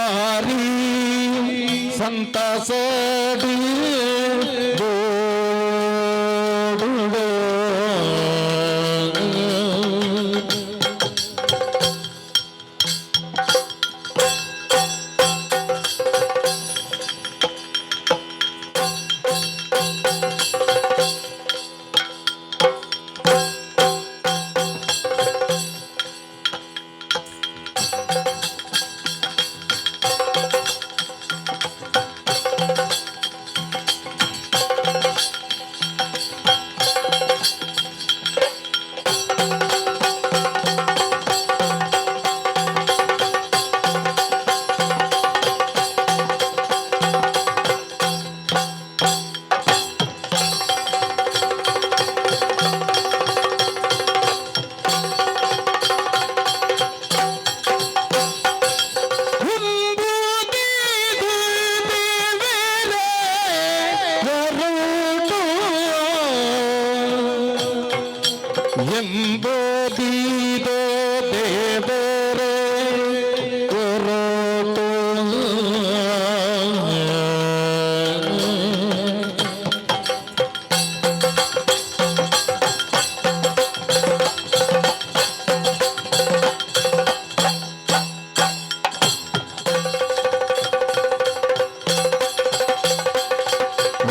ಬಾರಿ ಸಂತಸಡಿ ಎಂಬುದಿದೋ ದೇವರೇ ಹೊರಟು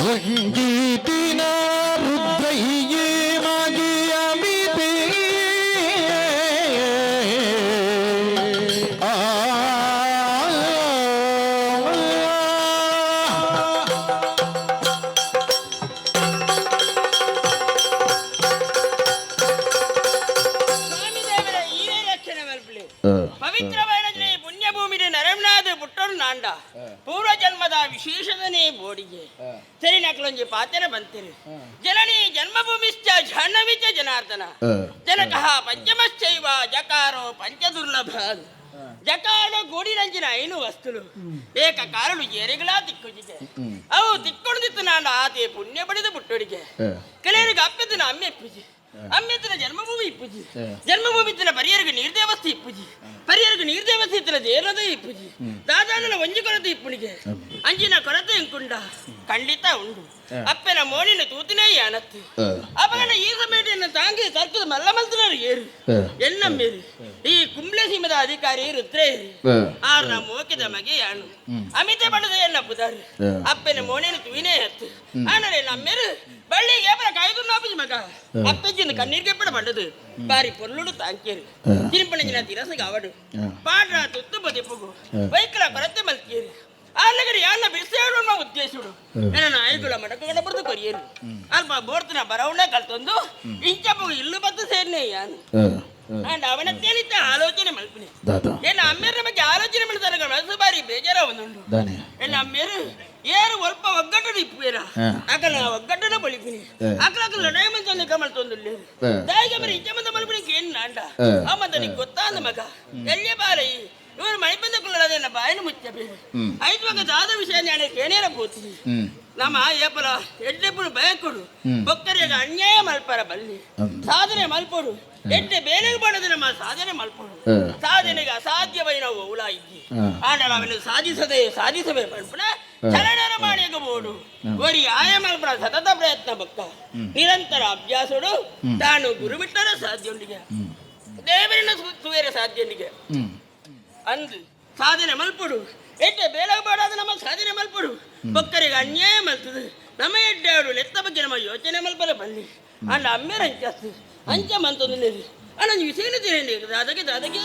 ರಂಗೀತಿನ ರುದ್ರಯ್ಯೇ ಪವಿತ್ರವಾದ ಪುಣ್ಯಭೂಮಿಗೆ ನರಮನಾದ ಪುಟ್ಟರು ನಾಂಡ ಪೂರ್ವ ಜನ್ಮದ ವಿಶೇಷದನೇ ಬೋಡಿಗೆ ಸರಿ ನಕಲೊಂಜಿ ಪಾತೆರ ಬಂತಿರು ಜನನಿ ಜನ್ಮಭೂಮಿಶ್ಚ ಜಾಹ್ನವಿಚ ಜನಾರ್ದನ ಜನಕಃ ಪಂಚಮಶ್ಚೈವ ಜಕಾರೋ ಪಂಚದುರ್ಲಭ ಜಕಾರೋ ಗೂಡಿನಂಚಿನ ಐನು ವಸ್ತುಲು ಏಕ ಕಾರಳು ಏರಿಗಳ ತಿಕ್ಕುಜಿಗೆ ಅವು ತಿಕ್ಕೊಡ್ದಿತ್ತು ನಾಂಡ ಆತೆ ಪುಣ್ಯ ಪಡೆದ ಪುಟ್ಟೊಡಿಗೆ ಕೆಲವರಿಗೆ ಅಪ್ಪೆತ್ತಿನ ಅಮ್ಮೆ ಪೂಜೆ ಅಮ್ಮೆತ್ತಿನ ಜನ್ಮಭೂಮಿ ಇಪ್ಪುಜಿ ಜನ್ಮಭೂಮಿತ್ತಿನ ಪರಿಯರಿಗೆ ನೀರ್ದೇವಸ್ಥೆ ಇಪ್ಪುಜಿ ಪರಿಯರಿಗೆ ನೀರ್ದೇವಸ್ಥೆ ಇತ್ತಿನ ದೇರದ ಇಪ್ಪುಜಿ ದಾದಾನನ ಒಂಜಿ ಕೊರತೆ ಇಪ್ಪುಣಿಗೆ ಅಂಜಿನ ಕೊರತೆ ಇಂಕುಂಡ ಖಂಡಿತ ಉಂಡು ಅಪ್ಪನ ಮೋನಿನ ತೂತಿನೇ ಯಾನತ್ತು ಅಪಗನ ಈ ಸಮೇಟನ್ನು ತಾಂಗಿ ಸರ್ಕದ ಮಲ್ಲ ಮಲ್ತನರು ಏರು ಎನ್ನ ಮೇರು ಈ ಕುಂಬ್ಳೆ ಸೀಮದ ಅಧಿಕಾರಿ ರುದ್ರೇರಿ ಆರ್ನ ಮೋಕಿದ ಮಗೆ ಯಾನು ಅಮಿತೆ ಬಡದ ಎನ್ನ ಪುದಾರು ಅಪ್ಪನ ಮೋನಿನ ತೂವಿನೇ ಹತ್ತು ಆನರೆ ನಮ್ಮೆರು ಬಳ್ಳಿಗೆ ಏಪರ ಕಾಯ್ದು ನೋಪಿಜಿ ಮಗ ಅಪ್ಪಜ್ಜಿನ ಕಣ್ಣೀರ್ಗೆ ಪಡ ಬಂಡದು ಬಾರಿ ಪೊರ್ಲುಡು ತಾಂಕೇರು ತಿರುಪಣಜಿನ ತಿರಸಗ ಅವಡು ಪಾಡ್ರ ತುತ್ತು ಬದಿಪ್ಪುಗು ಬೈಕಲ ಕೊರತೆ ಮಲ್ಕೇರು ಆಲಗರಿ ಯಾನ ಬಿಡಿಸೇಡು ಅನ್ನೋ ಉದ್ದೇಶುಡು ನನ್ನ ನಾಯಿಗಳ ಮಡಕಗಡ ಬಡ್ದು ಕೊರಿಯರು ಅಲ್ಪ ಬೋರ್ತಿನ ಬರವಣ್ಣ ಕಲ್ತೊಂದು ಇಂಚಪ್ಪು ಇಲ್ಲು ಬತ್ತು ಸೇರ್ನೆ ಯಾನು ಅಂಡ್ ಅವನತ್ತೇನಿತ್ತ ಆಲೋಚನೆ ಮಲ್ಪಿನಿ ಏನ ಅಮ್ಮೇರ ಬಗ್ಗೆ ಆಲೋಚನೆ ಮಾಡ್ತಾರೆ ಮನಸ್ಸು ಬಾರಿ ಬೇಜಾರ ಒಂದುಂಡು ಏನ ಅಮ್ಮೇರು ಏರು ಒಲ್ಪ ಒಗ್ಗಟ್ಟು ಇಪ್ಪೇರ ಅಕಲ ಒಗ್ಗಟ್ಟನ ಬಳಿಪಿನಿ ಅಕಲ ಡೈಮಂಡ್ ಕಮಲ್ ತೊಂದು ದಾಯಿಗೆ ಬರೀ ಇಂಚ ಮಂದ ಮಲ್ಪಿನಿ ಏನ್ ನಾಂಡ ಅಮ್ಮಂತ ನಿಂಗೆ ಗೊತ್ತಾಂದ ಮಗ ಎಲ್ಲೇ ಬಾರೈ ಇವರು ಮೈ ಬಂದ ಕುಳ್ಳದೇನ ಬಾಯಿನ ಮುಚ್ಚಬೇಡಿ ಐದು ಮಗ ದಾದ ವಿಷಯ ನಾಳೆ ಕೇನೇರ ಕೂತಿ ನಮ್ಮ ಏಪಲ ಎಡ್ಡೆಪ್ಪಳು ಬಯಕೊಡು ಬೊಕ್ಕರಿಯಾಗ ಅನ್ಯಾಯ ಮಲ್ಪರ ಬಲ್ಲಿ ಸಾಧನೆ ಮಲ್ಪಡು ಎಡ್ಡೆ ಬೇಲೆಗೆ ಮಾಡೋದು ನಮ್ಮ ಸಾಧನೆ ಮಲ್ಪಡು ಸಾಧನೆಗೆ ಅಸಾಧ್ಯವೈನ ಉಳ ಇದ್ದಿ ಆಂಡ ನಾವೆಲ್ಲ ಸಾಧಿಸಬೇ ಮಲ್ಪನ ಚಲನರ ಮಾಡಿಯಬಹುದು ಒರಿ ಆಯ ಮಲ್ಪನ ಸತತ ಪ್ರಯತ್ನ ಬಕ್ಕ ನಿರಂತರ ಅಭ್ಯಾಸಡು ತಾನು ಗುರು ಬಿಟ್ಟರ ಸಾಧ್ಯ ದೇವರಿನ ಸುವೇರ ಸಾಧ್ಯನಿಗೆ ಅಂದು ಸಾಧನೆ ಮಲ್ಪಡು ಎಡ್ಡೆ ಬೇಲೆಗೆ ಮಾಡೋದು ನಮ್ಮ ಸಾಧನೆ ಮಲ್ಪಡು ಬೊಕ್ಕರಿಗೆ ಅನ್ಯಾಯ ಮಲ್ತದೆ ನಮ್ಮ ಎಡ್ಡೆ ಅವಳು ಲೆತ್ತ ಬಗ್ಗೆ ನಮ್ಮ ಯೋಚನೆ ಮಲ್ಪರ ಬನ್ನಿ ಅಂಡ ಅಮ್ಮೇರ ಅಂಚ ಮಂತೊಂದು ನೀರು ಅಣ್ಣ ವಿಷಯನ ತಿಳಿಯಲಿ ದಾದಗೆ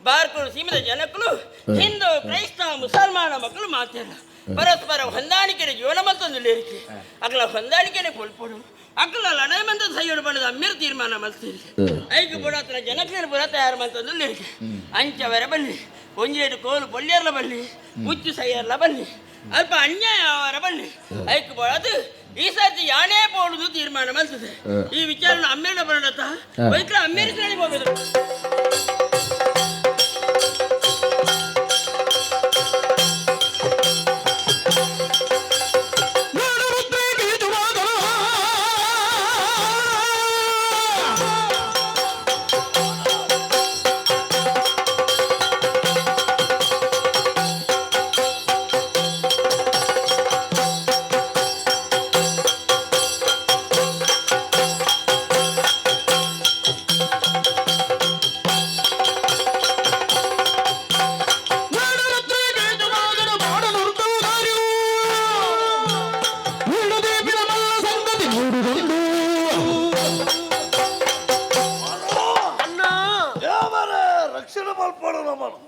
ಬಾರ್ಕೂರು ಸೀಮದ ಜನಕ್ಕಳು ಹಿಂದೂ ಕ್ರೈಸ್ತ ಮುಸಲ್ಮಾನ ಮಕ್ಕಳು ಮಾತಿಲ್ಲ ಪರಸ್ಪರ ಹೊಂದಾಣಿಕೆ ಜೀವನ ಮತ್ತೊಂದು ಲೇರಿಕೆ ಅಕಲ ಹೊಂದಾಣಿಕೆನೆ ಕೊಲ್ಪಡು ಅಕಲ ಲಡೈ ಮಂತ ಸೈಯಡು ಬಣ್ಣದ ಅಮ್ಮಿರು ತೀರ್ಮಾನ ಮಲ್ತೀರಿ ಐದು ಬುಡಾತನ ಜನಕ್ಲೇನು ಪುರ ತಯಾರು ಮಂತೊಂದು ಲೇರಿಕೆ ಅಂಚವರ ಬಲ್ಲಿ ಒಂಜೇಡು ಕೋಲು ಬೊಳ್ಳಿಯರ್ಲ ಬಲ್ಲಿ ಹುಚ್ಚು ಸೈಯರ್ಲ ಬಲ್ಲಿ ಅಲ್ಪ ಅನ್ಯಾಯ ಅವರ ಬಲ್ಲಿ ಐಕ್ ಬೋಳದು ಈ ಸರ್ತಿ ಯಾನೇ ಪೋಡುದು ತೀರ್ಮಾನ ಮಲ್ತದೆ ಈ ವಿಚಾರ ಅಮ್ಮೇನ ಬರಡತ್ತ ವೈಕ್ರ ಅಮ್ಮೇರಿಸಿ ಹೋಗುದು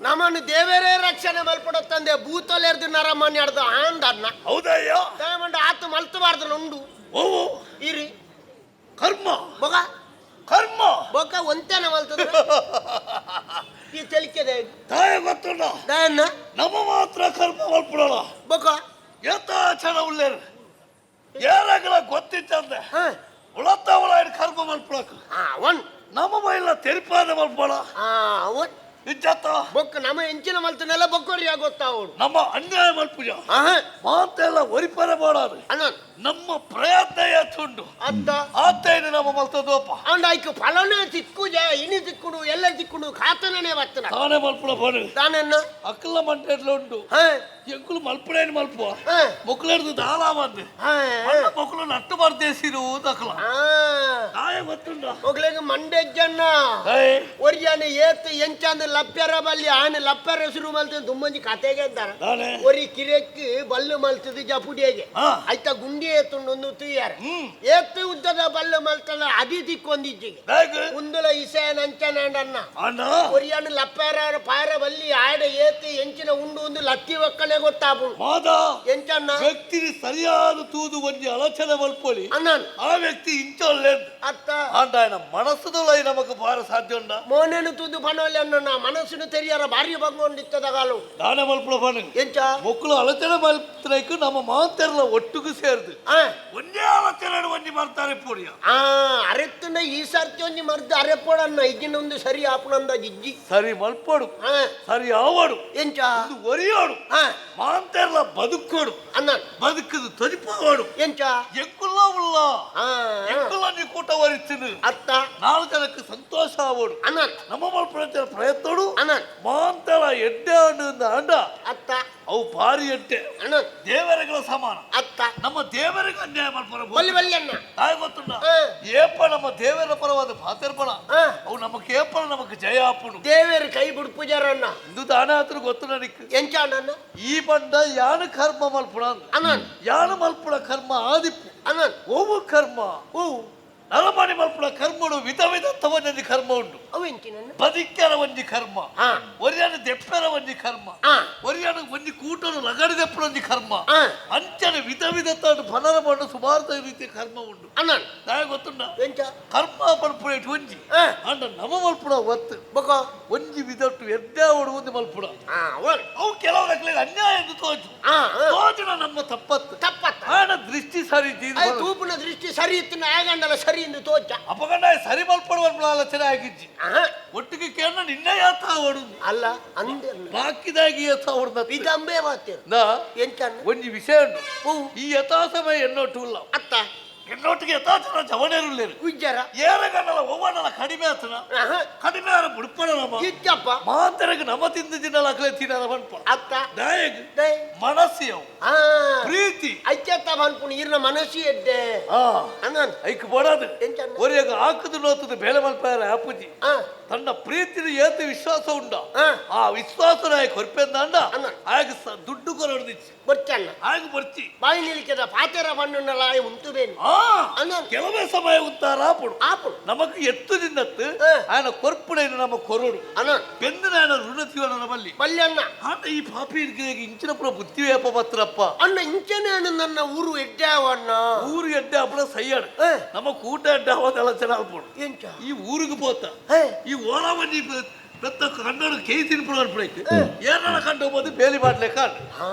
ನಮ್ಮನ್ನು ದೇವರೇ ರಕ್ಷಣೆ ಮಲ್ಪಡುತ್ತಂದೆ ಭೂತಲೆರ್ದು ನರಮಣ್ಣಿ ಆಡ್ದು ಆಂಡ ಅನ್ನ ಹೌದಯ್ಯ ದಯಮಂಡ ಆತು ಮಲ್ತಬಾರ್ದು ಉಂಡು ಓ ಇರಿ ಕರ್ಮ ಬೊಗ ಕರ್ಮ ಬೊಕ ಒಂತೇನ ಮಲ್ತದ ಈ ತೆಲಿಕೆದೆ ತಾಯ ಗೊತ್ತುಂಡ ದಯನ್ನ ನಮ್ಮ ಮಾತ್ರ ಕರ್ಮ ಮಲ್ಪಡಲ್ಲ ಬೊಕ ಯಥಾಚನ ಉಳ್ಳೇರು ಏನಾಗಲ ಗೊತ್ತಿತ್ತಂದೆ ಹ ಉಳತ್ತವಳ ಕರ್ಮ ಮಲ್ಪಡಕ ಒನ್ ನಮ್ಮ ಮೈಲ ತೆರಿಪಾದ ಮಲ್ಪಡ ಒನ್ ಇಜ್ಜತ್ತ ಬೊಕ್ಕ ನಮ್ಮ ಎಂಚಿನ ಮಲ್ತನೆಲ್ಲ ಬೊಕ್ಕೋರಿ ಗೊತ್ತಾ ಅವಳು ನಮ್ಮ ಅನ್ಯಾಯ ಮಲ್ಪುಜ ಆಹ ಮಾತೆಲ್ಲ ಒರಿಪರ ಮಾಡಾರು ಅಣ್ಣ ನಮ್ಮ ಪ್ರಯತ್ನ ಎತ್ತುಂಡು ಅತ್ತ ಆತೇನು ನಮ್ಮ ಮಲ್ತದೋಪ ಅಂಡ ಆಯ್ಕೆ ಫಲನೇ ತಿಕ್ಕುಜ ಇನಿ ತಿಕ್ಕುಡು ಎಲ್ಲ ತಿಕ್ಕುಡು ಖಾತನೇ ಬರ್ತನ ತಾನೇ ಮಲ್ಪುಡ ಬನು ತಾನೆನ್ನ ಅಕ್ಕಲ ಮಂಟೆಡ್ಲ ಉಂಟು ಹ ಎಂಕುಲು ಮಲ್ಪುಡೇನು ಮಲ್ಪುವ ಹ ಮೊಕ್ಕಲೆಡ್ದು ದಾಳ ಬಂದೆ ಹ ಮೊಕ್ಕಲು ನಟ್ಟು ಬರ್ದೇಸಿರು ಅಕ್ಕಲ ತಾಯ ಗೊತ್ತುಂಡ ಹೋಗ್ಲಿಕ್ಕೆ ಮಂಡ್ಯಜ್ಜನ್ನ ಏಯ್ ಒರಿಯಾನೆ ಏತ್ ಎಂಚಂದ ಲಪ್ಪ್ಯರ ಬಲ್ಲಿ ಆನೆ ಲಪ್ಪ್ಯರ ಹೆಸರು ಮಲ್ತದ ತುಂಬಂಜಿ ಕತೆಗೆ ಇದ್ದಾರ ತಾನೆ ಒರಿ ಕಿರೆಕ್ಕೆ ಬಲ್ಲು ಮಲ್ತದ ಜಪುಡಿಯಗೆ ಹಾ. ಆಯ್ತಾ ಗುಂಡಿ ಏತುಂಡು ಒಂದು ತುಯ್ಯಾರ ಏತ್ತು ಉದ್ದದ ಬಲ್ಲು ಮಲ್ತಲ್ಲ ಅದಿ ತಿಕ್ಕೊಂದಿಜ್ಜಿಗೆ ಹೇಗೆ ಉಂದುಲ ಇಸೇನ ಅಂಚನಂಡನ್ನ ಅಣ್ಣ ಒರಿಯಾನೆ ಲಪ್ಪ್ಯರ ಪಾರ ಬಲ್ಲಿ ಆಡ ಏತ್ ಎಂಚಿನ ಉಂಡು ಒಂದು ಲತ್ತಿ ಒಕ್ಕನೆ ಗೊತ್ತಾಪು ಮಾದ ಎಂಚನ್ನ ವ್ಯಕ್ತಿ ಸರಿಯಾದ ತೂದು ಒಂಜಿ ಅಲಚನೆ ಮಲ್ಪೊಲಿ ಅಣ್ಣನ್ ಆ ವ್ಯಕ್ತಿ ಇಂಚೊಲ್ಲೆಂದು ಅತ್ತ ಆಂಡಾಯನ ಮನಸ್ಸುದೊಳೈ ನಮಕ್ ಬಾರ ಸಾಧ್ಯ ಉಂಡ ಮೋನೇನು ತುದು ಪನೋಲೆ ಅನ್ನ ಮನಸ್ಸಿನ ತೆರಿಯಾರ ಭಾರಿ ಬಂಗೊಂಡಿತ್ತದಗಾಲು ದಾನೆ ಮಲ್ಪುಡ ಬನು ಎಂಚ ಮೊಕ್ಕಲು ಅಲಚನೆ ಮಲ್ಪನೈಕು ನಮ್ಮ ಮಾತೆರ್ಲ ಒಟ್ಟುಗು ಸೇರ್ದು ಆ ಒಂದೇ ಆಲೋಚನೆ ಒಂಜಿ ಮಾಡ್ತಾರೆ ಪೂರ್ಯ ಅರೆತ್ತುಂಡ ಈ ಸರ್ತಿ ಒಂಜಿ ಮರ್ದು ಅರೆಪ್ಪೋಡನ್ನ ಇಜ್ಜಿನೊಂದು ಸರಿ ಆಪುನಂದ ಜಿಜ್ಜಿ ಸರಿ ಮಲ್ಪೋಡು ಆ ಸರಿ ಆವಡು ಎಂಚ ಒಂದು ಒರಿಯೋಡು ಆ ಮಾತೆರ್ಲ ಬದುಕೋಡು ಅನ್ನ ಬದುಕದು ತರಿಪಾವಡು ಎಂಚ ಎಂಕುಲ್ಲ ಉಲ್ಲ ಆ ಎಂಕುಲ್ಲ ನೀ ಕೂಟ ವರಿಸ್ತೀನಿ ಅತ್ತ 4 ಜನಕ್ಕೆ ಸಂತೋಷ ಆವಡು ಅನ್ನ ನಮ್ಮ ಮಲ್ಪಡ ಪ್ರಯತ್ನಡು ಅನ್ನ ಮಾಂತಳ ಎಡ್ಡೆ ಹಣ್ಣಿಂದ ಅಂಡ ಅತ್ತ ಅವು ಭಾರಿ ಎಡ್ಡೆ ಅನ್ನ ದೇವರುಗಳ ಸಮಾನ ಅತ್ತ ನಮ್ಮ ದೇವರಿಗೆ ಅನ್ಯಾಯ ಮಾಡ್ಬಾರ ಬಲ್ಲಿ ಬಲ್ಲಿ ಅನ್ನ ತಾಯಿ ಗೊತ್ತುಂಡ ಆ. ಏಪ ನಮ್ಮ ದೇವರ ಪರವಾದ ಪಾತಿರ್ಪಣ ಆ ಅವು ನಮಗೆ ಏಪಣ ನಮಗೆ ಜಯ ಆಪುಡು ದೇವೇರು ಕೈ ಬಿಡು ಪೂಜಾರನ್ನ ಇಂದು ದಾನ ಹತ್ರ ಗೊತ್ತು ನನಗೆ ಎಂಚ ಅಣ್ಣ ಈ ಬಂಡ ಯಾನ ಕರ್ಮ ಮಲ್ಪುಡ ಅನ್ನ ಯಾನ ಮಲ್ಪುಡ ಕರ್ಮ ಆದಿಪ್ಪು ಅನ್ನ ಓವು ಕರ್ಮ ಓ ನರಮಣಿ ಮಲ್ಪುಡ ಕರ್ಮಡು ವಿಧ ವಿಧ ತವನೊಂದಿ ಕರ್ಮ ಉಂಟು ಅವು ಎಂಚಿನ ಬದಿಕ್ಕೆರ ಒಂಜಿ ಕರ್ಮ ಆ ಒರಿಯಾನ ದೆಪ್ಪೆರ ಒಂಜಿ ಕರ್ಮ ಆ ಒರಿಯಾನ ಒಂಜಿ ಕೂಟನು ಲಗಡಿದೆಪ್ಪನ ಒಂಜಿ ಕರ್ಮ ಆ ಅಂಚನೆ ವಿಧ ವಿಧ ತಾನು ಫಲನ ಮಣ್ಣು ಸುಮಾರು ರೀತಿಯ ಕರ್ಮ ಉಂಟು ಅನ್ನ ನಾಯ ಗೊತ್ತುಂಡ ಎಂಚ ಕರ್ಮ ಮಲ್ಪುಡ ಇಟ್ಟು ಒಂಜಿ ಆ ಅಂಡ ನಮ ಮಲ್ಪುಡ ಒತ್ತು ಬೊಕ ಒಂಜಿ ವಿಧಟ್ಟು ಎಡ್ಡೆ ಒಂದು ಮಲ್ಪುಡ ಆ ಒನ್ ಅವು ಕೆಲವರ ಅನ್ಯಾಯ ಎಂದು ತೋಜು ಆ ತೋಜನ ನಮ್ಮ ತಪ್ಪತ್ತು ತಪ್ಪತ್ತ ಆನ ದೃಷ್ಟಿ ಸರಿ ಅದು ತೂಪಿನ ದೃಷ್ಟಿ ಸರಿ ಇತ್ತು ನಾಯಗಂಡಲ ಸರಿ ಎಂದು ತೋಚ ಅಪಗಂಡ ಸರಿ ಮಲ್ಪಡುವ ಆಲೋಚನೆ ಆಗಿಜ್ಜಿ ಒಟ್ಟಿಗೆ ಕೇಳ ನಿನ್ನೆ ಯಾತ ಹೊಡುದು ಅಲ್ಲ ಅಂದೆ ಬಾಕಿದಾಗಿ ಯಥ ಹೊಡೆದ ಇದಂಬೆ ಮಾತೇರು ನಾ ಎಂಚನ್ನ ಒಂಜಿ ವಿಷಯ ಉಂಟು ಹೂ ಈ ಯಥಾಸಮಯ ಎನ್ನೋಟು ಇಲ್ಲ ಅತ್ತ ಎನ್ನೋಟಿಗೆ ಯಥಾಚನ ಜವನೇರುಳ್ಳೇರು ಉಜ್ಜರ ಏರಗಣ್ಣಲ ಒವ್ವಣ್ಣಲ ಕಡಿಮೆ ಆತನ ಕಡಿಮೆ ಆರ ಬುಡ್ಪಣ ನಮ್ಮ ಇಚ್ಚಪ್ಪ ಮಾತರಗೆ ನಮ್ಮ ತಿಂದು ತಿನ್ನಲ ಅಕಲೆ ತಿನ್ನಲ ಬನ್ಪ ಅತ್ತ ನಾಯಕ್ ದೈ ಮನಸ್ಸಿಯವು ಆ ಪ್ರೀತಿ ಐಚ್ಚತ್ತ ಬನ್ಪುಣ ಇರ್ನ ಮನಸ್ಸಿ ಎಡ್ಡೆ ಆ ಅಣ್ಣನ್ ಐಕ್ ಬಡದು ಎಂಚನ್ನ ಒರಿಯಾಗ ಹಾಕದು ನೋತದ ಬೇಳೆ ಮಲ್ಪಾರ ಆಪುಜಿ ಆ ತನ್ನ ಪ್ರೀತಿನ ಏತು ವಿಶ್ವಾಸ ಉಂಡ ಹಾ. ಆ ವಿಶ್ವಾಸ ನಾಯ ಕೊರ್ಪೆಂದಾಂಡ ಅನ್ನ. ಆಗ ದುಡ್ಡು ಕೊರಡಿಸಿ ಬೊಚ್ಚನ್ನ ಆಗ ಬರ್ತಿ ಬಾಯಿ ನಿಲಿಕದ ಪಾತೆರ ಬಣ್ಣುಂಡಲ ಉಂಟು ಬೇನು ಅನ್ನ. ಕೆಲವೇ ಸಮಯ ಉತ್ತಾರ ಆಪುಡು ಆಪುಡು ನಮಕ್ ಎತ್ತು ದಿನತ್ತು ಹಾ. ఆయన కొర్పుడైన నమ్మ కొరడు ಅನ್ನ పెందిన ఆయన రుణ తీవన బల్లి ಬಲ್ಯನ್ನ ఆట ఈ పాపి ఇంచినప్పుడు బుద్ధి వేపబత్రప్ప ಅನ್ನ ಇಂಚನೇನು ನನ್ನ ಊರು ಎಡ್ಡಾವಣ್ಣ ఊరు ఎడ్డే అప్పుడు సయ్యాడు ಹಾ. నమ్మ కూట ఎడ్డే అవత ఎలా చెనాల్పోడు ಎಂಚ ఈ ఊరికి పోతా ಹೇ ఈ ఓలావని పెద్ద కండోడు కేయి తినిపోడు అప్పుడైతే ఏరన కండో పోతే బేలి బాటలే కాదు ಹಾ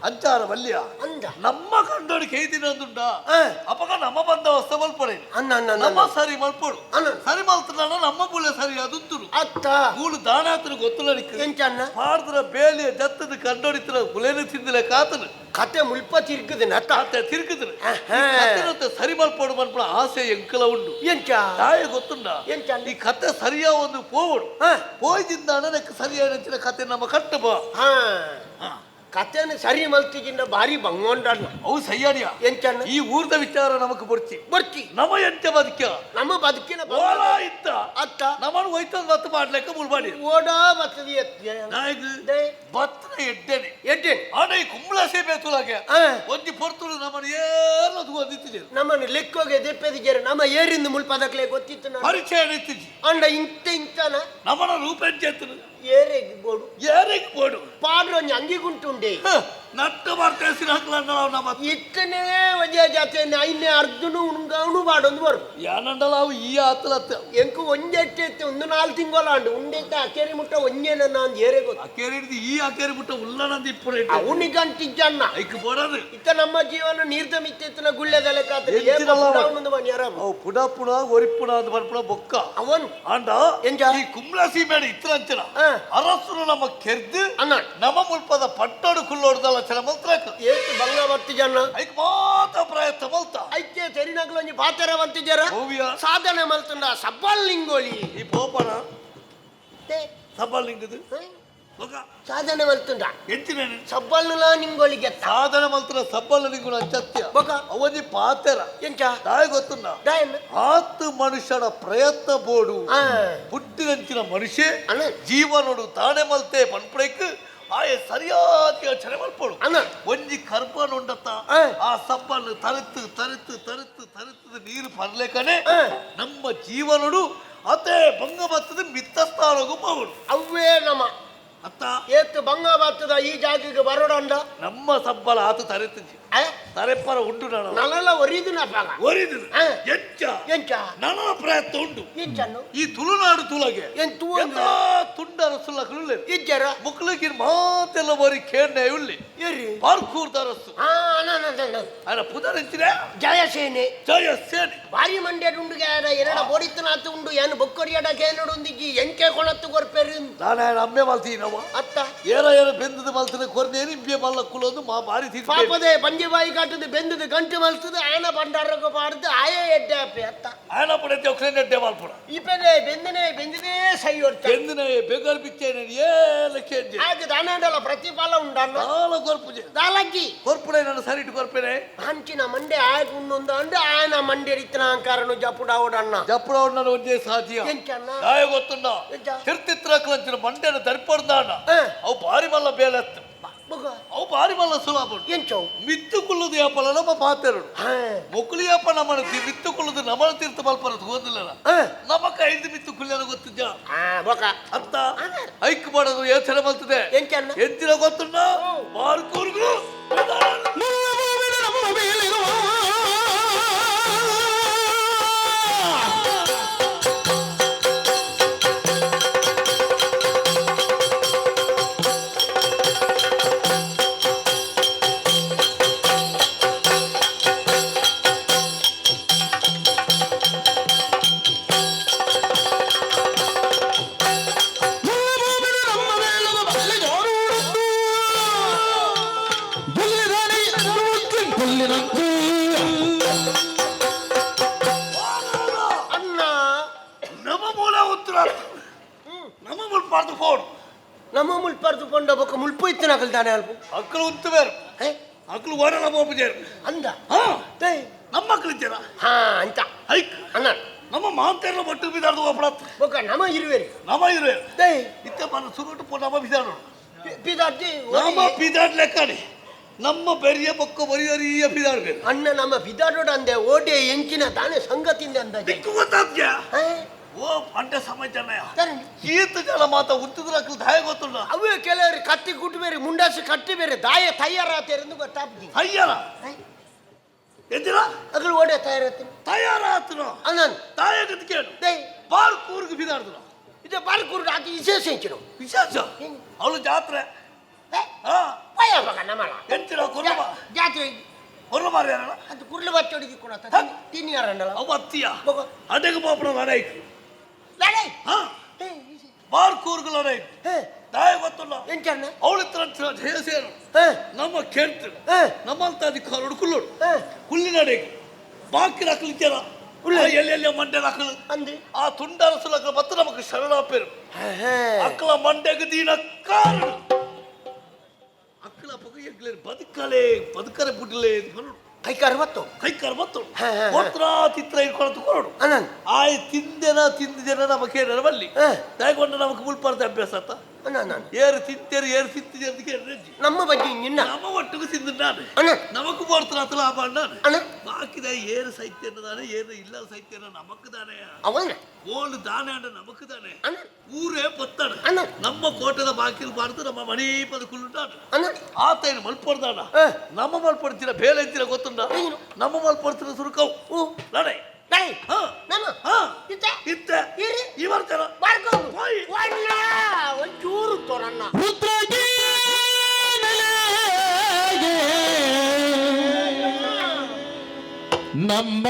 అంచార వల్లియ ಅಂದ ನಮ್ಮ ಕಂಡೋడు కేయి తినందుండ ಹಾ అప్పక నమ్మ బంద వస్త మల్పడే ಅನ್ನ ಅನ್ನ ನಮ್ಮ ಅನ್ನ సరి మల్పోడు ಅನ್ನ సరి మల్తున్నాడు నమ్మ పుల్లే సరి అదుంతురు ಅತ್ತ గూడు దానాతులు గొత్తులనికి ಎಂಚನ್ನ పాడుతున్న బేలి జత్తది కండోడితున్న పులేని తిందిలే కాతను ಕತೆ ಮುಲ್ಪ ತಿರ್ಕದ ನಟ ಆತ ತಿರುಗುದ್ರು ಆಹಾ. ಸರಿ ಮಲ್ಪೋಡು ಮನ್ಪಡ ಆಸೆ ಎಂಕಲ ಉಂಡು ಎಂಚ ತಾಯ ಗೊತ್ತುಂಡ ಎಂಚ ಈ ಕತೆ ಸರಿಯಾ ಒಂದು ಪೋವಡು ಹಾ పోయింద ನನಗೆ ಸರಿಯಾದ ಕತೆ ನಮ್ಮ ಕಟ್ಟಬ ಹಾ ಕತೆನ ಸರಿ ಮಲ್ತಿಗಿಂದ ಭಾರಿ ಬಂಗೊಂಡಣ್ಣ ಅವು ಸಯ್ಯಾಡಿಯ ಎಂಚನ್ನ ಈ ಊರ್ದ ವಿಚಾರ ನಮಕ್ ಬರ್ತಿ ಬರ್ತಿ ನಮ್ಮ ಎಂಟೆ ಬದುಕ ನಮ್ಮ ಬದುಕಿನ ಓಲ ಇತ್ತ ಅತ್ತ ನಮ್ಮನ್ನು ಹೋಯ್ತದ ಬತ್ತು ಮಾಡ್ಲಿಕ್ಕೆ ಮುಳ್ಬಾಡಿ ಓಡಾ ಬರ್ತದಿ ನಾಯಕ ಬತ್ತನ ಎಡ್ಡೆನೆ ಎಡ್ಡೆ ಆಡ ಈ ಕುಂಬಳ ಸೇಬೆ ತುಲಾಗೆ ಹಾ ಒಂದಿ ಪೊರ್ತುಳು ನಮ್ಮನ್ನು ಏರದು ಒಂದಿತ್ತಿದೆ ನಮ್ಮನ್ನು ಲೆಕ್ಕೋಗೆ ದೆಪ್ಪೆದಿಗೆರೆ ನಮ್ಮ ಏರಿಂದ ಮುಳ್ಪದಕ್ಲೆ ಗೊತ್ತಿತ್ತು ನಾನು ಪರಿಚಯ ನಿಂತಿದ್ದಿ ಅಂಡ ಇಂತನ ನಮ್ಮನ ರೂಪಂಚೆತ್ತನು ಏರೆಗೆ ಬೋಡು ಏರಿಗೆ ಬೋಡು ಪಾಡ್ರು ಒಂಜಿ ಅಂಗಿಗುಂಟುಂಡೆ ನಟ್ಟು ಬರ್ತೇಸಿನ ಹಾಕ್ಲಣ್ಣ ನಮ್ಮ ಇತ್ತನೇ ವಜೆ ಜಾತೆ ಐನೇ ಅರ್ಧನು ಉಣ್ಗಾವಣು ಬಾಡೊಂದು ಬರು ಯಾನಂಡಲ ಅವು ಈ ಆತಲತ್ತ ಎಂಕು ಒಂಜೆಟ್ಟೆ ಒಂದು 4 ತಿಂಗಳ ಅಂಡು ಉಂಡೆತ್ತ ಅಕೇರಿ ಮುಟ್ಟ ಒಂಜೇನ ನಾನು ಏರೆ ಗೊತ್ತು ಅಕ್ಕೇರಿ ಹಿಡಿದು ಈ ಅಕ್ಕೇರಿ ಬಿಟ್ಟ ಉಲ್ಲನಂದ ಇಪ್ಪು ಅವನಿಗಂಟಿಜ್ಜನ್ನ ಐಕ್ ಬೋಡದು ಇತ್ತ ನಮ್ಮ ಜೀವನ ನೀರ್ದ ಮಿತ್ತೆತ್ತಿನ ಗುಳ್ಳೆದಲೆ ಎಂಚಿನಲ್ಲ ಕಾತ ಅವು ಪುಡ ಪುಡ ಒರಿಪುಡ ಅಂತ ಬರ್ಪುಡ ಬೊಕ್ಕ ಅವನು ಅಂಡ ಎಂಜ ಈ ಕುಂಬಳ ಸೀಮೇಡ ಇತ್ತರಂಚನ ಹಾ. ಅರಸರು ನಮ್ಮ ಕೆರ್ದು ಅನ್ನ ನಮ್ಮ ಮುಲ್ಪದ ಪಟ್ಟಡು ಕುಲ್ಲೋಡ್ದಲ್ಲ ಚಲ ಮಲ್ತ್ರಕ ಏತು ಬಂಗ ಬರ್ತಿಜನ್ನ ಐಕ್ ಮಾತ ಪ್ರಯತ್ನ ಮಲ್ತ ಐತೆ ತೆರಿನಗ್ಲು ಒಂಜಿ ಪಾತೆರ ಬಂತಿದ್ದಾರ ಓವಿಯ ಸಾಧನೆ ಮಲ್ತಂಡ ಸಬ್ಬಲ್ ನಿಂಗೋಲಿ ಈ ಪೋಪನ ತೆ, ಸಬಲ್ ನಿಂಗದು ಹ? ಬೊಕ ಸಾಧನೆ ಮಲ್ತಂಡ ಎಂಚಿನೇನು ಸಬ್ಬಲ್ನುಲ ನಿಂಗೋಲಿ ಗೆತ್ತ ಸಾಧನ ಮಲ್ತ್ರ ಸಬ್ಬಲ್ ನಿಂಗುಣ ಅಚ್ಚತ್ಯ ಬೊಕ ಅವನಿ ಪಾತೆರ ಎಂಚ ತಾಯ ಗೊತ್ತುಂಡ ಡಾಯನ್ನ ಆತ್ತು ಮನುಷ್ಯನ ಪ್ರಯತ್ನ ಬೋಡು ಆ ಪುಟ್ಟಿನಂಚಿನ ಮನುಷ್ಯ ಅಣ್ಣ ಜೀವನೋಡು ತಾನೆ ಮಲ್ತೆ ಪನ್ಪಡೈಕ್ ಆಯ ಸರಿಯಾದ ಯೋಚನೆ ಮಲ್ಪಡು ಅಣ್ಣ ಒಂಜಿ ಕರ್ಪನುಂಡತ್ತ ಆ. ಆ ಸಬ್ಬನ್ನು ತರುತ್ತು ನೀರು ಪರ್ಲೇಕನೆ ಆ. ನಮ್ಮ ಜೀವನೋಡು ಅದೇ ಭಂಗ ಬರ್ತದ ಮಿತ್ತಸ್ಥಾನಗೂ ಮಾವಡು ಅವೇ ನಮ್ಮ ಅತ್ತ ಏತು ಬಂಗ ಬರ್ತದ ಈ ಜಾಗಿಗೆ ಬರೋಡಂಡ ನಮ್ಮ ಸಬ್ಬಲ ಆತು ತರೆತ್ತು ತರೆಪ್ಪರ ಉಂಟು ನಾನು ನಲಲ ಒರಿದಿನ ಪಾಗ ಒರಿದು ಆ. ಎಂಚ ಎಂಚ ನನ್ನ ಪ್ರಯತ್ನ ಉಂಟು ಎಂಚನ್ನು ಈ ತುಳುನಾಡು ತುಳಗೆ ಎಂತು ಎಂತ ತುಂಡರ ಸುಲ್ಲಕಲು ಇಜ್ಜರ ಮುಕ್ಳಿಗೆ ಮಾತೆಲ್ಲ ಬರಿ ಕೇಳ್ನೆ ಉಳ್ಳಿ ಎರಿ ಪಾರ್ಕೂರ್ ದರಸ್ಸು ಹಾ ಅಣ್ಣ ఆయన పుదరించినే ಜಯಸೇನೆ ಜಯ ಸೇನೆ ಭಾರಿ ಮಂಡ್ಯಡುಂಡುಗೆ ಎರಡ ಬೋಡಿತ್ತನಾತು ಉಂಡು ಏನು ಬೊಕ್ಕೊರಿಯಡ ಕೇನಡುಂದಿಗಿ ಎಂಕೆ ಕೊಳತ್ತು ಕೊರ್ಪೆರು ನಾನು ఆయన ಅಮ್ಮೆ ಮಲ್ತೀನವ ಅತ್ತ ಏರ ಬೆಂದದ ಮಲ್ತಿನ ಕೊರ್ನೇನಿ ಇಂಬೆ ಮಲ್ಲ ಕುಲೊಂದು ಮಾ ಬಾರಿ ತಿರ್ಪೆ ಪಾಪದೆ ಬಂಜಿ ಬಾಯಿ ಕಾಟದ ಬೆಂದದ ಗಂಟು ಮಲ್ತದ ಆಯನ ಬಂಡಾರಗ ಪಾಡ್ದು ಆಯ ಎಡ್ಡೆ ಅಪ್ಪೆ ಅತ್ತ ఆయన ಪಡೆದ ಒಕ್ಷನೆ ಎಡ್ಡೆ ಮಲ್ಪುಡ ಇಪೆನೆ ಬೆಂದಿನೇ ಸೈ ಹೊಡ್ತ ಬೆಂದಿನ ಬೆಗರ್ ಬಿಚ್ಚೇನೆ ಏಲ ಕೇಂಜೆ ಹಾಗೆ ದಾನಂಡಲ ಪ್ರತಿಫಲ ಉಂಡನ್ನ ನಾಲ ಕೊರ್ಪುಜೆ ದಾಲಗ್ಗಿ ಕೊರ್ಪುಡೆ ನಾನು ಸರಿ ಇಟ್ಟು ಕೊರ್ಪೇನೆ ಹಂಚಿನ ಮಂಡೆ ಆಗ ಉಂಡೊಂದು ಅಂಡು ಆಯನ ಮಂಡೆ ಇತ್ತನ ಅಂಕಾರನು ಜಪುಡಾವಡಣ್ಣ ಜಪ್ಪುಡ ಉಂಡನ ಒಂದೇ ಸಾಧ್ಯ ಎಂಚನ್ನ ನಾಯ ಗೊತ್ತುಂಡ ಎಂಚ ತಿರ್ತಿತ್ರಕ್ಲಂಚಿನ ಮಂಡ್ಯನ ದರ್ಪಡ್ದಾಣ ಹ ಅವು ಭಾರಿ ಮಲ್ಲ ಬೇಲೆತ್ತು ಬಗ ಅವು ಭಾರಿ ಮಲ್ಲ ಸುಲಭ ಎಂಚವು ಮಿತ್ತು ಕುಲ್ಲುದು ಯಾಪಲ್ಲ ನಮ್ಮ ಪಾತೆರಡು ಹಾ ಮೊಕ್ಕಳಿಯಪ್ಪ ನಮ್ಮನ ಮಿತ್ತು ಕುಲ್ಲುದು ನಮ್ಮನ ತೀರ್ಥ ಮಲ್ಪರದು ಓದಿಲ್ಲ ಹಾ ನಮಕ ಐದು ಮಿತ್ತು ಕುಲ್ಯನ ಗೊತ್ತಿದ್ದ ಹಾ ಬಕ ಅಂತ ಐಕ್ ಮಾಡೋದು ಯೋಚನೆ ಬರ್ತದೆ ಎಂಚನ್ನ ಎಂಚಿನ ಗೊತ್ತುಂಡ ಮಾರ್ಕೂರ್ಗು ನಮ್ಮ ಮೇಲಿರುವ ಅನ್ನ ನಮ್ಮ ಮೂಲ ಉತ್ತರ ನಮ್ಮ ಮುಲ್ಪಾರ್ದು ಫೋನ್ ನಮ್ಮ ಮುಲ್ಪರ್ದು ಕೊಂಡ ಬೊಕ್ಕ ಮುಲ್ಪು ಇತ್ತಿನ ಕಲ್ತಾನೆ ಅಲ್ಪ ಅಕ್ಕಳು ಉಂತುವೇರು ಹೇ ಅಕ್ಕಳು ಓಡಲ ಹೋಗ್ಬಿದ್ದೇರು ಅಂದ ಹಾ ತೇ ನಮ್ಮ ಮಕ್ಕಳು ಇದ್ದೀರಾ ಹಾ ಅಂತ ಐಕ್ ಅನ್ನ ನಮ್ಮ ಮಾಂತೆಲ್ಲ ಬಟ್ಟು ಬಿದಾರ್ದು ಒಪ್ಪಡತ್ತ ಬೊಕ್ಕ ನಮ ಇರುವೆರಿ ನಮ್ಮ ಇರುವೆ ದೇ ಇತ್ತೆ ಮನ ಸುರುಟು ಪೋ ನಮ್ಮ ಬಿದಾಡು ಪಿದಾರ್ಜಿ ನಮ್ಮ ಪಿದಾಡ್ ಲೆಕ್ಕನೆ ನಮ್ಮ ಬೆರಿಯ ಬೊಕ್ಕ ಬರಿಯರಿಯ ಬಿದಾಡ್ಬೇಕು ಅಣ್ಣ ನಮ್ಮ ಪಿದಾಡೋಡ ಅಂದೆ ಓಡೆ ಎಂಚಿನ ತಾನೇ ಸಂಗತಿಂದ ಅಂದ ದಿಕ್ಕು ಗೊತ್ತಾದ್ಯ ಓ ಪಂಡ ಸಮಾಚಾರ ಈತ ಜನ ಮಾತ ಉತ್ತಿದ್ರಕ್ಕಲ್ ದಾಯ ಗೊತ್ತುಂಡ ಅವೇ ಕೆಲವರು ಕತ್ತಿ ಕುಟ್ಟು ಬೇರೆ ಮುಂಡಾಸಿ ಕಟ್ಟಿ ಬೇರೆ ದಾಯ ತಯಾರಾತೇರೆಂದು ಗೊತ್ತಾಗ್ತಿ ಅಯ್ಯರ ಎದ್ದಿರ ಅಗಳು ಓಡೆ ತಯಾರಾತೀನಿ ತಯಾರಾತನು ಅಣ್ಣನ್ ತಾಯ ಗತಿ ಕೇಳು ದೇ ಬಾರ್ ಕೂರ್ಗೆ ಬಿದಾಡ್ದ್ರು ಇದು ಬಾಲ್ಕೂರು ಅದು ವಿಶೇಷ ಎಂಚಿನ ವಿಶೇಷ ಅವಳು ಜಾತ್ರೆ ಹಾ ಪಯ ಮಗ ನಮ್ಮಳ ಎಂತಿರ ಕುರ್ಮ ಜಾತ್ರೆ ಕುರ್ಮ ಮಾರ್ಯಾರಣ ಅದು ಕುರ್ಲು ಬಚ್ಚೊಡಿಗೆ ಕೊಡತ್ತ ತಿನ್ನಿ ಯಾರಂಡಲ್ಲ ಅವ ಅತ್ತಿಯ ಬೊಕ್ಕ ಅಡೆಗೆ ಪಾಪಣ ಲಡಾಯ್ತು ಲಡೈ ಹಾ ಬಾರ್ ಕೂರ್ಗೆ ಲಡಾಯ್ತು ಹೇ ತಾಯ ಗೊತ್ತುಲ್ಲ ಎಂಚಣ್ಣ ಅವಳ ಹತ್ರ ಜಯಸೇನು ಹೇ ನಮ್ಮ ಕೇಳ್ತು ಹೇ ನಮ್ಮಂತ ಅಧಿಕಾರೋಡು ಕುಲ್ಲೋಡು ಹೇ ಕುಲ್ಲಿ ನಡೆಗೆ ಬಾಕಿ ಹಾಕಲಿಕ್ಕೆಲ್ಲ ಎಲ್ಲೆಲ್ಲ ಮಂಡ್ಯ ಹಾಕಲು ಅಂದೆ ಆ ತುಂಡರಸಲಕ್ಕ ಬತ್ತ ನಮಗೆ ಶರಣ ಪೇರು ಹೇ ಅಕ್ಕಲ ಮಂಡ್ಯಗೆ ದೀನ ಕಾರಣ ಅಕ್ಕಲ ಪಕ್ಕ ಎಗ್ಲೆ ಬದುಕರೆ ಬುಡ್ಲೆ ಕೈ ಕರ್ವತ್ತು ಕೈ ಕರ್ಬತ್ತು ಹೇ, ಹೇ, ಹೇ. ಒತ್ರ ತಿತ್ರ ಇಟ್ಕೊಳತ್ತು ಕೊರಡು ಅಣ್ಣನ್ ಆಯ್ ತಿಂದಿದ್ದೇನ ನಮಗೆ ಏನಾರ ಬಲ್ಲಿ ಹೇ ದಯಗೊಂಡು ನಮಗೆ ಮುಲ್ಪಾರ್ದ ಅಭ್ಯಾಸ ಆತ ಅಣ್ಣ ಏರು ತಿಂತಿದ್ದೆ ಅಂತ ಕೇಳಿ ನಮ್ಮ ಬಗ್ಗೆ ನಿನ್ನ ನಮ್ಮ ಒಟ್ಟಿಗೆ ತಿಂದ ನಾನು ಅಣ್ಣ ನಮಗೂ ಬರ್ತಾರ ಲಾಭ ನಾನು ಅಣ್ಣ ಬಾಕಿದ ಏರು ಸಾಹಿತ್ಯ ಅನ್ನದಾನೆ ಏನು ಇಲ್ಲ ಸಾಹಿತ್ಯ ನಮಕ್ ತಾನೆ ಅವನ ಓಳು ದಾನೆ ಅಂಡ ನಮಕ್ ತಾನೆ ಅಣ್ಣ ಊರೇ ಪತ್ತಾಡ ಅಣ್ಣ ನಮ್ಮ ಕೋಟದ ಬಾಕಿಲ್ ಬಾರ್ದು ನಮ್ಮ ಮಣಿ ಪದ ಕುಲ್ಲುಂಟಾಡ ಅಣ್ಣ ಆತ ಏನು ಮಲ್ಪಡ್ದಾಡ ಹೇ ನಮ್ಮ ಮಲ್ಪಡ್ತೀರ ಬೇಲೆ ಅಂತೀರ ಗೊತ್ತುಂಡ ಏನು? ನಮ್ಮ ಮಲ್ಪಡ್ತೀರ ಸುರುಕವು ಓ ನಡೆ ಡೈ ಹಾ ನಮ್ಮ ಹಾ ಇತ್ತೆ ಇತ್ತೆ ಇರಿ ಇವರ್ತಾರ ಬಾರ್ಕೊಂಡು ಹೋಯ್. ಒಳ್ಳ ಒಂಚೂರು ತೋರಣ್ಣ ರುದ್ರಗೀನಲೆಗೆ ನಮ್ಮ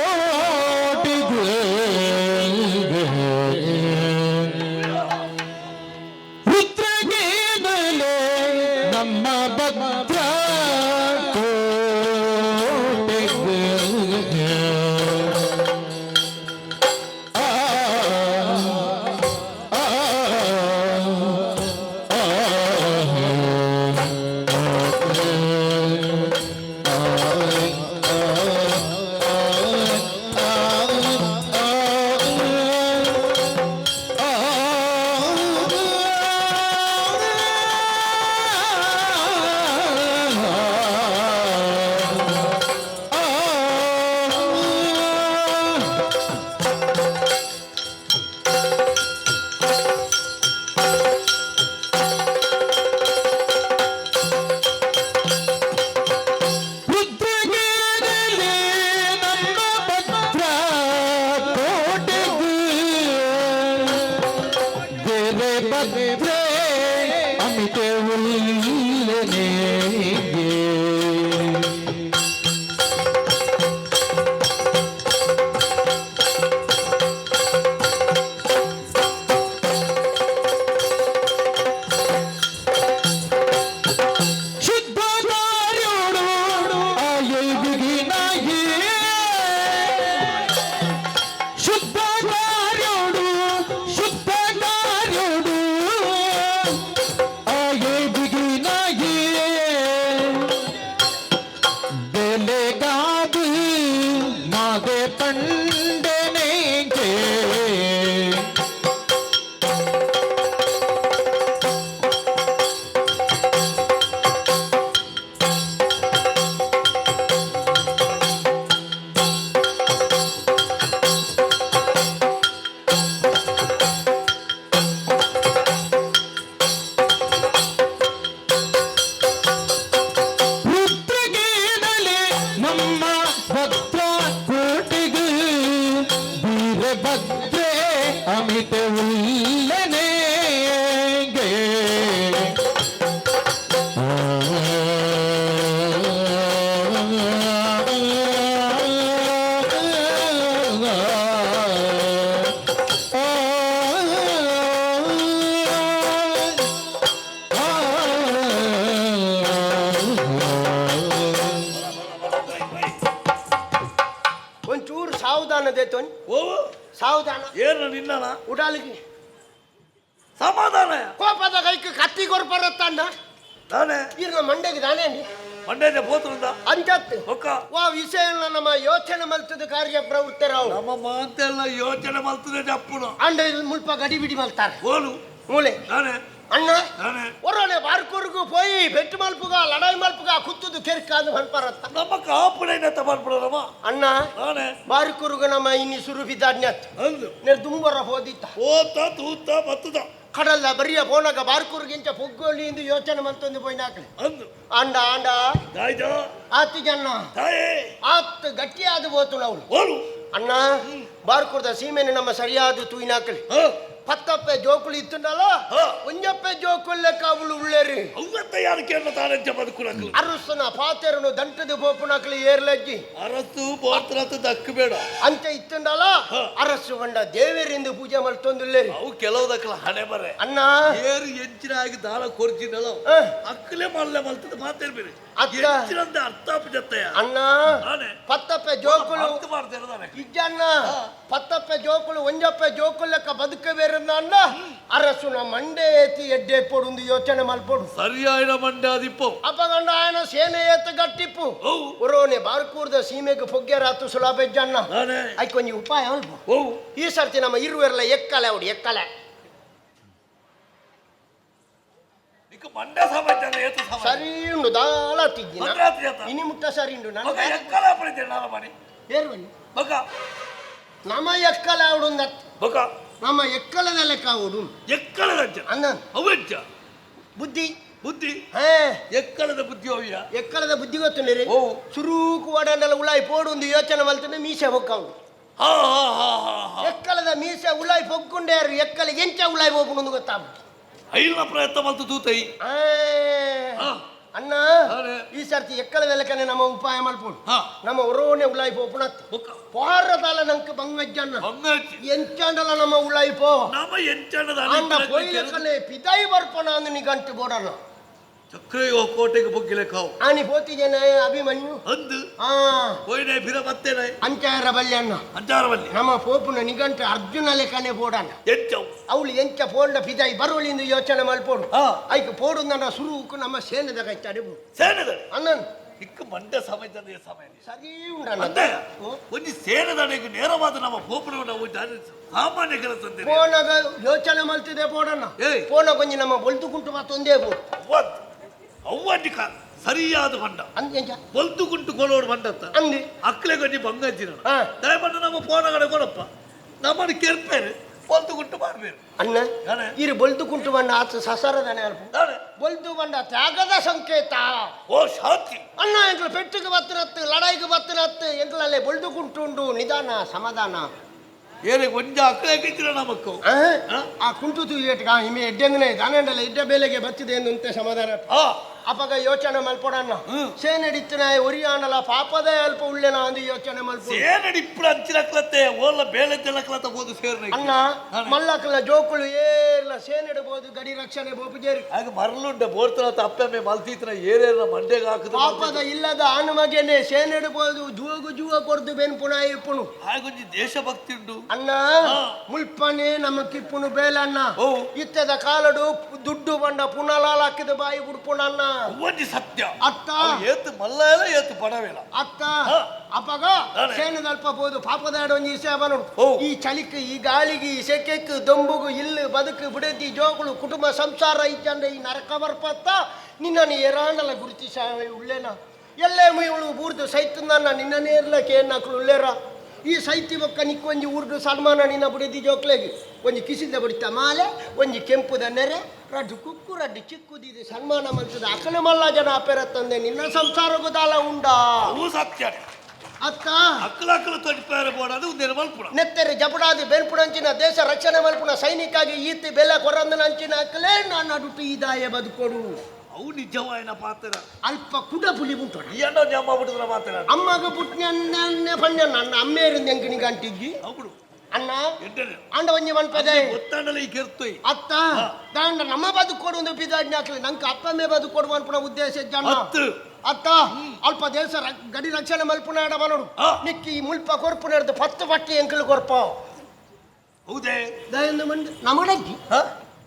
ಭದ್ರಕೋಟಿಗೆ ರುದ್ರಗೀನಲೆ ನಮ್ಮ ಭದ್ರಕೋಟಿಗೆ ಅಮಿತೆ ಉಲ್ಲನೆ ಶುದ್ಧ ಕಾರ್ಯೋಡು ಆಯುಗಿನಾಗಿ ಶುದ್ಧ ಕಾರ್ಯೋಡು ಶುದ್ಧ ಕಾರ್ಯೋಡು ಆಯುಗಿನಾಗಿ ಬೆಲೆಗಾದು ಮಾದೆ ಪಂಡನೆಗೆ ರುದ್ರಗೀನಲೆ ನಮ್ಮ ಭದ್ರ ಕೋಟಿಗೆ ವೀರಭದ್ರೆ ಅಮಿತ ಉಲ್ಲನೆಗೆ ಒಂಚೂರು ಸಾವಧಾನ ದೇತೋನ್ ಓ ಸಾವಧಾನ ಏನು ನಿನ್ನನ ಉಡಾಲಿಗೆ ಸಮಾಧಾನ ಕೋಪದ ಕೈക്ക് ಕತ್ತಿ ಕೊರ್ಪರತ್ತಣ್ಣ ತಾನೆ ಈಗ ಮಂಡೆಗೆ ದಾನೆ ಅಂಡಿ ಮಂಡ್ಯದ పోతుందా ಅಂಜತ್ ఒక్క ವಾ ವಿಷಯ ನಮ್ಮ ಯೋಚನೆ ಮಲ್ತದ ಕಾರ್ಯ ಪ್ರವೃತ್ತರಾವು ನಮ್ಮ ಮಾತೆಲ್ಲ ಯೋಚನೆ ಮಾಡ್ತದೆ ಅಪ್ಪುನು ಅಂಡ ಮುಲ್ಪ ಗಡಿ ಬಿಡಿ ಮಲ್ತಾರೆ ಓಲು ಮೂಲೆ ನಾನೇ ಅಣ್ಣ ನಾನೇ ಒರೋನೆ ಬಾರ್ಕೂರ್ಗು ಪೋಯಿ ಬೆಟ್ಟು ಮಲ್ಪುಗ ಲಡಾಯಿ ಮಲ್ಪುಗ ಕುತ್ತದು ಕೆರ್ಕಾದು ಮಲ್ಪಾರತ್ತ ನಮ್ಮ ಕಾಪುಡೈನ ತಬಾರ್ಬಿಡೋರಮ್ಮ ಅಣ್ಣ ನಾನೇ ಬಾರ್ಕೂರ್ಗು ನಮ್ಮ ಇನ್ನು ಸುರು ಬಿದ್ದಾಡ್ನ್ಯತ್ ಅಂದು ನೇರ್ ದುಂಬರ ಹೋದಿತ್ತ ಓತ ತೂತ ಬತ್ತದ ಕಡಲ್ಲ ಬರಿಯ ಬೋನಾಗ ಬಾರ್ಕೂರ್ಗಿಂಚ ಪೊಗ್ಗೋಲಿ ಇಂದು ಯೋಚನೆ ಮಲ್ತೊಂದು ಪೋಯ್ನಾಕ್ಲೆ ಅಂದು ಅಂಡ ಅಂಡ ದಾಯ್ದ ಆತು ಜನ್ನ ತಾಯೇ ಆತ್ ಗಟ್ಟಿಯಾದ ಬೋತು ನಾವು ಓಲು ಅಣ್ಣ ಬಾರ್ಕೂರ್ದ ಸೀಮೆನೆ ನಮ್ಮ ಸರಿಯಾದ ತೂಯಿನಾಕ್ಲೆ ಪತ್ತಪ್ಪೆ ಜೋಕುಳು ಇತ್ತುಂಡಲ್ಲ ಒಂಜಪ್ಪೆ ಜೋಕುಲ್ ಲೆಕ್ಕ ಅವಳು ಉಳ್ಳೇರಿ ಅವತ್ತ ಯಾರಕ್ಕೆ ತಾರಂಚ ಬದುಕುಳಕ್ಲು ಅರಸನ ಪಾತೆರನು ದಂಟದ ಬೋಪುನಕ್ಲಿ ಏರ್ಲಜ್ಜಿ ಅರಸು ಬೋತ್ರತ್ತು ದಕ್ಕು ಬೇಡ ಅಂತ ಇತ್ತುಂಡಲ್ಲ ಅರಸು ಬಂಡ ದೇವೇರಿಂದ ಪೂಜೆ ಮಲ್ತೊಂದುಲ್ಲೇರಿ ಅವು ಕೆಲವುದಕ್ಕಲ ಹಣೆ ಬರೆ ಅಣ್ಣ ಏರು ಎಂಚಿನ ಆಗಿ ದಾಳ ಕೊರ್ಚಿನಲ್ಲ ಅಕ್ಕಲೆ ಮಲ್ಲೆ ಮಲ್ತದ ಮಾತೇರ್ಬೇರೆ ಅತ್ತ. ಎಂಚಿನಂದ ಅರ್ಥ ಜೊತೆಯ ಅಣ್ಣ ನಾನೇ ಪತ್ತಪ್ಪೆ ಜೋಕುಳು ಅರ್ಥ ಮಾಡ್ತಿರೋದಾನೆ ಇಜ್ಜಣ್ಣ ಪತ್ತಪ್ಪೆ ಜೋಕುಳು ಒಂಜಪ್ಪೆ ಜೋಕುಲ್ ಲೆಕ್ಕ ಬದುಕಬೇರಂದ ಅಣ್ಣ ಅರಸುನ ಮಂಡೆ ಏತಿ ಎಡ್ಡೆ ಪೊಡು ಯೋಚನೆ ಮಲ್ಪೊಡು ಸರಿಯಾಯಿನ ಮಂಡ್ಯ ದಿಪ್ಪು ಅಪ್ಪಗಂಡ ఆయన ಸೇನೆ ಏತ ಗಟ್ಟಿಪ್ಪು ಓ ಒರೋನೆ ಬಾರ್ಕೂರ್ದ ಸೀಮೆಗೆ ಪೊಗ್ಗೆರಾತು ಸುಲಭೆಜ್ಜಣ್ಣ ನಾನೇ ಐಕ್ ಒಂಜಿ ಉಪಾಯ ಅಲ್ಪು ಓ ಈ ಸರ್ತಿ ನಮ್ಮ ಇರುವೆರ್ಲ ಎಕ್ಕಲೆ ಅವಡು ಎಕ್ಕಲೆ ನಿಕ್ಕ ಮಂಡ್ಯ ಸಮಾಜ ಏತು ಸಮಾಜ ಸರಿ ಉಂಡು ದಾಳ ತಿದ್ದಿನ ಭದ್ರಾತಿ ಜತ ಇನಿ ಮುಟ್ಟ ಸರಿ ಉಂಡು ಮಗ ನನಗೆ ಎಕ್ಕಲ ಪಡಿತೆ ನಾಲ ಮನೆ ಏರು ಬನ್ನಿ ಮಗ ನಮ್ಮ ಎಕ್ಕಲೆ ಅವಡು ಮಗ ನಮ್ಮ ಎಕ್ಕಲದ ಲೆಕ್ಕ ಅವಡು ಎಕ್ಕಲದ ಅಜ್ಜ ಅನ್ನ ಅವಜ್ಜ ಬುದ್ಧಿ ಬುದ್ಧಿ ಹೇ ಎಕ್ಕಲದ ಬುದ್ಧಿ ಹೋಯ್ಯ ಎಕ್ಕಲದ ಬುದ್ಧಿ ಗೊತ್ತುಂಡಿರಿ ಓ ಸುರೂಕು ವಾಡಂಡಲ ಉಳಾಯಿ ಪೋಡು ಒಂದು ಯೋಚನೆ ಮಲ್ತನೆ ಮೀಸೆ ಹೊಕ್ಕವು ಹಾ ಹಾ ಹಾ ಹಾ ಹಾ ಎಕ್ಕಲದ ಮೀಸೆ ಉಳಾಯಿ ಪೊಗ್ಗುಂಡೇರು ಎಕ್ಕಲ ಎಂಚ ಉಳಾಯಿ ಹೋಗುಣು ಗೊತ್ತಾಗ್ಬಿಟ್ಟು ಐಲ್ನ ಪ್ರಯತ್ನ ಮಲ್ತು ತೂತೈ ಹಾ ಅಣ್ಣ ಅರೆ. ಈ ಸರ್ತಿ ಎಕ್ಕಲದ ಲೆಕ್ಕನೆ ನಮ್ಮ ಉಪಾಯ ಮಲ್ಪುಡು ಹಾ ನಮ್ಮ ಒರೋನೆ ಉಳಾಯಿ ಪೋಪುಣತ್ ಬೊಕ್ಕ ಪಾರದಾಲ ನಂಕ ಬಂಗಜ್ಜನ್ನ ಬಂಗಾಚಿ ಎಂಚಾಂಡಲ ನಮ್ಮ ಉಳಾಯಿ ಪೋ ನಮ್ಮ ಎಂಚಣ್ಣದ ಅಂಡ ಪೊಯ್ಲಕನೆ ಪಿದಾಯಿ ಬರ್ಪನ ಅಂದು ನಿಗಂಟು ಬೋಡನ ಚಕ್ರಯೋ ಕೋಟೆಗೆ ಬೊಗ್ಗಿಲೆ ಕಾವು ಆನಿ ಪೋತಿಜನೆ ಅಭಿಮನ್ಯು ಅಂದು ಆ ಹೋಯ್ನೆ ಬಿರ ಮತ್ತೇನೆ ಅಂಚಾರ ಬಲ್ಯಣ್ಣ ಅಂಚಾರವಲ್ಲಿ ನಮ್ಮ ಪೋಪುನ ನಿಗಂಟು ಅರ್ಜುನ ಲೆಕ್ಕನೆ ಬೋಡನ ಎಂಚವು ಅವಳು ಎಂಚ ಪೋಂಡ ಪಿದಾಯಿ ಬರುವಳಿಂದ ಯೋಚನೆ ಮಲ್ಪೋಡು ಹಾ ಐಕ್ ಪೋಡು ನನ್ನ ಸುರುಕು ನಮ್ಮ ಸೇನೆದ ಕೈತಾಡಿ ಸೇನೆದ ಅಣ್ಣನ್ ಇಕ್ಕ ಮಂಡ್ಯ ಸಮಯದ ಸಮಯ ಸರಿ ಉಂಡಣ್ಣ ಅಂತೆ ಒಂಜಿ ಸೇನೆದಡೆಗೆ ನೇರವಾದ ನಮ್ಮ ಪೋಪುನ ನಾವು ಸಾಮಾನ್ಯ ಕೆಲಸ ಅಂತೆ ಪೋನಗ ಯೋಚನೆ ಮಲ್ತಿದೆ ಪೋಡಣ್ಣ ಏಯ್. ಪೋನ ಕೊಂಚ ನಮ್ಮ ಬೊಲ್ತು ಕುಂಟು ಮತ್ತೊಂದೇ ಪೋ ಅವ್ವಡ್ಡಿಕ ಸರಿಯಾದ ಮಂಡ ಅಂದ ಬೊಲ್ತು ಕುಂಟು ಕೊಳೋಡು ಮಂಡತ್ತ ಅಂದಿ ಅಕ್ಲೆ ಕೊಂಚ ಬಂಗಜ್ಜಿನ ಹಾ. ದಯಮಾಡಿ ನಮ್ಮ ಪೋನಗಡೆ ಕೊಡಪ್ಪ ನಮ್ಮನ್ನು ಕೆರ್ಪೇರು ಬೊಲ್ತು ಕುಂಟು ಮಾಡ್ಬೇರು ಅಣ್ಣ ನಾನೇ ಇರು ಬೊಲ್ತು ಕುಂಟು ಬಂಡ ಆತ ಸಸರದನೆ ಅಲ್ಪ ನಾನೇ ಬೊಲ್ತು ಬಂಡ ತ್ಯಾಗದ ಸಂಕೇತ ಓ ಶಾಂತಿ ಅಣ್ಣ ಎಂಕ್ಲು ಪೆಟ್ಟಿಗೆ ಬತ್ತನತ್ತು ಲಡಾಯಿಗೆ ಬತ್ತನತ್ತು ಎಂಕ್ಲಲ್ಲೇ ಬೊಲ್ತು ಕುಂಟು ಉಂಡು ನಿಧಾನ ಸಮಾಧಾನ ಏನೇ ಒಂಜ ಅಕ್ಲೆ ಕಿಚ್ಚಿನ ನಮಕ್ಕು ಆ ಕುಂಟು ತೂಯೇಟ್ಗ ಇಮೆ ಎಡ್ಡೆಂದನೆ ದಾನೆಂಡಲ್ಲ ಇಡ್ಡ ಬೇಲೆಗೆ ಬತ್ತಿದೆ ಎಂದಂತೆ ಸಮಾಧಾನ ಹಾ ಅಪಗ ಯೋಚನೆ ಮಲ್ಪೊಡಣ್ಣ ಸೇನೆಡಿತ್ತಿನ ಒರಿಯಾಣಲ ಪಾಪದೇ ಅಲ್ಪ ಉಳ್ಳೆನ ಅಂದು ಯೋಚನೆ ಮಲ್ಪೊಡು ಸೇನಡಿ ಇಪ್ಪಳು ಅಂಚಿನಕ್ಲತ್ತೆ ಓಲ್ಲ ಬೇಳೆ ತೆಲಕ್ಲತ್ತ ಬೋದು ಸೇರ್ನ ಅಣ್ಣ ಮಲ್ಲಕಲ ಜೋಕುಳು ಏರ್ಲ ಸೇನೆಡ್ಬೋದು ಗಡಿ ರಕ್ಷಣೆ ಬೋಪುಜೇರಿ ಹಾಗೆ ಮರಳುಂಡ ಬೋರ್ತನ ಅಪ್ಪಮ್ಮೆ ಮಲ್ತಿತ್ರ ಏರೇನ ಮಂಡ್ಯಗೆ ಹಾಕುದು ಪಾಪದ ಇಲ್ಲದ ಆನುಮಗೆನೆ ಸೇನೆಡ್ಬೋದು ಜೂವ ಕೊರ್ದು ಬೆನ್ ಪುನಃ ಇಪ್ಪುನು ಹಾಗೊಂದು ದೇಶಭಕ್ತಿ ಉಂಟು ಅಣ್ಣ ಮುಲ್ಪನೆ ನಮ್ಮ ಕಿಪ್ಪುನು ಬೇಲಣ್ಣ ಓ ಇತ್ತದ ಕಾಲಡು ದುಡ್ಡು ಬಂಡ ಪುನಲಾಲ ಹಾಕಿದ ಬಾಯಿ ಬುಡ್ಪುಣಣ್ಣ ಒಂಜಿ ಸತ್ಯ ಅತ್ತ ಏತು ಮಲ್ಲಾಯಲ ಏತು ಪಡವೇಲ ಅತ್ತ ಅಪ್ಪಗ ಅದೇ. ಸೇನೆದಲ್ಪ ಬೋದು ಪಾಪದ ಒಂಜಿ ವಿಷಯ ಬನೋಡು ಓ. ಈ ಚಳಿಕ್ ಈ ಗಾಳಿಗೆ ಈ ಸೆಕೆಕ್ ದೊಂಬುಗು ಇಲ್ಲು ಬದುಕು ಬಿಡದಿ ಜೋಗುಳು ಕುಟುಂಬ ಸಂಸಾರ ಇದ್ದಂಡೆ ಈ ನರಕ ಬರ್ಪತ್ತ ನಿನ್ನನ್ನು ಎರಾಣಲ ಗುರುತಿಸ ಉಳ್ಳೇನ ಎಲ್ಲೇ ಮುಯ್ಯುಳು ಬೂರ್ದು ಸೈತನ್ನ ನಿನ್ನನೇ ಇರ್ಲಕ್ಕೆ ಏನಾಕ್ಲು ಉಳ್ಳೇರ ಈ ಸೈತಿ ಬೊಕ್ಕ ನಿಕ್ಕೊಂಜಿ ಊರ್ದು ಸನ್ಮಾನ ನಿನ್ನ ಬಿಡದಿ ಜೋಕ್ಲೆಗೆ ಒಂಜಿ ಕಿಸಿದ ಬಿಡಿತ ಮಾಲೆ ಒಂಜಿ ಕೆಂಪುದ ನೆರೆ ರಡ್ಡು ಕುಕ್ಕು ರಡ್ಡು ಚಿಕ್ಕುದಿದೆ ಸನ್ಮಾನ ಮಲ್ತದ ಅಕಲೆ ಮಲ್ಲ ಜನ ಅಪೆರ ತಂದೆ ನಿನ್ನ ಸಂಸಾರ ಗೊದಾಲ ಉಂಡಾ ಅವು ಸತ್ಯ ಅತ್ತ ಅಕ್ಕಲಕ್ಕಲು ತೊಡಿಪಾರ ಬೋಡದು ಒಂದೇನ ಮಲ್ಪುಣ ನೆತ್ತೆರೆ ಜಪಡಾದಿ ಬೆನ್ಪುಣಂಚಿನ ದೇಶ ರಕ್ಷಣೆ ಮಲ್ಪುಣ ಸೈನಿಕಾಗಿ ಈತಿ ಬೆಲೆ ಕೊರಂದನ ಅಂಚಿನ ಅಕ್ಕಲೇ ನಾನು ಅಡುಟು ಇದಾಯ ಬದುಕೊಡು ಅವು ನಿಜವಾಯಿನ ಪಾತ್ರ ಅಲ್ಪ ಕುಡ ಪುಲಿ ಉಂಟು ಈ ಅಣ್ಣ ಜಮ್ಮ ಬಿಡುದ್ರ ಮಾತ್ರ ಅಮ್ಮಗ ಪುಟ್ನ ಪಂಡ ನನ್ನ ಅಮ್ಮೇರಿಂದ ಎಂಕಿನಿಗೆ ಅಂಟಿದ್ದಿ ಅವಳು ಅಣ್ಣ ಎಂಟನೇ ಅಂಡ ಒಂಜಿ ಮನ್ಪದೆ ಗೊತ್ತಾಂಡಲ ಈ ಕೆರ್ತೊಯ್ ಅತ್ತ ದಾಂಡ ನಮ್ಮ ಬದುಕೊಡು ಒಂದು ಬಿದಾಡ್ನ ಹಾಕ್ಲಿ ನಂಗೆ ಅಪ್ಪಮ್ಮೆ ಬದುಕೊಡು ಮನ್ಪುಣ ಉದ್ದೇಶ ಜನ ಹತ್ತು ಅತ್ತ ಅಲ್ಪ ದೇಶ ಗಡಿ ರಕ್ಷಣೆ ಮಲ್ಪುಣ ಆಡ ಬನೋಡು ಆ. ನಿಕ್ಕಿ ಈ ಮುಲ್ಪ ಕೊರ್ಪು ನಡೆದು 10 ಪಟ್ಟಿ ಎಂಕಲು ಕೊರ್ಪ ಹೌದೇ ದಯಂದು ಮಂದಿ ನಮಡಜ್ಜಿ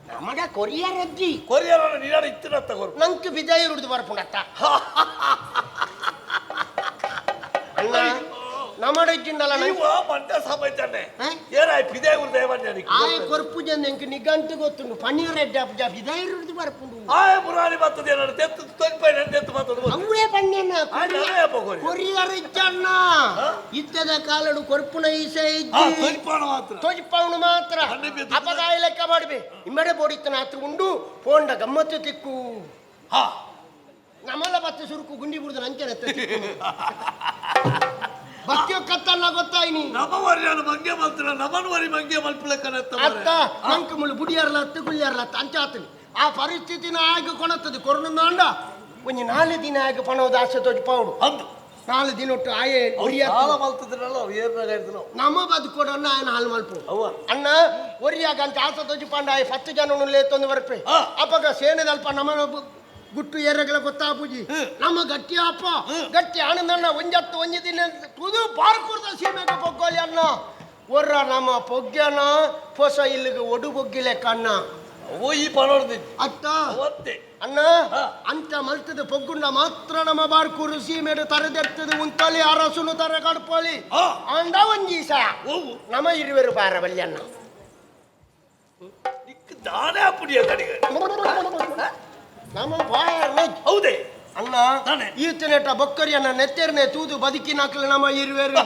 ನಮಡ ಕೊರಿಯರ್ ಅಜ್ಜಿ ಕೊರಿಯರ ನೀನಾಡ ಇತ್ತಿನ ತಗೋರು ನಂಗೆ ಬಿದಾಯಿ ಹಿಡಿದು ಬರ್ಪುಣತ್ತ ನಮ್ಮಡ ಇಚ್ಚಿಂಡಲ್ಲ ನೀವು ಮಂಡ್ಯ ಸಾಮೈತಾನೆ ಹ? ಏನಾಯ್ ಪಿದೆ ದೇವನ್ಯಾನಿ ಆಯ ಕೊರ್ಪು ಜನ ಎಂಕ್ ನಿಗಂಟು ಗೊತ್ತುಂಡು ಪನ್ನೀರ್ ಜಾಪ್ ಜಾಪ್ ಇದೈರುದು ಬರ್ಪುಂಡು ಆಯ ಮುರಾರಿ ಬರ್ತದೆ ಏನಾರು ತೆತ್ತು ತೊಂಪೈ ನನ್ನ ತೆತ್ತು ಬರ್ತದೆ ಅವೇ ಪನ್ನೇನ ಪಗೋರಿ ಕೊರಿಯರ್ ಇಚ್ಚಣ್ಣ ಇತ್ತದ ಕಾಲಡು ಕೊರ್ಪುನ ಈಸೆ ಹಾ ಇಜ್ಜಿ ತೊಂಪಾಣ ಮಾತ್ರ ತೋಜಿಪ್ಪವನು ಮಾತ್ರ ಅಣ್ಣೆ ಬೆದ್ದು ಅಪಗಾಯ ಲೆಕ್ಕ ಮಾಡ್ಬೆ ಇಮ್ಮಡೆ ಬೋಡಿತ್ತನ ಹತ್ರ ಉಂಡು ಪೋಂಡ ಗಮ್ಮತ್ತು ತಿಕ್ಕು ಹಾ ನಮ್ಮಲ್ಲ ಬತ್ತೆ ಸುರುಕು ಗುಂಡಿ ಬಿಡುದು ನಂಚನೆ ಬತ್ತಿಯೋ ಕತ್ತಲ್ಲ ಗೊತ್ತಾಯ್ನಿ ನಮ್ಮವರ್ಯಾನು ಮಂಗೆ ಮಲ್ತಿನ ನಮ್ಮನವರಿ ಮಂಗೆ ಮಲ್ಪಲೆಕ್ಕನತ್ತ ಅತ್ತ ನಂಕ ಮುಳು ಬುಡಿಯಾರ್ಲ ಹತ್ತು ಗುಳಿಯಾರ್ಲ ಹತ್ತು ಅಂಚಾತನಿ ಆ ಪರಿಸ್ಥಿತಿನ ಆಗ ಕೊಣತ್ತದು ಕೊರೋನಾ ಅಂಡ ಒಂಜಿ 4 ದಿನ ಆಗ ಪಣೋದು ಆಸೆ ತೋಜಿ ಪೌಡು ಅಂದು 4 ದಿನ ಒಟ್ಟು ಆಯೆ ಸಾಲ ಮಲ್ತಿದ್ರಲ್ಲ ಅವು ಏರ್ನಾಗ ಇರ್ತಿಲ್ಲ ನಮ್ಮ ಬದುಕೋಡನ್ನ ఆయన ಹಾಲು ಮಲ್ಪು ಅವ್ವ ಅಣ್ಣ ಒರಿಯಾಗ ಅಂತ ಆಸೆ ತೋಜಿ ಪಂಡ 10 ಜನ ಲೇತೊಂದು ಬರ್ಪೆ ಹಾ. ಅಪ್ಪಗ ಸೇನೆದಲ್ಪ ನಮ್ಮ ಗುಟ್ಟು ಏರಗಳ ಗೊತ್ತಾಪುಜಿ ನಮ್ಮ ಗಟ್ಟಿ ಅಪ್ಪ ಗಟ್ಟಿ ಆನಂದಣ್ಣ ಒಂಜತ್ತು ಒಂಜಿ ದಿನ ತುದು ಬಾರ್ಕೂರ್ದ ಸೀಮೆಗೆ ಪೊಗ್ಗೋಲಿ ಅಣ್ಣ ಒರ್ರ ನಮ್ಮ ಪೊಗ್ಗ್ಯನ ಹೊಸ ಇಲ್ಲಿಗೆ ಒಡು ಬೊಗ್ಗಿಲೆ ಕಣ್ಣ ಅವು ಈ ಪಣೋರ್ದಿ ಅತ್ತ ಅವತ್ತೆ ಅಣ್ಣ ಅಂತ ಮಲ್ತದ ಪೊಗ್ಗುಂಡ ಮಾತ್ರ ನಮ್ಮ ಬಾರ್ಕೂರು ಸೀಮೆಡು ತರದೆರ್ತದ ಉಂಟಲಿ ಅರಸುನು ತರ ಕಡ್ಪೋಲಿ ಹಾ. ಅಂಡ ಒಂಜೀಸ ಓವು ನಮ್ಮ ಇರುವೆರು ಬಾರ ಬಲ್ಲಿ ಅಣ್ಣ ನಿಕ್ ದಾನೆ ಪುಡಿಯ ಕಡೆಗೆ ನಮ್ಮ ಬಾಯರ್ನ ಹೌದೇ ಅಣ್ಣ ತಾನೆ. ಈತನೇಟ ಬೊಕ್ಕರಿಯನ್ನ ನೆತ್ತೆರನೆ ತೂದು ಬದುಕಿನಾಕ್ಲ ನಮ್ಮ ಇರುವೆರು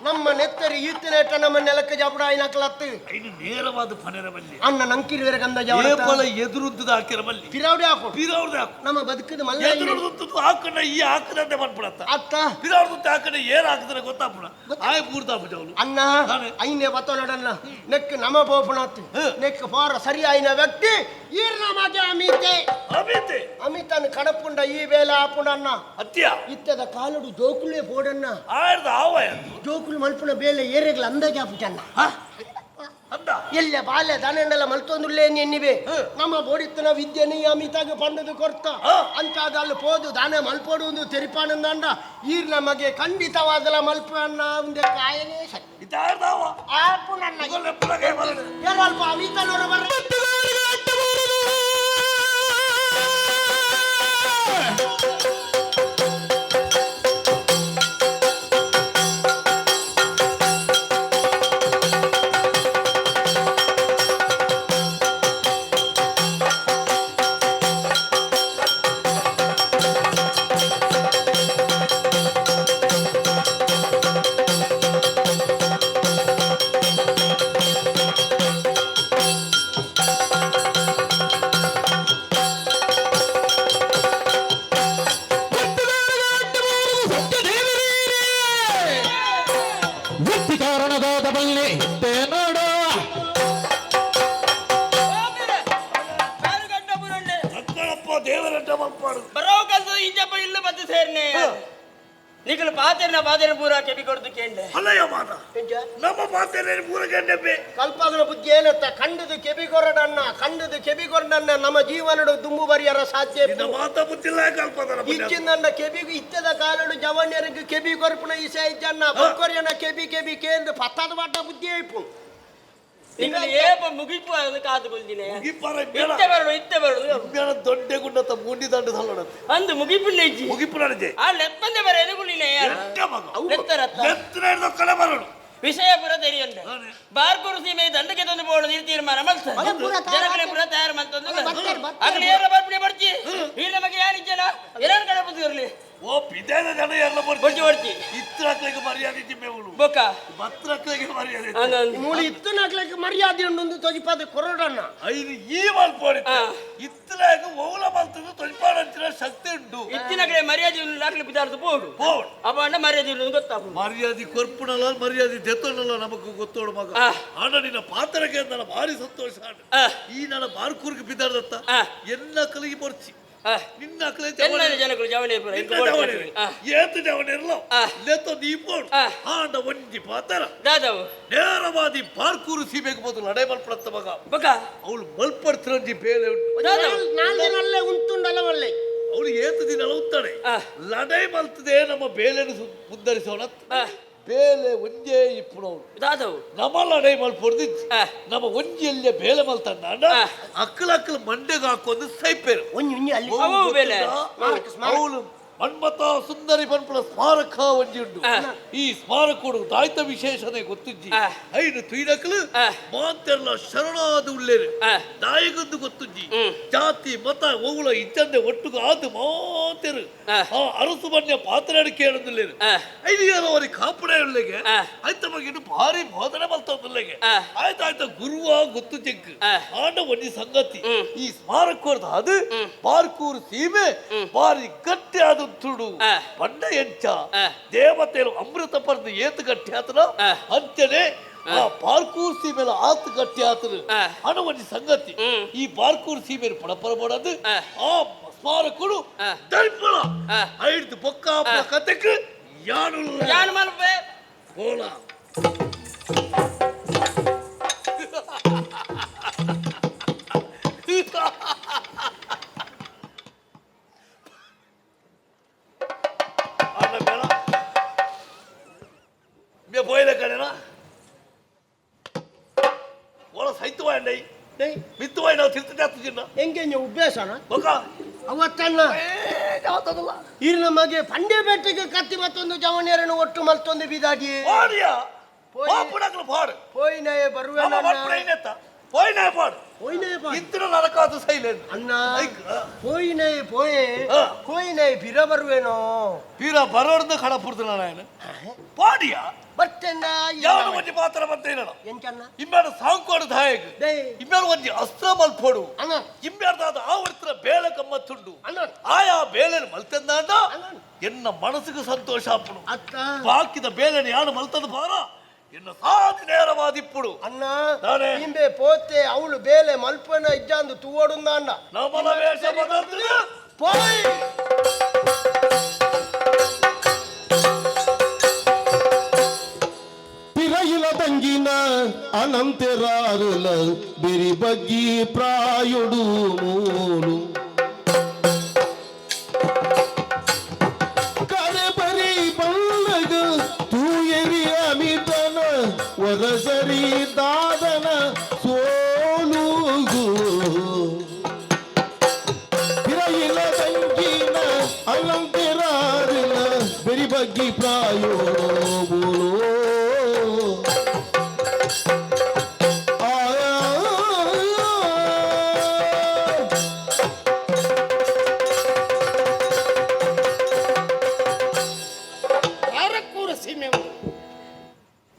ನಮ್ಮ ನೆತ್ತರಿ ಈತನೇಟ ನಮ್ಮ ನೆಲಕ್ಕೆ ಜಬಡಾಯಿ ನಕ್ಲತ್ತು ಇನ್ನು ನೇರವಾದ ಪನೆರ ಬಲ್ಲಿ ಅಣ್ಣ ನಂಕಿರುವೆರ ಗಂಧ ಏಪಲ ಎದುರುದ್ದದ ಹಾಕಿರ ಬಲ್ಲಿ ಪಿರೌಡಿ ಹಾಕು ಪಿರವ್ರದ್ದು ಹಾಕು ನಮ್ಮ ಬದುಕದ ಮಲ್ಲ ಎದುರುದ್ದು ಹಾಕಣ ಈ ಹಾಕದಂತೆ ಬಂದ್ಬಿಡತ್ತ ಅತ್ತ ಪಿರವ್ರದ್ದು ಹಾಕಣ ಏನ್ ಹಾಕಿದ್ರೆ ಗೊತ್ತಾಗ್ಬಿಡ ಆಯ್ ಪೂರ್ತಾಗ್ಬಿಟ್ಟು ಅವಳು ಅಣ್ಣ ತಾನೆ. ಐನೇ ಬತ್ತ ನೋಡಣ್ಣ ನೆಕ್ ನಮ್ಮ ಬೋಪಣತ್ತು ನೆಕ್ ಪಾರ ಸರಿ ಆಯ್ನ ವ್ಯಕ್ತಿ ಈರ್ ನಮಗೆ ಅಮಿತೆ ಅಮಿತೆ ಅಮಿತನ್ ಕಡಪುಂಡ ಈ ಬೇಲ ಆಪುಂಡಣ್ಣ ಅತ್ಯ ಇತ್ತದ ಕಾಲುಡು ಜೋಕುಲೇ ಬೋಡಣ್ಣ ಆಯ್ದ ಆವಯ ಜೋಕುಲು ಮಲ್ಪುನ ಬೇಲೆ ಏರೆಗ್ಲ ಅಂದಾಜ ಆಪುಟಣ್ಣ ಅಂದ ಎಲ್ಲ ಬಾಲ್ಯ ದಾನೆಂಡೆಲ್ಲ ಮಲ್ತೊಂದುಲ್ಲೇ ಎನ್ನಿವೆ ನಮ್ಮ ಬೋಡಿತ್ತನ ವಿದ್ಯೆ ನಿಯಮಿತಾಗ ಪಂಡದು ಕೊರ್ತ ಅಂತಾದ ಅಲ್ಲಿ ಪೋದು ದಾನೆ ಮಲ್ಪೋಡು ತೆರಿಪಾನಂದ ಈರ್ ನಮಗೆ ಖಂಡಿತವಾದಲ ಮಲ್ಪ ಅಣ್ಣ ಒಂದೇ ಕಾಯನೇ ಸರಿ ಇದಾರ್ದಾವ ಆಪು ನನ್ನ ಲೆಪ್ಪಲಾಗೆ ಬರಲಿ ಸ್ವಲ್ಪ ಅಮಿತನವರ ಬರ ವ್ಯಕ್ತಿ ಕಾರಣದಾದ ಬಲ್ಲಿ ನೋಡು ಅಕ್ಕಳಪ್ಪ ದೇವರಡ್ಡ ಮಲ್ಪಾಡು ಬರೋ ಕಲ್ತದ ಇಂಜಪ್ಪ ಇಲ್ಲ ಬದ್ದು ಸೇರ್ನೆ ನಿಖಲು ಪಾತೆರ್ನ ಬಾದೇನ ಪೂರ ಕೆಬಿ ಕೊಡ್ದು ಕೇಂಡೆ ಅಲ್ಲಯ್ಯ ಮಾತ ನಮ್ಮ ಮಾತೇನೆ ಪೂರ ಗಂಡಪ್ಪೆ ಕಲ್ಪಾದನ ಬುದ್ಧಿ ಏನತ್ತ ಕಂಡದು ಕೆಬಿಗೊರಡನ್ನ ನಮ್ಮ ಜೀವನಡು ದುಂಬು ಬರಿಯರ ಸಾಧ್ಯ ನಿನ್ನ ಮಾತ ಬುದ್ಧಿಲ್ಲ ಕಲ್ಪದನ ಇಚ್ಚಿಂದನ್ನ ಕೆಬಿಗು ಇತ್ತದ ಕಾಲಡು ಜವನ್ಯರಿಗೆ ಕೆಬಿ ಕೊರ್ಪುನ ಈಸೆ ಇದ್ದನ್ನ ಬೊಕ್ಕೊರಿಯನ ಕೆಬಿ ಕೇಂದ್ರ ಪತ್ತದ ಬಾಟ ಬುದ್ಧಿ ಐಪು ನಿಖಲು ಏಪ ಮುಗಿಪು ಅದು ಕಾದು ಕೊಲ್ದಿನೆ ಮುಗಿಪಾರ ಇತ್ತೆ ಬರಡು ದೊಡ್ಡ ಗುಂಡತ ಮುಂಡಿ ದಂಡ ಸಲ್ಲಡತ್ತೆ ಅಂದು ಮುಗಿಪು ನೆಜ್ಜಿ ಮುಗಿಪು ನಡೆದೆ ಆ ಲೆಪ್ಪಂದೆ ಬರ ಎದುಗುಳಿನೆ ಎಟ್ಟ ಮಗ ನೆತ್ತರತ್ತ ನೆತ್ತಿನ ಹಿಡ್ದು ಕಡೆ ಬರಡು ವಿಷಯಪುರ ತೆರೆಯಂಡ ಬಾರ್ಪುರ ಸೀಮೆ ದಂಡಕ್ಕೆ ತಂದು ಬೋಡು ತೀರ್ಮಾನ ಮಲ್ತ ಜನಗಳೇ ಪುರ ತಯಾರು ಮಂತಂದು ಆಗಲಿ ಏರ ಬರ್ಪಣೆ ಬರ್ಚಿ ಈ ನಮಗೆ ಯಾರಿಜ್ಜನ ಎರಡು ಕಡೆ ಬಂದು ಇರಲಿ ಓ ಪಿದೇನ ಜನ ಎಲ್ಲ ಬರ್ಚಿ ಬರ್ಚಿ ಇತ್ತರಕ್ಲಿಗೆ ಮರ್ಯಾದೆ ಜಿಮ್ಮೆಗಳು ಬೊಕ್ಕ ಭತ್ರಕ್ಲಿಗೆ ಮರ್ಯಾದೆ ಮೂಳಿ ಇತ್ತು ನಾಗ್ಲಕ್ಕೆ ಮರ್ಯಾದೆ ಉಂಡು ತೊಜಿಪಾದ ಕೊರಡನ್ನ ಐದು ಈ ಮಲ್ಪೋಡಿ ಇತ್ತಲಾಗ ಓಲ ಮಲ್ತದ್ದು ತೊಳಿಪಾಡಂತಿನ ಶಕ್ತಿ ಉಂಟು ಇತ್ತಿನ ಕಡೆ ಮರ್ಯಾದೆ ನಾಗ್ಲಿ ಬಿದ್ದಾರ್ದು ಬೋಡು ಬೋಡ್ ಅಪ್ಪ ಅಣ್ಣ ಮರ್ಯಾದೆ ಗೊತ್ತಾಗ ಮರ್ಯಾದೆ ಕೊರ್ಪುನಲ್ಲ ಮರ್ಯಾದೆ ತೆತ್ತೋಣಲ್ಲ ನಮಗೂ ಗೊತ್ತೋಡು ಮಗ ಅಣ್ಣ ನಿನ್ನ ಪಾತ್ರಕ್ಕೆ ನನ್ನ ಭಾರಿ ಸಂತೋಷ ಈ ನನ್ನ ಬಾರ್ಕೂರ್ಗೆ ಬಿದ್ದಾರ್ದತ್ತ ಎಲ್ಲ ಕಲಿಗೆ ಬರ್ಚಿ ನಿನ್ನ ಜನಗಳು ಜವಳಿ ಏತು ಜವಣ ಇರಲ್ಲ ಲೆತ್ತ ದೀಪೋಡು ಆಂಡ ಒಂಜಿ ಪಾತ್ರ ದಾದವು ನೇರವಾದಿ ಬಾರ್ಕೂರು ಸೀಮೆಗೆ ಮೊದಲು ನಡೆ ಮಲ್ಪಡತ್ತ ಮಗ ಬೊಕ್ಕ ಅವಳು ಮಲ್ಪಡ್ತಿರಂಜಿ ಬೇಲೆ ಉಂಟು ನಾಲ್ದಿನಲ್ಲೇ ಉಂಟುಂಡಲ್ಲ ಒಳ್ಳೆ ಅವಳು ಏತು ದಿನ ಉತ್ತಾಳೆ ಲಡೈ ಮಲ್ತದೆ ನಮ್ಮ ಬೇಲೆನು ಉದ್ಧರಿಸೋಣ ಬೇಲೆ ಒಂಜೇ ಇಪ್ಪುನವ್ರು ದಾದವು ನಮ್ಮ ಲಡೈ ಮಲ್ಪೊಡ್ದಿದ್ದು ನಮ್ಮ ಒಂಜಿಯಲ್ಲೇ ಬೇಲೆ ಮಲ್ತಂಡ ಅಕ್ಕಲ ಮಂಡೆಗೆ ಹಾಕೊಂಡು ಸೈಪೇರು ಒಂಜಿ ಅಲ್ಲಿ ಬೇಲೆ ಅವಳು ಮನ್ಮಥ ಸುಂದರಿ ಪನ್ಪುಲ ಸ್ಮಾರಕ ಒಂಜಿ ಉಂಡು ಈ ಸ್ಮಾರಕ ದಾಯ್ತ ವಿಶೇಷತೆ ಗೊತ್ತಿಜ್ಜಿ ಐದು ತುಯ್ನಕಲು ಮಾತೆರ್ಲ ಶರಣಾದ ಉಳ್ಳೇರು ದಾಯಗೊಂದು ಗೊತ್ತುಜ್ಜಿ ಜಾತಿ ಮತ ಓಗುಳ ಇಚ್ಚಂದೆ ಒಟ್ಟುಗ ಆದು ಮಾತೆರು ಆ ಅರಸು ಬನ್ಯ ಪಾತ್ರೆ ಕೇಳುದಿಲ್ಲೇರು ಐದು ಅವರಿ ಕಾಪುಡೆ ಉಳ್ಳೆಗೆ ಆಯ್ತ ಮಗಿನ ಭಾರಿ ಬೋಧನೆ ಬಲ್ತೊಂದಿಲ್ಲೆಗೆ ಆಯ್ತಾಯ್ತ ಗುರುವ ಗೊತ್ತು ಜಗ್ಗ ಆಂಡ ಒಂಜಿ ಸಂಗತಿ ಈ ಸ್ಮಾರಕ ಅದು ಬಾರ್ಕೂರು ಸೀಮೆ ಬಾರಿ ಗಟ್ಟಿ ಆದ ತುಡು ಪಂಡ ಎಂಚ ದೇವತೆರು ಅಮೃತ ಪಡೆದು ಏತು ಗಟ್ಟಿ ಆತನ ಅಂಚನೆ ಆ ಬಾರ್ಕೂರ್ ಸೀಮೆಲ ಆತು ಗಟ್ಟಿ ಆತನ ಹಣ ಒಂಜಿ ಸಂಗತಿ ಈ ಬಾರ್ಕೂರ್ ಸೀಮೆ ಪಡಪರ ಮಾಡೋದು ಆ ಸ್ಮಾರಕರು ದೈಪಲ ಐದು ಬೊಕ್ಕ ಕತೆಕ್ ಯಾನು ಮಲ್ಪೆ ಬೋಳ போயில கடைனா ஓல சைத்து வாண்டை டேய் மித்து வாண்டா திருத்து ಜಾತ್ತಿನ ಹೆಂಗೆ ಉದ್ದೇಶನ ಬೊಕ ಅವತ್ತನ್ನ ಯಾವತ್ತದಲ್ಲ ಇರ್ ನಮಗೆ ಪಂಡೆ ಬೆಟ್ಟಿಗೆ ಕತ್ತಿ ಮತ್ತೊಂದು ಜವನಿಯರನ್ನು ಒಟ್ಟು ಮಲ್ತೊಂದು ಬಿದಾಡಿ ಓಡಿಯಾ ಪಾಪುಡಕಲ ಪಾಡು ಪೋಯಿನೇ ಬರುವೆ ನಮ್ಮ ಪಡ್ಪೈನೆತ್ತ போயினே பாடு போயினே பாடு ಇತ್ರ ನರಕಾದು ಸೈಲೆನ್ ಅಣ್ಣ போயினே போயினே பிற வருவேனೋ ಪೀರ ಬರೋರ್ದು ಕಡಪುರ್ದು ನಾನು ಪಾಡಿಯಾ ಬರ್ತೇನ ಯಾವನ ಒಂಜಿ ಪಾತ್ರ ಬಂತೇನ ಎಂಚನ್ನ ಇಮ್ಮಾಡ ಸಾಂಕೋಡು ದಾಯಗ್ ಡೇಯ್ ಇಮ್ಮಾಡ ಒಂಜಿ ಅಸ್ತ್ರ ಮಲ್ಪೋಡು ಅಣ್ಣ ಇಮ್ಮಾಡದಾದ ಆವರ್ತರ ಬೇಲೆ ಗಮ್ಮತ್ತುಂಡು ಅಣ್ಣ ಆಯಾ ಬೇಲೆನ ಮಲ್ತಂದಾಂಡ ಎನ್ನ ಮನಸ್ಸಿಗೆ ಸಂತೋಷ ಅಪ್ಪಡು ಅತ್ತ ಬಾಕಿದ ಬೇಲೆನ ಯಾರು ಮಲ್ತದ ಬಾರ ಎನ್ನ ಸಾಧಿ ನೇರವಾದಿಪ್ಪುಡು ಅಣ್ಣ ತಾನೇ ಇಂಬೆ ಪೋತೆ ಅವಳು ಬೇಲೆ ಮಲ್ಪನ ಇಜ್ಜಾಂದು ತೂವಡುಂದ ಅಣ್ಣ ನಮ್ಮನ ವೇಷ ಬದಲ್ತಿಲ್ಲ போய் పిరయుల తంగిన అనంతరారుల బిరిబగ్గి ప్రాయుడు మూలు కరెబరి పల్లగ తూయరి అమితన వరసరి దాదన సోలుగు పిరయుల తంగిన అనంతరారుల బిరిబగ్గి ప్రాయుడు మూలు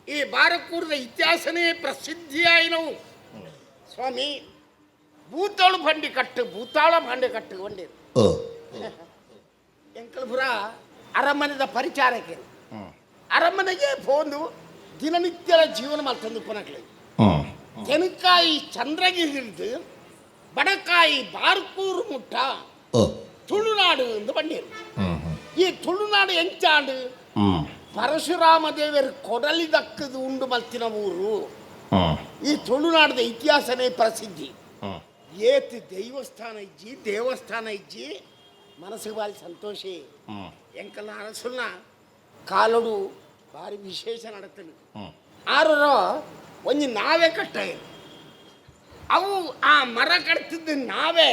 ಈ ಬಾರಕೂರದ ಇತಿಹಾಸನೇ ಪ್ರಸಿದ್ಧಿಯಾಯಿನವು ಸ್ವಾಮಿ ಭೂತಾಳ ಬಂಡಿ ಕಟ್ಟು ಭೂತಾಳ ಬಂಡಿ ಕಟ್ಟು ಒಂಡೇರು ಎಂಕಲ್ಪುರ ಅರಮನೆದ ಪರಿಚಾರಕ್ಕೆ ಅರಮನೆಗೆ ಹೋದು ದಿನನಿತ್ಯದ ಜೀವನ ಮಾಡ್ತಂದು ಪುನಕ್ಲೆ ತೆನಕಾಯಿ ಚಂದ್ರಗಿರಿದು ಬಡಕಾಯಿ ಬಾರ್ಕೂರು ಮುಟ್ಟ ತುಳುನಾಡು ಎಂದು ಬಂಡೇರು ಈ ತುಳುನಾಡು ಎಂಚಾಂಡು ಪರಶುರಾಮ ದೇವರು ಕೊಡಲಿ ದಕ್ಕದು ಉಂಡು ಮಲ್ತಿನ ಊರು ಈ ತುಳುನಾಡದ ಇತಿಹಾಸನೇ ಪ್ರಸಿದ್ಧಿ ಏತ್ ದೇವಸ್ಥಾನ ಇಜ್ಜಿ ಮನಸ್ಸಿಗೆ ಬಾರಿ ಸಂತೋಷ ಎಂಕಲ್ಲ ಅರಸುನ ಕಾಲೊಡು ಭಾರಿ ವಿಶೇಷ ನಡತನು ಆರರ ಒಂಜಿ ನಾವೇ ಕಟ್ಟ ಅವು ಆ ಮರ ಕಟ್ತಿದ್ದ ನಾವೇ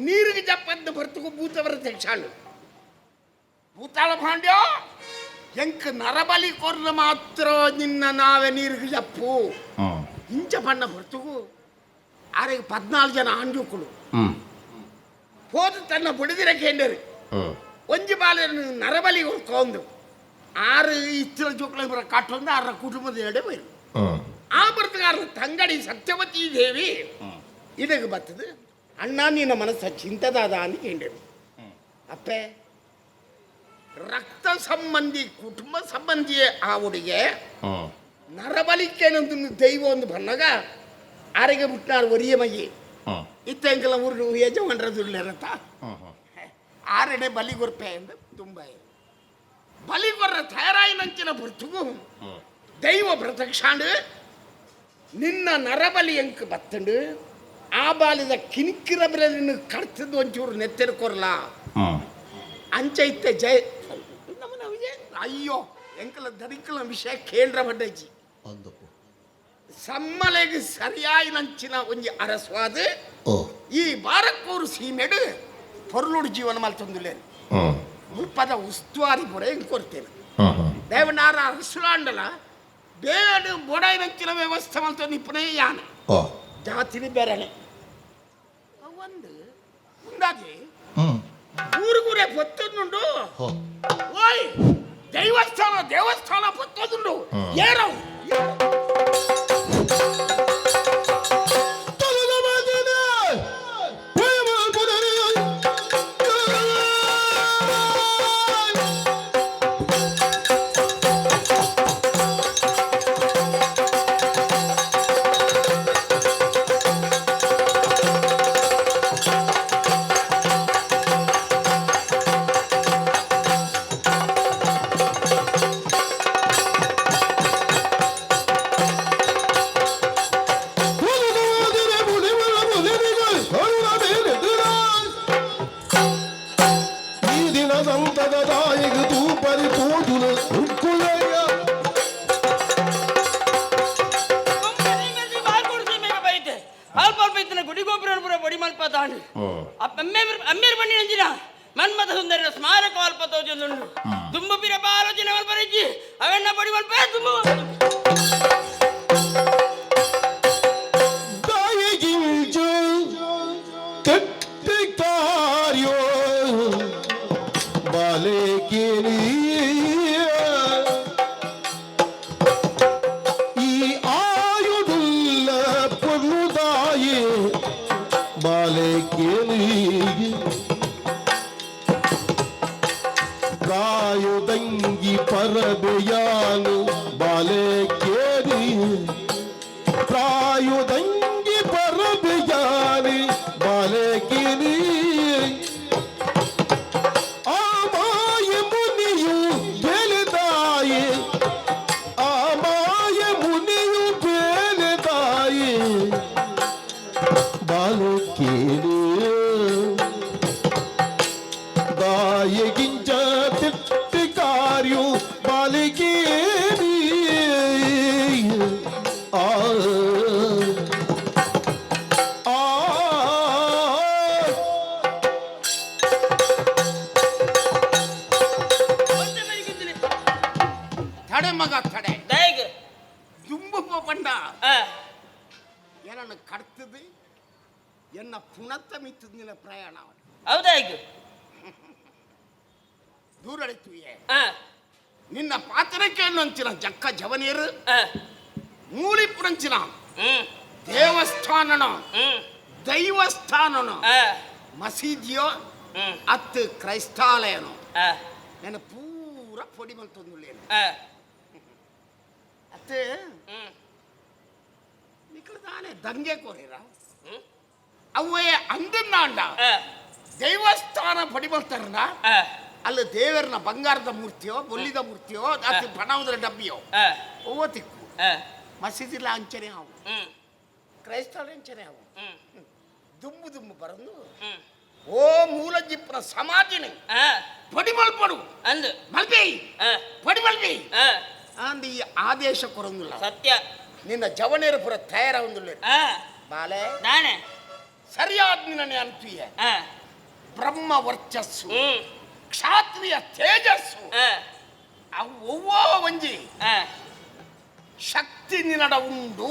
ನೀರಿಗೆ ಜಪ್ಪದ್ದು ಬರ್ತಗೂ ಭೂತವರ ತೆಗ್ಸಾಂಡು ಭೂತಾಳ ಭಾಂಡ್ಯ ಎಂಕ್ ನರಬಲಿ ಕೊರ್ನ ಮಾತ್ರ ನಿನ್ನ ನಾವೇ ನೀರಿಗೆ ಜಪ್ಪು ಇಂಚ ಬಣ್ಣ ಹೊರತುಗು ಆರೆಗೆ 14 ಜನ ಆಂಜುಕುಳು ಹೋದ ತನ್ನ ಬುಡಿದಿರ ಕೇಂದ್ರಿ ಒಂಜಿ ಬಾಲ ನರಬಲಿ ಕೊಂದು 6 ಇತ್ತಿರ ಜೋಕ್ಳ ಬರ ಕಾಟೊಂದು 6 ಕುಟುಂಬದ ಎಡೆ ಬೈರು ಆ ಬರ್ತಗಾರ ತಂಗಡಿ ಸತ್ಯವತಿ ದೇವಿ ಇದಕ್ಕೆ ಬರ್ತದೆ ಅಣ್ಣ ನಿನ್ನ ಮನಸ್ಸ ಚಿಂತದಾದ ಅಂತ ಕೇಂದ್ರಿ ಅಪ್ಪೆ ರಕ್ತ ಸಂಬಂಧಿ ಕುಟುಂಬ ಸಂಬಂಧಿಯೇ ಆ ಹುಡುಗೆ ನರಬಲಿಕೇನೊಂದು ದೈವ ಒಂದು ಬಂದಾಗ ಆರೆಗೆ ಬಿಟ್ಟಾರು ಒರಿಯ ಮಗಿ ಇತ್ತಂಕಲ ಊರು ಯಜಮಾನರದುಳ್ಳರತ್ತ ಆರೆಡೆ ಬಲಿಗೊರ್ಪೆ ಎಂದು ತುಂಬ ಬಲಿಗೊರ್ರ ತಯಾರಾಯಿ ನಂಚಿನ ಬರ್ತುಗು ದೈವ ಪ್ರತ್ಯಕ್ಷಾಂಡು ನಿನ್ನ ನರಬಲಿ ಎಂಕ್ ಬತ್ತಂಡು ಆ ಬಾಲಿದ ಕಿನಿಕ್ಕಿರ ಬೆಲೆ ಕಡ್ತದ್ದು ಒಂಚೂರು ನೆತ್ತೆರು ಕೊರ್ಲ ಅಂಚೈತೆ ಜಯ ನಮ್ಮನ ಅಯ್ಯೋ ಎಂಕಲ ದರಿಕಲ ವಿಷಯ ಕೇಂದ್ರ ಬಡ್ಡಜ್ಜಿ ಸಮ್ಮಲೆಗೆ ಸರಿಯಾಗಿ ನಂಚಿನ ಒಂಜಿ ಅರಸ್ವಾದ ಈ ಬಾರಕ್ಕೂರು ಸೀಮೆಡು ಪೊರ್ಲುಡು ಜೀವನ ಮಲ್ತೊಂದುಲ್ಲೇರು ಮುಲ್ಪದ ಉಸ್ತುವಾರಿ ಪುರ ಹೆಂಗೆ ಕೊಡ್ತೇನೆ ದೇವನಾರ ಅರಸುಲಾಂಡಲ ಬೇಡ ಬೊಡೈನಂಚಿನ ವ್ಯವಸ್ಥೆ ಅಂತ ನಿಪ್ಪನೇ ಯಾನ ಜಾತಿನಿ ಬೇರೆನೆ ಒಂದು ಉಂದಾಗಿ ಊರುಗೂರೇ ಪೊತ್ತೊಂದುಂಡು ಓಯ್ ದೇವಸ್ಥಾನ ಪೊತ್ತೊಂದುಂಡು ಏನವು ಅಮ್ಮೇರ್ ಬನ್ನಿ ಅಂಜಿನ ಮನ್ಮಥ ಸುಂದರ ಸ್ಮಾರಕ ಅಲ್ಪ ತೋಜೊಂದುಂಡು ದುಂಬು ಪಿರ ಆಲೋಚನೆ ಮಲ್ಪರಿಜ್ಜಿ ಅವೆನ್ನ ಬಡಿ ಮಲ್ಪ ದುಂಬು ಕಾರ್ಯೋ ಬಾಲೆ ಈ ಆಯುಡುಲ್ಲ ಪೊನ್ನುದಾಯೇ ಬಾಲೆ ಪ್ರಾಯುದಂಗಿ ಪರಬೆಯಾನು ಬಾಲೆ ಕೇರಿ ಪ್ರಾಯುದಂಗಿ ಪರಬೆಯಾನಿ ಬಾಲೆ ಕೇರಿ ಆಮಾಯ ಮುನಿಯು ಬೆಳೆದಾಯೆ ಆಮಾಯ ಮುನಿಯು ಬೆಳೆದಾಯೆ ಬಾಲೆ ಕೇರಿ ದಾಯಗಿಂಜ ಕಾರ್ಯೋ ಬಾಲಿಕೆ ಆ ತಡೆ ಮಗ ತಡೆ ದಯಗೆ ದುಂಬು ಪಂಡ ಏನನ್ನು ಕಡ್ತದೆ ಎನ್ನ ಪುಣತ್ತ ಮಿತ್ತದಿನ ಪ್ರಯಾಣ ಹೌದಾ ಈಗ ದೂರಳಿತುಯೇ ನಿನ್ನ ಪಾತ್ರಕ್ಕೆ ಅನ್ನಂಚಿನ ಜಕ್ಕ ಜವನಿಯರು ಮೂಲಿಪುರಂಚಿನ ದೇವಸ್ಥಾನನ ದೈವಸ್ಥಾನನ ಮಸೀದಿಯೋ ಅತ್ತು ಕ್ರೈಸ್ತಾಲಯನೋ ನನ್ನ ಪೂರ ಪೊಡಿ ಮಲ್ತೊಂದುಳ್ಳೇನು ಅತ್ತೆ ನಿಕ್ಕಳದಾನೆ ದಂಗೆ ಕೋರಿರ ಅವೇ ಅಂದನ್ನಾಂಡ ದೇವಸ್ಥಾನ ಪಡಿ ಮಲ್ತಾರನ ಅಲ್ಲಿ ದೇವರನ ಬಂಗಾರದ ಮೂರ್ತಿಯೋ ಬೊಲ್ಲಿದ ಮೂರ್ತಿಯೋ ಅದು ಪಣವದ ಡಬ್ಬಿಯೋ ಓ ತಿಕ್ಕು ಮಸೀದಿಲ ಅಂಚನೆ ಅವು ಕ್ರೈಸ್ತವ ಅಂಚನೆ ಅವು ದುಂಬು ದುಂಬು ಬರಂದು ಓ ಮೂಲ ಜಿಪ್ಪನ ಸಮಾಧಿನಿ ಪಡಿ ಮಲ್ಪಡು ಅಂದು ಮಲ್ಪಿ ಪಡಿ ಮಲ್ಪಿ ಅಂದು ಈ ಆದೇಶ ಕೊರಂಗಿಲ್ಲ ಸತ್ಯ ನಿನ್ನ ಜವನೇರ ಪುರ ತಯಾರ ಒಂದುಳ್ಳ ಬಾಲೆ ನಾನೇ ಸರಿಯಾದ ನಿನ್ನ ಅನ್ಪಿಯ ಬ್ರಹ್ಮ ವರ್ಚಸ್ಸು ಕ್ಷಾತ್ರಿಯ ತೇಜಸ್ಸು ಅವು ಒವ್ವೋ ಒಂಜಿ ಶಕ್ತಿ ನಿನಡ ಉಂಡು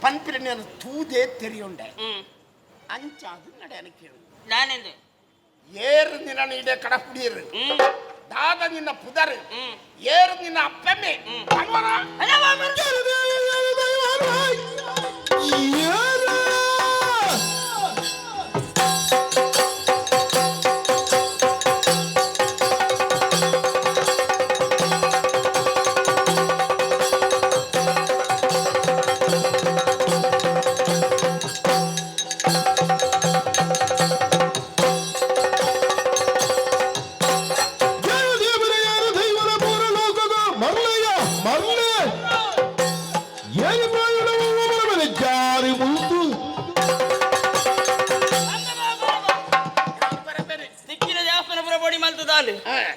ಪಂಪಿನ ನೀನು ತೂದೆ ತೆರಿಯುಂಡೆ ಅಂಚಾದು ನಡೆಯನ ಕೇಳು ನಾನೆಂದು ಏರು ನಿನ್ನ ಇಡೆ ಕಡಪುಡಿಯರು ದಾದ ನಿನ್ನ ಪುದರು ಏರು ನಿನ್ನ ಅಪ್ಪಮ್ಮೆ ಅನ್ವರ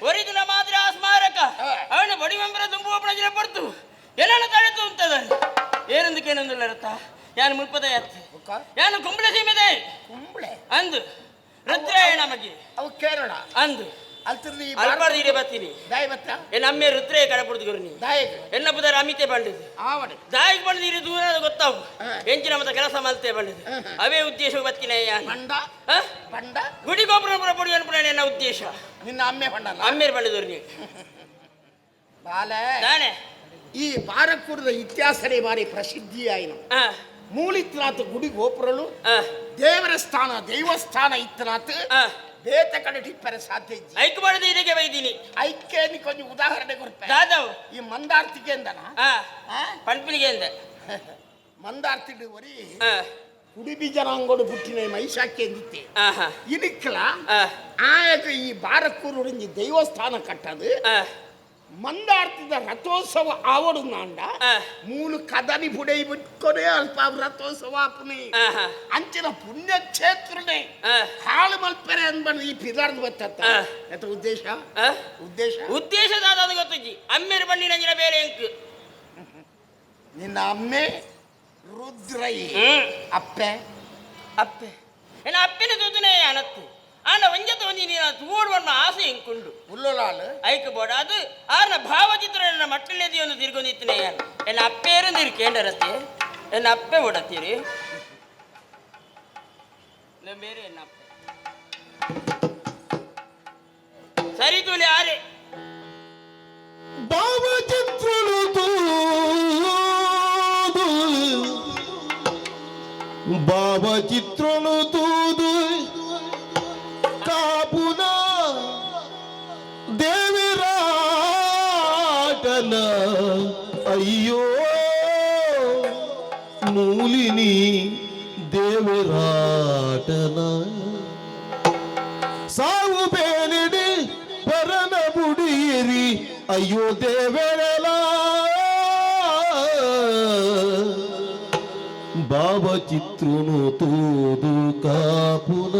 ಒರಿಜಿನ ಮಾತ್ರ ಆ ಸ್ಮಾರಕ ಅವನ ಬಡಿ ಮೆಂಬರ ತುಂಬು ಒಬ್ಬನ ಪಡ್ತು ಏನನ್ನ ತಡೆತು ಅಂತದ ಏನಂದಕ್ಕೆ ಏನಂದಿಲ್ಲ ರತ್ತ ಯಾನು ಮುಲ್ಪದ ಯಾತ್ರೆ ಯಾನು ಕುಂಬಳೆ ಸೀಮೆದೆ ಕುಂಬಳೆ ಅಂದು ರುದ್ರಾಯಣ ಮಗೆ ಅವು ಕೇರಳ ಅಂದು ಅಲ್ತಿರ್ಲಿ ಅಲ್ಪಾರ್ದಿಗೆ ಬರ್ತೀನಿ ದಾಯ ಬತ್ತ ಎನ್ನ ಅಮ್ಮೆ ರುದ್ರೇ ಕಡಪುಡ್ದು ದಾಯಕ ಎನ್ನ ಬುಧರ ಅಮಿತೆ ಬಂಡಿದ್ದು ಆವಡೆ ದಾಯಿಗೆ ಬಂದಿರಿ ದೂರ ಗೊತ್ತಾವು ಎಂಚಿನ ಮತ್ತೆ ಕೆಲಸ ಮಲ್ತೆ ಬಂದಿದ್ದು ಅವೇ ಉದ್ದೇಶ ಬತ್ತಿನ ಬಂಡ ಬಂಡ ಗುಡಿ ಗೋಪುರ ಪುಡಿ ಅನ್ಪುಣ ಎನ್ನ ಉದ್ದೇಶ ನಿನ್ನ ಅಮ್ಮೆ ಬಂಡಲ್ಲ ಅಮ್ಮೇರ್ ಬಂದಿದ್ರು ನೀವು ಬಾಲೆ ನಾನೇ ಈ ಬಾರಕೂರದ ಇತಿಹಾಸನೇ ಬಾರಿ ಪ್ರಸಿದ್ಧಿ ಆಯ್ನು ಮೂಲಿತ್ನಾಥ ಗುಡಿ ಗೋಪುರಲು ದೇವರ ಸ್ಥಾನ ದೈವಸ್ಥಾನ ಇತ್ತನಾಥ ಬೇತ ಕಡೆ ಟಿಪ್ಪರೆ ಸಾಧ್ಯ ಇಜ್ಜಿ ಐಕ್ ಮಾಡಿದ ಇದಕ್ಕೆ ಬೈದೀನಿ ಐಕ್ಯ ನೀ ಕೊಂಚ ಉದಾಹರಣೆ ಕೊಡ್ಪೆ ದಾದವ್ ಈ ಮಂದಾರ್ತಿಗೆ ಅಂದನ ಪಂಪಿನಿಗೆ ಅಂದೆ ಮಂದಾರ್ತಿಡು ವರಿ ಉಡುಪಿ ಜನಾಂಗೋಡು ಪುಟ್ಟಿನ ಮೈಸಾಕಿ ಎಂದಿತ್ತೆ ಇದಕ್ಕಲ ಆಯಕ ಈ ಬಾರಕೂರು ಉಡಿಂಜಿ ದೈವಸ್ಥಾನ ಕಟ್ಟದು ಮಂದಾರ್ತಿದ ರಥೋತ್ಸವ ಆವಡು ನಾಂಡ ಮೂಲು ಕದನಿ ಬುಡೈ ಬಿಟ್ಕೊನೆ ಅಲ್ಪ ರಥೋತ್ಸವ ಅಪ್ಪನಿ ಅಂಚಿನ ಪುಣ್ಯಕ್ಷೇತ್ರನೇ ಹಾಳು ಮಲ್ಪೆರೆ ಅನ್ಬಂದು ಈ ಪಿದಾರ್ದು ಬತ್ತ ಉದ್ದೇಶ ಉದ್ದೇಶ ಉದ್ದೇಶದಾದ ಅದು ಗೊತ್ತಜ್ಜಿ ಅಮ್ಮೇರು ಬನ್ನಿ ನಂಜಿನ ಬೇರೆ ಎಂಕು ನಿನ್ನ ಅಮ್ಮೆ ರುದ್ರೈ ಅಪ್ಪೆ ಅಪ್ಪೆ ಏನ ಅಪ್ಪಿನ ತೂತನೇ ಅನತ್ತು ಆನ ಒಂಜತ ಒಂಜಿ ನೀನು ತೂಡುವನ್ನ ಆಸೆ ಎಂಕುಂಡು ಉಲ್ಲೋಲಾಳು ಐಕ ಬೋಡ ಅದು ಆರ್ನ ಭಾವಚಿತ್ರ ನನ್ನ ಮಟ್ಟಲೇದಿ ಒಂದು ತಿರ್ಗೊಂದಿತ್ತನೇ ಎನ್ನ ಅಪ್ಪೇರು ತಿರ್ಕೇಂಡರತ್ತೆ ಎನ್ನ ಅಪ್ಪೆ ಓಡತ್ತೀರಿ ಬೇರೆ ಎನ್ನ ಅಪ್ಪೆ ಸರಿ ತೂಲಿ ಆರೆ ಭಾವಚಿತ್ರನು ತೂದು ಭಾವಚಿತ್ರನು ತೂದು ಕಾಪುನ ದೇವಿರಾಟನ ಅಯ್ಯೋ ಮೂಲಿನಿ ದೇವಿರಾಟನ ಸಾವು ಬೇನಿಡಿ ಪರನ ಬುಡಿಯಿರಿ ಅಯ್ಯೋ ದೇವರಲ ಭಾವಚಿತ್ರನು ತೂದು ಕಾಪುನ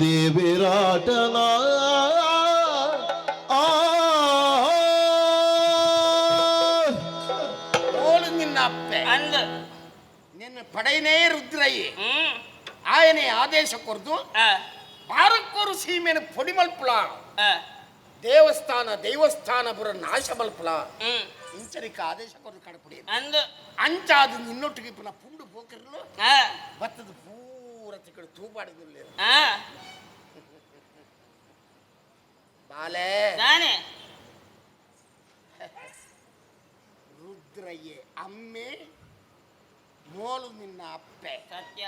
ದೇವಿರಾಟನ ಓಳು ನಿನ್ನ ಅಪ್ಪೆ ಅಂದ ನಿನ್ನ ಪಡೆಯನೇ ರುದ್ರಯ್ಯ ಆಯನೇ ಆದೇಶ ಕೊರ್ದು ಬಾರಕ್ಕೂರು ಸೀಮೆನ ಪೊಡಿ ಮಲ್ಪುಳ ದೇವಸ್ಥಾನ ದೈವಸ್ಥಾನ ಬುರ ನಾಶ ಮಲ್ಪುಳ ಇಂಚರಿಕ ಆದೇಶ ಕೊರ್ದು ಕಡಪುಡಿ ಅಂದ ಅಂಚಾದ ನಿನ್ನೊಟ್ಟಿಗೆ ಪುನಃ ಪುಂಡು ಪೋಕರ್ಲು ಭತ್ತದ ಪೂರ ತಿಕ್ಕಳು ತೂಪಾಡಿದಿಲ್ಲ ಬಾಲೆ ನಾನೇ ರುದ್ರಯ್ಯ ಅಮ್ಮೆ ಮೋಲು ನಿನ್ನ ಅಪ್ಪೆ ಸತ್ಯ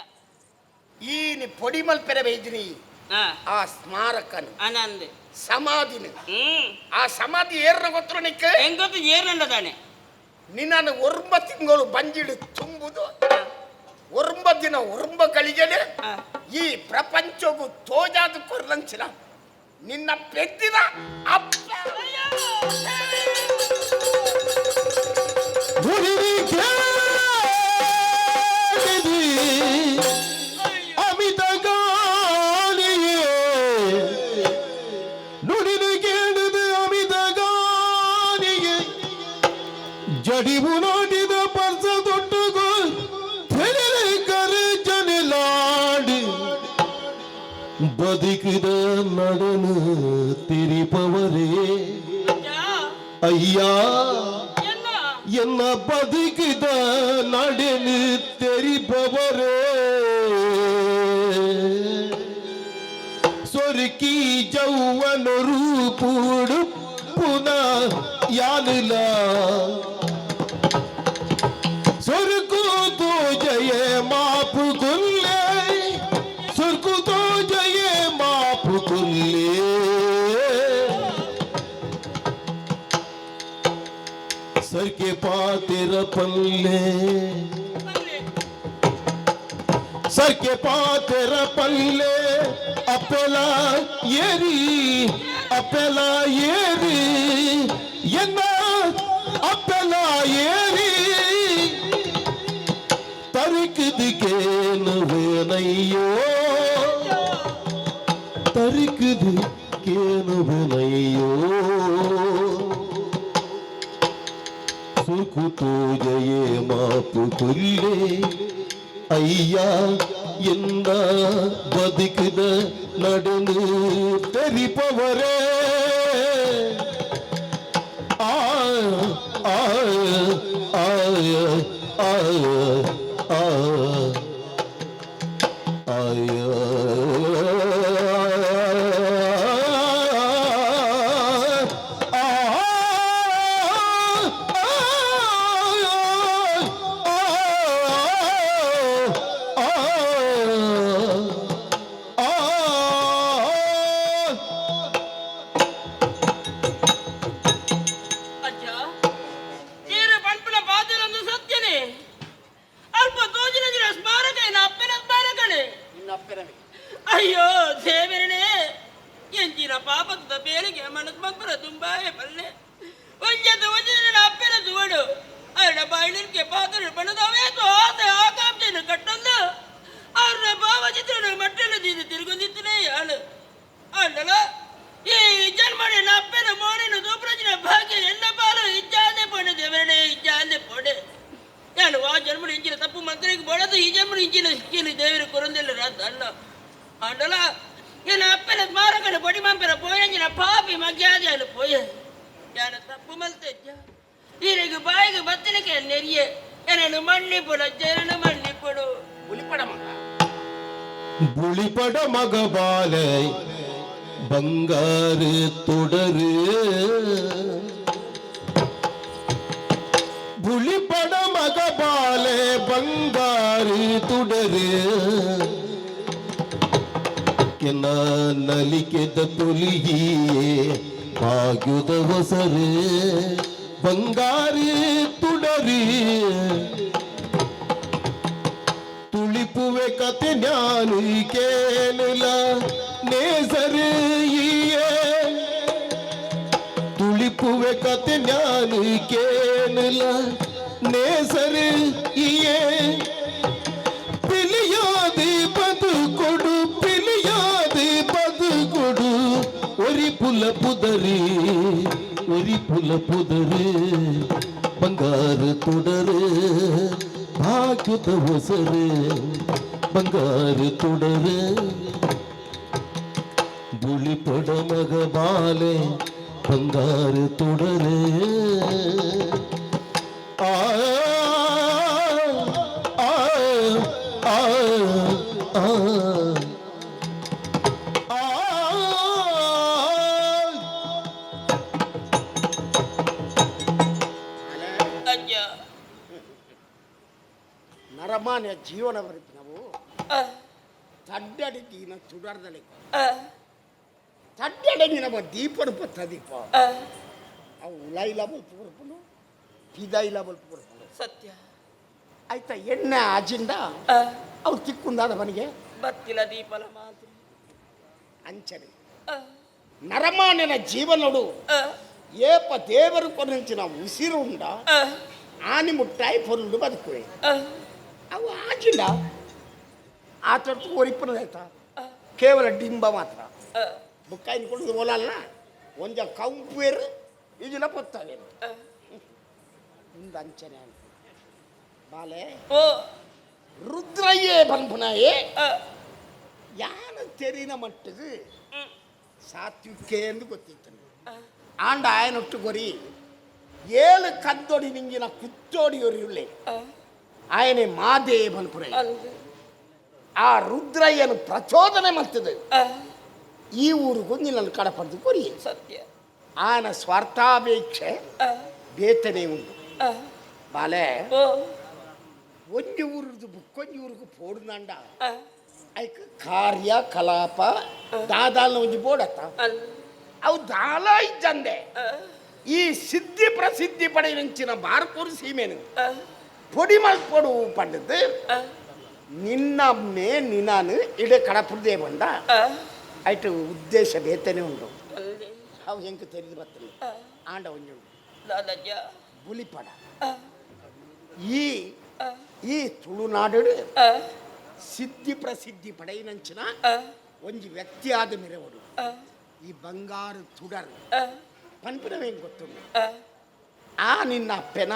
ಈನಿ ಪೊಡಿ ಮಲ್ಪೆರೆ ಬೈದಿನಿ ಆ ಸ್ಮಾರಕನು ಆನಂದ್ ಸಮಾಧಿನ ಆ ಸಮಾಧಿ ಏರ್ನ ಗೊತ್ತ ನಿಕ್ಕ ಹೆಂಗೊತ್ತು ಏರ್ನಂಡ ತಾನೆ ನಿನ್ನ ಒರ್ಂಬ ತಿಂಗಳು ಬಂಜಿಡು ತುಂಬುದು ಒರ್ಂಬ ದಿನ ಒರ್ಂಬ ಗಳಿಗೆನೆ ಈ ಪ್ರಪಂಚಗೂ ತೋಜಾದ ಕೊರ್ಲಂಚಿನ ನಿನ್ನ ಪೆದ್ದಿನ ಅಪ್ಪ ಅಮಿತ ಗಾಳಿಯೇ ನುಡಿದು ಕೇಳಿದ ಅಮಿತ ಗಾಳಿಗೆ ಜಡಿವು ನೋಡಿದ ಪರ್ಸ ತೊಟ್ಟುಗೋ ಕರೆ ಜನಿಲಾಡಿ ಬದುಕಿದ ನಡನು ತಿರಿಪವರೇ ಅಯ್ಯ ಎನ್ನ ಬದುಕಿದ ನಡೆನು ತೆರಿಪವರೇ ಸೊರಕಿ ಜೌವನ ರೂಪುಡು ಪುನಃ ಯಾನಿಲ್ಲ ಸುರ್ಕು ತೋ ಜಯ ಮಾಪು ಗುಲ್ಲೆ ಸುರ್ಕು ತೋ ಜಯ ಮಾಪು ಗುಲ್ಲೆ सर के पातेर पल्ले सर के पातेर पल्ले अपेला येरी एन्न अपेला येरी तरिक दिकेनु वेनಯ್ಯೋ तरिक दिकेनु वेनಯ್ಯೋ सुख तो जये मापु कुल्ले अय्या ಎಂದ ಬದುಕಿದ நடந்து தெரிப்பவரே ஆய ஆய ஆய ஆய ಅಜ್ಜ ನೀನು ಪಂಪನ ಪಾತ್ರರಂದು ಸತ್ಯನೇ ಅಲ್ಪ ತೋಜಿನ ದಿನ ಸ್ಮಾರಕ ಏನು ಅಪ್ಪನ ಸ್ಮಾರಕನೇ ಇನ್ನೊಪ್ಪೆರವೆ ಅಯ್ಯೋ ದೇವರನೇ ಎಂಚಿನ ಪಾಪದ ಬೇಲಿಗೆ ಮನಸ್ ಮಕ್ಕಳ ತುಂಬಾಯೇ ಬಲ್ಲೆ ಒಂಜದ ಒಂದಿನ ಅಪ್ಪನ ಸುವಡು ಅವರ ಬಾಯಿಲಿಕ್ಕೆ ಪಾತ್ರ ಬಣದವೇ ಆಸೆ ಆಕಾಂಕ್ಷೆಯನ್ನು ಕಟ್ಟೊಂದು ಅವ್ರನ್ನ ಭಾವಚಿತ್ರನ ಮಟ್ಟೆಲ್ಲ ತಿರುಗುದಿತ್ತನೇ ಯಾಳು ಅಂಡಲ ಈ ಜನ್ಮನೆ ಅಪ್ಪನ ಮೋನಿನ ದೂಪ್ರಜಿನ ಭಾಗ್ಯ ಎನ್ನ ಪಾಲು ಇಚ್ಛಾಂದೆ ಪೋಣೆ ದೇವರನೇ ಇಚ್ಛಾಂದೆ ಪೋಣೆ ನಾನು ಆ ಜನ್ಮನ ಇಂಚಿನ ತಪ್ಪು ಮಂತ್ರಿಗೆ ಬೋಡದು ಈ ಜನ್ಮನ ಇಂಚಿನ ಸಿಕ್ಕಿನ ದೇವರ ಕೊರಂದಿಲ್ಲ ರಾತ ಅಲ್ಲ ಅಂಡಲ ಏನ ಅಪ್ಪನ ಸ್ಮಾರಕನ ಬಡಿ ಮಂಪೆರ ಪೋಯಂಜಿನ ಪಾಪಿ ಮಗ್ಯಾದ ಪೋಯ ಯಾನ ತಪ್ಪು ಮಲ್ತೆಜ್ಜ ಈರಿಗೆ ಬಾಯಿಗೆ ಬತ್ತಲಿಕ್ಕೆ ನೆರಿಯೆ ಏನನ್ನು ಮಣ್ಣಿಪುಡ ಜನನ ಮಣ್ಣಿಪುಡು ಉಳಿಪಡ ಮಗ புளிப்பட மகபாலை பங்காரு தொடரு புளிப்பட மகபாலை பங்காரு தொடரு என்ன நலிಕೆದ ತುಲಿಯೇ ಭಾಗ್ಯದ ಹೊಸರು ಬಂಗಾರಿ ತುಡರಿ ತುಳಿಪುವೆ ಕತೆ ಜ್ಞಾನಿ ಕೇಳಲ ನೇಸರಿಯೇ ತುಳಿಪುವೆ ಕತೆ ಜ್ಞಾನಿ ಕೇಳಲ ನೇಸರಿಯೇ ಪಿಲಿಯಾದಿ ಬದುಕೊಡು ಪಿಲಿಯಾದಿ ಬದುಕೊಡು ಒರಿ ಪುಲ ಪುದರಿ ಒರಿ ಪುಲ ಪುದರಿ ಬಂಗಾರ ತುಡರೆ ಭಾಗ್ಯದ ಹೊಸರೆ ಬಂಗಾರ ತುಡರೆ ಬುಳಿಪಡ ಮಗ ಬಾಲೆ ಬಂಗಾರ ತುಡರೆ ಆ ಆ ಆ ಆ ಅಜ್ಜ ನರಮಾನ್ಯ ಜೀವನ ಬರುತ್ತೆ ನಾವು ತಡ್ಡಡಿಗೆ ಇನ್ನ ಸುಡಾರ್ದಲೆ ತಡ್ಡಡಿಗೆ ನಮ್ಮ ದೀಪನ ಪತ್ತ ದೀಪ ಅವು ಉಲಾಯಿಲ ಬಲ್ಪು ಬರ್ಪನು ಪಿದಾಯಿಲ ಬಲ್ಪು ಬರ್ಪನು ಸತ್ಯ ಆಯ್ತಾ ಎಣ್ಣೆ ಅಜಿಂದ ಅವ್ರು ತಿಕ್ಕೊಂದಾದ ಮನೆಗೆ ಬತ್ತಿಲ ದೀಪಲ ಮಾತು ಅಂಚನೆ ನರಮಾನ್ಯನ ಜೀವನೋಡು ಏಪ ದೇವರು ಕೊನೆಂಚಿನ ಉಸಿರುಂಡ ಆನಿ ಮುಟ್ಟಾಯಿ ಪೊರುಂಡು ಬದುಕುವೆ ಅವು ಆಗಿಲ್ಲ ಆ ತೊಟ್ಟು ಒರಿಪ್ಪನ ಆಯ್ತಾ ಕೇವಲ ಡಿಂಬ ಮಾತ್ರ ಬುಕ್ಕಾಯಿನ ಕೊಡೋದು ಓಲಲ್ಲ ಒಂಜ ಕಂಪೇರು ಈಜಿನ ಪೊತ್ತವೆ ಒಂದು ಅಂಚನೆ ಅಂತ ಬಾಲೆ ಓ ರುದ್ರಯ್ಯೇ ಪನ್ಪುನಾಯೇ ಯಾನ ತೆರಿನ ಮಟ್ಟಿಗೆ ಸಾತ್ವಿಕೆ ಎಂದು ಗೊತ್ತಿತ್ತು ಆಂಡ ಆಯನೊಟ್ಟು ಗೊರಿ ಏಳು ಕದ್ದೊಡಿ ನಿಂಗಿನ ಕುತ್ತೋಡಿ ಒರಿಯುಳ್ಳೆ ಆಯನೆ ಮಾದೇ ಪನ್ಪುರ ಆ ರುದ್ರಯ್ಯನು ಪ್ರಚೋದನೆ ಮಾಡ್ತದೆ ಈ ಊರಿಗೂ ನಿನ್ನನ್ನು ಕಡಪಡ್ದು ಕೊರಿ ಸತ್ಯ ಆಯನ ಸ್ವಾರ್ಥಾಪೇಕ್ಷೆ ಬೇತನೆ ಉಂಟು ಬಾಲೆ ಓ ಒಂಜಿ ಊರದು ಬುಕ್ಕೊಂಜಿ ಊರಿಗೂ ಪೋಡುನಾಂಡ ಐಕ್ ಕಾರ್ಯ ಕಲಾಪ ದಾದಾಲ್ನ ಒಂಜಿ ಬೋಡತ್ತ ಅವು ದಾಲ ಇದ್ದಂದೆ ಈ ಸಿದ್ಧಿ ಪ್ರಸಿದ್ಧಿ ಪಡೆಯಂಚಿನ ಬಾರ್ಪೂರ್ ಸೀಮೆನು ಪೊಡಿ ಮಲ್ಪೊಡು ಪಂಡದು ನಿನ್ನಮ್ಮೆ ನಿನಾನು ಇಡೆ ಕಡಪುರದೇ ಬಂದ ಆಯ್ತು ಉದ್ದೇಶ ಬೇತನೆ ಉಂಟು ಅವು ಹೆಂಗೆ ತೆರೆದು ಬರ್ತದೆ ಆಂಡ ಒಂಜಿ ದಾದಜ್ಜ ಬುಲಿಪಡ ಈ ತುಳುನಾಡು ಸಿದ್ಧಿ ಪ್ರಸಿದ್ಧಿ ಪಡೆಯಿನಂಚಿನ ಒಂಜಿ ವ್ಯಕ್ತಿ ಆದ ಮೆರವಡು ಈ ಬಂಗಾರು ತುಡರು ಪನ್ಪಿನವೇನು ಗೊತ್ತುಂಡು ಆ ನಿನ್ನ ಪೆನ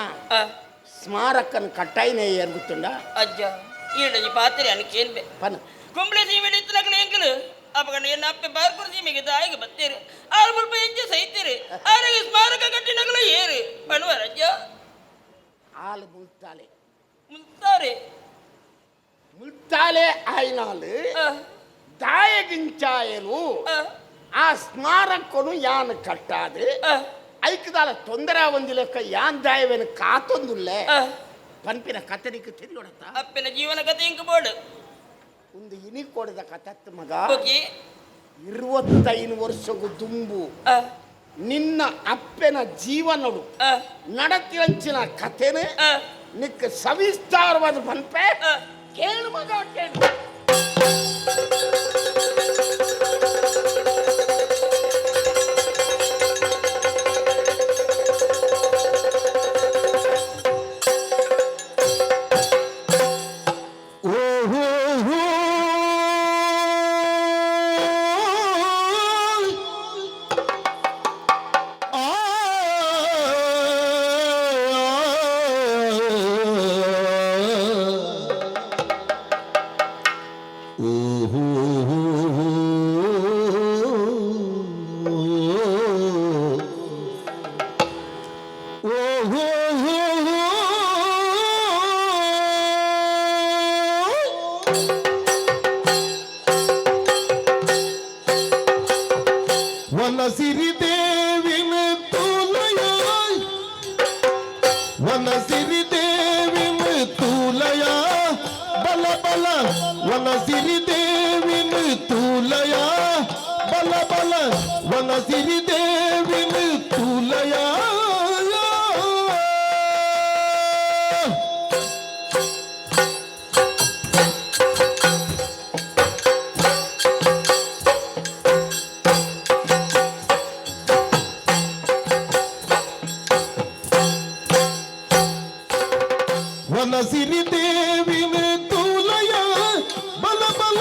ಸ್ಮಾರಕನ್ ಕಟ್ಟಾಯಿನೇ ಏರ್ಗುತ್ತುಂಡ ಅಜ್ಜ ಈಡ ಈ ಪಾತ್ರೆ ಅನಕೇನ್ ಬೆ ಪನ್ ಕುಂಬಳೆ ಸೀಮೆಡಿ ಇತ್ತಲಕಲ ಎಂಕಲು ಅಪಗಂಡ ಎನ್ನ ಅಪ್ಪೆ ಬಾರ್ಕುರ್ಸಿ ಮಿಗೆ ತಾಯಿಗೆ ಬತ್ತೀರಿ ಆರು ಮುಲ್ಪ ಹೆಜ್ಜೆ ಸೈತೀರಿ ಅವರಿಗೆ ಸ್ಮಾರಕ ಕಟ್ಟಿನಗಳು ಏರಿ ಬಣುವ ರಜ್ಜ ಆಳು ಮುಲ್ತಾಲೆ ಮುಂತಾರೆ ಮುಲ್ತಾಲೆ ಆಯ್ನಾಳು ದಾಯಗಿಂಚಾಯಲು ಆ ಸ್ಮಾರಕನು ಯಾನ್ ಕಟ್ಟಾದು ಐಕದಾಲ ತೊಂದರೆ ಒಂದು ಲೆಕ್ಕ ಯಾನ್ ದಾಯವೇನು ಕಾತೊಂದುಲ್ಲೆ ಪನ್ಪಿನ ಕತ್ತರಿಕೆ ತಿರುಗೊಡತ್ತ ಅಪ್ಪನ ಜೀವನ ಕಥೆ ಇಂಕ ಬೋರ್ಡ್ ಒಂದು ಇನಿ ಕೊಡದ ಕಥತ್ ಮಗ ಓಕೆ 25 ವರ್ಷಗೂ ದುಂಬು ನಿನ್ನ ಅಪ್ಪನ ಜೀವನಡು ನಡತಿರಂಚಿನ ಕಥೆನೆ ನಿಕ್ಕ ಸವಿಸ್ತಾರವಾದ ಪನ್ಪೆ ಕೇಳು ಮಗ ಕೇಳು ವನಸಿರಿ ದೇವಿನ ತೂಲಯ ವನಸಿರಿ ದೇವಿನ ತೂಲಯ ಬಲ ಬಲ ವನಸಿರಿ ದೇವಿನ ತೂಲಯ ಬಲ ಬಲ ವನಸಿರಿ ದೇವಿನ ತೂಲಯ ವನಸಿರಿ ದೇವಿನ ತೂಲಯ ಬಲ ಬಲ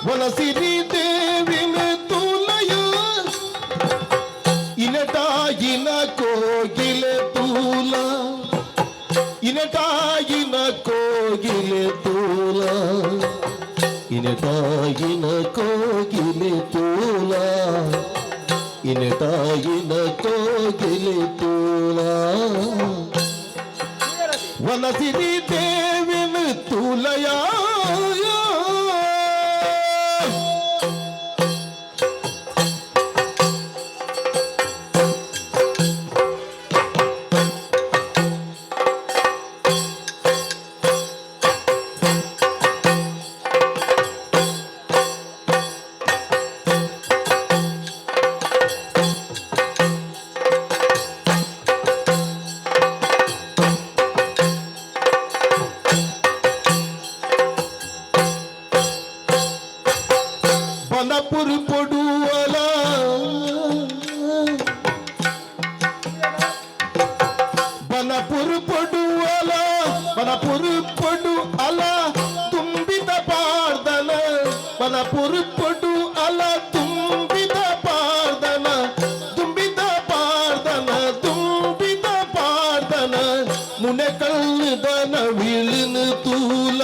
ವನಸಿರಿ ದೇವಿನ ತೂಲಯ ಇನಟಾಗಿನ ಕೋಗಿಲೆ ತೂಲ ಇನಟಾಗಿನ ಕೋಗಿಲೆ ತೂಲ ಇನಟಾಗಿನ ಕೋಗಿಲೆ ತೂಲ ಇನಟಾಗಿನ ಕೋಗಿಲೆ ತೂಲ ವನಸಿರಿ ದೇವಿನ ತೂಲಯ बनपुर पडुअला बनपुर पडुअला बनपुर पडु अला ತುಂಬಿದ ಪಾರ್ದನ बनपुर पडु अला ತುಂಬಿದ ಪಾರ್ದನ ತುಂಬಿದ ಪಾರ್ದನ ತುಂಬಿದ ಪಾರ್ದನ ಮುನೆ ಕಲ್ಲುದನ ವಿಳಿನ ತೂಲ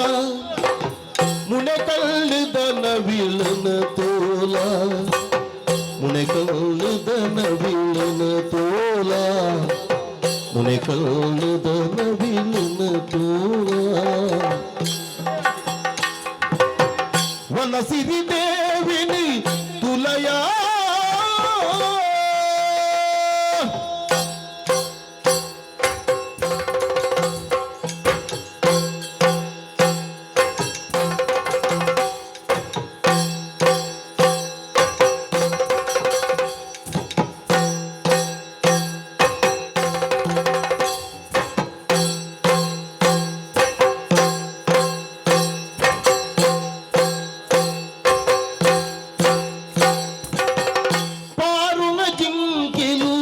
ಮುನೆ ಕಲ್ಲುದನ ವಿಳನ ತೋಲ ಮುನೆ ಕಲ್ಲುದನ ವಿಳನ ತೋಲ ಮುನೆ ಕಲ್ಲುದನ ವಿಳನ ತೋಲ ವನಸಿರಿ ದೇವಿನಿ ತುಲಯ పారున జింకెలు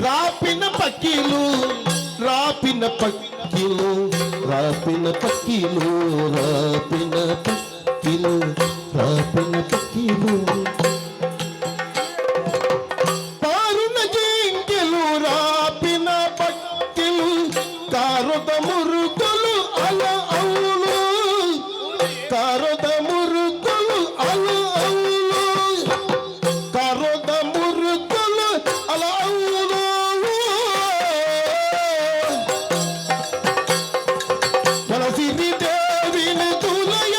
రాపిన పక్కిలు రాపిన పక్కిలు రాపిన పక్కిలు రాపిన పక్కిలు రాపిన పక్కిలు పారున జింకెలు రాపిన పక్కిలు కారుద మురుకులు అల అవులు కారుద మురుకులు అల అవులు కారుద మురుకులు అల అవులు వలసిరి దేవిని తులయ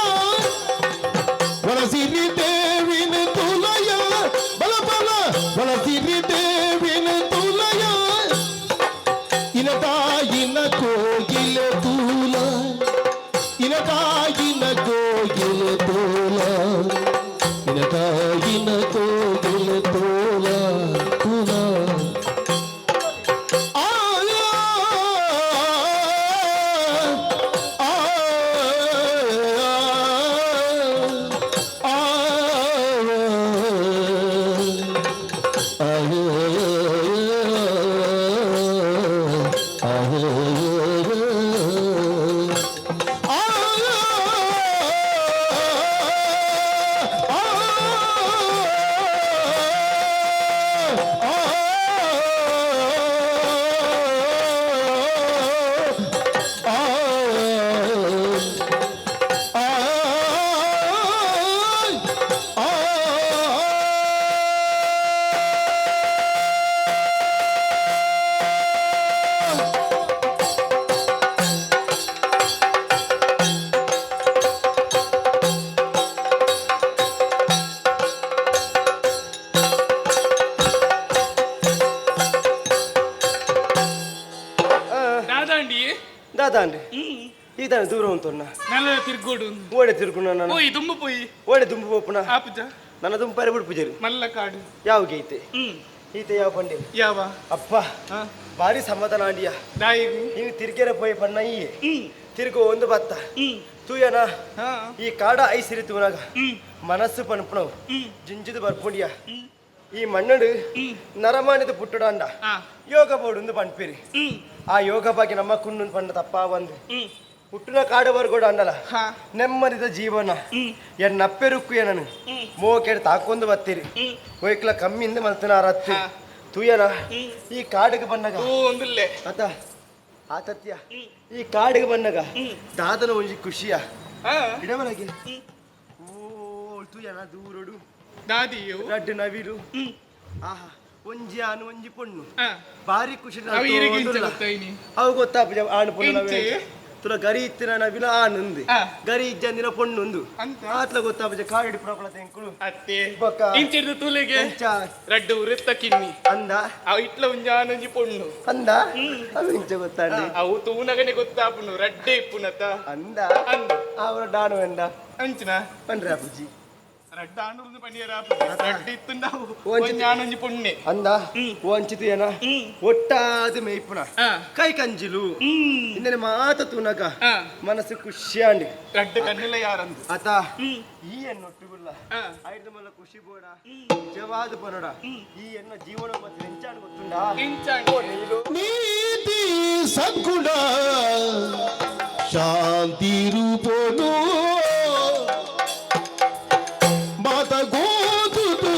వలసిరి దేవిని తులయ బల బల వలసిరి దేవిని తులయ ఇనతాయిన కోగిల తూల ఇనతాయిన కోగిల తూల ఇనతాయిన కోగిల తూల తూల దాదండి దాదా అండి ఈతను దూరం ఉంటున్నా నల్ల తిరుగుడు ఓడే తిరుగుకున్నా పోయి దుమ్ము పోయి ఓడే దుంపు పోపున ఆపుజా ನನ್ನ ದುಂಪು ಪರಿಬಿಡು ಪೂಜಾರಿ ಮಲ್ಲ ಕಾಡು ಯಾವಾಗ ಐತೆ ಈತ ಯಾವ ಪಂಡಿ ಯಾವ ಅಪ್ಪ ಭಾರಿ ಸಮಾಧಾನ ಆಂಡಿಯ ದಾಯಿಗು ನೀನು ತಿರ್ಗೇರ ಪೋಯ್ ಪಣ್ಣ ಈ ತಿರ್ಗೋ ಒಂದು ಬತ್ತ ತೂಯನ ಈ ಕಾಡ ಐಸಿರಿ ತೂನಾಗ ಮನಸ್ಸು ಪನ್ಪಣವು ಜಿಂಜಿದು ಬರ್ಪುಂಡಿಯ ಈ ಮಣ್ಣಡು ನರಮಾನಿದ ಪುಟ್ಟುಡಾಂಡ ಯೋಗ ಬೋಡು ಪನ್ಪೇರಿ ಆ ಯೋಗ ಬಗ್ಗೆ ನಮ್ಮ ಕುಂಡು ಪಂಡ ತಪ್ಪ ಒಂದು ಹುಟ್ಟಿನ ಕಾಡವರು ಕೂಡ ಅಂಡಲ್ಲ ನೆಮ್ಮದಿದ ಜೀವನ ನಪ್ಪೆರುಕ್ಕು ಏನನು ಮೋಕೆಡ್ ತಾಕೊಂದು ಬತ್ತೀರಿ ಒಯ್ಕಲ ಕಮ್ಮಿಂದ ಮಲ್ತನ ರತ್ತಿ ತುಯನ ಈ ಕಾಡಿಗೆ ಬಂದಾಗ ಒಂದಿಲ್ಲೆ ಆತ ಆತತ್ಯ ಈ ಕಾಡಿಗೆ ಬಂದಾಗ ದಾದನ ಒಂಜಿ ಖುಷಿಯ ಇಡಮಲಗೆ ಓ ತುಯನ ದೂರಡು ದಾದಿಯು ರಡ್ಡು ನವಿಲು ಆಹಾ ಒಂಜಿ ಆನು ಒಂಜಿ ಪೊಣ್ಣು ಭಾರಿ ಖುಷಿ ಅವು ಗೊತ್ತಾಪ ಆಣು ಪೊಣ್ಣು ತುಲ ಗರಿ ಇತ್ತಿನ ನವಿಲ ಆನಂದ್ ಗರಿ ಇಜ್ಜಂದಿನ ಪೊಣ್ಣೊಂದು ಆತ್ಲ ಗೊತ್ತಾಪ ಕಾಡಿ ಪ್ರಬಲ ತೆಂಕುಳು ಅತ್ತೆ ಇಂಚಿಡ್ದು ತುಲೆಗೆ ರಡ್ಡು ವೃತ್ತ ಕಿನ್ನಿ ಅಂದ ಅವು ಇಟ್ಲ ಒಂಜಾನೊಂಜಿ ಪೊಣ್ಣು ಅಂದ ಅವು ಇಂಚ ಗೊತ್ತಾಂಡಿ ಅವು ತೂನಗನೆ ಗೊತ್ತಾಪುನು ರಡ್ಡೆ ಇಪ್ಪುನತ ಅಂದ ಅಂದ ಅವರ ಡಾನು ಎಂದ ಅಂಚಿನ ಪಂಡ್ರೆ ಅಪ್ಪುಜಿ ರಡ್ಡ ಆನೂರ್ದು ಪಂಡಿಯರ ರಡ್ಡೆ ಇತ್ತುಂಡವು ಒಂಜಾನೊಂಜಿ ಪೊಣ್ಣೆ ಅಂದ ವಂಚಿತು ಏನ ಒಟ್ಟಾದ ಮೇಯ್ಪುನ ಕೈ ಕಂಜಿಲು ಇನ್ನೇನೆ ಮಾತ ತೂನಗ ಮನಸ್ಸು ಖುಷಿಯಾಂಡಿ ರಡ್ಡ ಕಣ್ಣಿಲ್ಲ ಯಾರಂದು ಆತ ಈ ಎನ್ನೊಟ್ಟುಗುಲ್ಲ ಐದು ಮಲ್ಲ ಖುಷಿ ಬೋಡ ಜವಾದ ಪನೋಡ ಈ ಎನ್ನ ಜೀವನ ಮತ್ತೆ ನೆಂಚಾಣ ಗೊತ್ತುಂಡಾ ನೀತಿ ಸದ್ಗುಣ ಶಾಂತಿ ರೂಪನು ಮಾತ ಗೋದುದು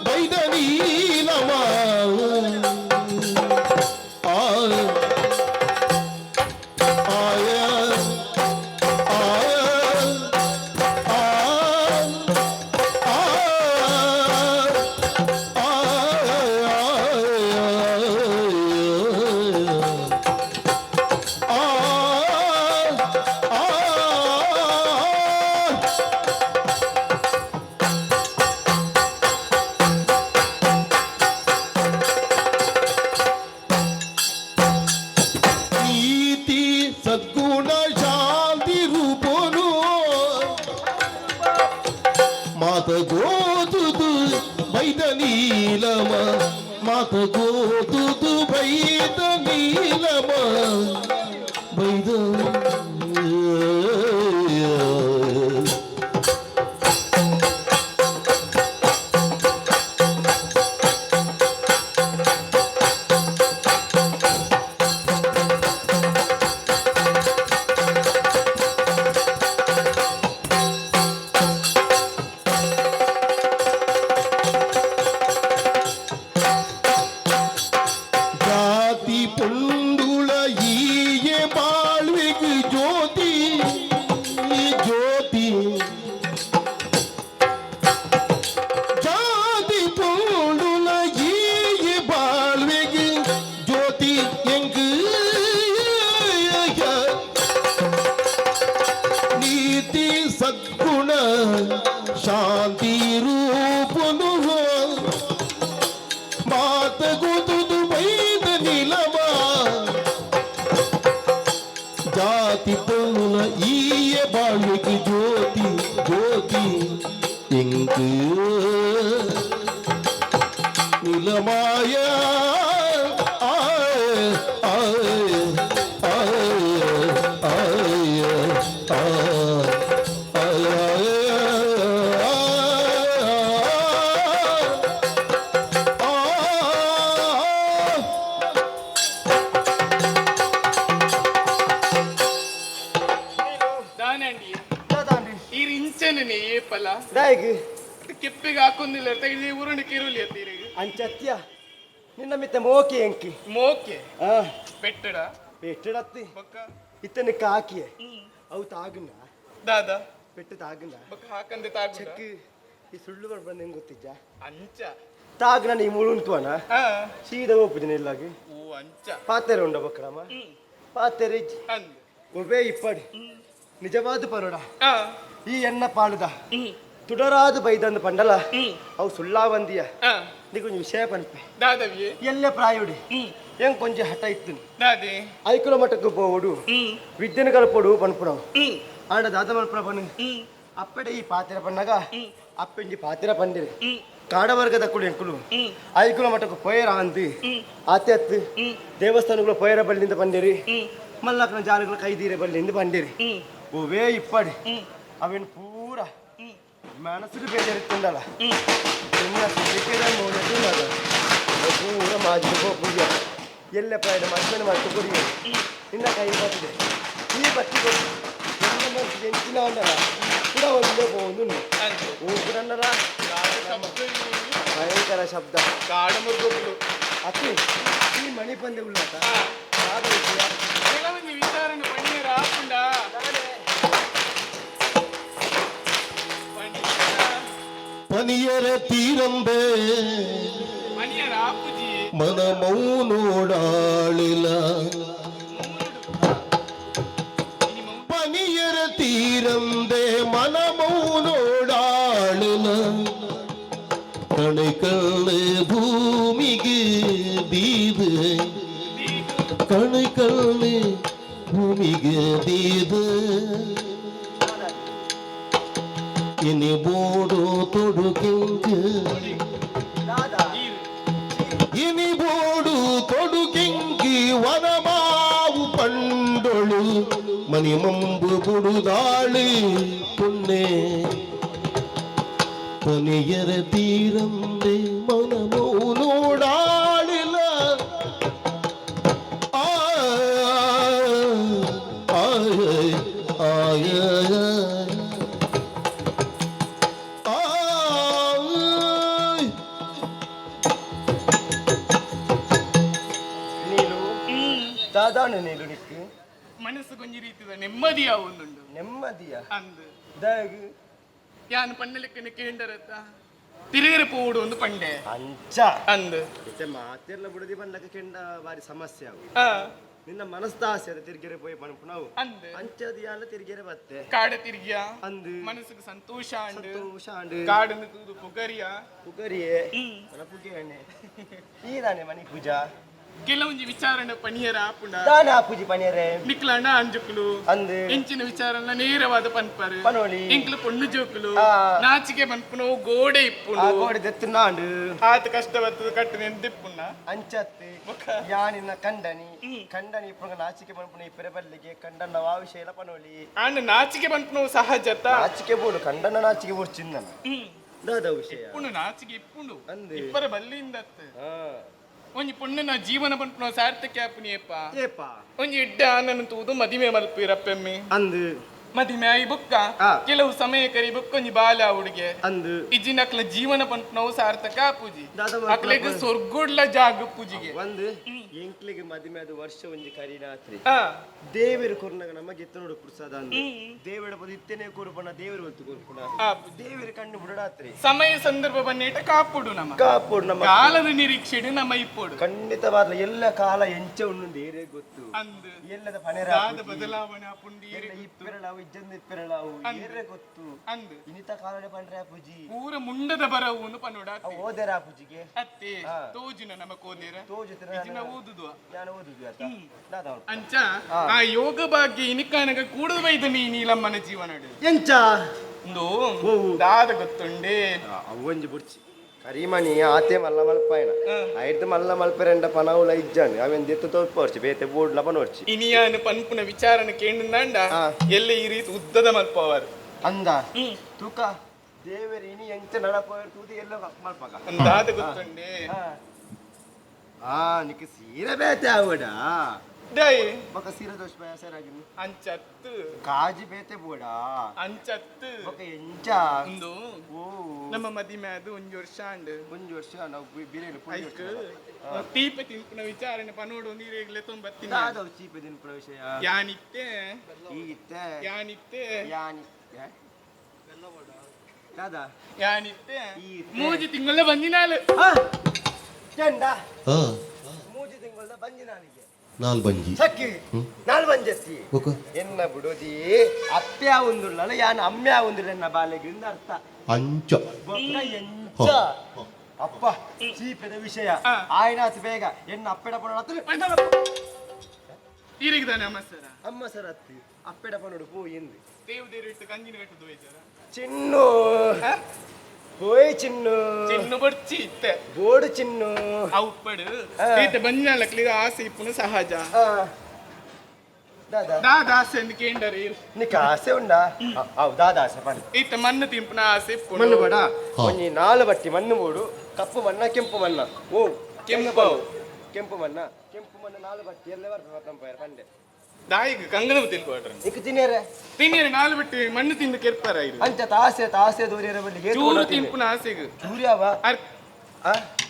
ಬೈದ ನೀಲಮ ಸದ್ಗುಣ ಶಾಂತಿ ರೂಪನು ಮಾತ ಗೋದುದು ಬೈದ ನೀಲಮ ಮಾತ ಗೋದುದು ಬೈದ ನೀಲಮ ಬೈದ ದಾಯಿಗೆ ಕೆಪ್ಪಿಗೆ ಹಾಕೊಂದಿಲ್ಲ ತೆಗೆದು ಉರುಂಡು ಕಿರುಲಿ ಎತ್ತೀರಿ ಅಂಚತ್ಯ ನಿನ್ನ ಮಿತ್ತ ಮೋಕೆ ಎಂಕಿ ಮೋಕೆ ಆ ಪೆಟ್ಟಡ ಪೆಟ್ಟಡತ್ತಿ ಬೊಕ್ಕ ಇತ್ತನ ಕಾಕಿಯ ಅವು ತಾಗುನ ದಾದ ಪೆಟ್ಟು ತಾಗುನ ಬೊಕ್ಕ ಹಾಕಂದೆ ತಾಗುಡ ಚೆಕ್ ಈ ಸುಳ್ಳು ಬಂದು ಹೆಂಗ್ ಗೊತ್ತಿಜ್ಜ ಅಂಚ ತಾಗುನ ನೀ ಮುಳುಂತುವನ ಹಾ ಸೀದಾ ಹೋಗ್ಬಿದ್ದೀನಿ ಇಲ್ಲಾಗಿ ಓ ಅಂಚ ಪಾತೆರೆ ಉಂಡ ಬಕ್ರಮ ಪಾತೆರೆ ಅಂದ್ ಒಬ್ಬೇ ಇಪ್ಪಡಿ ನಿಜವಾದ ಪರೋಡ ಹಾ ಈ ಎನ್ನ ಪಾಳುದ ತುಡರಾದು ಬೈದಂದು ಪಂಡಲ ಅವು ಸುಳ್ಳಾ ಬಂದಿಯ ಹಾ ನೀ ಕೊಂಚ ವಿಷಯ ಪನ್ಪೆ ದಾದವಿ ಎಲ್ಲೇ ಪ್ರಾಯುಡಿ ಹೆಂಗ್ ಕೊಂಚ ಹಠ ಇತ್ತು ದಾದೆ ಐಕುಲ ಮಠಕ್ಕೆ పోవడు విద్యను కలపడు పనుపుడం ఆడ దాత మనుపుడ పని అప్పుడే ఈ పాతిర పండగ అప్పించి పాతిర పండిరి ಕಾಡವರ್ಗದ ಕುಳು ಎಂಕುಲು ಐಕುಲ ಮಠಕ್ಕೆ ಪೋಯರ ಅಂತಿ ಆತ್ಯತ್ ದೇವಸ್ಥಾನಗಳು ಪೋಯರ ಬಳ್ಳಿಂದ ಬಂದಿರಿ ಮಲ್ಲಕ್ಕನ ಜಾಲಗಳು ಕೈದೀರೆ ಬಳ್ಳಿಂದ ಬಂದಿರಿ ಓವೇ ಇಪ್ಪಡಿ ಅವೇನು ಪೂರ ಮನಸ್ಸು ಬೇಜಾರಿತ್ತಂದಲ್ಲ ಪೂರ ಮಾಜಿ ಪೂಜ ಎಲ್ಲ ಪ್ರಾಯ ಮಕ್ಕಳನ್ನ ಮಾಡ್ತು ಕೊಡಿ ನಿನ್ನ ಕೈ ಬರ್ತಿದೆ ಈ ಬತ್ತಿ ಕೊಡಿ ಎಲ್ಲ ಮನಸ್ಸಿಗೆ ಎಂಚಿನ ಅಂಡಲ್ಲ ಕೂಡ ಒಂದೇ ಹೋಗುದು ಊರನ್ನಲ್ಲ ಭಯಂಕರ ಶಬ್ದ ಕಾಡ ಮುರುಗೋಗಳು ಅತಿ ಈ ಮಣಿ ಪಂದ್ಯ ಉಳ್ಳಾಟ ಆದ ವಿಷಯ ಕೆಲವೊಂದು ವಿಚಾರಣೆ ಪಣ್ಣೀರ ಹಾಕೊಂಡ ಪನಿಯರ ತೀರಂಬೆ ಮಣಿಯರ ಆಪುಜಿ ಮನ ಮೌನೋಡಾಳಿಲ ಪನಿಯರ ತೀರಂದೆ ಮನ ಮೌನೋಡಾಳಿಲ ಕಣಕಳೆ ಭೂಮಿಗೆ ದೀದ ಕಣಕಳೆ ಭೂಮಿಗೆ ದೀದ ಇನಿ ಬೋಡು ತೊಡುಕೆಂಗೆ ಇನಿ ಬೋಡು ತೊಡುಕೆಂಗಿ ವನಮಾವು ಪಂಡೊಳು ಮನಿ ಮಂಬು ಬುಡುದಾಳಿ ಪುಣ್ಣೆ ಪನಿಯರ ತೀರಂದೆ ಮನ ಮೌನೋಡಾಳಿಲ ಆಯ ದಾದಾನು ನೀನು ನಿಕ್ಕು ಮನಸ್ಸು ಕೊಂಚ ರೀತಿದ ನೆಮ್ಮದಿಯ ಒಂದುಂಡು ನೆಮ್ಮದಿಯ ಅಂದ್ ದಾಗ ಯಾನ್ ಪಣ್ಣಲೆಕ್ಕನೆ ಕೇಂಡರತ್ತ ತಿರುಗರೆ ಪೋಡು ಒಂದು ಪಂಡೆ ಅಂಚ ಅಂದ್ ಇತ್ತೆ ಮಾತೆಲ್ಲ ಬುಡದಿ ಬಂದಾಗ ಕೆಂಡ ಬಾರಿ ಸಮಸ್ಯೆ ಅವು ಆ ನಿನ್ನ ಮನಸ್ತಾಸೆ ಅದ ತಿರ್ಗೆರೆ ಪೋಯಿ ಪಣಪು ನಾವು ಅಂದ್ ಅಂಚದ ಯಾಲ ತಿರ್ಗೆರೆ ಬತ್ತೆ ಕಾಡ ತಿರ್ಗಿಯ ಅಂದು ಮನಸ್ಸಿಗೆ ಸಂತೋಷ ಅಂಡ್ ಸಂತೋಷಾಂಡು ಕಾಡನ್ನು ತೂದು ಪುಗರಿಯ ಪುಗರಿಯೇ ಪುಗೆ ಎಣ್ಣೆ ಈ ನಾನೇ ಮನಿ ಪೂಜಾ ಕೆಲವೊಂದು ವಿಚಾರಣೆ ಪಣಿಯರ ಆಪುಂಡ ದಾನ ಪೂಜಿ ಪಣಿಯರೆ ನಿಕ್ಲಣ್ಣ ಅಂಜುಕುಲು ಅಂದು ಇಂಚಿನ ವಿಚಾರನ ನೇರವಾದ ಪನ್ಪರು ಪನೋಳಿ ಇಂಕ್ಲು ಪೊಣ್ಣು ಜೋಕುಲು ಆ. ನಾಚಿಕೆ ಪನ್ಪುನು ಗೋಡೆ ಆ ಇಪ್ಪುಂಡು ಗೋಡೆ ದೆತ್ತುನಾಂಡು ಆತ ಕಷ್ಟವತ್ತು ಕಟ್ಟು ನೆಂದಿಪ್ಪುಣ್ಣ ಅಂಚತ್ತೆ ಯಾನಿನ ಕಂಡನಿ ಇಪ್ಪುಂಗ ನಾಚಿಕೆ ಪಣಪುನ ಈ ಪೆರಬಲ್ಲಿಗೆ ಕಂಡನ ವಾವಿಶೇಲ ಪನೋಳಿ ಅಂಡ್ ನಾಚಿಕೆ ಪನ್ಪುನು ಸಹಜತ ನಾಚಿಕೆ ಬೋಡು ಕಂಡನ ನಾಚಿಕೆ ಬೋಡು ಚಿನ್ನನ ದಾದ ವಿಷಯ ಇಪ್ಪುಂಡು ನಾಚಿಕೆ ಇಪ್ಪುಂಡು ಅಂದೆ. ಇಪ್ಪರ ಬಲ್ಲಿಂದತ್ ಹಾ ಒಂಜಿ ಪುಣ್ಣನ ಜೀವನ ಪನ್ಪುನ ಸಾರ್ಥಕ ಆಪುನಿಯಪ್ಪ ಏಪ ಒಂಜಿ ಎಡ್ಡ ಆನನ ತೂದು ಮದಿಮೆ ಮಲ್ಪಿರಪ್ಪೆಮ್ಮಿ ಅಂದು ಮದಿಮೆ ಆಯಿ ಬುಕ್ಕ ಆ. ಕೆಲವು ಸಮಯ ಕರಿ ಬುಕ್ಕ ಒಂಜಿ ಬಾಲ ಹುಡುಗೆ ಅಂದು ಇಜ್ಜಿನ ಅಕ್ಲ ಜೀವನ ಪನ್ಪುನವು ಸಾರ್ಥಕ ಆಪುಜಿ ದಾದ ಮಲ್ಪನ ಅಕ್ಲೆಗ್ ಸ್ವರ್ಗುಡ್ಲ ಜಾಗ ಪೂಜಿಗೆ ಒಂದು ಎಂಕ್ಲಿಗೆ ಮದಿಮೆ ಅದು ವರ್ಷ ಒಂಜಿ ಕರಿನಾತ್ರಿ ಆ ದೇವರು ಕೊರ್ನಾಗ ನಮಗೆ ಎತ್ತ ನೋಡು ಪ್ರಸಾದ ಅಂದು ದೇವರ ಪದ ಇತ್ತೇನೆ ಕೊರ್ಪಣ ದೇವರು ಬಂತು ಕೊರ್ಪಣ ಆ. ದೇವರ ಕಣ್ಣು ಬಿಡಾತ್ರಿ ಸಮಯ ಸಂದರ್ಭ ಬನ್ನೇಟ ಕಾಪುಡು ನಮ್ಮ ಕಾಪೋಡು ನಮ್ಮ ಕಾಲದ ನಿರೀಕ್ಷೆಡು ನಮ್ಮ ಇಪ್ಪೋಡು ಖಂಡಿತವಾದ ಎಲ್ಲ ಕಾಲ ಎಂಚ ಉಣ್ಣು ಏರೇ ಗೊತ್ತು ಅಂದ್ ಎಲ್ಲದ ಪನೆರ ದಾದ ಬದಲಾವಣೆ ಆಪುಂಡು ಏರೆ ಇಪ್ಪಿರಳಾವು ಇಜ್ಜಂದು ಇಪ್ಪಿರಳಾವು ಏರೇ ಗೊತ್ತು ಅಂದ್ ಇನಿತ ಕಾಲಡೆ ಪಂಡ್ರೆ ಅಪ್ಪುಜಿ ಪೂರ ಮುಂಡದ ಬರವು ಪನ್ನೋಡ ಅವು ಓದೇರ ಅಪ್ಪುಜಿಗೆ ಅತ್ತೆ ಆ. ತೋಜಿನ ನಮ್ಮ ಕೋನೇರ ತೋಜುತ್ತಿನ ಇಜಿನ ಓದುದು ನಾನು ಓದುದು ಆತ ದಾದವನು ಅಂಚ ಆ ಯೋಗ ಭಾಗ್ಯ ಇನಿಕಾನಗ ಕೂಡದ ಬೈದ ನೀಲಮ್ಮನ ಜೀವನ ಎಂಚ ಒಂದು ಓವು. ದಾದ ಗೊತ್ತುಂಡೆ ಅವೊಂಜಿ ಬುಡ್ಚಿ ಕರಿಮಣಿ ಆತೆ ಮಲ್ಲ ಮಲ್ಪಾಯನ ಐದು ಮಲ್ಲ ಮಲ್ಪೆರೆಂಡ ಪನವುಲ ಇಜ್ಜಾನೆ ಅವೆನ್ ದೆತ್ತು ತೋರ್ಪೋರ್ಚಿ ಬೇತೆ ಬೋಡ್ಲ ಪನೋರ್ಚಿ ಇನಿಯಾನ ಪನ್ಪುನ ವಿಚಾರನ ಕೇಂದ್ರ ಆ. ಎಲ್ಲ ಈ ರೀತಿ ಉದ್ದದ ಮಲ್ಪವರು ಅಂದ ತೂಕ ದೇವರ ಇನಿ ಎಂಚ ನಡಪೋರ್ ತೂದಿ ಎಲ್ಲ ಮಲ್ಪಗ ದಾದ ಗೊತ್ತುಂಡೆ ಆ ನಿಕ್ಕೆ ಸೀರೆ ಬೇತೆ ಅವಡ ಡೈ ಬೊಕ ಸೀರೆ ದೋಷ ಬೇಸರಾಗಿನಿ ಅಂಚತ್ತು ಕಾಜಿ ಬೇತೆ ಬೋಡ ಅಂಚತ್ತು ಬೊಕ ಎಂಚ ಒಂದು ಓ ನಮ್ಮ ಮದಿಮೆ ಅದು 1 ವರ್ಷ ಅಂಡ್ ಒಂದು ವರ್ಷ ನಾವು ಬಿರಿಯಾನಿ ಐಕ್ ತೀಪೆ ತಿನ್ಪುನ ವಿಚಾರಣೆ ಪನೋಡು ನೀರೇಗ್ಲೆ ತೊಂಬತ್ತಿನ ದಾದ ಚೀಪೆ ದಿನ ಪ್ರವೇಶ ಯಾನಿತ್ತೆ ಈಗಿತ್ತೆ ಯಾನಿತ್ತೆ ಯಾನಿ ದಾದ ಯಾನಿತ್ತೆ ಈತ್ತೆ. 3 ತಿಂಗಳ ಬಂದಿನಾಲು ಚಂಡ ಹಾ 3 ತಿಂಗಳ ಬಂದಿ ನಾನಿಗೆ ನಾಲ್ ಬಂಜಿ ಸಕ್ಕಿ ನಾಲ್ ಬಂಜತ್ತಿ ಬೊಕ ಎನ್ನ ಬಿಡೋದಿ ಅಪ್ಪ್ಯಾ ಒಂದುಳ್ಳಲ್ಲ ಯಾನ ಅಮ್ಮ್ಯಾ ಒಂದುಳ್ಳ ಎನ್ನ ಬಾಲೆಗಿಂದ ಅರ್ಥ ಅಂಚ ಬೊಕ್ಕ ಎಂಚ ಅಪ್ಪ ಚೀಪೆದ ವಿಷಯ ಆಯ್ನಾತ್ ಬೇಗ ಎನ್ನ ಅಪ್ಪೆಡ ಪಣ ಈರಿಗಿದಾನೆ ಅಮ್ಮ ಸರ ಅಮ್ಮ ಸರ್ ಅತ್ತಿ ಅಪ್ಪೆಡ ಪನೋಡು ಪೋ ಎಂದು ದೇವದೇರು ಇಟ್ಟು ಕಂಜಿನ ಕಟ್ಟದು ಹೋಯ್ತಾರ ಚಿನ್ನು ಹೋಯ್ ಚಿನ್ನು ಚಿನ್ನು ಬರ್ಚಿ ಇತ್ತೆ ಬೋಡು ಚಿನ್ನು ಅವುಪ್ಪಡು ಈತ ಬಂದಿನಾಲಕ್ಲಿಗೆ ಆಸೆ ಇಪ್ಪುನು ಸಹಜ ದಾದಾ ದಾದ ಆಸೆ ಎಂದು ಕೇಂಡರಿ ನಿಕ್ಕ ಆಸೆ ಉಂಡಾ ಅವ್ ದಾದಾ ಆಸೆ ಪಣ ಈತ ಮಣ್ಣು ತಿಂಪುನ ಆಸೆ ಇಪ್ಪುನು ಮಣ್ಣು ಬೇಡ ಒಂಜಿ 4 ಬಟ್ಟಿ ಮಣ್ಣು ಬೋಡು ಕಪ್ಪು ಮಣ್ಣ ಕೆಂಪು ಮಣ್ಣ ಓ ಕೆಂಪು. ಕೆಂಪು ಮಣ್ಣ 4 ಬಟ್ಟಿ ಎಲ್ಲ ಬರ್ತಂಪ ಪಂಡೆ ದಾಯಿಗೆ ಕಂಗನ ತಿನ್ಕೊಟ್ರೆ ನಿಕ್ಕ ತಿನ್ನೇರೆ ತಿನ್ನೀರಿ 4 ಬಿಟ್ಟು ಮಣ್ಣು ತಿಂದು ಕೆರ್ಪಾರ ಇದು ಅಂಚ ತಾಸೆ ದೂರಿಯರ ಬಲ್ಲಿ ಚೂರು ತಿಂಪುನ ಆಸೆಗೆ ಸೂರ್ಯವ ಅರ್-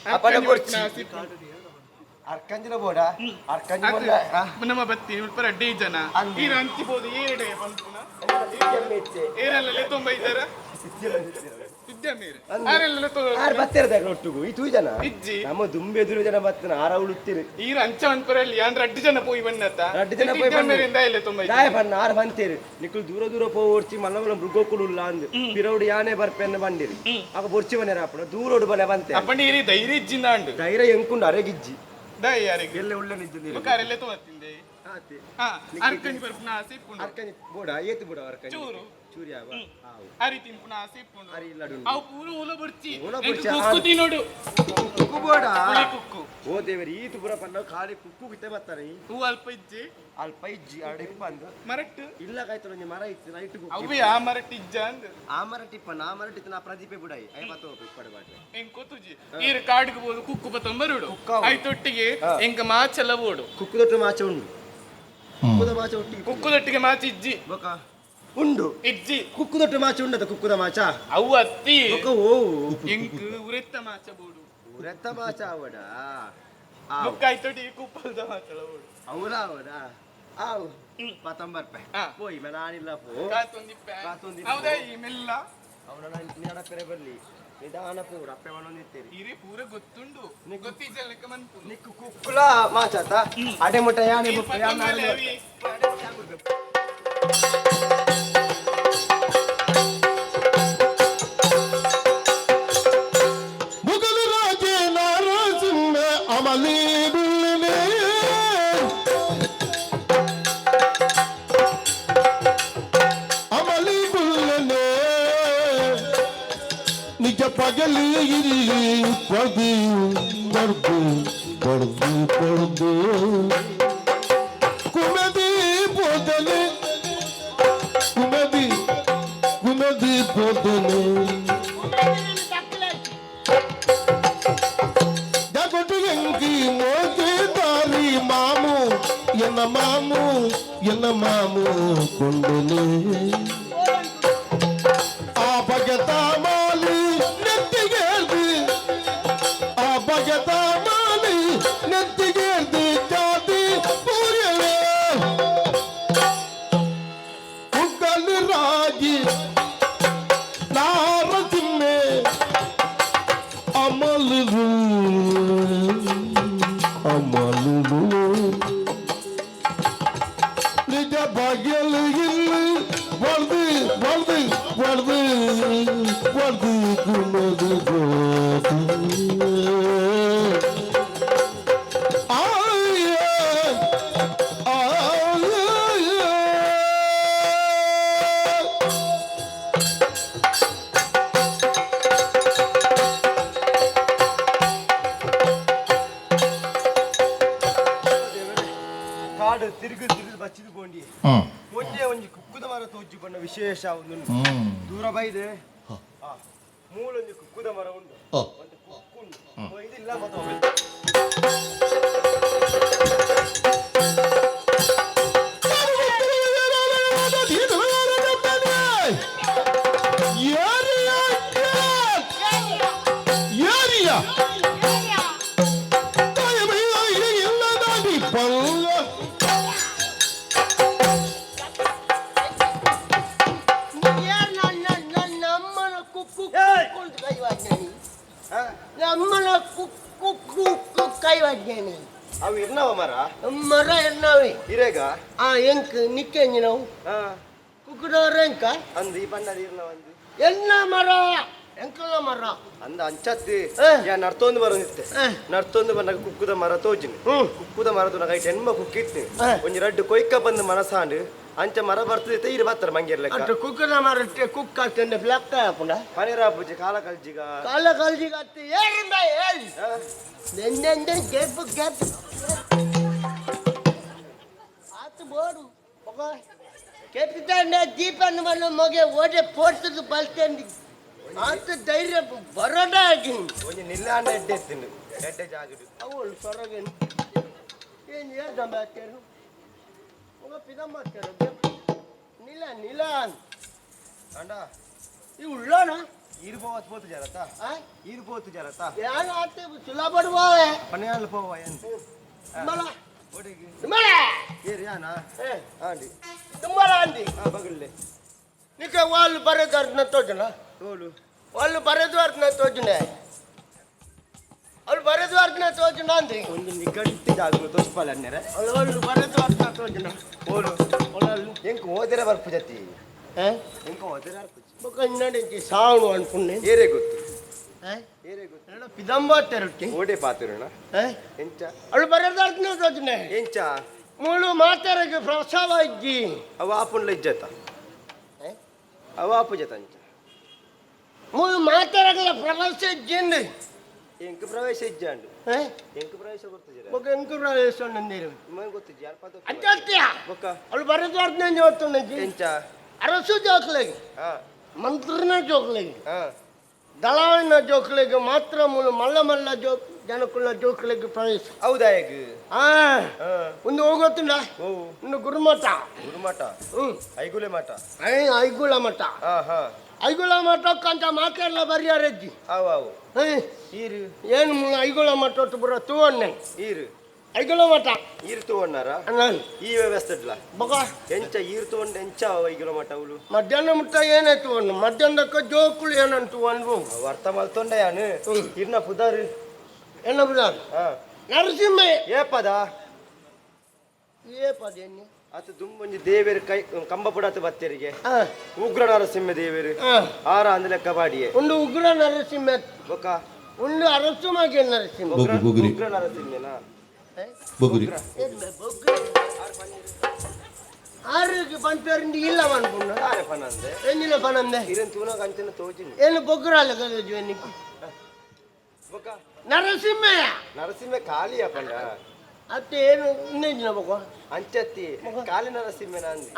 ಅಪ್ಪನ ಅರ್ಕಂಜಿ ಕೊರ್ಚಿ ಬರ್ಪುನ ಆಸೆ ಇಪ್ಪುನು. ಅರ್ಕಂಜಿನ ಬೋಡ ಅರ್ಕಂಜಿ ಅದು ಬೋಡ ನಮ್ಮ ಬತ್ತಿ ಉಳ್ಪರ ಡೇ ಜನ ಅಂಗಿ. ಈರ ಹಂಚಿಬೋದು ಏರಡೆ ಪಂಪುನ ಎಮ್ಮೆ ಏರೆಲ್ಲ ತೊಂಬೈತಾರ ಸುದ್ದ ಮೀರು ಆರೆಲ್ಲ ಆರು ಬತ್ತಿರದಾಗ ಒಟ್ಟಿಗೂ ಈ ತೂಜ್ ಜನ ಇಜ್ಜಿ ನಮ್ಮ ದುಂಬೆ ಎದುರು ಜನ ಬತ್ತನ ಆರ ಉಳುತ್ತೀರಿ ಈರ ಅಂಚ ಅನ್ಪರಲ್ಲಿ ಯಾನ್ 2 ಜನ ಪೋಯಿ ಬನ್ನತ್ತ 2 ಜನ ಪೋಯಿ ಬನ್ನ. ಮೇರಿಂದ ಇಲ್ಲ ತೊಂಬೈ ದಾಯ ಬಣ್ಣ ಆರು ಬಂತೀರಿ ನಿಕ್ಕಳು ದೂರ ಪೋರ್ಚಿ ಮಲ್ಲಮಲ ಮೃಗೋಕುಳುಲ್ಲ ಅಂದ್ ಪಿರೌಡು ಯಾನೆ ಬರ್ಪೆನ್ನ ಬಂದಿರಿ ಆಗ ಬೊರ್ಚಿ ಮನೆ ಅಪ್ಪಣ ದೂರೋಡು ಬನೆ ಬಂತೆ ಅಪ್ಪಂಡಿ ಈರಿ ಧೈರ್ಯ ಇಜ್ಜಿಂದ ಅಂಡು ಧೈರ್ಯ ಎಂಕುಂಡು ಅರೆಗಿಜ್ಜಿ ದೈ ಯಾರಿಗೆ ಎಲ್ಲ ಉಳ್ಳ ನಿಜ್ಜಿ ಕಾರೆಲ್ಲ ತೊಗೊತ್ತಿಂದೆ ಆತಿ ಹಾ ಅರ್ಕಂಜಿ ಬರ್ಪುನ ಆಸೆ ಇಪ್ಪುಂಡು ಅರ್ಕಂಜಿ ಬೋಡ ಏತು ಬೋಡ ಅರ್ಕಂಜಿ ಚೂರು ಚೂರಿಯಾವ ಆವು ಅರಿ ತಿನ್ಪುನ ಆಸೆ ಇಪ್ಪುಂಡು ಅರಿ ಇಲ್ಲ ಅವು ಪೂರ ಉಲ ಬರ್ಚಿ ಉಲ ಬರ್ಚಿ, ಕುಕ್ಕು ತಿನ್ನೋಡು ಕುಕ್ಕು ಬೋಡ ಹುಳಿ ಕುಕ್ಕು ಓ ದೇವರಿ ಈತು ಪುರ ಪನ್ನ ಖಾಲಿ ಕುಕ್ಕು ಗಿತ್ತೆ ಬರ್ತಾರೆ ಹೂ ಅಲ್ಪ ಇಜ್ಜಿ ಅಲ್ಪ ಇಜ್ಜಿ ಅಡಿಪ್ಪ ಅಂದ ಮರಟ್ಟು ಇಲ್ಲ ಕಾಯ್ತು ಒಂಜಿ ಮರ ಇತ್ತು ನೈಟ್ ಅವು ಆ ಮರಟ್ಟು ಇಜ್ಜ ಅಂದ್ ಆ ಮರ ಟಿಪ್ಪ ನಾ ಮರ ಟಿತ್ತು ನಾ ಪ್ರದೀಪೆ ಬುಡಾಯಿ ಐ ಬತ್ತು ಇಪ್ಪಡೆ ಬಾಟ್ಲೆ ಹೆಂಗ್ ಕೊತ್ತುಜಿ ಈರ ಕಾಡಿಗೆ ಬೋದು ಕುಕ್ಕು ಬತ್ತೊಂಬರುಡು ಕುಕ್ಕಾವು. ಐತೊಟ್ಟಿಗೆ ಎಂಕ ಮಾಚೆಲ್ಲ ಓಡು ಕುಕ್ಕುದೊಟ್ಟು ಮಾಚ ಉಂಡು ಕುಕ್ಕುದ ಮಾಚ ಒಟ್ಟಿಗೆ ಕುಕ್ಕುದೊಟ್ಟಿಗೆ ಮಾಚ ಇಜ್ಜಿ ಬೊಕ ಉಂಡು ಇಜ್ಜಿ ಕುಕ್ಕುದೊಟ್ಟು ಮಾಚ ಉಂಡದ ಕುಕ್ಕುದ ಮಾಚ ಅವು ಅತ್ತಿ ಬೊಕ ಓ ಎಂಕ್ ಉರೆತ್ತ ಮಾಚ ಬೋಡು ಉರೆತ್ತ ಮಾಚ ಅವಡ ಬೊಕ್ಕ ಐತೊಟ್ಟಿಗೆ ಕುಪ್ಪಲ್ದ ಮಾಚಲ ಓಡು ಅವರ ಅವಡ ಆವು ಪತ್ತಂಬರ್ ರೂಪಾಯಿ ಹಾ. ಪೋಯಿ ಮೇ ನಾನಿಲ್ಲ ಪೋ ಕಾತೊಂದಿಪ್ಪೆ ಕಾತೊಂದಿಪ್ಪೆ. ಹೌದಾ ಈ ಮೆಲ್ಲ ಅವನ ನಡಪೆರೆ ಬರ್ಲಿ ನಿಧಾನ ಪೋಡು ಅಪ್ಪೆ ಒಂದೊಂದಿತ್ತೇರಿ ಇರಿ ಪೂರ ಗೊತ್ತುಂಡು ಗೊತ್ತಿಜ್ಜ ಲೆಕ್ಕ ಮನ್ಪುನು ನಿಕ್ಕು ಕುಕ್ಕುಲ ಮಾಚಾತ ಅಡೆ ಮುಟ್ಟ ಯಾನೆ ಬುಕ್ಕ ಯಾನೆ ಮುಗಲು ರಾಜೇ ನಾರಸಿಂಹ ಅಮಲಿ ಗುಳ್ಳನೆ ಅಮಲಿ ಗುಳ್ಳನೆ ನಿಜ ಪಗಲಿ ಇಲ್ಲಿ ಪದು ಪಡ್ದು ಕುಮದಿ ಪೋದನೆ ಕುಮದಿ ಪೋದನೆ ಜಗೊಟ್ಟಿಗೆಂಗಿ ಮೋಗೆ ದಾರಿ ಮಾಮು ಎನ್ನ ಮಾಮು ಕೊಂಡನೆ ಆ ಬಗೆತ ಮಾಲಿ ನೆತ್ತಿಗೇರ್ದು ಆ ಬಗೆತ ಮಾಲಿ ನೆತ್ತಿಗೇರ್ದು ಜಾತಿ ಪೂರವೇ ಮುಗ್ಗಲು ರಾಜಿ ನಾರಸಿಂಹೆ ಅಮಲು ನಿಜ ಬಗೆಲು ಇಲ್ಲಿ ಒಳ್ದು ಕುಮದು ಕಾಡು ತಿರುಗಿ ಬಚ್ಚಿದು ಕೊಂಡಿ ಒಂಜೆ ಒಂಜಿ ಕುಕ್ಕುದ ಮರ ತೋಜಿ ಬಣ್ಣ ವಿಶೇಷ ಒಂದು ದೂರ ಬೈದೆ ಮೂಲೊಂಜಿ ಕುಕ್ಕುದ ಮರ ಉಂಡು ಒಂದು ಕುಕ್ಕು ಉಂಡು ಇದಿಲ್ಲ ಮತ್ತೆ ಪಲ್ಲ ನಮ್ಮನ ಕುಕ್ಕು ಕೈವಾಜ್ಞಾನಿ ನಮ್ಮನ ಕುಕ್ಕು ಕೈವಾಜ್ಞಾನಿ ಅವು ಇರ್ನವ ಮರ ಎನ್ನಾವೆ ಇರೇಗ ಎಂಕ್ ನಿಕ್ಕೆಂಜಿ ನಾವು ಕುಕ್ಕುದವ್ರ ಎಂಕ ಅಂದು ಈ ಬಣ್ಣದ ಇರ್ನವ ಅಂದು ಎನ್ನ ಮರ ಎಂಕಲ ಮರ ಅಂದ ಅಂಚತ್ತಿ ಯಾ ನರ್ತೊಂದು ಬರೋದಿತ್ತೆ ನರ್ತೊಂದು ಬಂದಾಗ ಕುಕ್ಕುದ ಮರ ತೋಜಿನಿ ಕುಕ್ಕುದ ಮರದ ನಗ ಹೆಣ್ಮ ಕುಕ್ಕಿತ್ತು ಒಂಜಿ ರಡ್ಡು ಕೊಯ್ಕ ಬಂದು ಮನಸಾಂಡು ಅಂಚ ಮರ ಬರ್ತದೆ ಇದು ಬರ್ತಾರೆ ಮಂಗೇರ್ ಲೆಕ್ಕ ಕುಕ್ಕುದ ಮರ ಕುಕ್ಕ ಹಾಕ್ತಂಡೆ ಫ್ಲಾಕ್ಟ ಹಾಕೊಂಡ ಪನಿರಾಪುಜಿ ಕಾಲ ಕಲ್ಜಿಗ ಕಾಲ ಕಲ್ಜಿಗ ಅತ್ತಿ ಏರಿಂದ ಹೇಳಿ ನೆಂದೆ ಗೆಪ್ ಗೆಪ್ ಆತು ಬೋಡು ಕೆತ್ತಿದ್ದ ದೀಪನ್ನು ಬಂದು ಮಗೆ ಓಡೆ ಪೋಡ್ಸದು ಬಲ್ತಂಡಿ ಆತ ಧೈರ್ಯ ಬರೋದ ಆಗಿ ಒಂಜಿ ನಿಲ್ಲಾಂಡ ಎಡ್ಡೆ ಎತ್ತಿಂಡು ಎಡ್ಡೆ ಜಾಗಡು ಅವಳು ಸೊರಗೇನು ಏನು ಹೇಳ್ದಂಬ ಹಾಕ್ಯಾರು ಮಗ ಪಿದಮ್ಮ ಹಾಕ್ಯಾರು ನಿಲ ನಿಲ ಅಂಡ ಈ ಉಳ್ಳೋಣ ಇರ್ಬೋದು ಪೋತು ಜರತ ಇರ್ಬೋದು ಜರತ ಏನು ಆತ ಸುಲಭಡುವೇ ಪನೆಯಾಲು ಪೋವ ಎಂದು ಮಲ ಒಡೆಗೆ ಮಲ ಏರಿ ಯಾನಾ ಆಂಡಿ ತುಂಬಲ ಅಂದಿ ಬಗಳ್ಳೆ ನಿಕ వాళ్ళు ಬರೆದಾರ್ನ ತೋಜನ ತೋಳು వాళ్ళు ಬರೆದಾರ್ನ ತೋಜನೆ వాళ్ళు ಬರೆದಾರ್ನ ತೋಜನ ಅಂದ್ರಿ ಒಂದು ನಿಗಟ್ಟಿ ಜಾಗಲು ತೋಸ್ಪಾಲ ಅನ್ನೆರೆ వాళ్ళు ಬರೆದಾರ್ನ ತೋಜನ ಓಲು వాళ్ళు ಎಂಕು ಓದಿರ ಬರ್ಪು ಜತಿ ఏ ಎಂಕು ಓದಿರ ಬರ್ಪು ఒక ఇన్నడించి సావును అనుకునే ಏರೇ ಗೊತ್ತು ఏ ಏರೇ ಗೊತ್ತು ఎడ పిదంబా తెరటి ಓಡೆ ಪಾತಿರೋಣ ఏ ಎಂಚ వాళ్ళు బరెదార్న తోజనే ಎಂಚ మూడు మాతరకి ప్రసవ ఇజ్జి ಅವ ಆಪುನ್ಲ ಇಜ್ಜತ ఏ ಅವ ಆಪು ಜತ ಅಂಚ మూడు మాతరకల ప్రవేశ ఇజ్జింది ಎಂಕು ಪ್ರವೇಶ ಇಜ್ಜಾಂಡು ఏ ಎಂಕು ಪ್ರವೇಶ ಗೊತ್ತು ಜರ ఒక ఎంకు ప్రవేశం నందిరు ನಿಮಗೆ ಗೊತ್ತಿಜ್ಜಿ ಅಲ್ಪ అత్యత్య ಬೊಕ್ಕ వాళ్ళు బరెదార్న చదువుతున్నది ಎಂಚ అరసు జోకులకి ಹಾ మంత్రిన జోకులకి ಹಾ దళాయిన జోకులకి మాత్రములు మల్ల మల్ల జోక్ ಜನಕುಲ ಜೋಕ್ಲಿಗೆ ಪ್ರವೇಶ ಹೌದಾ ಈಗ ಒಂದು ಹೋಗುತ್ತಿಲ್ಲ ಓ ಒಂದು ಗುರುಮಠ ಗುರುಮಠ ಐಗುಲೆ ಮಠ ಐಗುಳ ಮಠ ಹಾ ಹಾ ಐಗುಳ ಮಠಕ್ಕಂತ ಮಾತೆಲ್ಲ ಬರ್ಯಾರಜ್ಜಿ ಅವು ಅವು ಈರು ಏನು ಐಗುಳ ಮಠ ಒಟ್ಟು ಬರ ತೂವನ್ನೆ ಈರು ಐಗುಳ ಮಠ ಈರು ತಗೊಂಡಾರ ನಾನು ಈ ವ್ಯವಸ್ಥೆ ಇಡ್ಲ ಬಗ ಎಂಚ ಈರು ತಗೊಂಡು ಎಂಚ ಐಗುಲ ಮಠ ಅವಳು ಮಧ್ಯಾಹ್ನ ಮುಟ್ಟ ಏನಾಯ್ತು ಅನ್ನು ಮಧ್ಯಾಹ್ನಕ್ಕ ಜೋಕುಳು ಏನಂತು ಅನ್ವು ವರ್ತ ಮಲ್ತೊಂಡ ಯಾನು ಇರ್ನ ಪುದಾರು என்ன புரியாது ಹಾ ನರಸಿಂಹ ಏ ಪದ ಏ ಪದ ಎಣ್ಣೆ ಅದು ದುಂಬೊಂಜಿ ದೇವೇರು ಕೈ ಕಂಬ ಪುಡಾತು ಬತ್ತೇರಿಗೆ ಉಗ್ರ ನರಸಿಂಹ ದೇವೇರು ಆರ ಅಂದಲೆ ಕಬಾಡಿಯೇ ಒಂದು ಉಗ್ರ ನರಸಿಂಹ ಬೊಕ್ಕ ಒಂದು ಅರಸುಮಾಗೆ ನರಸಿಂಹ ಉಗ್ರ ನರಸಿಂಹನಾ ಆರಿಗೆ ಪಂಚರಿಂದ ಇಲ್ಲ ಅನ್ಕೊಂಡ ಆರೆ ಪನಂದೆ ಏನಿಲ್ಲ ಪನಂದೆ ಇರನ್ ತೂನ ಕಂಚನ ತೋಜಿನಿ ಏನು ಬೊಗ್ಗರಲ್ಲ ಕಲಿದ್ವಿ ನಿಕ್ಕು ಬೊಕ್ಕ ನರಸಿಂಹ ನರಸಿಂಹ ಕಾಲಿಯ ಪಂಡ ಅತ್ತೆ ಏನು ಇನ್ನೇಜಿನ ಬೊಕ್ಕ ಅಂಚತ್ತಿ ಕಾಲಿ ನರಸಿಂಹನ ಅಂದಿ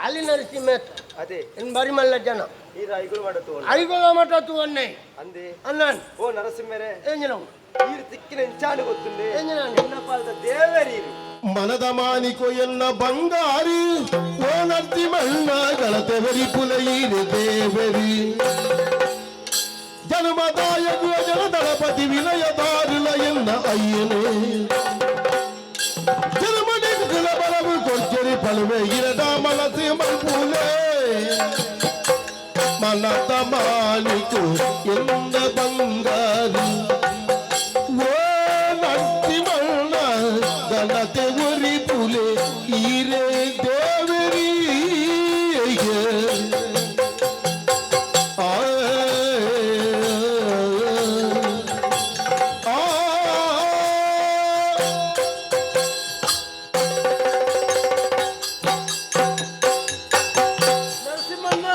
ಅಲ್ಲಿ ನರಸಿಂಹ ಅದೇ ಏನು ಬರಿ ಮಲ್ಲ ಜನ ಈರ ಐಗುಳು ಮಾಡ ತಗೊಂಡು ಐಗೋಳ ಮಠ ತೂವನ್ನೆ ಅಂದೆ ಅಣ್ಣನ್ ಓ ನರಸಿಂಹರೇ ಏಂಜಿನ ಈರು ತಿಕ್ಕಿನ ಎಂಚಾನು ಗೊತ್ತುಂಡೆ ಏಂಜಿನ ಎನ್ನಪಾದ ದೇವರೀರು మనద మానికో ఎన్న బంగారి ఓ నర్తి మల్ల గలతెవరి పులయిరి దేవరి జన్మదాయకు జన దళపతి వినయదారుల ఎన్న అయ్యనే జన్మనికుల బలము కొచ్చరి పలువే ఇరద మనసి మల్పులే మనద మానికో ఎన్న బంగారి ఓ నర్తి మల్ల గలతే ఒరి పులే ఈరే దేవరి ನರಸಿಂಹಣ್ಣ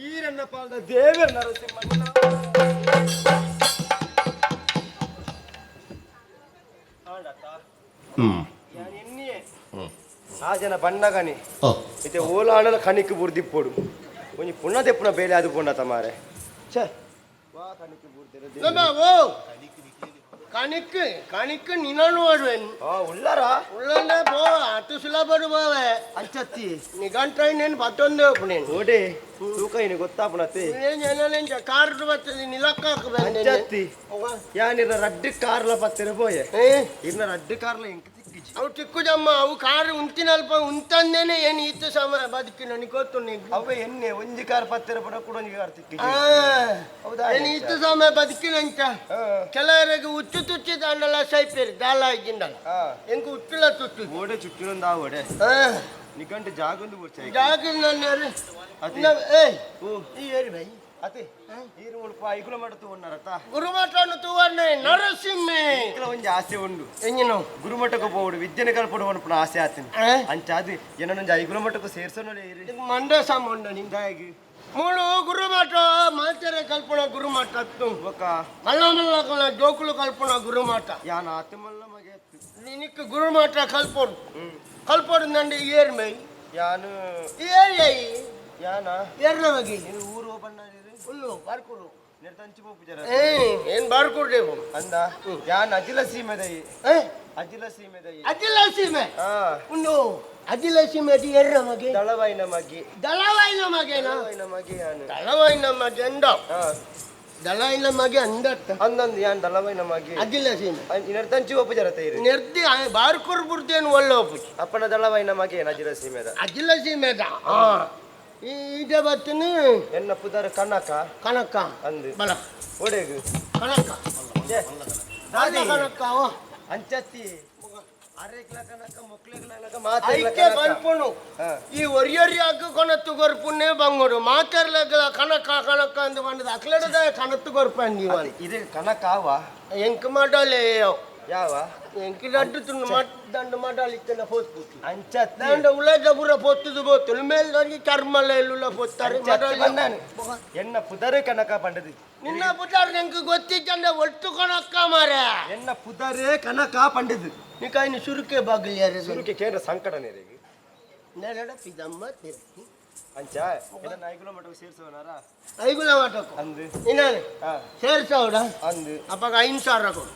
ಈರನ್ನಪಾದ ದೇವರ ನರಸಿಂಹನ ಆ ಜನ ಬಣ್ಣಗನಿ ಇತ್ತೆ ಓಲಾಣಲ ಕಣಿಕ್ ಬುರ್ದಿಪ್ಪೋಡು ಒಂಜಿ ಪುಣ್ಯ ತೆಪ್ಪುನ ಬೇಲೆ ಅದು ಪುಣ್ಯ ತಮಾರೆ ಛೇ ವಾ ಕಣಿಕ್ ಬುರ್ದಿರ ಓ ಕಣಿಕ್ ಕಣಿಕ್ ನಿನ್ನನ್ನು ಮಾಡುವೇನು ಉಳ್ಳಾರ ಉಳ್ಳಂಡೆ ಪೋ ಅತ್ತು ಸುಲಭಡು போவே ಅಂಚತ್ತಿ ನಿಗಂಟ್ರೈ నేను ಪತ್ತೊಂದು ಪುಣೇನು ಓಡೆ ತೂಕ ಏನು ಗೊತ್ತಾಪುಣತೆ నేను కార్డు వస్తుంది నిలక్కకు ಅಂಚತ್ತಿ ಯಾನಿರ ರಡ್ಡು ಕಾರ್ಲ ಪತ್ತೆರೆ ಪೋಯೆ ಇನ್ನ ರಡ್ಡು ಕಾರ್ಲ ಎಂಕ ತಿಕ್ಕ ತಿಕ್ಕಿಚ್ಚಿ ಅವು ಚಿಕ್ಕುದಮ್ಮ ಅವು ಕಾರು ಉಂತಿನ ಅಲ್ಪ ಉಂತಂದೇನೆ ಏನು ಇತ್ತು ಸಮಯ ಬದುಕಿ ನನಗೆ ಗೊತ್ತು ನೀವು ಅವೇ ಎಣ್ಣೆ ಒಂಜಿ ಕಾರ್ ಪತ್ತೆರ ಪಡ ಕೂಡ ಒಂಜಿ ಕಾರ್ ತಿಕ್ಕಿಚ್ಚಿ ಹೌದಾ ಏನು ಇತ್ತು ಸಮಯ ಬದುಕಿನಂತ ಕೆಲವರಿಗೆ ಹುಚ್ಚು ತುಚ್ಚಿ ದಾಂಡಲ್ಲ ಸೈಪೇರಿ ದಾಲ ಇದ್ದಿಂಡಲ್ಲ ಹೆಂಗೆ ಹುಟ್ಟಿಲ್ಲ ತುಚ್ಚು ಓಡೆ ಚುಟ್ಟಿನೊಂದು ಆ ಓಡೆ ನಿಕಂಟು ಜಾಗೊಂದು ಬುರ್ಚಾಯಿ ಜಾಗ ನನ್ನ ಏಯ್ ಈ ಏರಿ ಭೈ ಅತೆ ಈರು ಮುಲ್ಪ ಐಗುಲ ಮಠತ್ತು ಉನ್ನರತ ಗುರುಮಠನು ತೂವರ್ನೆ ನರಸಿಂಹೆ ಇಕ್ಲ ಒಂಜಿ ಆಸೆ ಉಂಡು ಎಂಜಿನು ಗುರುಮಠಕ್ಕೆ ಪೋಡು ವಿದ್ಯೆನೆ ಕಲ್ಪಡು ಪುನ ಆಸೆ ಆತೀನಿ ಅಂಚ ಅದು ಏನೊಂದು ಐಗುಲ ಮಠಕ್ಕೂ ಸೇರ್ಸೋನೋಲೆ ಇರಿ ಮಂಡ ಸಾಮಂಡ ನಿಂದ ಹಿಂಗಾಗಿ ಮೂಳು ಗುರುಮಠ ಮಾತೆರೆ ಕಲ್ಪನ ಗುರುಮಠ ಅತ್ತು ಒಕ್ಕ ಮಲ್ಲ ಮಲ್ಲ ಜೋಕುಲು ಕಲ್ಪನ ಗುರುಮಠ ಯಾನ ಆತೆ ಮಲ್ಲ ಮಗೆ ಅತ್ತು ನಿನಕ್ಕೆ ಗುರುಮಠ ಕಲ್ಪೋಡು ಕಲ್ಪೋಡು ನಂದು ಏರ್ ಮೈ ಯಾನು ಏಯ್ ಯಾನ ಏರ್ ನಮಗೆ ನೀನು ಊರು ಬಣ್ಣ ಹುಲ್ಲು ಬಾರ್ಕೊಡು ನಿರ್ದಂಚಿ ಪೂಜಾರ ಏನ್ ಬಾರ್ಕೊಡ್ದೇವು ಅಂದ ಯಾನ್ ಅಜಿಲ ಸೀಮೆದೈ ಅಜಿಲ ಸೀಮೆದೈ ಅದಿಲ್ಲ ಸೀಮೆ ಹಾ ಉಂಡು ಅದಿಲ್ಲ ಸೀಮೆ ಅದು ಏರ್ ನಮಗೆ ದಳವಾಯಿನ ಮಗಿ ದಳವಾಯಿನ ಮಗೇನ ದಳವಾಯಿನ ಮಗಿ ಯಾನು ದಳವಾಯಿನ ಮಗೆ ಅಂದ ಹಾ ದಳವಾಯಿನ ಮಗೆ ಅಂದತ್ತ ಅಂದಂದು ಯಾನ್ ದಳವಾಯಿನ ಮಗಿ ಅದಿಲ್ಲ ಸೀಮೆ ನಿರ್ದಂಚಿ ಪೂಜಾರ ತೈರಿ ನಿರ್ದಿ ಬಾರ್ಕೊರ್ ಬುಡ್ದೇನು ಒಳ್ಳೆ ಒಪ್ಪು ಅಪ್ಪನ ದಳವಾಯಿನ ಮಗಿ ಏನ್ ಅಜಿಲ ಸೀಮೆದ ಅದಿಲ್ಲ ಸೀಮೆದ ಈಗ ಬತ್ತನು ಎನ್ನ ಪುದರ್ ಕನಕ ಕನಕ ಅಂದು ಬಲ ಒಡೆಗು ಕನಕ ಏ, ದಾದಿ ಕನಕ ಅಂಚತ್ತಿ ಅರೆಕ್ಲ ಕನಕ ಮೊಕ್ಲೆಗ್ಲ ಕನಕ ಮಾತೆಗ್ಲ ಐಕೆ ಕನಕ ಬಲ್ಪುನು ಹಾ. ಈ ಒರಿಯರಿ ಹಾಕು ಕೊನತ್ತು ಗೊರ್ಪುನ್ನೇ ಬಂಗೋಡು ಮಾತಾಡ್ಲಗ ಕನಕ ಕನಕ ಅಂದು ಬಂದದ ಅಕ್ಲಡದ ಕನತ್ತು ಗೊರ್ಪ ನೀವು ಇದು ಕನಕ ಆವ ಎಂಕ್ ಮಾಡಲೇ ಯಾವ ಎಂಕ್ ದಡ್ಡು ತುಣ್ಣು ದಂಡು ಮಾಡಲಿಕ್ಕೆಲ್ಲ ಪೋತ್ಬಿಟ್ಟು ಅಂಚತ್ತಿ ದಂಡ ಉಲಜ ಬುರ ಪೊತ್ತದು ಬೋತುಲು ಮೇಲ್ದೊಂದು ಚರ್ಮಲ ಎಲ್ಲುಲ್ಲ ಪೊತ್ತಾರೆ ಅಂಚತ್ತಿ ಬಂದಾನು ಎನ್ನ ಪುದರ್ ಕನಕ ಪಂಡದು ನಿನ್ನ ಪುಟಾರ್ ಎಂಕ್ ಗೊತ್ತಿತ್ತಂದ್ರೆ ಒಟ್ಟು ಕನಕ ಮಾರ ಎನ್ನ ಪುದರೇ ಕನಕ ಪಂಡದು ನೀ ಕಾಯಿನ ಸುರುಕೆ ಬಾಗಿಲಿ ಯಾರು ಸುರುಕೆ ಕೇಂದ್ರ ಸಂಕಟ ನೀರಿಗೆ ನೆರಡ ಪಿದಮ್ಮ ತಿರ್ಗಿ ಅಂಚ ಇದನ್ನ ಐಗುಲ ಮಠಕ್ಕೆ ಸೇರ್ಸೋನಾರ ಐಗುಲ ಮಾಟಕು ಅಂದು ಇನ್ನೇನು ಹಾ ಸೇರ್ಸವಡ ಅಂದು ಅಪ್ಪಾಗ 5,000 ಕೊಡು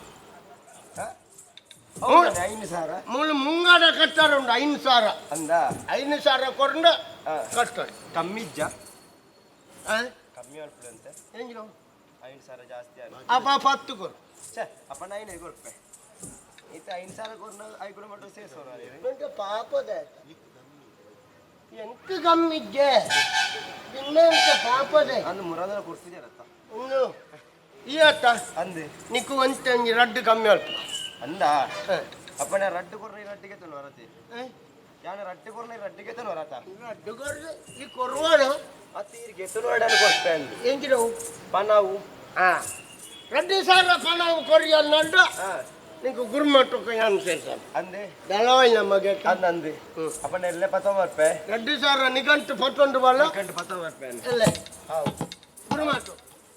ಹೌದಾ 5,000 ಮೂಲ ಮುಂಗಾಡ ಕಟ್ಟಾರ ಉಂಡು 5,000 ಅಂದ 5,000 ಕೊರಂಡು ಹಾ. ಕಟ್ಟಾರೆ ಕಮ್ಮಿಜ್ಜ ಕಮ್ಮಿ ಮಾಡ್ಬಿಡುವಂತೆ ಹೆಂಗಿರೋ 5,000 ಜಾಸ್ತಿ ಆಗ ಅಪ್ಪ 10 ಕೊಡು ಛೇ ಅಪ್ಪನ 5 ಕೊಡ್ಪೆ ಈತ 5,000 ಕೊರ್ನ ಐಗುಲ ಮಠಕ್ಕೆ ಸೇರ್ಸೋನಾರ ಎಂತ ಪಾಪದ ಎಂತ ಕಮ್ಮಿದ್ದೆ ಇನ್ನೆಂತ ಪಾಪದ ಅಂದು ಮುರಾದರ ಕೊಡ್ತಿದ್ಯಾರತ್ತ ಇನ್ನು ಈ ಅತ್ತ ಅಂದು ನಿಕ್ಕು ಒಂಚಂಜಿ ರಡ್ಡು ಕಮ್ಮಿ ಅಲ್ಪ ಅಂದ ಅಪ್ಪನ ರಡ್ಡು ಕೊರ್ನ ರಡ್ಡಿಗೆ ತನು ವರತಿ ಯಾನ ರಡ್ಡು ಕೊರ್ನ ರಡ್ಡಿಗೆ ತನು ವರತ ರಡ್ಡು ಕೊರ್ದು ಈ ಕೊರುವಾಡ ಮತ್ತೆ ಈ ಗೆಟ್ಟು ನೋಡಲು ಕೊಡ್ಪೆ ಅಂದು ಹೆಂಗಿರೋ ಪನಾವು ರಡ್ಡು ಸಾವಿರ ಪಣವು ಕೊರಿ ಅನ್ನಂಡು ಹಾ నీకు గురుమట్టుకు ఏం చేశాను ಅಂದೆ దళవైన మగే ಅಂದಂದು ಅಪ್ಪನ ಎಲ್ಲೇ ಪತ ಬರ್ಪೆ రెడ్డి సార్ నిఘంటు పట్టుండు వాళ్ళ ಕಂಡು ಪತ ಬರ್ಪೆ ಅಂದೆ వెళ్ళే ಹೌದು గురుమట్టు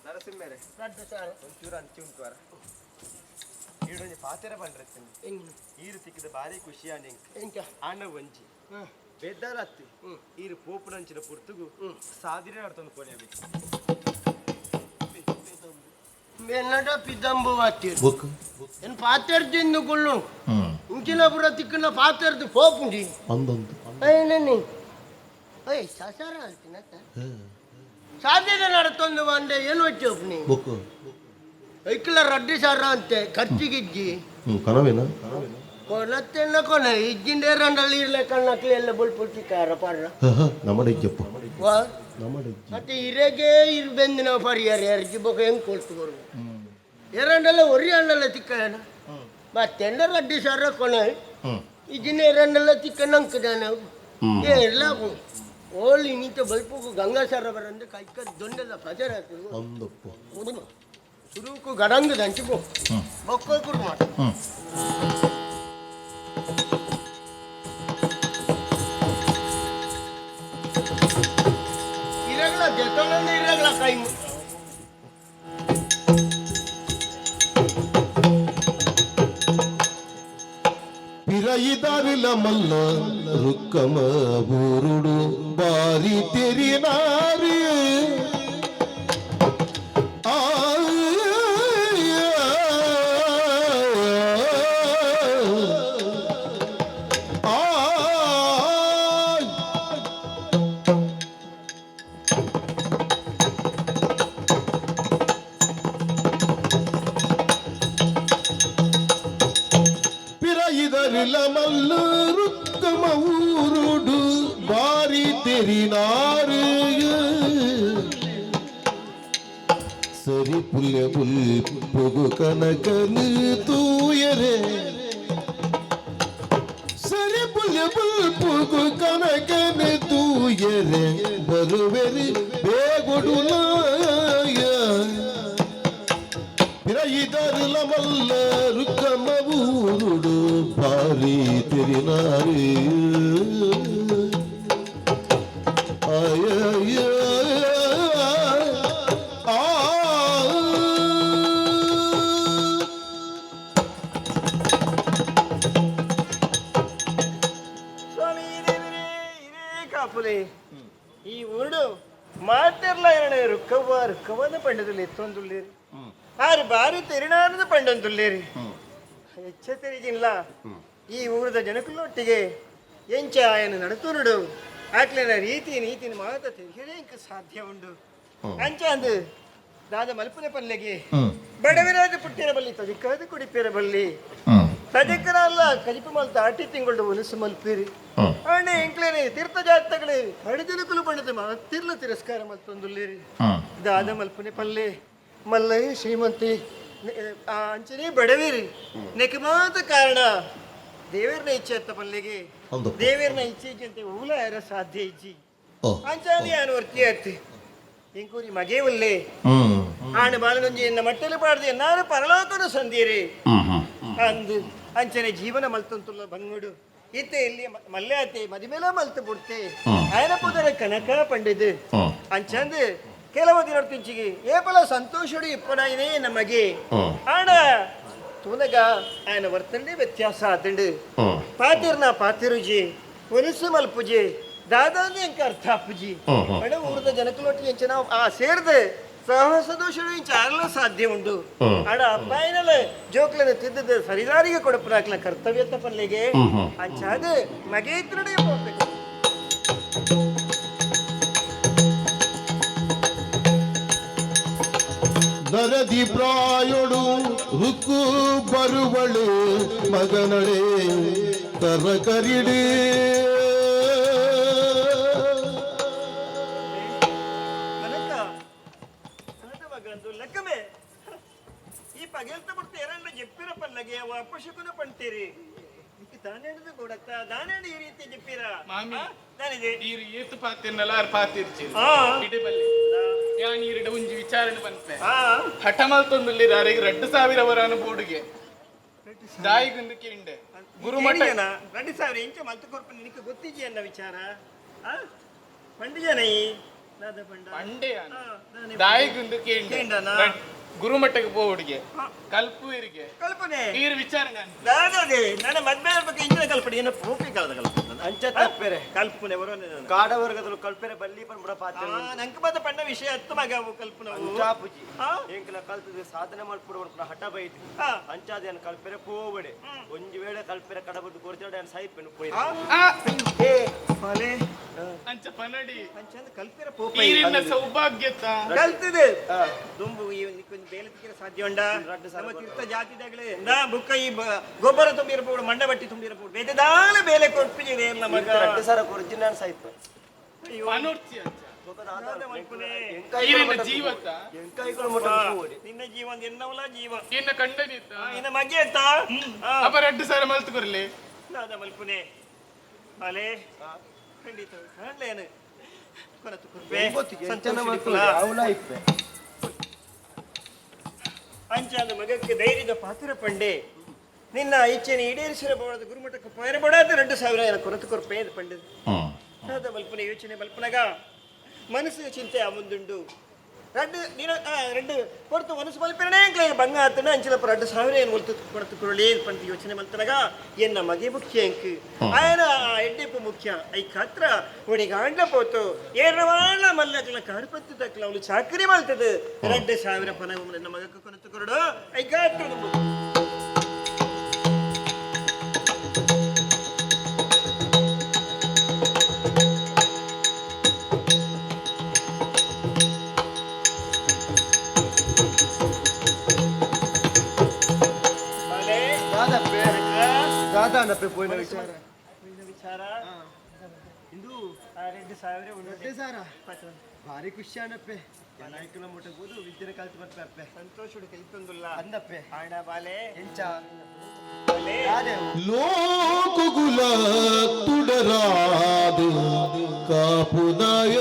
ನರಸಿಂಹರೇ రెడ్డి సార్ ಒಂಚೂರು ಅಂಚಿ ಉಂಟುವರ ಈಡೊಂದು ಪಾತೆರ ಬಂಡ್ರತ್ತೀನಿ ಈರು ಸಿಕ್ಕಿದ ಭಾರಿ ಖುಷಿ ಆಂಡಿ ఇంకా ಆಂಡ ಒಂಜಿ ಬೆದ್ದರತ್ತಿ ಈರು ಪೋಪುನಂಚಿನ ಪುರ್ತುಗು ಸಾದಿರೆ ನಡ್ತೊಂದು ಕೊನೆ ಬೇಕು మెన్నడ పిదంబు వాటిరు నేను పాతెర్దిందు గుళ్ళు ఇంకిన బుర తిక్కున పాతెర్ది పోపుండి అయ్యనని అయ్య ససార అంతినత ಸಾಧ್ಯತೆ ನಡ್ತೊಂದು ಬಂದೆ ಏನು వచ్చేವು ನೀ ಐಕ್ಲ ರಡ್ಡಿ ಸಾರ ಅಂತೆ ಖರ್ಚಿಗಿಜ್ಜಿ ಕನವೇನಾ ಕೊನತ್ತೆನ್ನ ಕೊನೆ ಇಜ್ಜಿಂಡೆ ರಂಡಲ್ಲಿ ಇರ್ಲೆ ಕಣ್ಣಕ್ಲಿ ಎಲ್ಲ ಬುಲ್ಪುಟ್ಟಿಕಾರ ಪಾಡ್ರ നമ്മുടെ ഇജ്ജപ്പ ವಾ നമ്മുടെ ഇജ്ജ ಮತ್ತೆ ಇರೆಗೆ ಇರ್ಬೆಂದಿನ ಪರಿಹಾರ ಯಾರಿಗೆ ಬೇಕು ಹೆಂಗೆ ಕೊಡ್ತು ಎರಡಲ್ಲ ಒರಿ ಹಣ್ಣಲ್ಲ ತಿಕ್ಕನ ಮತ್ತೆಂಡ ರಡ್ಡಿ ಸಾರ ಕೊನೆ ಇಜಿನ ಎರಡಲ್ಲ ತಿಕ್ಕ ನಂಕದಾನ ಎಲ್ಲ ಓಲಿ ನೀತ ಬಲ್ಪು ಗಂಗಾ ಸಾರ ಬರಂದು ಕೈಕ ದೊಂಡೆಲ್ಲ ಪ್ರಚಾರ ಒಂದಪ್ಪ ಸುರುಕು ಗಡಂಗ ದಂಚಿಪೋ ಬೊಕ್ಕ ಕುರು ಮಾಡ ಇರಗಲ ಜೊತೆಲ್ಲ ಇರಗಲ ಕೈ పిరయిదారిల మల్ల రుక్కమ బూరుడు బారి తెరినారి ಇದರಿಲ್ಲ ಮಲ್ಲರು ತಮ ಊರುಡು ಬಾರಿ ತೆರಿನಾರು ಸರಿ ಪುಲ್ಯ ಪುಲ್ ಪುಗು ಕನಕನು ತೂಯರೆ ಸರಿ ಪುಲ್ಯ ಪುಲ್ ಪುಗು ಕನಕನು ತೂಯರೆ ಬರುವೆರಿ ಬೇಗೊಡುಲಾಯ ಇದರಿಲ್ಲ ಮಲ್ಲರು ತಮ ಊರುಡು ಬಾರಿ ತೆರಿನಾರು ಸ್ವಾಮಿ ಇದೇ ಕಾಪುಲೆ ಈ ಊರು ಮಾತೆರ್ಲ ಎರಡ ರುಕ್ಕವಾದ ಪಂಡದಲ್ಲಿ ಎತ್ತೊಂದುಳ್ಳೇರಿ ಆರು ಬಾರಿ ತೆರಿನಾರದ ಪಂಡೊಂದುಳ್ಳೇರಿ ಹೆಚ್ಚ ತೆರಿಗಿಲ್ಲ ಈ ಊರದ ಜನಕುಲೊಟ್ಟಿಗೆ ಎಂಚ ಆಯನ ನಡತುನುಡು ಆಕ್ಲಿನ ರೀತಿ ನೀತಿನ ಮಾತ ತೆರಿಯಲೇ ಇಂಕ ಸಾಧ್ಯ ಉಂಡು ಅಂಚ ಅಂದು ದಾದ ಮಲ್ಪನೆ ಪಲ್ಲೆಗೆ ಬಡವರಾದ ಪುಟ್ಟಿರ ಬಲ್ಲಿ ತದಿಕ್ಕಾದ ಕುಡಿಪಿರ ಬಲ್ಲಿ ತದಿಕ್ಕನ ಅಲ್ಲ ಕಜಿಪು ಮಲ್ತ ಆಟಿ ತಿಂಗಳು ಒನಸು ಮಲ್ಪಿರಿ ಅಣ್ಣೆ ಎಂಕ್ಲೇನೆ ತೀರ್ಥ ಜಾತಗಳೇ ಹಡಿದಿನಕುಲು ಬಣ್ಣದ ಮಾತಿರ್ಲ ತಿರಸ್ಕಾರ ಮಲ್ತೊಂದುಳ್ಳೇರಿ ದಾದ ಮಲ್ಪನೆ ಪಲ್ಲೆ ಮಲ್ಲಯ್ಯ ಶ್ರೀಮಂತಿ ಅಂಚನೆ ಬಡವಿರಿ ನೆಕ್ ಮಾತ ಕಾರಣ ದೇವರನ ಇಚ್ಛೆ ಅತ್ತ ಪಲ್ಲೆಗೆ ದೇವರನ ಇಚ್ಛೆ ಇಜ್ಜಂತೆ ಊಲ ಯಾರ ಸಾಧ್ಯ ಇಜ್ಜಿ ಅಂಚಾದಿ ಆನು ವರ್ತಿ ಅತ್ತಿ ಇಂಕೂರಿ ಮಗೆ ಒಲ್ಲೆ ಆಣ ಬಾಲನೊಂಜಿ ಎನ್ನ ಮಟ್ಟಲು ಪಾಡ್ದೆ ನಾನು ಪರಲೋಕನು ಸಂದೀರಿ ಅಂದು ಅಂಚನೆ ಜೀವನ ಮಲ್ತಂತುಲ್ಲ ಬಂಗುಡು ಇತ್ತೆ ಇಲ್ಲಿ ಮಲ್ಯಾತೆ ಮದಿಮೇಲ ಮಲ್ತು ಬಿಡ್ತೆ ಆಯನ ಪುದರ ಕನಕ ಪಂಡಿದು ಅಂಚಂದ್ ಕೆಲವು ದಿನ ತಿಂಚಿಗೆ ಏಪಲ ಸಂತೋಷಡು ಇಪ್ಪಡಾಯಿನೇ ನಮಗೆ ಆಡ ತೂನಗ ఆయన ವರ್ತನೆ ವ್ಯತ್ಯಾಸ ಆತಂಡು ಪಾತಿರ್ನ ಪಾತಿರುಜಿ ಒನಸು ಮಲ್ಪುಜಿ ದಾದಾನಿ ಅಂಕ ಅರ್ಥ ಅಪ್ಪುಜಿ ಬಡ ಊರದ ಜನಕಲೊಟ್ಟಿಗೆ ಎಂಚ ನಾವು ಆ ಸೇರ್ದೆ ಸಹಸದೋಷಡು ಇಂಚ ಆಗಲ ಸಾಧ್ಯ ಉಂಡು ಆಡ ಅಪ್ಪಾಯಿನಲ್ಲ ಜೋಕ್ಲನ ತಿದ್ದದ ಸರಿದಾರಿಗೆ ಕೊಡಪರಾಕ್ಲ ಕರ್ತವ್ಯತ ಪಲ್ಲೆಗೆ ಅಂಚಾದ ಮಗೆ ಇತ್ರಡೆ ಹೋಗ್ಬೇಕು ನರದಿ ಪ್ರಾಯೊಡು ರುಕ್ಕು ಬರುವಳು ಮಗನಳೆ ಕರ ಕರಿಡು ಲೆಕ್ಕಮೇ ಈ ಪಗೆಲ್ತ ಬಿಡ್ತು ಎರಡ ಜಪ್ಪಿರ ಪಲ್ಲಗೆ ಅವ ಅಪಶಕುನ ಪಂತೀರಿ ದಾನೇಣದ ಕೊಡತ್ತ ದಾನೇಣ ಈ ರೀತಿ ಜಪ್ಪಿರ ಮಾಮಿ ನಾನಿದೆ ಈರು ಏತು ಪಾತಿರ್ನಲ್ಲ ಆರ್ ಪಾತಿರ್ಚಿ ಇಡೆ ಬಲ್ಲಿ ಯಾನ್ ಈರಿಡ ಒಂಜಿ ವಿಚಾರಣೆ ಬಂತೆ ಹಠ ಮಲ್ತೊಂದುಲ್ಲಿ ದಾರಿಗೆ 2000 ವರಾನ ಬೋರ್ಡ್ಗೆ ದಾಯಿಗುಂದು ಕೇಂಡೆ ಗುರುಮಠ 2000 ಇಂಚ ಮಲ್ತು ಕೊರ್ಪ ನಿನಗೆ ಗೊತ್ತಿಜಿ ಅನ್ನ ವಿಚಾರ ಪಂಡಿಜನೈ ದಾದ ಪಂಡ ಪಂಡೆ ದಾಯಿಗುಂದು ಕೇಂಡೆ ಗುರುಮಠಕ್ಕೆ ಬೋರ್ಡ್ಗೆ ಕಲ್ಪುವಿರಿಗೆ ಕಲ್ಪನೆ ಈರು ವಿಚಾರಣೆ ದಾದಾದೆ ನನ್ನ ಮದ್ವೆ ಬಗ್ಗೆ ಇಂಚಿನ ಕಲ್ಪನೆ ಏನು ಪೂಪಿ ಕಾಲದ ಕಲ್ಪನೆ ಅಂಚ ತಪ್ಪೆರೆ ಕಲ್ಪನೆ ಬರೋನೆ ಕಾಡ ವರ್ಗದಲು ಕಲ್ಪೆರೆ ಬಲ್ಲಿ ಪನ್ ಬುಡ ಪಾತ್ರ ನಂಗೆ ಬಂದ ಪಂಡ ವಿಷಯ ಹತ್ತು ಮಗ ಅವು ಕಲ್ಪನೆ ಅಂಚಾಪುಜಿ ಎಂಕಲ ಕಲ್ತದೆ ಸಾಧನೆ ಮಾಡ್ಬಿಡುವ ಹಠ ಬೈತಿ ಅಂಚಾದ ಏನ್ ಕಲ್ಪೆರೆ ಪೋವಡೆ ಒಂಜಿ ವೇಳೆ ಕಲ್ಪೆರೆ ಕಡಬದ್ದು ಕೊರ್ಚಾಡೆ ಏನ್ ಸೈಪೆನು ಪೋಯಿ ಏ ಫಾಲೆ ಅಂಚ ಪನಡಿ ಅಂಚಂದ ಕಲ್ಪೆರೆ ಪೋಪ ಈರಿನ ಸೌಭಾಗ್ಯತ ಕಲ್ತಿದೆ ದುಂಬು ಈ ನಿಕ್ಕೊಂದು ಬೇಲೆ ತಿಕ್ಕಿರ ಸಾಧ್ಯ ಉಂಡ ನಮ್ಮ ತೀರ್ಥ ಜಾತಿದಾಗಲೇ ನಾ ಬುಕ್ಕ ಈ ಗೊಬ್ಬರ ತುಂಬಿರಬಹುದು ಮಂಡ ಬಟ್ಟಿ ತುಂಬಿರಬಹುದು ಬೇದಾಲ ಬೇಲೆ ಕೊಟ್ಟಿದೆ ನಮಗ 2000 ಕೊರ್ಜಿನ ನಾನು ಸೈಪೆ ಪನೋರ್ಚಿ ಅಂಚ ಈರಿನ ಜೀವತ ಎಂಕೈಗಳು ಮೊಟ್ಟ ಪೋವಡೆ ನಿನ್ನ ಜೀವನ ಎನ್ನವಲ ಜೀವ ಇನ್ನ ಕಂಡನಿತ ಇನ್ನ ಮಗೆ ಅಂತ ಅಪ 2000 ಮಲ್ತು ಕೊರ್ಲಿ ನಾದ ಮಲ್ಪುನೆ ಅಲೆ ಖಂಡಿತ ಕಾಣ್ಲೇನು ಕೊನತು ಕುರ್ಬೆ ಸಂತನ ಮಲ್ಪುಲ ಅವಲ ಇಪ್ಪೆ ಅಂಚಾದ ಮಗಕ್ಕೆ ಧೈರ್ಯದ ಪಾತ್ರ ಪಂಡೆ ನಿನ್ನ ಇಚ್ಛೆನ ಈಡೇರಿಸಿರಬಹುದು ಗುರುಮಠಕ್ಕೆ ಪೈರಬಡಾದ 2000 ಕೊರತು ಕೊರ್ಪೆ ಪಂಡಿತ ಅದ ಮಲ್ಪನೆ ಯೋಚನೆ ಮಲ್ಪನಗ ಮನಸ್ಸು ಚಿಂತೆ ಆ ಮುಂದುಂಡು రెండు కొడుతూ మనసు మలిపిరనే బంగ అతను అంచెలప్పుడు 2000 ಏನು ಕೊಡ್ತು ಕೊರಳಿ ಪಂತ ಯೋಚನೆ ಮಾಡ್ತಾನಾಗ ಎನ್ನ ಮಗೆ ಮುಖ್ಯ ಅಂಕ ఆయన ಎಡ್ಡೆಪ್ಪು ಮುಖ್ಯ ಐ ಕತ್ರ ಒಡಿಗಾಂಡ ಪೋತು ಏರವಾಳ ಮಲ್ಲಕಲ ಕಾರ್ಪತ್ತು ತಕ್ಕಲ ಅವಳು ಚಾಕರಿ ಮಾಡ್ತದೆ 2000 ಪನ ನನ್ನ ಮಗಕ್ಕೆ ಕೊನತು ಕೊರಡು ಐ ಗಾತ್ರ ದಾದಾನಪ್ಪೆ ಪೋಯಿನ ವಿಚಾರ ವಿಚಾರ ಇಂದು 2,000 ಉಂಟು ದೊಡ್ಡ ಸಾರ ಭಾರಿ ಖುಷಿ ಅಣ್ಣಪ್ಪೆ ನಾಯಕನ ಮುಟ್ಟ ಬೋದು ವಿದ್ಯೆನ ಕಲ್ತು ಬರ್ಪೆ ಅಪ್ಪೆ ಸಂತೋಷಡು ಕೈ ತಂದುಲ್ಲ ಅಂದಪ್ಪೆ ಆಣ ಬಾಲೆ ಎಂಚ ಬಾಲೆ ಲೋಕಗುಲ ತುಡರಾದು ಕಾಪುನಾಯ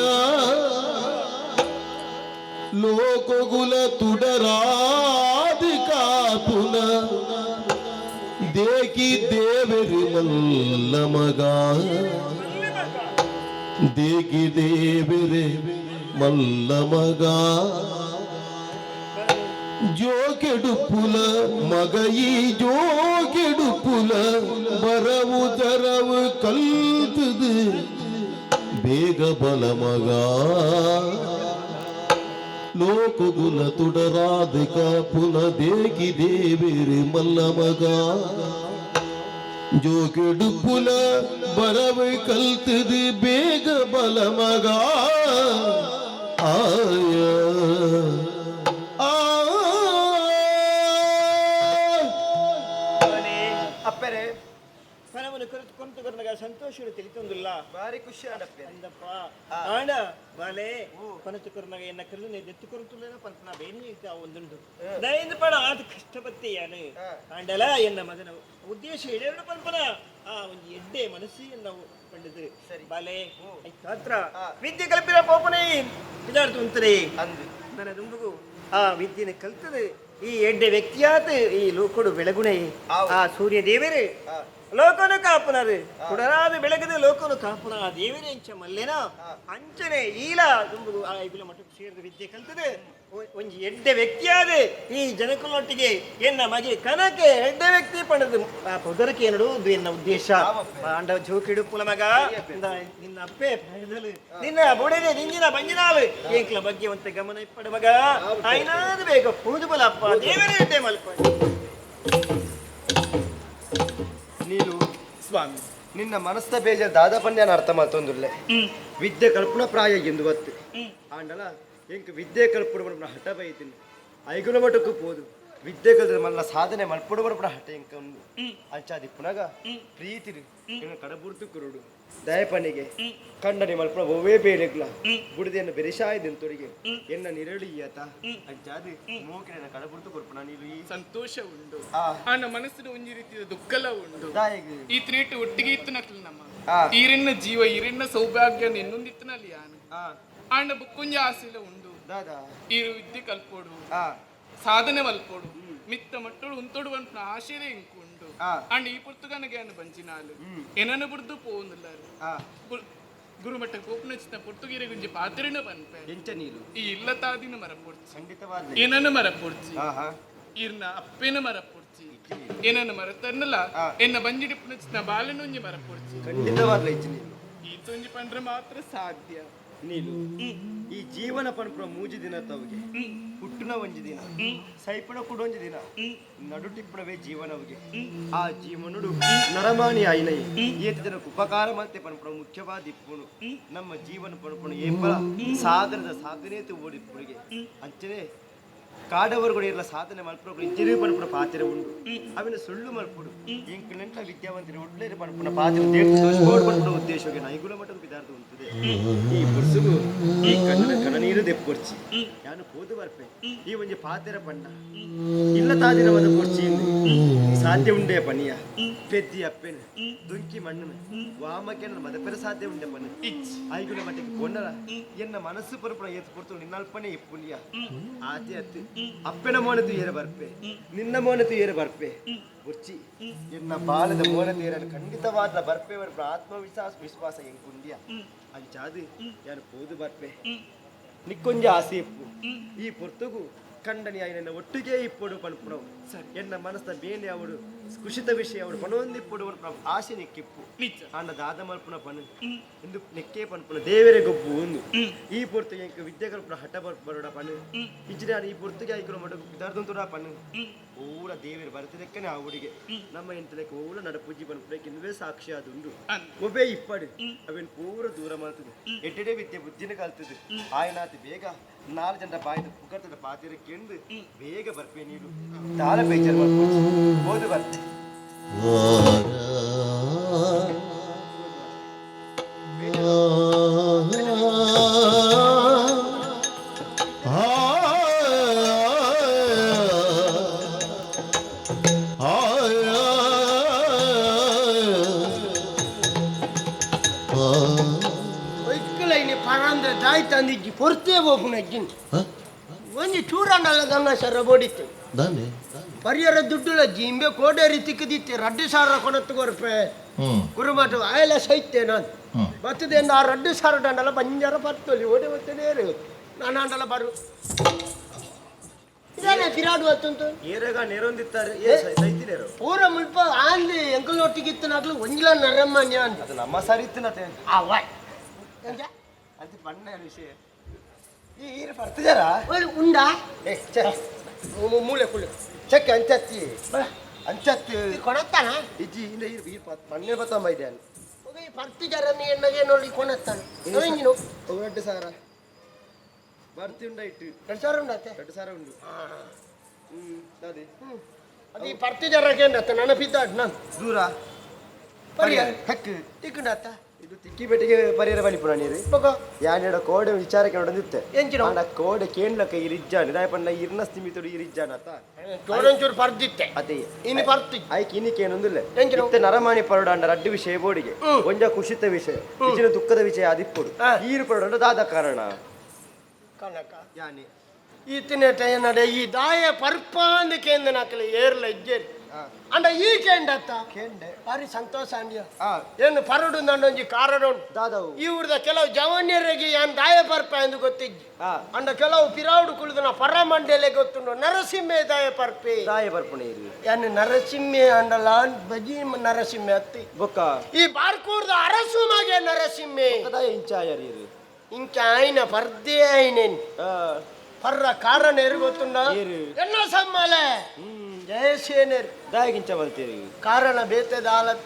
ಲೋಕಗುಲ ತುಡರಾದು ಕಾಪುನ ದೇಕಿ ದೇವರಿ ಮಲ್ಲ ಮಗ ದೇಕಿ ದೇವರಿ ಮಲ್ಲ ಮಗ ಜೋಕೆಡುಪುಲ ಮಗಯಿ ಜೋಕೆಡುಪುಲ ಬರವು ತರವು ಕಲ್ತದು ಬೇಗ ಬಲ ಮಗ ಲೋಕಗುಲ ತುಡರಾಧಿಕ ಪುನ ದೇಗಿ ದೇವೇರಿ ಮಲ್ಲ ಮಗ ಜೋಕೆಡುಪುಲ ಬರವು ಕಲ್ತದು ಬೇಗ ಬಲ ಮಗ ಆಯ ಅಪ್ಪರೆ ಮನವನ್ನು ಕುರಿತು ಕರ್ನಾಗ ಸಂತೋಷಡು ತಿಳಿತೊಂದಿಲ್ಲ ಭಾರಿ ಖುಷಿ ಅಣ್ಣಪ್ಪೆ ಅಂದಪ್ಪ ಆಣ ಬಾಲೆ ಕೊನತು ಕರ್ನಾಗ ಎನ್ನ ಕರ್ದು ದೆತ್ತು ಕೊರತುಲೇನ ಪಂತನ ಬೇನಿ ಒಂದುಂಟು ದಯಂದು ಪಡ ಆದ ಕಷ್ಟಪತ್ತೆಯಾನು ಆಂಡಲ ಎನ್ನ ಮಗನ ಉದ್ದೇಶ ಇಡೇರಡು ಪಂಪನ ಒಂದು ಎಡ್ಡೆ ಮನಸ್ಸಿಗೆ ನಾವು ಕಂಡಿದ್ದು ಬಾಲೆ ಮಾತ್ರ ವಿದ್ಯೆ ಕಲ್ಪಿನ ಪೋಪನೆ ಇದಾಡ್ತು ಅಂತಾರೆ ಅಂದು ನನ್ನ ದುಂಬುಗು ವಿದ್ಯೆನ ಕಲ್ತದೆ ಈ ಎಡ್ಡೆ ವ್ಯಕ್ತಿಯಾತ ಈ ಲೋಕಡು ಬೆಳಗುಣೆ ಆ ಸೂರ್ಯ ದೇವರೇ ಲೋಕನು ಕಾಪುನರು ಕುಡರಾದ ಬೆಳಗದೆ ಲೋಕನು ಕಾಪುನ ಆ ದೇವರೇ ಅಂಚ ಮಲ್ಲೆನ ಅಂಚನೆ ಈಲ ದುಂಬುಗು ಆ ಐಬಿಲ ಮಠಕ್ಕೆ ಸೇರಿದ ವಿದ್ಯೆ ಕಲ್ತದೆ ಒಂಜಿ ಎಡ್ಡೆ ವ್ಯಕ್ತಿಯಾದ ಈ ಜನಕುಲೊಟ್ಟಿಗೆ ಎನ್ನ ಮಗೆ ಕನಕೆ ಎಡ್ಡೆ ವ್ಯಕ್ತಿ ಪಡೆದು ಆ ಪೊದರಕ್ಕೆ ಏನಡುವುದು ಎನ್ನ ಉದ್ದೇಶ ಆಂಡ ಜೋಕಿಡುಪುಲ ಮಗ ನಿನ್ನ ಅಪ್ಪೆ ಪಡೆದಲು ನಿನ್ನ ಬುಡೆದೆ ನಿಂಜಿನ ಬಂಜಿನಾಲು ಏಕ್ಲ ಬಗ್ಗೆ ಒಂತೆ ಗಮನ ಇಪ್ಪಡ ಮಗ ಆಯ್ನಾದ ಬೇಗ ಪೂಜುಬಲ ಅಪ್ಪ ದೇವರೇ ಎಡ್ಡೆ ಮಲ್ಪ ನೀನು ಸ್ವಾಮಿ ನಿನ್ನ ಮನಸ್ಸ ಬೇಜಾರ ದಾದಾಪನ್ಯಾನ ಅರ್ಥ ಮಾತೊಂದುಲ್ಲೆ ವಿದ್ಯೆ ಕಲ್ಪನಾ ಪ್ರಾಯ ಎಂದು ಬತ್ತು ಆಂಡಲ ಎಂಕ ವಿದ್ಯೆ ಕಲ್ಪುಡ ಹಠ ಬೈತೀನಿ ಐಗುಣ ಮಠಕ್ಕೂ ಪೋದು ವಿದ್ಯೆ ಕಲ್ದ್ರೆ ಮಲ್ಲ ಸಾಧನೆ ಮಲ್ಪುಡ ಹಠ ಎಂಕ ಒಂದು ಅಂಚಾದಿ ಪುನಗ ಪ್ರೀತಿರು ಇನ್ನು ಕಡಬುರ್ತು ಕುರುಡು ದಯಪನಿಗೆ ಕಂಡನಿ ಮಲ್ಪುಡ ಒವೇ ಬೇರೆಗ್ಲ ಬುಡದೆಯನ್ನು ಬೆರಿಸಾಯ್ದೆನ್ ತೊಡಿಗೆ ಎನ್ನ ನಿರಳಿ ಈಯತ ಅಂಚಾದಿ ಮೂಕಿನ ಕಡಬುರ್ತು ಕೊರ್ಪುಣ ನೀನು ಈ ಸಂತೋಷ ಉಂಡು ಆನ ಮನಸ್ಸಿನ ಒಂಜಿ ರೀತಿಯ ದುಃಖಲ ಉಂಡು ದಾಯಿಗೆ ಈ ತ್ರೀಟ್ ಒಟ್ಟಿಗೆ ಇತ್ತು ನಕ್ಲು ನಮ್ಮ ಆ. ಈರಿನ ಜೀವ ಈರಿನ ಸೌಭಾಗ್ಯ ಇನ್ನೊಂದಿತ್ತನಲ್ಲಿ ಯಾನು ಆ ಆಂಡ ಬುಕ್ಕೊಂಜಿ ಆಸೆಲ ಉಂಡು ದಾದಾ ಈರು ವಿದ್ಯೆ ಕಲ್ಪೋಡು ಆ ಸಾಧನೆ ಮಲ್ಪೋಡು ಮಿತ್ತ ಮಟ್ಟೋಡು ಉಂತೋಡು ಅಂತ ಆಶೆರೇ ಇಂಕು ಉಂಡು ಆ. ಅಂಡ್ ಈ ಪುರ್ತಕನಗೆ ಅನ್ನು ಬಂಚಿನಾಲು ಏನನ್ನು ಬಿಡ್ದು ಪೋವುದಿಲ್ಲಾರು ಆ ಗುರುಮಠ ಕೋಪನಚಿತ ಪುರ್ತುಗಿರೆ ಗುಂಜಿ ಪಾತ್ರೆನ ಪನ್ಪೆ ಎಂಚ ನೀನು ಈ ಇಲ್ಲತಾದಿನ ಮರ ಪೊಡ್ಚಿ ಖಂಡಿತವಾದ ಏನನ್ನು ಮರ ಪೊಡ್ಚಿ ಆಹಾ ಇರ್ನ ಅಪ್ಪೇನ ಮರ ಪೊಡ್ಚಿ ಏನನ್ನು ಮರ ತನ್ನಲ್ಲ ಎನ್ನ ಬಂಜಿಡಿ ಪುನಚಿನ ಬಾಲೆನೊಂಜಿ ಮರ ಪೊಡ್ಚಿ ಖಂಡಿತವಾದ ಹೆಚ್ಚು ನೀನು ಈ ತೊಂಜಿ ಪಂಡ್ರೆ ಮಾತ್ರ ಸಾಧ್ಯ ನೀನು ಈ ಜೀವನ ಪನ್ಪುರ ಮೂಜಿ ದಿನ ತವಗೆ ಹುಟ್ಟುನ ಒಂಜಿ ದಿನ ಸೈಪುಣ ಕುಡೊಂಜಿ ದಿನ ನಡುಟಿಪ್ಪುಣವೇ ಜೀವನವಿಗೆ ಆ ಜೀವನುಡು ನರಮಾಣಿ ಆಯ್ನೈ ಏತ ಜನಕ್ಕೆ ಉಪಕಾರ ಮತ್ತೆ ಪನ್ಪುಣ ಮುಖ್ಯವಾದ ಇಪ್ಪುಣು ನಮ್ಮ ಜೀವನ ಪನ್ಪುಣ ಏಪಲ ಸಾಗರದ ಸಾಧನೇತು ಓಡಿಪ್ಪುಡಿಗೆ ಅಂಚನೆ ಕಾಡವರುಗಳು ಎಲ್ಲ ಸಾಧನೆ ಮಲ್ಪುಡು ಇಂಜಿನಿಯರ್ ಪನ್ಪುಣ ಪಾತ್ರೆ ಉಂಡು ಅವಿನ ಸುಳ್ಳು ಮಲ್ಪುಡು ಎಂಕ ನೆಂಟ ವಿದ್ಯಾವಂತರು ಒಳ್ಳೆ ಪನ್ಪುಣ ಪಾತ್ರೆ ತೋರಿಸ್ಕೊಂಡು ಪನ್ಪುಣ ಉದ್ದೇಶಕ್ಕೆ ನೈಗುಣ ಮಟ್ಟದ ವಿಧಾರ್ಥ ಉಂಟದೆ ಈ ಬುರ್ಸುಗು ಈ ಕಣ್ಣಿನ ಕಣ ನೀರು ದೆಪ್ಪೊರ್ಚಿ ಯಾನು ಪೋದು ಬರ್ಪೆ ಈ ಒಂಜಿ ಪಾತೆರ ಪಣ್ಣ ಇಲ್ಲ ತಾದಿನವಾದ ಪೊರ್ಚಿ ಸಾಧ್ಯ ಉಂಡೆ ಪನಿಯ ಪೆದ್ದಿ ಅಪ್ಪೆನ ದುಂಕಿ ಮಣ್ಣನ ವಾಮಕ್ಕೆ ನನ್ನ ಮದಪೆರ ಸಾಧ್ಯ ಉಂಡೆ ಪನ್ನ ಐಗುಣ ಮಟ್ಟಿಗೆ ಕೊಂಡರ ಎನ್ನ ಮನಸ್ಸು ಪನ್ಪುಣ ಏತು ಕೊಡ್ತು ನಿನ್ನಲ್ಪನೆ ಇಪ್ಪುಲ್ಯ ಆತೆ ಅತ್ತು ಅಪ್ಪನ ಮೋನತು ಏರ ಬರ್ಪೆ ನಿನ್ನ ಮೋನತು ಏರ ಬರ್ಪೆ ಬುರ್ಚಿ ಎನ್ನ ಬಾಲದ ಮೋನತು ಏರಲು ಖಂಡಿತವಾದ ಬರ್ಪೆ ಬರ್ಪ ಆತ್ಮವಿಶ್ವಾಸ ಎಂಕುಂಡ್ಯ ಅಂಚಾದು ಯಾರು ಪೋದು ಬರ್ಪೆ ನಿಕ್ಕೊಂಜ ಆಸೆ ಇಪ್ಪು ಈ ಪೊರ್ತುಗು ಕಂಡನಿ ಆಯ್ನ ಒಟ್ಟಿಗೆ ಇಪ್ಪಡು ಪನ್ಪುಣವು ಎನ್ನ ಮನಸ್ಸ ಬೇನೆ ಅವಡು ಕುಶಿತ ವಿಷಯ ಅವಡು ಪಣೊಂದಿಪ್ಪಡು ಆಸೆ ನೆಕ್ಕಿಪ್ಪು ಆಂಡ ದಾದ ಮಲ್ಪುಣ ಪನು ಇಂದು ನೆಕ್ಕೆ ಪನ್ಪುಣ ದೇವರೇ ಗೊಬ್ಬು ಒಂದು ಈ ಪೊರ್ತುಗೆ ಎಂಕ ವಿದ್ಯೆ ಕಲ್ಪುಣ ಹಠ ಬರೋಡ ಪನು ಇಜ್ಜಿನ ಈ ಪೊರ್ತುಗೆ ಐಕರು ಮಡ ವಿದಾರ್ದಂತುಡ ಪನು ಓಡ ದೇವರ ಬರ್ತದಕ್ಕನೆ ಆ ಊರಿಗೆ ನಮ್ಮ ಎಂತಲಕ್ಕೆ ಓಡ ನಡ ಪೂಜಿ ಪನ್ಪುಡಕ್ಕೆ ಇನ್ನುವೇ ಸಾಕ್ಷಿ ಆದುಂಡು ಒಬ್ಬೇ ಇಪ್ಪಡು ಅವೇನು ಪೂರ ದೂರ ಮಾಡ್ತದೆ ಎಡ್ಡೆಡೆ ವಿದ್ಯೆ ಬುದ್ಧಿನ ಕಲ್ತದೆ ಆಯ್ನಾತಿ ಬೇಗ 4 ಜನರ ಬಾಯಿದ ಪುಕರ್ತದ ಪಾತಿರ ಕೆಂದು ಬೇಗ ಬರ್ಪೆ ನೀನು ತಾಳ ಬೇಜಾರು ಮಾಡ್ಕೊಂಡು ಓದು ಬರ್ತೆ ದಾಯಿ ತಂದಿಜ್ಜಿ ಪೊರ್ತೇ ಹೋಗುನ ಅಜ್ಜಿನ ಒಂಜಿ ಚೂರಣ್ಣಲ್ಲ ಗಂಗ ಸರ ಬೋಡಿತ್ತೆ ಪರಿಹಾರ ದುಡ್ಡುಲ ಜಿಂಬೆ ಕೋಡೇರಿ ತಿಕ್ಕದಿತ್ತೆ 2,000 ಕೊನತ್ತು ಕೊರಪೆ ಕುರುಮಾಟ ಆಯಲ ಸೈತೆ ನಾನು ಬರ್ತದೆ ಆ 2,000 ದಂಡಲ ಬಂಜಾರ ಬರ್ತಲಿ ಓಡಿ ಬರ್ತೇನೆ ನಾನು ಅಂಡಲ ಬರು ಇದೇನೆ ತಿರಾಡು ಬರ್ತುಂಟು ಏರೆಗ ನೆರೊಂದಿತ್ತಾರೆ ಸೈತಿನೇರು ಪೂರ ಮುಲ್ಪ ಆಂದಿ ಎಂಕಲೊಟ್ಟಿಗಿತ್ತು ನಾಗ್ಲು ಒಂಜಿಲ ನರಮ್ಮನ್ಯ ಅಂತ ಅದು ನಮ್ಮ ಸರಿತ್ತಿನತೆ ಆವಾಯ್ ಅದು ಬಣ್ಣ ವಿಷಯ ಈ ಈರು ಬರ್ತಿದಾರಾ ಉಂಡಾ ಏ ಛೆ ಮೂಲೆ ಕುಳ್ಳೆ ಚೆಕ್ ಅಂಚತ್ತಿ ಅಂಚತ್ತಿ ಕೊಣತ್ತಾನ ಇಜ್ಜಿ ಇಂದ ಈ ಮಣ್ಣೆ ಬತ್ತಮ್ಮ ಇದೆ ಹೋಗಿ ಪರ್ತಿಜರನಿ ಎನ್ನಗೆ ನೋಡಿ ಕೊಣತ್ತಾನ ನವಿಂಗಿನು 2,000 ಬರ್ತಿ ಉಂಡ ಇಟ್ಟು 2,000 ಉಂಡತ್ತೆ 2,000 ಉಂಡು ಅದೇ ಅದು ಈ ಪರ್ತಿಜರಕ್ಕೆ ಏನತ್ತ ನೆನಪಿದ್ದಾಡ್ ನಾನು ದೂರ ಪರಿಹಾರ ಹಕ್ಕು ತಿಕ್ಕುಂಡತ್ತ ಇದು ತಿಕ್ಕಿ ಬೆಟ್ಟಿಗೆ ಪರಿಹಾರ ಬಲಿಪುರ ನೀರು ಬಗ ಯಾನೆಡ ಕೋಡೆ ವಿಚಾರಕ್ಕೆ ನೋಡದಿತ್ತೆ ಎಂಚಿನ ಅಂಡ ಕೋಡೆ ಕೇಂಡ್ಲಕ ಇರಿಜ್ಜಾನೆ ದಾಯಪಂಡ ಇರ್ನ ಸ್ಥಿಮಿತೋಡು ಇರಿಜ್ಜಾನ ಅತ್ತ ಚೋಡಂಚೂರು ಪರ್ದಿತ್ತೆ ಅದೇ ಇನ್ನು ಪರ್ತಿ ಐಕ್ ಇನ್ನಿಕೇನೊಂದಿಲ್ಲ ಎಂಚಿನ ಇತ್ತೆ ನರಮಾಣಿ ಪರೋಡ ಅಂಡ ರಡ್ಡು ವಿಷಯ ಬೋಡಿಗೆ ಒಂಜ ಖುಷಿತ ವಿಷಯ ಇಚಿನ ದುಃಖದ ವಿಷಯ ಅದಿಪ್ಪುಡು ಈರು ಪರೋಡ ದಾದ ಕಾರಣ ಕನಕ ಯಾನೆ ಈತಿನೇಟ ಏನಡೆ ಈ ದಾಯ ಪರ್ಪಾಂದ ಕೇಂದ್ರ ನಾಕಲಿ ಏರ್ಲ ಇಜ್ಜೇರಿ ಅಂಡ ಈ ಕೇಂಡತ್ತ ಕೇಂಡೆ ಭಾರಿ ಸಂತೋಷ ಅಂಡ್ಯ ಆ ಏನು ಪರಡು ನಂಡೊಂಜಿ ಕಾರಣ ಉಂಟು ದಾದವು ಈ ಊರ್ದ ಕೆಲವು ಜವನ್ಯರಿಗೆ ಯಾನ್ ದಾಯ ಪರ್ಪ ಎಂದು ಗೊತ್ತಿಜ್ಜಿ ಆ ಅಂಡ ಕೆಲವು ಪಿರಾವುಡು ಕುಳಿದು ನಾ ಪರಮಂಡಲೆ ಗೊತ್ತುಂಡು ನರಸಿಂಹೆ ದಾಯ ಪರ್ಪೆ ದಾಯ ಬರ್ಪಣೆ ಇರು ಯಾನ್ ನರಸಿಂಹೆ ಅಂಡಲ ಬಜಿ ನರಸಿಂಹೆ ಅತ್ತಿ ಬೊಕ್ಕ ಈ ಬಾರ್ಕೂರ್ದ ಅರಸು ಮಗೆ ನರಸಿಂಹೆ ದಾಯ ಇಂಚಾಯರ್ ಇರು ಇಂಚ ಆಯ್ನ ಪರ್ದೆ ಆಯ್ನೇನ್ ಪರ್ರ ಕಾರಣ ಏರು ಗೊತ್ತುಂಡ ಏರು ಎಲ್ಲ ಸಮ್ಮಲೆ ಜಯಸೇನೇರು ದಾಯಗಿಂಚ ಬರ್ತೀರಿ ಕಾರಣ ಬೇತದ ಆಲತ್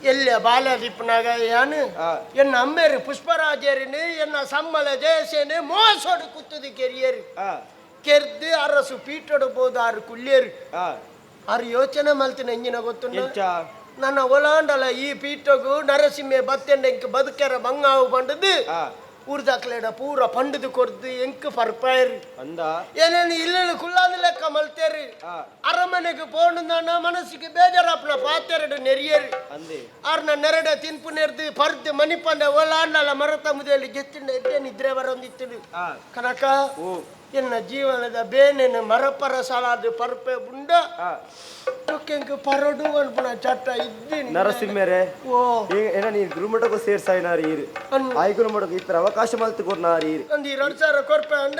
ಎಲ್ಲ ಬಾಲ ದಿಪ್ಪನಾಗ ಯಾನು ಆ ಎನ್ನ ಅಮ್ಮೇರು ಪುಷ್ಪರಾಜೇರಿನಿ ಎನ್ನ ಸಮ್ಮಲ ಜಯಸೇನೆ ಮೋಸೋಡು ಕುತ್ತದು ಕೆರಿಯರು ಆ ಕೆರ್ದು ಅರಸು ಪೀಟೋಡು ಬೋದು ಆರು ಕುಳ್ಳಿಯರು ಆ ಆರು ಯೋಚನೆ ಮಲ್ತಿನ ಎಂಜಿನ ಗೊತ್ತುಂಡ ಇಂಚ ನನ್ನ ಒಲಾಂಡಲ ಈ ಪೀಠಗೂ ನರಸಿಂಹೆ ಬತ್ತೆಂಡ ಎಂಕ್ ಬದುಕೆರ ಬಂಗಾವು ಬಂಡದು ಆ ಊರ್ದಾಕ್ಲೇಡ ಪೂರ ಪಂಡದು ಕೊರ್ದು ಎಂಕ್ ಪರ್ಪಾಯರು ಅಂದ ಏನೇನು ಇಲ್ಲ ಕುಳ್ಳಾದ ಲೆಕ್ಕ ಮಲ್ತೇರಿ ಆ ಅರಮನೆಗೆ ಪೋಂಡ ಮನಸ್ಸಿಗೆ ಬೇಜಾರಪ್ಪನ ಪಾತೆರಡು ನೆರಿಯರು ಅಂದೆ ಆರ್ನ ನೆರಡೆ ತಿನ್ಪು ನೆರ್ದು ಪರ್ದು ಮನಿಪಂಡ ಒಲಾಂಡಲ ಮರತ ಮುದಿಯಲ್ಲಿ ಗೆತ್ತಿಂಡ ಎಡ್ಡೆ ನಿದ್ರೆ ಬರೊಂದಿತ್ತು ಆ ಕನಕ ಓ ಎನ್ನ ಜೀವನದ ಬೇನೆನ ಮರಪರ ಸಲಾದ ಪರ್ಪೆ ಬುಂಡ ಆ ಕೆಂಕು ಪರಡು ಅನ್ಪುನ ಚಟ್ಟ ಇದ್ದೀನಿ ನರಸಿಂಹರೇ ಓ ಏನ ನೀನು ಗುರುಮಠಕ್ಕೂ ಸೇರ್ಸಾಯಿನಾರಿ ಈರು ಆಯ್ ಗುರುಮಠಕ್ಕೆ ಇತರ ಅವಕಾಶ ಮಲ್ತು ಕೊರ್ನಾರಿ ಈರು ಒಂದು 2,000 ಕೊರ್ಪೆ ಅಂಡ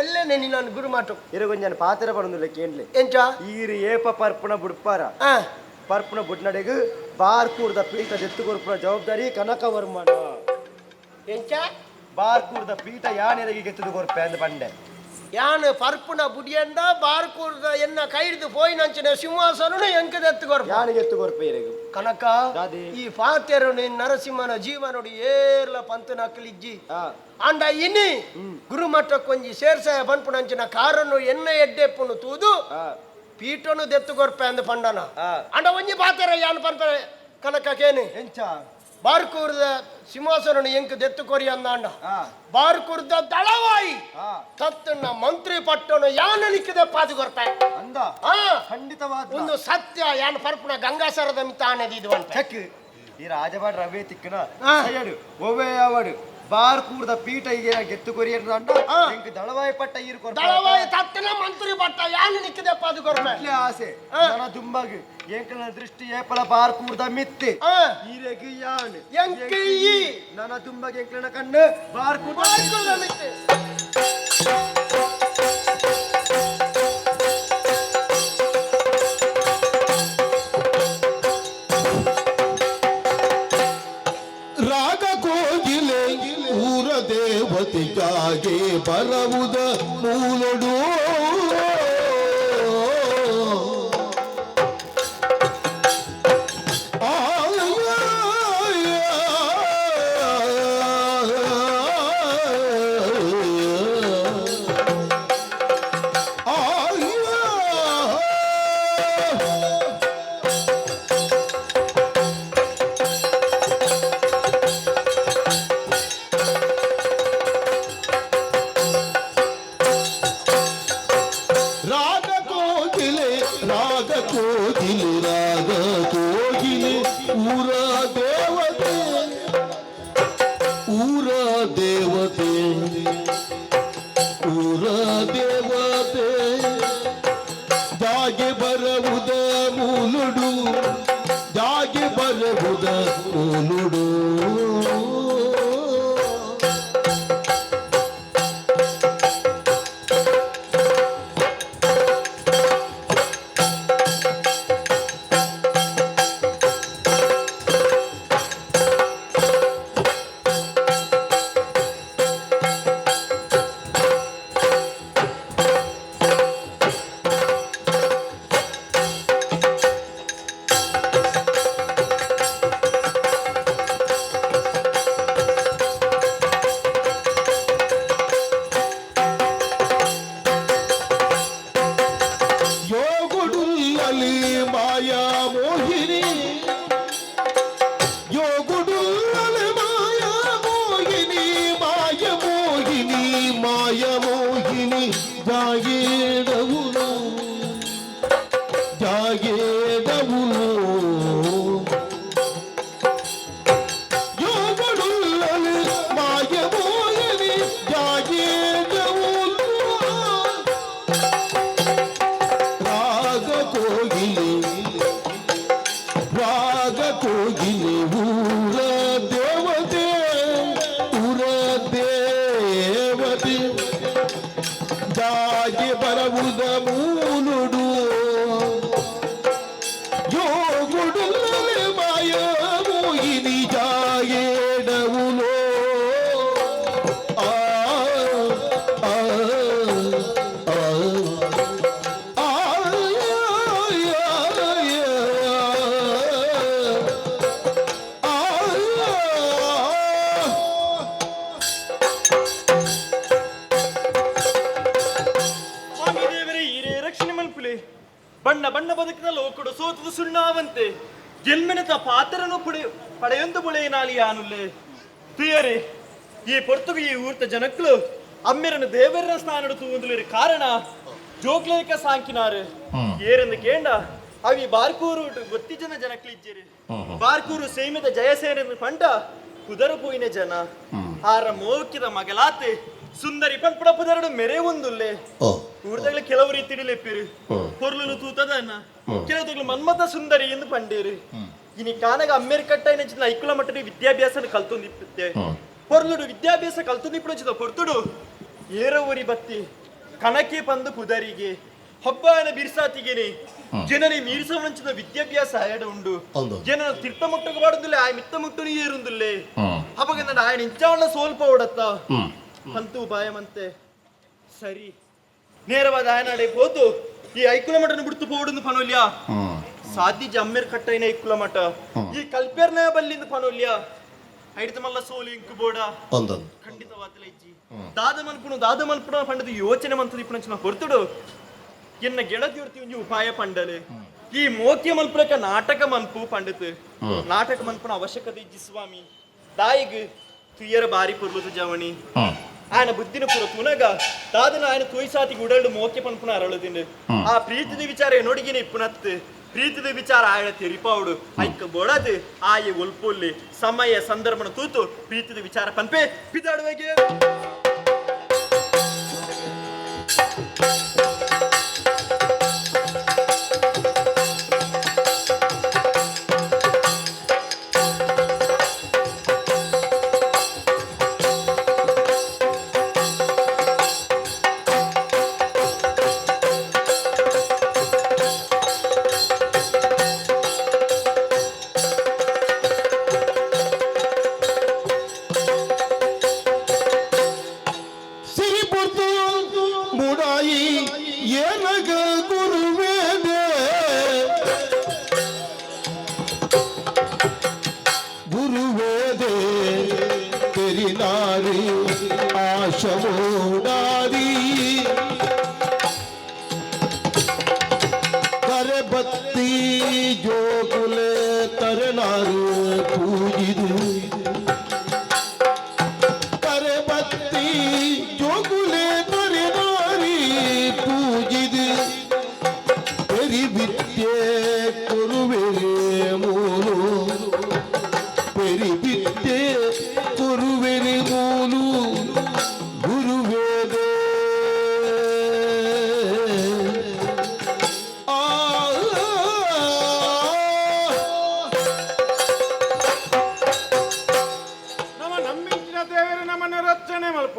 ಎಲ್ಲೇನೆ ನೀ ನಾನು ಗುರುಮಾಟು ಇರಗೊಂಜನ ಪಾತ್ರ ಬರೋದಿಲ್ಲ ಕೇಂಡ್ಲೆ ಎಂಚ ಈರು ಏಪ ಪರ್ಪುಣ ಬುಡ್ಪಾರ ಆ ಪರ್ಪುಣ ಬುಡ್ನಡೆಗು ಬಾರ್ಕೂರ್ದ ಪೀಠ ದೆತ್ತು ಕೊರ್ಪುಣ ಜವಾಬ್ದಾರಿ ಕನಕವರ್ಮನ ಎಂಚ ಬಾರ್ಕೂರ್ದ ಪೀಠ ಯಾನೆರಗಿ ಗೆತ್ತದು ಕೊರ್ಪೆ ಅಂದ ಪಂಡೆ ಯಾನು ಪರ್ಪುನ ಬುಡಿಯಂಡ ಬಾರ್ಕೂರ್ದ ಎನ್ನ ಕೈಡ್ದು ಪೋಯಿನಂಚಿನ ಸಿಂಹಾಸನ ಎಂಕದೆತ್ತು ಕೊರ್ಪ ಯಾನಿಗೆ ಎತ್ತು ಕೊರ್ಪೆ ಇರಗು ಕನಕ ದಾದಿ ಈ ಪಾತೆರು ನರಸಿಂಹನ ಜೀವನೋಡಿ ಏರ್ಲ ಪಂತನ ಅಕ್ಕಲಿಜ್ಜಿ ಆ ಅಂಡ ಇನಿ ಗುರುಮಠ ಕೊಂಜಿ ಸೇರ್ಸಾಯ ಬನ್ಪುನಂಚಿನ ಕಾರನ್ನು ಎನ್ನ ಎಡ್ಡೆಪ್ಪುನು ತೂದು ಆ ಪೀಠನು ದೆತ್ತು ಕೊರ್ಪೆ ಅಂದ ಪಂಡನ ಆ ಅಂಡ ಒಂಜಿ ಪಾತೆರ ಯಾನ್ ಪಂಪ ಕನಕ ಕೇನಿ ಎಂಚ ಬಾರ್ಕೂರ್ದ ಸಿಂಹಾಸನ ಎಂಕ್ ದೆತ್ತು ಕೊರಿ ಅಂದ ಆ ಬಾರ್ಕೂರ್ದ ದಳವಾಯಿ ಆ ತತ್ತನ್ನ ಮಂತ್ರಿ ಪಟ್ಟನು ಯಾನ ನಿಕ್ಕದೆ ಪಾದು ಕೊರ್ಪೆ ಅಂದ ಆ ಖಂಡಿತವಾದ ಒಂದು ಸತ್ಯ ಯಾನ್ ಪರ್ಪುನ ಗಂಗಾಸರದ ಮಿತ ಆನೆದಿದು ಅಂತ ಚೆಕ್ ಈ ರಾಜವಾಡ ರವೆ ತಿಕ್ಕನ ಆ. ಸಯಡು ಒವೆ ಅವಡು ಬಾರ್ಕೂರ್ದ ಪೀಠ ಈಗ ಗೆತ್ತು ಕೊರಿಯರ್ ಅಂಡ ಆ. ಎಂಕ್ ದಳವಾಯಿ ಪಟ್ಟ ಈರು ಕೊರ್ಪೆ ದಳವಾಯಿ ತತ್ತನ ಮಂತ್ರಿ ಪಟ್ಟ ಯಾನ ನಿಕ್ಕದೆ ಪಾದು ಕೊರ್ಪೆ ಇಟ್ಲೆ ಆಸೆ ಆ. ಜನ ದುಂಬಗ್ ಏಕನ ದೃಷ್ಟಿ ಏಪಲ ಬಾರ್ಕೂರ್ದ ಮಿತ್ತೆ ಆ ಈರೆಗ್ ಯಾನ್ ಎಂಕಿ ಈ ನನ್ನ ತುಂಬಗ್ ಎಂಕ್ಲನ ಕಣ್ಣು ಬಾರ್ಕೂರ್ದ ಬಾರ್ಕೂರ್ದ ಮಿತ್ತೆ ರಾಗ ಕೋಗಿಲೆ ಊರ ದೇವತೆಗಾಗಿ ಬರವುದ ಮೂಲಡು ಊರ ದೇವತೆ ಬರಬುದ ಮೂಲುಡು ಬಣ್ಣ ಬಣ್ಣ ಬದುಕಿನ ಲೋಕಡು ಸೋತದು ಸುಣ್ಣಾವಂತೆ ಜನ್ಮನತ ಪಾತ್ರನು ಪಡೆಯೊಂದು ಬುಳೆಯನಾಲಿ ಆನುಲ್ಲೆ ತುಯರೆ ಈ ಪೊರ್ತುಗು ಈ ಊರ್ತ ಜನಕ್ಕಳು ಅಮ್ಮೆರನ್ನು ದೇವರ ಸ್ಥಾನಡು ತೂಂದುಲಿರು ಕಾರಣ ಜೋಗ್ಲೇಕ ಸಾಂಕಿನಾರು ಏರೆಂದು ಕೇಂಡ ಅವಿ ಬಾರ್ಕೂರು ಗೊತ್ತಿ ಜನ ಜನಕ್ಲಿಜ್ಜೇರಿ ಬಾರ್ಕೂರು ಸೇಮಿತ ಜಯಸೇನೆಂದು ಪಂಡ ಕುದರು ಪೋಯಿನ ಜನ ಆರ ಮೋಕಿದ ಮಗಲಾತೆ ಸುಂದರಿ ಪಂಪುಡ ಪುದರಡು ಮೆರೆ ಒಂದುಲ್ಲೆ ಊರ್ದಾಗಲ ಕೆಲವು ರೀತಿ ಲೆಪ್ಪಿರು ಪೊರ್ಲು ತೂತದನ್ನ ಕೆಲವು ಮನ್ಮತ ಸುಂದರಿ ಎಂದು ಪಂಡೇರು ಇನಿ ಕಾನಗ ಅಮೆರಿಕಟ್ಟ ನೆಂಚಿನ ಐಕುಲ ಮಟ್ಟದ ವಿದ್ಯಾಭ್ಯಾಸ ಕಲ್ತೊಂದಿಪ್ಪೆ ಪೊರ್ಲುಡು ವಿದ್ಯಾಭ್ಯಾಸ ಕಲ್ತೊಂದಿಪ್ಪುಂಚಿದ ಪೊರ್ತುಡು ಏರ ಊರಿ ಬತ್ತಿ ಕಣಕ್ಕೆ ಪಂದು ಪುದರಿಗೆ ಹಬ್ಬನ ಬಿರ್ಸಾತಿಗೆನೆ ಜನನಿ ಮೀರಿಸವಂಚಿದ ವಿದ್ಯಾಭ್ಯಾಸ ಆಯಡ ಉಂಡು ಜನನ ತೀರ್ಥ ಮುಟ್ಟಕ ಬಾಡುದಿಲ್ಲ ಆಯ ಮಿತ್ತ ಮುಟ್ಟನು ಏರುಂದಿಲ್ಲೆ ಹಬ್ಬಗಂದ ಆಯನ ಇಂಚಾವಣ್ಣ ಸೋಲ್ಪ ಓಡತ್ತ ಅಂತೂ ಭಯಮಂತೆ ಸರಿ ನೇರವಾದ ಆಯನಾಡೆ ಹೋದು ಈ ಐಕುಲ ಮಠನ ಬಿಡ್ತು ಪೋಡುಂದು ಪನೋಲ್ಯ ಸಾಧ್ಯ ಅಮ್ಮೇರ್ ಕಟ್ಟೈನ ಐಕುಲ ಮಠ ಈ ಕಲ್ಪೇರ್ನ ಬಲ್ಲಿಂದ ಪನೋಲ್ಯ ಐಡಿತ ಮಲ್ಲ ಸೋಲಿ ಇಂಕು ಬೋಡ ಖಂಡಿತವಾದಲ ಇಜ್ಜಿ ದಾದ ಮಲ್ಪುಣ ಪಂಡದ ಯೋಚನೆ ಮಂತದ ಇಪ್ಪಣ ಹೊರತುಡು ಎನ್ನ ಗೆಳತಿಯರ್ತಿ ಒಂಜಿ ಉಪಾಯ ಪಂಡಲೆ ಈ ಮೋಕ್ಯ ಮಲ್ಪುರಕ ನಾಟಕ ಮನ್ಪು ಪಂಡಿತ್ ನಾಟಕ ಮನ್ಪುನ ಅವಶ್ಯಕತೆ ಇಜ್ಜಿ ಸ್ವಾಮಿ ದಾಯಿಗ್ ತುಯ್ಯರ ಬಾರಿ ಪುರ್ಲುದು ಜವಣಿ ఆయన బుద్ధిని పుర తునగా దాదన ఆయన తోయిసాతి గుడల్డు మోక్య పన్పున అరಳುದಿಂಡು ಆ ಪ್ರೀತಿದ ವಿಚಾರ ನೋಡಿಗಿನ ಇಪ್ಪುನತ್ ಪ್ರೀತಿದ ವಿಚಾರ ಆಯನ ತೆರಿಪಾವುಡು ಐಕ ಬೋಡದು ಆಯ ಒಲ್ಪೊಲ್ಲಿ ಸಮಯ ಸಂದರ್ಭನ ತೂತು ಪ್ರೀತಿದ ವಿಚಾರ ಪನ್ಪೆ ಪಿದಾಡುವೆಗೆ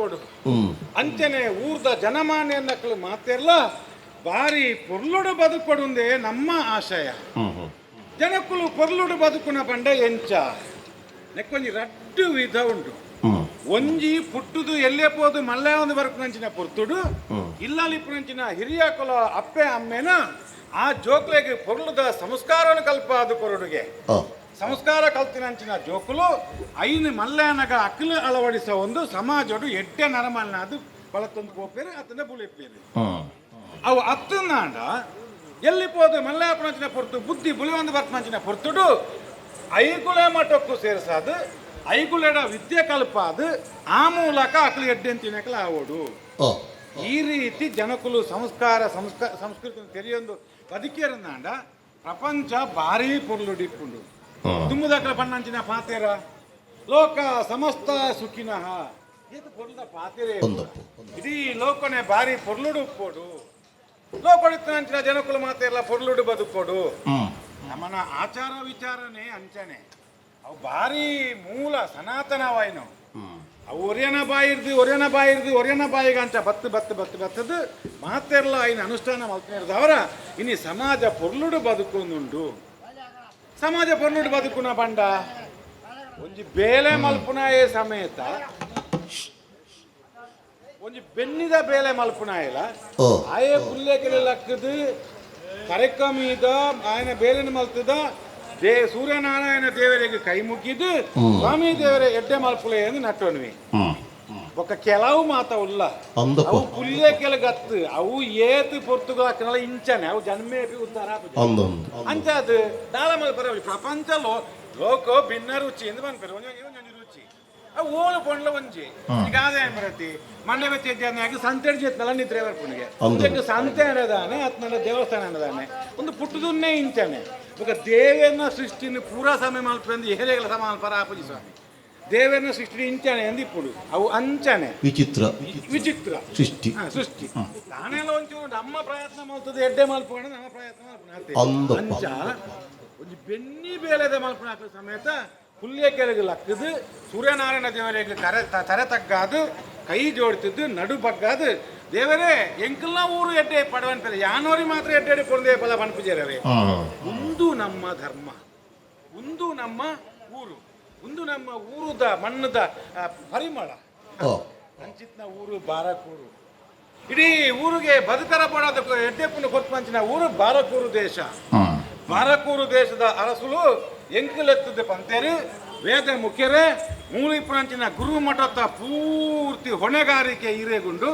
ಬದುಕೊಡು ಅಂಚನೆ ಊರ್ದ ಜನಮಾನ್ಯ ನಕ್ಕಲು ಮಾತೆಲ್ಲ ಬಾರಿ ಪೊರ್ಲುಡು ಬದುಕೊಡುಂದೇ ನಮ್ಮ ಆಶಯ. ಜನಕ್ಕುಲು ಪೊರ್ಲುಡು ಬದುಕುನ ಪಂಡ ಎಂಚ ನೆಕ್ಕೊಂಜಿ ರಡ್ಡು ವಿಧ ಉಂಟು. ಒಂಜಿ ಪುಟ್ಟುದು ಎಲ್ಲೇ ಪೋದು ಮಲ್ಲೆ ಒಂದು ಬರ್ಪುನಂಚಿನ ಪುರ್ತುಡು ಇಲ್ಲಲಿಪ್ಪುನಂಚಿನ ಹಿರಿಯ ಕೊಲ ಅಪ್ಪೆ ಅಮ್ಮೆನ ಆ ಜೋಕ್ಲೆಗೆ ಪೊರ್ಲುದ ಸಂಸ್ಕಾರವನ್ನು ಕಲ್ಪ ಅದು ಕೊರಡುಗೆ ಸಂಸ್ಕಾರ ಕಲ್ತಿನಂಚಿನ ಜೋಕುಲು ಐನು ಮಲ್ಲೆನಗ ಅಕ್ಕಲು ಅಳವಡಿಸೋ ಒಂದು ಸಮಾಜಡು ಎಡ್ಡೆ ನರಮಲ್ನ ಅದು ಬಳತೊಂದು ಕೋಪೇರು ಅತನ ಬುಳಿಪೇರು ಅವು ಅತ್ತನಾಂಡ ಎಲ್ಲಿ ಪೋದು ಮಲ್ಲಾಪುನಂಚಿನ ಪೊರ್ತು ಬುದ್ಧಿ ಬುಳಿವಂದು ಬರ್ಪನಂಚಿನ ಪೊರ್ತುಡು ಐಗುಳೆ ಮಠಕ್ಕೂ ಸೇರಿಸಾದು ಐಗುಳೆಡ ವಿದ್ಯೆ ಕಲ್ಪಾದು ಆ ಮೂಲಕ ಅಕ್ಕಲು ಎಡ್ಡೆ ಅಂತಿನಕಲ ಆವೋಡು. ಈ ರೀತಿ ಜನಕುಲು ಸಂಸ್ಕೃತಿ ತೆರೆಯೊಂದು ಬದುಕೇರಂದಾಂಡ ಪ್ರಪಂಚ ಭಾರಿ ಪೊರ್ಲುಡಿಪ್ಪುಂಡು. ದುಮ್ಮದಕ್ಕಲ ಪಣ್ಣಂಚಿನ ಪಾತೆರ ಲೋಕ ಸಮಸ್ತ ಸುಖಿನಃ ಇದು ಪೊರ್ಲುದ ಪಾತೆರೇ ಇಡೀ ಲೋಕನೆ ಭಾರಿ ಪೊರ್ಲುಡು ಉಪ್ಪೋಡು. ಲೋಕಡಿತ್ತಂಚಿನ ಜನಕುಲು ಮಾತೆಲ್ಲ ಪೊರ್ಲುಡು ಬದುಕೋಡು. ನಮ್ಮನ ಆಚಾರ ವಿಚಾರನೆ ಅಂಚನೆ ಅವು ಭಾರಿ ಮೂಲ ಸನಾತನವಾಯಿನು. ಅವು ಒರೆಯನ ಬಾಯಿಗೆ ಅಂಚ ಬತ್ತದು ಮಾತೆಲ್ಲ ಐನ ಅನುಷ್ಠಾನ ಮಲ್ತಿರ್ದವರ ಇನ್ನು ಸಮಾಜ ಪೊರ್ಲುಡು ಬದುಕುಂದುಂಡು. ಸಮಾಜ ಪೊರ್ಲುಡು ಬದುಕುನ ಬಂಡ ಒಂಜಿ ಬೇಲೆ ಮಲ್ಪುನಾಯೇ ಸಮೇತ ಒಂಜಿ ಬೆನ್ನಿದ ಬೇಲೆ ಮಲ್ಪುನಾಯಲ ಆಯೇ ಪುಲ್ಲೆಕೆಲೆ ಲಕ್ಕದು ಕರೆಕಮೀದ ಆಯನ ಬೇಲೆನ ಮಲ್ತದ ಸೂರ್ಯನಾರಾಯಣ ದೇವರಿಗೆ ಕೈ ಮುಗಿದು ಸ್ವಾಮಿ ದೇವರ ಎಡ್ಡೆ ಮಲ್ಪುಲೆ ಎಂದು ನಟ್ಟೋನ್ವಿ. ఒక ಕೆಲವು ಮಾತ ಉಲ್ಲ ಅವು ಪುಲ್ಯ ಕೆಲಗತ್ತು ಅವು ಏತು ಪೊರ್ತುಗಳ ಇಂಚನೆ ಅವು ಜನ್ಮೇಪಿ ಉದ್ದಾರ ಅಂಚದು ದಾಳ ಮಲ್ಪರ ಪ್ರಪಂಚ ಲೋಕ ಭಿನ್ನ ರುಚಿ ಎಂದು ಬಂದ್ಪರು ಒಂಜೊಂಜಿ ರುಚಿ ಅವು ಓಳು ಪೊಂಡ್ಲ ಒಂಜಿ ಈಗ ಆದಾಯ ಬರತಿ ಮಂಡ್ಯ ಬೆಚ್ಚ ಸಂತೆಡ್ ಜೆತ್ನಲ್ಲ ನಿದ್ರೆ ಬರ್ಪುಣಿಗೆ ಸಂತೆ ಅನ್ನದಾನೆ ಅತ್ನ ದೇವಸ್ಥಾನ ಅನ್ನದಾನೆ ಒಂದು ಪುಟ್ಟದನ್ನೇ ಇಂಚನೆ ఒక దేవేన్న సృష్టిని పూరా సమయం మల్పంది ఏరేగల సమాన పరాపజి స్వామి దేవేన్న సృష్టిని ఇంచనే అంది ఇప్పుడు అవు అంచనే విచిత్ర సృష్టి దానిలోంచి ನಮ್ಮ ಪ್ರಯತ್ನ ಮಾಡ್ತದೆ ಎಡ್ಡೆ ಮಲ್ಪೋಣ ನಮ್ಮ ಪ್ರಯತ್ನ ಮಾಡ್ಪುಣ ಅಂಚ ಒಂದು ಬೆನ್ನಿ ಬೇಲೆದ ಮಲ್ಪುಣ ಸಮೇತ ಪುಲ್ಯ ಕೆಳಗೆ ಲಕ್ಕದು ಸೂರ್ಯನಾರಾಯಣ ದೇವರಿಗೆ ತರೆ ತಗ್ಗಾದು ಕೈ ಜೋಡ್ತಿದ್ದು ನಡು ಬಗ್ಗಾದು ದೇವರೇ ಎಂಕಲ್ನ ಊರು ಎಡ್ಡೆ ಪಡವಂತಾರೆ ಯಾನೋರಿ ಮಾತ್ರ ಎಡ್ಡೆ ಕೊಡದೆ ಫಲ ಪನ್ಪುಜೇರವೇ ಒಂದು ನಮ್ಮ ಧರ್ಮ ಒಂದು ನಮ್ಮ ಊರು ಒಂದು ನಮ್ಮ ಊರುದ ಮಣ್ಣದ ಪರಿಮಳ ಅಂಚಿತ್ನ ಊರು ಬಾರಕೂರು ಇಡೀ ಊರಿಗೆ ಬದುಕರ ಪಡೋದಕ್ಕೆ ಎಡ್ಡೆ ಪುಣ್ಯ ಕೊಟ್ಪಂಚಿನ ಊರು ಬಾರಕೂರು ದೇಶ. ಬಾರಕೂರು ದೇಶದ ಅರಸುಲು ಎಂಕಲೆತ್ತದ ಪಂತೇರು ವೇದ ಮುಖ್ಯರೇ ಮೂಲಿಪುರಂಚಿನ ಗುರು ಮಠದ ಪೂರ್ತಿ ಹೊಣೆಗಾರಿಕೆ ಹಿರೇಗುಂಡು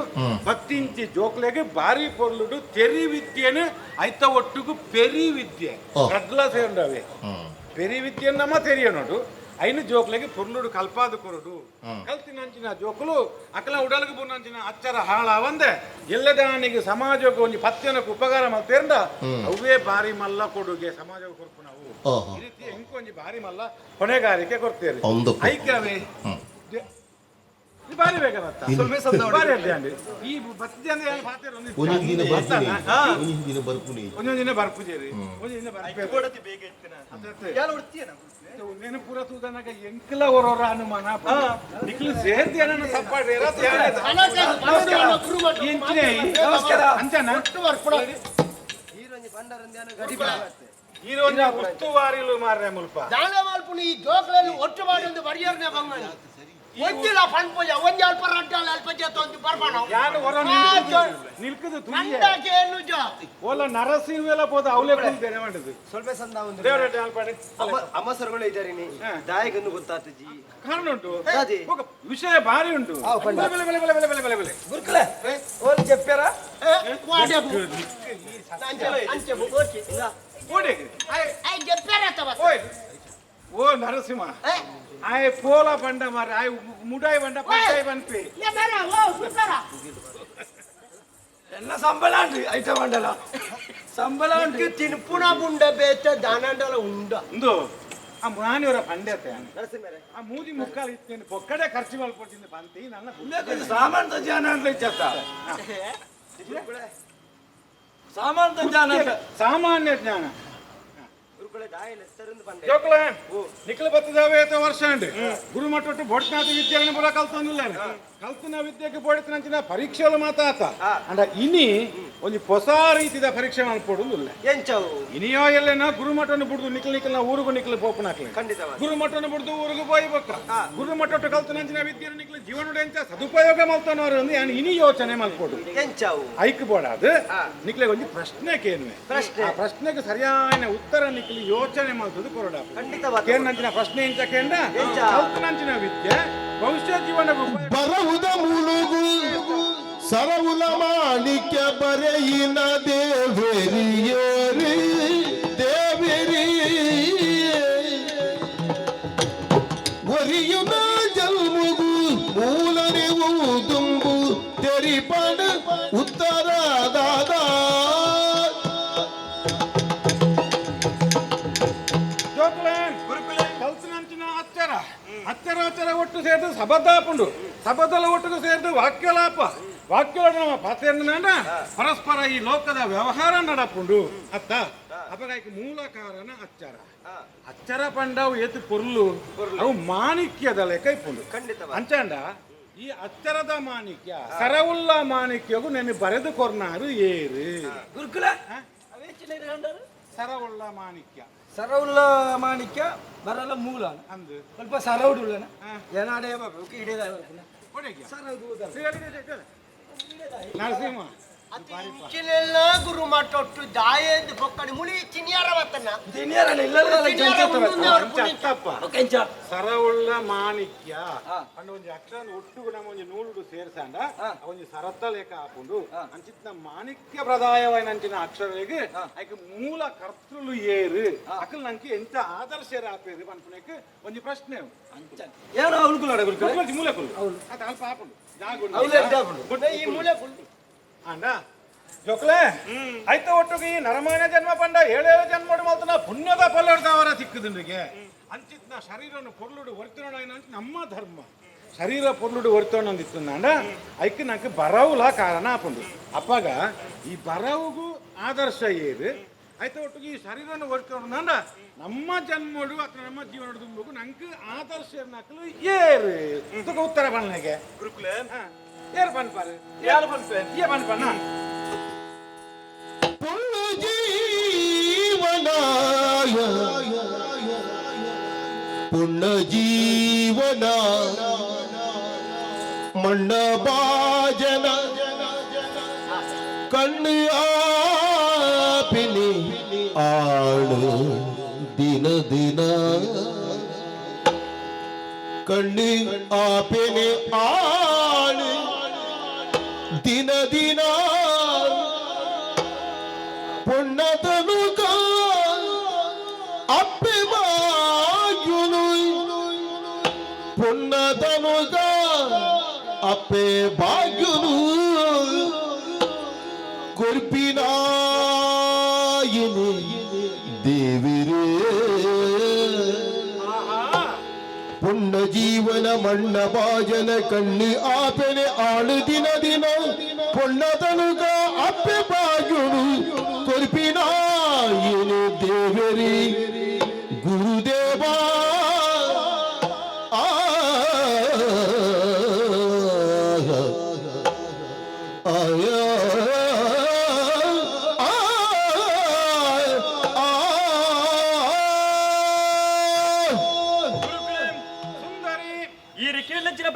ಬತ್ತಿಂಚಿ ಜೋಕ್ಲೆಗೆ ಬಾರಿ ಪೊರ್ಲುಡು ತೆರಿ ವಿದ್ಯೆನು ಐತ ಒಟ್ಟಿಗೂ ಪೆರಿ ವಿದ್ಯೆ ರಡ್ಲ ಸೇಂಡವೆ ಪೆರಿ ವಿದ್ಯೆ ನಮ್ಮ ತೆರಿಯ ನೋಡು ಐನು ಜೋಕ್ಲೆಗೆ ಪೊರ್ಲುಡು ಕಲ್ಪಾದು ಕೊರಡು ಕಲ್ತಿನಂಚಿನ ಜೋಕುಲು ಅಕಲ ಉಡಲ್ಗೆ ಬುನ್ನಂಚಿನ ಅಚ್ಚರ ಹಾಳಾವಂದೆ ಎಲ್ಲದಾನಿಗೆ ಸಮಾಜಕ್ಕೆ ಒಂದು ಪತ್ಯನಕ್ಕೆ ಉಪಕಾರ ಮಲ್ತೇಂಡ ಅವೇ ಬಾರಿ ಮಲ್ಲ ಕೊಡುಗೆ ಸಮಾಜಕ್ಕೆ ಕೊರ್ಪು ನಾವು ಈ ರೀತಿ ಎಂಕೊಂಜಿ ಬಾರಿ ಮಲ್ಲ ಹೊಣೆಗಾರಿಕೆ ಕೊಡ್ತೇವೆ ಐಕ್ಯವೇ ಬಾರಿ ಬೇಕತ್ತ ಬಾರಿ ಅಡ್ಡಿ ಈ ಬತ್ತಿ ಅಂದ್ರೆ ಪಾತ್ರ ಒಂದೊಂದಿನ ಬರ್ಪುಜೇರಿ ಒಂದೊಂದಿನ ಬರ್ಪು ಬೇಗ నేను పురతుదనక ఎంకల ఒరొర అనుమాన నికులు సేర్ది అనన సపాడే రత ఎంకినే ನಮಸ್ಕಾರ ಅಂಜನ ಹೀರೋನಿ ಬಂಡರಂದ್ಯಾನ ಗಡಿ ಬಾಗತ್ತೆ ಹೀರೋನಿ ಉಸ್ತುವಾರಿಲು ಮಾರ್ರೆ ಮುಲ್ಪ ದಾಳೆ ಮಾಲ್ಪುನಿ ಜೋಕ್ಲೆನು ಒಟ್ಟು ಮಾಡಿಂದು ಬರಿಯರ್ನೆ ಬಂಗನಿ ಒಂಜಿಲ ಫನ್ಪೋಜ ಒಂಜಿ ಅಲ್ಪ ರಡ್ಡಲ ಅಲ್ಪ ಜೆತ್ತೊಂದು ಬರ್ಬಾನೋ ಯಾನು ಒರ ನಿಲ್ಕದು ತುಳಿಯ ಅಂಡಕ್ಕೆ ಎನ್ನುಜ ಓಲ ನರಸಿಂಹವೆಲ ಪೋದ ಅವಲೆ ಕುಲ್ ಬೇರೆ ಮಾಡಿದ್ದು ಸ್ವಲ್ಪ ಸಂದ ಒಂದು ದೇವರಡ್ಡ ಅಲ್ಪಡೆ ಅಮ್ಮಸರುಗಳು ಇದ್ದಾರೆ ನೀ ದಾಯಗನ್ನು ಗೊತ್ತಾತಜಿ ಕಾರಣ ಉಂಟು ఒక ವಿಷಯ ಭಾರಿ ಉಂಟು ಬೆಲೆ ಗುರ್ಕಲೆ ಓಲ್ చెప్పారా ವಾಡೆ ಅಂಚೆ ಓಕೆ ಓಡೆ ಐ చెప్పారా ತವ ಓಯ್ ಓ ನರಸಿಂಹ ಆಯ್ ಪೋಲ ಬಂಡ ಮಾರ ಆಯ್ ಮುಡಾಯ್ ಬಂಡ ಪಟ್ಟಾಯ್ ಬಂದ್ಪಿ ಬೇರೆ ಓ ಸುತ್ತಾರ ಎಲ್ಲ ಸಂಬಳ ಅಂಡಿ ಐಟ ಬಂಡಲ ಸಂಬಳ ಅಂಡಿ ತಿನ್ಪುಣ ಬುಂಡ ಬೇತ ದಾನಂಡಲ ಉಂಡ ಒಂದು ಆ ಮುರಾನಿಯವರ ಪಂಡ್ಯತೆ ಆ ಮೂದಿ ಮುಕ್ಕಾಲು ಇತ್ತೇನೆ ಪೊಕ್ಕಡೆ ಖರ್ಚು ಮಾಡ್ಕೊಟ್ಟಿದ್ದೆ ಬಂತಿ ನನ್ನ ಸಾಮಾನ್ಯ ಜ್ಞಾನ ಅಂತ ಇಚ್ಚತ್ತ ಸಾಮಾನ್ಯ ಜ್ಞಾನ ಗುರುಕುಲ ದಾಯಲ ಹೆಸರಿಂದ ಬಂದೆ ಜೋಕುಲ ನಿಖಿಲ ಬತ್ತದಾವೆ ವರ್ಷ ಅಂಡ್ ಗುರುಮಠ ಬೋಡ್ನಾಥ ವಿದ್ಯೆಗಳನ್ನು ಬರ ಕಲ್ತೊಂದಿಲ್ಲ ಕಲ್ತಿನ ವಿದ್ಯೆಗೆ ಬೋಡಿತನಂಚಿನ ಪರೀಕ್ಷೆలు ಮಾತಾತ ಅಂಡ ಇನಿ ಒಂದು ಹೊಸ ರೀತಿಯ ಪರೀಕ್ಷೆ ಮಾಡ್ಕೊಡುದಿಲ್ಲ ಎಂಚವು ಇನಿಯೋ ಎಲ್ಲೇನ ಗುರುಮಠವನ್ನು ಬಿಡುದು ನಿಖಿಲ ಊರಿಗೂ ನಿಖಿಲ ಪೋಪನಾಕ್ಲಿ ಖಂಡಿತವಾಗಿ ಗುರುಮಠವನ್ನು ಬಿಡುದು ಊರಿಗೂ ಹೋಯ್ಬೇಕ ಗುರುಮಠ ಕಲ್ತನಂಚಿನ ವಿದ್ಯೆ ನಿಖಿಲ ಜೀವನ ಎಂಚ ಸದುಪಯೋಗ ಮಾಡ್ತಾನವ್ರು ಅಂದ್ರೆ ಇನಿ ಯೋಚನೆ ಮಾಡ್ಕೊಡು ಎಂಚವು ಐಕ್ ಬೋಡಾದು ನಿಖಿಲೆ ಒಂದು ಪ್ರಶ್ನೆ ಕೇಳುವೆ ಪ್ರಶ್ನೆ ಆ ಪ್ರಶ್ನೆಗೆ ಸರಿಯಾದ ಉತ್ತರ ನಿಖಿಲಿ ಯೋಚನೆ ಮಾಡ್ತದೆ ಕೊರಡ ಖಂಡಿತವಾಗಿ ಕೇಂದ್ರ ಪ್ರಶ್ನೆ ಎಂಚ ಕೇಂದ್ರ ಕಲ್ತನಂಚಿನ ವಿದ್ಯೆ ಭವಿಷ್ಯ ಜೀವನ ಬರವುದ ಮುಳುಗು ಸರವುಲ ಮಾಣಿಕ್ಯ ಬರೆಯಿನ ದೇವರಿಯರಿ ದೇವರಿ ಒರಿಯುನ ಜಲ್ಮುಗು ಮೂಲರಿವು ದುಂಬು ತೆರಿಪಣ ಉತ್ತರದಾದ ಹಚ್ಚರ ಒಟ್ಟು ಸೇರಿದು ಸಬದಾಪುಂಡು ಸಬದಲ ಒಟ್ಟಿಗೆ ಸೇರಿದು ವಾಕ್ಯಲಾಪ ವಾಕ್ಯಲ ಪಾತ್ರ ಪರಸ್ಪರ ಈ ಲೋಕದ ವ್ಯವಹಾರ ನಡಪುಂಡು ಅತ್ತ ಅಪಗಾಯ್ಕ ಮೂಲ ಕಾರಣ ಅಚ್ಚರ ಅಚ್ಚರ ಪಂಡವು ಏತು ಪೊರ್ಲು ಅವು ಮಾಣಿಕ್ಯದ ಲೆಕ್ಕ ಇಪ್ಪುಂಡು ಅಂಚಂಡ ಈ ಅಚ್ಚರದ ಮಾಣಿಕ್ಯ ಸರವುಲ್ಲ ಮಾಣಿಕ್ಯಗೂ ನೆನೆ ಬರೆದು ಕೊರ್ನಾರು ಏರು ಗುರುಕುಲ ಸರವುಲ್ಲ ಮಾಣಿಕ್ಯ ಸರವುಲ್ಲ ಮಾಣಿಕ್ಯ ಬರಲ್ಲ ಮೂಲ ಅಂದು ಸ್ವಲ್ಪ ಸರವುಡುಳ್ಳನ ಏನಾಡೇ ಬರ್ಬೇಕು ಇಡೇದ ನರಸಿಂಹ ಇಂಚಿನೆಲ್ಲ ಗುರು ಮಟ್ಟೊಟ್ಟು ದಾಯಂದು ಪೊಕ್ಕಡಿ ಮುಳಿ ಚಿನಿಯಾರ ಬತ್ತನ ಸರವುಳ್ಳ ಮಾಣಿಕ್ಯ ಅಂಡ ಒಂಜಿ ಅಕ್ಷರ ಒಟ್ಟು ನಮ್ಮ ಒಂಜಿ ನೂಲುಡು ಸೇರ್ಸಂಡ ಒಂಜಿ ಸರತ್ತ ಲೆಕ್ಕ ಹಾಕೊಂಡು ಅಂಚಿತ್ನ ಮಾಣಿಕ್ಯ ಪ್ರದಾಯವಾಯಿನ ಅಂಚಿನ ಅಕ್ಷರಗಳಿಗೆ ಆಯ್ಕೆ ಮೂಲ ಕರ್ತೃಲು ಏರು ಅಕಲ್ ನಂಗೆ ಎಂತ ಆದರ್ಶ ಆಪೇರು ಅನ್ಪುನಕ್ಕೆ ಒಂಜಿ ಪ್ರಶ್ನೆ ಏನೋ ಅವಳುಕುಲಾಡ ಗುರುಕುಲ ಮೂಲೆ ಕುಲ್ಲು ಅದು ಅಲ್ಪ ಹಾಕೊಂಡು ಈ ಮೂಲೆ ಅಂಡ ಜೋಕ್ಲೆ ಆಯ್ತ ಒಟ್ಟಿಗೆ ಈ ನರಮಾನ ಜನ್ಮ ಪಂಡ 7 ಜನ್ಮೋಡು ಮಲ್ತನ ಪುಣ್ಯದ ಫಲವರ ಸಿಕ್ಕದಿಂದ್ರಿಗೆ ಅಂಚಿತ್ನ ಶರೀರವನ್ನು ಪೊರ್ಲುಡು ಹೊರ್ತೋಣ ನಮ್ಮ ಧರ್ಮ ಶರೀರ ಪೊರ್ಲುಡು ಹೊರ್ತೋಣ ಅಂದಿತ್ತು ಅಂಡ ಐಕ್ ನಂಗೆ ಬರವುಲ ಕಾರಣ ಆಪುಂಡು ಅಪ್ಪಾಗ ಈ ಬರವುಗೂ ಆದರ್ಶ ಏರು ಆಯ್ತ ಒಟ್ಟಿಗೆ ಈ ಶರೀರವನ್ನು ಹೊರ್ತೋಣ ಅಂಡ ನಮ್ಮ ಜನ್ಮೋಡು ಅಥವಾ ನಮ್ಮ ಜೀವನ ತುಂಬಬೇಕು ನಂಗೆ ಆದರ್ಶ ನಕಲು ಏರು ಇದಕ್ಕೆ ಉತ್ತರ ಬಣ್ಣಗೆ ಗುರುಕುಲ ಏರು ಬನ್ಪಾರು ಯಾರು ಬಂದ್ಪೆ ಏ ಬನ್ಪಣ್ಣ ಪುಣ್ಯ ಜೀವನಾಯ ಪುಣ್ಯ ಜೀವನ ಮಣ್ಣ ಬಾಜನ ಕಣ್ಣು ಆಪಿನಿ ಆಳು ದಿನ ದಿನ ಕಣ್ಣು ಆಪಿನಿ ಆಳು ದಿನ ದಿನ ಪುಣ್ಯತನುಕ ಅಪ್ಪೆ ಬಾಗ್ಯುನು ಪುಣ್ಯತನುಕ ಅಪ್ಪೆ ಬಾಗ್ಯುನು ಗುರ್ಪಿನಾಯಿನಿ ದೇವಿರೇ ಪುಣ್ಯ ಜೀವನ ಮಣ್ಣ ಬಾಜನ ಕಣ್ಣಿ ಆಪೆನೆ ಆಳು ದಿನ ದಿನ ಪುಣ್ಯತನುಗ ಅಪ್ಪೆ ಬಾಗುಡು ಕೊರ್ಪಿನಾಯಿನಿ ದೇವರಿ ಗುರುದೇವ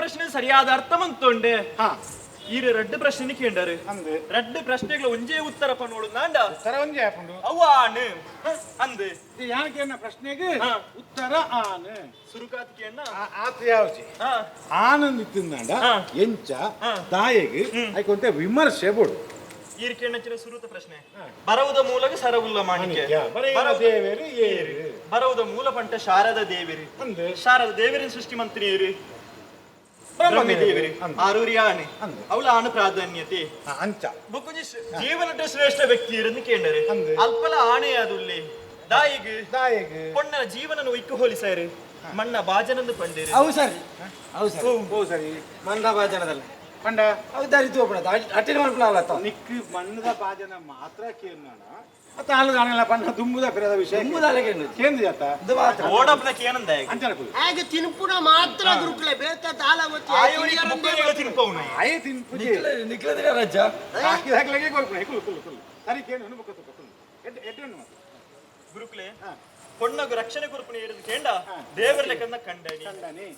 ಪ್ರಶ್ನೆ ಸರಿಯಾದ ಅರ್ಥ ಮಂತೊಂಡೆ ಈ ರಡ್ಡು ಪ್ರಶ್ನೆ ಕೇಂಡರು ರಡ್ಡು ಪ್ರಶ್ನೆಗಳ ಒಂಜೇ ಉತ್ತರ ಪನ್ನೋಡು ನಾಂಡ ಉತ್ತರ ಒಂಜೇ ಆಪುಂಡು ಅವ್ವಾನು ಅಂದೆ ಯಾಕೆ ಪ್ರಶ್ನೆಗೆ ಉತ್ತರ ಆನೆ ಸುರುಕಾತಿಗೆ ಆತ ಯಾವ್ಜಿ ಆನಂದ್ ಇತ್ತಿಂದ ಎಂಚ ತಾಯಿಗೆ ಆಯ್ಕೊಂತ ವಿಮರ್ಶೆ ಬೋಡು ಈರ್ಕೆಣ್ಣಚ್ಚಿನ ಸುರುತ ಪ್ರಶ್ನೆ ಬರವುದ ಮೂಲಕ ಸರವುಲ್ಲ ಮಾಣಿಕ್ಯ ದೇವೇರಿ ಏರು ಬರವುದ ಮೂಲ ಪಂಟ ಶಾರದ ದೇವಿರಿ ಶಾರದ ದೇವರಿನ ಸೃಷ್ಟಿ ಮಂತ್ರಿ ಏರಿ ಬ್ರಹ್ಮಿ ದೇವಿರಿ ಆರೂರಿ ಆಣೆ ಅವಳ ಆಣು ಪ್ರಾಧಾನ್ಯತೆ ಅಂಚ ಬುಕ್ಕುಜಿ ಜೀವನದ ಶ್ರೇಷ್ಠ ವ್ಯಕ್ತಿ ಇರನ್ನು ಕೇಂದರೆ ಅಲ್ಪಲ ಆಣೆ ಅದುಲ್ಲೆ ದಾಯಿಗೆ ಪೊಣ್ಣ ಜೀವನನು ಇಕ್ಕು ಹೋಲಿಸಾರು ಮಣ್ಣ ಬಾಜನಂದು ಪಂಡೇರಿ ಅವು ಸರಿ ಮಂದ ಭಾಜನದಲ್ಲ ಪಂಡ ಅವು ದಾರಿ ತೋಪಣ ಅಟ್ಟಿನ ಮಾಡ್ಕೊಳ್ಳ ನಿಕ್ಕು ಮಣ್ಣದ ಭಾಜನ ಮಾತ್ರ ಕೇಳೋಣ ಮತ್ತೆ ಹಾಲು ದಾನೆಲ್ಲ ಪನ್ನ ದುಂಬುದ ಪಿರದ ವಿಷಯ ಕೇಂದ್ರ ಜಾತ ಓಡಪ್ಪನಕ್ಕೆ ಏನಂದ ಅಂಚನಕು ಹಾಗೆ ತಿನ್ಪುನ ಮಾತ್ರ ಗುರುಕುಲೆ ಬೇತ ದಾಲ ಆಯೆ ತಿನ್ಪುಜಿ ರಜ್ಜ ಹಾಕಿದಾಗಲೇ ಕೊಲ್ಪನೆ ಕುಲ್ ಸರಿ ಕೇನು ಅನುಭವ ಕೊತ್ತು ಎಡ್ಡನ್ನು ಗುರುಕುಲೆ ಪೊಣ್ಣಗು ರಕ್ಷಣೆ ಕೊರ್ಪಣೆ ಇರೋದು ಕೇಂಡ ದೇವರ ಲೆಕ್ಕಂದ ಕಂಡನಿ ಕಂಡನಿ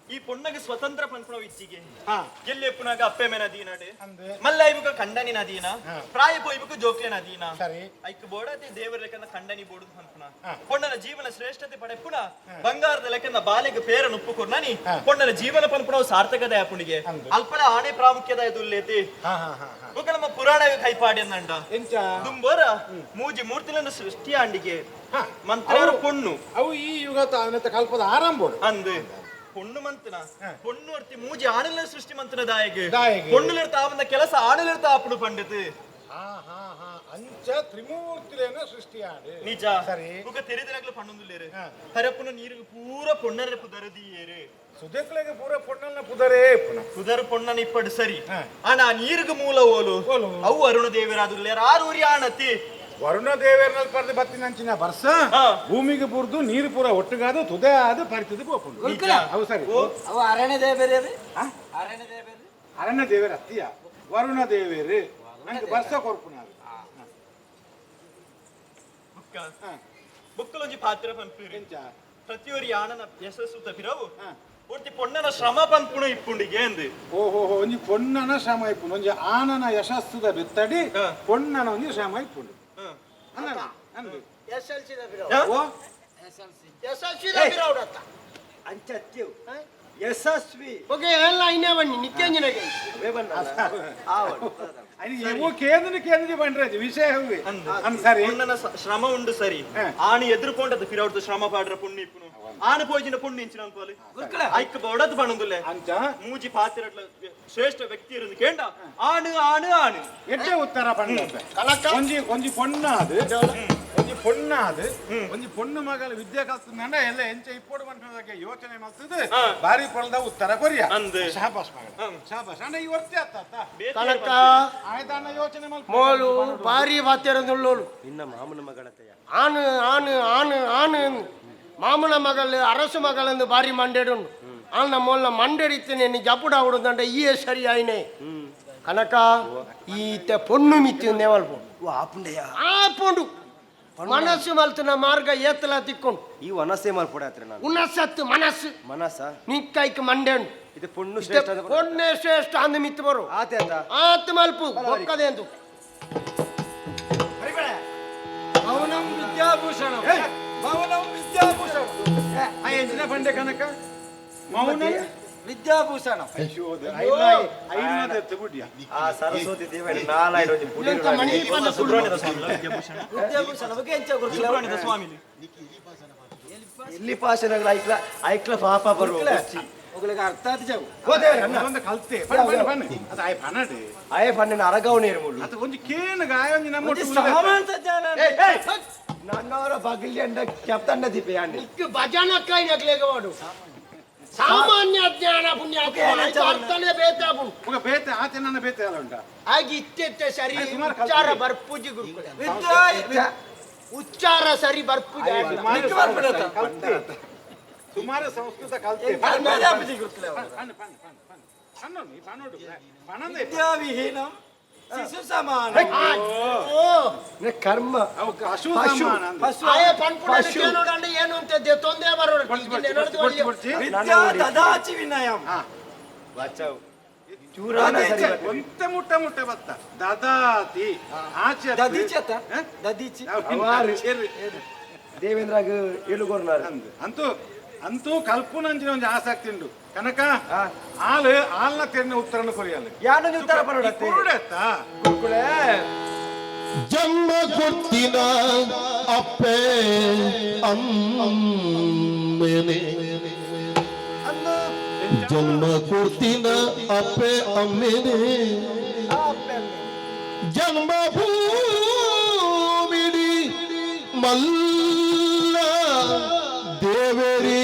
ಈ ಪೊಣ್ಣಗೆ ಸ್ವತಂತ್ರ ಪನ್ಪುಣ ಇಚ್ಚಿಗೆ ಹಾ ಎಲ್ಲಿ ಪುನಗ ಅಪ್ಪೆ ಮೇನ ದೀನಾಡೆ ಅಂದೆ ಮಲ್ಲ ಇವಾಗ ಕಂಡನಿ ನದೀನ ಪ್ರಾಯ ಪೋಯ್ಬೇಕು ಜೋಕ್ಲೆ ನದೀನ ಸರಿ ಐಕ್ ಬೋಡತಿ ದೇವರ ಲೆಕ್ಕಂದ ಕಂಡನಿ ಬೋಡುದು ಪನ್ಪುಣ ಪೊಣ್ಣನ ಜೀವನ ಶ್ರೇಷ್ಠತೆ ಪಡೆ ಪುಣ ಬಂಗಾರದ ಲೆಕ್ಕಂದ ಬಾಲೆಗೆ ಪೇರನ್ನು ಒಪ್ಪುಕೊರ್ ನಾನಿ ಪೊಣ್ಣನ ಜೀವನ ಪನ್ಪುಣ ಸಾರ್ಥಕದ ಪುಣಿಗೆ ಅಲ್ಪನ ಆಣೆ ಪ್ರಾಮುಖ್ಯದ ದುಲ್ಲೇತಿ ಹಾ ಹಾ ಹಾ ಹಾ ಬೊಕ ನಮ್ಮ ಪುರಾಣ ಕೈಪಾಡಿ ಅಂದಂಡ ಎಂಚ ದುಂಬೋರ ಮೂಜಿ ಮೂರ್ತಿಲನ್ನು ಸೃಷ್ಟಿ ಆಂಡಿಗೆ ಮಂತ್ರ ಪೊಣ್ಣು ಅವು ಈ ಯುಗತ ಅವನತ ಕಲ್ಪದ ಆರಂಭೋಡು ಅಂದು பொண்ணு மந்தனா பொண்ணு ஒருத்தி மூஞ்சி ஆணில சிருஷ்டி மந்தன தாயகு ದಾಯಗೆ பொண்ணுல எடுத்த அவன ಕೆಲಸ ಆಣಿல எடுத்த ಅಪ್ಪಡು ಪಂಡಿತು ಹಾ ಹಾ ಹಾ ಅಂಚ ತ್ರಿಮೂರ್ತಿಲೇನ ಸೃಷ್ಟಿಯಾಡು ನಿಜ ಸರಿ ಉಗ ತೆರಿದಿನಾಗ್ಲ ಪಣ್ಣೊಂದುಲ್ಲೇರು ಹರಪ್ಪನ ನೀರಿಗೆ ಪೂರ ಪೊಣ್ಣರ ಪುದರದಿಯೇರು ಸುದೇಕ್ಲೆಗೆ ಪೂರ ಪೊಣ್ಣನ್ನ ಪುದರೆ ಪುನಃ ಪುದರ ಪೊಣ್ಣನ ಇಪ್ಪಡು ಸರಿ ಆನ ನೀರಿಗೆ ಮೂಲ ಓಲು ಅವು ಅರುಣ ದೇವರಾದುಲ್ಲೇರು ಆರೂರಿ ಆಣತಿ ವರುಣ ದೇವರಲ್ಲಿ ಪಡೆದು ಬತ್ತಿನ ಅಂಚಿನ ವರ್ಷ ಭೂಮಿಗೆ ಪುರ್ದು ನೀರು ಪೂರ ಒಟ್ಟಿಗಾದ ತುದೆ ಆದ ಪರಿತದ ಪೋಪುಂಡು ಅವು ಸರಿ ಅವ ಅರಣ್ಯ ದೇವರೇ ಅರಣ್ಯ ದೇವರ ಅತ್ತಿಯ ವರುಣ ದೇವರು ನಂಗೆ ವರ್ಷ ಕೊರ್ಪುನ ಬುಕ್ಕಲೊಂಜಿ ಪಾತ್ರ ಪಂಪಿರಿ ಎಂಚ ಪ್ರತಿಯೊರಿ ಆಣನ ಯಶಸ್ಸು ತಪಿರವು ಒರ್ತಿ ಪೊಣ್ಣನ ಶ್ರಮ ಪಂಪುಣ ಇಪ್ಪುಂಡಿಗೆ ಅಂದು ಓಹೋ ಒಂಜಿ ಪೊಣ್ಣನ ಶ್ರಮ ಇಪ್ಪುಂಡು ಒಂಜಿ ಆನನ ಯಶಸ್ಸುದ ಬೆತ್ತಡಿ ಪೊಣ್ಣನ ಒಂಜಿ ಶ್ರಮ ಇಪ್ಪುಂಡು ಯಶಸ್ವಿ ಓಕೆ ಎಲ್ಲ ಇನ್ನೇ ಬನ್ನಿ ನಿತ್ಯಂಜನಗೆ ಕೇಂದ್ರ ಬಂದ್ರೆ ವಿಷಯ ಸರಿ ಪೊಣ್ಣನ ಶ್ರಮ ಉಂಡು ಸರಿ ಆಣಿ ಎದುರುಕೊಂಡದ್ದು ಪಿರವಡ್ದು ಶ್ರಮ ಪಾಡ್ರ ಪುಣ್ಯ ಇಪ್ಪುನು ಆನೆ ಪೋಜಿನ ಪುಣ್ಯ ಇಂಚಿನ ಅನ್ಕೋಲಿ ಐಕ್ ಬಡದು ಬಣಂದುಲೆ ಅಂಚ ಮೂಜಿ ಪಾತಿರಟ್ಲ ಶ್ರೇಷ್ಠ ವ್ಯಕ್ತಿ ಇருந்து ಕೇಂಡ ಆಣು ಆಣು ಆಣು ಎಡ್ಡೆ ಉತ್ತರ ಬಂದ ಒಂಜಿ ಪೊಣ್ಣಾದು ಒಂಜಿ ಪೊಣ್ಣು ಮಗಳ ವಿದ್ಯೆ ಕಲ್ತಂದ ಎಲ್ಲ ಎಂಚ ಇಪ್ಪೋಡು ಬಂದಕ್ಕೆ ಯೋಚನೆ ಮಾಡ್ತದೆ ಬಾರಿ ಪೊಳ್ದ ಉತ್ತರ ಕೊರಿಯ ಶಾಬಾಸ್ ಮಗಳ ಶಾಬಾಸ್ ಅಣ್ಣ ಈ ವರ್ತಿ ಕನಕ ಆಯ್ತಣ್ಣ ಯೋಚನೆ ಮೋಲು ಭಾರಿ ಬಾತ್ಯರಂದುಳ್ಳೋಳು ನಿನ್ನ ಮಾಮನ ಮಗಳತೆಯ ಆನು ಆನು ಆನು ಆನು ಮಾಮನ ಮಗಳು ಅರಸು ಮಗಳೆಂದು ಬಾರಿ ಮಂಡೇಡುಂಡು ಅನ್ನ ಮೊಲ್ಲ ಮಂಡೇಡಿತ್ತೇನೆ ನೀ ಜಪುಡ ಹುಡುದಂಡ ಈ ಸರಿ ಆಯ್ನೆ ಕನಕ ಈತ ಪೊಣ್ಣು ಮಿತ್ತಿ ನೆವಲ್ಪು ಆಪುಂಡು ಮನಸ್ಸು ಮಲ್ತನ ಮಾರ್ಗ ಏತಲ ತಿಕ್ಕೊಂಡು ಈ ವನಸೆ ಮಲ್ಪೊಡೆ ನಾನು ಉನಸತ್ತು ಮನಸ್ಸು ಮನಸ ನಿಕ್ಕೈಕ್ ಮಂಡೇಂಡು ಇದು ಪೊಣ್ಣು ಶ್ರೇಷ್ಠ ಪೊಣ್ಣೆ ಶ್ರೇಷ್ಠ ಅಂದು ಮಿತ್ತು ಬರು ಆತೆ ಅಂತ ಆತ್ ಮಲ್ಪು ಬೊಕ್ಕದೆ ಎಂದು ಭವನಂ ವಿದ್ಯಾಭೂಷಣ ಭವನಂ ವಿದ್ಯಾಭೂಷಣ ಎಂಚಿನ ಬಂಡೆ ಕನಕ ಮೌನ ವಿದ್ಯಾಭೂಷಣ ಆ ಸರಸ್ವತಿ ದೇವರ ನಾಲಾಯ್ಡು ಒಂಜಿ ಪುಡಿ ಸುಬ್ರಹ್ಮಣ್ಯದ ಸ್ವಾಮಿ ವಿದ್ಯಾಭೂಷಣ ವಿದ್ಯಾಭೂಷಣ ಬಗ್ಗೆ ಎಂಚ ಗುರು ಸುಬ್ರಹ್ಮಣ್ಯದ ಸ್ವಾಮಿ ಇಲ್ಲಿ ಪಾಶನಗಳ ಐಕ್ಲ ಪಾಪ ಬರುವ ಒಗ್ಲಿಗೆ ಅರ್ಥ ಆದ ಜಾವು ಕಲ್ತೆ ಅದು ಆಯ್ ಪನಡೆ ಆಯ ಪಣ್ಣನ ಅರಗವನೇರು ಮುಳ್ಳು ಅದು ಒಂಜಿ ಕೇನು ಗಾಯ ಒಂಜಿ ನಮ್ಮ ನನ್ನವರ ಬಗಲಿ ಅಂಡ ಕೆಪ್ತಂಡ ದೀಪೆ ಅಂಡಿ ಇಕ್ಕು ಭಜನಕ್ಕಾಯಿ ನಗ್ಲೇಗ ಮಾಡು ಸಾಮಾನ್ಯ ಜ್ಞಾನ ಪುಣ್ಯ ಅರ್ಥನೇ ಬೇತಾಪುಂಡು ಈಗ ಬೇತೆ ಆಚೆ ನನ್ನ ಬೇತೆ ಎಲ್ಲ ಉಂಟ ಹಾಗೆ ಇತ್ತೆ ಸರಿ ಉಚ್ಚಾರ ಬರ್ಪೂಜಿ ಗುರುಕುಲ ಉಚ್ಚಾರ ಸರಿ ಬರ್ಪೂಜಿ ಸುಮಾರು ಸಂಸ್ಕೃತ ಕಲ್ತೆ ವಿದ್ಯಾವಿಹೀನಂ ಶಿಶು ಸಮಾನ ಕರ್ಮ ಹಸು ಸಮಾನ ಏನು ಅಂತ ತೊಂದರೆ ಬರೋದು ವಿದ್ಯಾ ದದಾಚಿ ವಿನಯಂ ಬಚಾವ್ ಒಂತೆ ಮುಟ್ಟ ಮುಟ್ಟ ಬತ್ತ ದದಾತಿ ಆಚೆ ದದೀಚಿ ದೇವೇಂದ್ರಾಗ ಏಳುಗೋರ್ನಾರು ಅಂತೂ ಅಂತೂ ಕಲ್ಪನಂಚಿನ ಒಂದು ಆಸಕ್ತಿ ಉಂಟು ಕನಕ ಹಾಲ್ನ ತೆರಿನ ಉತ್ತರನ ಕೊರಿಯಲ್ಲ ಯಾನು ಉತ್ತರ ಬರೋಡತ್ತೆ ಗುರುಕುಳೆ ಜನ್ಮ ಕೊಡ್ತಿನ ಅಪ್ಪೆ ಅಮ್ಮೆನೆ ಜನ್ಮ ಕೊಡ್ತಿನ ಅಪ್ಪೆ ಅಮ್ಮೆನೆ ಜನ್ಮ ಭೂಮಿಡಿ ಮಲ್ಲ ದೇವರಿ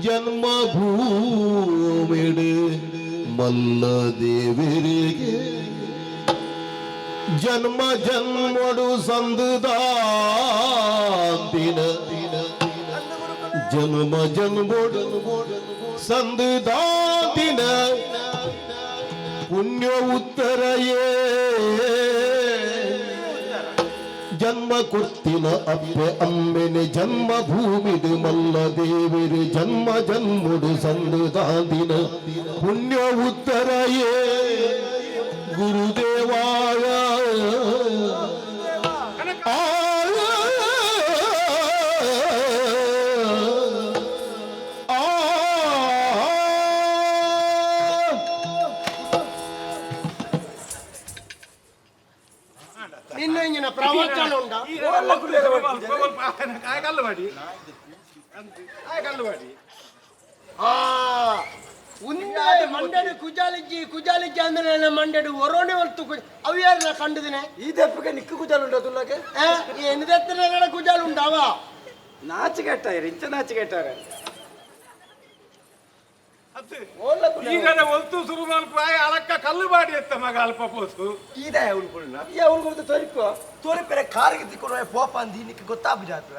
ಜನ್ಮಭೂಮಿಡೆ ಮಲ್ಲ ದೇವರಿಗೆ ಜನ್ಮ ಜನ್ಮಡು ಸಂದುದಾಂದಿನ ಜನ್ಮ ಜನ್ಮಡು ಸಂದುದಾಂದಿನ ಪುಣ್ಯ ಉತ್ತರಯೇ ಜನ್ಮ ಕೊಡ್ತಿನ ಅಪ್ಪೆ ಅಮ್ಮೆನೆ ಜನ್ಮ ಭೂಮಿದು ಮಲ್ಲ ದೇವರು ಜನ್ಮ ಜನ್ಮಡು ಸಂದುದಾಂದಿನ ಪುಣ್ಯ ಉತ್ತರಯೇ ಗುರುದೇವಾಯ ನಿನ್ನ ಇಂಜಿನ ಪ್ರವಚನ ಉಂಟಾ ಉಂದಾದ ಮಂಡ್ಯಡು ಕುಜಾಲಿಜ್ಜಿ ಅಂದ್ರೆ ನನ್ನ ಮಂಡ್ಯಡು ಒರೋಣೆ ಒಂದು ಅವ್ಯಾರ ಕಂಡಿದ್ದೇನೆ ಈ ದೆಪ್ಪಗೆ ನಿಕ್ಕು ಕುಜಾಲು ಉಂಟು ತುಳ್ಳಕ್ಕೆ ಎನ್ನೆತ್ತಿನ ಕುಜಾಲು ಉಂಟಾವ ನಾಚಿಗೆಟ್ಟಾರೆ ಇಂಚ ನಾಚಿಗೆಟ್ಟಾರೆ ಈಗ ಒಲ್ತು ಸುರುಮಾನ್ ಪ್ರಾಯ ಅಳಕ್ಕ ಕಲ್ಲು ಬಾಡಿ ಎತ್ತ ಮಗ ಅಲ್ಪ ಪೋಸು ಇದೆ ಉಳ್ಕೊಳ್ಳ ಈ ಅವ್ರಿಗೆ ತೋರಿಕೋ ತೋರಿಪೆರೆ ಕಾರಿಗೆ ತಿಕ್ಕೊಂಡು ಪೋಪ ಅಂದಿ ನಿಕ್ಕೆ ಗೊತ್ತಾಬು ಜಾತ್ರ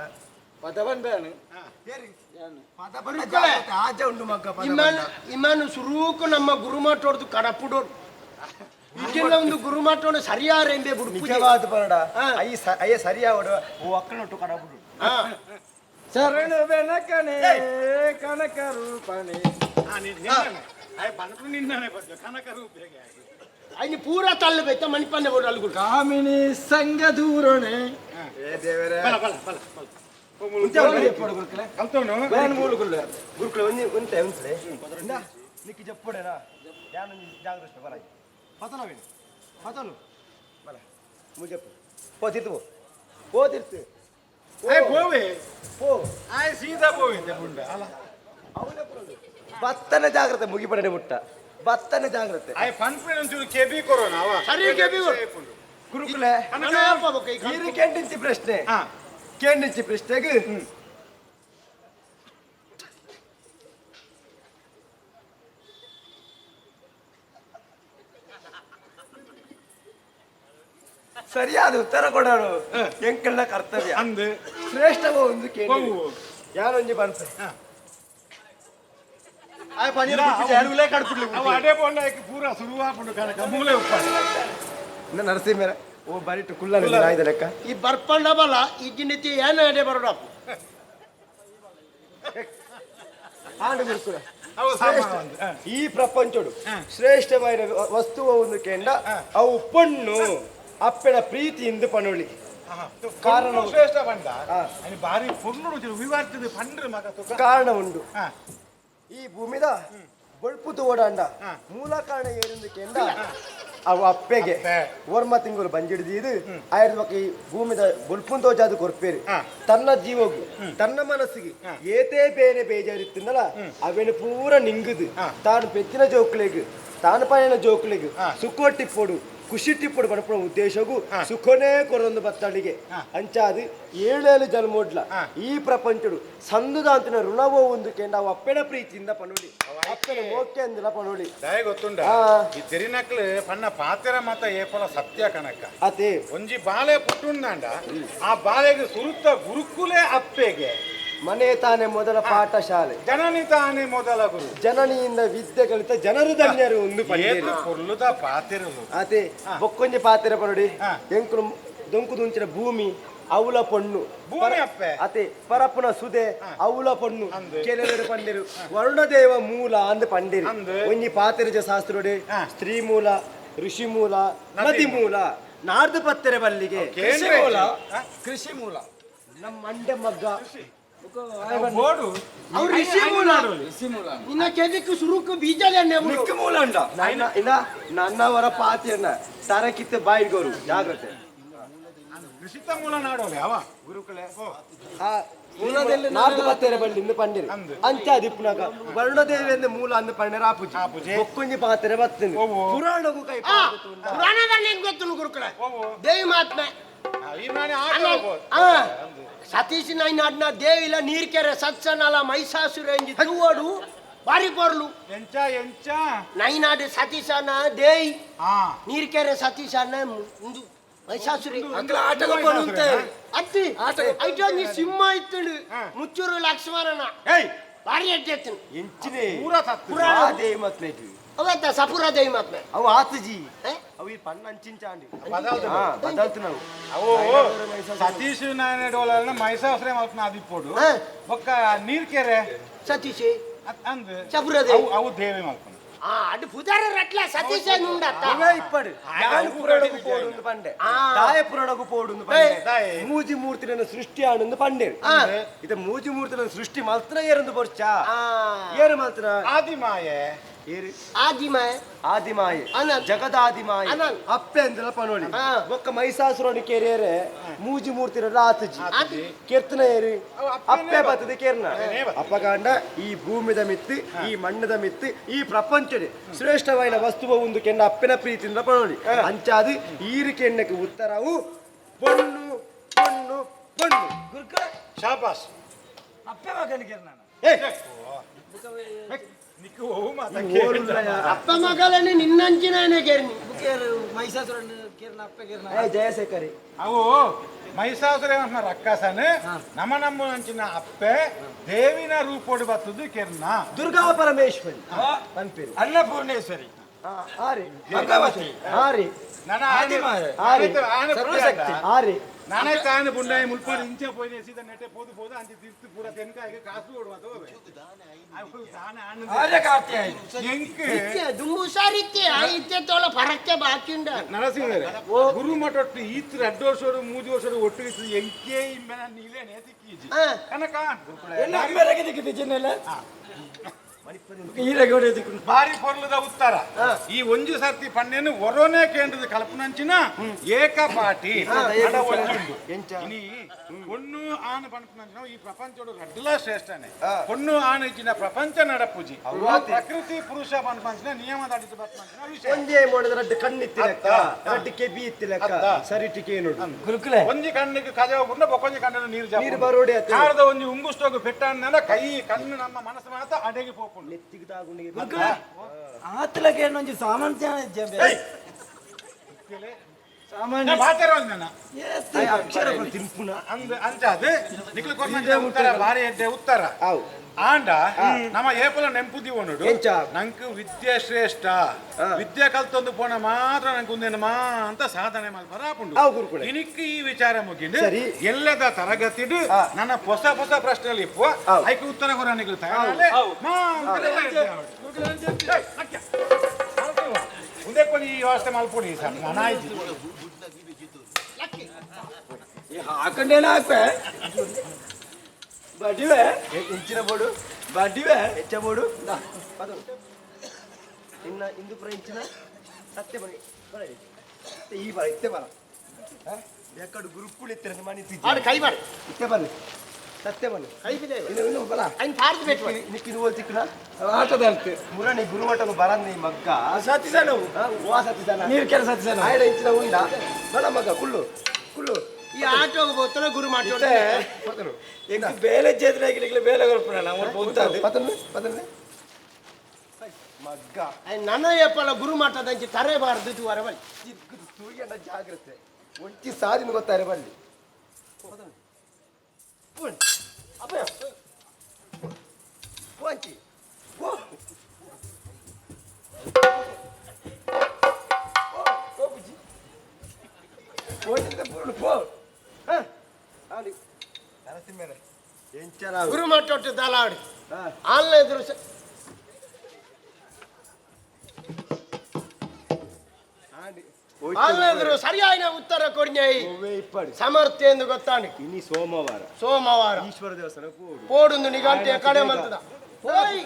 ಪದ ಬಂದಾನು ಪದ ಬಂದ ಆಜ ಉಂಡು ಮಗ್ಗ ಇಮಾನು ಸುರೂಕು ನಮ್ಮ ಗುರುಮಾಟ ಹೊಡೆದು ಕಡಪುಡೋರು ಈಗಿನ ಒಂದು ಗುರುಮಾಟೋಣ ಸರಿಯಾರ ಎಂಬೆ ಬಿಡು ನಿಜವಾದ ಬರಡ ಅಯ್ಯ ಸರಿಯಾ ಹೊಡ ಓ ಅಕ್ಕನೊಟ್ಟು ಕಡಪುಡು ಶರಣ ಬೆನಕನೆ ಕನಕ ರೂಪನೆ ನಿನ್ನೆ ಬರ್ತೀವಿ ಕನಕ ರೂಪ ಹೇಗೆ ಅಯ್ಯ ಪೂರ ತಳ್ಳು ಬೈತ ಮಣಿಪನ್ನೆ ಬೋಡು ಅಲ್ಲಿ ಕಾಮಿನಿ ಸಂಘ ದೂರಣೆ ಏ ದೇವರೇ ಗುರುಕುಲ ಉಂಟೆ ಉಂಟೆ ನಿಕ್ಕಿ ಜಪ್ಪುಡೇನಾ ಯಾನು ಜಾಗ್ರತೆ ಬರ ಪತನವೇನು ಪತನು ಬರ ಮುಜಪ್ಪು ಪೋತಿರ್ತು ಪೋತಿರ್ತು ಹೋವೆ ಪೋ ಆಯ್ ಸೀದಾ ಹೋಗಿದ್ದೆ ಮುಂಡ ಅಲ್ಲ ಭತ್ತನ ಜಾಗ್ರತೆ ಮುಗಿಪಡನೆ ಮುಟ್ಟ ಭತ್ತನ ಜಾಗ್ರತೆ ಆಯ್ ಪನ್ಪೇನ ಒಂಚೂರು ಕೆಬಿ ಕೊರೋಣ ಅವ ಸರಿ ಕೆಬಿ ಗುರುಕುಲೆ ಈರು ಕೆಂಡಿಂಚಿ ಪ್ರಶ್ನೆ ಕೆಂಡಿಂಚಿ ಪ್ರಶ್ನೆಗೆ ಸರಿಯಾದ ಉತ್ತರ ಕೊಡೋರು ಎಂಕಲ್ನ ಕರ್ತವ್ಯ ಅಂದು ಶ್ರೇಷ್ಠವ ಒಂದು ಕೇಳಿ ಯಾರೊಂಜಿ ಬಂತ ಅವ ಅಡೆ ಬೋಂಡ ಪೂರ ಸುರುವಾಪುಂಡು ಕನಕ ಮೂಲೆ ಉಪ್ಪಾಡು ನರಸಿಂಹರ ಓ ಬರಿಟ್ಟು ಕುಲ್ಲ ಆಯ್ದ ಲೆಕ್ಕ ಈ ಬರ್ಪಂಡ ಬಲ ಈಗಿನತಿ ಏನು ಅಡೆ ಬರೋಡಪ್ಪ ಆಂಡು ಗುರುಕುಲ ಅವು ಸಾಮಾನು ಈ ಪ್ರಪಂಚಡು ಶ್ರೇಷ್ಠವಾದ ವಸ್ತುವ ಒಂದು ಕೇಂದ್ರ ಅವು ಪಣ್ಣು ಅಪ್ಪೆಡ ಪ್ರೀತಿಯಿಂದ ಪನೊಳಿ ಕಾರಣ ಶ್ರೇಷ್ಠ ಬಂದ ಅಲ್ಲಿ ಬಾರಿ ಪೊಣ್ಣು ವಿವಾರ್ತದ ಪಂಡ್ರ ಮಗ ಕಾರಣ ಉಂಡು ಈ ಭೂಮಿದ ಬೊಳ್ಪುತು ಓಡಾಂಡ ಮೂಲ ಕಾರಣ ಏನೆಂದು ಕೇಂದ್ರ ಅವು ಅಪ್ಪೆಗೆ ಓರ್ಮ ತಿಂಗಳು ಬಂಜಿಡಿದು ಆಯುರ್ವಕ ಈ ಭೂಮಿದ ಬೊಳ್ಪುಂತೋಜಾದು ಕೊರ್ಪೇರಿ ತನ್ನ ಜೀವಗು ತನ್ನ ಮನಸ್ಸಿಗೆ ಏತೇ ಬೇನೆ ಬೇಜಾರಿತ್ತಿಂದಲ ಅವೇನು ಪೂರ ನಿಂಗುದು ತಾನು ಪೆಚ್ಚಿನ ಜೋಕ್ಲೆಗ್ ತಾನು ಪಯಣ ಜೋಕ್ಲೆಗ್ ಸುಕ್ಕೊಟ್ಟಿಪ್ಪೊಡು ಖುಷಿ ಟಿಪ್ಪುಡು ಪಡಪಡ ಉದ್ದೇಶಗೂ ಸುಖನೇ ಕೊರೊಂದು ಬತ್ತಳಿಗೆ ಅಂಚಾದು 7 ಜನ್ಮೋಡ್ಲ ಈ ಪ್ರಪಂಚಡು ಸಂದುದಾಂತಿನ ಋಣವೋ ಒಂದು ಕೇಂದ್ರ ಅವು ಅಪ್ಪೆನ ಪ್ರೀತಿಯಿಂದ ಪನೋಳಿ ಅಪ್ಪೆನ ಮೋಕೆ ಅಂದಿಲ್ಲ ಪನೋಳಿ ದಯ ಗೊತ್ತುಂಡ ಈ ತೆರಿನಕ್ಲು ಪನ್ನ ಪಾತೆರ ಮತ ಏಪಲ ಸತ್ಯ ಕನಕ ಅದೇ ಒಂಜಿ ಬಾಲೆ ಪುಟ್ಟುಂದಾಂಡ ಆ ಬಾಲೆಗೆ ಸುರುತ್ತ ಗುರುಕುಲೆ ಅಪ್ಪೆಗೆ ಮನೆ ತಾನೇ ಮೊದಲ ಪಾಠಶಾಲೆ ಜನನಿ ತಾನೇ ಮೊದಲ ಗುರು ಜನನಿಯಿಂದ ವಿದ್ಯೆ ಕಲಿತ ಜನರು ಧನ್ಯರು ಒಂದು ಪೊರ್ಲುದ ಪಾತೆರಲು ಅದೇ ಬೊಕ್ಕೊಂಜಿ ಪಾತೆರ ಪನೋಡಿ ಎಂಕುಲು ದೊಂಕು ದುಂಚಿನ ಭೂಮಿ ಅವಳ ಪೊಣ್ಣು ಭೂಮಿ ಅಪ್ಪೆ ಅತೆ ಪರಪ್ಪನ ಸುದೆ ಅವಳ ಪೊಣ್ಣು ಕೆಲವರು ಪಂಡಿರು ವರುಣದೇವ ಮೂಲ ಅಂದ್ ಪಂಡಿರು ಒಂಜಿ ಪಾತೆರಜ ಶಾಸ್ತ್ರೋಡೆ ಸ್ತ್ರೀ ಮೂಲ ಋಷಿ ಮೂಲ ನದಿ ಮೂಲ ನಾರ್ದು ಪತ್ತೆರೆ ಬಲ್ಲಿಗೆ ಕೃಷಿ ಮೂಲ ನಮ್ಮ ಮಂಡ್ಯ ಮಗ್ಗ ಬೋಡು ಅವ್ರು ಋಷಿ ಮೂಲ ನಿನ್ನ ಕೆಜಕ್ಕೆ ಸುರುಕು ಬೀಜ ಮೂಲ ಉಂಡ ನನ್ನವರ ಪಾತಿಯನ್ನ ತರಕಿತ್ತು ಬಾಯಿಗೋರು ಜಾಗ್ರತೆ ಕೃಷಿತ ಮೂಲ ನಾಡೋಲೆ ಅವ ಗುರುಕುಲೆ ನಾರ್ದು ಪತ್ತೆರೆ ಬಲ್ಲಿ ಇಂದು ಪಂಡಿರು ಅಂಚ ದಿಪ್ಪುನಾಗ ವರುಣದೇವಿ ಎಂದು ಮೂಲ ಅಂದು ಪಂಡಿರ ಆಪುಜಿ ಒಕ್ಕೊಂಜಿ ಪಾತ್ರೆ ಬತ್ತಂದು ಪುರಾಣಗೂ ಕೈ ಪುರಾಣದಲ್ಲಿ ಹೆಂಗ್ ಗೊತ್ತು ಗುರುಕುಲ ದೇವಿ ಮಾತ್ಮೆ ಸತೀಶ್ ನೈನಾಡ್ನ ದೇವಿಲ ನೀರ್ಕೆರೆ ಸತ್ಸನಲ ಮೈಸಾಸುರ ಎಂಜಿ ತೂವಡು ಬಾರಿ ಪೊರ್ಲು ಎಂಚ ಎಂಚ ನೈನಾಡು ಸತೀಶನ ದೇಯಿ ನೀರ್ಕೆರೆ ಸತೀಶನ ಮುಂದು ಮೈಸಾಸುರಿ ಅಂಕಲ್ ಆಟಗ ಬರುಂತೆ ಅತ್ತಿ ಐಟೋ ನೀ ಸಿಂಹ ಇತ್ತಳು ಮುಚ್ಚೂರು ಲಕ್ಷ್ಮಣನ ಏಯ್ ಭಾರಿ ಅಡ್ಡಿ ಎಂಚಿನೇ ಪೂರ ತತ್ತು ದೇವಿ ಮತ್ಲೇಟು ಅವತ್ತ ಸಪುರ ದೇವಿ ಮಾತ್ಮೆ ಅವು ಆತಜಿ ಅವು ಈ ಪಣ್ಣ ಅಂಚಿಂಚಾಂಡಿ ಬದಲ್ತು ನಾವು ಅವು ಸತೀಶ್ ನಾಯನ ಮೈಸಾಸುರೆ ಮಲ್ಪನ ಆದಿಪ್ಪೋಡು ಒಕ್ಕ ನೀರ್ಕೆರೆ ಸತೀಶ್ ಅಂದ್ ಸಪುರ ದೇವಿ ಅವು ದೇವಿ ಮಲ್ಪನ ಅಡು ಪುದಾರ ರಟ್ಲ ಸತೀಶ ನುಂಡತ್ತ ಅವೇ ಇಪ್ಪಡು ಜ್ಞಾನ ಪುರಾಣಗೂ ಪೋಡು ಪಂಡೆ ದಾಯ ಪುರಾಣಗೂ ಪೋಡು ಪಂಡೆ ಮೂಜಿ ಮೂರ್ತಿನ ಸೃಷ್ಟಿ ಆನಂದ ಪಂಡೆ ಇದ ಮೂಜಿ ಮೂರ್ತಿನ ಸೃಷ್ಟಿ ಮಾತ್ರ ಏರಂದು ಬರ್ಚ ಏರು ಮಾತ್ರ ಆದಿಮಾಯೆ ಏರು ಆದಿಮಾಯ ಆದಿಮಾಯೆ ಅನಂತ್. ಜಗದಾದಿಮಾಯ ಅನಂತ್. ಅಪ್ಪೆ ಅಂದಲ ಪನೋಳಿ ಒಕ್ಕ ಮೈಸಾಸುರನ ಕೇರಿಯರೆ ಮೂಜಿ ಮೂರ್ತಿನ ಆತಜಿ ಕೆರ್ತನ ಏರಿ ಅಪ್ಪೆ ಬರ್ತದೆ ಕೇರ್ನ ಅಪ್ಪ ಕಾಂಡ ಈ ಭೂಮಿದ ಮಿತ್ತಿ ಈ ಮಣ್ಣದ ಮಿತ್ತಿ ಈ ಪ್ರಪಂಚದ ಶ್ರೇಷ್ಠವಾದ ವಸ್ತುವ ಒಂದು ಕೆಂಡ ಅಪ್ಪನ ಪ್ರೀತಿಯಿಂದ ಪನೋಳಿ ಅಂಚಾದು ಈರಿಕೆ ಎಣ್ಣಕ್ಕೆ ಉತ್ತರವು ಪೊಣ್ಣು ಪೊಣ್ಣು ಪೊಣ್ಣು ಗುರುಕುಲ ಶಾಬಾಸ್ ಅಪ್ಪೆ ಮಗನಿಗೆ ನಾನು ನಿಕ್ಕು ಹೋಗು ಮಾತಾ ಅಪ್ಪ ಮಗಲನ್ನು ನಿನ್ನಂಚಿನ ಕೇರ್ನಿ ಮೈಸಾಸುರನ್ ಕೇರ್ನ ಅಪ್ಪೆ ಕೇರ್ನ ಜಯಶೇಖರಿ ಅವು ಮೈಸಾಸುರೆ ಅಂತ ರಕ್ಕಸನ್ ನಮ್ಮ ಅಂಚಿನ ಅಪ್ಪೆ ದೇವಿನ ರೂಪೋಡು ಬರ್ತದು ಕೆರ್ನ ದುರ್ಗಾ ಪರಮೇಶ್ವರಿ ಪನ್ಪೇರು ಅನ್ನಪೂರ್ಣೇಶ್ವರಿ ಆರಿ ಭಗವತಿ ಆರಿ ನನ್ನ ಆದಿಮಾಯೆ. ಸರ್ವಶಕ್ತಿ ಆರಿ ನಾನೇ ತಾನು ಬುಂಡಾಯಿ ಮುಲ್ಪಾಡು ಇಂಚೆ ಪೋಯ್ನೆ ಸೀದಾ ನೆಟ್ಟೆ ಪೋದು ಅಂಚೆ ತಿರ್ತು ಪೂರ ತೆನ್ಕಾಯಿಗೆ ಕಾಸು ಕೊಡುವ ಕಾರ್ತಿಯಾಯಿ ಎಂಕೆ ದುಂಬು ಸಾರಿತ್ತೆ ಇತ್ತೆ ತೋಳ ಪರಕ್ಕೆ ಬಾಕಿಂಡ ನರಸಿಂಹರೇ ಗುರು ಮಠೊಟ್ಟು ಈತ್ರ 2 ವರ್ಷೋಡು 3 ವರ್ಷೋಡು ಒಟ್ಟು ಇತ್ತು ಎಂಕೆ ಇಂಬೆನ ನೀಲೇ ನೇತಿಕ್ಕೀಜಿ ಕನಕ ನಮ್ಮೆರಗೆ ದಿಕ್ಕಿದೆ ಚಿನ್ನೆಲ್ಲ ಈರಗೋಡೆ ದಿಕ್ಕು ಬಾರಿ ಪೊರ್ಲದ ಉತ್ತರ ಈ ಒಂಜು ಸರ್ತಿ ಪಣ್ಣೆನು ಒರೋನೆ ಕೇಂದ್ರದ ಕಲ್ಪನಂಚಿನ ಏಕಪಾಟಿ ಇನಿ ಒಣ್ಣು ಆನ ಪಂಪನಂಚಿನ ಈ ಪ್ರಪಂಚೋಡು ರಡ್ಲ ಶ್ರೇಷ್ಠನೆ ಒಣ್ಣು ಆನ ಇಚ್ಚಿನ ಪ್ರಪಂಚ ನಡಪುಜಿ ಪ್ರಕೃತಿ ಪುರುಷ ಪಂಪಂಚಿನ ನಿಯಮದ ಅಡಿತ ಬರ್ತಂಚಿನ ವಿಷಯ ಒಂದೇ ಮಾಡಿದ ರಡ್ಡು ಕಣ್ಣಿತ್ತಿ ಲೆಕ್ಕ ರಡ್ಡು ಕೆಬಿ ಇತ್ತಿ ಲೆಕ್ಕ ಸರಿ ಟಿಕೆ ನೋಡು ಗುರುಕುಲೆ ಒಂಜಿ ಕಣ್ಣಿಗೆ ಕಜಾವ ಬುಂಡ ಬೊಕೊಂಜಿ ಕಣ್ಣನ್ನು ನೀರು ಬರೋಡಿ ಆತ. ಕಾರದ ಒಂಜಿ ಉಂಗುಷ್ಟೋಗು ಪೆಟ್ಟಾನ ಕೈ ಕಣ್ಣು ನಮ್ಮ ಮನಸ್ಸು ಮಾತ್ರ ಅಡೆಗೆ ಪೋಪುಂಡು ನೆತ್ತಿಗೆ ತಾಗುಂಡಿಗೆ ಆತಲಗೆ ಒಂಜಿ ಸಾಮರ್ಥ್ಯ ಸಾಮಾನ್ಯ ಮಾತಾಡೋದು ಅಕ್ಷರ ತಿನ್ಪುನ ಅಂಚಾದು ನಿಕ್ಲು ಕೊರ್ನ ಉತ್ತರ ಬಾರಿ ಎಡ್ಡೆ ಉತ್ತರ ಅವು ಆಂಡ ನಮ್ಮ ಏಪಲ ನೆಂಪುದಿ ಒನುಡು ಎಂಚ? ನಂಗೆ ವಿದ್ಯೆ ಶ್ರೇಷ್ಠ ವಿದ್ಯೆ ಕಲ್ತೊಂದು ಪೋಣ ಮಾತ್ರ ನಂಗೆ ಒಂದೇನು ಮಾ ಅಂತ ಸಾಧನೆ ಮಾಡಿ ಬರಾಪುಂಡು ಅವು ಗುರುಕುಲೆ. ಇನಿಕ್ಕೆ ಈ ವಿಚಾರ ಮುಗಿಂಡು ಸರಿ. ಎಲ್ಲದ ತರಗತಿಡು ನನ್ನ ಹೊಸ ಹೊಸ ಪ್ರಶ್ನೆಯಲ್ಲಿ ಇಪ್ಪು ಐಕೆ ಉತ್ತರ ಕೊರ ನಿಕ್ಲು ತಯಾರಲೆ ಮುಂದೆ ಕೊಡಿ ಈ ವ್ಯವಸ್ಥೆ ಮಲ್ಪೊಡಿ ಸರ್ ನಾನು ಆಯ್ತು ಹಾಕೊಂಡೇನ ಹಾಕ್ಬೆ ಬಡಿವೆ ಇಂಚಿನ ಬೋಡು ಬಡಿವೆ ಹೆಚ್ಚ ಬೋಡು ಇನ್ನ ಇಂದು ಪುರ ಇಂಚಿನ ಸತ್ಯ ಬನ್ನಿ ಈ ಬರ ಇತ್ತೆ ಬರ ಯಾಕಡು ಗುರುಕುಳು ಎತ್ತಿರ ಮನೆ ಆಡು ಕೈ ಮಾಡಿ ಇತ್ತೆ ಬನ್ನಿ ಸತ್ಯ ಬನ್ನಿ ಕೈ ಬಿದೆ ಇನ್ನು ಬಲ ಐನ್ ಪಾರ್ದು ಬೇಕು ನಿಕ್ಕಿನ ಹೋಲ್ ತಿಕ್ಕನ ಆಟದ ಅರ್ಥ ಮುರಣಿ ಗುರುಮಠನು ಬರಂದಿ ಮಗ್ಗ ಸತಿಸನು ವಾ ಸತ್ತಿದಾನ ನೀರು ಕೆಲ ಸತಿಸನು ಆಯ್ಡ ಇಂಚಿನ ಉಂಡ ಬಲ ಮಗ ಕುಳ್ಳು ಕುಳ್ಳು ಈ ಆಟೋಗೆ ಬೋತನ ಗುರು ಮಾಡಿ ಪತನು ಎಂಕ್ ಬೇಲೆ ಚೇತನಾಗಿ ಬೇಲೆ ಕೊಡ್ಪಣ ನಾವು ಹೋಗ್ತಾದೆ ಪತನು ಪತನು ಮಗ್ಗ ನನ್ನ ಏಪಲ ಗುರು ಮಾಟದಂಚಿ ತರೇಬಾರ್ದು ತುವರ ಬಲ್ಲಿ ಚಿಕ್ಕದು ತೂಯಣ್ಣ ಜಾಗ್ರತೆ ಒಂಚಿ ಸಾದಿನ ಗೊತ್ತಾರೆ ಬಲ್ಲಿ ಅಪ್ಪ ಒಂಚಿ ಗುರು ಮಾಟೊಟ್ಟು ದಲಾಡಿ ಆನ್ಲೈನ್ ಎದುರು ಆನ್ಲೈನ್ ಎದುರು ಸರಿಯಾದ ಉತ್ತರ ಕೊಡ್ಞಾಯಿ ಸಮರ್ಥ್ಯ ಎಂದು ಗೊತ್ತಾಂಡಿ ಇನಿ ಸೋಮವಾರ ಸೋಮವಾರ ಈಶ್ವರ ದೇವಸ್ಥಾನ ಕೂಡು ಪೋಡುಂದು ನಿಘಂಟೆಯ ಕಡೆ ಮಲ್ತದ ಹೋಯ್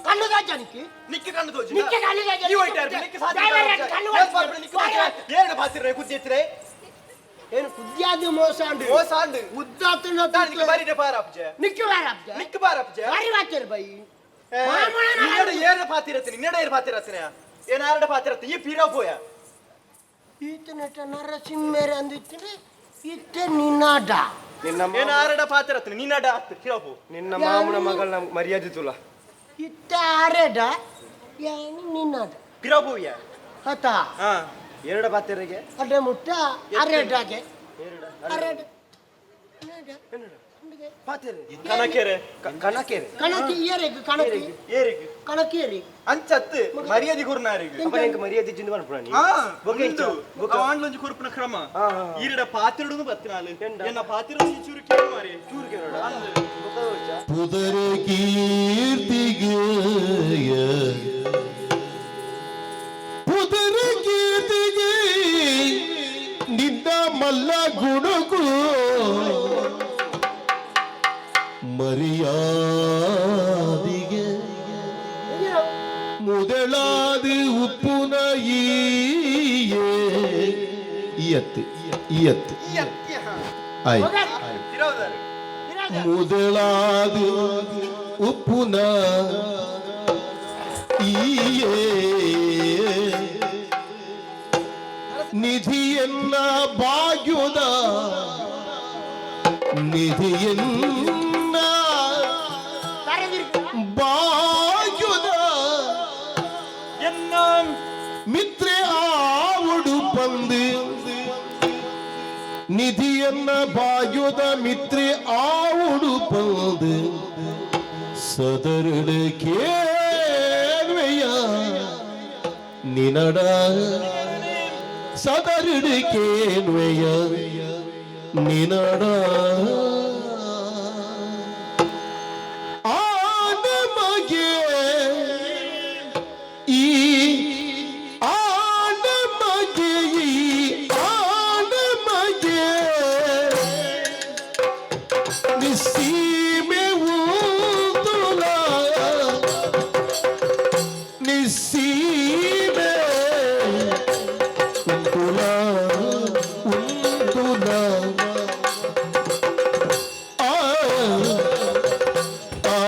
ಕಣ್ಣು ರಾಜನಿಕ್ಕೆ ನಿಕ್ಕಿ ಕಣ್ಣು ತೋಜಿ ನಿಕ್ಕೆ ಕಣ್ಣು ರಾಜ ನೀವು ಹೋಯ್ತಾರ ನಿಕ್ಕಿ ಎರಡು ಬಾತಿರ ಕುದ್ದಿ ಎತ್ತಿರೆ ಏನು ಕುದ್ಯಾದ ಮೋಸ ಅಂಡಿ ಓ ಸಾಂಡು ಉದ್ದಾತನ ನಿಕ್ಕೆ ಬಾರಿ ಬಾರ ಅಪ್ಜೆ ನಿಕ್ಕೆ ಬಾರ ಅಪ್ಜ ನಿಕ್ಕೆ ಬಾರ ಅಪ್ಜೆ ಬಾರಿ ವಾಕ್ಯರ್ ಬೈ ನಿನ್ನಡ ಏರ ಪಾತಿರತ್ತೆ ನಿನ್ನಡ ಏರ ಪಾತಿರತ್ತೆ ಏನಾರಡ ಪಾತ್ರ ಈ ಪೀರಾ ಪೋಯ ಈತ ನಟ ನರಸಿಂಹರೇ ಅಂದಿತ್ತಿನ ಇತ್ತೆ ನಿನ್ನಾಡ ಏನಾರಡ ಪಾತ್ರ ನೀನಾಡ ಪಿರಾಪು ನಿನ್ನ ಮಾಮನ ಮಗಳನ್ನ ಮರ್ಯಾದೆ ತುಲ ಇತ್ತ ಆರೆಡ ಯಾನಿ ನಿನ್ನಾಡ ಪಿರಾಪುಯ ಹತ ಹಾ ಎರಡ ಪಾತ್ರೆಗೆ ಅಡೆ ಮುಟ್ಟ ಅರೆಡಾಗೆ ಅರೆಡ ಪಾತ್ರೆ ಕನಕೆರೆ ಕಣಕೇರೆ ಕಣಕಿ ಏರೆಗ್ ಕಣಕಿ ಏರಿಗ್ ಕಣಕೇರಿ ಅಂಚತ್ತು ಮರ್ಯಾದೆ ಗುರುನಾರಿಗೆ ಅಪ್ಪ ನಿಂಗೆ ಮರ್ಯಾದೆ ಜಿಂದು ಮಾಡ್ಬಿಡ ನೀ ಅವಾಂಡ್ಲೊಂಜಿ ಕೊರ್ಪುನ ಕ್ರಮ ಹಾ. ಈರಿಡ ಪಾತ್ರಿಡುದು ಬತ್ತಿನಾಲು ಎನ್ನ ಪಾತ್ರಿಡು ಚೂರು ಕೇಳು ಮಾರಿ ಚೂರು ಕೇಳೋಡ ಪುದರ ಕೀರ್ತಿಗೆ ಪುದರ ಕೀರ್ತಿಗೆ ನಿನ್ನ ಮಲ್ಲ ಗುಣಗಳು ಮರ್ಯಾದಿಗೆ ಮೊದಲಾದ ಉಪ್ಪುನ ಈಯತ್ತು ಆಯ್ತು ಮೊದಲಾದ ಉಪ್ಪುನ ಈಯೇ ನಿಧಿಯನ್ನ ಭಾಗ್ಯದ ನಿಧಿಯನ್ನ ಭಾಗ್ಯದ ಎನ್ನ ಮಿತ್ರ ಆವಡು ಬಂದು ನಿಧಿಯನ್ನ ಭಾಗ್ಯದ ಮಿತ್ರ ಆವಡು ಬಂದು ಸದರಡ ಕೇಳ್ವೆಯ ನಿನಡ ಸದರಡ ಕೇಳ್ವೆಯ ನಿನಡ ಆನ ಮಗೆ ಈ ಆನ ಮಗೆ ಈ ಆನ ಮಗೆ ನಿಸ್ಸೀಮೆ ಊತುಲ ನಿಸ್ಸೀಮೆ ಉಂತುಲ ಉಂತುಲ ಆ ಆ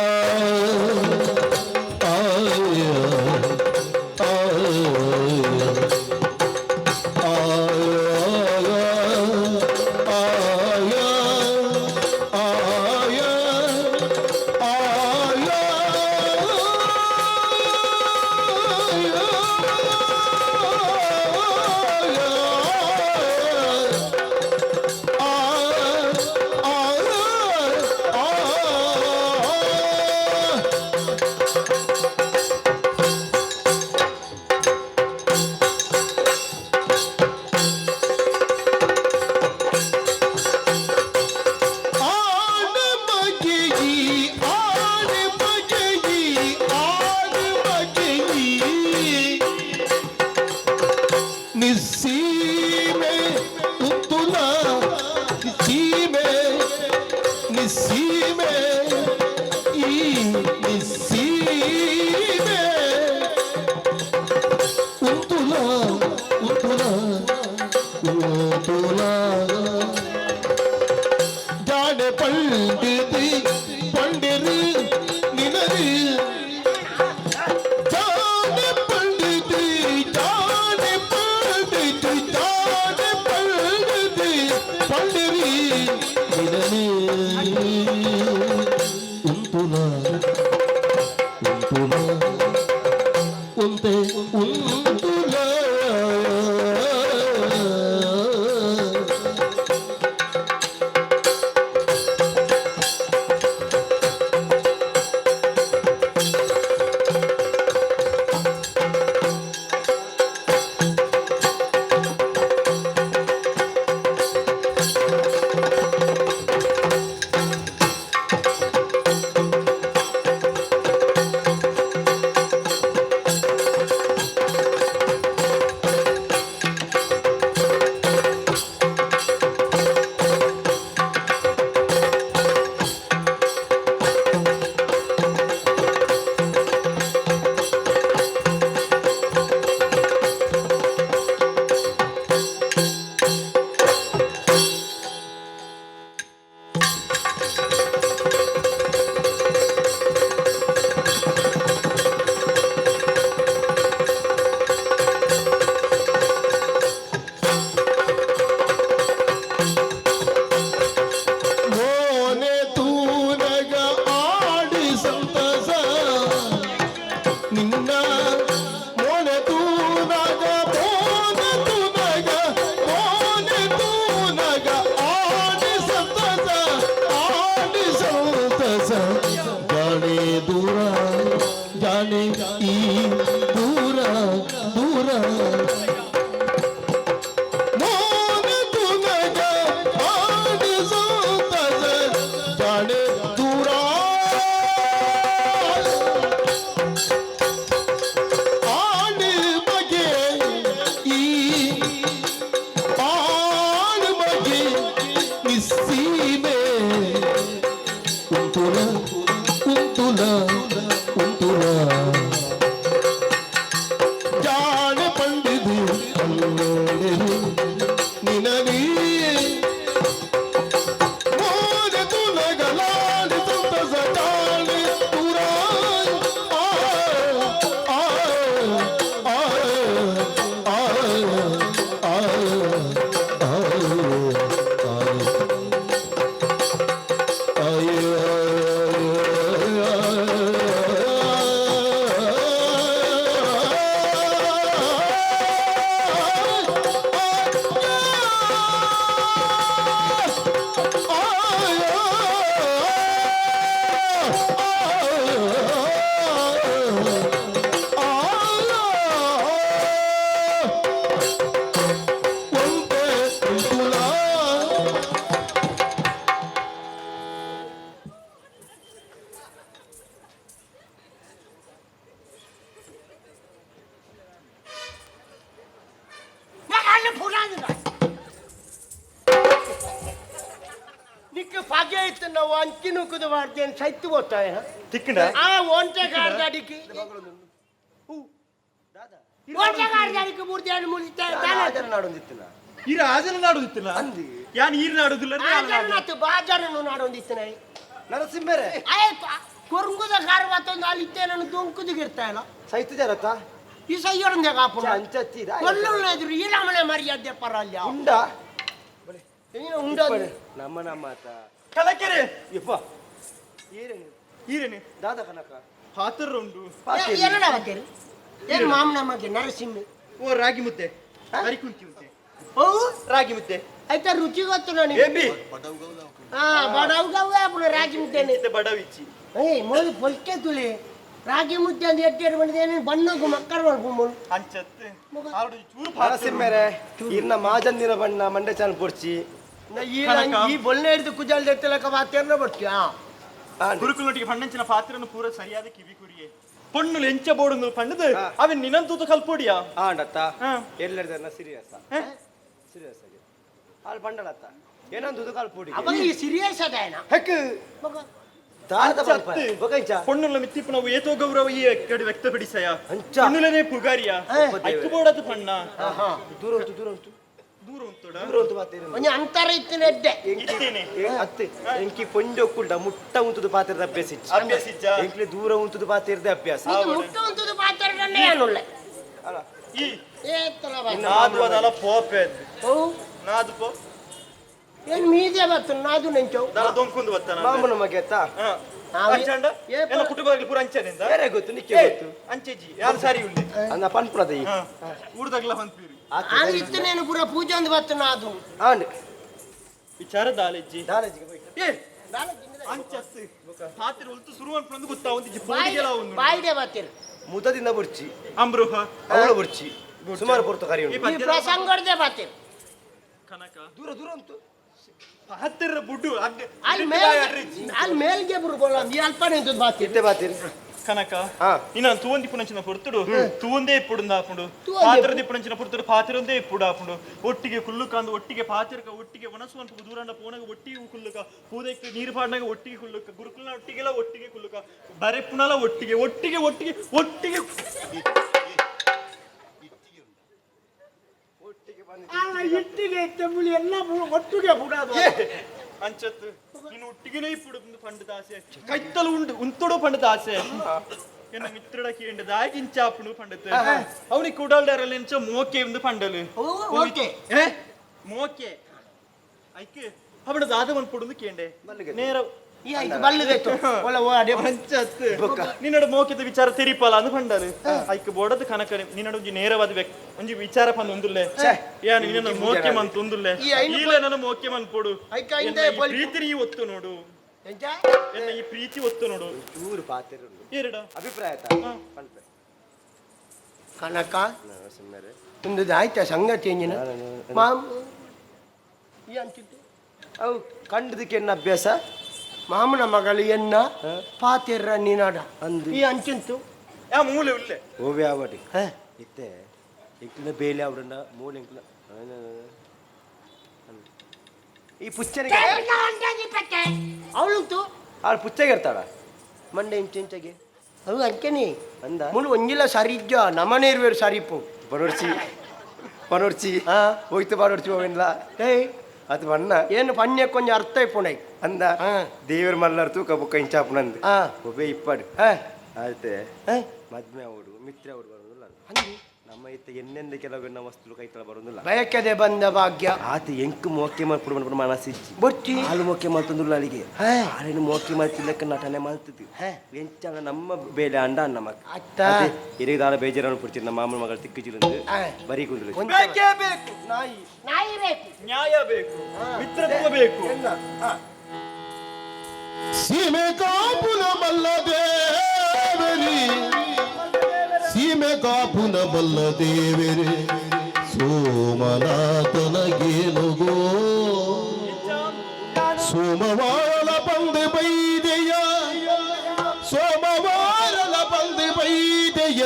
ನಿಸ್ಸೀಮೆ ಉತ್ತುಲ ನಿಸ್ಸೀಮೆ ನಿಸ್ಸೀಮೆ ಈ ನಿಸ್ಸೀಮೆ ಉತ್ತುಲ ಉತ್ತುಲ ಉತ್ತುಲ ಜಾಡೆ ಪಂಡಿತಿ ಪಂಡಿರು ನಿನರು ಜಾಡೆ ಪಂಡಿತಿ ಜಾಡೆ ಪಂಡಿತಿ ಜಾಡೆ ಪಂಡಿತಿ ಪಂಡಿರಿ ನಿನರು ಉಂತುಲ ಉಂತುಲ ಉಂತೆ ಉಂತುಲ जाने ई दूरा दूरा मोन तुनगा आड सोतज जाने दूरा आड बगे ई आड बगे इसी में उंतुला उंतुला उंतुला जान पंडित निननी मोर तुलगलाल तुत सजान तुरा आ आ आ आ आ ನಿಕ್ಕೆ ಫಾಗೆ ಇತ್ತು ನಾವು ಅಂಚಿನ ಕುದು ಮಾಡ್ತೇನೆ ಸೈತು ಗೊತ್ತಾಯ ತಿಕ್ಕಂಡ ಆ ಒಂಟೆ ಗಾರ್ದಾಡಿಕೆ ಒಂಟೆ ಗಾರ್ದಾಡಿಕೆ ಮೂರ್ತಿಯನ್ನು ಮುಳಿತಾ ನಾಡೊಂದಿತ್ತಿನ ಈ ರಾಜನ ನಾಡುದಿತ್ತಿಲ್ಲ ಯಾನ್ ಈರ್ ನಾಡುದಿಲ್ಲ ಆಜರನತ್ತು ಬಾಜರನು ನಾಡೊಂದಿತ್ತನೆ ನರಸಿಂಹರೇ ಕೊರಂಗುದ ಕಾರ್ವತ್ತೊಂದು ಅಲ್ಲಿತ್ತೆ ನಾನು ದೊಂಕುದಿಗಿರ್ತಾ ಇಲ್ಲ ಸೈತು ಜರತ ಈ ಸೈಯೊಂದೆ ಕಾಪುನ ಅಂಚತ್ತಿದ ಕೊಲ್ಲುಳ್ಳ ಎದುರು ಈ ನಮ್ಮನೆ ಮರ್ಯಾದೆ ಪರಲ್ಲ ಉಂಡ ಏನು ಉಂಡದು ನಮ್ಮ ನಮ್ಮತ ಕಲಕೆರೆ ಯಪ್ಪ ಈರೇನು ಈರೇನೆ ದಾದ ಕನಕ ಹಾತರ ಉಂಡು ಎರಡ ಹಾಕೇರಿ ಏನು ಮಾಮನ ಮಗೆ ನರಸಿಂಹ ಓ ರಾಗಿ ಮುದ್ದೆ ಕರಿ ಕುಂತಿ ಮುದ್ದೆ ಓ ರಾಗಿ ಮುದ್ದೆ ಆಯ್ತಾ ರುಚಿ ಗೊತ್ತು ನನಗೆ ಏಬಿ ಹಾ ಬಡವ್ ಗವ್ವೆ ಅಪ್ಪನ ರಾಗಿ ಮುದ್ದೆನೆ ಮುದ್ದೆ ಬಡವಿಚ್ಚಿ ಏಯ್ ಮೊದಲು ಪೊಲ್ಕೆ ತುಳಿ ರಾಗಿ ಮುದ್ದೆ ಅಂತ ಎಟ್ಟೇರು ಬಂದಿದ್ದೇನೆ ಬಣ್ಣಗೂ ಮಕ್ಕಳು ಮಾಡ್ಕೊಂಡು ಅಂಚತ್ತೆ ಆರು ಚೂರು ನರಸಿಂಹರೇ ಇರ್ನ ಮಾಜಂದಿನ ಬಣ್ಣ ಮಂಡೆ ಚಾನ್ ಪೊಡ್ಚಿ ಈ ಬೊಲ್ಲೆ ಹಿಡಿದು ಕುಜಾಲ್ ಎತ್ತಲಕ ಮಾತೇರ್ನ ಬರ್ತೀಯ ಗುರುಕುಲೊಟ್ಟಿಗೆ ಪಣ್ಣಂಚಿನ ಪಾತ್ರನು ಪೂರ ಸರಿಯಾದ ಕಿವಿ ಕುರಿಯೇ ಪೊಣ್ಣುಲು ಎಂಚ ಬೋಡು ಪಂಡದು ಅವನ್ ನಿನ್ನಂತೂ ಕಲ್ಪೋಡಿಯಾ ಆಂಡತ್ತ ಎಲ್ಲರಿದ ಸಿರಿಯಸ ಸಿರಿಯಸ್ ಆಗಿ ಅಲ್ಲಿ ಬಂಡಳತ್ತ ಏನೊಂದು ಕಾಲ್ಪುಡಿ ಅವಾಗ ಈ ಸೀರಿಯಸ್ ಅದೇನ ಹೆಕ್ ದಾರದ ಬಂಪ ಬಗೈಚ ಪೊಣ್ಣುಲ ಮಿತ್ತಿಪ್ಪು ನಾವು ಏತೋ ಗೌರವ ಈ ಕಡೆ ವ್ಯಕ್ತಪಡಿಸಯ ಅಂಚ ಪೊಣ್ಣುಲನೇ ಪುಗಾರಿಯ ಐಕು ಬೋಡದು ಪಣ್ಣ ದೂರ ಉಂಟು ದೂರ ಉಂಟು ದೂರ ಉಂಟುಡ ದೂರ ಉಂಟು ಮಾತೇರಿ ಒಂಜಿ ಅಂತರ ಇತ್ತಿನ ಎಡ್ಡೆ ಇದ್ದೇನೆ ಅತ್ತೆ ಎಂಕಿ ಪೊಂಜ ಒಕ್ಕುಂಡ ಮುಟ್ಟ ಉಂಟುದು ಪಾತ್ರದ ಅಭ್ಯಾಸ ಇಚ್ಚ ಅಭ್ಯಾಸ ಇಜ್ಜ ಎಂಕ್ಲೆ ದೂರ ಉಂಟುದು ಪಾತ್ರದ ಅಭ್ಯಾಸ ಮುಟ್ಟ ಉಂಟದು ಪಾತ್ರನೇ ಏನುಳ್ಳೆ ಅಲ್ಲ ಈ ಏತ್ತಲ ನಾದು ಅದಲ್ಲ ಪೋಪೆ ಓ ನಾದು ಪೋ ಏನ್ ಮೀದೆ ಬತ್ತು ನಾದು ನೆಂಚವು ದರ ದೊಂಕುಂದು ಬತ್ತಾನ ಮಾಮನ ಮಗೆ ಅತ್ತ ಅಂಚಂಡ ಎಲ್ಲ ಕುಟುಂಬದಲ್ಲಿ ಪೂರ ಅಂಚನಿಂದ ಬೇರೆ ಗೊತ್ತು ನಿಕ್ಕೆ ಗೊತ್ತು ಅಂಚೆಜಿ ಯಾರು ಸಾರಿ ಉಳ್ಳಿ ಅಂದ ಪನ್ಪುಣದ ಈ ಊರ್ದಾಗ್ಲ ಹೊಂದ್ಪೀರಿ ಆಗ ಇತ್ತನೇನು ಪೂರ ಪೂಜೆ ಒಂದು ಬತ್ತು ನಾದು ಆಂಡ್ ವಿಚಾರ ದಾಲೆಜ್ಜಿ ದಾನಜಿಗೆ ಬೈ ಏ ಅಂಚತ್ತು ಪಾತ್ರ ಉಲ್ತು ಶುರು ಅನ್ಕೊಂಡು ಗೊತ್ತಾ ಒಂದು ಬೋಡಿಗೆಲ್ಲ ಒಂದು ಬಾಯಿಡೆ ಬತ್ತೀರಿ ಮುದದಿಂದ ಬುರ್ಚಿ ಅಮ್ರುಹ ಅವಳ ಬುರ್ಚಿ ಸುಮಾರು ಪುರ್ತು ಕರಿ ಉಂಟು ಈ ಪ್ರಸಂಗಡ್ದೆ ಬತ್ತೀರಿ ಕನಕ ದೂರ ದೂರ ಉಂಟು ಹತ್ತಿರ ಬುಡ್ಡು ಅಲ್ಲಿ ಮೇಲ್ಗೆ ಬುರ್ಬೋಲ್ಲ ಈ ಅಲ್ಪ ನಿಂತದ್ದು ಬಾತಿ ಇತ್ತೆ ಬಾತೀರಿ ಕನಕ ಹಾ ಇನ್ನ ತೂಂದಿ ಪುಣಂಚಿನ ಪುರ್ತುಡು ತೂಂದೇ ಇಪ್ಪುಡು ಹಾಕೊಂಡು ತೂಂದೆ ಪಾತ್ರದಿ ಪುಣಂಚಿನ ಪುರ್ತುಡು ಪಾತ್ರೊಂದೇ ಇಪ್ಪುಡು ಹಾಕೊಂಡು ಒಟ್ಟಿಗೆ ಕುಲ್ಲುಕಾಂದು ಒಟ್ಟಿಗೆ ಪಾತ್ರಕ ಒಟ್ಟಿಗೆ ಒಣಸುವಂತ ದೂರಣ್ಣ ಪೋನಾಗ ಒಟ್ಟಿಗೆ ಕುಲ್ಲುಕ ಪೂದಕ್ಕೆ ನೀರು ಪಾಡ್ನಾಗ ಒಟ್ಟಿಗೆ ಕುಲ್ಲುಕ ಗುರುಕುಲ್ನ ಒಟ್ಟಿಗೆಲ್ಲ ಒಟ್ಟಿಗೆ ಕುಲ್ಲುಕ ಬರೆ ಪುನಲ ಒಟ್ಟಿಗೆ ಒಟ್ಟಿಗೆ ಒಟ್ಟಿಗೆ ಒಟ್ಟಿಗೆ ಇಟ್ಟಿಗೆ ತೆಂಬುಳಿ ಎಲ್ಲ ಒಟ್ಟಿಗೆ ಬಿಡೋದು ಅಂಚತ್ತು ನೀನು ಒಟ್ಟಿಗೆನೇ ಇಪ್ಪುಡು ಪಂಡದ ಆಸೆ ಕೈತಲು ಉಂಡು ಉಂತೊಡು ಪಂಡದ ಆಸೆ ಎನ್ನ ಮಿತ್ರಡ ಕೇಂಡದ ಆಗಿಂಚಾಪುಡು ಪಂಡತ್ ಅವನಿಗೆ ಕುಡಲ್ಡರಲ್ಲಿ ಎಂಚ ಮೋಕೆ ಒಂದು ಪಂಡಲು ಓಕೆ ಮೋಕೆ ಐಕೆ ಅವಡ ದಾದ ಒಂದು ಪುಡು ಕೇಂಡೆ ನೇರ ಈ ಆಯ್ತು ಬಲ್ಲದೆತ್ತು ಒಳ್ಳೆ ಓಡಾಡಿ ಪಂಚತ್ತು ನಿನ್ನಡ ಮೋಕೆದ ವಿಚಾರ ತೆರಿಪಲ್ಲ ಅದು ಪಂಡಲು ಐಕೆ ಬೋಡದ ಕನಕ ನಿನ್ನಡ ಒಂಜಿ ನೇರವಾದ ಒಂಜಿ ವಿಚಾರ ಪಂದ್ ಒಂದುಲ್ಲೆ ಯಾನು ನಿನ್ನ ಮೋಕೆ ಮಂತ್ ಒಂದುಲ್ಲೆ ಈಲೆ ನನ್ನ ಮೋಕೆ ಮಂತ್ ಪೋಡು ಪ್ರೀತಿ ನೀ ಒತ್ತು ನೋಡು ಎಂಚ ಎನ್ನ ಈ ಪ್ರೀತಿ ಒತ್ತು ನೋಡು ಚೂರು ಪಾತ್ರ ಎರಡ ಅಭಿಪ್ರಾಯ ಕನಕ ಸುಮ್ಮನೆ ಒಂದು ಆಯ್ತಾ ಸಂಗತಿ ಎಂಜಿನ ಮಾಮ್ ಈ ಅಂಚಿತ್ತು ಅವು ಕಂಡದಕ್ಕೆ ಎನ್ನ ಅಭ್ಯಾಸ ಮಾಮನ ಮಗಳು ಎನ್ನ ಪಾತಿರ್ರ ನೀನಾಡ ಅಂದು ಈ ಅಂಚಿಂತು ಯಾ ಮೂಲೆ ಉಲ್ಲೆ ಓವಿ ಆವಡಿ ಇತ್ತೆ ಎಂಕ್ಲಿನ ಬೇಲೆ ಅವರನ್ನ ಮೂಲೆ ಎಂಕ್ಲ ಈ ಪುಚ್ಚನಿಗೆ ಅವಳುಂಟು ಆಳು ಪುಚ್ಚಗೆ ಇರ್ತಾಳ ಮಂಡೆ ಇಂಚೆಂಚಗೆ ಅವು ಅಂಚನಿ ಅಂದ ಮುಳು ಒಂಜಿಲ್ಲ ಸರಿಜ್ಜ ನಮನೆ ಇರುವೇರು ಸರಿಪು ಪನೋರ್ಚಿ ಹೋಯ್ತು ಪಾಡೋರ್ಚಿ ಹೋಗಿಲ್ಲ ಏಯ್ ಅದು ಬಣ್ಣ ಏನು ಪಣ್ಯ ಕೊಂಚ ಅರ್ಥ ಇಪ್ಪುಣೈ ಅಂದ ದೇವ್ರ ಮಲ್ಲಾರ್ ತೂಕ ಬುಕ್ಕ ಇಂಚಾಪನಂದು ಹಾ ಒಬ್ಬೇ ಇಪ್ಪಾಡು ಹಾ ಆಯ್ತೆ ಮದ್ಮೆ ಅವಡು ಮಿತ್ರ ಅವಡು ಬರೋದಿಲ್ಲ ನಮ್ಮ ಇತ್ತ ಎನ್ನೆಂದ ಕೆಲವು ವಸ್ತುಲು ಕೈತಳ ಬರೋದಿಲ್ಲ ಬಯಕದೆ ಬಂದ ಭಾಗ್ಯ ಆತ ಎಂಕು ಮೋಕೆ ಮಾಡ್ಬಿಡು ಮನಸ್ಸಿಚ್ಚಿ ಬೊಚ್ಚಿ ಹಾಲು ಮೋಕೆ ಮಾಡ್ತಂದುಲ್ಲ ಅಲ್ಲಿಗೆ ಹಾಲಿನ ಮೋಕೆ ಮಾಡ್ತಿಲ್ಲಕ್ಕ ನಟನೆ ಮಾಡ್ತಿದ್ವಿ ಎಂಚ ನಮ್ಮ ಬೇಲೆ ಅಂಡ ಅನ್ನ ಮಕ್ಕ ಅತ್ತ ಹಿರಿದಾರ ಬೇಜಾರನ್ನು ಪುಡ್ತೀನಿ ನಮ್ಮ ಮಾಮನ ಮಗಳು ತಿಕ್ಕಜಿರಂದು ಬರೀ ಕುಂದ್ರು ಬೇಕೇ ಬೇಕು ನಾಯಿ ನಾಯಿ ಬೇಕು ನ್ಯಾಯ ಬೇಕು ಮಿತ್ರತ್ವ ಬೇಕು ಸೀಮೆ ಕಾಪುನ ಬಲ್ಲ ದೇವರಿ ಸೀಮೆ ಕಾಪುನ ಬಲ್ಲ ದೇವರಿ ಸೋಮನಾಥನಗೇನುಗೋ ಸೋಮವಾರಲ ಬಂದೆ ಬೈದೆಯ ಸೋಮವಾರಲ ಬಂದೆ ಬೈದೆಯ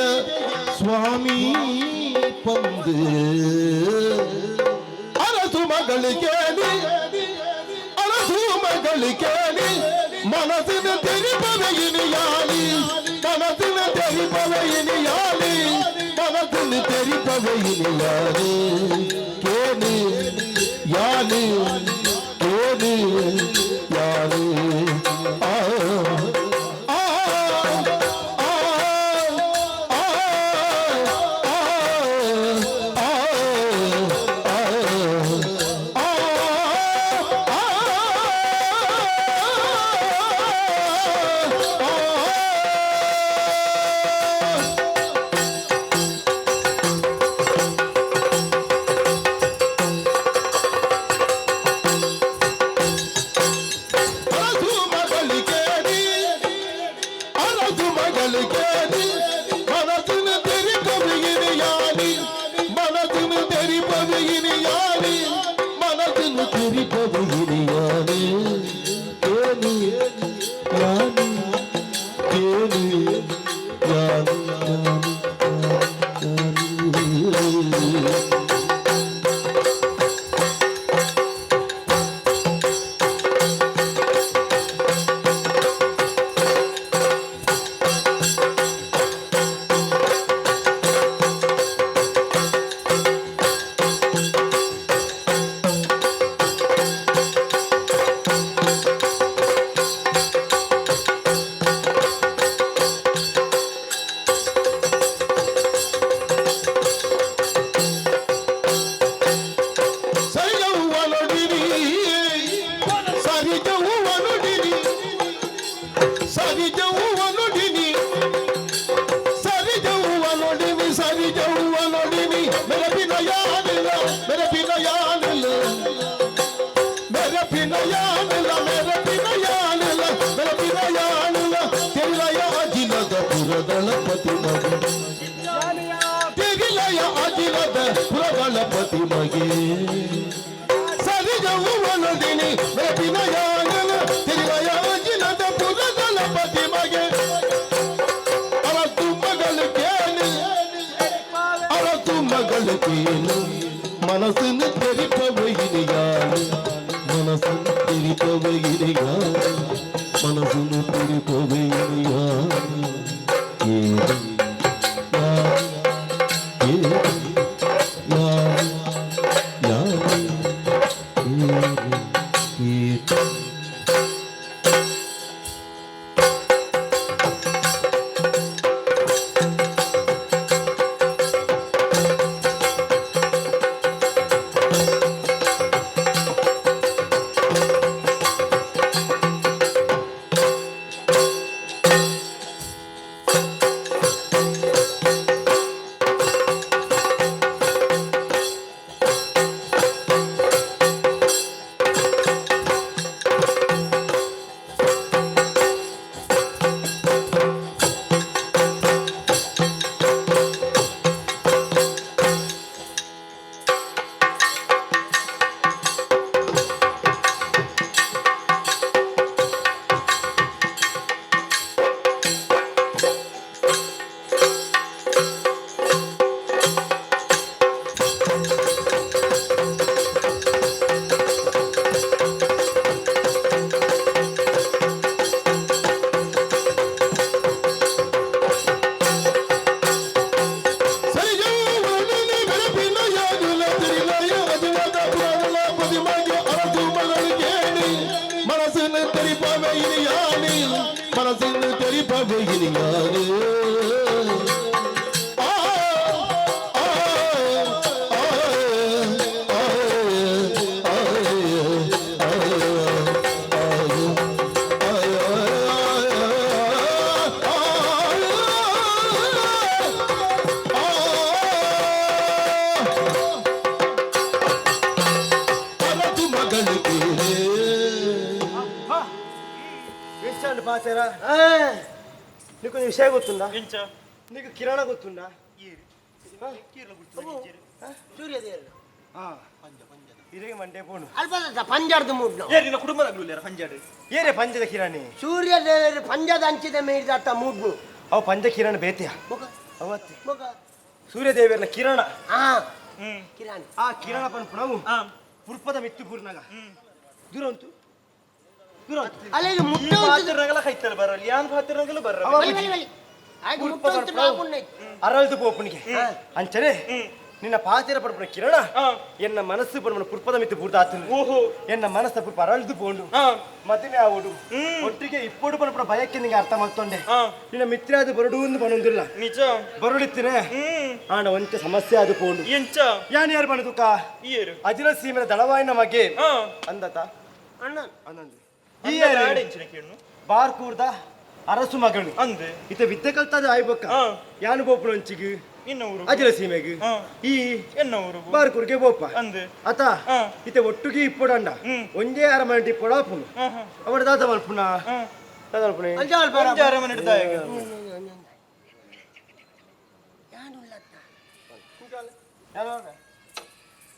ಸ್ವಾಮಿ ಪಂದೆ ಅರಸು ಮಗಳಿಗೆ ಮಗಳಿಕೇಳಿ ಮನಸ್ಸಿನ ತೆರಿಪವೆಯಿನಿಯಾಲಿ ಮನಸ್ಸಿನ ತೆರಿಪವೆಯಿನಿಯಾಲಿ ಮನಸ್ಸಿನ ತೆರಿಪವೆಯಿನಿಯಾಲಿ ಕೇಳಿ ಯಾಲಿ ಕೇಳಿ ಯಾಲಿ ಆ ಪುರದಳಪತಿ ಮಗೆ ಸರಿಜವುವನೊಡಿನಿ ಬೆಪಿನಯಾನನ ತಿರುವಯ ಅಜಿಲದ ಪುರದಳಪತಿ ಮಗೆ ಅವತ್ತು ಮಗಳು ಕೇಳಿ ಮನಸ್ಸಿನ ತೆರಿಪವೈನಿಯಾನು ಮನಸ್ಸಿನ ತೆರಿಪವೈನಿಯಾನು ಮನಸ್ಸಿನ ತೆರಿಪವೈನಿಯಾನು ഇനിയാല് ఏంటండి పాచారా నీకు కొంచెం విషయం గుర్తుందా నీకు కిరాణా గుర్తుందా ಸೂರ್ಯದೇವರು ಇರೇಗಂಟೆ ಪೋಣು ಅಲ್ಪ ಪಂಜಾರ್ದು ಮೂಡ್ನು ನಿನ್ನ ಕುಟುಂಬದಾಗ್ಲಿಲ್ಲ ಪಂಜಾಡು ಏರೇ ಪಂಚದ ಕಿರಾಣಿ ಸೂರ್ಯದೇವರು ಪಂಜದ ಅಂಚಿದ ಮೇಡಿದತ್ತ ಮೂಡ್ನು ಅವು ಪಂಚ ಕಿರಾಣಿ ಬೇತಿಯ ಮೊಗ ಅವತ್ತೆ ಮೊಗ ಸೂರ್ಯದೇವಿಯರ್ನ ಕಿರಣ ಹಾ ಕಿರಾಣಿ ಆ ಕಿರಣ ಪನ್ಪುಣವು ಪುರ್ಪದ ಮಿತ್ತು ಪೂರ್ನಾಗ ದೂರ ಉಂಟು ದೂರ ಉಂಟು ಅಲ್ಲಿಗೆ ಮುಟ್ಟ ಪಾತ್ರನಗಲ ಕೈತಲ್ಲ ಬರಲ್ಲ ಯಾನ್ ಪಾತ್ರನಗಲು ಬರ ಆಗ ಮುಟ್ಟ ಉಂಟು ನಾಗುಣ್ಣೆ ಅರಳ್ದು ಪೋಪನಿಗೆ ಅಂಚನೆ ನಿನ್ನ ಪಾತಿರ ಪಡ್ಪಣ ಕಿರಣ ಎನ್ನ ಮನಸ್ಸು ಪಡ್ಪಣ ಪುರ್ಪದ ಮಿತ್ತು ಪೂರ್ದಾತು ಓಹೋ ಎನ್ನ ಮನಸ್ಸ ಪುರ್ಪ ಅರಳ್ದು ಪೋಂಡು ಮದುವೆ ಆವಡು ಒಟ್ಟಿಗೆ ಇಪ್ಪಡು ಪಡ್ಪಣ ಭಯಕ್ಕೆ ನಿಂಗೆ ಅರ್ಥ ಮಾಡ್ಕೊಂಡೆ ನಿನ್ನ ಮಿತ್ರ ಅದು ಬರಡು ಒಂದು ಬನೊಂದಿಲ್ಲ ನಿಜ ಬರಡಿತ್ತಿನೇ ಆಂಡ ಒಂಚ ಸಮಸ್ಯೆ ಅದು ಪೋಂಡು ಎಂಚ ಯಾನ್ ಯಾರು ಬಣದುಕ ಈಯರು ಅಜಿಲ ಸೀಮೆನ ದಳವಾಯಿನ ಮಗೆ ಅಂದತ ಅಣ್ಣ ಅನ್ನಂದು ಈ ಈ ಆಡೆಂಚಿನ ಕೇಳು ಬಾರ್ಕೂರ್ದ ಅರಸು ಮಗಳು ಅಂದೆ ಇತ ವಿದ್ಯೆ ಕಲ್ತದ ಆಯ್ಬಕ್ಕ ಯಾನು ಬೋಪುಳು ಹಂಚಿಗೆ ನಿನ್ನ ಊರು ಅಜಿಲ ಸೀಮೆಗೆ ಈ ಎನ್ನ ಊರು ಬಾರ್ಕೂರ್ಗೆ ಬೋಪ ಅಂದೆ ಅತ ಇತ ಒಟ್ಟುಗೆ ಇಪ್ಪಡಂಡ ಒಂದೇ ಅರಮನೆ ಇಪ್ಪಡಾಪುನು ಅವರ ದಾದ ಮಲ್ಪುನ ದಾದ ಮಲ್ಪುನೆ ಅಂಜಾಲ್ ಬರ ಒಂಜಾರ ಮನೆ ಇಡ್ದಾಯ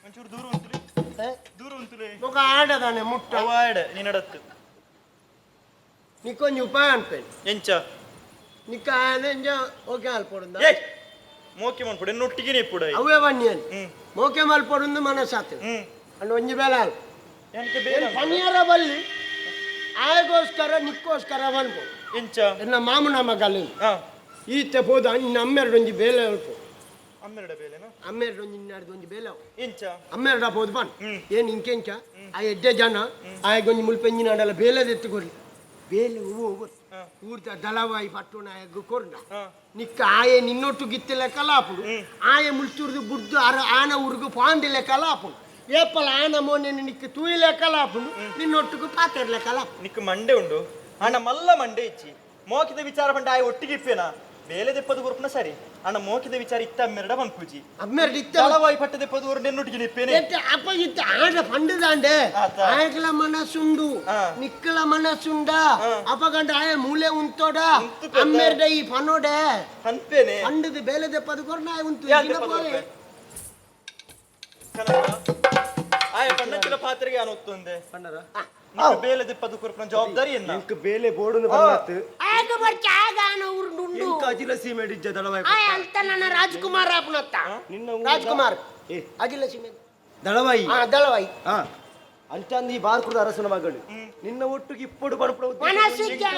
ಒಂಚೂರು ದೂರ ಉಂಟುಲೆ ದೂರ ಉಂಟುಲೆ ಮೊಗ ಆಡದಾನೆ ಮುಟ್ಟ ಅವಾಡ ನಿನ್ನಡತ್ತು ನಿಕ್ಕೊಂದು ಉಪಾಯ ಅನ್ಪೇನೆ ಎಂಚ ನಿಕ್ಕ ಆನೆಂಜ ಓಕೆ ಅಲ್ಪೊಡುಂದ ಏಯ್ ಮೋಕೆ ಮನ್ಪುಡು ಎನ್ನೊಟ್ಟಿಗೆ ಇಪ್ಪುಡ ಅವೇ ಬನ್ನಿ ಅಂತ ಮೋಕೆ ಮಲ್ಪೊಡುಂದು ಮನಸ್ಸಾತು ಅಂಡ್ ಒಂಜಿ ಬೇಲ ಅಲ್ಪ ಎಂತ ಬೇರೆ ಪನಿಯರ ಬಲ್ಲಿ ಆಯಗೋಸ್ಕರ ನಿಕ್ಕೋಸ್ಕರ ಬನ್ಪು ಎಂಚ ಎನ್ನ ಮಾಮನ ಮಗಲ್ಲಿ ಈತೆ ಹೋದ ಇನ್ನು ಅಮ್ಮೆರಡು ಒಂಜಿ ಬೇಲೆ ಅಲ್ಪ ಅಮ್ಮೆರಡ ಬೇಲೆನ ಅಮ್ಮೆರಡು ಒಂಜಿ ಇನ್ನೆರಡು ಒಂಜಿ ಬೇಲೆ ಅವು ಎಂಚ ಅಮ್ಮೆರಡ ಹೋದ್ ಬನ್ ಏನು ಇಂಕೆಂಚ ಆ ಎಡ್ಡೆ ಜನ ಆಯಗೊಂಜಿ ಮುಲ್ಪೆಂಜಿನ ಆಡಲ್ಲ ಬೇಲೆದ ಎತ್ತುಕೊರಿ ಬೇಲೆ ಹೂವು ಊರ್ದ ದಳವಾಯಿ ಪಟ್ಟುನ ಕೊರ್ಡ ನಿಕ್ಕ ಆಯೆ ನಿನ್ನೊಟ್ಟು ಗಿತ್ತಿಲೆ ಕಲಾಪುಡು ಆಯೆ ಮುಳ್ಚುರ್ದು ಬುಡ್ದು ಆನ ಊರ್ಗು ಪಾಂದಿಲೆ ಕಲಾಪುಡು ಏಪಲ ಆನ ಮೋನೆ ನಿಕ್ಕ ತೂಯಿಲೆ ಕಲಾಪುಡು ನಿನ್ನೊಟ್ಟಿಗೂ ಪಾತಿರ್ಲೆ ಕಲಾಪು ನಿಕ್ ಮಂಡೆ ಉಂಡು ಅಣ್ಣ ಮಲ್ಲ ಮಂಡೆ ಇಚ್ಚಿ ಮೋಕಿದ ವಿಚಾರ ಪಂಡ ಆಯ್ ಒಟ್ಟಿಗೆ ಇಪ್ಪೇನ ಬೇಲೆ ದೆಪ್ಪದು ಗುರುಪ್ನ ಸರಿ ಅಣ್ಣ ಮೋಕಿದ ವಿಚಾರ ಇತ್ತ ಅಮ್ಮೆರಡ ಮನ್ಪೂಜಿ ಅಮ್ಮೆರಡು ಇತ್ತ ದಳವಾಯಿ ಪಟ್ಟ ದೆಪ್ಪದು ಊರು ನೆನ್ನೊಟ್ಟಿಗೆ ನಿಪ್ಪೇನೆ ಅಪಜಿತ್ತ ಆಡ ಪಂಡದಾಂಡೆ ಆಯಕಲ ಮನಸ್ಸುಂಡು ನಿಕ್ಕಲ ಮನಸ್ಸುಂಡ ಅಪಗಂಡ ಆಯ ಮೂಲೆ ಉಂತೋಡ ಅಮ್ಮೆರಡ ಈ ಪನೋಡೆ ಅನ್ಪೇನೆ ಪಂಡದ ಬೇಲೆದೆ ಪದಕೊರ್ನ ಆಯ ಉಂತು ಆಯ ಪಣ್ಣಂಚಿನ ಪಾತ್ರೆಗೆ ನಾನು ಒತ್ತೊಂದೆ ಪಣ್ಣರ ಬೇಲೆ ದೆಪ್ಪದು ಗುರುಪ್ನ ಜವಾಬ್ದಾರಿ ಎನ್ನ ಇಂಕ ಬೇಲೆ ಬೋಡುನು ಬಂದತ್ತು ಆಗ ಬರ್ಚ ಆಗ ಆನ ಉರುಂಡು ಇಂಕ ಅಜಿಲ ಸೀಮೆ ಇಜ್ಜ ದಳವಾಯಿ ಆಯ ಅಂತ ನನ್ನ ರಾಜ್ಕುಮಾರ್ ಆಪನತ್ತ ನಿನ್ನ ರಾಜ್ಕುಮಾರ್ ಅಗಿಲ್ಲ ಸೀಮೆ ದಳವಾಯಿ ದಳವಾಯಿ ಅಂಚಂದ ಈ ಬಾರ್ಕುದ ಅರಸನ ಮಗಳು ನಿನ್ನ ಒಟ್ಟಿಗೆ ಇಪ್ಪಡು ಬಡಪಡ ಮನಸ್ಸಿಗೆ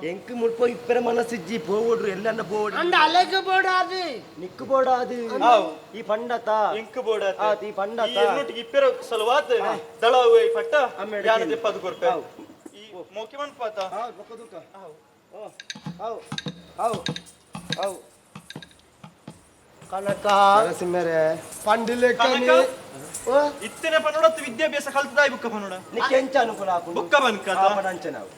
ಎಂಕ ಮುಲ್ಪ ಇಪ್ಪರ ಮನಸ್ಸಿಜ್ಜಿ ಪೋವಡ್ರು ಎಲ್ಲನ್ನ ಪೋವಡ್ರು ಅಂದ ಅಲೆಗೆ ಬೋಡಾದು ನಿಕ್ಕು ಬೋಡಾದು ಈ ಪಂಡತ ಇಂಕ್ ಬೋಡ ಈ ಪಂಡತ ಎನ್ನೊಟ್ಟಿಗೆ ಇಪ್ಪೆರ ಸಲವಾದ ದಳವಾಯಿ ಪಟ್ಟ ಯಾನ ದೆಪ್ಪದು ಗುರುಪೆ ಈ ಮೋಕೆ ಮನ್ಪಾತ ಕನಕ ನರಸಿಂಹರೇ ಪಂಡಿಲೆ ಕನಕ ಇತ್ತನೆ ಪನ್ನೋಡತ್ತು ವಿದ್ಯಾಭ್ಯಾಸ ಕಲ್ತದಾಯಿ ಬುಕ್ಕ ಪನ್ನೋಡ ನಿಕ್ಕೆ ಎಂಚ ಅನುಕೂಲ ಹಾಕೊಂಡು ಬುಕ್ಕ ಬನ್ಕ ಅಂಚೆ ನಾವು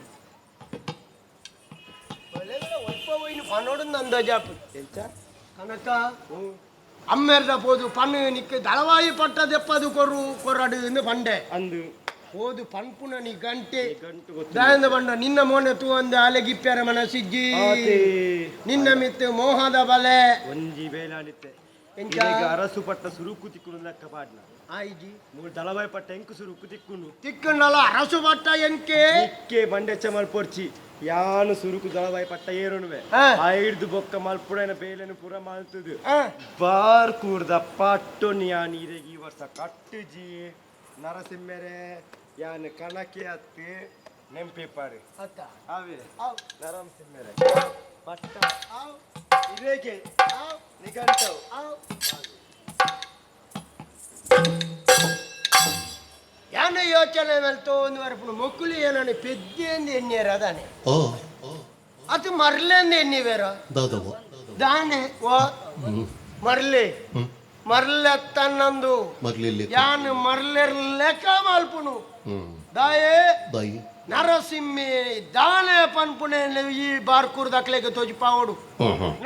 ಪನ್ನೋಡು ನಂದ ಜಾಪು ಎಂಚ ಕನಕ ಅಮ್ಮೆರ್ದ ಪೋದು ಪಣ್ಣು ನಿಕ್ಕೆ ದಳವಾಯಿ ಪಟ್ಟ ದೆಪ್ಪದು ಕೊರಡು ಪಂಡೆ ಅಂದು ಹೋದು ಪನ್ಪುನ ನೀ ಗಂಟೆ ಗಂಟು ಗೊತ್ತು ದಾಯಂದ ಬಂಡ ನಿನ್ನ ಮೋನೆ ತೂ ಒಂದು ಅಲೆಗಿಪ್ಪ್ಯಾರ ಮನಸ್ಸಿಜ್ಜಿ ನಿನ್ನ ಮಿತ್ತು ಮೋಹದ ಬಲೆ ಒಂಜಿ ಬೇಲಾಡಿತ್ತೆ ಎಂಚ ಈಗ ಅರಸು ಪಟ್ಟ ಸುರುಕು ತಿಕ್ಕುನು ಲೆಕ್ಕ ಪಾಡ್ನ ಆಯ್ಜಿ ಮೂರು ದಳವಾಯಿ ಪಟ್ಟ ಎಂಕು ಸುರುಕು ತಿಕ್ಕುನು ತಿಕ್ಕಂಡಲ್ಲ ಅರಸು ಬಟ್ಟ ಎಂಕೆ ಇಕ್ಕೆ ಬಂಡೆಚ್ಚ ಮಲ್ಪೊರ್ಚಿ ಯಾನು ಸುರುಕು ದಳವಾಯಿ ಪಟ್ಟ ಏರುನುವೆ ಐಡ್ದು ಬೊಕ್ಕ ಮಲ್ಪುಡನ ಬೇಲೆನು ಪುರ ಮಾಲ್ತುದು ಬಾರ್ ಕೂರ್ದ ಪಟ್ಟು ಯಾನ್ ಇರೆಗಿ ಈ ವರ್ಷ ಕಟ್ಟುಜಿ ನರಸಿಂಹರೇ ಯಾನ್ ಕಣಕ್ಕೆ ಹತ್ತಿ ನೆಂಪಿ ಪಾಡು ಅತ್ತ ಅವೇ ನರಸಿಂಹರೇ ಪಟ್ಟ ಇರೆಗೆ ನಿಘಂಟವು ಯಾನ ಯೋಚನೆ ಮೇಲೆ ತಗೊಂಡು ಬರ್ಪುಡು ಮೊಕ್ಕುಲಿ ಏನನೆ ಪೆದ್ದೆ ಎಂದು ಎಣ್ಣೆರ ಅದಾನೆ ಅದು ಮರ್ಲೇಂದ ಎನ್ನಿವೇರ ದಾದವ ದಾನೆ ಓ ಮರ್ಲೆ ಮರ್ಲೆ ತನ್ನಂದು ಮರ್ಲಿಲ್ಲಿ ಯಾನ್ ಮರ್ಲೆರ್ಲೆಕ್ಕ ಮಲ್ಪುನು ದಾಯೇ ದಾಯಿ ನರಸಿಂಹಿ ದಾನೆ ಪನ್ಪುಣೆ ಈ ಬಾರ್ಕೂರ್ ದಾಖಲೆಗೆ ತೋಜಿಪಾವಡು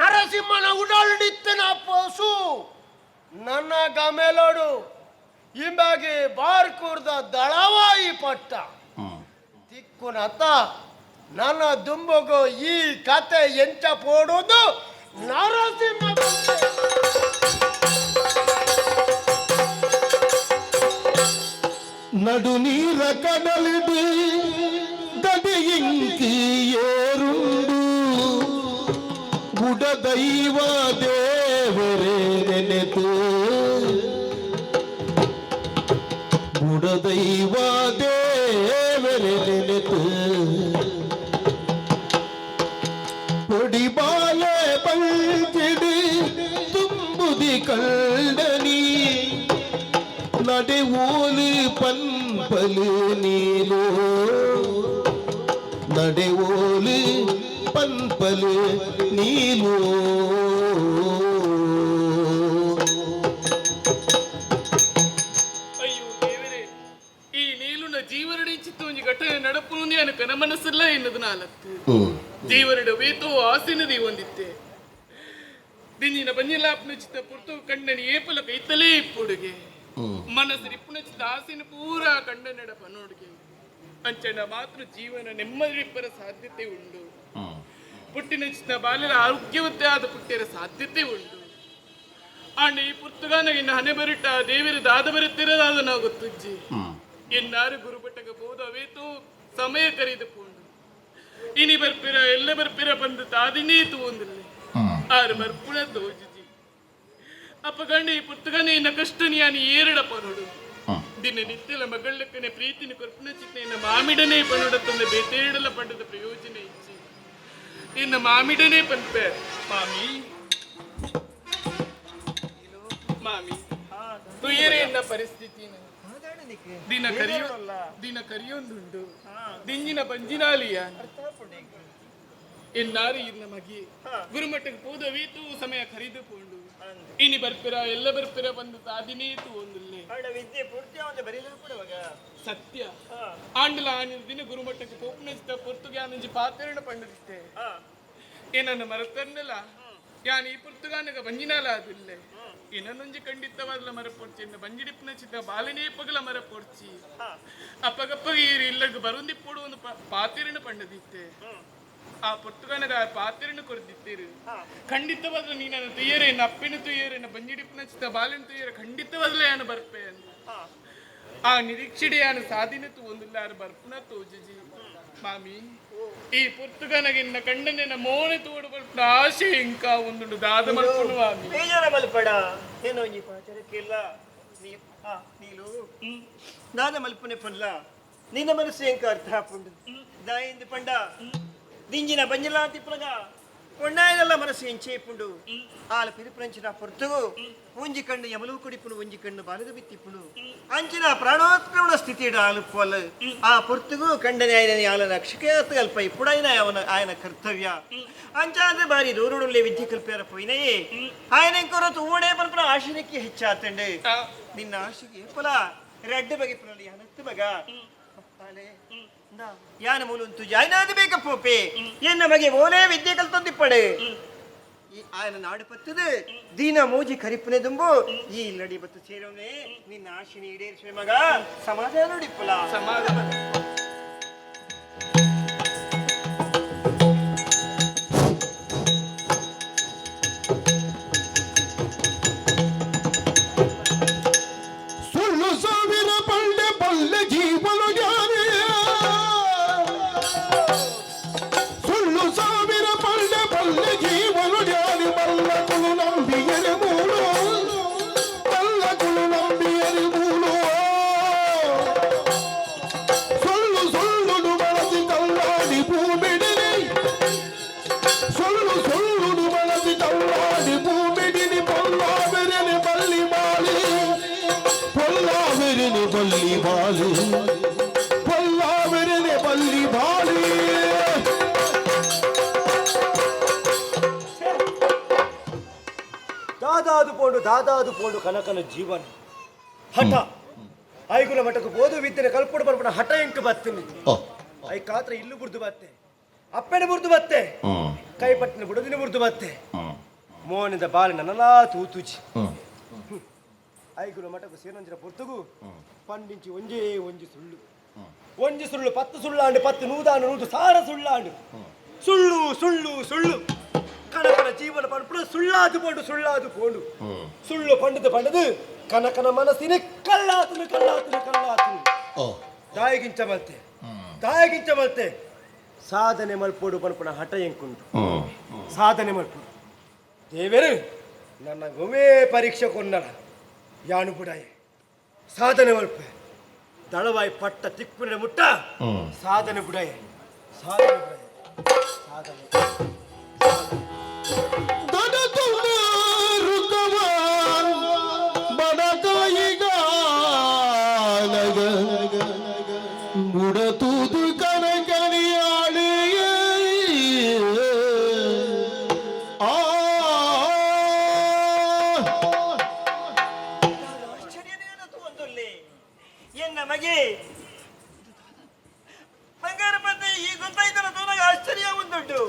ನರಸಿಂಹನ ಉಡಾಲ್ಡಿತ್ತನ ಪೋಸು ನನ್ನ ಗಮೇಲೋಡು ಹಿಂಬಾಗಿ ಬಾರ್ಕೂರ್ದ ದಳವಾಯಿ ಪಟ್ಟ ತಿಕ್ಕುನತ್ತ ನನ್ನ ದುಂಬಗು ಈ ಕತೆ ಎಂಚ ಪೋಡುದು ನರಸಿಂಹ ನಡು ನೀರ ಕಡಲಿದು ದಡಿಯಿಂಕಿ ಏರುಂಡು ಗುಡ ದೈವ ದೇವರೇ ನೆನೆತು ಗುಡ ದೈವ ದೇವರೇ ನೆನೆತು പൊടി ബാലെ പങ്കിട് തുമ്പുതി കണ്ടനി നടവോല് പൻപല് നീലോ നടവോല് പൻപല് നീലോ ಅಯ್ಯೋ ದೇವರೇ, ಈ ನೀಲುನ ಜೀವನಡಿ ಚಿತ್ತೊಂಜಿ ಘಟನೆ ನಡಪುಂದಿ ಅನ ಕನಮನಸ್ಸಲ್ಲ ಎನ್ನದು ನಾಲತ್ತು ಜೀವನಡ ವೇತೋ ಆಸಿನದಿ ಹೊಂದಿತ್ತೆ ದಿಂಜಿನ ಬಂಜಿಲಾಪ್ನ ಚಿತ್ತ ಪುರ್ತು ಕಣ್ಣನಿ ಏಪಲ ಕೈತಲೇ ಇಪ್ಪುಡುಗೆ ಮನಸ್ಸು ರಿಪ್ಪುನ ಚಿತ್ತ ಆಸಿನ ಪೂರ ಕಂಡ ನಡಪ ನೋಡುಗೆ ಅಂಚನ ಮಾತ್ರ ಜೀವನ ನೆಮ್ಮದಿಪ್ಪರ ಸಾಧ್ಯತೆ ಉಂಡು ಪುಟ್ಟಿನ ಚಿತ್ತ ಬಾಲ್ಯದ ಆರೋಗ್ಯವಂತೆ ಆದ ಪುಟ್ಟಿರ ಸಾಧ್ಯತೆ ಉಂಡು ಆಂಡ ಈ ಪುರ್ತಗಾನ ಇನ್ನು ಹಣೆ ಬರಿಟ್ಟ ದೇವರ ದಾದ ಬರುತ್ತಿರದಾದ ನಾವು ಗೊತ್ತುಜ್ಜಿ ಎನ್ನಾರು ಗುರುಬಟ್ಟಗ ಬೋದು ಅವೇತು ಸಮಯ ಕರೀದು ಪೋಂಡು ಇನಿ ಬರ್ಪಿರ ಎಲ್ಲ ಬರ್ಪಿರ ಬಂದು ತಾದಿನೇ ತೂಂದಿಲ್ಲ ಆರು ಬರ್ಪುಣ ತೋಜಿಜಿ ಅಪ್ಪ ಗಂಡ ಈ ಪುರ್ತಗಾನ ಇನ್ನ ಕಷ್ಟ ನೀನು ಏರಡ ಪನೋಡು ದಿನ ನಿತ್ಯಲ ಮಗಳಕ್ಕನೆ ಪ್ರೀತಿನ ಕೊರ್ಪುನ ಚಿತ್ತೆಯನ್ನ ಮಾಮಿಡನೇ ಪನೋಡತ್ತೊಂದು ಬೇತೇಡಲ ಪಂಡದ ಪ್ರಯೋಜನ ಇಚ್ಚಿ ಇನ್ನು ಮಾಮಿಡನೇ ಪನ್ಪೆ ಮಾಮಿ ಮಾಮಿ ತುಯ್ಯರೆ ಎನ್ನ ಪರಿಸ್ಥಿತಿನ ದಿನ ಕರಿಯೊಂದುಂಡು ದಿಂಜಿನ ಬಂಜಿನಾಲಿಯ ಎನ್ನಾರು ಇನ್ನ ಮಗಿ ಗುರುಮಟ್ಟಕ್ಕೆ ಪೋದವೀತು ಸಮಯ ಕರಿದು ಪೋಂಡು ಇನಿ ಬರ್ಪಿರ ಎಲ್ಲ ಬರ್ಪಿರ ಬಂದು ತಾದಿನೇತು ಒಂದುಲ್ಲೆ ವಿದ್ಯೆ ಪೂರ್ತಿ ಅವನ ಬರೀಲು ಕೂಡ ಸತ್ಯ ಆಂಡಲ ಆನಿನ ದಿನ ಗುರುಮಟ್ಟಕ್ಕೆ ಪೋಪುನಸ್ತ ಪುರ್ತುಗೆ ಆನಂಜಿ ಪಾತ್ರೆನ ಪಂಡಿತ್ತೆ ಏನನ್ನ ಮರತನ್ನಲ್ಲ ಯಾನ್ ಈ ಪುರ್ತುಗಾನಗ ಬಂಜಿನಾಲ ಅದಿಲ್ಲೆ ಇನ್ನೊಂಜಿ ಖಂಡಿತವಾದ ಮರ ಪೊಡ್ಚಿ ಬಂಜಿಡಿಪ್ನ ಚಿತ್ತ ಬಾಲನೇ ಪಗಲ ಮರ ಪೊಡ್ಚಿ ಅಪ್ಪಗಪ್ಪಗೆ ಇಲ್ಲಗ ಬರುಂದಿಪ್ಪುಡು ಒಂದು ಪಾತಿರನ ಪಂಡದಿತ್ತೆ ಆ ಪುರ್ತುಗಾನದ ಪಾತಿರನ ಕೊರದಿತ್ತೀರು ಖಂಡಿತವಾದ ನೀನನ್ನು ತುಯ್ಯರೆ ಅಪ್ಪಿನ ತುಯ್ಯರೆ ಬಂಜಿಡಿಪ್ನ ಚಿತ್ತ ಬಾಲಿನ ತುಯ್ಯರೆ ಖಂಡಿತವಾದಲೇ ಯಾನು ಬರ್ಪೆ ಅಂದ ಆ ನಿರೀಕ್ಷೆಡೆ ಯಾನು ಸಾಧಿನತು ಒಂದಿಲ್ಲ ಬರ್ಪುನ ತೋಜಿ ಮಾಮಿ ಈ ಪುರ್ತುಗಾನಗಿನ್ನ ಕಂಡನೆನ ಮೋನೆ ತೋಡು ಬರ್ಪುನ ಆಶೆ ಇಂಕ ಒಂದು ದಾದ ಮಲ್ಪುನು ಮಾಮಿ ಬೇಜಾರ ಮಲ್ಪಡ ಏನೋ ಈ ಪಾಚರಕ್ಕಿಲ್ಲ ನೀಲು ನಾದ ಮಲ್ಪನೆ ಪನ್ಲ ನಿನ್ನ ಮನಸ್ಸು ಎಂಕ ಅರ್ಥ ಹಾಪುಂಡು ದಾಯಿಂದ ಪಂಡ ದಿಂಜಿನ ಬಂಜಲ ತಿಪ್ಪಲಗ ಒಣ್ಣಾಯನಲ್ಲ ಮನಸ್ಸು ಎಂಚೇಪುಂಡು ಆಲ ಪಿರಿಪುರಂಚಿನ ಪೊರ್ತುಗು ಒಂಜಿ ಕಣ್ಣು ಯಮಲು ಕುಡಿಪುನು ಒಂಜಿ ಕಣ್ಣು ಬಾಲದ ಬಿತ್ತಿಪ್ಪುನು ಅಂಚಿನ ಪ್ರಾಣೋತ್ಕ್ರಮಣ ಸ್ಥಿತಿ ಆಲುಪ್ಪಲ್ಲ ಆ ಪೊರ್ತುಗು ಕಂಡನೆ ಆಯ್ನ ಆಲನ ಅಕ್ಷಕೇತ ಕಲ್ಪ ಇಪ್ಪುಡೈನ ఆయన ಕರ್ತವ್ಯ ಅಂಚಾದ್ರೆ ಬಾರಿ ದೂರುಡುಲ್ಲೆ ವಿದ್ಯೆ ಕಲ್ಪ್ಯಾರ ಪೋಯಿನಯೇ ఆయన ಕೊರತು ಓಣೆ ಪನ್ಪನ ಆಶನಕ್ಕೆ ಹೆಚ್ಚಾತಂಡೆ ನಿನ್ನ ಆಶೆಗೆ ಫಲ ರೆಡ್ಡ ಬಗೆಪನಲ್ಲಿ ಹನತ್ತು ಮಗ ಯಾನ ಮೂಲಂತು ಜಾಯ್ನಾದ ಬೇಕಪ್ಪೋಪೆ ಎನ್ನ ಮಗೆ ಓನೇ ವಿದ್ಯೆ ಕಲ್ತೊಂದಿಪ್ಪಡೆ ಈ ಆಯನ ನಾಡು ಪತ್ತದು ದೀನ ಮೋಜಿ ಕರಿಪನೆ ದುಂಬು ಈ ಇಲ್ಲಡಿ ಬತ್ತು ಸೇರೋನೆ ನಿನ್ನ ಆಶಿನಿ ಈಡೇರಿಸುವೆ ಮಗ ಸಮಾಧಾನ ನೋಡಿಪ್ಪಲ ಸಮಾಧಾನ ಸುಳ್ಳು ಸಾವಿರ ಪಲ್ಲೆ ಪಲ್ಲೆ ಜೀವನ ಜ್ಞಾನಿ ಸುಳ್ಳು ಸಾವಿರ ಪಲ್ಲೆ ಪಲ್ಲೆ ಜೀವನ ಜ್ಞಾನಿ ಬಲ್ಲ ಕುಳು ನಂಬಿಯರೆ ಮೂಳು ಬಲ್ಲ ಕುಳು ನಂಬಿಯರೆ ಮೂಳು ಸುಳ್ಳು ಪೋಂಡು ದಾದಾದು ಪೋಂಡು ಕನಕನ ಜೀವನ ಹಠ ಐಗುಲ ಮಠಕ್ಕೆ ಬೋದು ವಿದ್ಯೆ ಕಲ್ಪಡು ಬರ್ಬಿಡ ಹಠ ಎಂಟು ಬತ್ತೀನಿ ಐ ಕಾತ್ರ ಇಲ್ಲು ಬುರ್ದು ಬತ್ತೆ ಅಪ್ಪೆನೆ ಬುರ್ದು ಬತ್ತೆ ಕೈ ಪಟ್ಟಿನ ಬುಡದಿನ ಬುರ್ದು ಬತ್ತೆ ಮೋನಿಂದ ಬಾಲಿನ ನಲಾ ತೂತುಜಿ ಐಗುಲ ಮಠಕ್ಕೆ ಸೇನಂಜಿನ ಪೊರ್ತುಗು ಪಂಡಿಂಚಿ ಒಂಜೇ ಒಂಜಿ ಸುಳ್ಳು ಒಂಜಿ ಸುಳ್ಳು ಪತ್ತು ಸುಳ್ಳಾಂಡು ಪತ್ತು ನೂದಾಂಡು ನೂದು ಸಾರ ಸುಳ್ಳಾಂಡು ಸುಳ್ಳು ಸುಳ್ಳು ಸುಳ್ಳು ಕನಕನ ಜೀವನ ಪಂಡು ಸುಳ್ಳಾದು ಪೋಂಡು ಸುಳ್ಳಾದು ಪೋಂಡು ಸುಳ್ಳು ಪಂಡದು ಕನಕನ ಮನಸ್ಸಿನ ಕಳ್ಳಾತನು ಕಳ್ಳಾತನು ಕಳ್ಳಾತನು ದಾಯಗಿಂಚ ಮಲ್ತೆ ಸಾಧನೆ ಮಲ್ಪೋಡು ಪನ್ಪುಣ ಹಠ ಎಂಕುಂಡು ಸಾಧನೆ ಮಲ್ಪೋಡು ದೇವರು ನನ್ನ ಗೊಮೇ ಪರೀಕ್ಷೆ ಕೊಂಡಳ ಯಾನು ಬುಡಾಯ ಸಾಧನೆ ಮಲ್ಪೆ ದಳವಾಯಿ ಪಟ್ಟ ತಿಕ್ಕುನ ಮುಟ್ಟ ಸಾಧನೆ ಬುಡಾಯ ಸಾಧನೆ ಬುಡಾಯ ಸಾಧನೆ ಮುಡತೂದು ಕನಕನಿಯಾಳೆ ಎನ್ನ ಮಗೆ ಬಂಗಾರ ಬಂದೆ ಈ ಗೊತ್ತಾಯ್ತಲ್ಲ ನನಗೆ ಆಶ್ಚರ್ಯ ಉಂಟು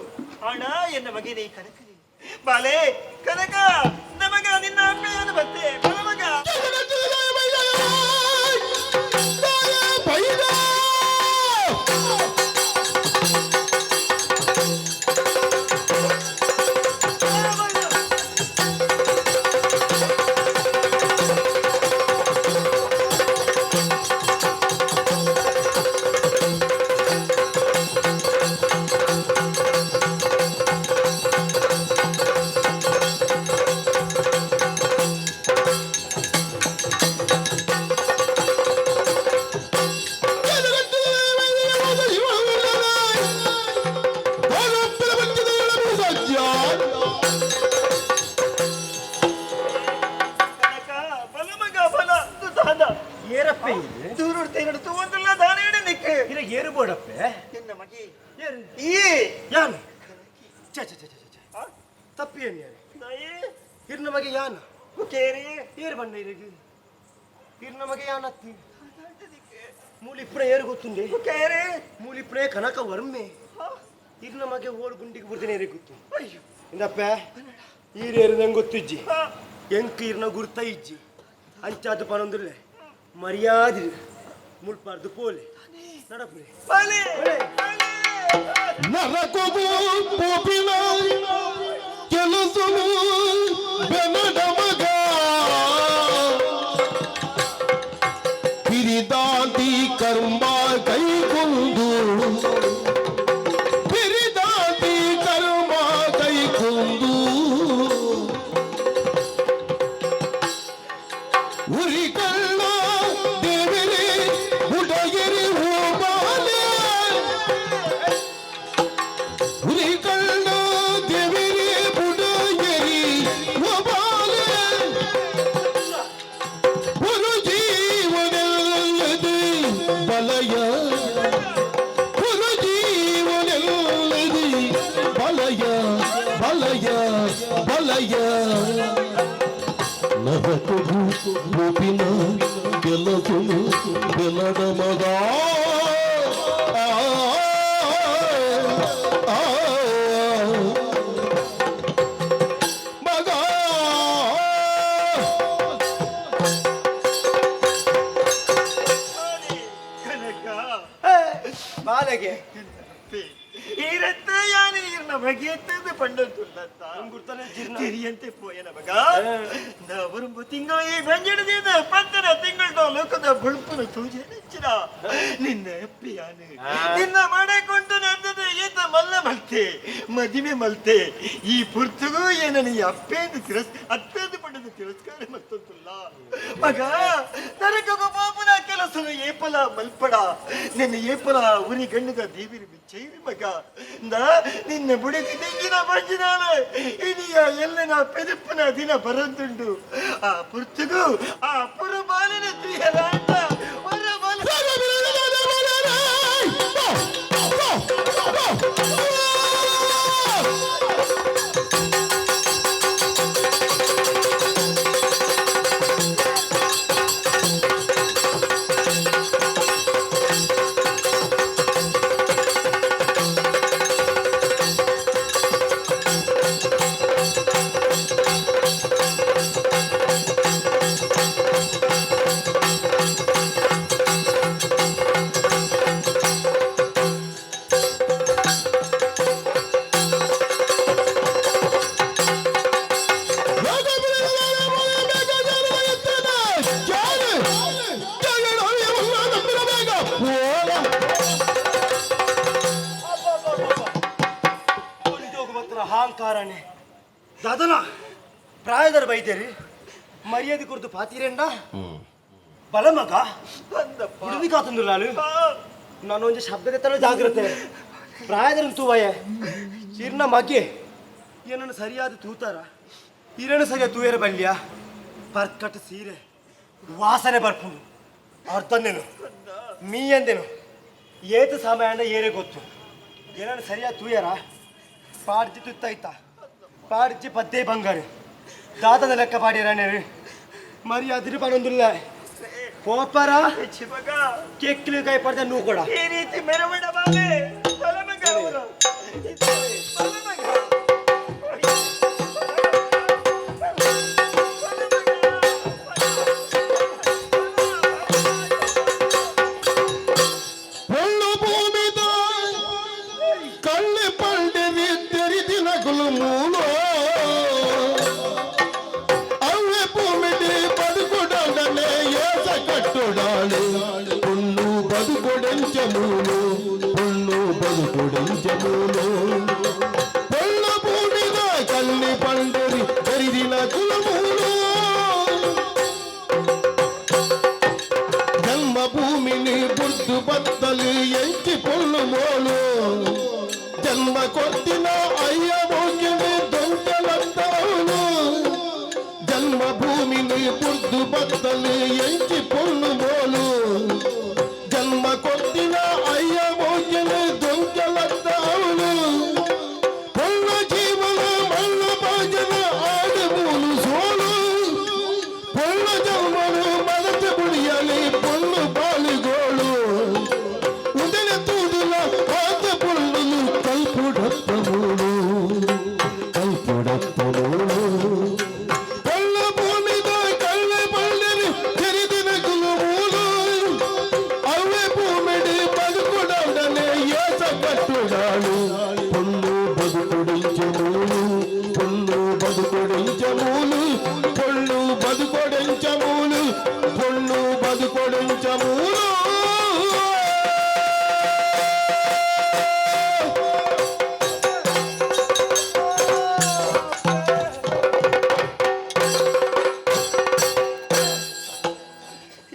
ಅಣ್ಣ ಎನ್ನ ಮಗೆ ನೀ ಕನಕನಿ ಬಾಲೆ ಕನಕ ನಮಗ ನಿನ್ನ ಅಪ್ಪೆಯನ್ನು ಬತ್ತೆ ಮಗ ತಪ್ಪಿಯೇನು ಇರ್ನ ಮಗೆ ಯಾನ ಏರು ಬಣ್ಣ ಇರಗಿ ಇರ್ನ ಮಗೆ ಯಾನತ್ತಿ ಮೂಲಿಪ್ರ ಏರು ಗೊತ್ತುಂಡೆ ಮೂಲಿಪ್ರೇ ಕನಕ ವರ್ಮೆ ಇರ್ನ ಮಗೆ ಓಡ್ ಗುಂಡಿಗೆ ಬುರ್ದಿನ ಏರಿ ಗೊತ್ತು ಇಂದಪ್ಪ ಈರೇರು ನಂಗೆ ಗೊತ್ತಿಜ್ಜಿ ಎಂಕ್ ಇರ್ನ ಗುರ್ತ ಇಜ್ಜಿ ಅಂಚಾದು ಪನೊಂದಿರ್ಲೆ ಮರ್ಯಾದೆ ಮುಳ್ಪಾರ್ದು ಪೋಲೆ ನಡಪುರೆ ನರಕೊಗು ಪೋಪಿನ ಕೆಲಸವು ಬೆನಡ ಮಗ ಪಿರಿದಾಂತಿ ಕರ್ಮ ಕೈಗೊಂದು ಪಿರಿದಾಂತಿ ಕರ್ಮ ಕೈಗೊಂದು ಉರಿ ಕಳ್ಳ ದೇವರೇ ಉಡಗಿರಿ ಹೋಬಾಲೆ ಉರಿ ಕಳ್ಳ ದೇವರೇ ಉಡಗಿರಿ ಹೋಬಾಲೆ ಒಂದು ಜೀವನಲ್ಲದೆ ಬಲಯ ಒಂದು ಜೀವನಲ್ಲದೆ ಬಲಯ ಬಲಯ ಬಲಯ ನರಕವು ರೂಪಿನ ಕೆಲಸವು ಬೆಲದ ಮಗ ಮಗ ಬಾಲೆಗೆ ಈರತ್ತ ಯಾನಿ ಇರ್ನ ಮಗೆ ಎತ್ತದ ಪಂಡಂತುಲ್ಲತ್ತ ಗುರ್ತನೆ ಜೀರ್ಣ ತಿರಿಯಂತೆ ಪೋಯನ ಮಗ ನಾ ಬರುಂಬು ತಿಂಗಳು ಈ ಬಂಜಡದಿಂದ ಪಂತನ ತಿಂಗಳ ಲೋಕದ ಬುಳುಪುನ ತೂಜೆ ನೆಚ್ಚಿನ ನಿನ್ನ ಅಪ್ಪಿಯಾನು ನಿನ್ನ ಮಾಡಕೊಂಡು ನಂದದ ಈತ ಮಲ್ಲ ಮಲ್ತೆ ಮದಿಮೆ ಮಲ್ತೆ ಈ ಪುರ್ತಗೂ ಏನನ ಈ ಅಪ್ಪೇಂದು ಅಪ್ಪೇಂದು ಪಂಡದ ತಿರಸ್ಕಾರ ಮತ್ತೊಂದುಲ್ಲ ಮಗ ನರಕಗ ಪಾಪನ ಕೆಲಸದ ಏಪಲ ಮಲ್ಪಡ ನಿನ್ನ ಏಪಲ ಉರಿ ಗಣ್ಣದ ದೇವಿರಿ ಬಿಚ್ಚೈರಿ ಮಗ ನಿನ್ನ ಬುಡದಿ ತೆಂಗಿನ ಬಂಜಿನಾಳ ಇನಿಯ ಎಲ್ಲನ ಪೆದಪ್ಪನ ದಿನ ಬರಂದುಂಡು ಆ ಪುರ್ತಗೂ ಆ ಪುರಮಾಲಿನ ತುಯಲಾಟ ಹೊರ ಅಹಂಕಾರನೇ ದಾದನ ಪ್ರಾಯದರ ಬೈದೇರಿ ಮರ್ಯಾದೆ ಕುರಿತು ಪಾತಿರೇಂಡ ಬಲ ಮಗ ಹುಡುಗಿ ಕಾತಂದು ನಾನು ಒಂಜಿ ಶಬ್ದದ ತರ ಜಾಗ್ರತೆ ಪ್ರಾಯದರ ತೂವಯ್ಯ ಇರ್ನ ಮಗೆ ಏನನ್ನು ಸರಿಯಾದ ತೂತಾರ ಇರನ್ನು ಸರಿಯಾದ ತೂಯರ ಬಲ್ಯ ಪರ್ಕಟ ಸೀರೆ ವಾಸನೆ ಬರ್ಕೊಂಡು ಅರ್ಥನೇನು ಮೀ ಅಂದೇನು ಏತು ಸಮಯ ಏರೇ ಗೊತ್ತು ಏನನ್ನು ಸರಿಯಾದ ತೂಯರ ಪಾಡ್ಜಿ ತುತ್ತಾಯ್ತಾ ಪಾಡ್ಜಿ ಪದ್ದೆ ಬಂಗಾರ ದಾತದ ಲೆಕ್ಕ ಪಾಡಿರ ಮರ್ಯಾದಿರಿ ಪಡೊಂದಿಲ್ಲ ಪೋಪರ ಕೆಕ್ಲಿ ಕೈ ಪಡ್ದ ನೂ ಕೂಡ ಈ ರೀತಿ ಮೆರವಣ ಬಾಬೆ ಬಲಮಗ ಅವರು ಒಳ್ಳು ಭೂಮಿದ ಕಳ್ಳಿ ಪಲ್ಡೆರಿ ತೆರಿದಿನ ಗುಲುಮೂಲು ಅವೇ ಭೂಮಿಡಿ ಬದುಕುಡನೆ ಏಸ ಕಟ್ಟುಡಾಳು ಹುಣ್ಣು ಬದುಕೊಡೆಂಚಮೂಲು ಹುಣ್ಣು ಬದುಕೊಡೆಂಚಮೂಲು ಒಳ್ಳು ಭೂಮಿದ ಕಳ್ಳಿ ಪಲ್ಡೆರಿ ತೆರಿದಿನ ಗುಲುಮೂಲು ಜನ್ಮಭೂಮಿನಿ ಬುದ್ದು ಬತ್ತಲು ಎಂಚಿ ಪೊಳ್ಳು ಮೋಳು ಜನ್ಮ ಕೊಟ್ಟಿನ ಅಯ್ಯ ಮೋಗಿನಿ ದೊಂಚಲಂತವಳು ಜನ್ಮಭೂಮಿನಿ ಬುದ್ದು ಬತ್ತಲು ಎಂಚಿ ಪೊಳ್ಳು ಮೋಳು ಜನ್ಮ ಕೊಟ್ಟಿನ ಅಯ್ಯ ಮೋಗಿನಿ ದೊಂಚಲಂತವಳು ಪೊಳ್ಳು ಜೀವನ ಮಳ್ಳು ಭೋಜನ ಆಡು ಮೂಲು ಸೋಲು ಪೊಳ್ಳು ಜನ್ಮನು ಮನಸ ಬುಡಿಯಲಿ ಪೊಳ್ಳು ಬಾಲಿಗೋಳು ಉದಲ ತೂಡುಲ ಪಾತ ಪೊಳ್ಳು ಕಲ್ಪುಡತ್ತ ಮೂಳು ಕಲ್ಪುಡತ್ತ ಮೂಳು ಪೊಳ್ಳ ಭೂಮಿದ ಕಳ್ಳೆ ಬಳ್ಳರಿ ತೆರೆದಿನ ಗುಲು ಮೂಲು ಅವೇ ಭೂಮಿಡಿ ಬದುಕುಡನೆ ಏಸ ಕಟ್ಟುಡಾಳು ಪೊಳ್ಳು ಬದುಕುಡಿಂಚ ಮೂಲು ಪೊಳ್ಳು ಬದುಕುಡಿಂಚ ಮೂಲು ಪೊಳ್ಳು ಬದುಕೊಡೆಂಚ ಮೂಲು ಪೊಳ್ಳು ಬದುಕೊಡೆಂಚ ಮೂಲು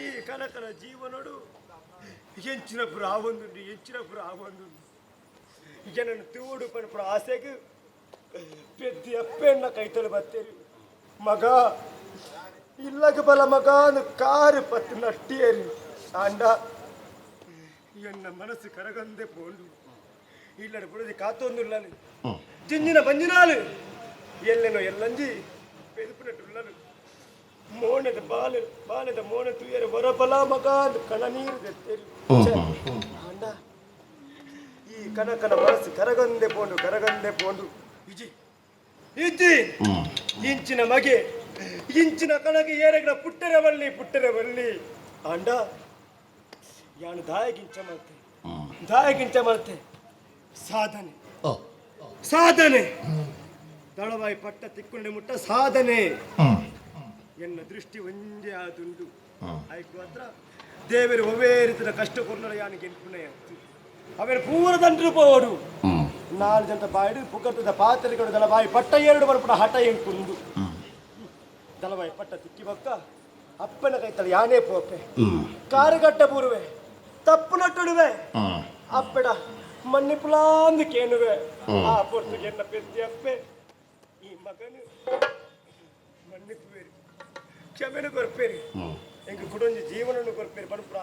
ಈ ಕನಕನ ಜೀವನೋಡು ಎಂಚಿನಪುರ ಆವೊಂದುಂಡು ಎಂಚಿನಪುರ ಆವೊಂದುಂಡು ಜನನು ತೂಡು ಪಣಪುರ ಆಸೆಗೆ ಪೆದ್ದಿ ಅಪ್ಪೆಣ್ಣ ಕೈತಲು ಬತ್ತೇರಿ ಮಗ ಇಲ್ಲಗ ಬಲ ಮಗ ಕಾರು ಪತ್ತು ನಟ್ಟಿಯರಿ ಆಂಡ ಎನ್ನ ಮನಸ್ಸು ಕರಗಂದೆ ಪೋಂಡು ಇಲ್ಲಡ ಬುಡದಿ ಕಾತೊಂದುಳ್ಳನು ಜಿಂಜಿನ ಬಂಜಿನಾಲು ಎಲ್ಲೆನೋ ಎಲ್ಲಂಜಿ ಪೆದುಪುನಟ್ಟುಳ್ಳನು ಮೋಣದ ಬಾಲದ ಮೋಣ ತುಯರ ಹೊರಬಲ ಮಗ ಕಣ ನೀರು ತೆತ್ತೇರಿ ಆಂಡ ಈ ಕನಕನ ಮನಸ್ಸು ಕರಗಂದೆ ಪೋಂಡು ಇಜಿ ಇಜ್ಜಿ ಇಂಚಿನ ಮಗೆ ಇಂಚಿನ ಕಣಗೆ ಏರಗಿನ ಪುಟ್ಟರೆ ಬಲ್ಲಿ ಅಂಡ ಯಾನು ದಾಯಗಿಂಚ ಮಲ್ತೆ ಸಾಧನೆ ದಳವಾಯಿ ಪಟ್ಟ ತಿಕ್ಕೊಂಡೆ ಮುಟ್ಟ ಸಾಧನೆ ಎನ್ನ ದೃಷ್ಟಿ ಒಂದೇ ಆದುಂಡು ಆಯ್ತು ಹತ್ರ ದೇವರು ಒವೇ ರೀತಿಯ ಕಷ್ಟ ಕೊರ್ನಡ ಯಾನಿಗೆ ಎನ್ಪುಣೆ ಆಗ್ತು ಅವನ ಪೂರ ದಂಡ್ರು ಪೋಡು 4 ಜನ ಬಾಯಿಡು ಪುಕರ್ತದ ಪಾತ್ರೆಗಳು ದಳವಾಯಿ ಪಟ್ಟ 2 ಬರ್ಪುಡ ಹಠ ಎಂಕುಂದು ದಳವಾಯಿ ಪಟ್ಟ ತಿಕ್ಕಿ ಬಕ್ಕ ಅಪ್ಪನ ಕೈತಳ ಯಾನೇ ಪೋಪೆ ಕಾರುಗಟ್ಟ ಬೂರುವೆ ತಪ್ಪು ನಟ್ಟುಡುವೆ ಅಪ್ಪಡ ಮನ್ನಿಪುಲಾಂದು ಕೇನುವೆ ಆ ಪೊರ್ತುಗೆ ಎನ್ನ ಪೆದ್ದಿ ಅಪ್ಪೆ ಈ ಮಗನು ಮನ್ನಿಪುವೇರಿ ಕ್ಷಮೆನು ಕೊರ್ಪೇರಿ ಎಂಗೆ ಕುಡೊಂಜಿ ಜೀವನನು ಕೊರ್ಪೇರಿ ಬಣಪುರ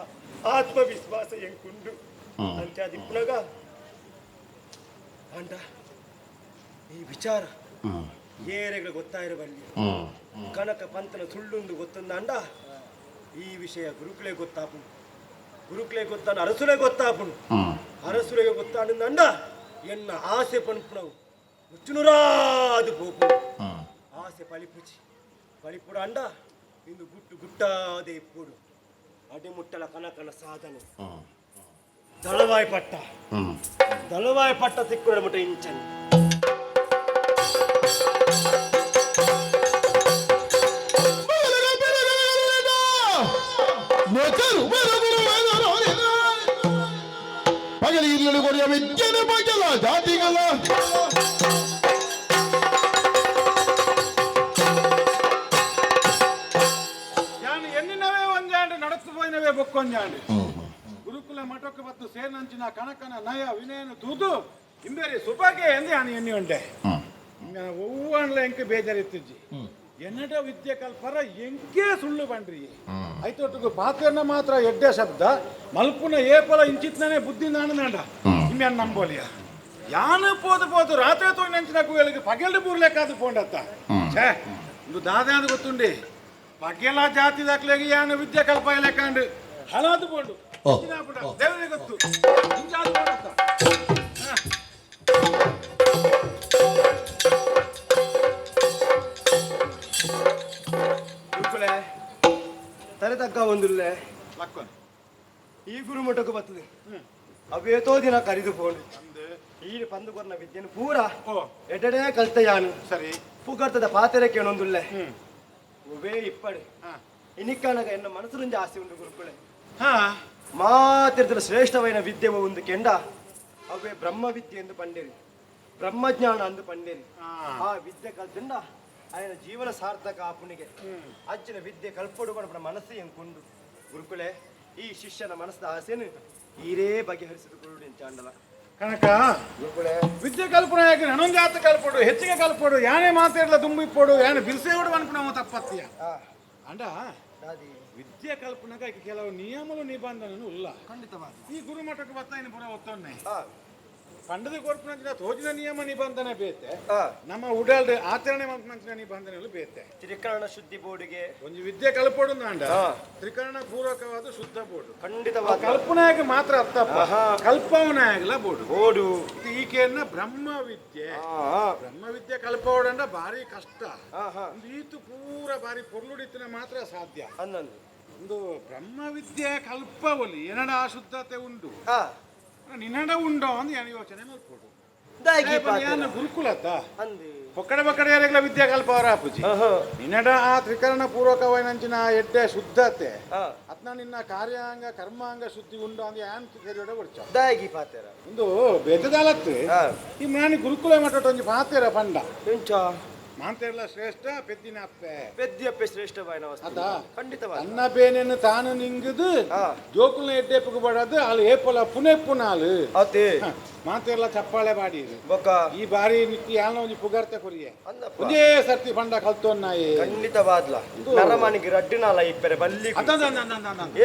ಆತ್ಮವಿಶ್ವಾಸ ಎಂಕುಂಡು ಅಂಚಾದಿಪ್ಪುನಗ ಅಂಡ ಈ ವಿಚಾರ ಏರೆಗಳು ಗೊತ್ತಾಯಿರಬಲ್ಲಿ ಕನಕ ಪಂತನ ಸುಳ್ಳುಂದು ಗೊತ್ತಂದ ಅಂಡ ಈ ವಿಷಯ ಗುರುಕುಲೇ ಗೊತ್ತಾನು ಅರಸುಲೆ ಗೊತ್ತಾಪುಣು ಅರಸುಲೆಗೆ ಗೊತ್ತಾಂಡ ಅಂಡ ಎನ್ನ ಆಸೆ ಪಣಪುಣವು ಮುಚ್ಚುನುರಾದು ಪೋಪು ಆಸೆ ಪಳಿಪುಡ ಅಂಡ ಇಂದು ಗುಟ್ಟಾದೆ ಇಪ್ಪುಡು ಅಡಿಮುಟ್ಟಲ ಕನಕನ ಸಾಧನೆ ದಳವಾಯಿ ಪಟ್ಟ ತಿಕ್ಕುಡ ಮುಟ್ಟ ಇಂಚನ್ ಪಗಲಿ ಇರಲು ಕೊಡುವ ವಿದ್ಯೆನ ಬಗೆಲ ಜಾತಿಗಳ ಬೊಕ್ಕೊಂಜಾಂಡು ಗುರುಕುಲ ಮಠಕ್ಕೆ ಬತ್ತು ಸೇನಂಚಿನ ಕಣಕನ ನಯ ವಿನಯನ ತೂದು ಇಂಬೇರಿ ಸುಬಗೆ ಎಂದು ನಾನು ಎಣ್ಣೆ ಉಂಡೆ ಒವ್ವಣ್ಣ ಎಂಕೆ ಬೇಜಾರಿತ್ತಿಜ್ಜಿ ಎನ್ನಡ ವಿದ್ಯೆ ಕಲ್ಪರ ಎಂಕೆ ಸುಳ್ಳು ಬಂಡ್ರಿ ಐತೊಟ್ಟಿಗೆ ಪಾತ್ರೆನ ಮಾತ್ರ ಎಡ್ಡೆ ಶಬ್ದ ಮಲ್ಪುನ ಏಪಲ ಇಂಚಿತ್ನೇ ಬುದ್ಧಿ ನಾನು ನಾಡ ನಿಮ್ಗೆ ನಂಬೋಲಿಯ ಯಾನು ಪೋದು ರಾತ್ರಿ ತೋಯಿ ನೆಂಚಿನ ಕೂಗಳಿಗೆ ಪಗೆಲ್ಡು ಬೂರ್ಲೆಕ್ಕಾದು ಪೋಂಡತ್ತ ಛೇ ಇದು ದಾದಾದ ಗೊತ್ತುಂಡಿ ಪಗೆಲ ಜಾತಿ ದಾಖಲೆಗೆ ಯಾನು ವಿದ್ಯೆ ಕಲ್ಪ ಲೆಕ್ಕಂಡು ಹಲಾದು ಬೋಂಡು ದೇವರಿಗೆ ಗೊತ್ತು ಹಿಂಗಾದು ಪೋಂಡತ್ತ ತಲೆ ತಕ್ಕ ಒಂದುಲ್ಲೆ ಲಕ್ಕೊನ್ ಈ ಗುರುಮಠಕ್ಕೆ ಬರ್ತದೆ ಅವೇತೋ ದಿನ ಕರಿದು ಫೋನ್ ಈ ಪಂದು ಕೊರ್ನ ವಿದ್ಯೆನು ಪೂರ ಎಡಡೆ ಕಲ್ತ ಯಾನು ಸರಿ ಪೂಗರ್ತದ ಪಾತೆರೆ ಕೇಳೊಂದುಲ್ಲೆ ಒವೇ ಇಪ್ಪಡೆ ಇನಿಕ್ಕನಗ ಎನ್ನ ಮನಸ್ಸು ಜಾಸ್ತಿ ಉಂಟು ಗುರುಕುಳೆ ಮಾತಿರ್ತರ ಶ್ರೇಷ್ಠವೈನ ವಿದ್ಯೆ ಒಂದು ಕೆಂಡ ಅವೇ ಬ್ರಹ್ಮ ವಿದ್ಯೆ ಎಂದು ಪಂಡೇರಿ ಬ್ರಹ್ಮಜ್ಞಾನ ಅಂದು ಪಂಡೇರಿ ಆ ವಿದ್ಯೆ ಕಲ್ತಂಡ ఆయన జీవన సార్థక ఆపునిಗೆ అచ్చిన విద్య కల్పడు మన మనస్సు ఎంకుండు గురుకులే ఈ ಶಿಷ್ಯನ ಮನಸ್ಸದ ಆಸೆನು ಈರೇ ಬಗೆಹರಿಸಿದುಕೊಳ್ಳು ಎಂಚಾಂಡಲ ಕನಕ ಗುರುಕುಲೇ ವಿದ್ಯೆ ಕಲ್ಪನೆ ಯಾಕೆ ನನೊಂದು ಜಾತ ಕಲ್ಪಡು ಹೆಚ್ಚಿಗೆ ಕಲ್ಪಡು ಯಾನೇ ಮಾತಾಡಲ ದುಂಬಿಪ್ಪಡು ಯಾನೆ ಬಿಲ್ಸೇವಡು ಅನ್ಪುಣ ತಪ್ಪತ್ತೀಯ ಅಂಡ ವಿದ್ಯೆ ಕಲ್ಪನೆಗೆ ಕೆಲವು ನಿಯಮಗಳು ನಿಬಂಧನನು ಇಲ್ಲ ಖಂಡಿತವಾಗಿ ಈ ಗುರುಮಠಕ್ಕೆ ಬರ್ತಾಯಿನ ಪುರ ಒತ್ತೊನ್ನೆ ಪಂಡದ ಕೊರ್ಪುನ ತೋಜಿನ ನಿಯಮ ನಿಬಂಧನೆ ಬೇತೆ ನಮ್ಮ ಉಡಾಲ್ದ ಆಚರಣೆ ಮಂತ್ರಿನ ನಿಬಂಧನೆಗಳು ಬೇತೆ ತ್ರಿಕರಣ ಶುದ್ಧಿ ಬೋರ್ಡ್ಗೆ ಒಂದು ವಿದ್ಯೆ ಕಲ್ಪಡು ಅಂಡ ತ್ರಿಕರಣ ಪೂರ್ವಕವಾದ ಶುದ್ಧ ಬೋರ್ಡು ಖಂಡಿತವಾಗಿ ಕಲ್ಪನೆಯಾಗಿ ಮಾತ್ರ ಅರ್ಥಪ್ಪ ಕಲ್ಪವನಾಗಲ ಬೋರ್ಡು ಬೋರ್ಡು ಈಕೆಯನ್ನ ಬ್ರಹ್ಮ ವಿದ್ಯೆ ಕಲ್ಪವಡಂಡ ಭಾರಿ ಕಷ್ಟ ಈತು ಪೂರ ಭಾರಿ ಪೊರ್ಲುಡಿತನ ಮಾತ್ರ ಸಾಧ್ಯ ಅನ್ನೊಂದು ಒಂದು ಬ್ರಹ್ಮ ವಿದ್ಯೆ ಕಲ್ಪವಲಿ ಏನಡ ಶುದ್ಧತೆ ಉಂಟು ನಿನ್ನಡ ಉಂಡೋ ಅಂತ ಏನು ಯೋಚನೆ ಮಾಡ್ಕೊಡು ಗುರುಕುಲತ್ತ ಪೊಕ್ಕಡೆ ಪಕ್ಕಡೆ ಯಾರಿಗಲ ವಿದ್ಯಾ ಕಲ್ಪವರ ಅಪ್ಪುಜಿ ನಿನ್ನಡ ಆ ತ್ರಿಕರಣ ಪೂರ್ವಕವೈನಂಚಿನ ಎಡ್ಡೆ ಶುದ್ಧತೆ ಅದ್ನ ನಿನ್ನ ಕಾರ್ಯಾಂಗ ಕರ್ಮಾಂಗ ಶುದ್ಧಿ ಉಂಡು ಅಂತ ಯಾನ್ ಕೇರಿಯೋಡ ಬರ್ಚ ದಾಗಿ ಪಾತೆರ ಒಂದು ಬೆದ್ದದಾಲತ್ತು ಈ ಮಾನಿ ಗುರುಕುಲ ಮಠ ಒಂಜಿ ಪಾತೆರ ಪಂಡ ಎಂಚ ಮಾಂತೆರ್ಲ ಶ್ರೇಷ್ಠ ಪೆದ್ದಿನ ಅಪ್ಪೆ ಪೆದ್ದಿಯಪ್ಪೆ ಶ್ರೇಷ್ಠವಾದ ಅದ ಖಂಡಿತವಾಗಿ ಅನ್ನ ಬೇನೆಯನ್ನು ತಾನು ನಿಂಗದು ಜೋಕುಲ್ನ ಎಡ್ಡೆಪ್ಪು ಬಡದು ಅಲ್ಲಿ ಏಪಲ ಪುನೆ ಪುನಾಲು ಅದೇ ಮಾತೆರ್ಲ ಚಪ್ಪಾಳೆ ಬಾಡಿರು ಬೊಕ್ಕ ಈ ಬಾರಿ ನಿತ್ಯ ಯಾನ ಒಂಜಿ ಪುಗರ್ತೆ ಕೊರಿಯೆ ಒಂದೇ ಸರ್ತಿ ಪಂಡ ಕಲ್ತೊನ್ನಾಯಿ ಖಂಡಿತವಾದ್ಲ ನರಮನಿಗೆ ರಡ್ಡಿನಾಲ ಇಪ್ಪರೆ ಬಲ್ಲಿ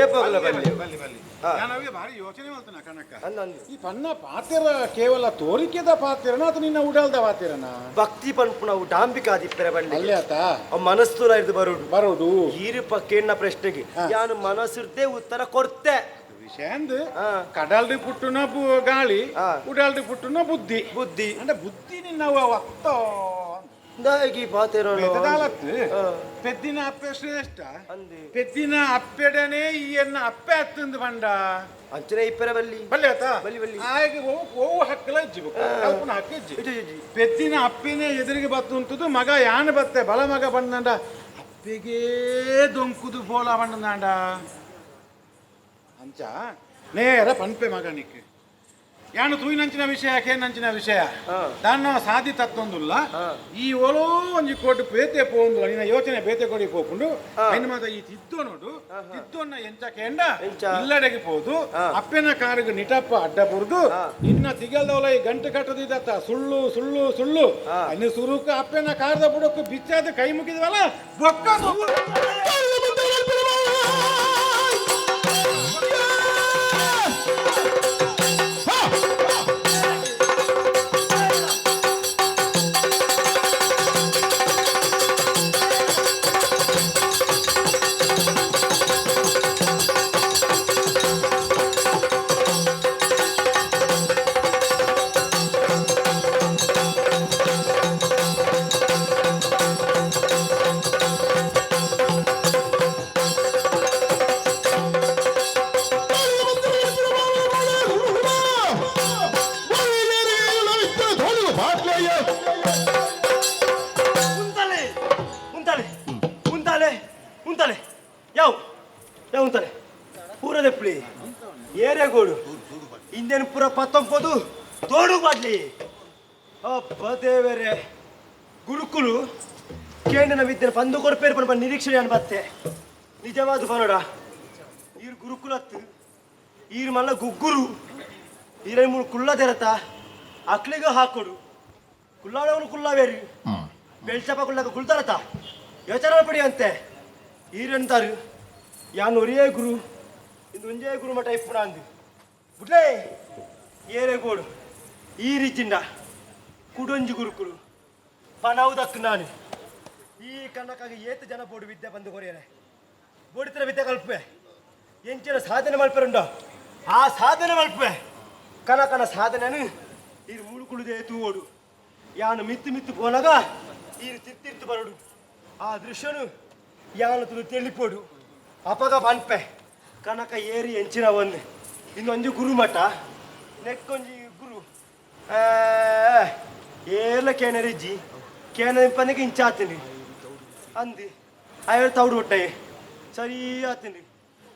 ಏಪಗಲ ಬಲ್ಲಿ ಬಲ್ಲಿ ಬಲ್ಲಿ ನಾನವೇ ಭಾರಿ ಯೋಚನೆ ಮಾಡ್ತಾನ ಕನಕ ಅನ್ನೊಂದು ಈ ಪನ್ನ ಪಾತೆರ ಕೇವಲ ತೋರಿಕೆದ ಪಾತೆರನ ಅಥವಾ ನಿನ್ನ ಉಡಲ್ದ ಪಾತೆರನ ಭಕ್ತಿ ಪನ್ಪುಣ ಡಾಂಬಿಕಾದಿಪ್ಪರೆ ಬಲ್ಲಿ ಅಲ್ಲೇ ಆತ ಮನಸ್ಸು ಇರ್ದು ಬರೋಡು ಬರೋಡು ಈರು ಕೇಳಿನ ಪ್ರಶ್ನೆಗೆ ಯಾನು ಮನಸ್ಸಿರ್ದೆ ಉತ್ತರ ಕೊಡ್ತೆ ವಿಷಯ ಅಂದು ಕಡಲ್ಡಿ ಪುಟ್ಟುನ ಗಾಳಿ ಉಡಲ್ಡಿ ಪುಟ್ಟುನ ಬುದ್ಧಿ ಬುದ್ಧಿ ಅಂದ್ರೆ ಬುದ್ಧಿ ನಿನ್ನ ಒತ್ತೋ ದಾಗಿ ಪಾತೆರ ಪೆದ್ದಿನ ಅಪ್ಪೆ ಶ್ರೇಷ್ಠ ಅಂದಿ ಪೆದ್ದಿನ ಅಪ್ಪೆಡನೆ ಈಯನ್ನ ಅಪ್ಪೆ ಹತ್ತಂದು ಬಂಡ ಅಂಚನೆ ಇಪ್ಪರೆ ಬಲ್ಲಿ ಬಲ್ಲಿ ಆತ ಬಲ್ಲಿ ಬಲ್ಲಿ ಹಾಗೆ ಓವು ಹಕ್ಕಲ ಇಜ್ಜಿ ಕಲ್ಪನ ಹಕ್ಕಿಜ್ಜಿ ಪೆದ್ದಿನ ಅಪ್ಪಿನೇ ಎದುರಿಗೆ ಬತ್ತುಂಟದು ಮಗ ಯಾನು ಬತ್ತೆ ಬಲ ಮಗ ಬಂದಂಡ ಅಪ್ಪೆಗೇ ದೊಂಕುದು ಬೋಲ ಬಂಡಂದಾಂಡ ಅಂಚ ನೇರ ಪನ್ಪೆ ಮಗನಿಕ್ಕೆ ಯಾನು ತೂಯಿನಂಚಿನ ವಿಷಯ ಕೇನಂಚಿನ ವಿಷಯ ತಾನು ಸಾಧಿ ತತ್ತೊಂದುಲ್ಲ ಈ ಒಲೋ ಒಂಜಿ ಕೋಟು ಬೇತೆ ಪೋಂದು ನಿನ್ನ ಯೋಚನೆ ಬೇತೆ ಕೊಡಿ ಪೋಪುಂಡು ಇನ್ನು ಮಾತ್ರ ಈ ತಿದ್ದು ನೋಡು ತಿದ್ದನ್ನ ಎಂಚ ಕೇಂಡ ಇಲ್ಲಡೆಗೆ ಪೋದು ಅಪ್ಪೆನ ಕಾರಿಗೆ ನಿಟಪ್ಪ ಅಡ್ಡ ಬುರ್ದು ಇನ್ನ ತಿಗಲ್ದವಲ ಈ ಗಂಟು ಕಟ್ಟದಿದ್ದ ಸುಳ್ಳು ಸುಳ್ಳು ಸುಳ್ಳು ಇನ್ನು ಸುರುಕ ಅಪ್ಪೆನ ಕಾರ್ದ ಬುಡಕ್ಕೆ ಬಿಚ್ಚಾದ ಕೈ ಮುಗಿದ್ವಲ್ಲ ಬೊಕ್ಕ ಪೂರದೆಪ್ಪಳಿ ಏರೆಗೋಡು ಇಂದೇನು ಪೂರ ಪತ್ತೊಂಪದು ತೋಡು ಬಾಡ್ಲಿ ಅಪ್ಪ ದೇವರೇ ಗುರುಕುಲು ಕೇಂದ್ರ ವಿದ್ಯೆ ಪಂದು ಕೊಡ್ಪೇರು ಪಣ ನಿರೀಕ್ಷಣೆ ಅನ್ಬತ್ತೆ ನಿಜವಾದ ಪನೋಡ ಇವ್ರು ಗುರುಕುಲತ್ತು ಈರು ಮಲ್ಲ ಗುಗ್ಗುರು ಈರ ಮೂರು ಕುಲ್ಲ ತೆರತ ಅಕ್ಲಿಗ ಹಾಕೊಡು ಕುಲ್ಲಾಡವನು ಕುಲ್ಲಾವೇರಿ ಬೆಳ್ಚಪ್ಪ ಕುಲ್ಲಕ ಕುಲ್ತಾರತ ಯೋಚನೆ ಪಡಿ ಅಂತೆ ಈರಂತಾರು ಯಾನು ಒರಿಯೇ ಗುರು ಇಂದು ಒಂಜೇ ಗುರು ಮಠ ಇಪ್ಪುಣ ಅಂದು ಬುಡ್ಲೇ ಏರೇ ಗೋಡು ಈ ರೀತಿಂಡ ಕುಡೊಂಜಿ ಗುರುಕುಲು ಪನವುದಕ್ಕೆ ನಾನು ಈ ಕನ್ನಕ್ಕಾಗಿ ಏತು ಜನ ಬೋಡು ವಿದ್ಯೆ ಬಂದು ಕೊರಿಯರೆ ಬೋಡಿತರ ವಿದ್ಯೆ ಕಲ್ಪೆ ಎಂಚಿನ ಸಾಧನೆ ಮಲ್ಪರುಂಡ ಆ ಸಾಧನೆ ಮಲ್ಪೆ ಕನಕನ ಸಾಧನೆನು ಈ ಮುಳುಕುಳುದೇ ತೂವೋಡು ಯಾನು ಮಿತ್ತು ಮಿತ್ತು ಪೋನಾಗ ಈ ತಿರ್ತಿರ್ತು ಬರಡು ಆ ದೃಶ್ಯನು ಯಾನು ತುಳು ತೆಳಿಪೋಡು ಅಪಗ ಪನ್ಪೆ ಕನಕ ಏರಿ ಎಂಚಿನ ಒಂದು ಇನ್ನೊಂದು ಗುರು ಮಠ ನೆಕ್ಕೊಂಜಿ ಗುರು ಏರ್ಲ ಕೇನರಿಜ್ಜಿ ಕೇನ ಪನಿಗೆ ಇಂಚಾತೀನಿ ಅಂದಿ ಅಯ್ಯ ತೌಡು ಹೊಟ್ಟೆ ಸರಿ ಆತೀನಿ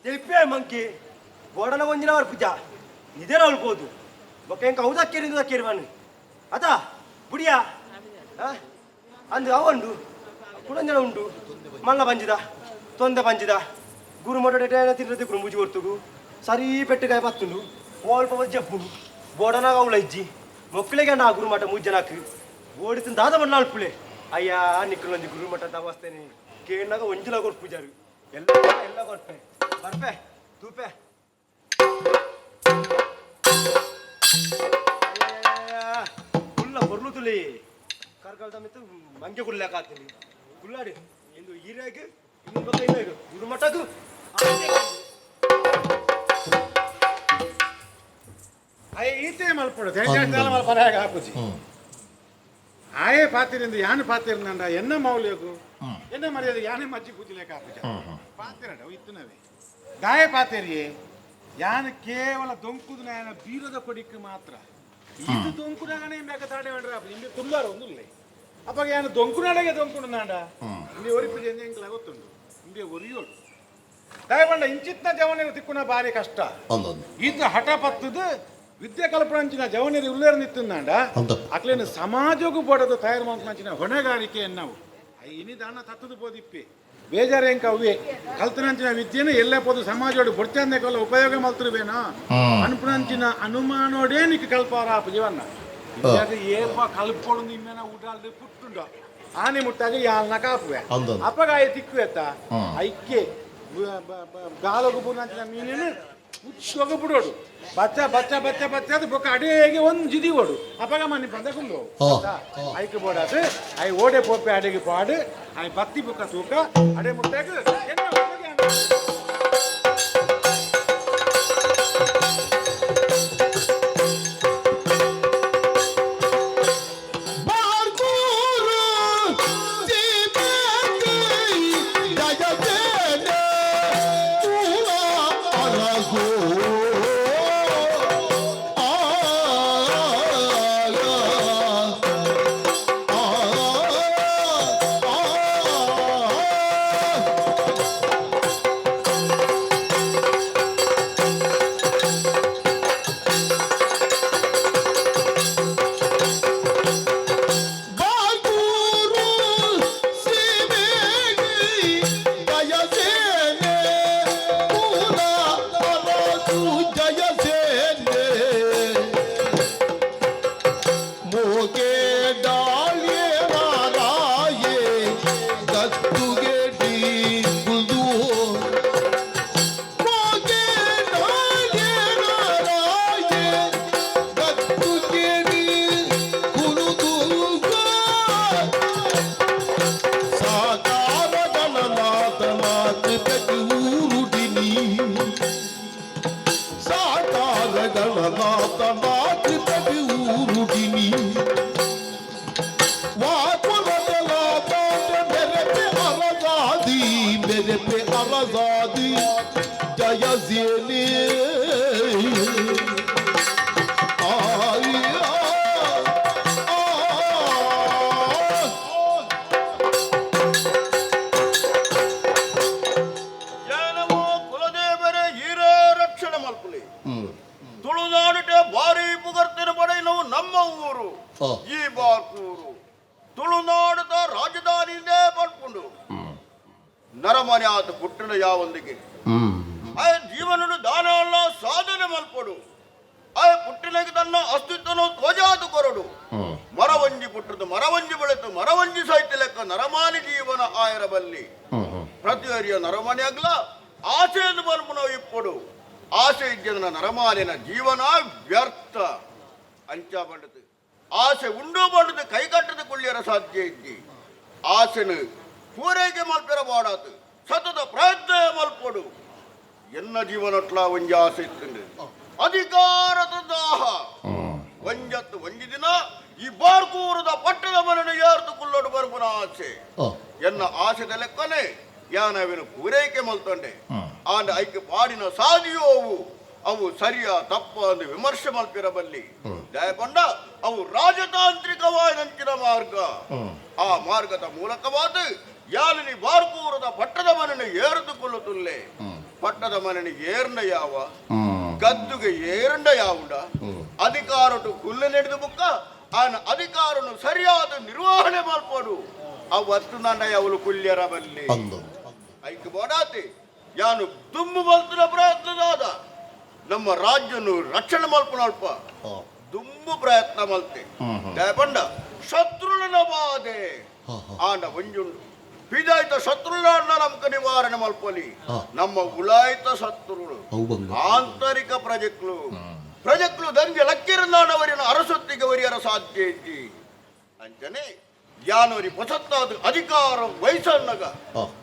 ತಿಳಿಪೆ ಮಂಕಿ ಬೋಡನ ಒಂಜಿನ ಅವ್ರ ಪೂಜಾ ಇದೇ ಅಳ್ಬೋದು ಬೊಕ್ಕ ಹೆಂಗೆ ಹೌದಕ್ಕೇರಿ ಬನ್ನಿ ಅದ ಬುಡಿಯಾ ಅಂದು ಅವಂಡು ಕುಡಂಜನ ಉಂಡು ಮಲ್ಲ ಬಂಜಿದ ತೊಂದೆ ಬಂಜಿದ ಗುರು ಮೊಟ್ಟ ತಿನ್ನದೆ ಗುರು ಮುಜಿ ಕೊಡ್ತುಗು ಸರಿ ಪೆಟ್ಟುಗಾಯ ಬತ್ತುಂಡು ಓಲ್ಪ ಜಪ್ಪುಡು ಬೋಡನಾಗ ಅವಳ ಇಜ್ಜಿ ಮೊಕ್ಕಳಿಗೆ ನಾ ಗುರು ಮಠ ಮುಜ್ಜನಾಕು ಓಡಿತು ದಾದ ಮಣ್ಣ ಅಲ್ಪುಳೆ ಅಯ್ಯ ನಿಕ್ಕಲೊಂದು ಗುರು ಮಠ ಅವಸ್ಥೆನೆ ಕೇಳಿನಾಗ ಒಂಜಿಲ ಕೊಟ್ಟು ಪೂಜಾರು ಎಲ್ಲ ಕೊಡ್ಪೆ ಬರ್ಪೆ ತೂಪೆ ಕುಲ್ಲ ಬರ್ಲು ತುಲಿ ಕರ್ಕಲ್ದ ಮಿತ್ತು ಮಂಗೆ ಕುಲ್ಲಾಕ ಆಗ್ತೀನಿ ಕುಲ್ಲಾಡಿ ಇಂದು ಹೀರಾಗ ಇನ್ನು ಬಕ್ಕ ಇನ್ನಾಗ ಗುರು ಮಠಕ್ಕೂ ಅಯ್ಯ ಈತೆ ಮಲ್ಪಡು ದೇಶಾಲ ಮಲ್ಪರ ಹೇಗೆ ಹಾಕುಜಿ ಆಯೇ ಪಾತಿರಿಂದ ಯಾನು ಪಾತಿರಂದ ಎನ್ನ ಮೌಲ್ಯಗು ಎನ್ನ ಮರ್ಯಾದೆ ಯಾನೇ ಮಜ್ಜಿ ಪೂಜಲೆಕ ಹಾಕುಜ ಪಾತಿರಡ ಇತ್ತನವೇ ಗಾಯ ಪಾತಿರಿಯೇ ಯಾನು ಕೇವಲ ದೊಂಕುದು ನಾಯನ ಬೀರದ ಕೊಡಿಕ್ಕೆ ಮಾತ್ರ ಇದು ದೊಂಕುನಾಗನೇ ಬೇಗ ತಾಡೆ ಮಾಡ್ರ ನಿಮಗೆ ತುಲ್ಲಾರ ಒಂದಿಲ್ಲ ಅಪ್ಪಾಗ ಯಾನು ದೊಂಕುನಾಡೆಗೆ ದೊಂಕುಡು ನಾಡ ನಿಮಗೆ ಒರಿ ಪೂಜೆ ಎಂಕ್ಲ ಗೊತ್ತುಂಡು ನಿಮಗೆ ಒರಿಯೋಡು ದಯಬಂಡ ಇಂಚಿತ್ನ ಜವನಿರು ತಿಕ್ಕುನ ಭಾರಿ ಕಷ್ಟ ಇದು ಹಠ ಪತ್ತದು ವಿದ್ಯೆ ಕಲ್ಪನಂಚಿನ ಜವನಿರು ಉಲ್ಲೇರು ನಿತ್ತುಂದಾಂಡ ಅಕ್ಲೇನು ಸಮಾಜಗೂ ಬೋಡದು ತಯಾರು ಮಾಡ್ಕೊಂಚಿನ ಹೊಣೆಗಾರಿಕೆ ನಾವು ಇನಿ ದಾನ ತತ್ತದು ಬೋದಿಪ್ಪಿ ಬೇಜಾರು ಹೆಂಗೆ ಅವೇ ಕಲ್ತನಂಚಿನ ವಿದ್ಯೆನು ಎಲ್ಲೇ ಪೋದು ಸಮಾಜೋಡು ಬೊಡ್ಚಂದೆಲ್ಲ ಉಪಯೋಗ ಮಲ್ತಿರ್ಬೇನೋ ಅನ್ಪನಂಚಿನ ಅನುಮಾನೋಡೇ ನಿಕ್ಕೆ ಕಲ್ಪಾರ ಜೀವನ ಏಪ ಕಲ್ಪೊಡು ನಿಮ್ಮೆನ ಊಟಾಲ್ದು ಪುಟ್ಟುಂಡ ಆನೆ ಮುಟ್ಟಾಗ ಯಾಲ್ನ ಕಾಪುವೆ ಅಪ್ಪಗಾಯ ತಿಕ್ಕುವೆತ್ತ ಐಕ್ಯ ಗಾಲಗು ಬುನಂಚಿನ ಮೀನೇನು ಉಚ್ಚೋಗ ಬಿಡೋಡು ಬಚ್ಚ ಬಚ್ಚ ಬಚ್ಚ ಬಚ್ಚ ಅದು ಬೊಕ್ಕ ಅಡೆಗೆ ಒಂದು ಜಿದಿ ಓಡು ಅಪ್ಪಗ ಮನೆ ಬಂದಕೊಂಡು ಐಕ್ ಬೋಡಾದು ಐ ಓಡೆ ಪೋಪೆ ಅಡೆಗೆ ಪಾಡು ಐ ಬತ್ತಿ ಬೊಕ್ಕ ತೂಕ ಅಡೆ ಮುಟ್ಟಾಗ ತುಳುನಾಡಿಗೆ ಭಾರಿ ಪುಗರ್ತಿನ ಪಡೆಯಲು ನಮ್ಮ ಊರು ಈ ಬಾರ್ಕೂರು ತುಳುನಾಡದ ರಾಜಧಾನಿಯಿಂದೇ ಪಡ್ಕೊಂಡು ನರಮನೆ ಆತ ಪುಟ್ಟಣ ಯಾವೊಂದಿಗೆ ಆಯ ಜೀವನನು ದಾನ ಅಲ್ಲ ಸಾಧನೆ ಮಲ್ಪಡು ಆಯ ಪುಟ್ಟಿನಗೆ ತನ್ನ ಅಸ್ತಿತ್ವನು ಧ್ವಜಾದು ಕೊರಡು ಮರವಂಜಿ ಪುಟ್ಟದು ಮರವಂಜಿ ಬೆಳೆತು ಮರವಂಜಿ ಸಾಹಿತ್ಯ ಲೆಕ್ಕ ನರಮಾನಿ ಜೀವನ ಆಯರಬಲ್ಲಿ ಪ್ರತಿಹರಿಯ ನರಮನೆ ಆಗ್ಲ ಆಸೆಯನ್ನು ಮಲ್ಪುನ ಇಪ್ಪಡು ಆಸೆ ಇದ್ದ ನರಮಾಲಿನ ಜೀವನ ವ್ಯರ್ಥ ಅಂಚ ಬಂಡದು ಆಸೆ ಉಂಡು ಬಂಡದು ಕೈಕಟ್ಟದ ಕೊಳ್ಳಿಯರ ಸಾಧ್ಯ ಇದ್ದಿ ಆಸೆನು ಪೂರೈಕೆ ಮಲ್ಪಿರಬಾಡಾತು ಸತತ ಪ್ರಯತ್ನ ಮಲ್ಪಡು ಎನ್ನ ಜೀವನಟ್ಲ ಒಂಜಿ ಆಸೆ ಇತ್ತು ಅಧಿಕಾರದ ದಾಹ ಒಂಜತ್ತು ಒಂಜಿ ದಿನ ಈ ಬಾರ್ಕೂರದ ಪಟ್ಟದ ಮನೆಯನ್ನು ಏರ್ತು ಕುಲ್ಲೋಡು ಬರ್ಬನ ಆಸೆ ಎನ್ನ ಆಸೆದ ಲೆಕ್ಕನೆ ಯಾನವಿನ ಪೂರೈಕೆ ಮಲ್ತೊಂಡೆ ಆಂಡ ಐಕ್ಯ ಪಾಡಿನ ಸಾಧಿಯೋವು ಅವು ಸರಿಯ ತಪ್ಪ ಅಂದು ವಿಮರ್ಶೆ ಮಲ್ಪಿರಬಲ್ಲಿ ದಯಕೊಂಡ ಅವು ರಾಜತಾಂತ್ರಿಕವಾದಂಚಿನ ಮಾರ್ಗ ಆ ಮಾರ್ಗದ ಮೂಲಕವಾದ ಯಾಲಿನಿ ಬಾರ್ಕೂರದ ಪಟ್ಟದ ಮನೆಯನ್ನು ಏರಿದುಕೊಳ್ಳುತ್ತುಲ್ಲೆ ಪಟ್ಟದ ಮನೆಯನ್ನು ಏರ್ನ ಯಾವ ಗದ್ದುಗೆ ಏರಂಡ ಯಾವುಂಡ ಅಧಿಕಾರಟು ಕುಲ್ಲೆ ನಡೆದು ಬುಕ್ಕ ಆನ ಅಧಿಕಾರನು ಸರಿಯಾದ ನಿರ್ವಹಣೆ ಮಲ್ಪಡು ಅವತ್ತು ನನ್ನ ಯಾವಲು ಕುಲ್ಯರ ಬಲ್ಲಿ ಐಕ್ ಬೋಡಾತಿ ಯಾನು ದುಮ್ಮು ಮಲ್ತಿನ ಪ್ರಯತ್ನದಾದ ನಮ್ಮ ರಾಜ್ಯನು ರಕ್ಷಣೆ ಮಲ್ಪನಲ್ಪ ದುಮ್ಮು ಪ್ರಯತ್ನ ಮಲ್ತೆ ದಯಪಂಡ ಶತ್ರುಳನ ಬಾಧೆ ಆಂಡ ಒಂಜುಂಡು ಪಿದಾಯ್ತ ಶತ್ರುಳ ನಮ್ಕ ನಿವಾರಣೆ ಮಲ್ಪಲಿ ನಮ್ಮ ಉಳಾಯ್ತ ಶತ್ರುಳು ಆಂತರಿಕ ಪ್ರಜೆಕ್ಲು ದಂಗೆ ಲಕ್ಕಿರಂದಾಡವರಿನ ಅರಸೊತ್ತಿಗೆ ವರಿಯರ ಸಾಧ್ಯ ಇದ್ದಿ ಅಂಚನೆ ಯಾನವರಿ ಹೊಸತ್ತಾದ ಅಧಿಕಾರ ವಯಸ್ಸನ್ನಗ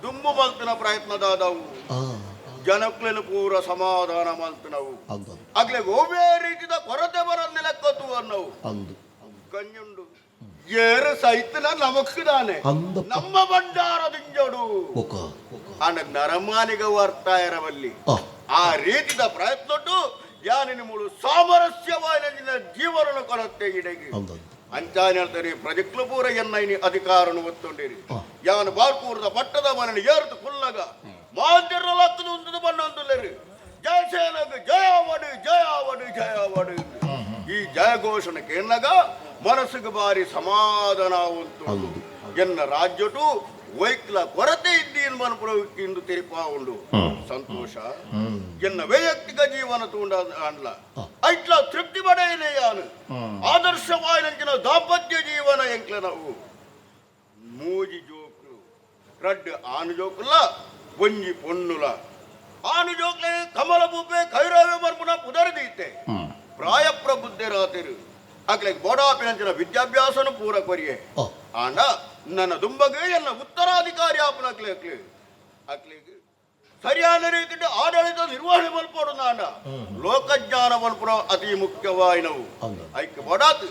ದುಮ್ಮು ಮಲ್ತಿನ ಪ್ರಯತ್ನದಾದವು ಜನಕ್ಲೆನು ಪೂರ ಸಮಾಧಾನ ಮಲ್ತಿನವು ಆಗ್ಲೇ ಗೋಬೇ ರೀತಿದ ಕೊರತೆ ಬರನ್ನೆ ಲೆಕ್ಕತ್ತು ಅನ್ನವು ಕಂಜುಂಡು ಏರು ಸೈತನ ನಮಕ್ಕದಾನೆ ನಮ್ಮ ಭಂಡಾರದಿಂಜೋಡು ಅನ್ನ ನರಮಾನಿಗ ವರ್ತಾ ಇರವಲ್ಲಿ ಆ ರೀತಿದ ಪ್ರಯತ್ನಟ್ಟು ಯಾನಿನ ಮುಳು ಸಾಮರಸ್ಯವಾದ ಜೀವನ ಕೊರತೆ ಇಡೆಗಿ ಅಂಚಾನ ಹೇಳ್ತಾರೆ ಪ್ರಜೆಕ್ಲು ಪೂರ ಎನ್ನೈನಿ ಅಧಿಕಾರನು ಒತ್ತೊಂಡಿರಿ ಯಾನು ಬಾರ್ಕೂರದ ಪಟ್ಟದ ಮನೆಯನ್ನು ಏರ್ತು ಕುಲ್ಲಗ ಮಾಂತಿರಲಕ್ಕದು ಉಂಟು ಬಣ್ಣೊಂದುಲ್ಲೇರಿ ಜಯಸೇನಗ ಜಯವಾಡು ಜಯವಾಡು ಜಯವಾಡು ಈ ಜಯ ಘೋಷಣೆ ಕೇಳಗ ಮನಸ್ಸಿಗೆ ಬಾರಿ ಸಮಾಧಾನ ಉಂಟು ಎನ್ನ ರಾಜ್ಯಟು ವೈಕ್ಲ ಕೊರತೆ ಇದ್ದೀನ್ ಮನಪುರಕ್ಕಿಂದು ತಿರುಪಾ ಉಂಡು ಸಂತೋಷ ಎನ್ನ ವೈಯಕ್ತಿಕ ಜೀವನ ತೂಂಡ ಅಂಡ್ಲ ಐಟ್ಲ ತೃಪ್ತಿ ಪಡೆಯಲೇ ಯಾನು ಆದರ್ಶವಾಯಿನ ದಾಂಪತ್ಯ ಜೀವನ ಎಂಕ್ಲ ನಾವು ಮೂಜಿ ಜೋಕ್ಲು ರಡ್ಡು ಆನು ಜೋಕುಲ ಒಂಜಿ ಪೊನ್ನುಲ ಆನು ಜೋಕ್ಲೆ ಕಮಲ ಬುಬ್ಬೆ ಕೈರವ್ಯ ಮರ್ಪುನ ಪುದರ್ದೀತೆ ಪ್ರಾಯ ಪ್ರಬುದ್ಧರಾತಿರು ಅಕ್ಲೆಗ್ ಬೋಡಾಪಿನಂಚಿನ ವಿದ್ಯಾಭ್ಯಾಸನು ಪೂರ ಕೊರಿಯೆ ಆಂಡ ನನ್ನ ದುಂಬಗೆ ಎನ್ನ ಉತ್ತರಾಧಿಕಾರಿ ಆಪನ ಅಕ್ಲೆಗ್ ಸರಿಯಾದ ರೀತಿಯ ಆಡಳಿತ ನಿರ್ವಹಣೆ ಮಲ್ಪಡು ನಾಂಡ ಲೋಕಜ್ಞಾನ ಮಲ್ಪುರ ಅತಿ ಮುಖ್ಯವಾಯಿನವು ಐಕ್ಯ ಬೋಡಾತ್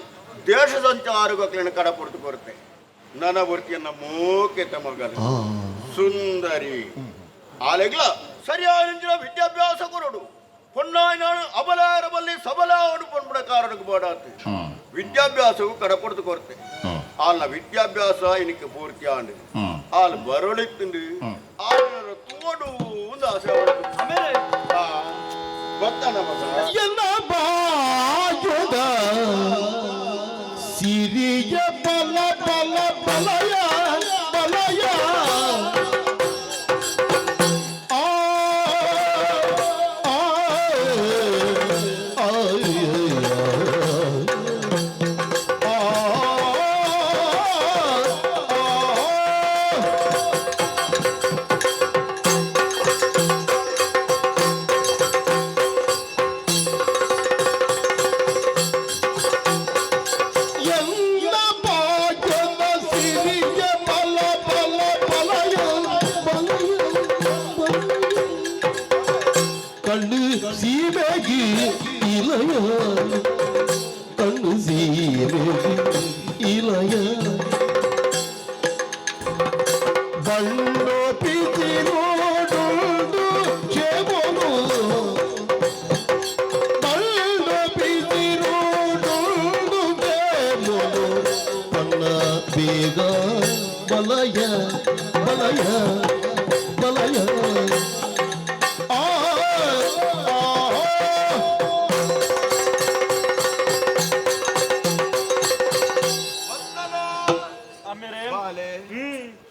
ದೇಶ ಸಂಚಾರಗೂ ಅಕ್ಲೆನ ಕಡಪುರ್ತು ಕೊರತೆ ನನ್ನ ವರ್ತಿಯನ್ನ ಮೋಕೆತ ಮಗಲು ಸುಂದರಿ ಆಲೆಗ್ಲ ಸರಿಯಾದ ವಿದ್ಯಾಭ್ಯಾಸ ಕೊರಡು பொன்னாயினாலும் அபலாரபல்லி சபலாவோடு பொன்பட காரணக்கு போடாது ವಿದ್ಯಾಭ್ಯಾಸವು ಕಡಪಡ್ದು ಕೊರತೆ ಆಲ್ನ ವಿದ್ಯಾಭ್ಯಾಸ ಇನಿಕ್ಕೆ ಪೂರ್ತಿ ಆಂಡು ಆಲ್ ಬರಳಿತ್ತಿಂದು ಆಲ್ನ ತೋಡು ಒಂದು ಆಸೆ ಗೊತ್ತಾನ ಎಲ್ಲ ಬಾಜುದ ಸಿರಿಯ ಬಲ ಬಲ ಬಲಯ ಬಲಯ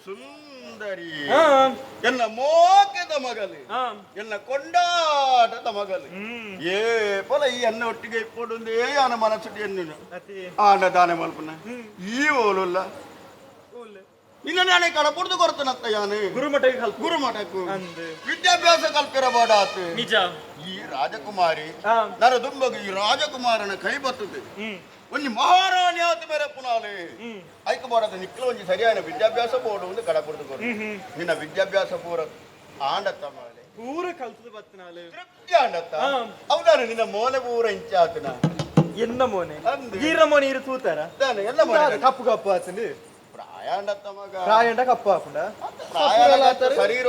ಸುಂದರಿ ಎನ್ನ ಮೋಕೆದ ಮಗಲು ಎನ್ನ ಕೊಂಡಾಟದ ಮಗಲು ಏ ಪೊಲ ಈ ಅನ್ನ ಒಟ್ಟಿಗೆ ಇಪ್ಪೊಂದೇ ಆನ ಮನಸ್ಸುಡಿ ಎನ್ನು ಆನ ದಾನೆ ಮಲ್ಪನ ಈ ಓಲುಲ್ಲ ನಿನ್ನ ನಾನೇ ಕಡಪುಡ್ದು ಕೊರತನತ್ತ ಯಾನು ಗುರುಮಠಕ್ಕೂ ವಿದ್ಯಾಭ್ಯಾಸ ಕಲ್ಪಿರಬಾಡಾತು ನಿಜ ಈ ರಾಜಕುಮಾರಿ ನರ ದುಂಬಗು ಈ ರಾಜಕುಮಾರನ ಕೈ ಬರ್ತದೆ ಒಂಜಿ ಮಹಾರಾಣಿ ಆತ ಬೇರೆ ಪುನಾಲೆ ಐಕ ಬೋಡದ ನಿಕ್ಲ ಒಂಜಿ ಸರಿಯಾದ ವಿದ್ಯಾಭ್ಯಾಸ ಬೋಡು ಒಂದು ಕಡಪುಡ್ದು ಕೊರ ನಿನ್ನ ವಿದ್ಯಾಭ್ಯಾಸ ಪೂರ ಆಂಡತ್ತ ಮಾಲೆ ಪೂರ ಕಲ್ತದ ಬತ್ತನಾಲೆ ತೃಪ್ತಿ ಆಂಡತ್ತ ಅವದಾನ ನಿನ್ನ ಮೋನೆ ಪೂರ ಇಂಚಾತನ ಎನ್ನ ಮೋನೆ ಗೀರ ಮೋನೆ ಇರು ತೂತಾರ ಎಲ್ಲ ಮೋನೆ ಕಪ್ಪು ಕಪ್ಪು ಆತಂದು ಪ್ರಾಯಾಂಡತ್ತ ಮಗ ಪ್ರಾಯಂಡ ಕಪ್ಪು ಹಾಕೊಂಡ ಶರೀರ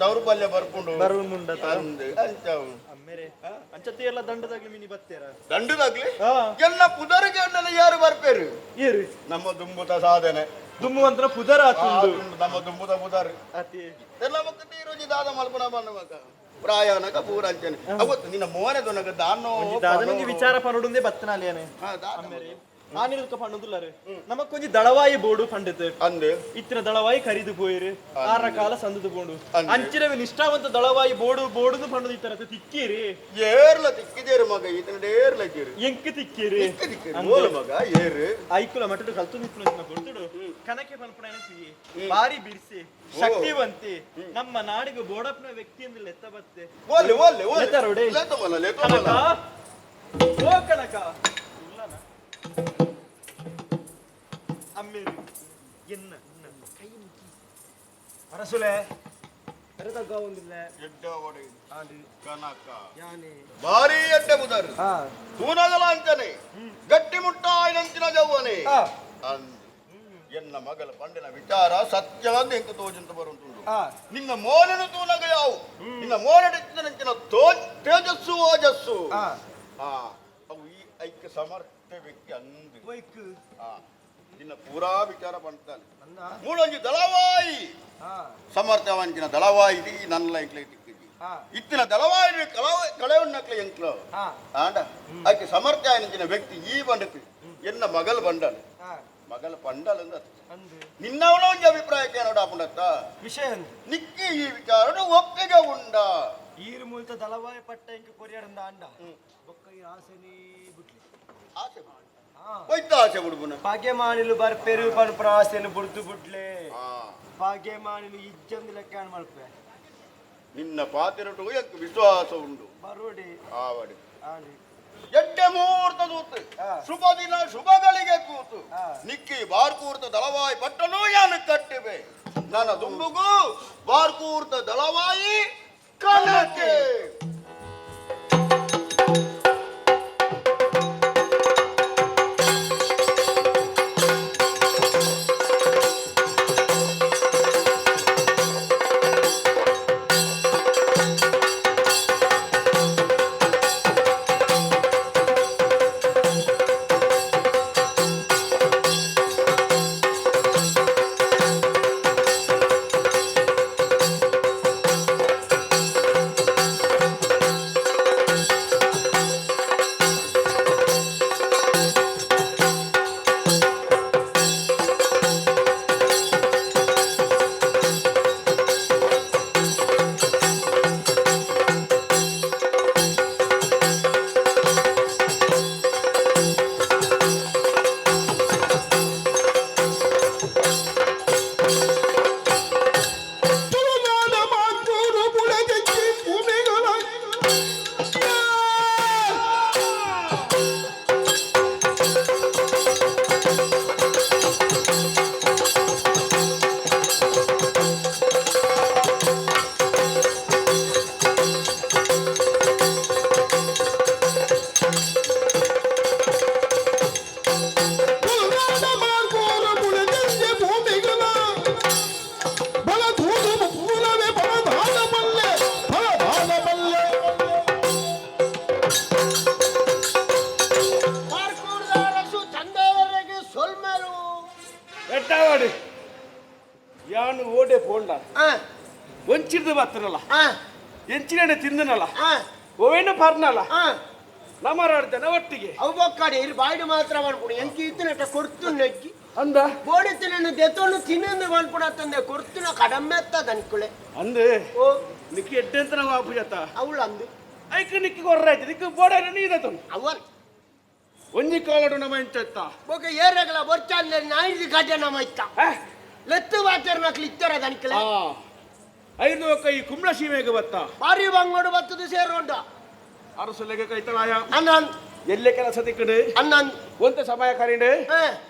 ದೌರ್ಬಲ್ಯ ಬರ್ಕೊಂಡು ಬರುವುದುಂಡ ಅಂಚವು ಅಮ್ಮೇರೆ ಅಂಚತ್ತಿ ಎಲ್ಲ ದಂಡದಾಗ್ಲಿ ಮಿನಿ ಬತ್ತೇರ ದಂಡದಾಗ್ಲಿ ಎಲ್ಲ ಪುದರಿಗೆ ಅನ್ನಲ್ಲ ಯಾರು ಬರ್ಪೇರು ಏರು ನಮ್ಮ ದುಂಬುತ ಸಾಧನೆ ದುಮ್ಮುವಂತರ ಪುದರ ಆತುಂಡು ನಮ್ಮ ದುಂಬುತ ಪುದರ್ ಅತಿ ಎಲ್ಲ ಮಕ್ಕಳು ರೋಜಿ ದಾದ ಮಲ್ಪನ ಬಣ್ಣ ಮಗ ಪ್ರಾಯನಕ ಪೂರ ಅಂಚನೆ ಅವತ್ತು ನಿನ್ನ ಮೋನೆ ದೊನಗ ದಾನೋ ದಾದನೊಂಜಿ ವಿಚಾರ ಪನೊಡುಂದೆ ಬತ್ತನಾಲೇನೆ ಅಮ್ಮೇರೆ ಆನಿರುಕ ಪಣ್ಣುದುಲ್ಲಾರು ನಮಕ್ಕೊಂಜಿ ದಳವಾಯಿ ಬೋಡು ಪಂಡಿತು ಅಂದು ಇತ್ತಿನ ದಳವಾಯಿ ಕರಿದು ಪೋಯಿರು ಆರ ಕಾಲ ಸಂದುದು ಬೋಡು ಅಂಚಿನವೆ ನಿಷ್ಠಾವಂತ ದಳವಾಯಿ ಬೋಡು ಪಂಡದು ಇತ್ತರ ತಿಕ್ಕೀರಿ ಏರ್ಲ ತಿಕ್ಕಿದೇರು ಮಗ ಈತನ ಏರ್ಲಕ್ಕೀರು ಎಂಕ್ ತಿಕ್ಕೀರಿ ಓಲು ಮಗ ಏರು ಐಕುಲ ಮಟಡು ಕಲ್ತು ನಿಂತು ಕೊಡ್ತುಡು ಕನಕೆ ಪನ್ಪುಣ ಬಾರಿ ಬಿರ್ಸಿ ಶಕ್ತಿವಂತಿ ನಮ್ಮ ನಾಡಿಗೆ ಬೋಡಪ್ಪನ ವ್ಯಕ್ತಿ ಎಂದು ಲೆತ್ತ ಬತ್ತೆ ಓಲೆ ಓಲೆ ಓಲೆ ಲೆತ್ತರೋಡೆ ಲೆತ್ತಮಲ್ಲ ಕನಕ ಓ ಕನಕ ಅಮ್ಮೇರಿ ಎನ್ನ ಕೈ ಮುಗಿ ಅರಸುಲೆ ಅರದಗ್ಗ ಒಂದಿಲ್ಲ ಎಡ್ಡ ಒಡೆ ಕನಕ ಭಾರಿ ಎಡ್ಡ ಮುದರು ತೂನಗಲ ಅಂಚನೆ ಗಟ್ಟಿ ಮುಟ್ಟಾಯಿನಂಚಿನ ಜವ್ವನೆ ಅಂದು ಎನ್ನ ಮಗಲ ಪಂಡಿನ ವಿಚಾರ ಸತ್ಯವಂತ ಎಂಕು ತೋಜಂತ ಬರುಂಟುಂಡು ನಿನ್ನ ಮೋನನು ತೂನಗ ಯಾವು ನಿನ್ನ ಮೋನಡಿಚ್ಚಿನ ತೇಜಸ್ಸು ಓಜಸ್ಸು ಅವು ಈ ಐಕ್ಯ ಸಮರ್ಥ ವ್ಯಕ್ತಿ ಅಂದು ನಿನ್ನ ಪೂರಾ ವಿಚಾರ ಬಂತಾನೆ ಮೂಡೊಂಜಿ ದಳವಾಯಿ ಸಮರ್ಥವಂಚಿನ ದಳವಾಯಿ ನನ್ನ ಎಂಕ್ಲೆ ತಿಕ್ಕಿದ್ದಿ ಇತ್ತಿನ ದಳವಾಯಿ ಕಳೆವನ್ನಕ್ಲೆ ಎಂಕ್ಲು ಆಂಡ ಆಕೆ ಸಮರ್ಥ ಆಯ್ನಂಚಿನ ವ್ಯಕ್ತಿ ಈ ಬಂಡತಿ ಎನ್ನ ಮಗಲ್ ಬಂಡಲ್ ಮಗಲ ಪಂಡಲ್ ಅಂದ ನಿನ್ನವಳ ಒಂಜಿ ಅಭಿಪ್ರಾಯಕ್ಕೆ ನೋಡ ಪುಂಡತ್ತ ವಿಷಯ ನಿಕ್ಕಿ ಈ ವಿಚಾರ ಒಪ್ಪಿಗೆ ಉಂಡ ಈರು ಮೂಲತ ದಳವಾಯಿ ಪಟ್ಟ ಇಂಕ ಕೊರಿಯಾಡಂದ ಅಂಡ ಬೊಕ್ಕ ಈ ಆಸೆನೇ ಬಿಟ್ಲಿ ಆಸೆ ಒಯ್ತ ಆಸೆ ಬಿಡ್ಬುನ ಪಾಗೆ ಮಾಡಿಲು ಬರ್ಪೇರು ಪನ್ ಪ್ರಾಸೆನು ಬುಡ್ದು ಬಿಡ್ಲೆ ಪಾಗೆ ಮಾಡಿಲು ಇಜ್ಜಂದು ಲೆಕ್ಕ ಮಲ್ಪೆ ನಿನ್ನ ಪಾತಿರಟು ಎಂಕ್ ವಿಶ್ವಾಸ ಉಂಡು ಬರೋಡಿ ಆವಡಿ ಆಡಿ ಎಡ್ಡೆ ಮುಹೂರ್ತ ದೂತು ಶುಭ ದಿನ ಶುಭಗಳಿಗೆ ಕೂತು ನಿಕ್ಕಿ ಬಾರ್ಕೂರ್ತ ದಳವಾಯಿ ಪಟ್ಟನು ಯಾನು ಕಟ್ಟಿವೆ ನನ್ನ ದುಂಬುಗೂ ಬಾರ್ಕೂರ್ತ ದಳವಾಯಿ ಕನಕೆ ಯಾನು ಓಡೆ ಪೋಂಡ ಒಂಚಿರ್ದು ಬತ್ತನಲ್ಲ ಎಂಚಿನ ತಿಂದನಲ್ಲ ಓವೇನು ಪರ್ನಲ್ಲ ನಮರಾಡ್ತಾನೆ ಒಟ್ಟಿಗೆ ಅವು ಬೊಕ್ಕಾಡಿ ಇಲ್ಲಿ ಬಾಯ್ಡು ಮಾತ್ರ ಮಾಡ್ಕೊಡು ಎಂಕಿ ಇತ್ತಿನಟ ಕೊಡ್ತು ನೆಗ್ಗಿ ಅಂದ ಬೋಡಿ ತಿನ್ನು ದೆತ್ತೊಂದು ತಿನ್ನೊಂದು ಮಾಡ್ಕೊಡತ್ತಂದೆ ಕೊಡ್ತಿನ ಕಡಮೆ ಎತ್ತದ ಅನ್ಕೊಳೆ ಅಂದೆ ಓ ನಿಕ್ಕಿ ಎಡ್ಡೆಂತ ನಾವು ಆಪು ಜತ ಅವಳು ಅಂದು ಐಕ ನಿಕ್ಕಿ ಕೊರ್ರಾಯ್ತು ನಿಕ್ಕಿ ಬೋಡಾರ ನೀದತು ಅವರ್ ಒಂಜಿ ಕಾಲಡು ನಮ್ಮ ಎಂಚತ್ತ ಬೊಕ ಏರಗಲ ಬರ್ಚಾಂದ ನಾಯಿಲಿ ಗಜ ನಮ್ಮ ಇತ್ತ ಲೆತ್ತು ಬಾಚರ್ ನಕ್ಲಿ ಇತ್ತರ ದನಿಕಲೆ ಐದು ಕೈ ಕುಂಬಳ ಸೀಮೆಗೆ ಬತ್ತ ಬಾರಿ ಬಂಗೋಡು ಬತ್ತದು ಸೇರೋಂಡ ಅರಸಲೆಗೆ ಕೈತಲಾಯ ಅನ್ನನ್ ಎಲ್ಲೇ ಕೆಲಸ ದಿಕ್ಕಂಡು ಅನ್ನನ್ ಒಂತೆ ಸಮಯ ಕರಿಂಡು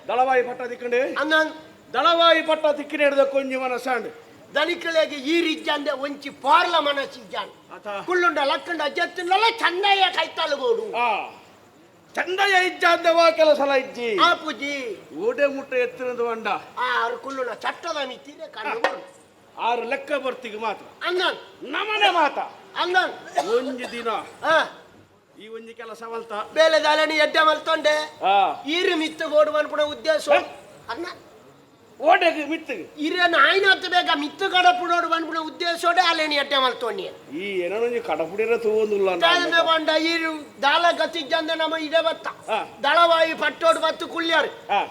ದಳವಾಯಿ ಪಟ್ಟ ದಿಕ್ಕಂಡು ಅನ್ನನ್ ದಳವಾಯಿ ಪಟ್ಟ ದಿಕ್ಕಿನ ಹಿಡಿದ ಕೊಂಜಿ ಮನಸ್ಸಾಂಡು ದನಿಕಲೆಗೆ ಈ ರಿಜ್ಜಂದೆ ಒಂಚಿ ಪಾರ್ಲ ಮನಸ್ಸಿಜ್ಜಾನ್ ಕುಳ್ಳುಂಡ ಲಕ್ಕಂಡ ಜತ್ತಿನಲ್ಲ ಚಂದಯ್ಯ ಕೈತಾಲಗೋಡು ಚಂದಯ್ಯ ಇಜ್ಜಾಂದವ ಕೆಲಸಲ ಇಜ್ಜಿ ಆ ಪೂಜಿ ಓಡೆ ಮುಟ್ಟ ಎತ್ತಿನದು ಅಂಡ ಆರು ಕುಳ್ಳುಂಡ ಚಟ್ಟದ ಮಿತ್ತಿದೆ ಕಣ್ಣು ಆರು ಲೆಕ್ಕ ಬರ್ತಿಗೆ ಮಾತ್ರ ಅನ್ನನ್ ನಮನೆ ಮಾತ ಅನ್ನನ್ ಒಂಜಿ ದಿನ ಈ ಒಂಜಿ ಕೆಲಸ ಮಲ್ತ ಬೇಲೆ ದಾಲನಿ ಎಡ್ಡೆ ಮಲ್ತೊಂಡೆ ಈರು ಮಿತ್ತು ಓಡುವ ಅನ್ಪುಣ ಉದ್ದೇಶ ಅನ್ನ ಓಡೆಗೆ ಮಿತ್ತಿಗೆ ಇರೇನು ಆಯ್ನತ್ತು ಬೇಗ ಮಿತ್ತು ಕಡಪುಡೋಡು ಬಂದ್ಬಿಡ ಉದ್ದೇಶೋಡೆ ಅಲ್ಲೇನಿ ಎಡ್ಡೆ ಮಲ್ತೊಂಡಿ ಈ ಏನೋ ಕಡಪುಡಿರ ತಗೊಂದಿಲ್ಲ ತಾಳ್ಮೆ ಬಂಡ ಈರು ದಾಲ ಗತಿಜ್ಜಂದ ನಮ್ಮ ಇಡೆ ಬತ್ತ ದಳವಾಯಿ ಪಟ್ಟೋಡು ಬತ್ತು ಕುಳ್ಳ್ಯಾರು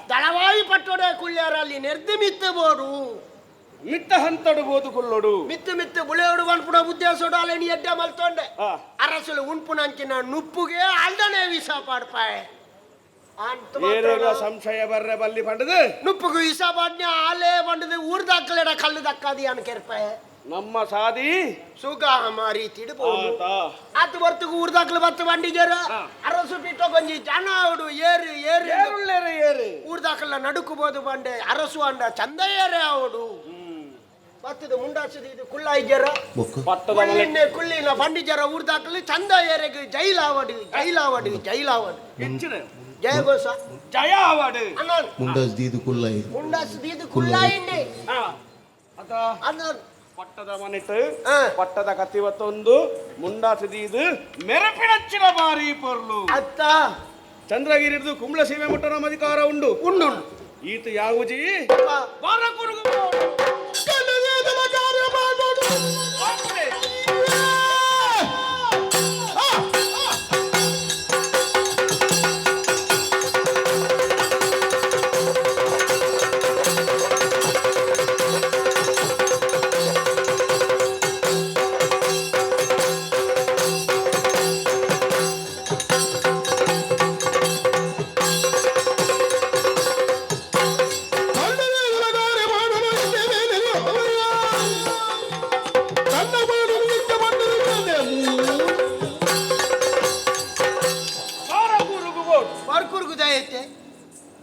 ದಳವಾಯಿ ಪಟ್ಟೋಡೆ ಕುಳ್ಳ್ಯಾರ ಅಲ್ಲಿ ನೆರ್ದು ಮಿತ್ತು ಬೋಡು ಮಿತ್ತ ಹಂತಡು ಬೋದು ಕುಲ್ಲೋಡು ಮಿತ್ತು ಮಿತ್ತು ಬುಳೆಯೋಡು ಬಂದ್ಬಿಡ ಉದ್ದೇಶೋಡು ಅಲ್ಲೇನಿ ಎಡ್ಡೆ ಮಲ್ತೊಂಡೆ ಅರಸಲು ಉಣ್ಪುನಂಚಿನ ನುಪ್ಪುಗೆ ಅಲ್ದನೆ ವಿಷ ಪಾಡ್ಪಾಯ್ ಏನೇಗ ಸಂಶಯ ಬರ್ರೆ ಬಲ್ಲಿ ಪಂಡದು ನುಪ್ಪುಗು ವಿಷ ಪಾಡ್ನೆ ಆಲೇ ಬಂಡದು ಊರ್ ದಕ್ಕಲೆಡ ಕಲ್ಲು ದಕ್ಕದಿ ಅನ್ಕೆರ್ಪಾಯ್ ನಮ್ಮ ಸಾದಿ ಸುಖ ಮಾರಿ ತಿಡ್ಬೋದು ಆತು ಬರ್ತುಗು ಊರ್ ದಕ್ಕಲು ಬತ್ತು ಬಂಡಿಗೆರ ಅರಸು ಪೀಠ ಕೊಂಜಿ ಜನ ಅವಡು ಏರು ಏರು ಏರು ಊರ್ ದಕ್ಕಲ ನಡುಕುಬೋದು ಬಂಡೆ ಅರಸು ಅಂಡ ಚಂದ ಏರೆ ಅವಡು ಬತ್ತದು ಮುಂಡಾಸದು ಇದು ಕುಳ್ಳ ಇಜ್ಜರ ಕುಳ್ಳಿನ ಕುಳ್ಳಿನ ಬಂಡಿಜರ ಊರ್ ದಕ್ಕಲು ಚಂದ ಏರೆಗೆ ಜೈಲಾವಡು ಜೈಲಾವಡು ಜೈಲಾವಡು ಹೆಚ್ಚಿನ ಜಯಗೋಸ ಜಯ ಅವಾರ್ಡ್ ಅನ್ನನ್ ಮುಂಡಾಸ್ದೀದು ಕುಳ್ಳಾಯಿ ಮುಂಡಾಸದು ಕುಳ್ಳ ಇನ್ನೆ ಅದ ಅನ್ನನ್ ಪಟ್ಟದ ಮನಿಟ್ಟು ಪಟ್ಟದ ಕತ್ತಿವತ್ತೊಂದು ಮುಂಡಾಸದೀದು ಮೆರಪಿನಚ್ಚಿನ ಬಾರಿ ಪೊರ್ಲು ಅತ್ತ ಚಂದ್ರಗಿರಿದು ಕುಂಬಳ ಸೀಮೆ ಮುಟ್ಟನ ಅಧಿಕಾರ ಉಂಡು ಉಂಡು ಈತ ಯಾವುಜಿ ಬಾರ ಕುರುಗು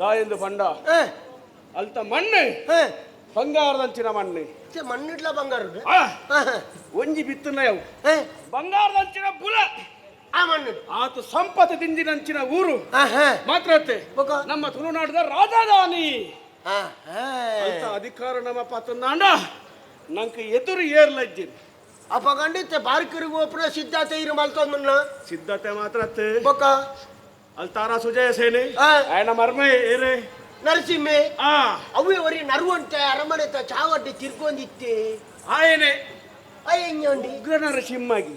ದಾಯಂದು ಬಂಡ ಅಲ್ತ ಮಣ್ಣೆ ಬಂಗಾರದಂಚಿನ ಮಣ್ಣೆ ಮಣ್ಣಿಡ್ಲ ಬಂಗಾರ ಒಂಜಿ ಬಿತ್ತನ ಯಾವ ಬಂಗಾರದಂಚಿನ ಬುಲ ಆ ಮಣ್ಣು ಆತ ಸಂಪತ್ತು ದಿಂಜಿನಂಚಿನ ಊರು ಮಾತ್ರ ನಮ್ಮ ತುಳುನಾಡದ ರಾಜಧಾನಿ ಅಧಿಕಾರ ನಮ್ಮ ಪತ್ತನಾಂಡ ನಂಗೆ ಎದುರು ಏರ್ಲಜ್ಜಿನ ಅಪ್ಪ ಖಂಡಿತ ಬಾರ್ಕರಿಗೆ ಒಪ್ಪನ ಸಿದ್ಧತೆ ಇರು ಮಲ್ತೊಂದು ಸಿದ್ಧತೆ ಮಾತ್ರ ಬೊಕ್ಕ ಅಲ್ತಾರ ಸುಜಯ ಸೇನೆ ఆయన ಮರ್ಮೆ ಏರೆ ನರಸಿಂಹೆ ಅವೇ ವರಿ ನರುವಂತೆ ಅರಮನೆ ಚಾವಡ್ಡಿ ತಿರ್ಕೊಂಡಿತ್ತೆ ಆಯನೆ ಅಯ್ಯಂಡಿ ಉಗ್ರ ನರಸಿಂಹಗಿ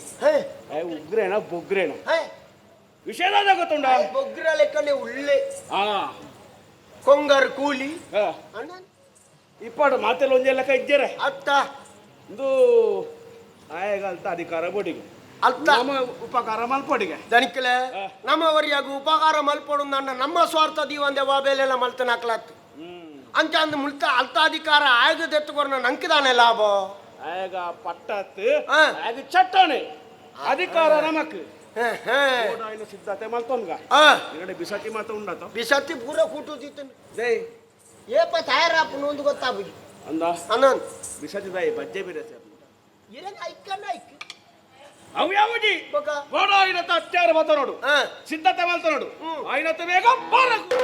ಉಗ್ರೇನ ಬೊಗ್ರೇನ ವಿಷಯದ ಗೊತ್ತುಂಡ ಬೊಗ್ರ ಲೆಕ್ಕನೆ ಉಳ್ಳೆ ಕೊಂಗರ್ ಕೂಲಿ ಇಪ್ಪಡು ಮಾತೆಲ್ಲ ಒಂದೆಲ್ಲ ಕೈ ಇದ್ದೇರೆ ಅತ್ತ ಒಂದು ಆಯಗಲ್ತ ಅಧಿಕಾರ ಬೋಡಿಗೆ ಅಲ್ತ ಉಪಕಾರ ಮಲ್ಪೊಡಿಗೆ ದನಿಕಲೆ ನಮ್ಮವರಿಯಾಗ ಉಪಕಾರ ಮಲ್ಪೊಡು ನನ್ನ ನಮ್ಮ ಸ್ವಾರ್ಥ ದೀವಂದೆ ವಾಬೇಲೆಲ್ಲ ಮಲ್ತನ ಹಾಕ್ಲತ್ತು ಅಂಚ ಅಂದ್ ಮುಲ್ತ ಅಲ್ತ ಅಧಿಕಾರ ಆಯಗದೆತ್ತುಕೊರ್ನ ನಂಕಿದಾನೆ ಲಾಭ ಆಯಗ ಪಟ್ಟತ್ತು ಆಯಗ ಚಟ್ಟಣೆ ಅಧಿಕಾರ ನಮಕ್ ಸಿದ್ಧತೆ ಮಲ್ತೊನ್ಗ ಈಗಡೆ ಬಿಸತಿ ಮಾತ ಉಂಡತ ಬಿಸತಿ ಪೂರ ಕೂಟುದಿತ್ತು ಜೈ ಏಪ ತಯಾರಾಪು ನೊಂದು ಗೊತ್ತಾಬುಜಿ ಅಂದ ಅನನ್ ಬಿಸತಿ ದಾಯಿ ಬಜ್ಜೆ ಬೇರೆ ಸರ್ ಇರೇನ ಐಕನ್ನ ಐಕ್ ಅವು ಯಾವುಜಿ ಬೋಡ ಆಯ್ನತ್ತ ಅತ್ಯಾರ ಮತ ನೋಡು ಸಿದ್ಧತೆ ಮಲ್ತ ನೋಡು ಆಯ್ನತ್ತ ಬೇಗ ಬಾರಕು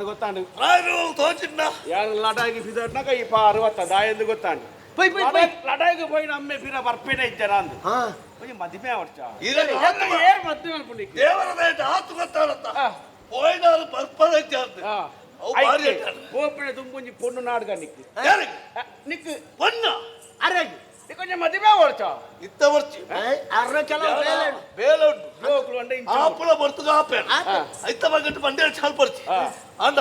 ಗೊತ್ತಾಂಡು ರಾಯರು ತೋಚಿನ್ನ ಯಾರು ಲಡಾಯಿಗೆ ಬಿದ್ದಾಡ್ನಾಗ ಈ ಪಾ 60 ದಾಯಂದು ಗೊತ್ತಾಂಡು ಪೈ ಪೈ ಪೈ ಲಡಾಯಿಗೆ ಹೋಗಿ ಅಮ್ಮೆ ಬಿರ ಬರ್ಪೇನೆ ಇದ್ದಾರ ಅಂದು ಹಾ ಕೊಂಚ ಮದಿಮೆ ಅವರ್ಚ ಇದನ್ನು ಏರ್ ಮದ್ವೆ ಅನ್ಕೊಂಡಿಕ್ಕೆ ದೇವರ ದಯದ ಆತು ಗೊತ್ತಾಡತ್ತ ಹೋಯ್ನಾರು ಬರ್ಪದ ಜಾರ್ದು ಅವು ಭಾರಿ ಇಟ್ಟಾರೆ. ಪೋಪಣೆ ತುಂಬುಂಜಿ ಪೊಣ್ಣು ನಾಡ್ಗ ನಿಕ್ಕು ಯಾರಿಗೆ ನಿಕ್ಕು ಬಣ್ಣ ಅರೆಗ್ ಕೊಂಚ ಮದಿಮೆ ಅವರ್ಚ ಇತ್ತ ಬರ್ಚಿ ಅರ್ರ ಕೆಲವು ಬೇಲೆ ಬೇಲೆ ಉಂಟು ಜೋಕ್ಲು ಅಂಡೆ ಇಂಚ ಆಪುಳ ಬರ್ತಗ ಆಪೇಣ ಐತ ಬಗಟ್ಟು ಬಂಡೆ ಚಾಲ್ ಬರ್ಚಿ ಅಂದ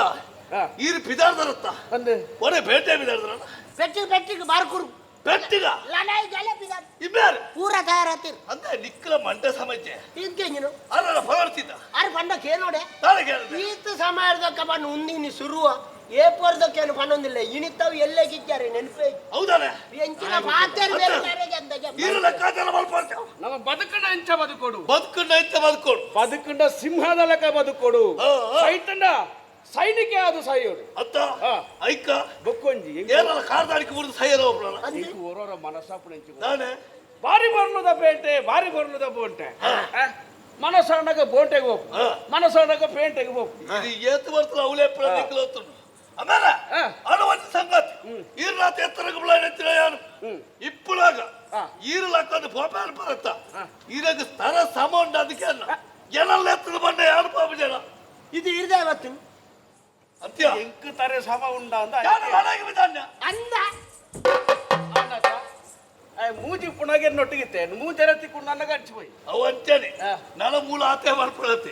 ಈರು ಪಿದಾರ್ದರತ್ತ ಅಂದೆ ಒಡೆ ಬೇಟೆ ಪಿದಾರ್ದರಲ್ಲ ಪೆಟ್ಟಿಗೆ ಪೆಟ್ಟಿಗೆ ಬಾರ್ಕುರು ಬೆಟ್ಟಿಗ ಲಡಾಯಿ ಗಲೆ ಬಿದ್ದಾರ ಇಬ್ಯಾರು ಪೂರ ತಯಾರಾತಿರ್ ಅಂದ್ರೆ ನಿಕ್ಕಲ ಮಂಡೆ ಸಮಸ್ಯೆ ಇಂಕೆಂಜಿನು ಅಲ್ಲ ಫಲರ್ತಿದ್ದ ಅರೆ ಪಂಡಕ್ಕೆ ಏನೋಡೆ ತಾಳೆ ಕೇಳಿದೆ ಈತ ಸಮಯದಕ್ಕ ಬಣ್ಣ ಉಂದಿನಿ ಶುರುವ ಏಪರ್ದಕ್ಕೇನು ಪನ್ನೊಂದಿಲ್ಲ ಇಣಿತಾವ್ ಎಲ್ಲೇ ಕಿಕ್ಕಾರೆ ನೆನಪೇ ಹೌದಾನೆ ಎಂಚಿನ ಪಾತ್ರೆ ಬೇರೆ ಈರು ಲೆಕ್ಕಾಚಾರ ಮಲ್ಪಡ್ತೇವೆ ನಮ್ಮ ಬದುಕಂಡ ಇಂಚ ಬದುಕೊಡು ಬದುಕಂಡ ಐತ ಬದುಕೋಡು ಬದುಕಂಡ ಸಿಂಹದ ಲೆಕ್ಕ ಬದುಕೊಡು ಸೈತಂಡ ಸೈನಿಕ ಅದು ಸಾಯೋಡು ಅತ್ತ ಐಕ ಬೊಕ್ಕೊಂಜಿ ಏನಲ್ಲ ಕಾರ್ದಾಡಿಕೆ ಬಿಡುದು ಸೈಯರ ಒಬ್ಬಳಲ್ಲ నీకు ఓరోరో మనసాపు నుంచి ನಾನೇ భారీ బొర్లుద పేంటే భారీ బొర్లుద బోంటే మనసన్నగా బోంటెಗೆ ಹೋಗು మనసన్నగా ಪೇಂಟೆಗೆ ಹೋಗು ಇದು ಏತು ಬರ್ತಲ್ಲ ಅವಳು ಎಪ್ಪಳ ನಿಕ್ಕಲು ಹೋಗ್ತಾನು ಆಮೇಲೆ ಅದು ಒಂದು ಸಂಗತಿ ಈರ್ಲಾತ ಎತ್ತರಗ ಬಿಳ ನೆತ್ತಿರ ಯಾನು ಇಪ್ಪಳಾಗ ಈರ್ಲಾಕಂದು ಪೋಪಾನ ಬರುತ್ತ ಈರಾಗ ಸ್ಥಳ ಸಮ ಉಂಟು ಅದಕ್ಕೆ ಅಲ್ಲ ಏನಲ್ಲ ಎತ್ತದ ಬಂಡೆ ಯಾರು ಪಾಪ ಜನ ಇದು ಇರ್ದೆ ಇವತ್ತು ಅಂತ್ಯ ಎಂಕುತಾರೆ ಸಮ ಉಂಡ ಅಂತ ಯಾರು ನಾನಾಗಿ ಬಿದ್ದಾನ್ಯ ಅಂದ ಮೂಜಿ ಪುಣಗೆ ನೊಟ್ಟಿಗಿತ್ತೆ ಮೂಜರ ತಿಕ್ಕೊಂಡು ನನಗೆ ಹಚ್ಚಿపోయి ಅವು ಅಂತಾನೆ ನನ್ನ ಮೂಲ ಆತೆ ಬರ್ಪಡತ್ತೆ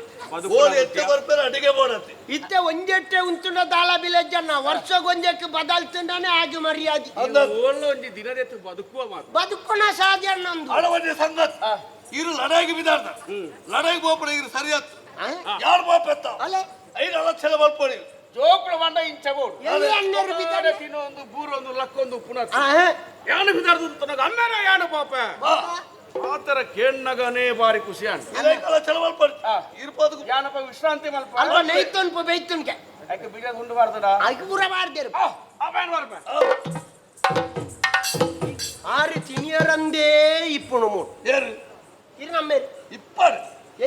ಓಲ್ ಎತ್ತೆ ಬರ್ತಾರೆ ಅಡಿಗೆ ಮಾಡತ್ತೆ ಇತ್ತೆ ಒಂಜೆಟ್ಟೆ ಉಂಟುಂಡ ದಾಳ ಬಿಲೆಜ್ಜನ್ನ ವರ್ಷಗೊಂಜಕ್ಕೆ ಬದಲ್ತುಂಡನೆ ಆಗಿ ಮರ್ಯಾದೆ ಓಳ್ನ ಒಂಜಿ ದಿನದೆತ್ತು ಬದುಕುವ ಮಾತು ಬದುಕೋಣ ಸಾಧ್ಯ ನಂದು ಅಳವನ್ಯ ಸಂಗತಿ ಇರು ಲಡಾಯಿಗೆ ಬಿದ್ದಾಡ್ದ ಲಡಾಯಿಗೆ ಹೋಗ್ಬಿಡ ಇರು ಸರಿಯಾತ್ ಯಾರು ಬಾಪೆತ್ತ ಅಲೆ 5 ಲಕ್ಷ ಬಲ್ಪಡಿ ಜೋಕುಳ ಬಂಡ ಇಂಚಗೋಡು ಎಲ್ಲಿ ಅಣ್ಣರು ಬಿದ್ದಾನೆ ತಿನ್ನೊಂದು ಬೂರೊಂದು ಲಕ್ಕೊಂದು ಪುನಃ ಯಾನು ಬಿದ್ದಾರ್ದು ತನಗ ಅಮ್ಮೇರ ಯಾನು ಪಾಪ ಆತರ ಕೇಣ್ಣಗನೇ ಬಾರಿ ಖುಷಿ ಅಂತ 5 ಲಕ್ಷ ಬಲ್ಪಡಿ ಇರ್ಬೋದು ಯಾನಪ್ಪ ವಿಶ್ರಾಂತಿ ಮಲ್ಪ ಅಲ್ಪ ನೈತೊನ್ಪ ಬೈತುನ್ಗೆ ಯಾಕೆ ಬೀಜ ಗುಂಡು ಬಾರ್ದಡ ಆಯ್ಕೆ ಪೂರ ಮಾಡ್ದೇರು ಅವೇನು ಬರ್ಪ ಆರು ತಿನಿಯರಂದೇ ಇಪ್ಪುಣು ಮೂರು ಯಾರು ಇದು ನಮ್ಮೇರು ಇಪ್ಪರು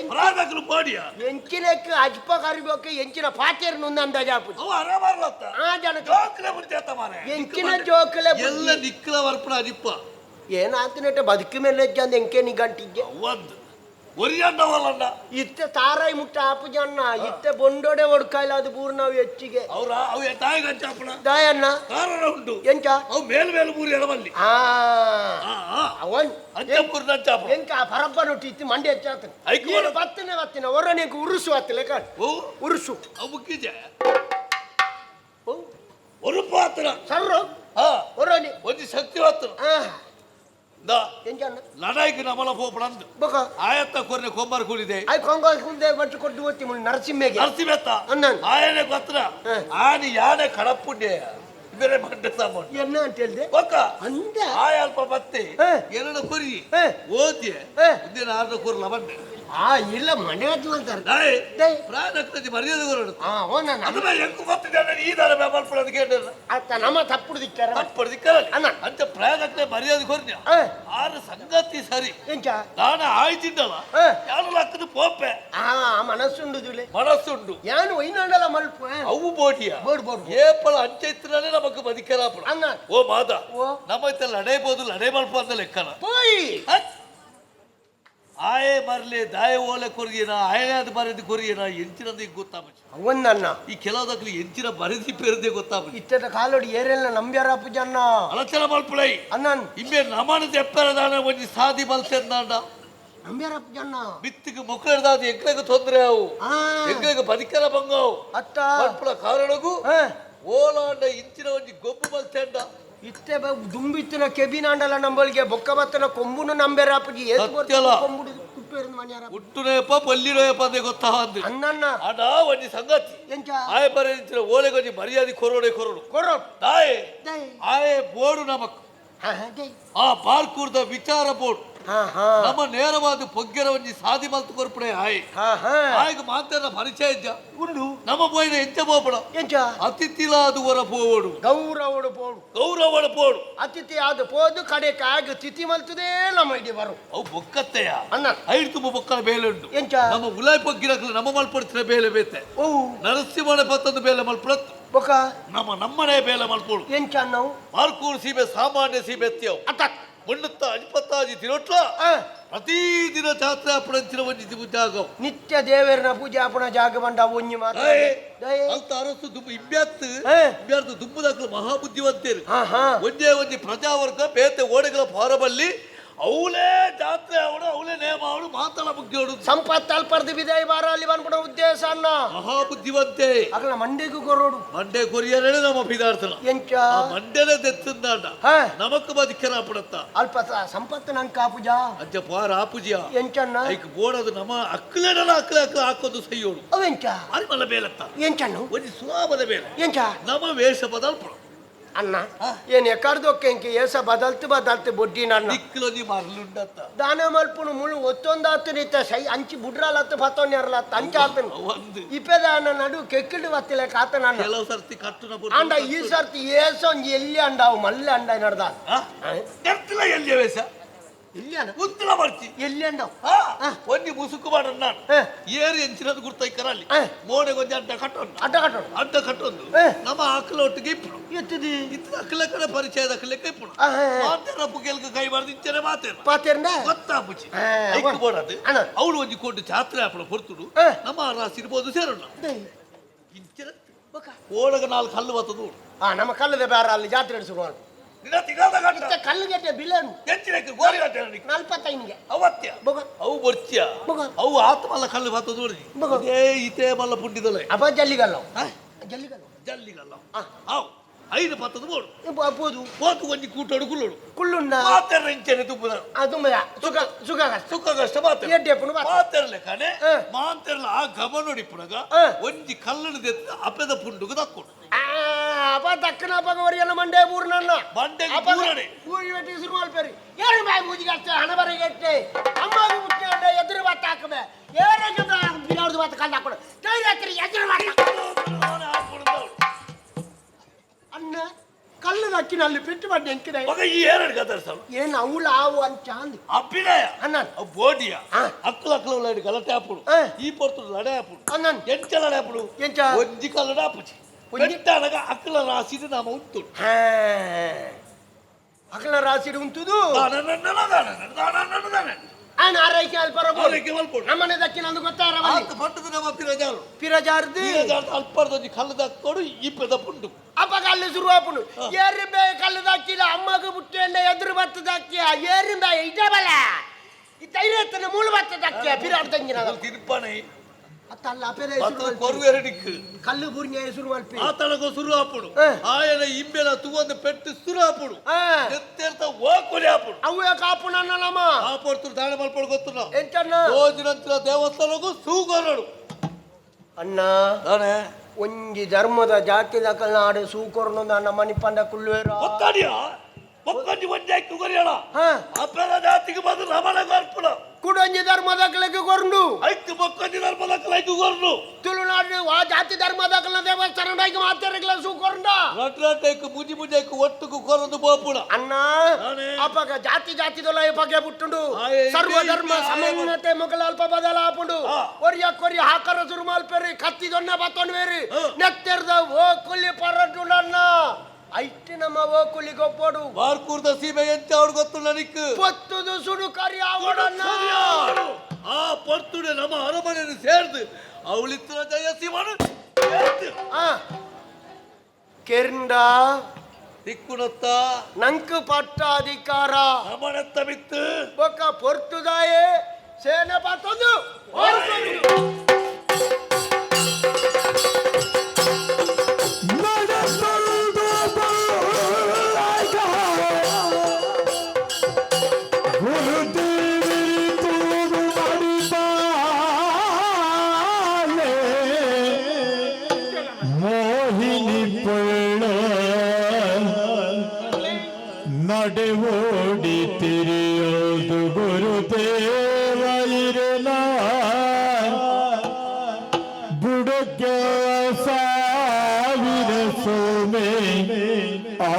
ಪ್ರಾಣಕರು ಬಾಡಿಯ ಎಂಚಿನಕ್ಕೆ ಅಜ್ಪ ಕರಿಬೇಕು ಎಂಚಿನ ಪಾತ್ರೆ ನೊಂದು ಅಂದಾಜ ಹಾಪುದು ಅವ ಅರಬಾರ್ಲತ್ತ ಆ ಜನ ಜೋಕ್ಲೆ ಬಿಡ್ತೇತ ಮಾರೆ ಎಂಚಿನ ಜೋಕಲೆ ಎಲ್ಲ ನಿಕ್ಕಲ ವರ್ಪಣ ಅಜಿಪ್ಪ ಏನಾಗ್ತಿನಟ ಬದುಕಿ ಮೇಲೆ ಅಂದ ಎಂಕೆ ನಿಗಂಟಿಗೆ ಒಂದು ಒರಿಯಣ್ಣವಲ್ಲಣ್ಣ ಇತ್ತೆ ತಾರಾಯಿ ಮುಟ್ಟ ಆಪು ಜನ್ನ ಇತ್ತೆ ಬೊಂಡೋಡೆ ಹೊಡ್ಕಾಯಿಲ್ಲ ಅದು ಬೂರ್ ನಾವು ಹೆಚ್ಚಿಗೆ ಅವ್ರ ಅವು ತಾಯಿ ಗಂಚಾಪಣ ದಾಯಣ್ಣ ಕಾರಣ ಉಂಟು ಎಂಚ ಅವು ಮೇಲು ಮೂರು ಎಡಬಲ್ಲಿ ಅವನ್ ಅಂಚಪುರ ನಂಚಾಪಣ ಎಂಕ ಪರಬ್ಬ ನೊಟ್ಟಿ ಇತ್ತು ಮಂಡಿ ಹೆಚ್ಚಾತ ಐಕೋಣ ಬತ್ತಿನ ಒರನೆಗೆ ಉರುಸು ಹತ್ತಿಲ್ಲ ಓ ಉರುಸು ಅವು ಮುಖ್ಯ ஒரு பாத்திரம் ಸರ್ರು ಒರನಿ ಒಂದು ಶಕ್ತಿವಂತರು ಎಂಜನ್ನ ಲಡಾಯಿಗೆ ನಮ್ಮಲ ಹೋಗ್ಬಿಡಂದು ಬಕ ಆಯತ್ತ ಕೊರ್ನೆ ಕೊಂಬರ್ ಕೂಡಿದೆ ಆಯ್ ಕೊಂಗ ಕುಂದೆ ಬಟ್ಟು ಕೊಟ್ಟು ಹೋಗ್ತಿ ಮುನ್ ನರಸಿಂಹಗೆ ನರಸಿಂಹತ್ತ ಅನ್ನನ್ ಆಯನೆ ಗೊತ್ತರ ಆನಿ ಯಾನೆ ಕಡಪುಂಡೆ ಬೇರೆ ಬಂಡೆ ಸಾಮಾನು ಎನ್ನ ಅಂತ ಹೇಳ್ದೆ ಬಕ ಅಂದ ಆಯಲ್ಪ ಮತ್ತೆ ಎರಡು ಕುರಿ ಓದ್ಯ ಮುಂದಿನ 6 ಕುರಿ ಲಬಂಡೆ ಇಲ್ಲ ಮನೆ ಹತ್ರ ನಾಯಿ ಪ್ರಾಣಕ್ಕೆ ಮರ್ಯಾದೆ ಕೊರಡು ಅವನ ಅದನ್ನ ಎಂಕು ಗೊತ್ತಿದೆ ಈ ದಾರ ಮಲ್ಪಡೋದು ಕೇಳಿಲ್ಲ ಅತ್ತ ನಮ್ಮ ತಪ್ಪುಡು ದಿಕ್ಕಾರ ತಪ್ಪಡು ದಿಕ್ಕರಲ್ಲಿ ಅಣ್ಣ ಅಂತ ಪ್ರಾಣಕ್ಕೆ ಮರ್ಯಾದೆ ಕೊರ್ನ್ಯ ಆರು ಸಂಗತಿ ಸರಿ ಎಂಚ ನಾನು ಆಯ್ತಿದ್ದಲ್ಲ ಯಾರು ಲಕ್ಕದ ಪೋಪೆ ಮನಸ್ಸುಂಡು ಜುಲೆ ಮನಸ್ಸುಂಡು ಯಾನು ವೈನಾಡಲ್ಲ ಮಲ್ಪ ಅವು ಬೋಟಿಯ ಏಪಳ ಅಂಚೆತ್ತಿರನೇ ನಮಗೆ ಬದುಕಲಾಪಡ ಅಣ್ಣ ಓ ಮಾದ ನಮ್ಮ ಇತ್ತ ಲಡೈಬೋದು ಲಡೈ ಮಲ್ಪ ಅಂತ ಲೆಕ್ಕನ ಪೋಯ್ ಆಯೆ ಬರ್ಲಿ ದಾಯ ಓಲೆ ಕೊರಿಯನ ಆಯನಾದ ಬರೆದು ಕೊರಿಯನ ಎಂಚಿನದ ಈಗ ಗೊತ್ತಾಮಚ್ಚ ಅವನ್ನ ಈ ಕೆಲವದಕ್ಲಿ ಎಂಚಿನ ಬರೆದಿ ಪೇರದೆ ಗೊತ್ತಾಮಚ್ಚ ಇತ್ತದ ಕಾಲೋಡಿ ಏರೆಲ್ಲ ನಂಬ್ಯಾರಪ್ಪ ಜನ್ನ ಅಲಚಲ ಮಲ್ಪಳೈ ಅನ್ನನ್ ಇಮ್ಮೆ ನಮನ ತೆಪ್ಪರದಾನ ಒಂಜಿ ಸಾದಿ ಮಲ್ಸೆಂದಾಂಡ ನಂಬ್ಯಾರಪ್ಪ ಜನ್ನ ಬಿತ್ತಿಗೆ ಮುಕ್ಕಳದಾದ ಎಂಕ್ಲೆಗೆ ತೊಂದರೆ ಅವು ಎಂಕ್ಲೆಗೆ ಬದುಕಲ ಬಂಗವು ಅತ್ತ ಮಲ್ಪಳ ಕಾರಣಗೂ ಓಲಾಂಡ ಇಂಚಿನ ಒಂಜಿ ಗೊಬ್ಬು ಮಲ್ಸೆಂಡ ಇತ್ತೆ ದುಂಬಿತ್ತಿನ ಕೆಬಿನಾಂಡಲ ನಂಬಳಿಗೆ ಬೊಕ್ಕ ಬತ್ತನ ಕೊಂಬುನು ನಂಬೇರಾಪಜಿ ಕೊಂಬುಡು ಕುಪ್ಪೇರು ಮನ್ಯಾರ ಹುಟ್ಟುನೇಪ ಪಲ್ಲಿರೋಯಪ್ಪ ಅಂದೆ ಗೊತ್ತಾಂದು ಅನ್ನನ್ನ ಅಡ ಒಂಜಿ ಸಂಗತಿ ಎಂಚ ಆಯ ಬರೆದಿನ ಓಲೆಗೊಂಜಿ ಮರ್ಯಾದೆ ಕೊರೋಡೆ ಕೊರೋಡು ಕೊರೋ ದಾಯೆ ಆಯೆ ಬೋರ್ಡು ನಮಕ್ ದೇ ಆ ಬಾರ್ಕೂರ್ದ ವಿಚಾರ ಬೋರ್ಡ್ ನಮ್ಮ ನೇರವಾದ ಪೊಗ್ಗೆರ ಒಂಜಿ ಸಾದಿ ಮಲ್ತು ಕೊರ್ಪಡೆ ಆಯ್ ಆಯ್ಗ ಮಾತಾಡ ಪರಿಚಯ ಇಜ್ಜ ಉಂಡು ನಮ್ಮ ಪೋಯಿನ ಎಂಚ ಪೋಪಡ ಎಂಚ ಅತಿಥಿಲಾದು ಹೊರ ಪೋಡು ಗೌರವಡು ಪೋಡು ಗೌರವಡ ಪೋಡು ಅತಿಥಿ ಆದ ಪೋದು ಕಡೆಗೆ ಆಗ ತಿಥಿ ಮಲ್ತದೇ ನಮ್ಮ ಇಡಿ ಬರು ಅವು ಬೊಕ್ಕತ್ತೆಯ ಅಣ್ಣ ಐದು ತುಂಬ ಬೊಕ್ಕನ ಬೇಲೆ ಉಂಟು ಎಂಚ ನಮ್ಮ ಉಲಾಯ್ ಪೊಗ್ಗಿರಕ್ಲು ನಮ್ಮ ಮಲ್ಪಡ್ತಿನ ಬೇಲೆ ಬೇತೆ ಓ ನರಸಿಂಹನ ಪತ್ತೊಂದು ಬೇಲೆ ಮಲ್ಪಡತ್ತು ಬೊಕ ನಮ್ಮನೆ ಬೇಲೆ ಮಲ್ಪೋಡು ಎಂಚ ನಾವು ಮಾರ್ಕೂರು ಸೀಬೆ ಸಾಮಾನ್ಯ ಸೀಬೆ ಎತ್ತಿಯವು ಅತ್ತ ಮುನ್ನತ್ತ ಅಜಿಪತ್ತಾಜಿ ತಿರೋಟ್ಲ ಪ್ರತಿದಿನ ಜಾತ್ರೆ ಅಪ್ಪಣಂಚಿನ ಒಂಜಿ ಜಾಗವು ನಿತ್ಯ ದೇವರನ ಪೂಜೆ ಅಪ್ಪಣ ಜಾಗ ಬಂಡ ಒಂಜಿ ಮಾತ್ರ ಅಂತ ಅರಸು ದುಂಬು ಇಬ್ಬ್ಯಾರ್ದು ದುಂಬುದಾಕಲು ಮಹಾಬುದ್ಧಿವಂತೇರು ಒಂದೇ ಒಂಜಿ ಪ್ರಜಾವರ್ಗ ಬೇತೆ ಓಡೆಗಳ ಫಾರಮಲ್ಲಿ ಅವಳೇ ಜಾತ್ರೆ ಅವಳು ಅವಳೇ ನೇಮ ಅವಳು ಮಾತಾಡ ಬಗ್ಗೆ ಸಂಪತ್ತು ಅಲ್ಪರ್ದು ವಿದಾಯ ಬಾರ ಅಲ್ಲಿ ಬಂದ್ಬಿಡೋ ಉದ್ದೇಶ ಅನ್ನ ಮಹಾಬುದ್ಧಿವಂತೆ ಅಗಲ ಮಂಡೆಗೂ ಕೊರೋಡು ಮಂಡೆ ಕೊರಿಯರೇ ನಮ್ಮ ಪಿದಾರ್ಥನ ಎಂಚ ಮಂಡೆನೇ ತೆತ್ತಂದಾಂಡ ನಮಕ್ ಬದುಕರ ಅಪ್ಪಡತ್ತ ಅಲ್ಪ ಸಂಪತ್ತು ನಂಗೆ ಕಾಪುಜಾ ಅಜ್ಜ ಪಾರ ಆಪುಜಿಯ ಎಂಚನ್ನ ಐಕ್ ಬೋಡದು ನಮ್ಮ ಅಕ್ಕಲೇನಲ್ಲ ಅಕ್ಕಲೆ ಹಾಕೋದು ಸೈಯೋಡು ಅವೆಂಚ ಅರಿಮಲ್ಲ ಬೇಲತ್ತ ಎಂಚನ್ನು ಒಂದು ಸುಲಾಭದ ಬೇಲೆ ಎಂಚ ನಮ್ಮ ವೇಷ ಬದಲ್ಪಡ ಅನ್ನ ಏನ್ ಎಕರ್ದೊಕ್ಕೆಂಕಿ ಏಸ ಬದಲ್ತು ಬೊಡ್ಡಿ ನನ್ನ ದಿಕ್ಕಲೊಂದಿ ಮರಲುಂಡತ್ತ ದಾನ ಮಲ್ಪುನು ಮುಳು ಒತ್ತೊಂದಾತು ನಿತ್ತ ಸೈ ಅಂಚಿ ಬುಡ್ರಾಲತ್ತು ಬತ್ತೊನ್ನೆರಲತ್ತ ಅಂಚಾತನು ಒಂದು ಇಪ್ಪೆದಾನ ನಡು ಕೆಕ್ಕಿಡು ಬತ್ತಿಲೆ ಕಾತ ನನ್ನ ಕೆಲವು ಸರ್ತಿ ಕಟ್ಟುನ ಅಂಡ ಈ ಸರ್ತಿ ಏಸೊಂಜಿ ಎಲ್ಲಿ ಅಂಡಾವು ಮಲ್ಲೆ ಅಂಡ ನಡ್ದ ಎತ್ತಿಲ್ಲ ಎಲ್ಲಿ ವೇಷ ಇಲ್ಲಿ ಉತ್ತಲ ಬರ್ತಿ ಎಲ್ಲಿ ಅಂಡಾವು ಒಂದಿ ಮುಸುಕು ಮಾಡ ನಾನು ಏರಿ ಎಂಚಿನದು ಗುರ್ತೈಕರಲ್ಲಿ ಮೋಡೆಗೆ ಒಂದಿ ಅಡ್ಡ ಕಟ್ಟೊಂದು ಅಡ್ಡ ಕಟ್ಟೊಂದು ನಮ್ಮ ಆಕಲ ಒಟ್ಟಿಗೆ ಇಪ್ಪಳು ಎತ್ತದಿ ಇತ್ತ ಅಕ್ಕಲ ಕಡೆ ಪರಿಚಯದ ಅಕ್ಕಲೆಕ್ಕ ಇಪ್ಪಳು ಮಾತೇರ ಪುಗೆಲ್ಗ ಕೈ ಮಾಡ್ದು ಇಂಚನೆ ಮಾತೇರ ಪಾತೇರ್ನ ಗೊತ್ತಾಪುಚಿ ಐಕ್ ಬೋಡದು ಅವಳು ಒಂಜಿ ಕೊಟ್ಟು ಜಾತ್ರೆ ಆಪಳ ಹೊರ್ತುಡು ನಮ್ಮ ರಾಸಿ ಇರ್ಬೋದು ಸೇರೋಣ ಇಂಚನೆ ಓಡಗ ನಾಲ್ಕು ಕಲ್ಲು ಬತ್ತದು ನಮ್ಮ ಕಲ್ಲದ ಬೇರೆ ಅಲ್ಲಿ ಜಾತ್ರೆ ಶುರು ಮಾಡಿ ಕಲ್ಲು ಗಟ್ಟೆ ಬಿಲ್ಲನು ನಲ್ಪತ್ತೈನ್ಗೆ ಅವತ್ಯ ಅವು ಬರ್ತ್ಯ ಅವು ಆತ್ಮಲ್ಲ ಕಲ್ಲು ಬತ್ತದು ಇತೇ ಮಲ್ಲ ಪುಂಡಿದಲ್ಲ ಅಪ್ಪ ಜಲ್ಲಿಗಲ್ಲ ಜಲ್ಲಿಗಲ್ಲ ಅವು ಐದು ಪತ್ತದು ಬೋಡು ಅಪ್ಪೋದು ಹೋತು ಒಂಜಿ ಕೂಟೋಡು ಕುಲ್ಲೋಡು ಕುಳ್ಳುಂಡ ಮಾತೆರ ಇಂಚನೆ ತುಪ್ಪದ ಸುಖ ಕಷ್ಟ ಮಾತೆರ ಎಡ್ಡೆಪ್ಪನು ಮಾತೆರ್ಲೆ ಕನೆ ಮಾತೆರ್ಲ ಆ ಗಮನೊಡಿಪ್ಪುನಗ ಒಂಜಿ ಕಲ್ಲಡು ದೆತ್ತ ಅಪೆದ ಪುಂಡುಗ ದಕ್ಕೊಡು ಅಪ್ಪ ದಕ್ಕನ ಅಪ್ಪಗವರಿಯಲ್ಲ ಮಂಡೆ ಬೂರ್ ನನ್ನ ಮಂಡೆ ಬೂರಡೆ ಊರಿ ಬೆಟ್ಟಿ ಶುರು ಮಾಡ್ಪೇರಿ ಏನು ಬಾಯಿ ಮೂಜಿಗೆ ಅಷ್ಟೇ ಹಣ ಬರಿಗೆ ಅಷ್ಟೇ ಅಮ್ಮಗೆ ಮುಟ್ಟಿ ಎದುರು ಬಾತ್ ಹಾಕಬೇ ಏನೇ ಬಿಡೋದು ಬಾತ್ ಕಂಡು ಹಾಕೊಡು ಕೈ ರಾತ್ರಿ ಎದುರು ಬಾತ್ ಅನ್ನ ಕಲ್ಲು ದಕ್ಕಿನಲ್ಲಿ ಬಿಟ್ಟು ಮಾಡಿ ಎಂಕಿದೆ ಮಗ ಈ ಎರಡು ಗದರ್ಸಲ್ಲ ಏನು ಅವಳು ಆವು ಅಂತ ಅಂದು ಅಭಿನಯ ಅನ್ನ ಬೋಡಿಯ ಅಕ್ಕಲ ಅಕ್ಕಲ ಗಲಟೆ ಹಾಪುಡು ಈ ಪೊರ್ತು ಲಡೆ ಹಾಪುಡು ಅನ್ನ ಎಂಚ ಲಡೆ ಹಾಪುಡು ಎಂಚ ಒಂಜಿ ಕಲ್ಲಡ ಹಾಪುಚಿ ಬೆಟ್ಟಾನಗ ಅಕ್ಕಲ ರಾಸಿದ ನಾಮ ಉಂಟು ಅಕ್ಕಲ ರಾಸಿಡು ಉಂಟುದು ಆರೈಕೆ ಅಲ್ಪ ನಮ್ಮನೆ ದಕ್ಕಿ ನಂದು ಗೊತ್ತಾರ ಪಟ್ಟದು ನಮ್ಮ ಪಿರಜಾರು ಪಿರಜಾರ್ದು ಅಲ್ಪರ್ದೊಂಜಿ ಕಲ್ಲು ದಕ್ಕೋಡು ಈ ಪೆದ ಪುಂಡು ಅಪ್ಪ ಕಲ್ಲು ಶುರು ಆಪುಡು ಏರಿಂಬೆ ಕಲ್ಲು ದಕ್ಕಿಲ್ಲ ಅಮ್ಮಗ ಮುಟ್ಟೆ ಎದುರು ಬತ್ತ ದಕ್ಕಿ ಏರಿಂಬೆ ಇಡಬಲ ಈ ತೈರತ್ತನ ಮೂಲ ಬತ್ತ ದಕ್ಕಿ ಪಿರಾಡ್ದಂಗಿನ ತಿರುಪಣೆ ಅತ್ತಲ್ಲ ಅಪೆರೆ ಕೊರುವೆರಡಿಕ್ಕು ಕಲ್ಲು ಬುರ್ನೆ ಶುರು ಅಲ್ಪ ಆತನಗೋ ಶುರು ಆಪುಡು ಆಯನ ಇಂಬೆನ ತುವಂದು ಪೆಟ್ಟು ಶುರು ಆಪುಡು ಎತ್ತೆರ್ತ ಓಕೊಲಿ ಆಪುಡು ಅವೇ ಕಾಪು ನನ್ನ ನಮ್ಮ ಆ ಪೊರ್ತರು ದಾಣ ಮಲ್ಪಡು ಗೊತ್ತುನ ಎಂಚನ್ನ ಓದಿನಂತರ ದೇವಸ್ಥಾನಗೂ ಸೂಗೋರಡು ಅಣ್ಣ ನಾನೇ ಒಂಜಿ ಧರ್ಮದ ಜಾತಿ ನಾಡು ಸೂಕೊರ್ನು ನನ್ನ ಮನಿ ಪಂಡ ಕುಳ್ಳುವೇರ ಒತ್ತಡಿಯ ಒಕ್ಕಂಜಿ ಒಂಜಾಯ್ತು ಕುಗರಿಯಣ ಅಪ್ಪನ ಜಾತಿಗೆ ಬಂದು ರಮಣ ಗರ್ಪುಣ ಕುಡೊಂಜಿ ಧರ್ಮದ ಕಲೆಗೆ ಕೊರ್ನು ಐದು ಒಕ್ಕಂಜಿ ಧರ್ಮದ ಕಲೈಕು ಕೊರ್ನು ತುಳುನಾಡು ಆ ಜಾತಿ ಧರ್ಮದ ಕಲ ದೇವಸ್ಥಾನ ಮಾತಾಡಗಳ ಸೂಕೊರ್ಂಡ ರಟ್ರಾಟೈಕು ಮುಜಿ ಮುಜೈಕು ಒಟ್ಟುಕು ಕೊರದು ಬೋಪುಣ ಅಣ್ಣ ಅಪ್ಪಗ ಜಾತಿ ದೊಲಯ ಬಗೆ ಬಿಟ್ಟುಂಡು ಸರ್ವ ಧರ್ಮ ಸಮನ್ವತೆ ಮೊಗಲ ಅಲ್ಪ ಬದಲ ಆಪುಂಡು ಕೊರಿಯ ಹಾಕರ ಶುರು ಮಾಲ್ಪೇರಿ ಕತ್ತಿ ದೊನ್ನ ಬತ್ತೊಂಡು ಬೇರಿ ನೆತ್ತೆರ್ದ ಓ ಕುಲಿ ಪರಟು ನನ್ನ ಐಟಿ ನಮ್ಮ ಓ ಕುಲಿ ಗೊಪ್ಪೋಡು ಮಾರ್ಕೂರ್ದ ಸೀಮೆ ಎಂತ ಅವ್ರು ಗೊತ್ತು ನನಕ್ಕೆ ಪೊತ್ತುದು ಸುಡು ಕರಿ ಆವಡನ್ನ ಆ ಪರ್ತುಡೆ ನಮ್ಮ ಅರಮನೆಯನ್ನು ಸೇರ್ದು ಅವಳಿತ್ರ ಜಯಸಿ ಮಾಡು ಕೆರ್ಂಡ ದಿಕ್ಕುನತ್ತ ನಂಕು ಪಟ್ಟ ಅಧಿಕಾರ ಅಮನತ್ತ ಬಿತ್ತು ಬೊಕ್ಕ ಪೊರ್ತುದಾಯೇ ಸೇನೆ ಬತ್ತೊಂದು ನಡೆ ಓಡಿ ತಿರಿಯೋದು ಗುರು ತುಂಬಾ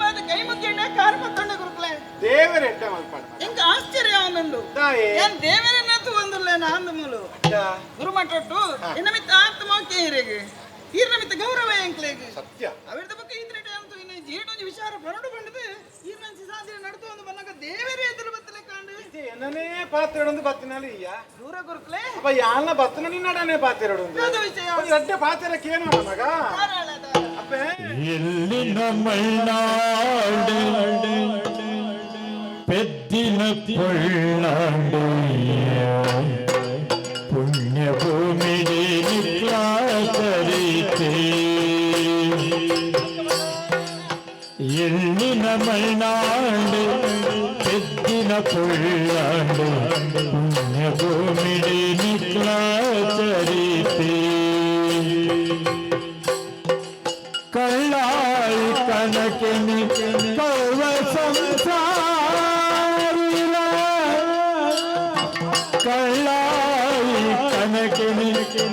ಅದು ಕೈ ಮುಗಿಯಣ್ಣ ಕಾರ್ ಮತ್ತೊಂಡ ಗುರುಕುಲೆ ದೇವರ ಎಡ್ಡ ಮಲ್ಪಾಡ ಎಂಕ ಆಶ್ಚರ್ಯ ಅವನುಂಡು ತಾಯೇ ಏನ್ ದೇವರನ್ನತ್ತು ಒಂದುಲ್ಲ ನಾಂದು ಮೂಲು ಗುರುಮಠೊಟ್ಟು ಇನ್ನ ಮಿತ್ತ ಆತ್ಮಕ್ಕೆ ಹಿರೆಗೆ ಈರ್ನ ಮಿತ್ತ ಗೌರವ ಎಂಕ್ಲೆಗೆ ಸತ್ಯ ಅವಿರ್ದ ಬಗ್ಗೆ ಇದ್ರೆ ಅಂತ ಇನ್ನು ಜೀಡೊಂದು ವಿಚಾರ ಬರಡು ಬಂಡದು ಈರ್ನಂಚಿ ಸಾಧ್ಯ ನಡ್ತು ಒಂದು ಬಂದಾಗ ದೇವರೇ ಎದುರು ಬತ್ತಲೆ ಕಾಂಡು ಏನನೇ ಪಾತ್ರೆಡೊಂದು ಬತ್ತಿನಲ್ಲಿ ಇಯ್ಯ ದೂರ ಗುರುಕುಲೆ ಅಪ್ಪ ಯಾಲ್ನ ಬತ್ತನ ನಿನ್ನಡನೆ ಪಾತ್ರೆಡೊಂದು ಅದು ವಿಷಯ ಎಡ್ಡೆ ಪಾತ್ರೆ ಕೇನೋ ಮಗ ಅಪ್ಪೆ ಎಲ್ಲಿನ ಮೈನಾಡು ಪೆದ್ದಿನ ಪೊಳ್ಳಾಡು ಪುಣ್ಯ ಭೂಮಿಗೆ ನಿತ್ಯಾಚರಿತೆ ಎಲ್ಲಿನ ಮೈನಾಡು ಪೆದ್ದಿನ ಪೊಳ್ಳಾಡು ಪುಣ್ಯ ಭೂಮಿಗೆ ನಿತ್ಯಾಚರಿತೆ ಕಳ್ಳಾಯಿ ಕನಕಿನಿ ಕೌವ ಸಂಸಾರಿಲ ಕಳ್ಳಾಯಿ ಕನಕಿನಿ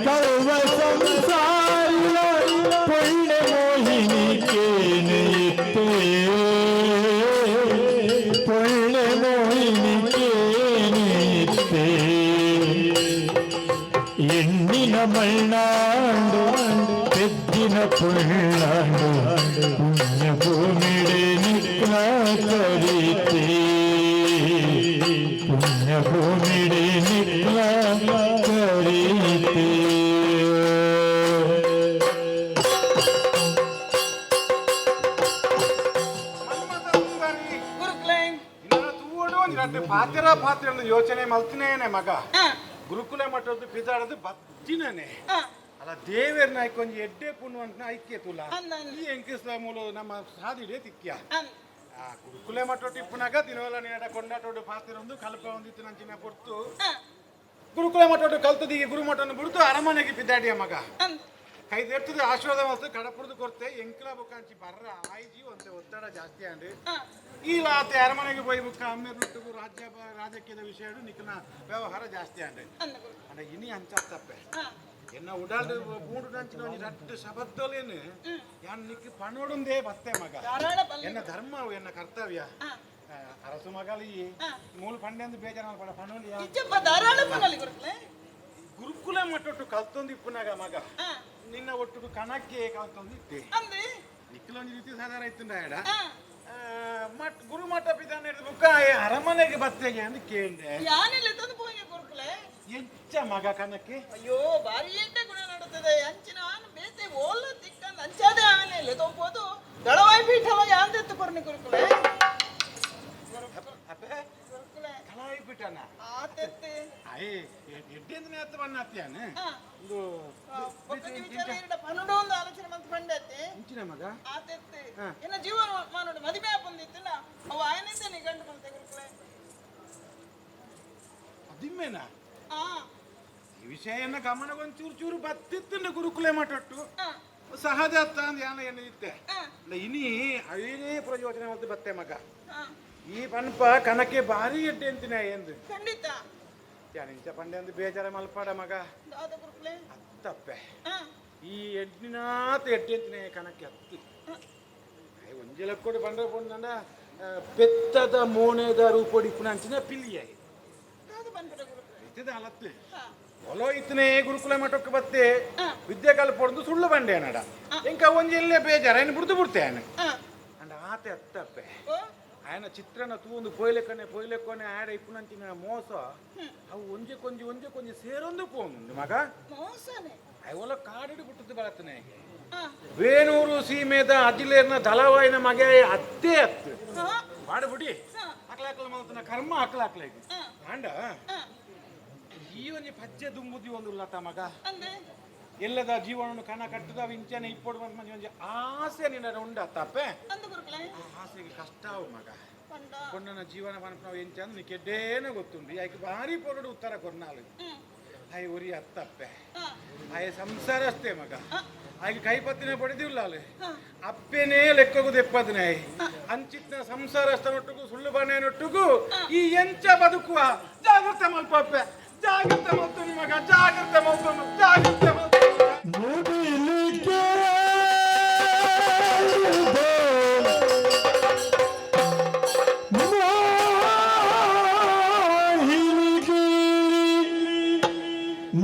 ಕೌವ ಸಂಸಾರಿಲ ಪೊಳ್ಳೆ ಮೋಹಿನಿ ಕೇನಿತ್ತೆ ಪೊಳ್ಳೆ ಮೋಹಿನಿ ಕೇನಿತ್ತೆ ಎಣ್ಣಿನ ಮೈನಾಡು ಪೆದ್ದಿನ ಪುಳ್ಳಾಡು ಪುಣ್ಯ ಭೂಮಿಡೆ ನಿಕ್ಲಾಕರಿತೆ ಪುಣ್ಯ ಭೂಮಿಡೆ ನಿಕ್ಲಾಕರಿತೆ ಗುರುಕುಲೆ ತೂಡು ಒಂದು ಪಾತ್ರೆ ಯೋಚನೆ ಮಲ್ತಿನೇನೆ ಮಗ ಗುರುಕುಲ ಮಟ್ಟದ್ದು ಪಿದಾಡದು ಬತ್ತಿನೇ ಅಲ್ಲ ದೇವೇರ್ನ ಆಯ್ಕೊಂದು ಎಡ್ಡೆ ಪುಣ್ಯವಂತನ ಐಕ್ಯ ತುಲ ಈ ಎಂಕಿಸ್ಲ ಮೂಲ ನಮ್ಮ ಸಾದಿಡೆ ತಿಕ್ಕ್ಯ ಗುರುಕುಲೆ ಮಟ್ಟೊಟ್ಟು ಇಪ್ಪನಾಗ ದಿನವಲ್ಲ ನೀಡ ಕೊಂಡಾಟೋಡು ಪಾತ್ರೆ ಒಂದು ಕಲ್ಪ ಒಂದಿತ್ತು ನಂಚಿನ ಕೊಡ್ತು ಗುರುಕುಲ ಮಟ್ಟೊಟ್ಟು ಕಲ್ತದಿಗೆ ಗುರುಮಠವನ್ನು ಬಿಡ್ತು ಅರಮನೆಗೆ ಪಿದ್ದಾಡಿಯ ಮಗ ಕೈ ತೆರ್ತದೆ ಆಶೀರ್ವಾದ ಮಾಡ್ತು ಕಡಪುರದು ಕೊಡ್ತೆ ಎಂಕ್ಲ ಬುಕ್ಕಾಂಚಿ ಬರ್ರ ಆಯ್ಜಿ ಒಂತೆ ಒತ್ತಡ ಜಾಸ್ತಿ ಅಂದ್ರಿ ಈ ಆತೆ ಅರಮನೆಗೆ போய் ಬುಕ್ಕ ಅಮ್ಮೆ ಬಿಟ್ಟು ರಾಜಕೀಯದ ವಿಷಯ ನಿಕ್ಕನ ವ್ಯವಹಾರ ಜಾಸ್ತಿ ಅಂದ್ರಿ ಅಂದ್ರೆ ಇನಿ ಅಂಚ ತಪ್ಪೆ ಎನ್ನ ಉಡಾಡು ಮೂಡು ನಂಚಿನ ಒಂದು ರಟ್ಟು ಶಬದ್ದಲೇನು ಯಾನ್ ನಿಕ್ಕಿ ಪಣೋಡುಂದೇ ಬತ್ತೆ ಮಗ ಎನ್ನ ಧರ್ಮ ಎನ್ನ ಕರ್ತವ್ಯ ಅರಸು ಮಗಲಿ ಮೂಲ ಪಂಡೆ ಅಂದು ಬೇಜಾರ ಪಡ ಪಣೋಲಿಯ ಗುರುಕುಲ ಮಟ್ಟೊಟ್ಟು ಕಲ್ತೊಂದು ಇಪ್ಪನಾಗ ಮಗ ನಿನ್ನ ಒಟ್ಟು ಕಣಕ್ಕೆ ಕಲ್ತೊಂದು ಇತ್ತೆ ನಿಕ್ಕಲೊಂದು ರೀತಿ ಸಾಧಾರ ಇತ್ತು ಎಡ ಗುರು ಮಠ ಪಿತಾನ ಬುಕ್ಕ ಅರಮನೆಗೆ ಬತ್ತೆಗೆ ಅಂತ ಕೇಳಿದೆ ಎಂಚ ಮಗ ಕಣಕ್ಕೆ ಅಯ್ಯೋ ಬಾರಿ ಎಂಟೆ ಗುಣ ನಡುತ್ತದೆ ಅಂಚಿನ ಬೇತೆ ಓಲ ತಿಕ್ಕಂದು ಅಂಚಾದೆ ಆಮೇಲೆ ತೊಂಬೋದು ದಳವಾಯಿ ಪೀಠವ ಯಾಂದೆತ್ತು ಕೊರ್ನಿ ಗುರುಕುಲೆ ಕಲಾಯಿ ಬಿಟ್ಟನ ಆತೆತ್ತೆ ಅಯ್ಯ ಎಡ್ಡೆಂದ್ರೆ ಹತ್ತು ಬಣ್ಣ ಹತ್ಯಾನ ಇದು ಪನ್ನೊಂದು ಒಂದು ಆಲೋಚನೆ ಮಂತ್ ಬಂಡತ್ತೆ ಇಂಚಿನ ಮಗ ಆತೆತ್ತೆ ಇನ್ನ ಜೀವನ ಮಾನೋಡು ಮದುವೆ ಬಂದಿತ್ತಿಲ್ಲ ಅವ ಆಯನಿಂದ ನಿಗಂಡು ಬಂತೆ ಗುರುಕುಲೆ ಅದಿಮ್ಮೇನ ಈ ವಿಷಯನ ಗಮನಗೊಂದು ಚೂರು ಚೂರು ಬತ್ತಿತ್ತು ಗುರುಕುಲೆ ಮಟ್ಟೊಟ್ಟು ಸಹಜ ಅತ್ತ ಅಂದ್ ಯಾನ ಏನು ಇತ್ತೆ ಇನಿ ಅವೇನೇ ಪ್ರಯೋಜನ ಅಂತ ಬತ್ತೆ ಮಗ ಈ ಪನ್ಪ ಕನಕ್ಕೆ ಭಾರಿ ಎಡ್ಡೆ ಅಂತಿನ ಎಂದು ಖಂಡಿತ ಯಾನಿಂಚ ಪಂಡೆ ಅಂದು ಬೇಜಾರ ಮಲ್ಪಾಡ ಮಗ ದಾದ ಗುರುಕುಲೆ ಅತ್ತಪ್ಪೆ ಈ ಎಡ್ಡಿನಾತ ಎಡ್ಡೆ ಅಂತಿನ ಕನಕ್ಕೆ ಹತ್ತು ಒಂಜಲ ಕೊಡಿ ಬಂದ್ರೆ ಪೊಂಡ ಪೆತ್ತದ ಮೋನೆದ ರೂಪೊಡಿ ಪುನಂಚಿನ ಪಿಲ್ಲಿಯಾಗಿ ಅಲತ್ತು ಒಲೋ ಇತ್ತನೇ ಗುರುಕುಲ ಮಠಕ್ಕೆ ಬತ್ತೆ ವಿದ್ಯೆ ಕಲ್ಪೊಡ್ದು ಸುಳ್ಳು ಬಂಡೆ ನಡ ಎಂಕ ಒಂಜೆಲ್ಲೇ ಬೇಜಾರ ಏನು ಬಿಡ್ದು ಬಿಡ್ತೇನೆ ಅಂಡ ಆತೆ ಅತ್ತಪ್ಪೆ ఆయన ಚಿತ್ರನ ತೂಂದು ಪೊಯ್ಲೆಕೊನೆ ಆಡ ಇಪ್ಪುನಂಚಿನ ಮೋಸ ಅವು ಒಂಜೆ ಕೊಂಜಿ ಸೇರೊಂದು ಪೋನು ಮಗ ಅವಲ ಕಾಡಿಡು ಬಿಟ್ಟದ್ದು ಬಳತನೆ ವೇಣೂರು ಸೀಮೆದ ಅಜಿಲೇರ್ನ ದಳವಾಯಿನ ಮಗೆ ಅತ್ತೇ ಅತ್ತು ಮಾಡ್ಬಿಡಿ ಅಕ್ಲಾಕ್ಲ ಮಲ್ತನ ಕರ್ಮ ಅಕ್ಲಾಕ್ಲ ಆಂಡ ಈ ಒಂಜಿ ಪಜ್ಜೆ ದುಂಬುದಿ ಒಂದು ಲತ ಮಗ ಎಲ್ಲದ ಜೀವನವನ್ನು ಕಣ ಕಟ್ಟದ ವಿಂಚನೆ ಇಪ್ಪಡು ಮಂದಿ ಒಂಜಿ ಆಸೆ ನಿನ್ನ ಉಂಡ ತಪ್ಪೆ ಆಸೆಗೆ ಕಷ್ಟ ಅವು ಮಗ ಕೊಂಡನ ಜೀವನ ಪನಪನ ಎಂಚ ಅಂದ್ರೆ ನೀ ಕೆಡ್ಡೇನೆ ಗೊತ್ತುಂಡು ಯಾಕೆ ಭಾರಿ ಪೊರಡು ಉತ್ತರ ಕೊರ್ನಾಳು ಅಯ್ಯ ಉರಿ ಅತ್ತಪ್ಪೆ ಅಯ್ಯ ಸಂಸಾರ ಅಷ್ಟೇ ಮಗ ಹಾಗೆ ಕೈಪತ್ತಿನ ಪಡೆದಿಲ್ಲ ಅಲ್ಲೇ ಅಪ್ಪೇನೇ ಲೆಕ್ಕಗೂ ತೆಪ್ಪದನೇ ಅಂಚಿತ್ನ ಸಂಸಾರಸ್ಥನೊಟ್ಟಿಗೂ ಸುಳ್ಳು ಬಣ್ಣನೊಟ್ಟಿಗೂ ಈ ಎಂಚ ಬದುಕುವ ಜಾಗ್ರತೆ ಮಲ್ಪಪ್ಪೆ ಜಾಗ್ರತೆ ಮಲ್ತು ನಿಮಗ ಜಾಗ್ರತೆ ಮಲ್ತು ಜಾಗ್ರತೆ ಮಲ್ತು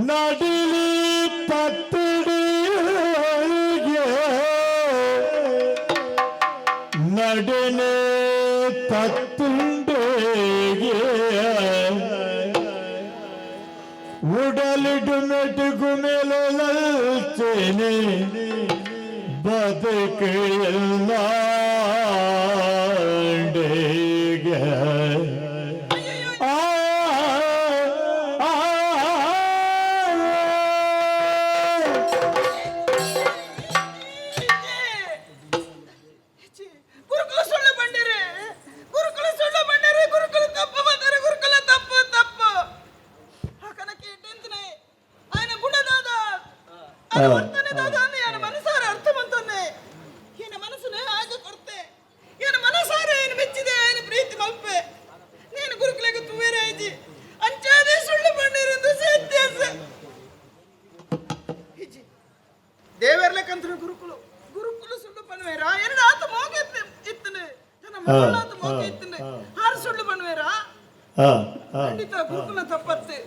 ನಡಿಲಿ ತತ್ತಡಿಗೆ ನಡನೆ ತತ್ತುಂಡೆಗೆ ಉಡಲಿಡು ಮೆಟುಗು ಮೇಲೆ ಲಲ್ಚೇನೆ ಬದುಕಿಲ್ಲಾಂಡೆಗೆ ಮನಸಾರ ಅರ್ಥ ಬಂತಂದೆ ಏನ ಮನಸ್ಸು ಹಾಗೆ ಕೊಡ್ತೆ ಏನ ಮನಸಾರ ಏನು ಮೆಚ್ಚಿದೆ ಏನು ಪ್ರೀತಿ ಮಲ್ಪೆ ನೀನು ಗುರುಕುಲೆಗೆ ತುವೇರೆ ಆಯ್ತಿ ಅಂಚಾದೆ ಸುಳ್ಳು ಬಂಡಿರಂದು ಸತ್ಯಾಸ ದೇವರ್ಲೆಕ್ಕಂತ ಗುರುಕುಲು ಗುರುಕುಲು ಸುಳ್ಳು ಬಣ್ವೇರ ಎರಡು ಆತ ಮೋಗೆ ಇತ್ತನೆ ನನ್ನ ಮಗಳಾತ ಮೋಗೆ ಇತ್ತನೆ ಹಾರು ಸುಳ್ಳು ಬಣ್ವೇರ ಖಂಡಿತ ಗುರುಕುಲ ತಪ್ಪತ್ತೆ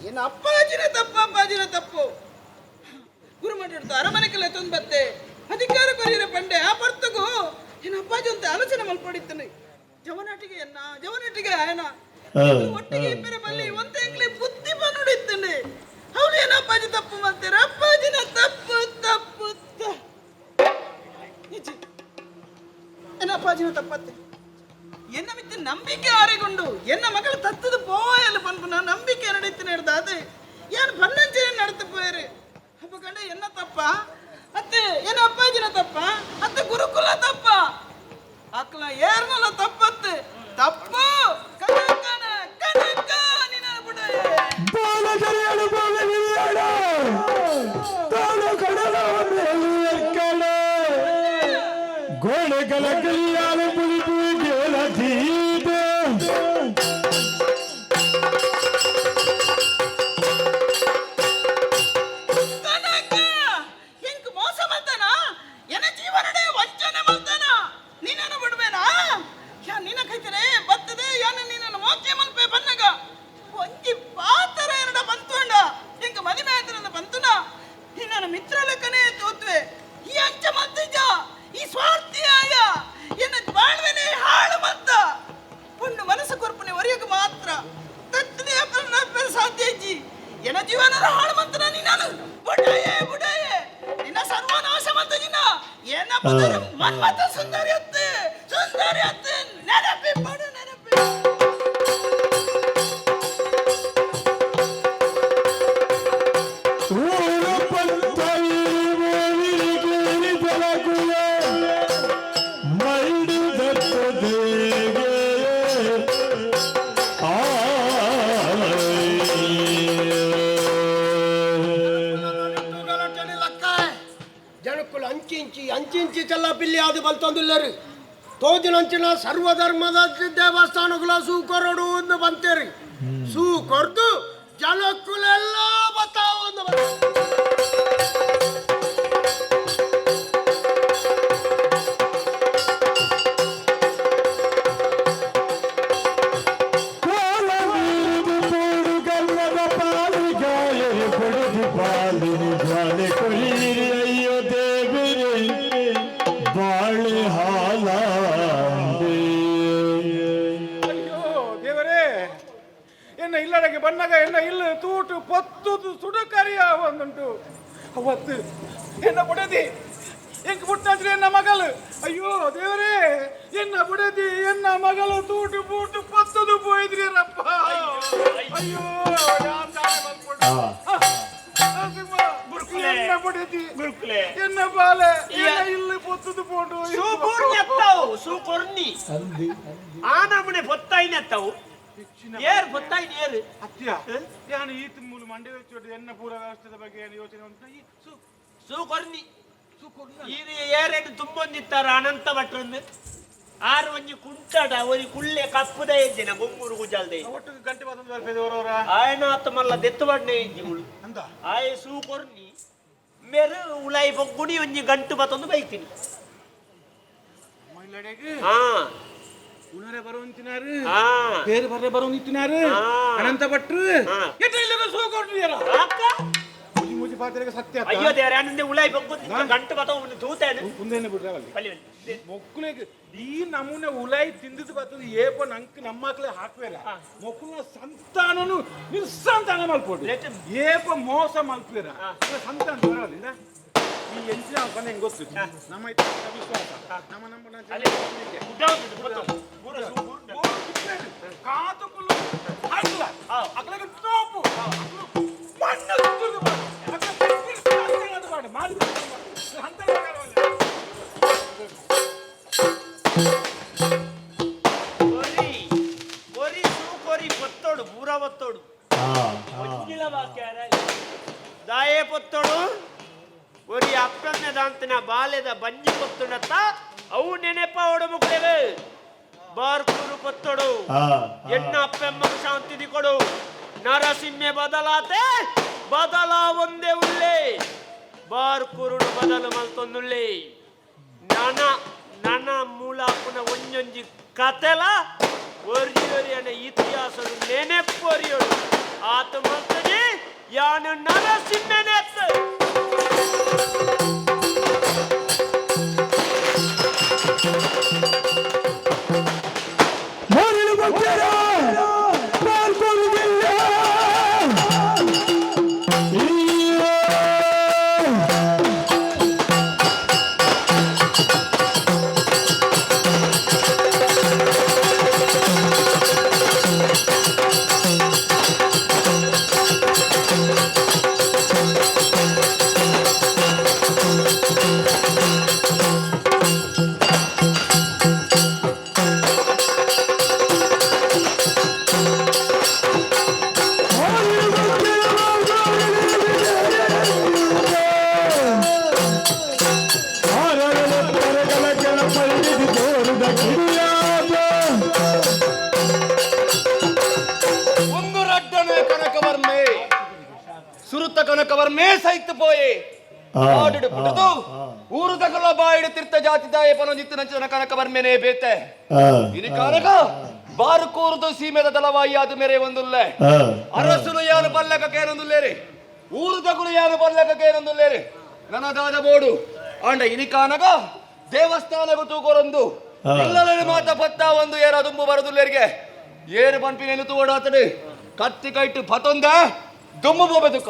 ಏನು ಅಪ್ಪಾಜಿನ ತಪ್ಪು ಗುರುಮಠದ ಅರಮನೆಗೆಲ್ಲ ತಂದು ಬತ್ತೆ ಅಧಿಕಾರ ಕೊರಿಯರ ಬಂಡೆ ಆ ಬರ್ತಗೂ ಏನು ಅಪ್ಪಾಜಿ ಅಂತ ಆಲೋಚನೆ ಮಲ್ಪಡಿದ್ದಾನೆ ಜವನಟಿಗೆ ಆಯನ ಒಟ್ಟಿಗೆ ಇಬ್ಬರ ಬಲ್ಲಿ ಒಂದೇ ಎಂಗ್ಲಿ ಬುದ್ಧಿ ಬಂದುಡಿದ್ದಾನೆ ಅವಳು ಏನು ಅಪ್ಪಾಜಿ ತಪ್ಪು ಮಾಡ್ತಾರೆ ಅಪ್ಪಾಜಿನ ತಪ್ಪು ಏನು ಅಪ್ಪಾಜಿನ ತಪ್ಪತ್ತೆ ಎನ್ನ ಮಿತ್ತ ನಂಬಿಕೆ ಆರಿಗೊಂಡು ಎನ್ನ ಮಗಳ ತತ್ತದ ಪೋಯಲು ಪನ್ಪುನ ನಂಬಿಕೆ ನಡೀತೀನಿ ಹಿಡ್ದಾದೆ ಏನು ಬನ್ನಂಚೆ ನಡ್ತು ಪೋಯರು ಹಬ್ಬ ಕಂಡ ಎನ್ನ ತಪ್ಪ ಅತ್ತೆ ಏನ ಅಪ್ಪಾಜಿನ ತಪ್ಪ ಅತ್ತೆ ಗುರುಕುಲ ತಪ್ಪ ಅಕ್ಲ ಏರ್ನಲ್ಲ ತಪ್ಪತ್ತೆ ತಪ್ಪು ಕನಕನ ಕನಕ ನಿನ್ನ ಬುಡೇ ಗೋಳೆಗಳ ಕಲಿಯಾಲು ಪುಲಿಪು ಗೆಳತೀದ ಕನಕ ಎಂಕ್ ಮೋಸ ಮಾಡ್ತಾನ ಎನ ಜೀವನಡೆ ವಂಚನೆ ಮಾಡ್ತಾನ ನೀನನ್ನು ಬಿಡ್ಬೇನಾ ಯಾ ನಿನ್ನ ಕೈತರೆ ಬರ್ತದೆ ಯಾನ ನಿನ್ನನ್ನು ಮೋಚೆ ಮಲ್ಪೆ ಬನ್ನಗ ಒಂಜಿ ಪಾತರ ಎರಡ ಬಂತುಂಡ ಎಂಕ ಮದಿಮೆ ಆಯ್ತನ ಬಂತುನ ನಿನ್ನ ಮಿತ್ರ ಲೆಕ್ಕನೇ ತೋತ್ವೆ ಈ ಅಂಚ ಮತ್ತಿಜ ಈ ಸ್ವಾರ್ಥಿಯಾಯ ಎನ್ನ ಬಾಳ್ವೆನೆ ಹಾಳು ಮತ್ತ ಒಂದು ಮನಸ್ಸು ಕೊರ್ಪನೆ ಒರೆಯಕ್ಕೆ ಮಾತ್ರ ತತ್ತನೆ ಅಪರ ಸಾಧ್ಯ ಇಜ್ಜಿ ಎನ್ನ ಜೀವನ ಹಾಳು ಮಂತ್ರ ನೀನು ಬುಡಾಯೆ ನಿನ್ನ ಸರ್ವನಾಶ ಮತ್ತ ನಿನ್ನ ಎನ್ನ ಪದರ ಮನ್ಮತ ಸುಂದರಿ ಅತ್ತೆ ನೆನಪಿ ಪಡು ನೆನಪಿ ಜನಕ್ಕಳು ಅಂಚಿಂಚಿ ಚೆಲ್ಲ ಪಿಲ್ಲಿ ಅದು ಬಲ್ತೊಂದಿಲ್ಲರಿ ತೋದಿನಂಚಿನ ಸರ್ವಧರ್ಮದ ದೇವಸ್ಥಾನಗಳ ಸೂಕೊರಡು ಒಂದು ಬಂತೇರಿ ಸೂ ಕೊರ್ದು ಜನಕ್ಕಳೆಲ್ಲ ಬತ್ತಾವ ಒಂದು ಇಲ್ಲಡೆಗೆ ಬಣ್ಣಗ ಎನ್ನ ಇಲ್ಲ ತೂಟು ಪೊತ್ತುದು ಸುಡುಕರಿಯ ಒಂದುಂಟು ಅವತ್ತು ಎನ್ನ ಬುಡದಿ ಎಂಕ್ ಪುಟ್ಟಾಜ್ರಿ ಎನ್ನ ಮಗಳು ಅಯ್ಯೋ ದೇವರೇ ಎನ್ನ ಬುಡದಿ ಎನ್ನ ಮಗಳು ತೂಟು ಬೂಟು ಪೊತ್ತುದು ಪೋಯಿದ್ರಿ ರಪ್ಪ ಅಯ್ಯೋ ಎನ್ನ ಬುಡದಿ ಎನ್ನ ಬಾಲೆ ಇಲ್ಲ ಪೊತ್ತುದು ಪೋಟು ಸೂಕೊರ್ನಿ ಆ ನಮೂನೆ ಪೊತ್ತಾಯಿನ ಎತ್ತವು ಏರ್ ಪೊತ್ತಾಯಿನ ಏರು ಅತ್ಯ ಯಾನು ಈತ ಮೂಲ ಮಂಡಿ ವೆಚ್ಚ ಎನ್ನ ಪೂರ ವ್ಯವಸ್ಥೆದ ಬಗ್ಗೆ ಏನು ಯೋಚನೆ ಉಂಟು ಈ ಸೂಕೊರ್ನಿ ಇದು ಏರೇನು ತುಂಬೊಂದಿತ್ತಾರ ಅನಂತ ಭಟ್ರಂದು ಆರು ಒಂಜಿ ಕುಂಟಡ ಒಂದು ಕುಳ್ಳೆ ಕಪ್ಪುದ ಇದ್ದೇನೆ ಬೊಂಗೂರು ಗುಜಲ್ದೆ ಒಟ್ಟು ಗಂಟೆ ಬಂದು ಬರ್ಬೇದವರವರ ಆಯ್ನ ಆತ ಮಲ್ಲ ದೆತ್ತು ಬಣ್ಣೆ ಇದ್ದಿಗಳು ಅಂತ ಆಯ್ ಸೂಕೊರ್ನಿ ಮೇರೆ ಉಳಾಯಿ ಬೊಗ್ಗುಡಿ ಒಂಜಿ ಗಂಟು ಬತ್ತೊಂದು ಬೈತೀನಿ ಮಹಿಳೆಗೆ ಹಾ ಉಣರೆ ಬರುವಂತಿನಾರು ಹಾ ಬೇರೆ ಬರ್ರೆ ಬರುವಂತಿನಾರು ಅನಂತ ಭಟ್ರು ಎಟ್ಟ ಇಲ್ಲದ ಸೋಕೊಡ್ರಿಯರ ಅಕ್ಕ ಮುಜಿ ಮುಜಿ ಪಾತ್ರೆಗೆ ಸತ್ಯ ಅಯ್ಯೋ ದೇವರೇ ಅನ್ನೆ ಉಳಾಯಿ ಬೊಗ್ಗುದು ಗಂಟು ಬತ್ತ ಒಂದು ತೂತೇನೆ ಮುಂದೇನೆ ಬಿಡ್ರಾವಲ್ಲಿ ಬಲಿ ಮೊಕ್ಕಳಿಗೆ ಈ ನಮೂನೆ ಉಲಾಯಿ ತಿಂದಿದ್ದು ಬರ್ತದೆ ಏಪ ನಂಗೆ ನಮ್ಮ ಮಕ್ಕಳೇ ಹಾಕ್ಬೇರ ಮೊಕ್ಕಳ ಸಂತಾನನು ನಿಸ್ಸಂತಾನ ಮಲ್ಪೋದು ಏಪ ಮೋಸ ಮಲ್ಪೇರ ಸಂತಾನ ಬರಲ್ಲ ಈ ಎಂಚಿನ ಬಂದ ಹೆಂಗ್ ಗೊತ್ತು ನಮ್ಮ ವಿಶ್ವಾಸ ನಮ್ಮ ಕಾತುಕುಲು ಹಾಕಲ ಅಕ್ಕಳಿಗೆ ಟೋಪು ಮಣ್ಣ ಮಾಡಿ ಅಂತ ಪೂರ ಒತ್ತೋಡು ದಾಯೇ ಪೊತ್ತೋಡು ಒರಿ ಅಪ್ಪನ್ನ ದಾಂತನ ಬಾಲ್ಯದ ಬಂಜಿ ಪೊತ್ತುಂಡತ್ತ ಅವು ನೆನೆಪ ಓಡು ಮುಕ್ಳೆವೆ ಬಾರ್ಕೂರು ಪೊತ್ತೋಡು ಎನ್ನ ಅಪ್ಪೆಮ್ಮಗ ಶಾಂತಿ ಕೊಡು ನರಸಿಂಹೆ ಬದಲಾತೆ ಬದಲ ಒಂದೇ ಉಳ್ಳೆ ಬಾರ್ಕೂರುಡು ಬದಲು ಮಲ್ತೊಂದುಳ್ಳೆ ನನ್ನ ಮೂಲ ಪುನ ಒಂಜೊಂಜಿ ಕತೆಲ ಒರಿ ಒರಿಯನ ಇತಿಹಾಸಡು ನೆನೆಪ್ಪೊರಿಯೋಡು ಆತ ಮಲ್ತದೆ ಯಾನು ನರಸಿಂಹನೆತ್ತ ಸುರುತ್ತ ಕನಕವರ್ಮೇ ಸೈತ್ ಪೋಯೆ ಆಡಿಡು ಪುಟದು ಊರು ತಗಲ ಬಾಯಿಡು ತೀರ್ಥ ಜಾತಿ ದಾಯ ಪನೊಂದಿತ್ತು ನಂಚಿನ ಕನಕವರ್ಮೆನೇ ಬೇತೆ ಇನಿ ಕಾರಕ ಬಾರು ಕೂರುದು ಸೀಮೆದ ದಳವಾಯಿ ಅದು ಮೇರೆ ಒಂದುಲ್ಲೆ ಅರಸುಲು ಯಾನು ಬಲ್ಲಕಕ್ಕೆ ಏನೊಂದುಲ್ಲೇರಿ ಊರು ತಗುಲು ಯಾನು ಬಲ್ಲಕಕ್ಕೆ ಏನೊಂದುಲ್ಲೇರಿ ನನದಾದ ಬೋಡು ಅಂಡ ಇನಿ ಕಾನಕ ದೇವಸ್ಥಾನಗೂ ತೂಕೋರೊಂದು ಎಲ್ಲರಲ್ಲಿ ಮಾತ ಪತ್ತ ಒಂದು ಏರ ದುಂಬು ಬರದುಲ್ಲೇರಿಗೆ ಏರು ಪಂಪಿನೇನು ತೂಡಾತಡಿ ಕತ್ತಿ ಕೈಟ್ಟು ಪತೊಂದ ದುಮ್ಮು ಬೋಬೆ ದುಃಖ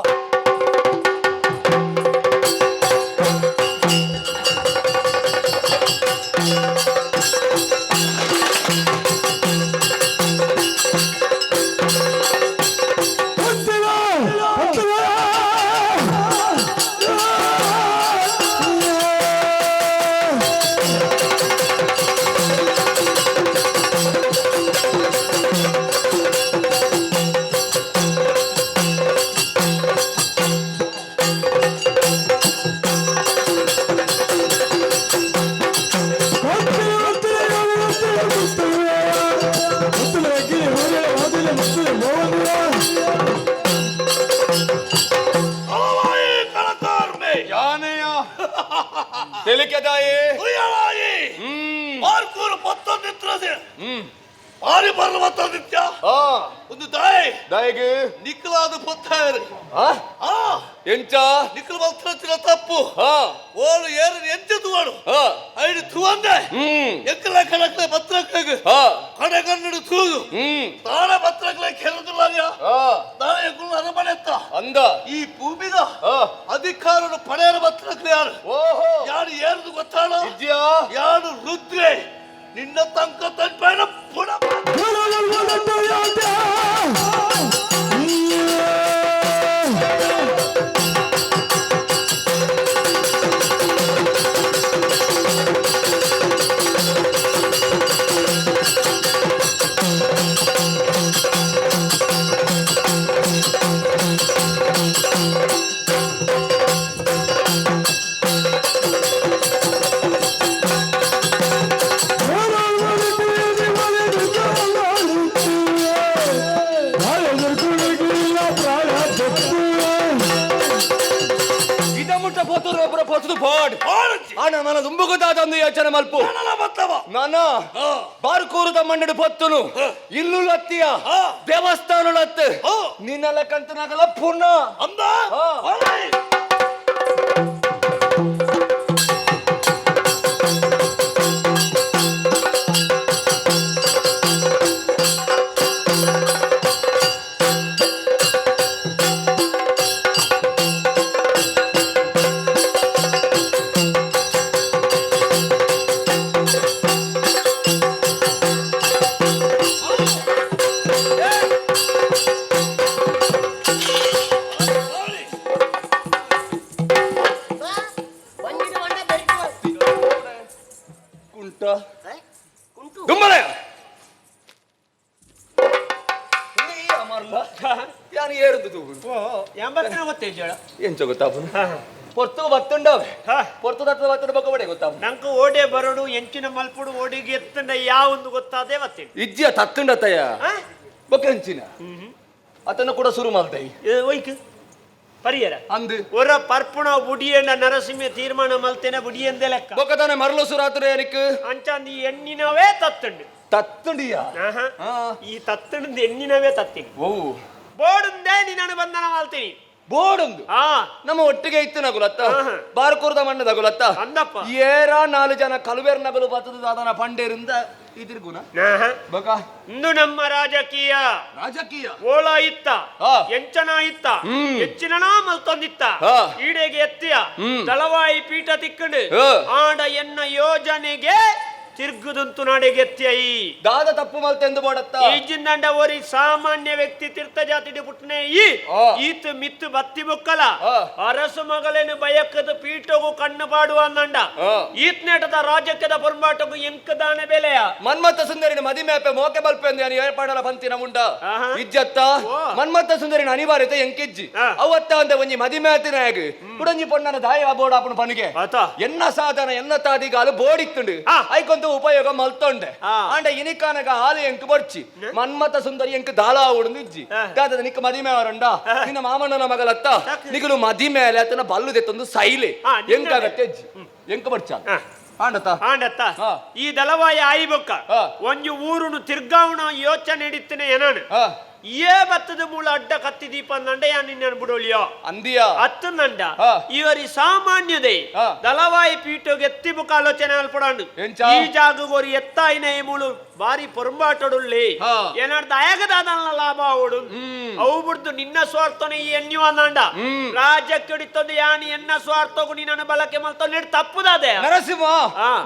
ಆರಿ ಪರ್ವತದಿತ್ಯ ಒಂದು ದಾಯ್ ದಾಯಿಗೆ ನಿಕ್ಕಲಾದ ಪೊತ್ತಾಯರು ಎಂಚ ನಿಕ್ಕಲು ಮಲ್ತಿನ ತಪ್ಪು ಓಳು ಏರು ಎಂಚ ತುವಾಡು ಐದು ತುವಂದೆ ಎಕ್ಕಲ ಕಣಕ್ಲೆ ಪತ್ರಕ್ಲೆಗ್ ಕಡೆ ಕನ್ನಡು ತೂದು ತಾಳ ಪತ್ರಕ್ಲೆ ಕೆರದುಲಾರ್ಯ ತಾಳೆ ಎಕ್ಕಲು ಅರಮನೆತ್ತ ಅಂದ ಈ ಭೂಮಿದ ಅಧಿಕಾರನು ಪಡೆಯರ ಪತ್ರಕ್ಲೆ ಯಾರು ಯಾರು ಏರ್ದು ಗೊತ್ತಾಳ ಯಾರು ರುದ್ರೆ ನಿನ್ನ ತಂಕ ತನ್ನ ಪುಣ ಪೊತ್ತು ಬೋರ್ಡ್ ಅಣ್ಣ ನನ್ನ ದುಂಬುಗುದಾದೊಂದು ಯೋಚನೆ ಮಲ್ಪು ನಾನು ಬಾರ್ಕೂರದ ಮಣ್ಣು ಪೊತ್ತುನು ಇಲ್ಲು ಲತ್ತಿಯ ದೇವಸ್ಥಾನ ಲತ್ತು ನಿನ್ನ ಲೆಕ್ಕಂತನಾಗಲ್ಲ ಪುನಃ ಅಂದ ದುಮ್ಮಲೆ ಯಾನು ಏರುದು ಎಂಬತ್ತನೇ ಗೊತ್ತೇ ಜೋಳ ಎಂಚ ಗೊತ್ತಾಪು ಪೊರ್ತು ಬತ್ತುಂಡವ ಪೊರ್ತು ದತ್ತದ ಬತ್ತದ ಬಗ್ಗೆ ಬಡೆ ಗೊತ್ತಾಪು ನಂಗೆ ಓಡೆ ಬರೋಡು ಎಂಚಿನ ಮಲ್ಪುಡು ಓಡಿಗೆ ಎತ್ತಂಡ ಯಾವೊಂದು ಗೊತ್ತಾದೆ ಬತ್ತೇನೆ ಇಜ್ಜಿಯ ತತ್ತುಂಡತಯ್ಯ ಬೊಕ್ಕ ಹೆಂಚಿನ ಅತನ್ನ ಕೂಡ ಶುರು ಮಾಡ್ತಾಯಿ ಒಯ್ಕ್ ಪರಿಯರ ಅಂದು ಒರ ಪರ್ಪುಣ ಬುಡಿಯಣ್ಣ ನರಸಿಂಹ ತೀರ್ಮಾನ ಮಲ್ತೇನೆ ಬುಡಿಯಂದೆ ಲೆಕ್ಕ ಬೊಕ್ಕತಾನೆ ಮರಳು ಸುರಾತ್ರಿ ಏನಕ್ಕೆ ಅಂಚಾಂದಿ ಎಣ್ಣಿನವೇ ತತ್ತುಂಡು ತತ್ತುಂಡಿಯ ಈ ತತ್ತುಂಡು ಎಣ್ಣಿನವೇ ತತ್ತೀನಿ ಓ ಬೋಡುಂದೇ ನೀನು ಬಂಧನ ಮಾಡ್ತೀನಿ ಬೋಡೊಂದು ನಮ್ಮ ಒಟ್ಟಿಗೆ ಇತ್ತು ನಗುಲತ್ತ ಬಾರ್ಕೂರ್ದ ಮಣ್ಣ ನಗುಲತ್ತ ಅಂದಪ್ಪ ಏರ 4 ಜನ ಕಲುಬೇರ್ ನಗಲು ಬತ್ತದ ಅದನ್ನ ಪಂಡೇರಿಂದ ಇದಿರ್ಗುನ ಬಕ ಇಂದು ನಮ್ಮ ರಾಜಕೀಯ ಓಳ ಇತ್ತ ಎಂಚನ ಇತ್ತ ಹೆಚ್ಚಿನ ಮಲ್ತೊಂದಿತ್ತ ಈಡೆಗೆ ಎತ್ತಿಯ ತಳವಾಯಿ ಪೀಠ ತಿಕ್ಕಂಡು ಆಡ ಎನ್ನ ಯೋಜನೆಗೆ ತಿರ್ಗುದಂತು ನಾಡೆಗೆ ಎತ್ತಿಯೈ ದಾದ ತಪ್ಪು ಮಲ್ತೆಂದು ಬೋಡತ್ತ ಈಜಿಂದಂಡ ಓರಿ ಸಾಮಾನ್ಯ ವ್ಯಕ್ತಿ ತೀರ್ಥ ಜಾತಿ ಪುಟ್ನೆ ಈತ್ ಮಿತ್ತು ಬತ್ತಿ ಬುಕ್ಕಲ ಅರಸು ಮಗಳೇನು ಬಯಕದ ಪೀಠಗೂ ಕಣ್ಣು ಪಾಡುವ ಅಂದಂಡ ಈತ್ ನೆಟದ ರಾಜಕದ ಪೊರ್ಮಾಟಗೂ ಎಂಕದಾನೆ ಬೆಲೆಯ ಮನ್ಮತ್ತ ಸುಂದರಿನ ಮದಿಮೇಪೆ ಮೋಕೆ ಬಲ್ಪೆ ಎಂದು ಏರ್ಪಾಡಲ ಪಂತಿನ ಮುಂಡ ಇಜ್ಜತ್ತ ಮನ್ಮತ್ತ ಸುಂದರಿನ ಅನಿವಾರ್ಯತೆ ಎಂಕಿಜ್ಜಿ ಅವತ್ತ ಅಂದ ಒಂಜಿ ಮದಿಮೇತಿನ ಹೇಗೆ ಕುಡಂಜಿ ಪೊಣ್ಣನ ದಾಯ ಬೋಡ ಅಪ್ಪನ ಪನಿಗೆ ಎನ್ನ ಸಾಧನ ಎನ್ನ ತಾದಿಗಾಲು ಬೋಡಿತ್ತುಂಡು ಐಕೊಂದು ಉಪಯೋಗ ಮಲ್ತೊಂಡೆ ಅಂಡ ಇನಿಕಾನಗ ಹಾಲು ಎಂಕ್ ಬರ್ಚಿ ಮನ್ಮತ ಸುಂದರಿ ಎಂಕ್ ದಾಳ ಉಡ್ನಿಜ್ಜಿ ದಾದ ನಿಕ್ಕ ಮದಿಮೆ ಅವರಂಡ ನಿನ್ನ ಮಾಮಣ್ಣನ ಮಗಲತ್ತ ನಿಗಲು ಮದಿಮೇಲೆ ಅತನ ಬಲ್ಲು ದೆತ್ತೊಂದು ಸೈಲೆ ಎಂಕಾಗತ್ತೆ ಎಂಕ ಬರ್ಚ ಆಂಡತ್ತ ಈ ದಳವಾಯ ಆಯ್ಬೊಕ್ಕ ಒಂಜು ಊರುನು ತಿರ್ಗಾವಣ ಯೋಚನೆ ಹಿಡಿತೇನೆ ಏನಾನು ಏ ಬತ್ತದ ಮೂಲ ಅಡ್ಡ ಕತ್ತಿ ದೀಪ ಅಂದಂಡ ಯಾ ನಿನ್ನ ಬಿಡೋಲಿಯೋ ಅಂದಿಯ ಅತ್ತಂದಂಡ ಇವರಿ ಸಾಮಾನ್ಯದೇ ದಳವಾಯಿ ಪೀಠಗೆ ಎತ್ತಿ ಬುಕ್ಕ ಆಲೋಚನೆ ಅಲ್ಪಡಾಂಡು ಈ ಜಾಗ ಗೋರಿ ಎತ್ತಾಯಿನ ಮೂಳು ಬಾರಿ ಪೊರಂಬಾಟಡುಳ್ಳಿ ಏನಾಡ್ದ ಆಯಗದಾದ ಲಾಭ ಅವಡು ಅವು ಬಿಡ್ದು ನಿನ್ನ ಸ್ವಾರ್ಥನ ಈ ಎನ್ನಿವ ಅಂದಂಡ ರಾಜ್ಯಕ್ಕೆ ಹಿಡಿತದ್ದು ಯಾನಿ ಎನ್ನ ಸ್ವಾರ್ಥಗೂ ನಿನ್ನ ಬಳಕೆ ಮಲ್ತ ನೆಡ್ ತಪ್ಪುದಾದೆ ನರಸಿಂಹ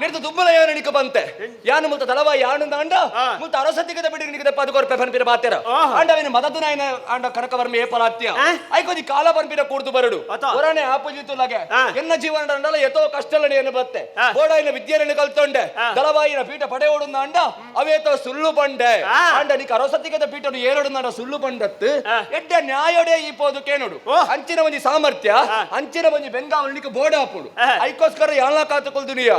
ನೆಡ್ದು ದುಬ್ಬಲ ಯಾನಿಕ ಬಂತೆ ಯಾನು ಮುಲ್ತ ದಳವಾಯಿ ಯಾನು ಅಂಡ ಮುಲ್ತ ಅರಸತಿಗದ ಬಿಡಿ ನಿಗದ ಪದಕೊರ್ಪೆ ಪನ್ಪಿರ ಬಾತೆರ ಅಂಡವಿನ ಮದದು ನಾಯನ ಅಂಡ ಕನಕವರ್ಮ ಏಪಲಾತ್ಯ ಐಕೋದಿ ಕಾಲ ಪನ್ಪಿರ ಕೂಡ್ದು ಬರಡು ಹೊರನೆ ಆಪಜಿತು ಲಗೆ ಎನ್ನ ಜೀವನ ಅಂಡಲ ಎತೋ ಕಷ್ಟಲನೆ ಏನು ಬತ್ತೆ ಬೋಡಾಯಿನ ವಿದ್ಯೆಯನ್ನು ಕಲ್ತೊಂಡೆ ದಳವಾಯಿನ ಪೀಠ ಪಡೆ ಓಡುന്ന ಅಂಡ ಅವೇತೋ ಸುಳ್ಳು ಬಂಡೆ ಅಂಡ ನಿಕ ಅರಸತಿಗದ ಪೀಠನು ಏರಡು ಅಂಡ ಸುಳ್ಳು ಬಂಡತ್ತು ಎಡ್ಡ ನ್ಯಾಯಡೆ ಈ ಪೋದು ಕೇನೋಡು ಅಂಚಿನ ಒಂಜಿ ಸಾಮರ್ಥ್ಯ ಅಂಚಿನ ಒಂಜಿ ಬೆಂಗಾವಲು ನಿಕ ಬೋಡ ಹಾಪುಡು ಐಕೋಸ್ಕರ ಯಾಲ ಕಾತುಕೊಳ್ದುನಿಯ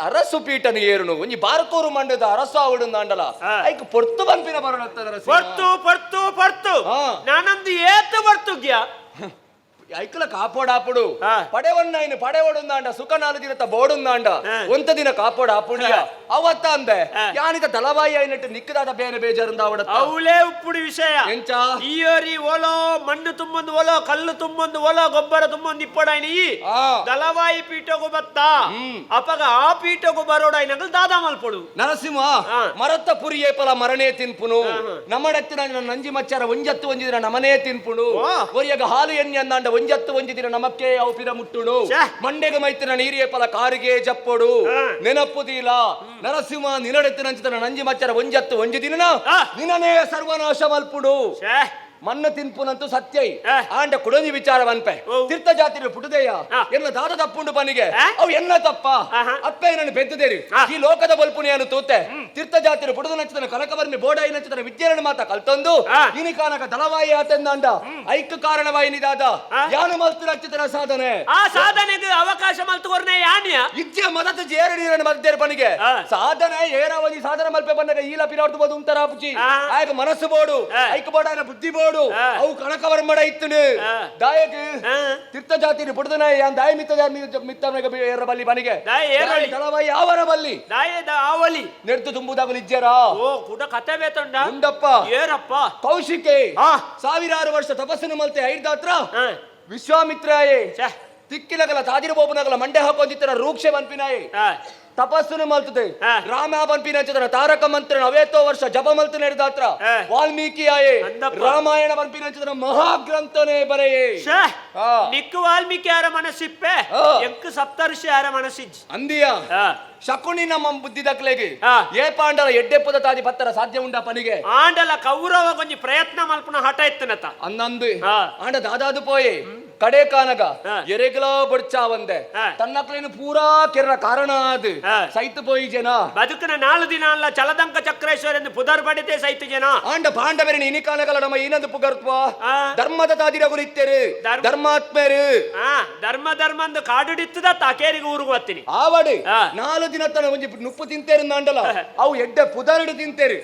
ಅರಸು ಪೀಠನು ಏರುನು ಒಂಜಿ ಬಾರ್ಕೋರು ಮಂಡದ ಅರಸು ಆವಡು ಅಂಡಲ ಐಕ ಪೊರ್ತು ಬಂಪಿನ ಬರೋಣತ್ತದ ಪರ್ತು ನಾನೊಂದು ಏತು ಬರ್ತುಗ್ಯ ಐಕಲ ಕಾಪಾಡಾಪುಡು ಪಡೆವಣ್ಣಾಯಿನ ಪಡೆವಡುಂದಾಂಡ ಸುಖ 4 ದಿನ ಬೋಡುಂದಾಂಡ ಒಂತ ದಿನ ಕಾಪಾಡಾಪುಡಿಯ ಅವತ್ತ ಅಂದೆ ಯಾನಿತ ದಳವಾಯಿ ಆಯ್ನಟ್ಟು ನಿಕ್ಕದಾದ ಬೇನೆ ಬೇಜಾರಿಂದ ಅವಡತ್ತ ಅವಲೇ ಉಪ್ಪುಡಿ ವಿಷಯ ಎಂಚ ಈಯೋರಿ ಓಲೋ ಮಣ್ಣು ತುಂಬೊಂದು ಓಲೋ ಕಲ್ಲು ತುಂಬೊಂದು ಓಲೋ ಗೊಬ್ಬರ ತುಂಬೊಂದು ಇಪ್ಪಡಾಯ್ನಿ ದಳವಾಯಿ ಪೀಠಗೂ ಬತ್ತ ಅಪಗ ಆ ಪೀಠಗೂ ಬರೋಡಾಯ್ನಗಲ್ ದಾದ ಮಲ್ಪಡು ನರಸಿಂಹ ಮರತ್ತ ಪುರಿ ಏಪಲ ಮರಣೇ ತಿನ್ಪುನು ನಮ್ಮಡತ್ತಿನ ನಂಜಿ ಮಚ್ಚಾರ ಒಂಜತ್ತು ಒಂಜಿದಿನ ನಮನೇ ತಿನ್ಪುನು ಒರಿಯಗ ಹಾಲು ಎಣ್ಣೆ ಅಂದಾಂಡ ಒಂಜತ್ತು ಒಂಜಿದಿನ ನಮಕ್ಕೆ ಔಪಿರ ಮುಟ್ಟುಡು ಮಂಡೆಗ ಮೈತಿನ ನೀರಿಯ ಫಲ ಕಾರಿಗೆ ಜಪ್ಪೊಡು ನೆನಪುದಿಲ್ಲ ನರಸಿಂಹ ನಿನಡೆತ್ತಿನ ನಂಜಿ ಮಚ್ಚರ ಒಂಜತ್ತು ಒಂಜಿದಿನ ನಿನನೇ ಸರ್ವನಾಶ ಮಲ್ಪುಡು ಮಣ್ಣು ತಿನ್ಪುನಂತೂ ಸತ್ಯ ಆಂಡ ಕುಡನಿ ವಿಚಾರ ಬನ್ಪೆ ತೀರ್ಥ ಜಾತಿ ಪುಟುದೇಯ ಎಲ್ಲ ದಾದ ತಪ್ಪುಂಡು ಪನಿಗೆ ಅವು ಎಲ್ಲ ತಪ್ಪ ಅಪ್ಪೆ ನನ್ನ ಬೆದ್ದದೇರಿ ಈ ಲೋಕದ ಬಲ್ಪುನಿಯನ್ನು ತೂತೆ ತೀರ್ಥ ಜಾತಿ ಪುಟದ ನಚ್ಚಿನ ಕನಕವರ್ಮಿ ಬೋಡಾಯಿ ನಚ್ಚಿನ ವಿದ್ಯಾರಣ ಮಾತ ಕಲ್ತೊಂದು ಇನಿ ಕಾನಕ ದಳವಾಯಿ ಆತಂದಾಂಡ ಐಕ್ಯ ಕಾರಣವಾಯಿ ನಿದಾದ ಯಾನು ಮಲ್ತು ನಚ್ಚಿತನ ಸಾಧನೆ ಆ ಸಾಧನೆಗೆ ಅವಕಾಶ ಮಲ್ತುಕೊರ್ನೆ ಯಾನ್ಯ ಇಜ್ಜೆ ಮದತ ಜೇರ ನೀರನ್ನು ಮದ್ದೇರು ಪನಿಗೆ ಸಾಧನೆ ಏರಾವಧಿ ಸಾಧನೆ ಮಲ್ಪೆ ಬಂದಾಗ ಈಲ ಪಿರಾಡ್ತು ಬೋದು ಉಂತರಾಪುಚಿ ಆಯ್ಕ ಮನಸ್ಸು ಬೋಡು ಐಕ ಬೋಡಾಯನ ಬುದ್ಧಿ ಬೋಡು ನೋಡು ಅವು ಕನಕವರ್ಮಡ ಇತ್ತನು ದಾಯಕ ತೀರ್ಥ ಜಾತಿ ಬುಡದನ ಯಾನ್ ದಾಯ ಮಿತ್ತನಗ ಏರ ಬಲ್ಲಿ ಬನಿಗೆ ದಳವಾಯಿ ಅವರ ಬಲ್ಲಿ ದಾಯದ ಆವಲಿ ನೆಡ್ತು ತುಂಬುದಾಗಲು ಇಜ್ಜರ ಓ ಕೂಡ ಕತೆ ಬೇತೊಂಡ ಉಂಡಪ್ಪ ಏರಪ್ಪ ಕೌಶಿಕೆ ಸಾವಿರಾರು ವರ್ಷ ತಪಸ್ಸನ್ನು ಮಲ್ತೆ ಐದಾತ್ರ ವಿಶ್ವಾಮಿತ್ರಾಯೇ ತಿಕ್ಕಿನಗಲ ತಾದಿರ ಬೋಪನಗಲ ಮಂಡೆ ಹಾಕೊಂಡಿತ್ತರ ರೂಕ್ಷೆ ಬನ್ಪಿನಾಯೇ ತಪಸ್ಸನ್ನು ಮಲ್ತದೆ ರಾಮ ಬನ್ಪಿನ ಚಿತ್ರ ತಾರಕ ಮಂತ್ರ ಅವೇತೋ ವರ್ಷ ಜಪ ಮಲ್ತ ನಡೆದಾತ್ರ ವಾಲ್ಮೀಕಿ ಆಯೇ ರಾಮಾಯಣ ಬನ್ಪಿನ ಚಿತ್ರ ಮಹಾಗ್ರಂಥನೇ ಬರೆಯೇ ನಿಕ್ಕು ವಾಲ್ಮೀಕಿ ಯಾರ ಮನಸ್ಸಿಪ್ಪೆ ಎಂಕು ಸಪ್ತರ್ಷಿ ಯಾರ ಮನಸ್ಸಿಜ್ ಅಂದಿಯ ಶಕುನಿ ನಮ್ಮ ಬುದ್ಧಿ ದಕ್ಲೆಗೆ ಏ ಪಾಂಡಲ ಎಡ್ಡೆಪ್ಪದ ತಾದಿ ಪತ್ತರ ಸಾಧ್ಯ ಉಂಡ ಪನಿಗೆ ಆಂಡಲ ಕೌರವ ಕೊಂಚ ಪ್ರಯತ್ನ ಮಲ್ಪನ ಹಠ ಇತ್ತನತ ಅನ್ನಂದು ಆಂಡ ದಾದಾದು ಪೋಯೆ ಕಡೆ ಕಾನಗ ಎರೆಗಲ ಬಡ್ಚಾ ಒಂದೆ ತನ್ನಕ್ಲೇನು ಪೂರಾ ಕೆರ ಕಾರಣ ಅದು ಸೈತ ಪೋಯಿ ಜನ ಬದುಕಿನ 4 ದಿನ ಅಲ್ಲ ಚಲದಂಕ ಚಕ್ರೇಶ್ವರ ಎಂದು ಪುದರ್ ಬಡಿತೆ ಸೈತ ಜನ ಆಂಡ ಪಾಂಡವರಿನ ಇನಿ ಕಾನಗಲ ನಮ್ಮ ಏನಂದು ಪುಗರ್ತ್ವ ಧರ್ಮದ ತಾದಿರಗುಲು ಇತ್ತೇರು ಧರ್ಮಾತ್ಮೇರು ಧರ್ಮ ಅಂದು ಕಾಡುಡಿತ್ತದ ತಾಕೇರಿಗೆ ಊರಿಗೆ ಬರ್ತೀನಿ ಆವಡಿ 4 ದಿನ ತನ ಒಂಜಿ ನುಪ್ಪು ತಿಂತೇರು ಅಂಡಲ ಅವು ಎಡ್ಡೆ ಪುದರ್ಡು ತಿಂತೇರು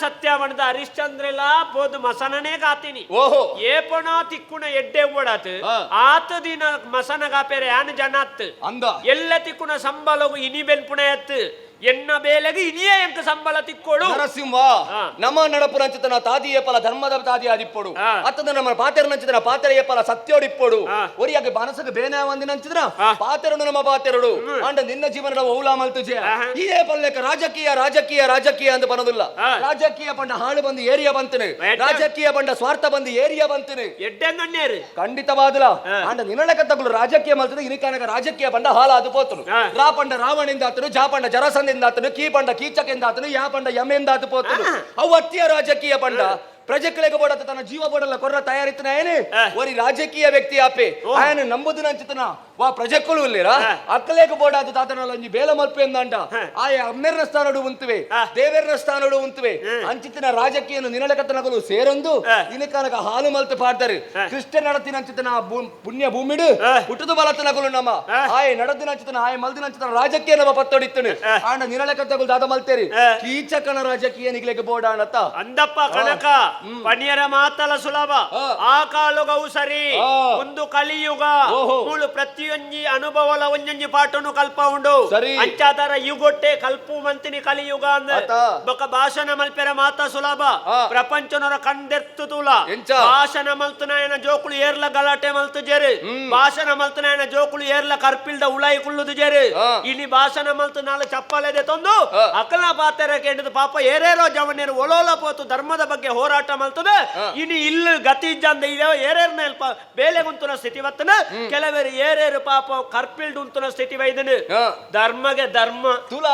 ಸತ್ಯ ಬಣದ ಹರಿಶ್ಚಂದ್ರಲ್ಲ ಪೋದು ಮಸನನೇ ಗಾತೀನಿ ಓಹೋ ಏಪಣ ತಿಕ್ಕುಣ ಎಡ್ಡೆ ಓಡಾತ್ ಆತ ದಿನ ಮಸನ ಗಾಪೇರೆ ಯಾನ ಜನತ್ ಅಂದ ಎಲ್ಲ ತಿಕ್ಕುಣ ಸಂಬಳಗು ಇನಿ ಬೆನ್ಪುಣ ಎತ್ ಎನ್ನ ಬೇಲೆಗೆ ಇನಿಯೇ ಎಂಕ ಸಂಬಳ ತಿಕ್ಕೋಡು ನರಸಿಂಹ ನಮ್ಮ ನಡಪು ನಂಚಿತನ ತಾದಿಯ ಪಲ ಧರ್ಮದ ತಾದಿ ಆದಿಪ್ಪಡು ಅತ್ತದ ನಮ್ಮ ಪಾತೆರ ನಂಚಿತನ ಪಾತೆರೆಯ ಪಲ ಸತ್ಯೋಡಿಪ್ಪಡು ಒರಿಯಾಗೆ ಮನಸ್ಸಿಗೆ ಬೇನೆ ಒಂದಿ ನಂಚಿದ್ರ ಪಾತೆರನು ನಮ್ಮ ಪಾತೆರಡು ಅಂಡ ನಿನ್ನ ಜೀವನದ ಔಲಾ ಮಲ್ತುಜೆ ಇದೇ ಪಲ್ಲೆಕ ರಾಜಕೀಯ ಅಂತ ಬರೋದಿಲ್ಲ ರಾಜಕೀಯ ಪಂಡ ಹಾಳು ಬಂದು ಏರಿಯಾ ಬಂತನೆ ರಾಜಕೀಯ ಪಂಡ ಸ್ವಾರ್ಥ ಬಂದು ಏರಿಯಾ ಬಂತನೆ ಎಡ್ಡೆಂಗಣ್ಣೇರು ಖಂಡಿತವಾದಲ ಅಂಡ ನಿನ್ನಳಕ ತಗುಲು ರಾಜಕೀಯ ಮಲ್ತದೆ ಇನಿಕಾನಕ ರಾಜಕೀಯ ಪಂಡ ಹಾಳ ಅದು ಪೋತನು ರಾ ಪಂಡ ರಾವಣಿಂದ ಆತನು ಜಾ ಪಂಡ ಜರಸಂದ ಕೀ ಪಂಡ ಕೀಚಕೆಂದಾತನು ಯಾ ಪಂಡ ಯಮೆಂದಾತು ಪೋತನು ಅವು ಅತ್ಯ ರಾಜಕೀಯ ಪಂಡ ಪ್ರಜೆಗಳಿಗೆ ಬೋಡತ ತನ್ನ ಜೀವ ಬೋಡಲ್ಲ ಕೊರ್ರ ತಯಾರಿತನ ಏನೇ ಒರಿ ರಾಜಕೀಯ ವ್ಯಕ್ತಿ ಆಪೆ ఆయన ನಂಬುದು ನಂಚಿತನ ವಾ ಪ್ರಜೆಕ್ಕಳು ಇಲ್ಲಿರ ಅಕ್ಕಲೇಕ ಬೋಡಾದ ತಾತನಲ್ಲ ಒಂಜಿ ಬೇಲ ಮಲ್ಪೆ ಎಂದಂಡ ಆಯ ಅಮ್ಮೆರ್ನ ಸ್ಥಾನಡು ಉಂತುವೆ ದೇವೆರ್ನ ಸ್ಥಾನಡು ಉಂತುವೆ ಅಂಚಿತನ ರಾಜಕೀಯನು ನಿನಳಕತನಗಳು ಸೇರೊಂದು ಇನಕನಕ ಹಾಲು ಮಲ್ತು ಪಾಡ್ತಾರೆ ಕೃಷ್ಣ ನಡತಿನ ಅಂಚಿತನ ಪುಣ್ಯ ಭೂಮಿಡು ಹುಟ್ಟುದು ಬಲತನಗಳು ನಮ್ಮ ಆಯ ನಡದಿನ ಅಂಚಿತನ ಆಯ ಮಲ್ದಿನ ಅಂಚಿತನ ರಾಜಕೀಯ ನಮ್ಮ ಪತ್ತೊಡಿತ್ತನು ಆಂಡ ನಿನಳಕತಗಳು ದಾದ ಮಲ್ತೇರಿ ಕೀಚಕನ ರಾಜಕೀಯ ನಿಗ್ಲೆಗೆ ಬೋಡಾಣತ ಅಂದಪ್ಪ ಕನಕ ಪಣಿಯರ ಮಾತಲ ಸುಲಭ ಆ ಕಾಲುಗವು ಸರಿ ಒಂದು ಕಲಿಯುಗ ಮೂಳು ಪ್ರತಿಯೊಂಜಿ ಅನುಭವಲ ಒಂಜೊಂಜಿ ಪಾಠನು ಕಲ್ಪ ಉಂಡು ಅಂಚಾದರ ಯುಗೊಟ್ಟೆ ಕಲ್ಪು ಮಂತಿನಿ ಕಲಿಯುಗ ಅಂದ ಬೊಕ ಭಾಷಣ ಮಲ್ಪೆರ ಮಾತ ಸುಲಭ ಪ್ರಪಂಚನರ ಕಂದೆತ್ತು ತೂಲ ಭಾಷಣ ಮಲ್ತನಾಯನ ಜೋಕುಳು ಏರ್ಲ ಗಲಾಟೆ ಮಲ್ತು ಜೇರು ಭಾಷಣ ಮಲ್ತನಾಯನ ಜೋಕುಳು ಏರ್ಲ ಕರ್ಪಿಲ್ದ ಉಳಾಯಿ ಕುಳ್ಳುದು ಜೇರು ಇಲ್ಲಿ ಭಾಷಣ ಮಲ್ತು ನಾಳೆ ಚಪ್ಪಲೆದೆ ತಂದು ಅಕಲ ಪಾತೆರ ಕೇಳಿದ ಪಾಪ ಏರೇರೋ ಜವನೇರು ಒಲೋಲ ಪೋತು ಧರ್ಮದ ಬಗ್ಗೆ ಹೋರಾಟ ಮಲ್ತದೆ ಇನಿ ಇಲ್ಲ ಗತಿ ಇಜ್ಜಂದ ಏರೇರ್ನ ಬೇಲೆ ಗುಂತುನ ಸ್ಥಿತಿ ಬತ್ತನ ಕೆಲವರು ಏರೇರು ಪಾಪ ಕರ್ಪಿಲ್ಡ್ ಉಂತುನ ಸ್ಥಿತಿ ವೈದನು ಧರ್ಮಗೆ ಧರ್ಮ ತುಲಾ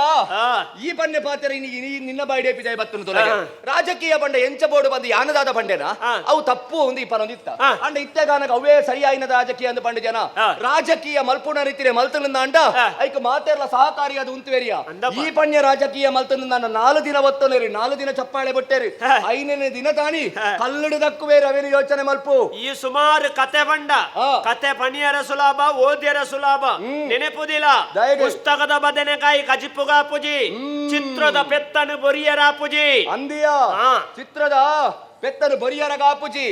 ಈ ಬಂಡೆ ಪಾತ್ರ ನಿನ್ನ ಬಾಯಿಡೆ ಪಿಜಾಯ್ ಬತ್ತನು ತುಲ ರಾಜಕೀಯ ಬಂಡೆ ಎಂಚ ಬೋರ್ಡು ಬಂದು ಯಾನದಾದ ಬಂಡೆನ ಅವು ತಪ್ಪು ಒಂದು ಈ ಪರೊಂದಿತ್ತ ಅಂಡ ಇತ್ತೆಗಾನಗ ಅವೇ ಸರಿಯಾಯಿನ ರಾಜಕೀಯ ಅಂದ ಬಂಡೆ ಜನ ರಾಜಕೀಯ ಮಲ್ಪುಣ ರೀತಿಯ ಮಲ್ತನಿಂದ ಅಂಡ ಐಕ ಮಾತೆರ್ಲ ಸಹಕಾರಿಯಾದ ಉಂತುವೇರಿಯ ಈ ಪಣ್ಯ ರಾಜಕೀಯ ಮಲ್ತನಿಂದ 4 ದಿನ ಒತ್ತನೇರಿ 4 ದಿನ ಚಪ್ಪಾಳೆ ಬಿಟ್ಟೇರಿ 5ನೇ ದಿನ ತಾನಿ ಕಲ್ಲುಡು ದಕ್ಕುವೆ ರವೇನು ಯೋಚನೆ ಮಲ್ಪು ಈ ಸುಮಾರು ಕತೆ ಬಂಡ ಕತೆ ಪಣಿಯರ ಸುಲಭ ಓದ್ಯರ ಸುಲಭ ನೆನೆಪುದಿಲ್ಲ ಪುಸ್ತಕದ ಬದನೆಕಾಯಿ ಕಜಿಪುಗ ಪುಜಿ ಚಿತ್ರದ ಪೆತ್ತನು ಬೊರಿಯರ ಪುಜಿ ಅಂದಿಯ ಚಿತ್ರದ ಪೆತ್ತನು ಬರಿಯರ ಗಾಪುಜಿ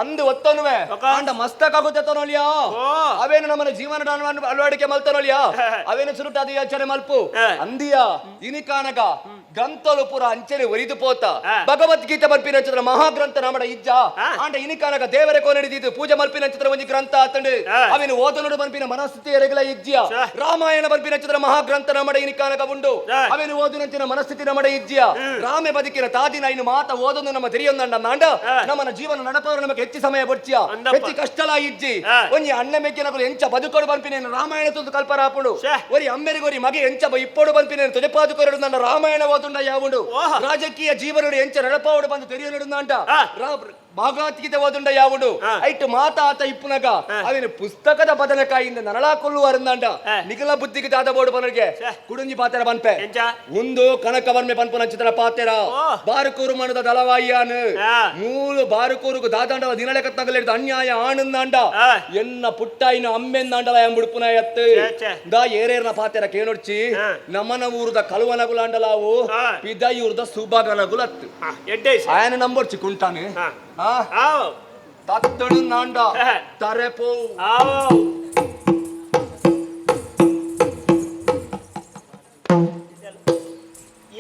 ಅಂದು ಒತ್ತನುವೆ ಅಂಡ ಮಸ್ತಕಾಗುತ್ತೆ ತನೊಲಿಯಾ ಅವೇನು ನಮ್ಮನ ಜೀವನ ಅಳವಡಿಕೆ ಮಲ್ತನೊಲಿಯಾ ಅವೇನು ಸುರುಟಾದ ಯೋಚನೆ ಮಲ್ಪು ಅಂದಿಯ ಇನಿಕಾನಗ ಗ್ರಂಥಲು ಪುರ ಅಂಚನೆ ಒರಿದು ಪೋತ ಭಗವದ್ಗೀತೆ ಮಲ್ಪಿನ ಚಿತ್ರ ಮಹಾಗ್ರಂಥ ನಮ್ಮಡ ಇಜ್ಜ ಅಂಡ ಇನಿಕಾನಗ ದೇವರ ಕೋನಡಿದಿದ್ದು ಪೂಜೆ ಮಲ್ಪಿನ ಚಿತ್ರ ಒಂಜಿ ಗ್ರಂಥ ಆತಂಡು ಅವೇನು ಓದನೋಡು ಮಲ್ಪಿನ ಮನಸ್ಥಿತಿ ಎರೆಗಲ ಇಜ್ಜಿಯ ರಾಮಾಯಣ ಮಲ್ಪಿನ ಚಿತ್ರ ಮಹಾಗ್ರಂಥ ನಮ್ಮಡ ಇನಿಕಾನಗ ಉಂಡು ಅವೇನು ಓದುನಂಚಿನ ಮನಸ್ಥಿತಿ ನಮ್ಮಡ ಇಜ್ಜಿಯ ರಾಮೆ ಬದುಕಿನ ತಾದಿನ ಇನ್ನು ಮಾತ ಓದೊಂದು ನಮ್ಮ ತೆರಿಯೊಂದಂಡ ನಾಂಡ ನಮ್ಮನ ಜೀವನ ನಡಪವರು ನಮಗೆ ಹೆಚ್ಚು ಸಮಯ ಬಡ್ಚಿಯ ಹೆಚ್ಚು ಕಷ್ಟಲ ಇಜ್ಜಿ ಒಂಜಿ ಅಣ್ಣ ಮೆಕ್ಕಿನಗಳು ಎಂಚ ಬದುಕೋಡು ಬಂಪಿನೇನು ರಾಮಾಯಣ ತುದು ಕಲ್ಪರಾಪುಡು ಒರಿ ಅಮ್ಮೆರಿಗೊರಿ ಮಗೆ ಎಂಚ ಇಪ್ಪೋಡು ಬಂಪಿನೇನು ತುಜಪಾದುಕೊರಡು ನನ್ನ ರಾಮಾಯಣ ಓದುಂಡ ಯಾವುಡು ರಾಜಕೀಯ ಜೀವನಡು ಎಂಚ ನಡಪೋಡು ಬಂದು ತೆರಿಯನಡು ಅಂಟ ಭಾಗವದ್ಗೀತೆ ಓದುಂಡ ಯಾವುಡು ಐಟು ಮಾತಾತ ಇಪ್ಪುನಗ ಅವೇನು ಪುಸ್ತಕದ ಬದನೆಕಾಯಿಂದ ನರಳಾಕೊಳ್ಳುವರಂದಂಡ ನಿಗಲ ಬುದ್ಧಿಗೆ ದಾದ ಬೋಡು ಬನರಿಗೆ ಕುಡುಂಜಿ ಪಾತೆರ ಬನ್ಪೆ ಒಂದು ಕನಕವರ್ಮೆ ಪನ್ಪುನ ಚಿತ್ರ ಪಾತೆರ ಬಾರುಕೂರು ಮನದ ದಳವಾಯಿಯಾನು ಮೂಲು ಬಾರುಕೂರುಗು ದಾದಾಂಡ ದಿನಲೆಕತ್ತಗಲಿಡ್ದ ಅನ್ಯಾಯ ಆನಂದಾಂಡ ಎನ್ನ ಪುಟ್ಟಾಯಿನ ಅಮ್ಮೆಂದಾಂಡಲ ಎಂಬುಡುಪುನ ಎತ್ತು ದಾ ಏರೇರ್ನ ಪಾತೆರ ಕೇನೊಡ್ಚಿ ನಮ್ಮನ ಊರದ ಕಳುವನಗುಲಾಂಡಲಾವು ಪಿದಯೂರ್ದ ಸುಬಗಲಗುಲತ್ತು ಎಡ್ಡೆ ఆయన నంబర్ చికుంటాను తత్తడు నాండ తరెపో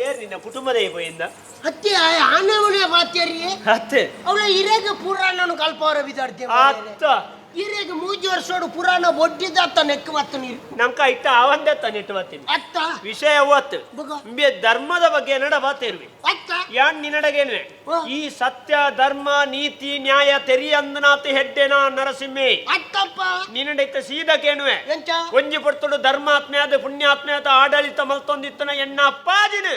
ಏನ್ ನಿನ್ನ ಕುಟುಂಬದ ಹೋಯಿಂದ ಅತ್ತೆ ಆನೆ ಮನೆ ಮಾತ್ಯಾರಿ ಅತ್ತೆ ಅವಳ ಹಿರೇಗ ಪುರಾಣನು ಕಲ್ಪವರ ವಿದ್ಯಾರ್ಥಿ ಅತ್ತ ಹಿರೇಗ 3 ವರ್ಷೋಡು ಪುರಾಣ ಬೊಡ್ಡಿದತ್ತ ನೆಕ್ಕು ಮತ್ತ ನೀರು ನಮ್ಕ ಇತ್ತ ಅವಂದೇ ತನ್ನಿಟ್ಟು ಬರ್ತೀನಿ ಅತ್ತ ವಿಷಯ ಅವತ್ತು ಧರ್ಮದ ಬಗ್ಗೆ ನಡ ಬಾತೇರ್ವಿ ಅತ್ತ ಯಾನ್ ನಿನ್ನಡಗೇನ್ವೆ ಈ ಸತ್ಯ ಧರ್ಮ ನೀತಿ ನ್ಯಾಯ ತೆರಿಯಂದನಾತಿ ಹೆಡ್ಡೆನ ನರಸಿಂಹೆ ಅತ್ತಪ್ಪ ನಿನ್ನಡೈತ ಸೀದಕೇನುವೆ ಎಂಚ ಒಂಜಿ ಪಡ್ತೊಡು ಧರ್ಮಾತ್ಮೆ ಆದ ಪುಣ್ಯಾತ್ಮೆ ಆದ ಆಡಳಿತ ಮಲ್ತೊಂದಿತ್ತನ ಎನ್ನ ಅಪ್ಪಾಜಿನ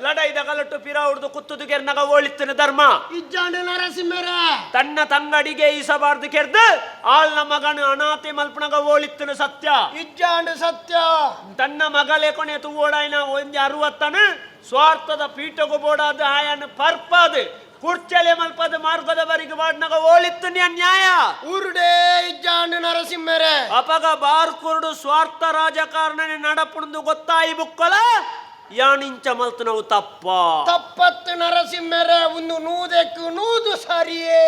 ಲಡೈದ ಕಲಟ್ಟು ಪಿರ ಹುಡ್ದು ಕುತ್ತುದು ಕೆರ್ನಗ ಓಳಿತ್ತನ ಧರ್ಮ ಇಜ್ಜಾಂಡ ನರಸಿಂಹರ ತನ್ನ ತಂಗಡಿಗೆ ಈಸಬಾರ್ದು ಕೆರ್ದು ಆಳ್ನ ಮಗನ ಅನಾಥೆ ಮಲ್ಪನಗ ಓಳಿತ್ತನ ಸತ್ಯ ಇಜ್ಜಾಂಡ ಸತ್ಯ ತನ್ನ ಮಗಳೇ ಕೊನೆ ತೂವೋಡಾಯ್ನ ಒಂಜಿ 60 ಸ್ವಾರ್ಥದ ಪೀಠಗು ಬೋಡಾದ ಆಯನ ಪರ್ಪಾದ ಕುರ್ಚಲೆ ಮಲ್ಪದ ಮಾರ್ಗದವರೆಗೆ ವಾಡ್ನಗ ಓಳಿತ್ತನ ನ್ಯಾಯ ಊರುಡೇ ಇಜ್ಜಾಂಡ ನರಸಿಂಹರ ಅಪಗ ಬಾರ್ ಕುರುಡು ಸ್ವಾರ್ಥ ರಾಜಕಾರಣನೆ ನಡಪುಣದು ಗೊತ್ತಾಯಿ ಬುಕ್ಕಲ ಯಾಣಿಂಚ ಮಲ್ತನವು ತಪ್ಪತ್ತು ನರಸಿಂಹರ ಒಂದು ನೂದೆಕ್ಕು ನೂದು ಸರಿಯೇ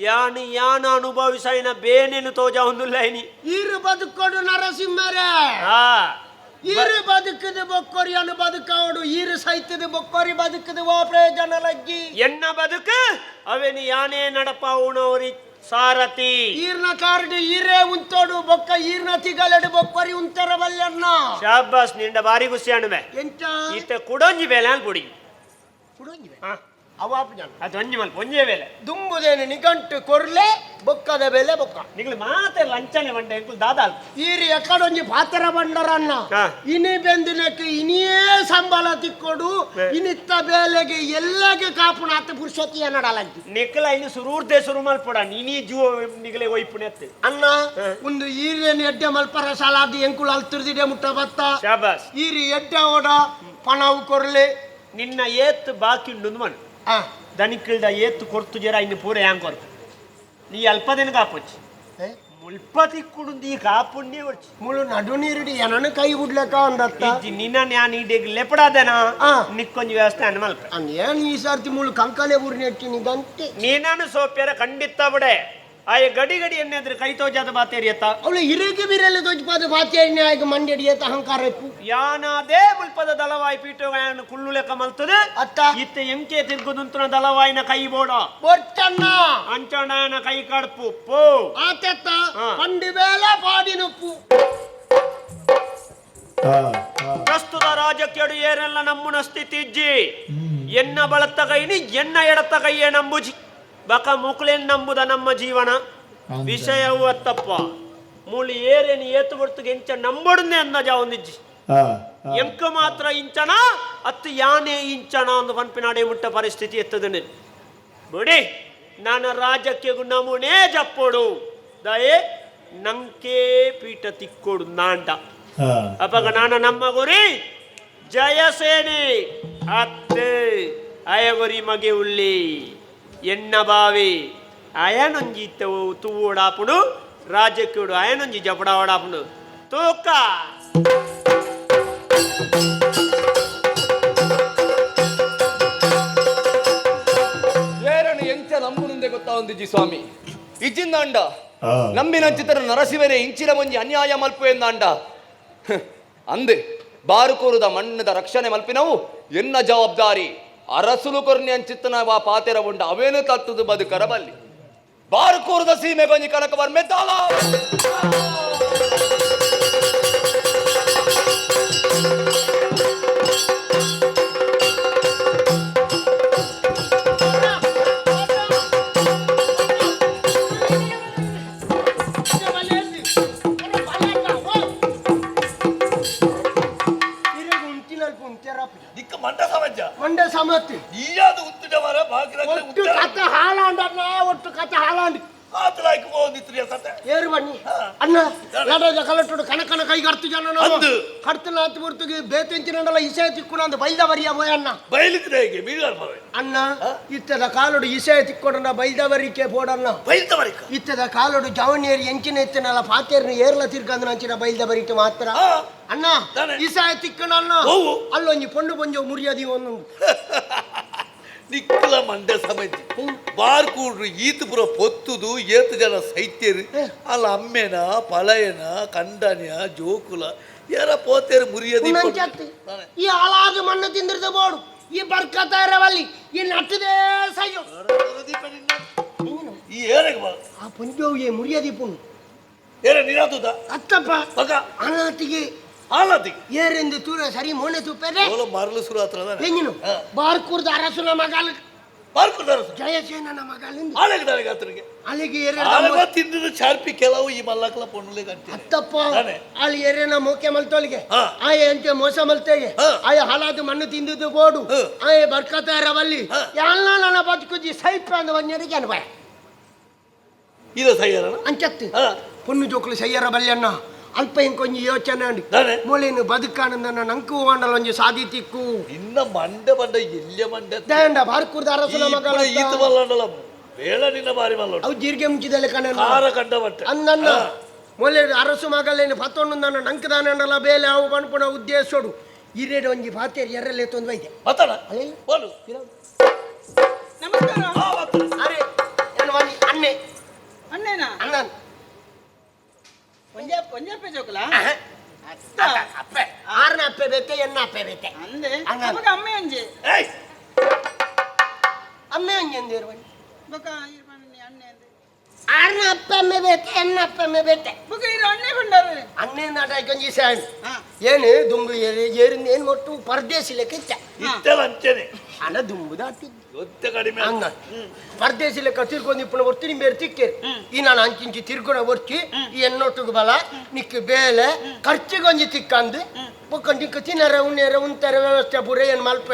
ಯಾನ ಅನುಭವಿಸೈನ ಬೇನೇನು ತೋಜ ಒಂದು ಲೈನಿ ಈರು ಬದುಕೊಡು ನರಸಿಂಹರ ಈರು ಬದುಕದ ಬೊಕ್ಕೊರಿಯನ್ನು ಬದುಕಾವಡು ಈರು ಸೈತದ ಬೊಕ್ಕೊರಿ ಬದುಕದ ಓ ಪ್ರಯೋಜನ ಲಗ್ಗಿ ಎನ್ನ ಬದುಕು ಅವೇನು ಯಾನೇ ನಡಪ ಉಣೋರಿ ಸಾರಥಿ ಈರ್ನ ಕಾರ್ಡ್ ಈರೇ ಉಂತೋಡು ಬೊಕ್ಕ ಈರ್ನ ತಿಗಲಡು ಬೊಕ್ಕೊರಿ ಉಂತರ ಬಲ್ಯನ್ನ ಶಾಬಾಸ್ ನಿಂಡ ಬಾರಿ ಗುಸ್ಸಿ ಅಣುವೆ ಎಂಚ ಈತ ಕುಡೊಂಜಿ ಬೇಲೆ ಅಲ್ ಬುಡಿ ಕುಡೊಂಜಿ ಅವಾಪ ಜನ ಅದು ಒಂಜಿ ಮಲ್ಪ ಒಂಜೇ ಬೇಲೆ ದುಂಬುದೇನು ನಿಗಂಟು ಕೊರ್ಲೆ ಬೊಕ್ಕದ ಬೆಲೆ ಬೊಕ್ಕ ನಿಗಳು ಮಾತೆ ಲಂಚನೆ ಬಂಡೆ ಎಂಕುಲ್ ದಾದಾಲ್ ಈರಿ ಎಕಡೊಂಜಿ ಪಾತ್ರ ಬಂಡರನ್ನ ಇನಿ ಬೆಂದಿನಕ್ಕೆ ಇನಿಯೇ ಸಂಬಳ ತಿಕ್ಕೊಡು ಇನಿತ್ತ ಬೇಲೆಗೆ ಎಲ್ಲಗೆ ಕಾಪುಣ ಅತ್ತ ಪುರುಷತಿಯ ನಡಲಂತಿ ನಿಖಲ ಇನ್ನು ಸುರೂರ್ದೆ ಸುರು ಮಲ್ಪಡ ನೀನಿ ಜೀವ ನಿಗಲೆ ಒಯ್ಪುಣೆ ಅತ್ತೆ ಅನ್ನ ಒಂದು ಈರೇನು ಎಡ್ಡೆ ಮಲ್ಪರ ಸಲಾದಿ ಎಂಕುಲ್ ಅಲ್ತಿರ್ದಿಡೆ ಮುಟ್ಟ ಬತ್ತ ಶಾಬಾಸ್ ಈರಿ ಎಡ್ಡೆ ಓಡ ಪಣವು ಕೊರ್ಲೆ ನಿನ್ನ ಏತ್ ಬಾಕಿ ಉಂಡು ಮನ್ ದನಿಕಿಲ್ದ ಏತ್ ಕೊರ್ತು ಜರ ಇನ್ನು ಪೂರ ಹ್ಯಾಂಗ್ ಕೊರ್ತು ನೀ ಅಲ್ಪದಿನ ಕಾಪೊಚ್ಚಿ ಮುಲ್ಪತಿ ಕುಡುಂದಿ ಕಾಪುಂಡಿ ಹೊಡ್ಚಿ ಮುಳು ನಡು ನೀರಿಡಿ ಏನನ್ನು ಕೈ ಬಿಡ್ಲಕ್ಕ ಅಂದತ್ತ ನಿನ್ನ ನ್ಯಾನ್ ಈಡೆಗ್ ಲೆಪಡಾದೆನಾ ನಿಕ್ಕೊಂಜಿ ವ್ಯವಸ್ಥೆ ಅನ್ನ ಮಲ್ಪ ಏನ್ ಈ ಸರ್ತಿ ಮುಳು ಕಂಕಲೆ ಬುರ್ನಿ ಎಟ್ಟಿನಿ ಗಂಟೆ ನೀನಾನು ಸೋಪ್ಯಾರ ಖಂಡಿತ ಬಿಡೆ ಆಯ ಗಡಿ ಗಡಿ ಎನ್ನೆದ್ರೆ ಕೈ ತೋಜಾದ ಬಾತೇರಿಯತ್ತ ಅವಳು ಹಿರೇಕೆ ಬಿರಲೆ ತೋಜ್ಪಾದ ಬಾತೇರಿನ ಆಗ ಮಂಡ್ಯಡಿಯತ್ತ ಅಹಂಕಾರ ಇಪ್ಪು ಯಾನಾದೇ ಮುಲ್ಪದ ದಳವಾಯಿ ಪೀಠವನ್ನು ಕುಳ್ಳು ಲೆಕ್ಕ ಮಲ್ತದೆ ಅತ್ತ ಇತ್ತ ಎಂಕೆ ತಿರ್ಗುದುಂತನ ದಳವಾಯಿನ ಕೈ ಬೋಡ ಬೊಟ್ಟಣ್ಣ ಅಂಚಣ್ಣನ ಕೈ ಕಡ್ಪು ಪೋ ಆತೆತ್ತ ಪಂಡಿ ಬೇಲ ಪಾಡಿನುಪ್ಪು ಪ್ರಸ್ತುತ ರಾಜಕ್ಕೆಡು ಏರೆಲ್ಲ ನಮ್ಮನ ಸ್ಥಿತಿ ಇಜ್ಜಿ ಎನ್ನ ಬಳತ್ತ ಕೈನಿ ಎನ್ನ ಎಡತ್ತ ಕೈಯೇ ನಂಬುಜಿ ಬಕ ಮುಕ್ಳೇನ್ ನಂಬುದ ನಮ್ಮ ಜೀವನ ವಿಷಯವು ಅತ್ತಪ್ಪ ಮೂಳಿ ಏರೇನು ಏತು ಬರ್ತಗೆ ಎಂಚ ನಂಬಡುನೆ ಅಂದಾಜ ಒಂದಿಜ್ಜಿ ಎಂಕ ಮಾತ್ರ ಇಂಚನ ಅತ್ತು ಯಾನೇ ಇಂಚನ ಒಂದು ಪನ್ಪಿನಾಡೆ ಮುಟ್ಟ ಪರಿಸ್ಥಿತಿ ಎತ್ತದನೆ ಬಿಡಿ ನಾನು ರಾಜಕ್ಕೆ ನಮೂನೆ ಜಪ್ಪೋಡು ದಯೆ ನಂಕೆ ಪೀಠ ತಿಕ್ಕೋಡು ನಾಂಡ ಅಪಗ ನಾನು ನಮ್ಮ ಗುರಿ ಜಯಸೇನೆ ಅತ್ತೆ ಅಯಗುರಿ ಮಗೆ ಉಳ್ಳಿ ಎನ್ನ ಬಾವಿ ಅಯನೊಂಜಿ ತೂಡಾಪುಡು ರಾಜಕ್ಕಿಡು ಅಯನೊಂಜಿ ಜಪಡ ಓಡಾಪುಡು ತೂಕ ಏರನು ಎಂಚ ನಂಬುನುಂದೆ ಗೊತ್ತಾ ಒಂದಿಜ್ಜಿ ಸ್ವಾಮಿ ಇಜ್ಜಿಂದಾಂಡ ನಂಬಿನ ಚಿತ್ರ ನರಸಿವರೆ ಇಂಚಿನ ಮುಂಜಿ ಅನ್ಯಾಯ ಮಲ್ಪು ಎಂದಾಂಡ ಅಂದೆ ಬಾರುಕೋರುದ ಮಣ್ಣದ ರಕ್ಷಣೆ ಮಲ್ಪಿನವು ಎನ್ನ ಜವಾಬ್ದಾರಿ ಅರಸುಲು ಕೊರ್ನಿ ಅಂಚಿತ್ತನ ವಾ ಪಾತೆರ ಉಂಡ ಅವೇನು ತತ್ತದು ಬದುಕರ ಬಲ್ಲಿ ಬಾರುಕೋರುದ ಸೀಮೆ ಗೊಂಜಿ ಕನಕ ಬರ್ಮೆದ್ದಾಲ ಮಂಡ್ಯ ಸಮತ್ತಿ ಈಯಾದ ಉತ್ತುಜವರ ಬಾಗಿಲ ಒಟ್ಟು ಕತೆ ಹಾಲಾಂಡ ಒಟ್ಟು ಕತೆ ಹಾಲಾಂಡ್ ಆತಲಾಯ್ಕೆ ಹೋಗಿತ್ರಿ ಕತೆ ಏರು ಬನ್ನಿ ಅಣ್ಣ ನಡೋದ ಕಲಟುಡು ಕಣಕಣ ಕೈಗರ್ತು ಜನ ಅಂದು. ಕಡ್ತನ ಹತ್ತು ಬರ್ತುಗೆ ಬೇತೆಂಚಿನಲ್ಲ ಇಸೆ ತಿಕ್ಕುಣ ಅಂತ ಬೈದ ಬರಿಯ ಅಣ್ಣ ಬಯಲಿದ್ರೆ ಹೇಗೆ ಬೀಗಾರ್ ಪವೆ ಅಣ್ಣ ಇತ್ತದ ಕಾಲೋಡು ಇಸೆ ತಿಕ್ಕೊಡಣ್ಣ ಬೈದವರಿಕೆ ಪೋಡಣ್ಣ ಬಯಲ್ತವರಿಕ ಇತ್ತದ ಕಾಲೋಡು ಜವಣಿಯರು ಎಂಚಿನ ಎತ್ತಿನಲ್ಲ ಪಾತೇರ್ನ ಏರ್ಲ ತಿರ್ಕಂದು ನಂಚಿನ ಬೈದವರಿಕೆ ಮಾತ್ರ ಅಣ್ಣ ತಾನೆ. ಇಸೆ ತಿಕ್ಕಣ ಅಣ್ಣ ಓವು. ಅಲ್ಲೊಂಜಿ ಪೊಂಡು ಪೊಂಜೋ ಮುರಿಯದಿ ಒಂದೊಂದು ನಿಕ್ಕಲ ಮಂಡ್ಯ ಸಮಿತಿ ಬಾರ್ಕೂಡ್ರು ಈತ ಪುರ ಪೊತ್ತುದು ಏತು ಜನ ಸೈತ್ಯರು ಅಲ್ಲ ಅಮ್ಮೆನ ಪಲಯನ ಕಂಡನ್ಯ ಜೋಕುಲ ಯಾರ ಪೋತೇರು ಮುರಿಯದಿ ನಂಚತ್ತಿ ಈ ಹಾಳಾದ ಮಣ್ಣು ತಿಂದಿರ್ದ ಬೋಡು ಈ ಬರ್ಕತ ಇರವಲ್ಲಿ ಈ ನಟ್ಟದೇ ಸಯ್ಯೋ ಈ ಏರಗೆ ಬಾ ಆ ಪುಂಜೋವಿಗೆ ಮುರಿಯದಿ ಪುಣ್ಣು ಏರ ನಿರಾದುದ ಅತ್ತಪ್ಪ ಮಗ ಅನಾತಿಗೆ ಆಲದಿ ಏರೆಂದು ತೂರ ಸರಿ ಮೋನೆ ತುಪ್ಪದೆ ಅವಳ ಮರಳು ಸುರು ಹತ್ರ ಹೆಂಗಿನು ಬಾರ್ಕೂರ್ದ ಅರಸುನ ಮಗಾಲ ಬಾರ್ಕುದಾರ ಜಯಸೇನನ ಮಗಾಲಿಂದ ಆಳೆಗೆ ದಾಳಿಗೆ ಹತ್ರಗೆ ಅಲ್ಲಿಗೆ ಆಳಗ ತಿಂದಿದ್ದು ಚಾರ್ಪಿ ಕೆಲವು ಈ ಮಲ್ಲಕಲ ಪೊಣ್ಣಲೆ ಗಂಟೆ ಅತ್ತಪ್ಪ ತಾನೆ. ಅಲ್ಲಿ ಎರೆನ ಮೋಕೆ ಮಲ್ತೋಲಿಗೆ ಹಾ. ಆಯ ಅಂತೆ ಮೋಸ ಮಲ್ತೆಗೆ ಹಾ. ಆಯ ಹಾಳಾದ ಮಣ್ಣು ತಿಂದಿದ್ದು ಬೋಡು ಹಾ. ಆಯ ಬರ್ಕತ ಇರವಲ್ಲಿ ಹಾ. ಎಲ್ಲ ನನ್ನ ಬದುಕುಜಿ ಸೈಪ್ ಅಂದ ಒಂಜರಿಗೆ ಅನ್ಬಾಯ ಇದು ಸೈಯರನ ಅಂಚತ್ತಿ ಹಾ ಪುಣ್ಣು ಜೋಕ್ಲು ಸಯ್ಯರ ಬಲ್ಯಣ್ಣ ಅಲ್ಪ ಇಂಕೊಂಜಿ ಯೋಚನೆ ಅಂಡಿ ತಾನೆ. ಮೂಲೇನು ಬದುಕಾನಂದನ ನಂಕು ಅಂಡಲ ಒಂಜಿ ಸಾದಿ ತಿಕ್ಕು ಇನ್ನ ಮಂಡೆ ಬಂಡ ಎಲ್ಯ ಮಂಡೆ ದಂಡ ಬಾರ್ಕೂರ್ದ ಅರಸುನ ಮಗಳ ಈತ ಮಲ್ಲಂಡಲ ಬೇಳ ನಿನ್ನ ಬಾರಿ ಮಲ್ಲೋಡು ಅವು ಜೀರಿಗೆ ಮುಂಚಿದಲ್ಲಿ ಕಣ ಕಾರ ಕಂಡ ಬಟ್ಟೆ ಅಂದನ್ನ ಮೊಲೆ ಅರಸು ಮಗಲೇನು ಪತ್ತೊಂದು ನನ್ನ ನಂಕದಾನಂಡಲ ಬೇಲೆ ಅವು ಬಣ್ಪುಣ ಉದ್ದೇಶೋಡು ಹಿರೇಡು ಒಂಜಿ ಪಾತೇರಿ ಎರರಲ್ಲೇ ತೊಂದು ವೈದ್ಯ ಮತ್ತಣ ಬೋಲು ನಮಸ್ಕಾರ ಅರೆ ನಾನು ಬನ್ನಿ ಅನ್ನೆ ಅಣ್ಣೇನಾ ಅಣ್ಣನ್ ಒಂಜಪ್ಪೆ ಜೋಕಲ ಅಪ್ಪೆ ಆರ್ನ ಅಪ್ಪೆ ಬೇತೆ ಎನ್ನ ಅಪ್ಪೆ ಬೇತೆ ಅಂದೆ ಅಂಗ. ಅವಾಗ ಅಮ್ಮೆ ಅಂಜೆ ಏಯ್ ಅಮ್ಮೆ ಅಂಜಂದಿರು ಬನ್ನಿ ಬೊಕ ಇರ್ಬಣ್ಣಿ ಅಣ್ಣೆ ಅಂದೆ ಆರ್ನ ಅಪ್ಪೆ ಅಮ್ಮೆ ಬೇತೆ ಎನ್ನ ಅಪ್ಪೆ ಅಮ್ಮೆ ಬೇತೆ ಬೊಕ ಇರು ಅಣ್ಣೆ ಬಂಡಾರೆ ಅನ್ನೆ ನಾಟ ಕೊಂಜಿ ಸಾಣಿ ಹಾ ಏನು ದುಂಬು ಏರಿಂದ ಏನು ಒಟ್ಟು ಪರದೇಶಿ ಲೆಕ್ಕ ಇಚ್ಚ ಇತ್ತೆಲ್ಲ ಅಂಚೆನೆ ಅಣ್ಣ ದುಂಬು ದಾಟಿದ್ದು ಗೊತ್ತೆ ಕಡಿಮೆ ಹಂಗ ಪರದೇಶಿ ಲೆಕ್ಕ ತಿರ್ಕೊಂಡು ಇಪ್ಪನ ಒರ್ತಿನಿ ಬೇರೆ ತಿಕ್ಕೇರಿ ಈ ನಾನು ಅಂಚಿಂಚಿ ತಿರ್ಕೊಣ ಒರ್ಚಿ ಈ ಎನ್ನೊಟ್ಟಿಗೆ ಬಲ ನಿಕ್ಕ ಬೇಲೆ ಖರ್ಚಿಗೊಂಜಿ ತಿಕ್ಕಂದು ಬೊಕ್ಕ ತಿನ್ನರ ಉಣ್ಣೆರ ಉಂತರ ವ್ಯವಸ್ಥೆ ಪೂರ ಏನು ಮಲ್ಪ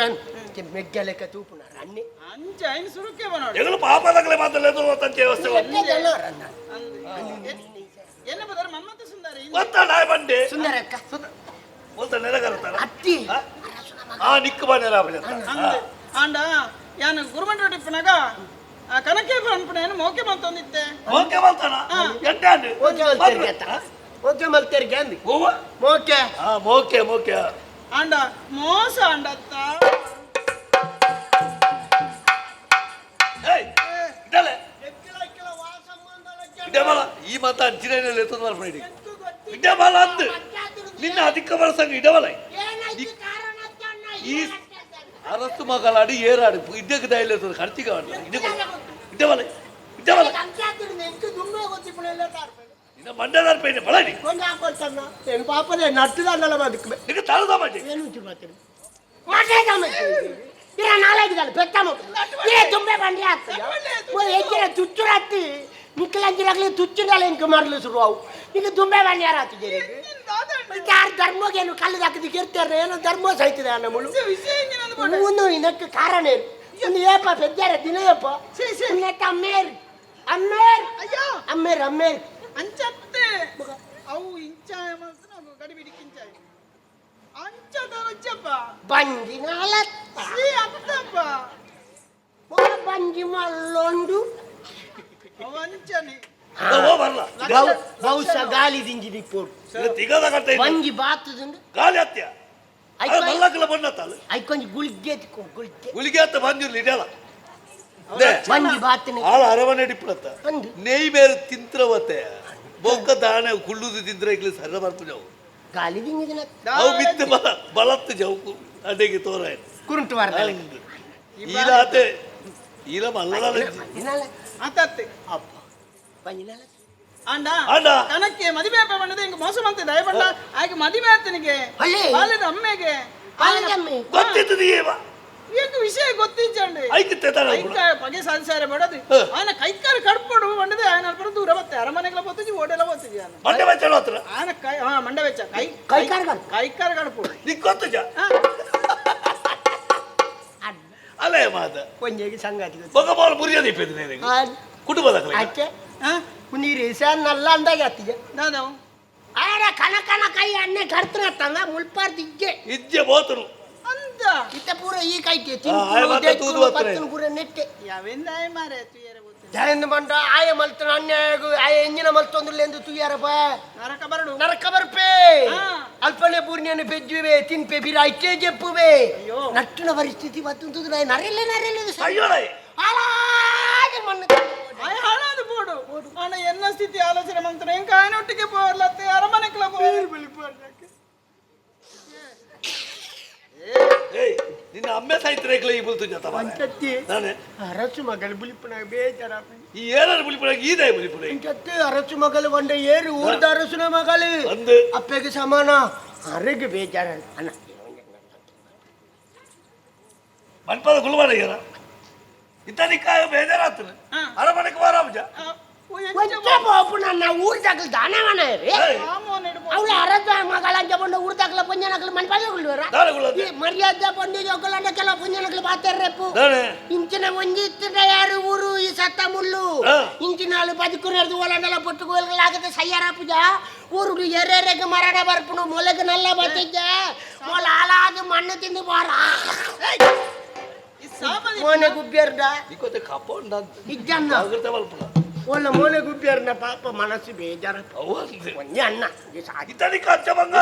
ಮೆಗ್ಗ ಲೆಕ್ಕ ತೂಪುನಾರ ಅನ್ನೆ ಅಂಚೆ ಐನ್ ಸುರುಕೆ ಬನೋಡು ಎಗಳು ಪಾಪದಾಗಲೇ ಮಾತಲ್ಲ ತಂಚೆ ವ್ಯವಸ್ಥೆ ಎನ್ನ ಬದರ ಮನ್ಮತ ಸುಂದರಿ ಗೊತ್ತಾಡ ಬಂಡೆ ಸುಂದರ ಅಕ್ಕ ಅಂತ ನೆಲಗರ್ತಾರ ಅತ್ತಿ ಆ ನಿಕ್ಕ ಬಾನೇರ ಅಂದೆ ಆಂಡ ಯಾನು ಗುರುಮಂಡ ಟಿಪ್ಪನಾಗ ಕನಕೆ ಅನ್ಪಣೇನು ಮೋಕೆ ಮಂತೊಂದಿತ್ತೆ ಓಕೆ ಬಂತಾನ ಎಂಟಾಂಡು ಓಕೆ ಮಲ್ತೇರಿಗೆ ಅತ್ತ ಓಕೆ ಮಲ್ತೇರಿಗೆ ಅಂದಿ ಹೂವ ಮೋಕೆ ಹಾ ಮೋಕೆ ಮೋಕೆ ಆಂಡ ಮೋಸ ಆಂಡತ್ತ ಏಯ್ ಇದಲೆ ಇಡಬಲ ಈ ಮಾತ ಅಂಚಿನಲ್ಲಿ ಎತ್ತದ ಮಾಡ್ಬಿಡಿ ಇಡಬಲ ಅಂದು ನಿನ್ನ ಅಧಿಕ ಬಳಸಂಗ ಇಡಬಲ ಈ ಅರಸ್ತು ಮಗಲಾಡಿ ಏರಾಡು ಇದ್ದಕ್ಕೆ ದಯಲೆ ಖರ್ಚಿಗೆ ಇಡಬಲ ಇಡಬಲ ಇನ್ನ ಮಂಡ್ಯದಾರ ಪೈನೆ ಬಳಡಿ ಏನು ಪಾಪನೇ ನಟ್ಟದಲ್ಲ ಬದುಕಬೇಕು ಈಗ ತಳದ ಮಾಡಿ ಏನು ಮಾತಾಡಿ ಇರ ನಾಲ್ಕು ಬೆಟ್ಟ ತುಂಬೆ ಬಂಡಿ ಆಗ್ತದೆ ಹೆಚ್ಚಿನ ತುಚ್ಚುರ ಹತ್ತಿ ನಿಕ್ಕಲಂಜಿರಾಗ್ಲಿ ತುಚ್ಚಿನಲ್ಲ ಇಂಕ ಮಾಡಲು ಶುರು ಅವು ಈಗ ತುಂಬೆ ಬಂಡಿ ಯಾರು ಹತ್ತಿದ್ದೀರಿ ಯಾರು ಧರ್ಮಗೇನು ಕಲ್ಲದ ಹಾಕಿದಕ್ಕೆ ಇರ್ತಾರೆ ಏನೋ ಧರ್ಮ ಸಹಿತಿದೆ ನಮ್ಮಳು ಒಂದು ಇದಕ್ಕೆ ಕಾರಣ ಏನು ಒಂದು ಏಪ ಪೆದ್ದಾರ ದಿನಯಪ್ಪ ಇನ್ನಕ್ಕೆ ಅಮ್ಮೇರ್ ಅಮ್ಮೇರ್ ಅಯ್ಯೋ ಅಮ್ಮೇರ್ ಅಮ್ಮೇರ್ ಅಂಚತ್ತೆ ಅವು ಇಂಚ ಗಡಿ ಬಿಡಿಕಿಂಚ ಅಂಚದಪ್ಪ ಬಂಜಿನಾಲ ಅತ್ತಪ್ಪ ಬಂಜಿ ಮಲ್ಲೊಂಡು ವಂಚನೆ ಬರಲ್ಲ ಬಹುಶಃ ಗಾಲಿ ದಿಂಜಿ ದಿಪ್ಪೋಡು ತಿಗದ ಕಟ್ಟ ಬಂಜಿ ಬಾತದುಂಡು ಗಾಲಿ ಹತ್ಯ ಮಲ್ಲಕಲ ಬಣ್ಣತ್ತಲ್ಲ ಐಕೊಂಜಿ ಗುಳಿಗೆ ಗುಳಿಗೆ ಗುಳಿಗೆ ಹತ್ತ ಬಂದಿರ್ಲಿ ಇದೆಯಲ್ಲ ಬಂಜಿ ಬಾತನೆ ಆಳ ಅರವಣೆ ಡಿಪ್ಪಳತ್ತ ಅಂದು ನೆಯ್ ಬೇರೆ ತಿಂತ್ರವತ್ತೆ ಬೊಕ್ಕ ದಾಣೆ ಕುಳ್ಳುದು ತಿಂದ್ರೆ ಈಗಲೇ ಸರ ಬರ್ತು ಜಾವು ಗಾಲಿ ದಿಂಜಿ ದಿನ ಅವು ಬಿತ್ತು ಬಲತ್ತು ಜಾವು ಅಡೆಗೆ ತೋರಾಯ್ತು ಕುರುಂಟು ವಾರ ಈಲಾತೆ ಈಲ ಮಲ್ಲದ ದಿನಾಲ ಅತ್ತತ್ತೆ ಅಪ್ಪ ಬಂಜಿನಾಲ ಆಂಡ ಆಂಡ. ಕನಕ್ಕೆ ಮದುವೆ ಹಬ್ಬ ಬಂದದೆ ಹಿಂಗೆ ಮೋಸ ಮಂತೆ ದಯಪಂಡ ಆಗ ಮದುವೆ ಆತನಿಗೆ ಅಲ್ಲೇ? ಬಾಲ್ಯದ ಅಮ್ಮೆಗೆ ಗೊತ್ತಿತ್ತು ನೀವ ಈಗ ವಿಷಯ ಗೊತ್ತಿಂಚಂడి ಐಕಿತ್ತೆ ತರ ಐಕ ಪಗೆ ಸಾಧಿಸಾರೆ ಬಡದು ಆನ ಕೈಕಾರ ಕಡ್ಪಡು ಬಂಡದೆ ಆಯನ ಅಲ್ಪರ ದೂರ ಬತ್ತೆ ಅರಮನೆಗಳ ಬತ್ತಿಜಿ ಓಡೆಲ್ಲ ಬತ್ತಿಜಿ ಆನ ಮಂಡೆ ಬಚ್ಚಳ ಹತ್ರ ಆನ ಕೈ ಹಾ ಮಂಡ ವೆಚ್ಚ ಕೈಕಾರ ಕಡ್ಪಡು ನಿಕ್ ಗೊತ್ತು ಜಾ ಅಲ್ಲೇ ಮಾತ ಕೊಂಜೆಗೆ ಸಂಗಾತಿ ಬೊಗ ಬಾಲ್ ಮುರಿಯದಿ ಪೆದ್ನೆ ಕುಟುಂಬದ ಅಚ್ಚೆ ನೀರು ನಲ್ಲ ಅಂದಾಗ ಆತಿಗೆ ನಾನು ಆಡ ಕಣ ಕಣ ಕೈ ಅಣ್ಣೆ ಕರ್ತನ ತಂಗ ಮುಳ್ಪಾರ್ದಿಗ್ಗೆ ಇಜ್ಜೆ ಬೋತರು ಅಂತ ಇತ್ತ ಪೂರ ಈ ಕೈಗೆ ಆಯ ಮತ್ತೆ ತೂದು ಹತ್ರ. ಪೂರ ನೆಟ್ಟೆ ಯಾವೆಂದ ಮಾರೆ ತುಯರ ಜಯಂದ ಮಂಡ ಆಯ ಮಲ್ತನ ಅನ್ಯಾಯ ಆಯ ಎಂಜಿನ ಮಲ್ತೊಂದ್ರಲ್ಲ ಎಂದು ತುಯ್ಯಾರಪ್ಪ ನರಕ ಬರಡು ನರಕ ಬರ್ಪೇ ಅಲ್ಪನೆ ಪೂರ್ಣಿಯನ್ನು ಬೆಜ್ಜುವೆ ತಿನ್ಪೆ ಬಿರಾಯ್ಕೆ ಜಪ್ಪುವೆ ನಟ್ಟಿನ ಪರಿಸ್ಥಿತಿ ಮತ್ತೊಂದು ನರೆಲ್ಲ ಅಯ್ಯೋಳೈ ಹಾಳಾದ ಬೋಡು ಅಣ್ಣ ಎನ್ನ ಸ್ಥಿತಿ ಆಲೋಚನೆ ಮಾಡ್ತಾನೆ ಹೆಂಗ ಕಾಯನೊಟ್ಟಿಗೆ ಪೋರ್ಲತ್ತೆ ಅರಮನೆಕ್ಲ ಏಯ್ ನಿನ್ನ ಅಮ್ಮೆ ಸಾಯ್ತಿರೇಕ್ಲ ಈ ಬುಲ್ತು ಜತ ಅಂಚತ್ತಿ ನಾನೇ ಅರಸು ಮಗಳು ಬುಲಿಪುನ ಬೇಜಾರ ಈ ಏನಾರು ಬುಲಿಪುಳಾಗಿ ಈದೇ ಬುಲಿಪುಳ ಅಂಚತ್ತಿ ಅರಸು ಮಗಳು ಒಂಡೆ ಏರು ಊರ್ದ ಅರಸುನ ಮಗಳು ಅಂದು ಅಪ್ಪೆಗೆ ಸಮಾನ ಅರೆಗೆ ಬೇಜಾರ ಅಣ್ಣ ಮನ್ಪದ ಗುಲ್ಬಾರ ಈಗ ಇತ್ತಾನಿಕ್ಕಾಗ ಬೇಜಾರಾಗ್ತದೆ ಅರಮನೆಗೆ ಬಾರಾಮಜ ನನ್ನ ಊರ್ದಾಗಲು ದಾನವನ ಅವಳು ಅರಸ ಮಗಳಂತ ಬಂದು ಊರ್ದಾಗಲ ಪುಂಜನಕಲು ಮನ್ಪಲ್ಗುಳ್ವರ ಮರ್ಯಾದೆ ಬಂದು ಜೋಕಲಂಡ ಕೆಲ ಪುಂಜನಕಲು ಪಾತಾರ್ರೆಪ್ಪು ಇಂಚಿನ ಒಂಜಿತ್ತಿನ ಯಾರು ಊರು ಈ ಸತ್ತ ಮುಳ್ಳು ಇಂಚಿನಾಳು ಬದುಕುನೇರ್ದು ಓಲಂಡಲ ಪುಟ್ಟುಗೋಲ್ಗಳಾಗದೆ ಸಯ್ಯಾರ ಪೂಜ ಊರುಗಳು ಎರೆರೆಗೆ ಮರಣ ಬರ್ಪುನು ಮೊಲೆಗೆ ನಲ್ಲ ಬತ್ತಿದ್ದ ಮೊಲ ಹಾಲಾದ ಮಣ್ಣು ತಿಂದು ಬಾರ ಮೋನೆ ಗುಬ್ಬೇರ್ದ ಇಕೋತೆ ಕಾಪೊಂಡ ಇಜ್ಜನ್ನ ಜಾಗ್ರತೆ ಮಲ್ಪುಳ ಒಲ್ಲ ಮೋನೆ ಗುಬ್ಬೇರ್ನ ಪಾಪ ಮನಸ್ಸು ಬೇಜಾರ ಒಂದೇ ಅಣ್ಣ ಇತ್ತಾನಿಕ ಹಚ್ಚ ಬಂಗ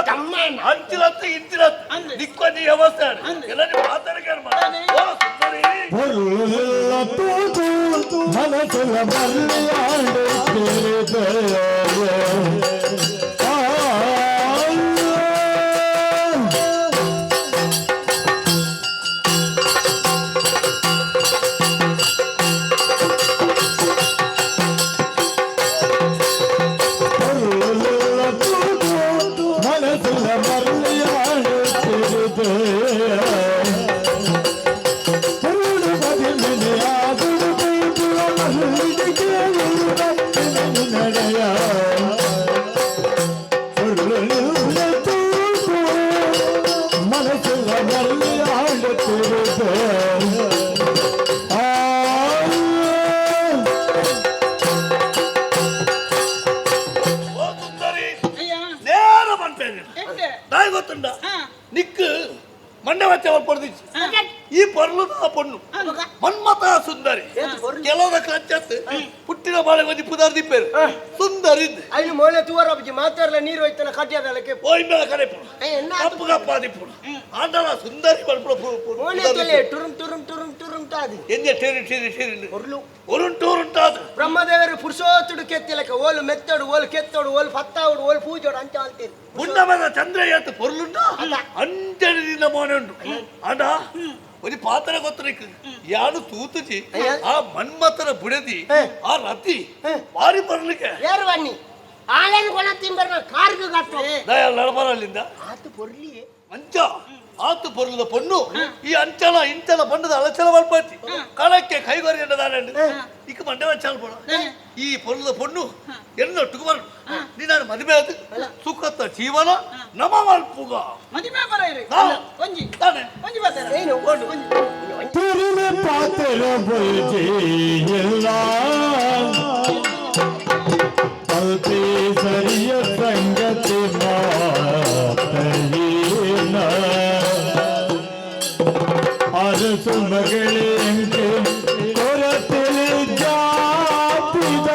ಹಂಚಿಲತ್ತ ಇಂಚಿಲತ್ತ ದಿಕ್ಕೊಂದು ವ್ಯವಸ್ಥೆ ಎಲ್ಲರೂ ಮಾತಾಡಕ್ಕೆ ಸುಂದರಿ பொருளெல்ல தூது மனசுல மல்லியாண்டு மனசுல மல்லியாண்டு மனசுல மல்லியாண்டு ನೇರ ಬಂತೇನೆ ನಾಯಿ ಗೊತ್ತುಂಡ ನಿಕ್ಕು ಮಂಡವಚ್ಚ ಪಡೆದಿచ్చు ಈ ಪರ್ಲದ ಪೊಣ್ಣು ಮನ್ಮತ ಸುಂದರಿ ಕೆಲವರ ಕಂಚತ್ತು ಪುಟ್ಟಿನ ಬಾಳೆ ಒಂದಿ ಪುದಾರ್ ದಿಪ್ಪೇರು ಸುಂದರಿ ಅಲ್ಲಿ ಮೋನೆ ತೂವರ ಬಜ್ಜಿ ಮಾತಾಡಲ ನೀರು ಹೋಯ್ತಲ್ಲ ಕಟ್ಟಿಯಾದಲಕ್ಕೆ ಓಯ್ ಮೇಲ ಕರೆಪುಡು ಕಪ್ಪು ಕಪ್ಪ ದಿಪ್ಪುಡು ಆಂಡಲ ಸುಂದರಿ ಬಲ್ಪುಡು ಮೋನೆ ತಲೆ ಟುರುಂ ಟುರುಂ ಟುರುಂ ಟುರುಂ ತಾದಿ ಎಂಜೆ ಟೇರಿ ಟೇರಿ ಟೇರಿ ಒರ್ಲು ಒರುಂಟೂರುಂಟಾದು ಬ್ರಹ್ಮದೇವರು ಪುರುಷೋತ್ತುಡು ಕೆತ್ತಿಲಕ ಓಲು ಮೆತ್ತೋಡು ಓಲು ಕೆತ್ತೋಡು ಓಲು ಫತ್ತಾವುಡು ಓಲು ಪೂಜೋಡು ಅಂಚ ಅಂತೀರಿ ಪುಣ್ಣಮದ ಚಂದ್ರ ಏತು ಪೊರ್ಲುಂಡ ಅಂಜನಿನ ಮೋನೆ ಉಂಟು ಆಂಡ ഒരു പാത്രം കൊത്തരക്ക് ഇയാള് തൂത്തുച്ച് ആ മന്മത്തര ബുടതി ആ റത്തി വാരി പറഞ്ഞിരിക്കെ ಯಾರು ಬನ್ನಿ ಆಳೇನು ಕೊಣ ತಿಂಬರ್ನ ಕಾರ್ಗೆ ಗಟ್ಟು ദയാ നടപ്പാറല്ലിಂದ ಆತು ಪೊರ್ಲಿ ಅಂಚ ಆತು ಪೊರ್ಲದ ಪೊಣ್ಣು ಈ ಅಂಚಲ ಇಂಚಲ ಬಣ್ಣದ ಅಲಚಲ ಮಲ್ಪತ್ತಿ ಕಳಕ್ಕೆ ಕೈಗೊರಿ ಎಂದದಾನಂಡು ಇಕ್ಕ ಮಂಡೆ ವಚ್ಚಾಲ ಪೊಡ ಈ ಪೊರ್ಲದ ಪೊಣ್ಣು ಎನ್ನೊಟ್ಟಿಗೆ ಬರು ನೀನು ಮದುವೆ ಅದು ಸುಖದ ಜೀವನ ನಮ ಮಲ್ಪುಗ ಮದಿಮೆ ಬರ ಇರಿ ಒಂಜಿ ತಾನೆ ಒಂಜಿ ಬರ್ತಾರೆ ಏನು திரும்ப பாத்திர பொய்ஜி எல்லாம் பல்பே சரிய சங்கத்தி மாத்தீன அரசு மகளே எங்கே குரத்தில் ஜாத்தித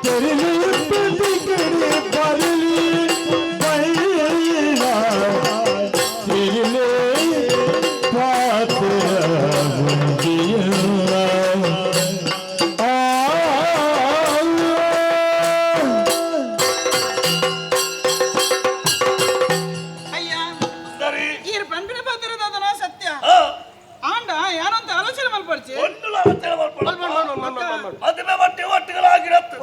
தெருவில் பிடிக்கிற பரலி பையினா திரிலே ಅಯ್ಯ ಈರ್ ಪಂಪಿನ ಪಾತ್ರದ ಅದನ ಸತ್ಯ ಆಂಡ ಏನಂತ ಆಲೋಚನೆ ಮಲ್ಪಡ್ಚಿ ಒಂದು ಅಲಚಲ ಮಲ್ಪಡ ಮದುವೆ ಬಟ್ಟೆ ಒಟ್ಟಿಗಳಾಗಿರತ್ತು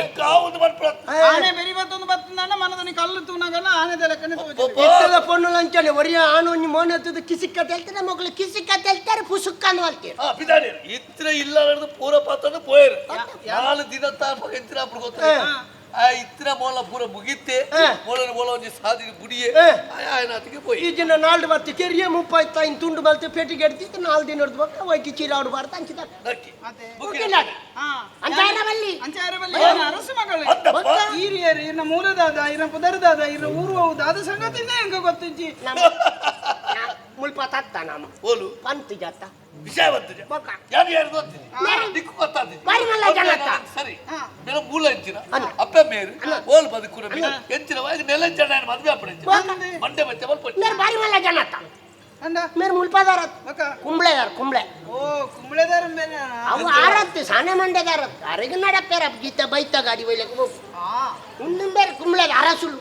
ಎಕ್ಕಾವುದು ಮಲ್ಪಡ ಆನೆ ಬೆರಿ ಬತ್ತೊಂದು ಬತ್ತಂದ ಮನದನಿ ಕಲ್ಲು ತೂನಗಲ್ಲ ಆನೆದ ಲೆಕ್ಕನೆ ತೋಜಿ ಎತ್ತದ ಪೊಣ್ಣು ಲಂಚನೆ ಒರಿಯ ಆನು ಒಂಜಿ ಮೋನೆ ಹತ್ತದ ಕಿಸಿಕ್ಕ ತೆಲ್ತಾರೆ ಮಕ್ಕಳು ಕಿಸಿಕ್ಕ ತೆಲ್ತಾರೆ ಪುಸುಕ್ಕ ಅನ್ವಲ್ತೀರಿ ಪಿದಾಡಿ ಇತ್ರ ಇಲ್ಲ ಪೂರ ಪತ್ತದ ಪೋಯರು 4 ದಿನ ತಾಪ ಎಂತಿನ ಅಪ್ಪ ಗೊತ್ತ ಆ ಇತ್ತಿನ ಮೊಲ ಪೂರ ಮುಗಿತೆ ಮೊಲನ ಮೊಲ ಒಂಜಿ ಸಾದಿನ ಬುಡಿಯೆ ಆಯನ ಅತಿಗೆ ಪೋಯಿ ಈ ದಿನ ನಾಲ್ಕು ಬರ್ತಿ ಕೆರಿಯ 35 ತುಂಡು ಬಲ್ತೆ ಪೆಟ್ಟಿಗೆ ಎಡ್ತಿತ್ತು 4 ದಿನ ಹೊಡೆದು ಬಕ್ಕ ವೈಕಿ ಚೀಲ ಆಡು ಬಾರ್ತ ಅಂಚಿದ ನಕ್ಕಿ ಅರಸು ಮಗಳು ಹಿರಿಯರು ಇನ್ನ ಮೂಲದಾದ ಇನ್ನ ಪುದರದಾದ ಇನ್ನ ಊರು ದಾದ ಸಂಗತಿನೇ ಹೆಂಗ ಗೊತ್ತಿಜ್ಜಿ ಮುಲ್ಪ ತತ್ತ ನಾಮ ಓಲು ಪಂತ್ ಜಾತ ವಿಷಯ ಬಂತಿದೆ ಯಾರು ಯಾರು ಗೊತ್ತಿದೆ ದಿಕ್ಕು ಗೊತ್ತಾದ ಸರಿ ನೆಲ ಮೂಲ ಎಂಚಿನ ಅಪ್ಪ ಮೇರು ಓಲ್ ಬದುಕುರ ಎಂಚಿನ ವಯಸ್ಸು ನೆಲ ಜನ ಮದುವೆ ಅಪ್ಪಡೆ ಮಂಡೆ ಬಚ್ಚೆ ಬಲ್ಪ ಬಾರಿ ಮಲ್ಲ ಜನತ ಮೇರೆ ಮುಲ್ಪದಾರ ಕುಂಬಳೆದಾರ ಕುಂಬಳೆ ಓ ಕುಂಬಳೆದಾರ ಮೇಲೆ ಅವು ಆರತ್ತೆ ಸಾನೆ ಮಂಡೆದಾರ ಅರೆಗೆ ನಡಪ್ಪಾರ ಗೀತ ಬೈತ ಗಾಡಿ ಬೈಲಕ್ಕೆ ಹೋಗು ಉಣ್ಣಿನ ಬೇರೆ ಕುಂಬಳೆದ ಅರಸುಲು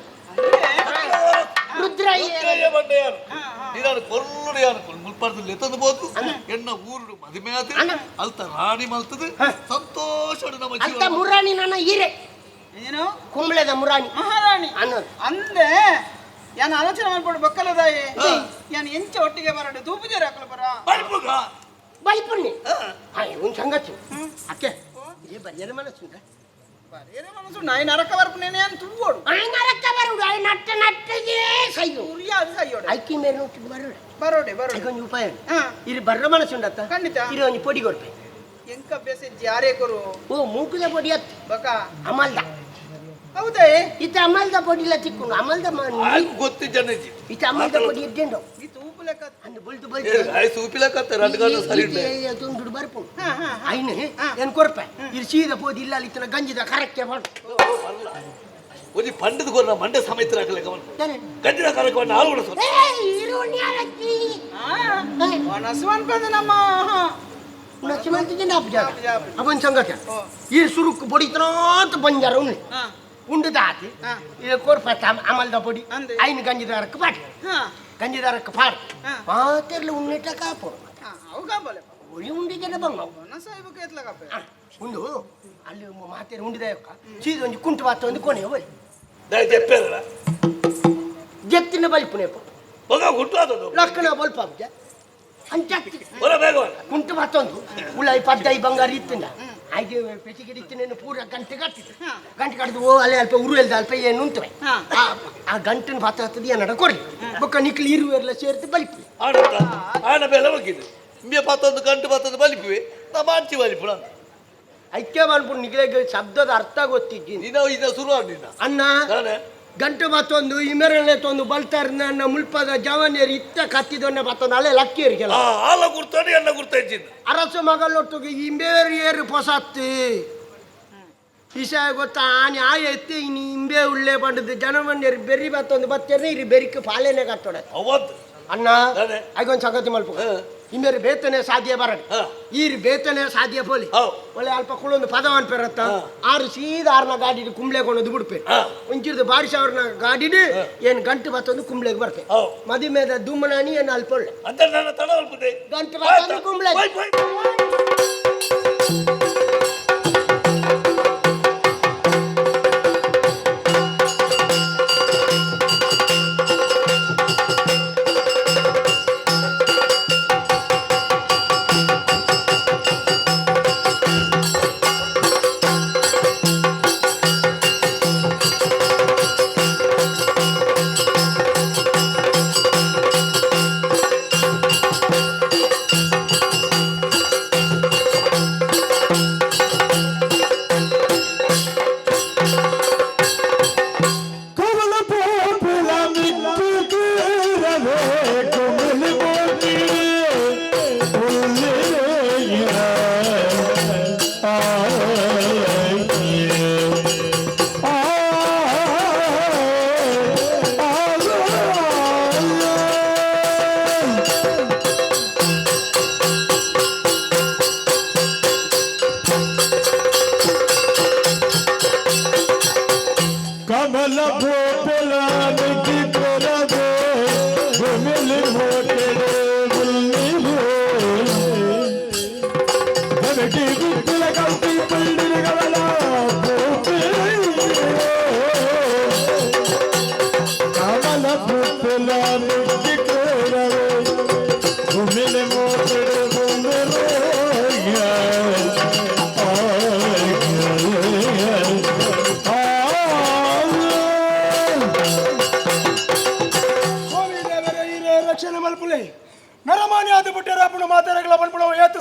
ರುದ್ರಯ್ಯ ಬಂಡೆಯಾರು ನೀನು ಕೊಲ್ಲುಡೆಯಾರು ಮುಲ್ಪರ್ದು ಲೆತ್ತದು ಬೋದು ಎಣ್ಣ ಊರು ಮದುವೆ ಆದ ಅಲ್ತ ರಾಣಿ ಮಲ್ತದು ಸಂತೋಷ ನಮ್ಮ ಅಂತ ಜೀವನ ಮುರಾಣಿ ನನ್ನ ಹೀರೆ ಏನು ಕುಂಬಳೆದ ಮುರಾಣಿ ಮಹಾರಾಣಿ ಅನ್ನೋದು ಅಂದೆ ಯಾನ್ ಆಲೋಚನೆ ಮಾಡ್ಬಿಡು ಬಕ್ಕಲದಾಯಿ ಯಾನ್ ಎಂಚ ಒಟ್ಟಿಗೆ ಬರಡು ತೂಪುಜಾರಿ ಹಾಕಲು ಬರ ಬಲ್ಪುಗ ಬೈಪುಣ್ಣಿ ಒಂದು ಸಂಗತಿ ಅಕ್ಕೆ ಇದೇ ಬರಿಯರ ಮನಸ್ಸುಂಟ ಬರೀ ಮನಸ್ಸು ನಾಯಿ ನರಕ ಬರ್ಪನೇನೆ ಅಂತ ತೂಗೋಡು ನರಕ ಬರುಡು ಐ ನಟ್ಟಿಗೆ ಸೈಯು ಉರಿಯಾದು ಸೈಯೋಡು ಐಕಿ ಮೇಲೆ ನೋಟಿಗೆ ಬರೋಡು ಬರೋಡೆ ಬರೋಡೆ ಐಕೊಂದು ಉಪಾಯ ಇದು ಬರ್ರ ಮನಸ್ಸುಂಡತ್ತ ಖಂಡಿತ ಇದು ಒಂದು ಪೊಡಿ ಕೊಡ್ಪೆ ಎಂಕ ಅಭ್ಯಾಸ ಜಾರೇ ಕೊರು ಓ ಮೂಕುದ ಪೊಡಿ ಹತ್ತು ಬಕ ಅಮಲ್ದ ಹೌದೇ ಇತ್ತ ಅಮಲ್ದ ಪೊಡಿಲ ತಿಕ್ಕೊಂಡು ಅಮಲ್ದ ಗೊತ್ತಿ ಜನಜಿ ಇತ್ತ ಅಮಲ್ದ ಪೊಡಿ ಇದ್ದೇಂಡು ಈ ತೂಪು ಲೆಕ್ಕ ಅಂದು ಬಲ್ದು ಬಲ್ದು ಸೂಪಿಲಕತ್ತ ರಡ್ಗಾಲ ಸರಿ ಉಂಟೆ ತುಂಡು ಬರ್ಪು ಐನೆ ಏನು ಕೊರ್ಪೆ ಇದು ಸೀದ ಪೋದಿ ಇಲ್ಲ ಇತ್ತನ ಗಂಜಿದ ಕರೆಕ್ಟೇ ಮಾಡು ಒಂದು ಪಂಡದ ಕೊರ ಮಂಡೆ ಸಮೇತ ಹಾಕಲೆ ಗಂಜಿನ ಕಾರ್ಯಕ್ರಮ ಹಾಲು ಉಳಿಸು ಮನಸ್ಸು ಅನ್ಕೊಂಡೆ ನಮ್ಮ ಅವನ್ ಸಂಗತಿ ಈ ಸುರುಕು ಬೊಡಿತನ ಅಂತ ಬಂಜಾರ ಉಣ್ಣೆ ಉಂಡು ದಾತಿ ಇದು ಕೊರ್ಪೆ ಅಮಲ್ದ ಪೊಡಿ ಐನು ಗಂಜಿದಾರಕ್ಕೆ ಪಾಟಿ ಗಂಜಿದಾರಕ್ಕೆ ಪಾಡಿ ಮಾತೆರ್ಲು ಉಣ್ಣಿಟ್ಟ ಕಾಪು ಅವು ಕಾಪಲೆ ಒಳಿ ಉಂಡಿ ಜನ ಬಂಗ ಮನಸ್ಸು ಇವಾಗ ಎತ್ಲ ಕಾಪೆ ಉಂಡು ಅಲ್ಲಿ ಮಾತೇರು ಉಂಡಿದ ಚೀದ ಒಂದು ಕುಂಟು ಬಾತ ಒಂದು ಕೊನೆ ಹೋಯ್ ಜಪ್ಪೇರ ಜತ್ತಿನ ಬಲ್ಪುನೆ ಹೋಗ ಹುಟ್ಟು ಆದದು ಲಕ್ಕಣ ಬಲ್ಪ ಅಂಚಿ ಹೊರ ಬೇಗ ಕುಂಟು ಬಾತೊಂದು ಉಳ್ಳಾಯಿ ಪದ್ದೈ ಬಂಗಾರ ಇತ್ತಿಂದ ಆಯ್ತು ಪೆಟ್ಟಿಗೆ ಇತ್ತಿನೇನು ಪೂರ ಗಂಟೆ ಕಟ್ಟಿದೆ ಗಂಟೆ ಕಟ್ಟಿದು ಓ ಅಲ್ಲೇ ಅಲ್ಪ ಉರು ಎಲ್ದ ಅಲ್ಪ ಏನು ಉಂಟು ಆ ಗಂಟನ ಬಾತ ಹತ್ತದ ಏನಡ ಕೊಡಿ ಬೊಕ್ಕ ನಿಕ್ಲಿ ಇರು ಎಲ್ಲ ಸೇರ್ತು ಬಲ್ಪಿ ಆನ ಬೆಲೆ ಹೋಗಿದ್ದು ನಿಮಗೆ ಪತ್ತೊಂದು ಗಂಟು ಪತ್ತೊಂದು ಬಲಿಪಿವೆ ನಾ ಮಾಡ್ತಿ ಬಲಿಪುಣ ಐಕ್ಯ ಮಾಡ್ಬಿಟ್ಟು ನಿಗ್ಲೆಗೆ ಶಬ್ದದ ಅರ್ಥ ಗೊತ್ತಿದ್ದೀನಿ ನೀನು ಇದ ಶುರು ಆಗಿನ ಅಣ್ಣ ಗಂಟೆ ಮತ್ತೊಂದು ಇಮೆರಳೆ ತೊಂದು ಬಲ್ತಾರ ನನ್ನ ಮುಲ್ಪದ ಜವನಿಯರು ಇತ್ತ ಕತ್ತಿದೊನ್ನೆ ಮತ್ತೊಂದು ಅಲ್ಲೇ ಲಕ್ಕಿಯರಿಗೆಲ್ಲ ಹಾಲ ಗುರ್ತಾನೆ ಎನ್ನ ಗುರ್ತಿದ್ದೀನಿ ಅರಸು ಮಗಲೊಟ್ಟಿಗೆ ಇಂಬೇರಿಯರು ಪೊಸತ್ತು ವಿಷಯ ಗೊತ್ತಾ ಆನೆ ಆಯ ಎತ್ತಿ ಇನ್ನು ಇಂಬೆ ಉಳ್ಳೆ ಬಂಡದ್ದು ಜನವನ್ಯರು ಬೆರ್ರಿ ಮತ್ತೊಂದು ಬತ್ತೇನೆ ಇರಿ ಬೆರಿಕೆ ಪಾಲೇನೆ ಕಟ್ಟೋಡೆ ಅವತ್ತು ಅಣ್ಣ ಆಗೊಂದು ಸಂಗತಿ ಮಲ್ಪ ಇಮೇರು ಬೇತನೆ ಸಾಧ್ಯ ಬರಡಿ ಈರು ಬೇತನೆ ಸಾಧ್ಯ ಪೋಲಿ ಒಳ್ಳೆ ಅಲ್ಪ ಕುಳೊಂದು ಪದವನ್ ಪೆರತ್ತ ಆರು ಸೀದಾ ಆರ್ನ ಗಾಡಿ ಕುಂಬ್ಳೆ ಕೊಂಡೊಂದು ಬಿಡ್ಪೆ ಒಂಚಿರ್ದು ಬಾರಿಸಿ ಅವ್ರನ್ನ ಗಾಡಿಡು ಏನು ಗಂಟು ಬತ್ತೊಂದು ಕುಂಬ್ಳೆಗೆ ಬರ್ತೆ ಮದುಮೇದ ದುಮ್ಮನಾನಿ ಏನು ಅಲ್ಪ ಒಳ್ಳೆ ಅಂತ ನನ್ನ ತಡ ಅಲ್ಪದೆ ಗಂಟು ಬತ್ತೊಂದು ಕುಂಬ್ಳೆ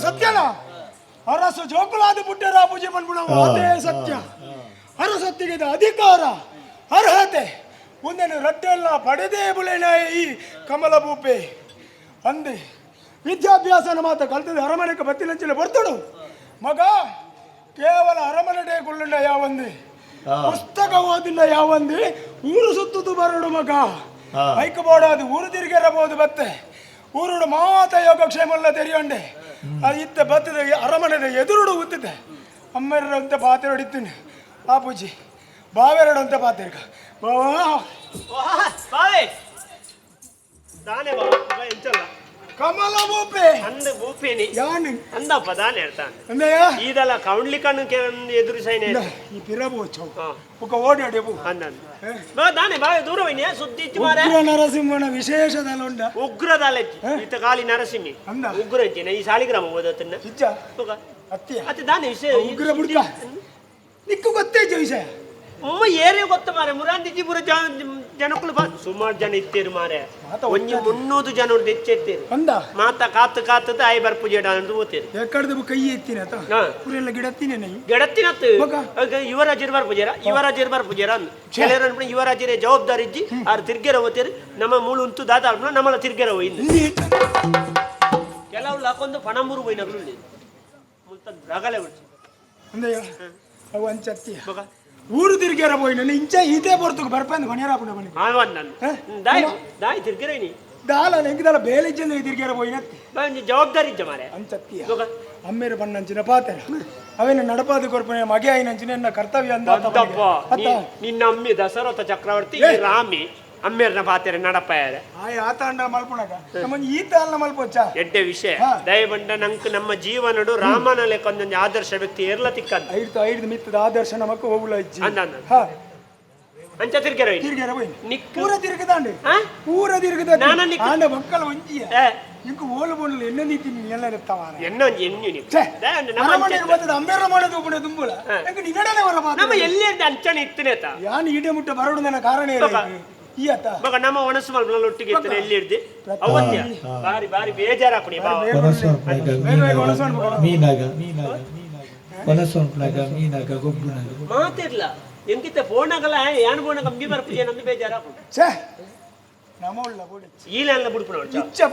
ಸತ್ಯನಾ ಅರಸು ಜೋಕುಲಾದ ಪುಟ್ಟರ ಪೂಜೆ ಮಾಡ್ಬಿಡ ಅದೇ ಸತ್ಯ. ಅರಸೊತ್ತಿಗೆ ಅಧಿಕಾರ ಅರ್ಹತೆ ಒಂದನ್ನು ರಟ್ಟೆಲ್ಲ ಪಡೆದೇ ಬುಳೆನ ಈ ಕಮಲ ಭೂಪೆ ಅಂದೆ ವಿದ್ಯಾಭ್ಯಾಸನ ಮಾತ ಕಲ್ತದೆ ಅರಮನೆಗೆ ಬತ್ತಿನಂಚಿನ ಬರ್ತಡು ಮಗ. ಕೇವಲ ಅರಮನೆ ಗುಳ್ಳುಂಡ ಯಾವಂದಿ ಪುಸ್ತಕ ಓದಿಲ್ಲ ಯಾವಂದಿ ಊರು ಸುತ್ತುದು ಬರಡು ಮಗ. ಐಕಬೋಡಾದು ಊರು ತಿರುಗಿರಬಹುದು ಬತ್ತೆ ಊರುಡು ಮಾತ ಯೋಗಕ್ಷೇಮಲ್ಲ ತೆರೆಯೊಂಡೆ ಇತ್ತ ಬತ್ತದ ಅರಮನೆದ ಎದುರುಡು ಉತ್ತಿದೆ ಅಮ್ಮೆರಡು ಅಂತ ಪಾತ್ರೆ ಹೊಡಿತೀನಿ ಆಪೂಜಿ ಬಾವೆರಡು ಅಂತ ಪಾತ್ರೆ தானே வா எஞ்சல்ல ಕಮಲ ಭೂಪೆ அந்த பூப்பேனி ಯಾನಿ ಅಂದಪ್ಪ ದಾನೆ ಹೇಳ್ತಾನೆ ಅಂದಯ್ಯ ಇದೆಲ್ಲ ಕೌಂಡ್ಲಿಕನ್ನು ಎದುರು ಸೈನೆ ಈ ಪಿರಬು ಚೌಕ ಒಕ್ಕ ಓಡಿ ಅಡೆಬು ಅಂದಂದ ಬಾ ದಾನೆ ಬಾ ದೂರವಿನ ಸುದ್ದಿ ಇಚ್ಚು ಮಾರೆ ಉಗ್ರ ನರಸಿಂಹನ ವಿಶೇಷದಲ್ಲ ಉಂಡ ಉಗ್ರದಲೆಚ್ಚಿ ಇತ್ತ ಕಾಲಿ ನರಸಿಂಹಿ ಅಂದ ಉಗ್ರ ಅಂಚಿನ ಈ ಸಾಲಿಗ್ರಾಮ ಓದತ್ತನ್ನ ಇಜ್ಜ ಅತ್ಯ ಅತ್ತೆ ದಾನೆ ವಿಷಯ ಉಗ್ರ ಬುಡ್ಕ ನಿಕ್ಕು ಗೊತ್ತೇ ವಿಷಯ ಅಮ್ಮ ಏರೇ ಗೊತ್ತ ಮಾರೆ ಮುರಾಂದಿಜಿಪುರ ಜನಕ್ಕಳು ಸುಮಾರು ಜನ ಇತ್ತೇರು ಮಾರೆ ಒಂಜಿ 300 ಜನ ಹೆಚ್ಚೆತ್ತೇರು ಅಂದ ಮಾತ ಕಾತು ಕಾತದ ಆಯ್ ಬರ್ಪುಜೇಡ ಅಂತ ಓದ್ತೇರು ಎಕ್ಕಡದ ಕೈ ಎತ್ತಿನ ಪುರೆಲ್ಲ ಗಿಡತ್ತಿನ ಗೆಡತ್ತಿನತ್ತು ಯುವರಾಜರು ಬರ್ಪುಜೇರ ಯುವರಾಜರು ಬರ್ಪುಜೇರ ಅಂದ್ ಕೆಲವರು ಅನ್ಬಿಡ ಯುವರಾಜರೇ ಜವಾಬ್ದಾರಿ ಇಜ್ಜಿ ಆರು ತಿರ್ಗೆರ ಓದ್ತೇರು ನಮ್ಮ ಮೂಳು ಉಂಟು ದಾತ ಅನ್ಬಿಡ ನಮ್ಮಲ್ಲ ತಿರ್ಗೆರ ಹೋಯ್ದು ಕೆಲವು ಲಾಕೊಂದು ಪಣಂಬೂರು ಹೋಯ್ ನಗಲು ಮುಲ್ತ ರಗಲೆ ಬಿಡ್ಸಿ ಅಂದಯ್ಯ ಅವು ಅಂಚತ್ತಿ ಊರು ತಿರ್ಗ್ಯಾರ ಹೋಯ್ ನನ್ನ ಇಂಚ ಇದೇ ಬರ್ತಕ್ಕೆ ಬರ್ಪಂದು ಮನೆಯರಾಪುಣ ಬನ್ನಿ ದಾಯ್ ದಾಯ್ ತಿರ್ಗೆರೇನಿ ದಾಲ ನೆಂಗಿದಲ್ಲ ಬೇಲೆ ಜನ ತಿರ್ಗ್ಯಾರ ಹೋಯ್ನತ್ತಿ ಜವಾಬ್ದಾರಿ ಇಜ್ಜ ಮಾರೆ ಅಂಚತ್ತಿ ಅಮ್ಮೇರು ಬಣ್ಣಂಚಿನ ಪಾತ್ರ ಅವೇನ ನಡಪಾದ ಕೊರ್ಪನೆ ಮಗೆ ಆಯ್ನಂಚಿನ ನನ್ನ ಕರ್ತವ್ಯ ಅಂದ ನಿನ್ನ ಅಮ್ಮಿ ದಸರಥ ಚಕ್ರವರ್ತಿ ರಾಮಿ ಅಮ್ಮೇರ್ನ ಪಾತೆರೆ ನಡಪಾಯಾರ ಆತಾಂಡ ಮಲ್ಪುಣಗ ನಮ್ಮ ಈ ತಾಲ್ನ ಮಲ್ಪೊಚ್ಚ ಎಡ್ಡೆ ವಿಷಯ ದಯಬಂಡ ನಂಕ್ ನಮ್ಮ ಜೀವನಡು ರಾಮನ ಲೆಕ್ಕೊಂದೊಂದು ಆದರ್ಶ ವ್ಯಕ್ತಿ ಏರ್ಲ ತಿಕ್ಕಂದ ಐದು ಮಿತ್ತದ ಆದರ್ಶ ನಮಕ್ ಹೋಗ್ಲ ಇಜ್ಜಿ ಅಂದ ಅಂಚ ತಿರ್ಗೆರ ಪೂರ ತಿರುಗದಾಂಡೆ ಪೂರ ತಿರುಗದ ಆಂಡ ಮಕ್ಕಳ ಒಂಜಿಯ ನಿಂಕು ಓಲು ಬೋಣಲು ಎನ್ನ ನೀತಿ ಎಲ್ಲ ಇರ್ತಾವಾರ ಎನ್ನೊಂದು ಎನ್ನಿ ನರಮನೆಗೆ ಬಂದದ ಅಂಬೇರ ಮಾಡೋದು ಒಬ್ಬನೇ ತುಂಬುಳ ನಂಗೆ ನಿನ್ನಡನೆ ಬರ ನಮ್ಮ ಎಲ್ಲಿ ಅಂಚನೆ ಇತ್ತನೇತ ಯಾನ್ ಈಡೆ ಮುಟ್ಟ ಬರೋಡು ನನ್ನ ಕಾರಣ ಮಗ ನಮ್ಮ ಒಣಸು ಮಲ್ಪನಲ್ಲಿ ಒಟ್ಟಿಗೆ ಇತ್ತನೆ ಎಲ್ಲಿ ಹಿಡ್ದು ಅವತ್ಯ ಬಾರಿ ಬಾರಿ ಬೇಜಾರಾಪುಣಿ ಮಾತಿರ್ಲ ಎಂಕಿತ್ತ ಫೋನಾಗಲ್ಲ ಯಾನ್ ಫೋನ ಕಮ್ಮಿ ಬರ್ಪುಜೆ ನಂದು ಬೇಜಾರಾಪುಣಿ ಈಲೆಲ್ಲ ಬುಡ್ಪುಣ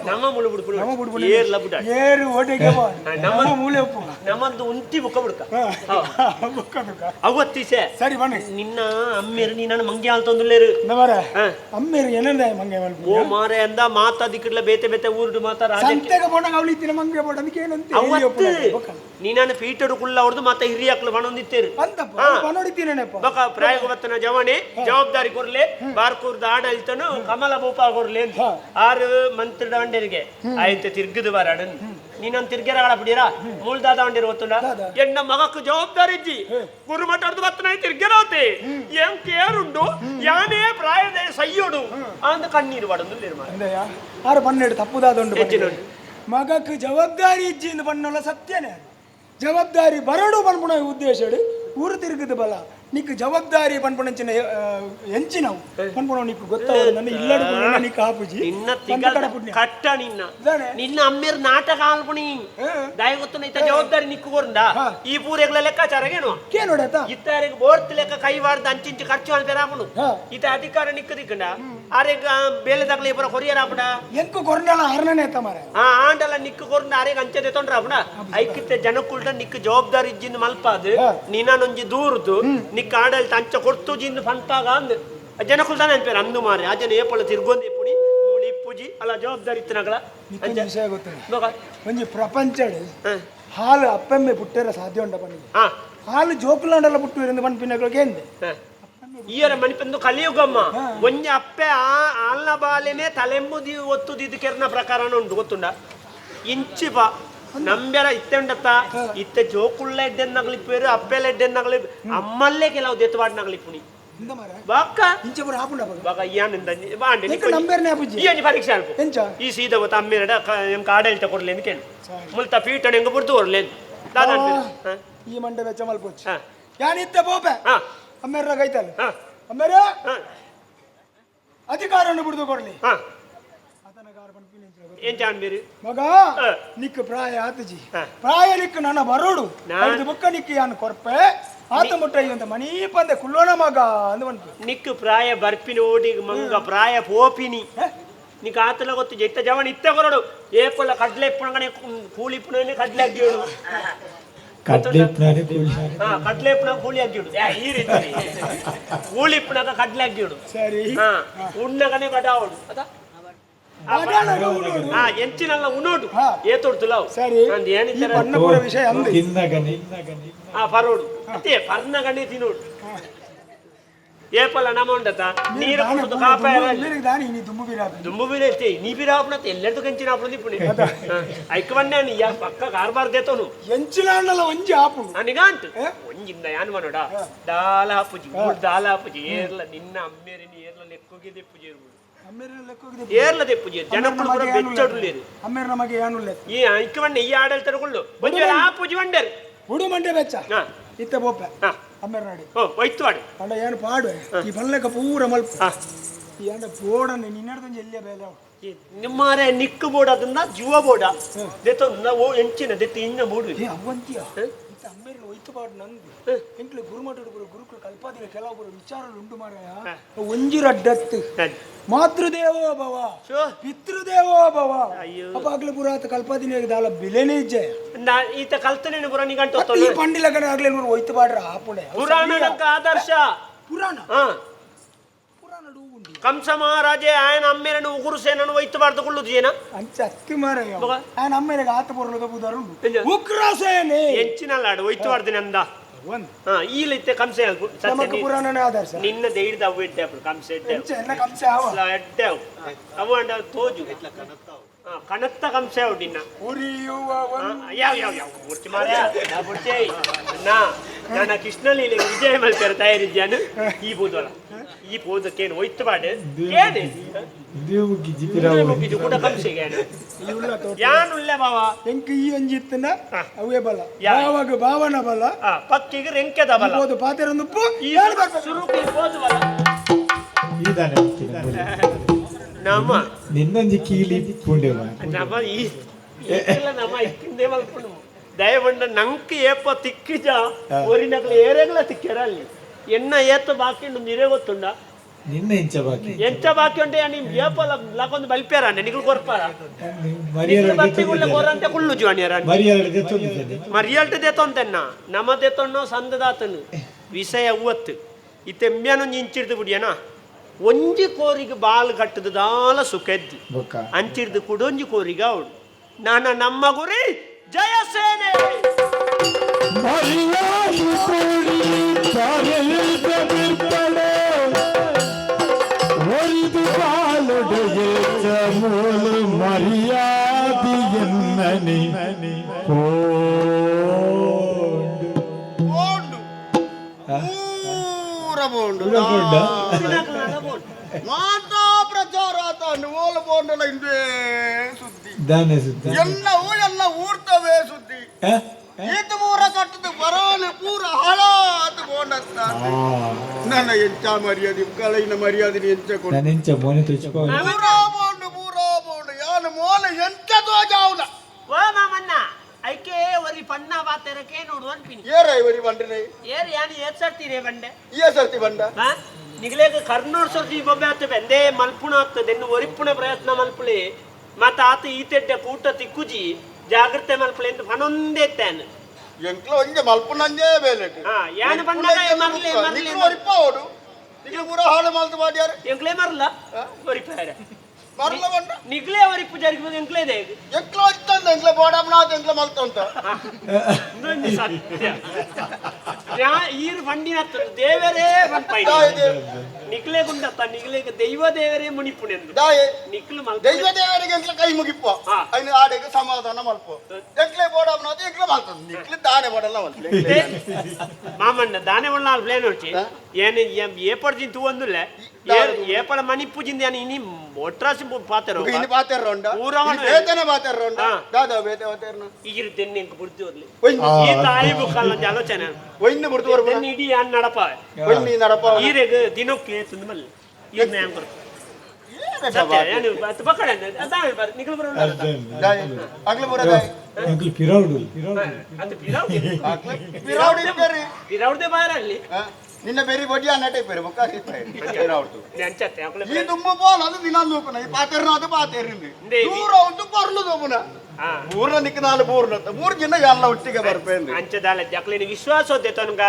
ನಮ್ಮ ಮುಳು ಬುಡ್ಪುಣ ಏರ್ಲ ಬುಡ ಏರು ಓಟೆಗೆ ನಮ್ಮ ಮೂಲೆ ಉಪ್ಪು ನಮ್ಮದು ಉಂಟಿ ಬುಕ್ಕ ಬುಡ್ಕ ಅವತ್ತಿಸೆ ಸರಿ ಬನ್ನಿ ನಿನ್ನ ಅಮ್ಮೇರು ನೀನ ಮಂಗೆ ಹಾಲ್ ತಂದುಲ್ಲೇರು ನವರ ಅಮ್ಮೇರು ಏನಂದ ಮಂಗೆ ಓ ಮಾರೆ ಅಂದ ಮಾತಾದಿಕ್ಕಿಡ್ಲ ಬೇತೆ ಬೇತೆ ಊರುಡು ಮಾತಾಡ ಸಂತೆಗೆ ಬೋಣ ಅವಳಿತ್ತಿನ ಮಂಗೆ ಬೋಡ ಅದಕ್ಕೆ ಏನಂತ ಅವತ್ತು ನೀನಾನ ಫೀಟಡು ಕುಳ್ಳ ಹೊಡೆದು ಮತ್ತೆ ಹಿರಿಯ ಹಾಕ್ಲು ಬಣೊಂದಿತ್ತೇರು ಅಂತಪ್ಪ ಬಣೊಡಿತೀನೇನಪ್ಪ ಬಕ ಪ್ರಾಯೋಗವತ್ತನ ಜವಣೆ ಜವಾಬ್ದಾರಿ ಕೊರ್ಲೆ ಬಾರ್ಕೂರ್ದ ಆಡಳಿತನು ಕಮಲ ಭೂಪ ಕೊರ್ಲೆ ಅಂತ ಆರು ಮಂತ್ರಿ ದಾಂಡರಿಗೆ ಆಯ್ತು ತಿರ್ಗದು ಬರಾಡನ್ ನೀನೊಂದು ತಿರ್ಗೆರ ಬಿಡಿರ ಮೂಲ್ದಾದ ಹೊಂಡಿರು ಗೊತ್ತುಂಡ ಎನ್ನ ಮಗಕ್ಕೆ ಜವಾಬ್ದಾರಿ ಇಜ್ಜಿ ಗುರುಮಠದ್ದು ಬತ್ತನ ತಿರ್ಗೆರೋತೆ ಏನ್ ಕೇರುಂಡು ಯಾನೇ ಪ್ರಾಯದ ಸಯ್ಯೋಡು ಅಂದ ಕಣ್ಣೀರು ಬಡದು ನಿರ್ಮಾಣ ಆರು ಪನ್ನೆರಡು ತಪ್ಪುದಾದೊಂಡು ಮಗಕ್ಕೆ ಜವಾಬ್ದಾರಿ ಇಜ್ಜಿಂದ ಬಣ್ಣಲ್ಲ ಸತ್ಯನೇ ಜವಾಬ್ದಾರಿ ಬರಡು ಪನ್ಪುಣ ಉದ್ದೇಶ ಊರು ತಿರುಗದ ಬಲ ನಿಕ್ ಜವಾಬ್ದಾರಿ ಪನ್ಪುಣಂಚಿನ ಎಂಚಿನವು ಪನ್ಪುಣ ನಿಕ್ ಗೊತ್ತಾಗ ನನ್ನ ಇಲ್ಲಡು ನಿಕ್ ಆಪುಜಿ ಕಟ್ಟ ನಿನ್ನ ಅಮ್ಮೇರ್ ನಾಟಕ ಆಲ್ಪುಣಿ ದಯ ಗೊತ್ತ ಜವಾಬ್ದಾರಿ ನಿಕ್ಕು ಕೊರಂದ ಈ ಪೂರೆಗಳ ಲೆಕ್ಕಾಚಾರಗೇನು ಕೇನೋಡತ ಇತ್ತಾರಿಗೆ ಬೋರ್ತ್ ಲೆಕ್ಕ ಕೈವಾರ್ದ ಅಂಚಿಂಚು ಖರ್ಚು ಅಲ್ಬೇರಾಪುಣು ಇತ ಅಧಿಕಾರ ನಿಕ್ಕ ದಿಕ್ಕಂಡ ಆರೆಗ ಬೇಲೆ ತಗಲಿ ಪುರ ಕೊರಿಯರಾಪುಡ ಎಂಕು ಕೊರ್ನಲ ಹರ್ನನೆ ತಮಾರೆ ಆಂಡಲ ನಿಕ್ಕು ಕೊರಂದ ಆರೆಗ ಅಂಚದೆ ತೊಂಡ್ರಾಪುಡ ಐಕಿತ್ತ ಜನಕ್ಕುಲ್ಟ ನಿಕ್ಕು ಜವಾಬ್ದಾರಿ ಇಜ್ಜಿಂದ ಮಲ್ಪಾದು ನೀನೊಂಜಿ ದೂರದು ನಿಕ್ಕ ಆಡಳಿತ ಅಂಚ ಕೊಡ್ತು ಜಿಂದು ಫಂತಾಗ ಅಂದ್ ಜನಕ್ಕುಲ್ತಾನೆ ಅನ್ಪೇರು ಅಂದು ಮಾರೆ ಆ ಜನ ಏಪಳ ತಿರ್ಗೊಂದು ಪುಣಿ ಮೂಳಿ ಇಪ್ಪುಜಿ ಅಲ್ಲ ಜವಾಬ್ದಾರಿ ಇತ್ತನಗಳ ವಿಷಯ ಗೊತ್ತಿಲ್ಲ ಒಂಜಿ ಪ್ರಪಂಚ ಹಾಲು ಅಪ್ಪೆಮ್ಮೆ ಪುಟ್ಟರ ಸಾಧ್ಯ ಉಂಡ ಬನ್ನಿ ಹಾಲು ಜೋಕುಲಾಂಡಲ್ಲ ಪುಟ್ಟು ಪನ್ಪಿನಗಳಿಗೆ ಎಂದೆ ಈಯರ ಮಣಿಪಂದು ಕಲಿಯುಗಮ್ಮ ಒಂಜಿ ಅಪ್ಪೆ ಆಲ್ನ ಬಾಲೆನೆ ತಲೆಂಬುದಿ ಒತ್ತುದಿದ್ದು ಕೆರ್ನ ಪ್ರಕಾರನ ಉಂಟು ಗೊತ್ತುಂಡ ಇಂಚಿಪ ನಂಬ್ಯಾರ ಇತ್ತೆ ಉಂಡತ್ತ ಇತ್ತೆ ಜೋಕುಳ್ಳ ಎಡ್ಡೆನ್ನಗಳಿಪ್ಪೇರು ಅಪ್ಪೆಲ್ಲ ಎಡ್ಡೆನ್ನಗಲಿ ಅಮ್ಮಲ್ಲೇ ಕೆಲವು ದೆತ್ತವಾಡ್ನಗಲಿ ಪುಣಿ ಬಾಕ ಬಾಕ ಯಾನಿಂದ ಬಾಂಡೆ ಈ ಪರೀಕ್ಷೆ ಅಲ್ಪ ಈ ಸೀದಾ ಗೊತ್ತ ಅಮ್ಮೇರಡ ಎಂಕ ಆಡಳಿತ ಕೊಡ್ಲಿ ಅಂತ ಕೇಳಿ ಮುಲ್ತ ಪೀಠ ಹೆಂಗ ಬಿಡ್ದು ಹೊರ್ಲೆ ಈ ಮಂಡೆ ವೆಚ್ಚ ಮಲ್ಪೋಚ್ ಯಾನಿತ್ತೆ ಬೋಪೆ ಅಮ್ಮೇರ ಗೈತಲ್ಲ ಅಮ್ಮೇರ ಅಧಿಕಾರವನ್ನು ಬಿಡ್ದು ಕೊಡ್ಲಿ ಆತನ ಗಾರ ఏం చాన్ మీరు మగ నీకు ప్రాయ ఆతజీ ప్రాయ నీకు ನನ್ನ ಬರೋಡು ಐದು ಬುಕ್ಕ ನಿಕ್ಕಿ ಅನ್ನ ಕೊರ್ಪೆ ಆತ ಮುಟ್ಟ ಅಂತ ಮನಿ ಪಂದೆ ಕುಲ್ಲೋಣ ಮಗ ಅಂದವನ್ಕು ನಿಕ್ಕು ಪ್ರಾಯ ಬರ್ಪಿನಿ ಓಡಿ ಮಂಗ ಪ್ರಾಯ ಪೋಪಿನಿ నీకు ఆతలో కొత్త చెత్త జవన్ ఇత్తే కొరడు ఏ పొల్ల కడ్లు ఎప్పుడగానే కూలి ఇప్పుడు కడ్లు అగ్గిడు కడ్లు ఎప్పుడు కూలి అగ్గిడు ఈ ರೀತಿ కూలి ఇప్పుడు కడ్లు అగ్గిడు ಸರಿ ఉన్నగానే కడావుడు ಎಂಚಿನಲ್ಲ ಉನ್ನೋಡು ಏತೊಡ್ತುಲಾವ್ ಸರಿ ಈ ಪನ್ನಪುರ ವಿಷಯ ಅಂದು ಪರೋಡು ಅತ್ತೆ ಪರ್ನಗಣಿ ತಿನ್ನೋಡು ಏಪಲ್ಲ ನಮ ಉಂಡತ ನೀರು ಕುಡಿದು ಕಾಪಾಯ ದುಂಬು ಬೀರ ಎತ್ತಿ ನೀ ಬೀರಾಪಣತ್ತೆ ಎಲ್ಲೆಡ್ದು ಕಂಚಿನಾಪಣ ದಿಪ್ಪುಣಿ ಐಕವನ್ನೇ ನೀ ಯಾ ಪಕ್ಕ ಕಾರ್ಬಾರ್ ದೇತೋನು ಎಂಚಿನಾನಲ್ಲ ಒಂಜಿ ಆಪು ಅನಿಗಾಂಟು ಒಂಜಿಂದ ಯಾನ್ ಮನೋಡ ದಾಲಾಪುಜಿ ದಾಲಾಪುಜಿ ಏರ್ಲ ನಿನ್ನ ಅಮ್ಮೇರಿನಿ ಏರ್ಲ ಲೆಕ್ಕೋಗಿ ದಿಪ್ಪುಜಿ ಇರ್ಬೋದು ಏರ್ಲ ದಿಪ್ಪುಜಿ ಜನಗಳು ಕೂಡ ಬೆಚ್ಚಡುಲೇರು ಅಮ್ಮೇರ ನಮಗೆ ಯಾನುಲ್ಲೆ ಈ ಐಕವನ್ನೇ ಈ ಆಡಳಿತರುಗಳು ಬಂಜ ಆಪುಜಿ ಬಂಡರು ಹುಡು ಮಂಡೆ ಬೆಚ್ಚ ಇತ್ತೆ ಬೋಪೆ ಅಮ್ಮೇರ ನಾಡಿ ಒಯ್ತು ಆಡು ಅಂಡ ಏನು ಪಾಡು ಈ ಬಲ್ಲಕ ಪೂರ ಮಲ್ಪ ಈ ಅಂಡ ಬೋಡನ್ನು ನಿನ್ನಡ್ದಂಜಿ ಎಲ್ಲಿಯ ಬೇಲೆ ನಿಮ್ಮಾರೆ ನಿಕ್ಕು ಬೋಡ ಅದನ್ನ ಜೀವ ಬೋಡ ದೇತ ಓ ಎಂಚಿನ ದೇತ ಇನ್ನ ಬೋಡು ಅವಂತಿಯ ಅಮ್ಮೇರ ಒಯ್ತು ಪಾಡು ನಂದು ಎಂಕ್ಲೆ ಗುರುಮಠಡು ಗುರುಕುಲ ಕಲ್ಪಾದಿನ ಕೆಲವು ವಿಚಾರಗಳು ಉಂಟು ಮಾರಾಯ ಒಂಜಿರಡ್ಡತ್ತು ಮಾತೃದೇವೋ ಭವ ಪಿತೃದೇವೋ ಭವ ಅಪ್ಪಾಗ್ಲೆ ಪುರಾತ ಕಲ್ಪಾದಿನ ದಾಲ ಬಿಲೆನೇ ಇಜ್ಜೆ ಈತ ಕಲ್ತನೇನು ಪುರಾಣ ಗಂಟು ಈ ಪಂಡಿಲ ಕಡೆ ಆಗ್ಲೇ ನೋಡು ಒಯ್ತು ಪಾಡ್ರ ಆಪುಣೆ ಪುರಾಣದಂಕ ಆದರ್ಶ ಪುರಾಣ ಕಂಸ ಮಹಾರಾಜೆ ಆಯನ ಅಮ್ಮೇರನ್ನು ಉಗುರು ಸೇನನ್ನು ಒಯ್ತು ಬಾರ್ದುಕೊಳ್ಳುದು ಏನ ಅಂಚ ಅತ್ತಿ ಮಾರಾಯ ಆಯನ ಅಮ್ಮೇರೆಗೆ ಆತ ಬರಲದ ಬುದಾರುಂಡು ಉಗ್ರ ಸೇನೆ ಎಂಚಿನಲ್ಲ ಆಡು ಒಯ್ತು ಬಾರ್ದಿನ ಅಂದ ಈಲಿತ್ತೆ ಕಂಸ ಪುರಾಣನೇ ಆದರ್ಶ ನಿನ್ನ ದೈಡ್ದ ಅವು ಇಡ್ಡೆ ಕಂಸ ಇಡ್ಡೆ ಕಂಸ ಎಡ್ಡೆ ಅವು ಅಂಡ ತೋಜು ಕನತ್ತ ಕಂಸ ಅವು ನಿನ್ನ ಉರಿಯುವ ಯಾವ ಮುರ್ಚಿ ಮಾರ್ಯ ನನ್ನ ಕೃಷ್ಣ ಲೀಲೆಗೆ ವಿಜಯ ಮಲ್ಕರ ತಯಾರಿದ್ಯಾನು ಈ ಬೋದಲ್ಲ ಈ ಬೋದಕ್ಕೇನು ಒಯ್ತು ಬಾಡೆ ಕೂಡ ಕಂಸೆಗೆ ಯಾನುಲ್ಲ ಬಾವ ಎಂಕ ಈ ಅಂಜಿತ್ತನ ಅವೇ ಬಲ ಯಾವಾಗ ಭಾವನ ಬಲ ಪಕ್ಕಿಗೆ ರೆಂಕೆದ ಬಲ ಬೋದು ಪಾತೆರೊಂದು ಸುರುಕಿ ಬೋದು ಬಲ ನಮ್ಮ ನಿನ್ನೊಂದು ಕೀಲಿ ಪುಂಡೆವ ನಮ್ಮ ಈ ನಮ್ಮ ಇಕ್ಕಿಂದೇ ಮಲ್ಕೊಂಡು ದಯವಂಡ ನಂಕ ಏಪ ತಿಕ್ಕಿಜ ಒರಿನಗಳು ಏರೆಗಳ ತಿಕ್ಕ್ಯಾರ ಅಲ್ಲಿ ಎನ್ನ ಏತ ಬಾಕಿ ನೀರೇ ಗೊತ್ತುಂಡ ನಿನ್ನ ಎಂಚ ಬಾಕಿ ಎಂಚ ಬಾಕಿ ಉಂಟೆ ನಿಮ್ ಏಪಲ ಲಾಕೊಂದು ಬಲ್ಪ್ಯಾರ ನಿಗಳು ಕೊರ್ಪಾರ ಕೊರಂತೆ ಕುಳ್ಳು ಜುವಾಣಿಯರ ಮರಿಯಲ್ಟೆ ದೇತೊಂತೆನ್ನ ನಮ್ಮ ದೇತೊಣ್ಣೋ ಸಂದದಾತನು ವಿಷಯ ಉವತ್ತು ಈ ತೆಮ್ಮ್ಯಾನು ಇಂಚಿಡ್ದು ಬಿಡಿಯನ ಒಂಜಿ ಕೋರಿಗೆ ಬಾಲ್ ಕಟ್ಟದು ದಾಲ ಸುಖೆದ್ದು ಅಂಚಿಡ್ದು ಕುಡೊಂಜಿ ಕೋರಿಗೆ ಅವಳು ನಾನ ನಮ್ಮ ಗುರಿ ಜಯ ಸೇನೆ ಮಾತಾ ಪ್ರಚಾರ ಓಲ ಬೋಂಡಲ ಇಂದೇ ಸುದ್ದಿ ಎಲ್ಲವೂ ಎಲ್ಲ ಊರ್ತವೇ ಸುದ್ದಿ ಈತ ಪೂರ ಕಟ್ಟದು ಬರೋನು ಪೂರ ಹಳಾದು ಬೋಂಡತ್ತ ನನ್ನ ಎಂಚ ಮರ್ಯಾದೆ ಕಳೆಯಿನ ಮರ್ಯಾದೆ ಎಂಚ ಪೂರಾ ಬೋಂಡು ಯಾನು ಮೋಲ ಎಂಚ ತೋಜಾವುನ ಓ ಮಾಮಣ್ಣ ಐಕೆ ಒರಿ ಪಣ್ಣ ಬಾತೆರಕೆ ನೋಡು ಅನ್ಪಿನಿ ಏರ ಇವರಿ ಬಂಡ್ರೆ ಏರ್ ಯಾನು ಏರ್ಸರ್ತೀರಿ ಬಂಡೆ ಸರ್ತಿ ಬಂಡ ನಿಗಲೇಗ ಕರ್ನೂರ್ ಸರ್ತಿ ಬೊಬ್ಬೆ ಆತ ಬೆಂದೇ ಮಲ್ಪುಣ ಆಗ್ತದೆ ಇನ್ನು ಒರಿಪುಣ ಪ್ರಯತ್ನ ಮಲ್ಪುಳಿ ಮತ್ತ ಆತ ಈತೆಡ್ಡೆ ಕೂಟ ತಿಕ್ಕುಜಿ ಜಾಗ್ರತೆ ಮಲ್ಪುಳಿ ಎಂದು ಹನೊಂದೇ ತಾನು ಎಂಕ್ಲ ಒಂಜೆ ಮಲ್ಪುಣಂಜೇ ಬೇಲೆ ಯಾನು ಬಂದಾಗ ಮರ್ಲಿ ಮರ್ಲಿ ಒರಿಪ ಓಡು ನಿಗ್ಲ ಪೂರ ಹಾಳು ಮಲ್ತು ಮಾಡ್ಯಾರ ಎಂಕ್ಲೇ ಮರ್ಲ ಒರಿಪಾರ ಮರ್ಲ ಬಂಡ ನಿಗ್ಲೇ ಒರಿಪು ಜರುಗಿ ಎಂಕ್ಲೇ ದೇ ಎಂಕ್ಲ ಇತ್ತಂದ ಎಂಕ್ಲ ಬೋಡಮ್ನಾಥ ಎಂಕ್ಲ ಮಲ್ತ ಅಂತ ಸತ್ಯ ಈರು ಬಂಡಿನ ದೇವರೇ ಬಂಪೈದ ನಿಕ್ಲೆ ಗುಂಡತ್ತ ನಿಗ್ಲೆಗೆ ದೈವ ದೇವರೇ ಮುನಿಪುಣೆಂದು ನಿಕ್ಲು ದೈವ ದೇವರಿಗೆ ಎಂಕ್ಲ ಕೈ ಮುಗಿಪ್ಪ ಐನ ಆಡೆಗೆ ಸಮಾಧಾನ ಮಲ್ಪ ಎಂಕ್ಲೆ ಬೋಡಮ್ನಾಥ ಎಂಕ್ಲ ಮಲ್ತ ನಿಕ್ಲ ದಾನೆ ಬೋಡಲ್ಲ ಮಾಮಣ್ಣ ದಾನೆ ಒಳ್ಳ ಪ್ಲೇನ್ ಹೊಚ್ಚಿ ಏನು ಏಪಡ್ಜಿನ್ ತೂ ಒಂದುಲ್ಲ ಏಪಡ ಮಣಿಪುಜಿಂದ ಏನು ಇನಿ ಒಟ್ರಾಸಿ ಪಾತೆರೋ ಇನಿ ಪಾತೆರೋ ಉಂಡ ಊರವನು ವೇತನ ಪಾತೆರೋ ಉಂಡ ದಾದಾ ವೇತನ ಈಗಿರು ತೆನ್ನೆ ಎಂಕ ಬುಡ್ತಿ ಓದ್ಲಿ ಈ ತಾಯಿ ಬುಕ್ಕಲ್ಲ ಆಲೋಚನೆ ಒಯ್ನ ಬುಡ್ತು ಬರಬ ತೆನ್ನೆ ಇಡಿ ಯಾನ್ ನಡಪ ಒಯ್ನಿ ನಡಪ ಈರೆಗ ದಿನಕ್ಕೆ ತುಂದಮಲ್ಲ ಈ ಮ್ಯಾಂ ಬರುತ್ತೆ ಸತ್ಯ ಏನು ಬತ್ ಬಕಡೆ ಅದಾವೆ ಬರ್ ನಿಕಲ್ ಬರೋಲ್ಲ ಆಗ್ಲೇ ಬರೋದಾಯ್ ಅಂಕಲ್ ಪಿರೌಡು ಅದು ಪಿರೌಡಿ ಪಿರೌಡಿ ಇದ್ದಾರೆ ಪಿರೌಡಿ ಬಾರಲ್ಲಿ ನಿನ್ನ ಬೇರೆ ಬಡಿ ಅನ್ನಟೆ ಬೇರೆ ಬೊಕ್ಕ ಪಿರೌಡು ನೆಂಚತ್ತೆ ಅಕಲೆ ಈ ದುಮ್ಮ ಬೋಲ್ ಅದು ದಿನ ನೋಕನ ಈ ಪಾತೆರ್ನ ಅದು ಪಾತೆರ್ನಿ ದೂರ ಉಂಟು ಪರ್ಲು ದೋಮನ ಮೂರನ ನಿಕ್ಕ ನಾಲು ಮೂರು ಜನ ಎಲ್ಲ ಒಟ್ಟಿಗೆ ಬರ್ಪೇಂದು ಅಂಚದಾಲ ಜಕ್ಲಿನ ವಿಶ್ವಾಸ ಹೋದೆ ತನಗ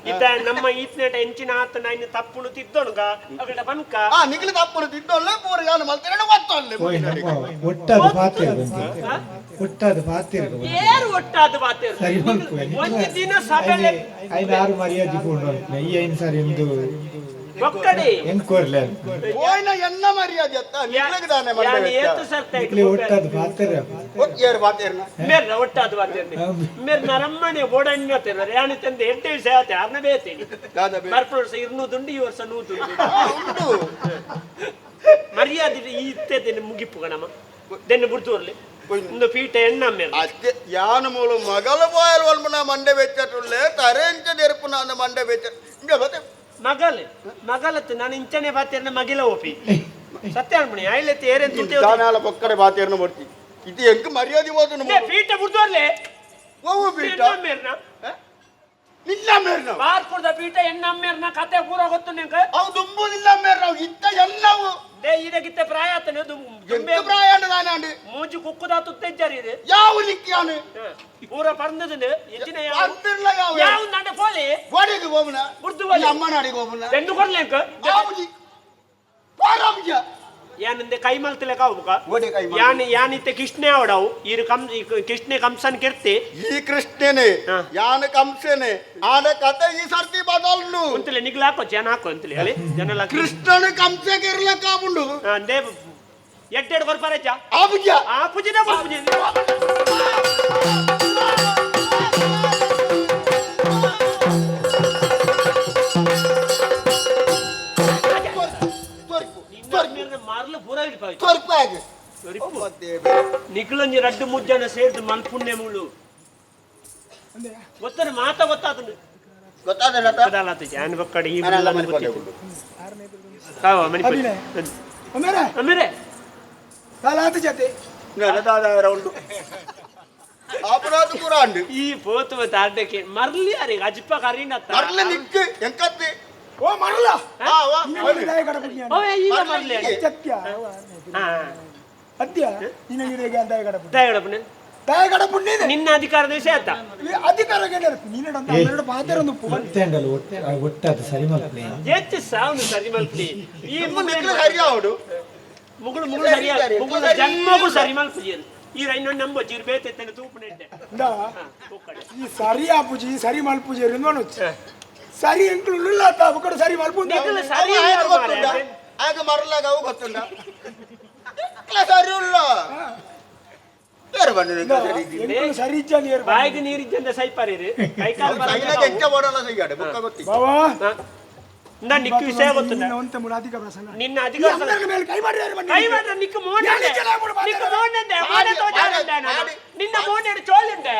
ಇತ್ತ ನಮ್ಮ ಈತ್ನೇಟ ಎಂಚಿನ ಆತ ನೈನ್ ತಪ್ಪುನು ತಿದ್ದೋನ್ಗ ಅಗಡ ಬನ್ಕ ನಿಕ್ಲಿ ತಪ್ಪುನು ತಿದ್ದೋಲ್ಲ ಮೂರು ಯಾನು ಮಲ್ತೇನೆ ಒತ್ತೊಲ್ಲೆ ಒಟ್ಟಾದ ಪಾತ್ರೆ ಒಟ್ಟಾದ ಪಾತ್ರೆ ಏರು ಒಟ್ಟಾದ ಪಾತ್ರೆ ಒಂದು ದಿನ ಸಭೆಲೆ ಐದಾರು ಮರ್ಯಾದೆ ಕೊಂಡು ಈ ಐದು ಸಾರಿ ಎಂದು ಒಕ್ಕಡೆ ಎಂಕೋರ್ಲೆ ಓಯ್ನ ಎನ್ನ ಮರ್ಯಾದೆ ಅತ್ತ ನಿಕ್ಲಿಗೆ ದಾನೆ ಯಾನಿ ಏತು ಸರ್ತ ನಿಕ್ಲಿ ಒಟ್ಟಾದ ಪಾತ್ರೆ ಒಕ್ಕೇರು ಪಾತೆರ್ನ ಮೇರ್ ಒಟ್ಟಾದ ಪಾತ್ರೆ ಮೇರ್ ನರಮ್ಮನೆ ಬೋಡಣ್ಣತೆ ಯಾನಿ ತಂದೆ ಎಂಟೆ ವಿಷಯ ಆತೆ ಅರ್ನ ಬೇತೇನಿ ಬರ್ಪುರ್ಸ 200 ದುಂಡು ಈ ವರ್ಷ 100 ದುಂಡು ಮರ್ಯಾದೆ ಈ ಇತ್ತೆ ಮುಗಿಪು ಗಣಮ ದೆನ್ನ ಬುಡ್ತೋರ್ಲಿ ಒಂದು ಪೀಠ ಎಣ್ಣ ಮೇಲೆ ಅಷ್ಟೇ ಯಾನ ಮೂಲ ಮಗಲ ಬಾಯಲ್ ವಲ್ಮನ ಮಂಡೆ ಬೆಚ್ಚಟುಳ್ಳೆ ತರೆಂಚ ನೆರಪುನ ಅಂದ ಮಂಡೆ ಬೆಚ್ಚ ಹಿಂಗೆ ಬತ್ತೆ ಮಗಲತ್ತು ನಾನು ಇಂಚನೆ ಬಾತೇರ್ನ ಮಗಿಲ ಓಪಿ ಸತ್ಯ ಅನ್ಪಣಿ ಆಯ್ಲೆತ್ತಿ ಏರೇನ್ ತುಟ್ಟಿ ದಾನಾಲ ಪಕ್ಕಡೆ ಬಾತೇರ್ನ ಬರ್ತಿ ಇದು ಎಂಕ ಮರ್ಯಾದೆ ಹೋದನು ಪೀಠ ಬುಡ್ತೋರ್ಲೆ ಓವು ಪೀಠ ಮೇರ್ನ ನಿನ್ನ ಮೇರ್ನ ಬಾರ್ ಕೊಡ್ದ ಪೀಠ ಎಣ್ಣ ಮೇರ್ನ ಕತೆ ಪೂರ ಗೊತ್ತು ನಿಂಕ ಅವು ದುಂಬು ನಿನ್ನ ಮೇರ್ನ ಇತ್ತ ಎಲ್ಲವು ದೇ ಇದಕ್ಕಿತ್ತ ಪ್ರಾಯ ಆತನೆ ಎಂತ ಪ್ರಾಯ ನಾನಾಂಡು ಮೂಜಿ ಕುಕ್ಕುದ ತುತ್ತೆಜ್ಜರಿ ಇದೆ ಯಾವ ಲಿಕ್ಕಿಯಾನು ಪೂರ ಪರ್ನದನೆ ಎಜ್ಜಿನ ಅಂತಿರ್ಲ ಯಾವ ಯಾವ ನಂಡ ಪೋಲಿ ಗೋಡೆಗೆ ಹೋಮನ ಬುಡ್ದು ಹೋಲಿ ಅಮ್ಮ ನಾಡಿಗೆ ಹೋಮನ ಬೆಂಡು ಕೊಡ್ಲೆಂಕ ಯಾವುದಿ ಪಾರಾಮ್ಜ ಯಾನಂದೆ ಕೈ ಮಲ್ತಲೆ ಕಾವುಕ ಗೋಡೆ ಕೈ ಯಾನಿತ್ತೆ ಕೃಷ್ಣೆ ಅವಡವು ಇರು ಕೃಷ್ಣೆ ಕಂಸನ್ ಕೆರ್ತಿ ಈ ಕೃಷ್ಣನೇ ಯಾನ ಕಂಸನೆ ಆನ ಕತೆ ಈ ಸರ್ತಿ ಬದಲ್ನು ಅಂತಲೇ ನಿಗ್ಲ ಹಾಕೋ ಜನ ಹಾಕೋ ಅಂತಲೇ ಹೇಳಿ ಜನ ಕೃಷ್ಣನ ಕಂಸೆ ಕೆರ್ಲ ಕಾಬುಂಡು ಅಂದೆ ಎಡ್ಡೆಡ್ ಬರ್ಪಾರಜ್ಜ ಆಬುಜ ಆ ಪೂಜಿನ ಪೂಜೆ ಮಾರ್ಲು ಪೂರ ಹಿಡ್ಪಾಯಿ ತೊರ್ಪಾಗಿ ನಿಕ್ಲಂಜಿ ರಡ್ಡು ಮುಜ್ಜನ ಸೇರ್ದು ಮಲ್ಪುಣ್ಯ ಮುಳ್ಳು ಗೊತ್ತಾನೆ ಮಾತಾ ಗೊತ್ತಾತನು ಗೊತ್ತಾದ ಜಾನ್ ಬಕ್ಕಡಿ ಈ ಕಾವ ಮಣಿಪುರಿ ಅಮೇರೆ ಕಾಲಾತ ಜತೆ ರೌಂಡು ಅಪರಾಧ ಕುರಾಂಡು ಈ ಪೋತು ತಾಡ್ಡಕ್ಕೆ ಮರ್ಲಿ ಅರೆ ಅಜ್ಪ ಕರೀನ ಮರ್ಲ ನಿಕ್ಕೆ ಎಂಕತ್ತೆ ಓ ಮರಲ ಈಗ ಮರ್ಲಿ ಸತ್ಯ ಅದ್ಯ ನಿನಗೆ ಅಂದಾಯ ಗಡಪು ದಯಗಡಪನೆ ದಾಯ ಗಡಪು ನಿನ್ನ ಅಧಿಕಾರದ ವಿಷಯ ಆತ ಅಧಿಕಾರಕ್ಕೆ ನೀನಂತ ಎರಡು ಪಾತ್ರ ಒಂದು ಒಟ್ಟೆಂಡಲು ಒಟ್ಟಾದ ಸರಿ ಮಲ್ಪನೆ ಹೆಚ್ಚು ಸಾವನು ಸರಿ ಮಲ್ಪಿ ಈ ಹರಿಯಾವಡು ಮುಗುಳು ಸರಿಯಾ ಮುಗುಳು ಜನ್ಮಗೂ ಸರಿ ಮಲ್ಪಿಯರು ಈ ರೈನೊಂದು ನಂಬ ಚೀರು ಬೇತೆತ್ತನೆ ತೂಪನೆ ಇದ್ದೆ ಈ ಸರಿ ಆಪುಜಿ ಈ ಸರಿ ಮಲ್ಪುಜಿ ಇನ್ನೊಂದು ಸರಿ ಎಂಕ್ಲು ಉಳ್ಳಾತ ಅವಕಡೆ ಸರಿ ಮಲ್ಪುಂದ ಸರಿ ಆಗ ಮರಲಾಗ ಅವು ಗೊತ್ತುಂಡ ಸರಿ ಉಳ್ಳ ಸರಿ ಇಚ್ಛಾ ನೀರು ಬಾಯಿಗೆ ನೀರಿದ್ದಂದ ಸೈಪಾರಿರಿ ಕೈ ಕಾಲು ಎಂಚ ಓಡಲ್ಲ ಸೈಗಾಡೆ ಬುಕ್ಕ ಗೊತ್ತಿ ಬಾವಾ ನಾ ನಿಕ್ಕು ವಿಷಯ ಗೊತ್ತುಂಡ ಒಂತೆ ಮುಡ ಅಧಿಕ ಪ್ರಸಂಗ ನಿನ್ನ ಅಧಿಕಾರ ಮೇಲೆ ಕೈ ಮಾಡಿದ್ದಾರೆ ಕೈ ಮಾಡ್ರೆ ನಿಕ್ಕು ಮೋನೆ ನಿಕ್ಕು ಮೋನೆ ಮೋನೆ ತೋಜಾರಂತೆ ನಾನು ನಿನ್ನ ಮೋನೆ ಚೋಳಿಂದೆ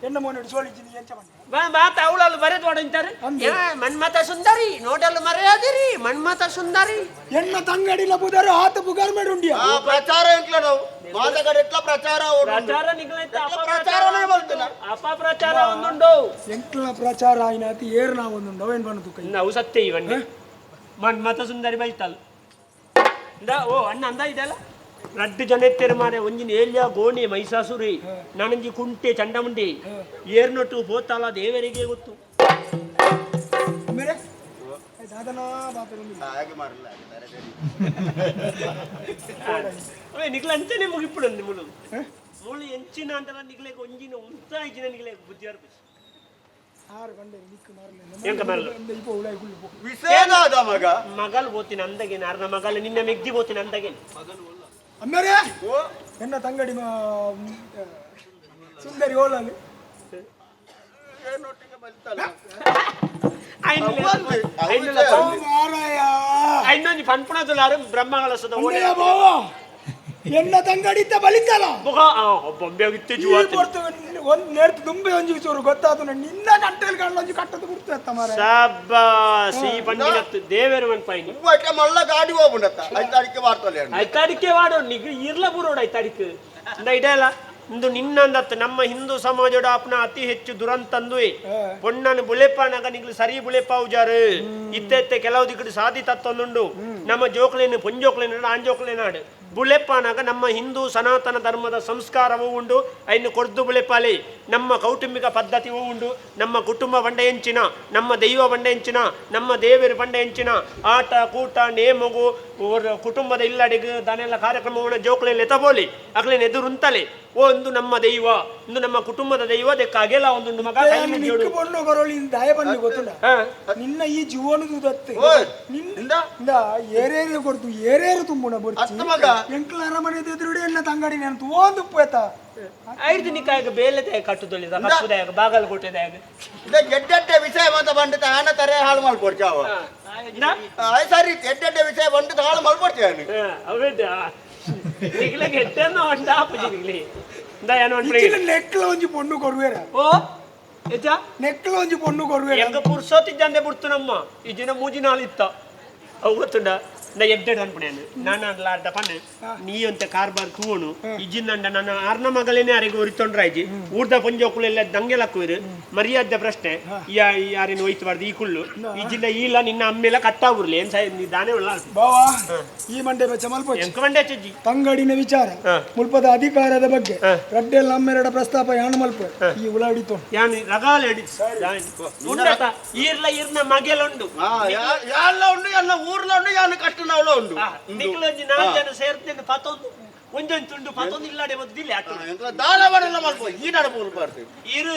ಎನ್ನ ಮೋನೆಡು ಸೋಳಿದ್ದೀನಿ ಎಂಚ ಬಂದ ಮಾತ ಅವಳಲ್ಲಿ ಬರೆದು ಹೊಡಂತಾರೆ ಮನ್ಮತ ಸುಂದರಿ ನೋಡಲು ಮರೆಯಾದಿರಿ ಮನ್ಮತ ಸುಂದರಿ ಎನ್ನ ತಂಗಡಿಲ ಬುದರ ಆತ ಬುಗಾರ್ ಮೇಡ್ ಉಂಡಿಯಾ ಪ್ರಚಾರ ಎಂಕ್ಲ ನಾವು ಮಾತಗಡೆ ಎಟ್ಲ ಪ್ರಚಾರ ಪ್ರಚಾರ ನಿಗ್ಲೈತೆ ಪ್ರಚಾರನೇ ಬರ್ತನ ಅಪಪ್ರಚಾರ ಒಂದುಂಡು ಎಂಕ್ಲ ಪ್ರಚಾರ ಆಯ್ನಾತಿ ಏರ್ ನಾ ಒಂದುಂಡು ಅವೇನ್ ಬಣ್ಣದು ಕೈ ನಾವು ಸತ್ಯ ಇವನ್ನೇ ಮನ್ಮತ ಸುಂದರಿ ಬೈತಲ್ ಓ ಅಣ್ಣ ಅಂದ ಇದೆಲ್ಲ ರಡ್ಡು ಜನ ಎತ್ತೇರು ಮಾರೆ ಒಂಜಿನ ಏಲ್ಯ ಗೋಣಿ ಮೈಸಾಸುರಿ ನನಂಜಿ ಕುಂಟೆ ಚಂಡಮುಂಡಿ ಏರ್ನೊಟ್ಟು ಹೋತಲ್ಲ ದೇವರಿಗೆ ಗೊತ್ತು ನಿಗ್ಲ ಅಂಚನೆ ಮುಗಿಪುಡು ಮುಳು ಮುಳು ಎಂಚಿನ ಅಂಟಲ್ಲ ನಿಗ್ಲೆಗೆ ಒಂಜಿನ ಉಂತ ಇಜಿನ ನಿಗ್ಲೆಗೆ ಬುದ್ಧಿ ಅರ್ಪಿಸಿ ಮಗಲ್ ಹೋತಿನ ಅಂದಗೆ ನಾರ್ನ ಮಗಲ್ ನಿನ್ನ ಮೆಗ್ದಿ ಹೋತಿನ ಅಂದಗೆ ಅಮ್ಮರೇ ಎನ್ನ ತಂಗಡಿ ಸುಂದರಿ ಓಲಲ್ಲಿ ಐನೊಂದು ಪನ್ಪುಣದಲ್ಲಾರು ಬ್ರಹ್ಮಗಳ ಎನ್ನ ತಂಗಡಿ ಬಲಿತಲ್ಲ ಬೊಂಬೆ ಆಗಿತ್ತೆ ಒಂದ್ ನೇರ್ತು ತುಂಬೆ ಒಂಜಿ ಚೂರು ಗೊತ್ತಾದ ನಿನ್ನ ಗಂಟೆಲ್ ಗಂಡ ಒಂಜಿ ಕಟ್ಟದ ಬಿಡ್ತೇತ್ತ ಮಾರ ಶಾಬಾಸ್ ಈ ಪಂಡಿತ ದೇವೇರು ಮನ್ಪಾಯಿನಿ ಉವ್ವಕ್ಕೆ ಮಲ್ಲ ಗಾಡಿ ಹೋಗ್ಬಿಡತ್ತ ಐತಾಡಿಕೆ ಮಾಡ್ತಲೆ ಐತಾಡಿಕೆ ಮಾಡೋ ನಿಗ ಇರ್ಲ ಬುರೋಡು ಐತಾಡಿಕೆ ಇಂದ ಇಡಲ್ಲ ಇಂದು ನಿನ್ನಂದತ್ತ ನಮ್ಮ ಹಿಂದೂ ಸಮಾಜದ ಆಪ್ನ ಅತಿ ಹೆಚ್ಚು ದುರಂತಂದುವೆ ಪೊಣ್ಣನು ಬುಳೆಪಾನಾಗ ನಿಗ್ಲು ಸರಿ ಬುಳೆಪಾವುಜಾರು ಇತ್ತೆ ಕೆಲವು ದಿಕ್ಕಡು ಸಾಧಿ ತತ್ತೊಂದುಂಡು ನಮ್ಮ ಜೋಕ್ಲೇನು ಪೊಂಜೋಕ್ಲೇನಾಡು ಆಂಜೋಕ್ಲೇನಾಡು ಬುಳೆಪಾನಾಗ ನಮ್ಮ ಹಿಂದೂ ಸನಾತನ ಧರ್ಮದ ಸಂಸ್ಕಾರವೂ ಉಂಡು ಐನು ಕೊರ್ದು ಬುಳೆಪಾಲೆ ನಮ್ಮ ಕೌಟುಂಬಿಕ ಪದ್ಧತಿಯೂ ಉಂಡು ನಮ್ಮ ಕುಟುಂಬ ಬಂಡ ಎಂಚಿನ ನಮ್ಮ ದೈವ ಬಂಡ ಎಂಚಿನ ನಮ್ಮ ದೇವರು ಬಂಡ ಎಂಚಿನ ಆಟ ಕೂಟ ನೇಮಗು ಕುಟುಂಬದ ಇಲ್ಲಡಿಗೆ ದನೆಲ್ಲ ಕಾರ್ಯಕ್ರಮವನ್ನು ಜೋಕ್ಲೆಯಲ್ಲಿ ಎತ್ತಬೋಲಿ ಅಗ್ಲೇನು ಎದುರುಂತಲೆ ಒಂದು ನಮ್ಮ ದೈವ ಒಂದು ನಮ್ಮ ಕುಟುಂಬದ ದೈವ ಅದಕ್ಕಾಗೆಲ್ಲ ಒಂದು ಮಗ ದಾಯ ಬಂದು ಗೊತ್ತಿಲ್ಲ ನಿನ್ನ ಈ ಜೀವನದು ದತ್ತೆ ನಿನ್ನ ಏರೇರು ಕೊಡ್ತು ಏರೇರು ತುಂಬುಣ ಬರ್ತಿ ಎಂಕ್ಲ ಅರಮನೆ ಎದುರುಡಿ ಎನ್ನ ತಂಗಡಿ ನಾನು ತೋಂದು ಪೋಯ್ತ ಐದು ನಿಕಾಯಗ ಬೇಲೆದಾಯ ಕಟ್ಟುದೊಳ್ಳಿ ಕಪ್ಪುದಾಯಗ ಬಾಗಲಕೋಟೆದಾಯಗ ಎಡ್ಡೆಡ್ಡೆ ವಿಷಯ ಬಂದ ಬಂಡಿತ ಆನ ತರ ಹಾಳು ಮಾಡ್ಕೊಡ್ಚಾವ ಸರಿ ಎಡ್ಡೆಡ್ಡೆ ವಿಷಯ ಬಂಡಿತ ಹಾಳು ಮಾಡ್ಕೊಡ್ತೇನೆ ಅವೇದ ನಿಗ್ಲಿಗೆ ಎಡ್ಡೆನ್ನ ಹೊಂಡ ಆಪುಜಿ ನಿಗ್ಲಿ ನೆಕ್ಲ ಒಂಜಿ ಪೊಣ್ಣು ಕೊರುವೇರ ಓ ಎಜ ನೆಕ್ಲ ಒಂಜಿ ಪೊಣ್ಣು ಕೊರುವೇರ ಎಂಗ ಪುರ್ಸೋತಿದ್ದಂದೆ ಬಿಡ್ತು ನಮ್ಮ ಈ ದಿನ ಮೂಜಿ ನಾಳಿತ್ತ ಅವು ಗೊತ್ತುಂಡ ನಾ ಎಡ್ಡೆಡ್ ಅನ್ಪಣೇನು ನಾನು ಅಡ್ಲಾರ್ದ ಪನ್ನೆ ನೀ ಅಂತ ಕಾರ್ಬಾರ್ ತೂವನು ಇಜ್ಜಿಂದಂಡ ನನ್ನ ಆರ್ನ ಮಗಳೇನೆ ಯಾರಿಗೆ ಒರಿತೊಂಡ್ರಾಯ್ಜಿ ಊರ್ದ ಪಂಜೋಕುಳೆಲ್ಲ ದಂಗೆಲಕ್ಕುವರು ಮರ್ಯಾದ ಪ್ರಶ್ನೆ ಯಾರೇನು ಒಯ್ತಬಾರ್ದು ಈ ಕುಳ್ಳು ಇಜ್ಜಿಂದ ಈಲ ನಿನ್ನ ಅಮ್ಮೆಲ್ಲ ಕಟ್ಟಾಗುರ್ಲಿ ಏನ್ ನೀ ದಾನೆ ಉಳ್ಳ ಬಾವಾ ಈ ಮಂಡೆ ಬೆಚ್ಚ ಮಲ್ಪ ಎಂಕ ಮಂಡೆ ಚಜ್ಜಿ ತಂಗಡಿನ ವಿಚಾರ ಮುಲ್ಪದ ಅಧಿಕಾರದ ಬಗ್ಗೆ ರಡ್ಡೆಲ್ಲ ನಮ್ಮೆರಡ ಪ್ರಸ್ತಾಪ ಯಾನು ಮಲ್ಪ ಈ ಉಳ ಹಿಡಿತು ಯಾನು ರಗಾಲ ಹಿಡಿತು ಈರ್ಲ ಈರ್ನ ಮಗೆಲುಂಡು ಯಾಲ್ಲ ಉಂಡು ಎಲ್ಲ ಊರ್ಲ ಉಂಡು ಯಾನು ಕಷ್ಟ ನಾವ್ಲ ಉಂಡು ನಿಕ್ಲೊಂಜಿ 4 ಜನ ಸೇರ್ತೇನೆ ಪತ್ತೊಂದು ಒಂದೊಂದು ತುಂಡು ಪತ್ತೊಂದು ಇಲ್ಲಾಡೆ ಮೊದಲಿಲ್ಲ ದಾನ ಮಾಡಲ್ಲ ಮಾಡ್ಕೋ ಈ ನಡ ಬರ್ತೀವಿ ಇರು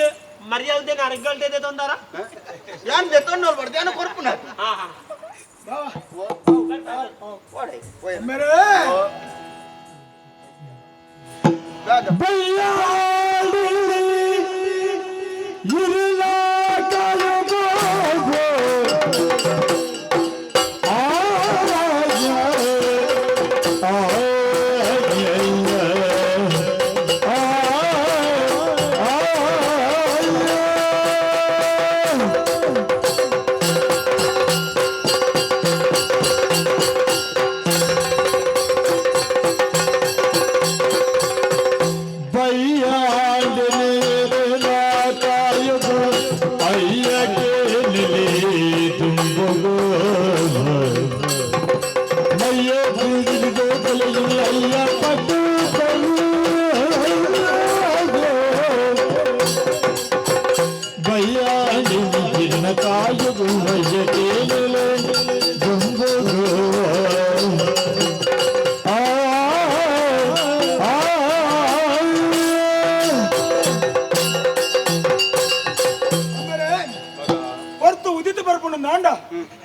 ಮರ್ಯಾದೆ ಅರಗಲ್ದೆ ತೊಂದಾರ ಯಾನ್ ಬೆತ್ತೊಂಡು ನೋಡ್ಬಾರ್ದು ಯಾನು ಕೊರ್ಪುನ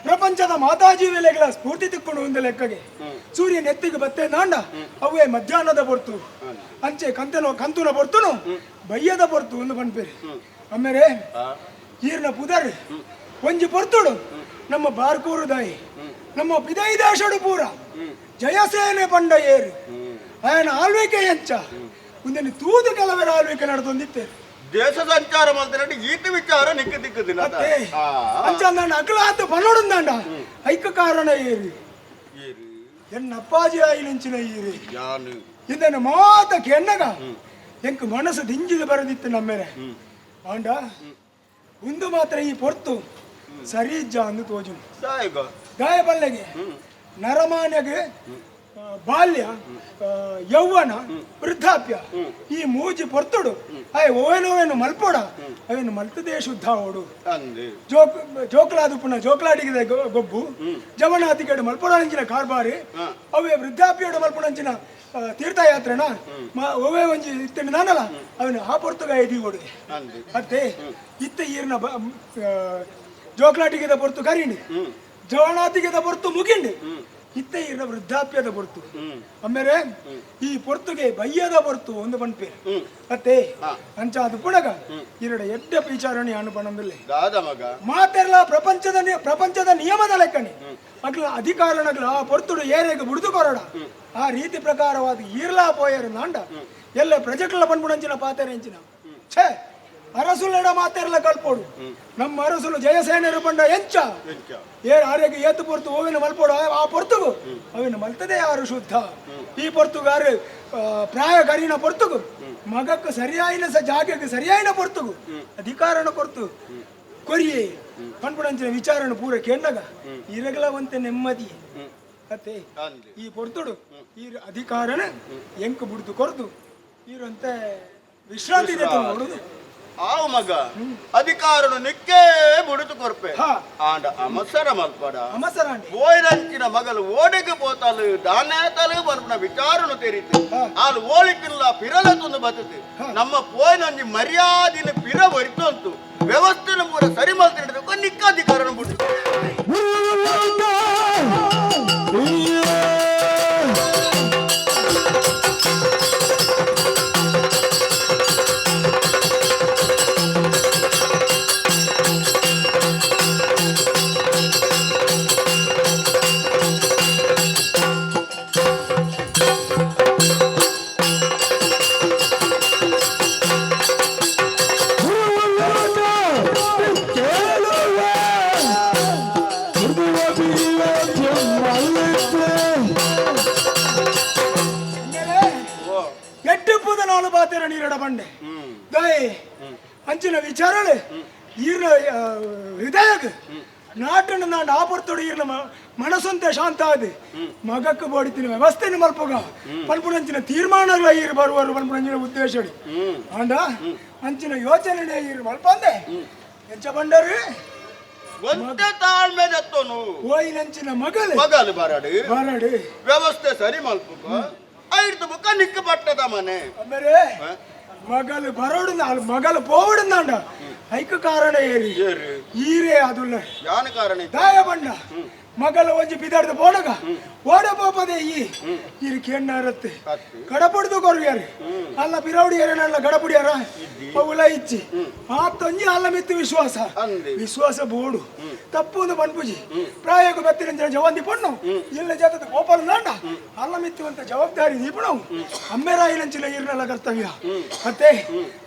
ಪ್ರಪಂಚದ ಮಾತಾಜಿ ವೇಳೆಗಳ ಸ್ಫೂರ್ತಿ ತಿಕ್ಕೊಂಡು ಒಂದು ಲೆಕ್ಕಗೆ ಸೂರ್ಯ ನೆತ್ತಿಗೆ ಬತ್ತೆ ನಾಂಡ ಅವೇ ಮಧ್ಯಾಹ್ನದ ಬೊರ್ತು ಅಂಚೆ ಕಂತುನ ಬೊರ್ತುನು ಬಯ್ಯದ ಬೊರ್ತು ಒಂದು ಬನ್ಪೇರಿ ಆಮೇಲೆ ಈರ್ನ ಪುದರ್ ಒಂಜಿ ಪೊರ್ತುಡು ನಮ್ಮ ಬಾರ್ಕೂರು ದಾಯಿ ನಮ್ಮ ಪಿದೈ ದೇಶಡು ಪೂರ ಜಯಸೇನೆ ಪಂಡ ಏರು ఆయన ಆಳ್ವಿಕೆ ಎಂಚ ಮುಂದೆ ತೂದು ಕೆಲವರ ಆಳ್ವಿಕೆ ನಡೆದೊಂದಿತ್ತೆ ದೇಶ ಸಂಚಾರ ಮಾಡ್ತಾರೆ ಈತ ವಿಚಾರ ನಿಕ್ಕ ದಿಕ್ಕದಿನ ಅಂಚಂದ ಅಕಲಾತ ಪನ್ನೊಡುಂದಾಂಡ ಐಕ ಕಾರಣ ಏರಿ ಎನ್ನ ಅಪ್ಪಾಜಿ ಆಯಿಲಿಂಚಿನ ಈರಿ ಇದನ್ನು ಮಾತ ಕೆನ್ನಗ ಎಂಕ ಮನಸ್ಸು ದಿಂಜಿದು ಬರದಿತ್ತು ನಮ್ಮೇಲೆ ಆಂಡ ಒಂದು ಮಾತ್ರ ಈ ಪೊರ್ತು ಸರಿ ಇಜ್ಜ ಅಂದು ತೋಜು ಗಾಯಬಲ್ಲೆಗೆ ನರಮಾನ್ಯಗೆ ಬಾಲ್ಯ ಯೌವನ ವೃದ್ಧಾಪ್ಯ ಈ ಮೂಜಿ ಪೊರ್ತುಡು ಅಯ್ಯ ಓವೇನೋವೇನು ಮಲ್ಪೋಡ ಅವೇನು ಮಲ್ತದೇ ಶುದ್ಧ ಓಡು ಜೋಕ್ಲಾದು ಪುನಃ ಜೋಕ್ಲಾಡಿಗೆ ಗೊಬ್ಬು ಜವನಾತಿಗಡು ಮಲ್ಪೊಡಂಚಿನ ಕಾರ್ಬಾರಿ ಅವೇ ವೃದ್ಧಾಪ್ಯಡು ಮಲ್ಪೊಡಂಚಿನ ತೀರ್ಥಯಾತ್ರೆನ ಓವೇ ಒಂಜಿ ಇತ್ತೇನೆ ನಾನಲ್ಲ ಅವನು ಆ ಪೊರ್ತುಗ ಎದಿ ಓಡುಗೆ ಮತ್ತೆ ಇತ್ತ ಈರ್ನ ಜೋಕ್ಲಾಟಿಗೆದ ಪೊರ್ತು ಕರೀಂಡಿ ಜವನಾತಿಗೆದ ಪೊರ್ತು ಮುಗಿಂಡಿ ಇತ್ತೆ ಇರ ವೃದ್ಧಾಪ್ಯದ ಪೊರ್ತು ಆಮೇಲೆ ಈ ಪೊರ್ತುಗೆ ಬಯ್ಯದ ಪೊರ್ತು ಒಂದು ಪನ್ಪೇರು ಮತ್ತೆ ಅಂಚ ಅದು ಪುಣಗ ಇರಡ ಎಡ್ಡ ವಿಚಾರಣೆ ಅನ್ನು ಪಣಂದಿಲ್ಲ ಮಾತೆಲ್ಲ ಪ್ರಪಂಚದ ನಿಯಮದ ಲೆಕ್ಕಣೆ ಅಗ್ಲ ಅಧಿಕಾರಣಗಳ ಆ ಪೊರ್ತುಡು ಏರೆಗೆ ಬುಡಿದು ಕೊರಡ ಆ ರೀತಿ ಪ್ರಕಾರವಾದ ಈರ್ಲಾ ಪೋಯರು ನಾಂಡ ಎಲ್ಲ ಪ್ರಜೆಕ್ಲ ಪನ್ಪುಣಂಚಿನ ಪಾತೆರೆಂಚಿನ ಛೇ ಅರಸುಲೆಡ ಮಾತೆರ್ಲ ಕಲ್ಪೋಡು ನಮ್ಮ ಅರಸುಲು ಜಯಸೇನರು ಬಂಡ ಎಂಚ ಆರೆಗೆ ಏತು ಪೊರ್ತು ಓವಿನ ಮಲ್ಪೋಡು ಆ ಪೊರ್ತುಗು ಅವಿನ ಮಲ್ತದೆ ಯಾರು ಶುದ್ಧ ಈ ಪೊರ್ತುಗಾರು ಪ್ರಾಯ ಕರಿನ ಪೊರ್ತುಗು ಮಗಕ್ಕೆ ಸರಿಯಾಯಿನ ಜಾಗಕ್ಕೆ ಸರಿಯಾಯಿನ ಪೊರ್ತುಗು ಅಧಿಕಾರನ ಕೊರ್ತು ಕೊರಿಯೇ ಪನ್ಪುಡಂಚಿನ ವಿಚಾರನ ಪೂರ ಕೆನ್ನಗ ಇರಗಲವಂತೆ ನೆಮ್ಮದಿ ಅತ್ತೆ ಈ ಪೊರ್ತುಡು ಈ ಅಧಿಕಾರನ ಎಂಕ ಬುಡ್ದು ಕೊರ್ದು ಇರಂತೆ ವಿಶ್ರಾಂತಿ ನೋಡುದು ಆವು ಮಗ ಅಧಿಕಾರನು ನಿಕ್ಕೇ ಬುಡುತು ಕೊರ್ಪೆ ಆಂಡ ಅಮಸರ ಮಲ್ಪಡ ಓಯ್ರಂಚಿನ ಮಗಲು ಓಡೆಗೆ ಪೋತಲು ದಾನೇತಲು ಬರ್ಪನ ವಿಚಾರನು ತೆರಿತು ಆಲು ಓಳಿಕ್ಕಿಲ್ಲ ಪಿರಲ ತುಂದು ಬತ್ತದು ನಮ್ಮ ಪೋಯ್ನಂಜಿ ಮರ್ಯಾದಿನ ಪಿರ ಬರಿತಂತು ವ್ಯವಸ್ಥೆನ ಪೂರ ಸರಿ ಮಲ್ತಿಡಿದ ನಿಕ್ಕ ಅಧಿಕಾರನು ಬಿಟ್ಟು ಬಂಡೆ ದಾಯಿ ಅಂಚಿನ ವಿಚಾರಳೆ ಈರ್ನ ಹೃದಯಕ್ಕೆ ನಾಟನ ನಾಡು ಆಪರ್ತೋಡು ಈರ್ನ ಮನಸ್ಸಂತೆ ಶಾಂತ ಆದಿ ಮಗಕ್ಕೆ ಬೋಡಿತಿನ ವ್ಯವಸ್ಥೆನ ಮಲ್ಪಗ ಪಲ್ಪುನಂಚಿನ ತೀರ್ಮಾನಗಳ ಈರು ಬರುವರು ಪಲ್ಪುನಂಚಿನ ಉದ್ದೇಶ ಆಂಡ ಅಂಚಿನ ಯೋಚನೆ ಈರು ಮಲ್ಪಂದೆ ಎಂಚ ಬಂಡರು ಒಂದೇ ತಾಳ್ಮೆ ದತ್ತೋನು ಓಯಿನಂಚಿನ ಮಗಲು ಬರಡು ವ್ಯವಸ್ಥೆ ಸರಿ ಮಲ್ಪುಗ ಐದು ಬುಕ್ಕ ನಿಕ್ಕ ಪಟ್ಟದ ಮನೆ ಅಂದರೆ ಮಗಲು ಬರೋಡು ಮಗಲು ಪೋವಡುಂದಾಂಡ ಐಕ ಕಾರಣ ಏರಿ ಈರೇ ಅದುಲ್ಲ ಯಾನ ಕಾರಣ ದಾಯ ಬಂಡ ಮಗಲ ಒಂಜಿ ಬಿದಾಡ್ದು ಬೋಡಗ ಓಡ ಪೋಪದೆ ಇರು ಕೆಣ್ಣಾರತ್ತೆ ಕಡಪಡ್ದು ಕೊರ್ಗ್ಯಾರಿ ಅಲ್ಲ ಪಿರೌಡಿಯಾರನಲ್ಲ ಕಡಪುಡಿಯಾರ ಪೌಲ ಇಚ್ಚಿ ಮಾತೊಂಜಿ ಅಲ್ಲ ಮಿತ್ತು ವಿಶ್ವಾಸ ಬೋಡು ತಪ್ಪುಂದು ಬನ್ಪುಜಿ ಪ್ರಾಯಕ್ಕೆ ಬತ್ತಿನ ಜವಂದಿ ಪಣ್ಣು ಇಲ್ಲ ಜತದ ಗೋಪಾಲ ನಾಂಡ ಅಲ್ಲ ಮಿತ್ತುವಂತ ಜವಾಬ್ದಾರಿ ದೀಪಣವು ಅಮ್ಮೆರಾಯಿನಂಚಿನ ಇರ್ನಲ್ಲ ಕರ್ತವ್ಯ ಮತ್ತೆ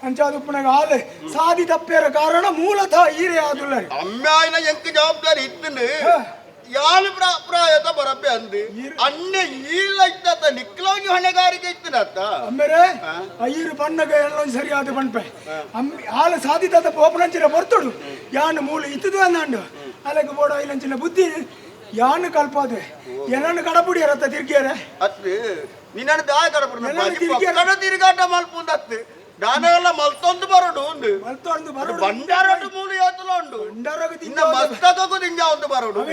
ಅಂಚಾದುಪ್ಪನಾಗ ಹಾಲು ಸಾದಿ ತಪ್ಪೇರ ಕಾರಣ ಮೂಲತಃ ಈರೇ ಆದುಲ್ಲ ಅಮ್ಮಾಯಿನ ಎಂಕ ಜವಾಬ್ದಾರಿ ಇತ್ತು ಯಾನು ಪ್ರಾಯತ ಬರಬ್ಬೆ ಅಂದು ಅನ್ನೆ ಈಲೈತ ನಿಕ್ಲೋಗಿ ಹೊಣೆಗಾರಿಕೆ ಇತ್ತಿನತ್ತ ಅಮ್ಮೇರೆ ಐರು ಬಣ್ಣಗ ಎಲ್ಲ ಸರಿಯಾದ ಬಣ್ಪೆ ಹಾಲು ಸಾಧಿತ ಪೋಪನಂಚಿನ ಬರ್ತೋಡು ಯಾನು ಮೂಲ ಇತ್ತದು ಅಂದಾಂಡು ಅಲ್ಲಕ್ಕೆ ಬೋಡ ಇಲ್ಲಂಚಿನ ಬುದ್ಧಿ ಯಾನು ಕಲ್ಪಾದೆ ಏನನ್ನು ಕಡಪುಡಿ ರತ್ತ ತಿರ್ಗ್ಯಾರ ಅತ್ತು ನಿನ್ನ ದಾಯ ಕಡಪುಡಿ ತಿರುಗಾಟ ಮಲ್ಪುಂದತ್ತು ದಾನೆಲ್ಲ ಮಲ್ತೊಂದು ಬರೋಡು ಉಂಡು ಬಂಡಾರಟ್ಟು ಮೂಲ ಯೋತಲ ಉಂಡು ಇನ್ನ ಮಸ್ತಕಕ್ಕೂ ದಿಂಜ ಒಂದು ಬರೋಡು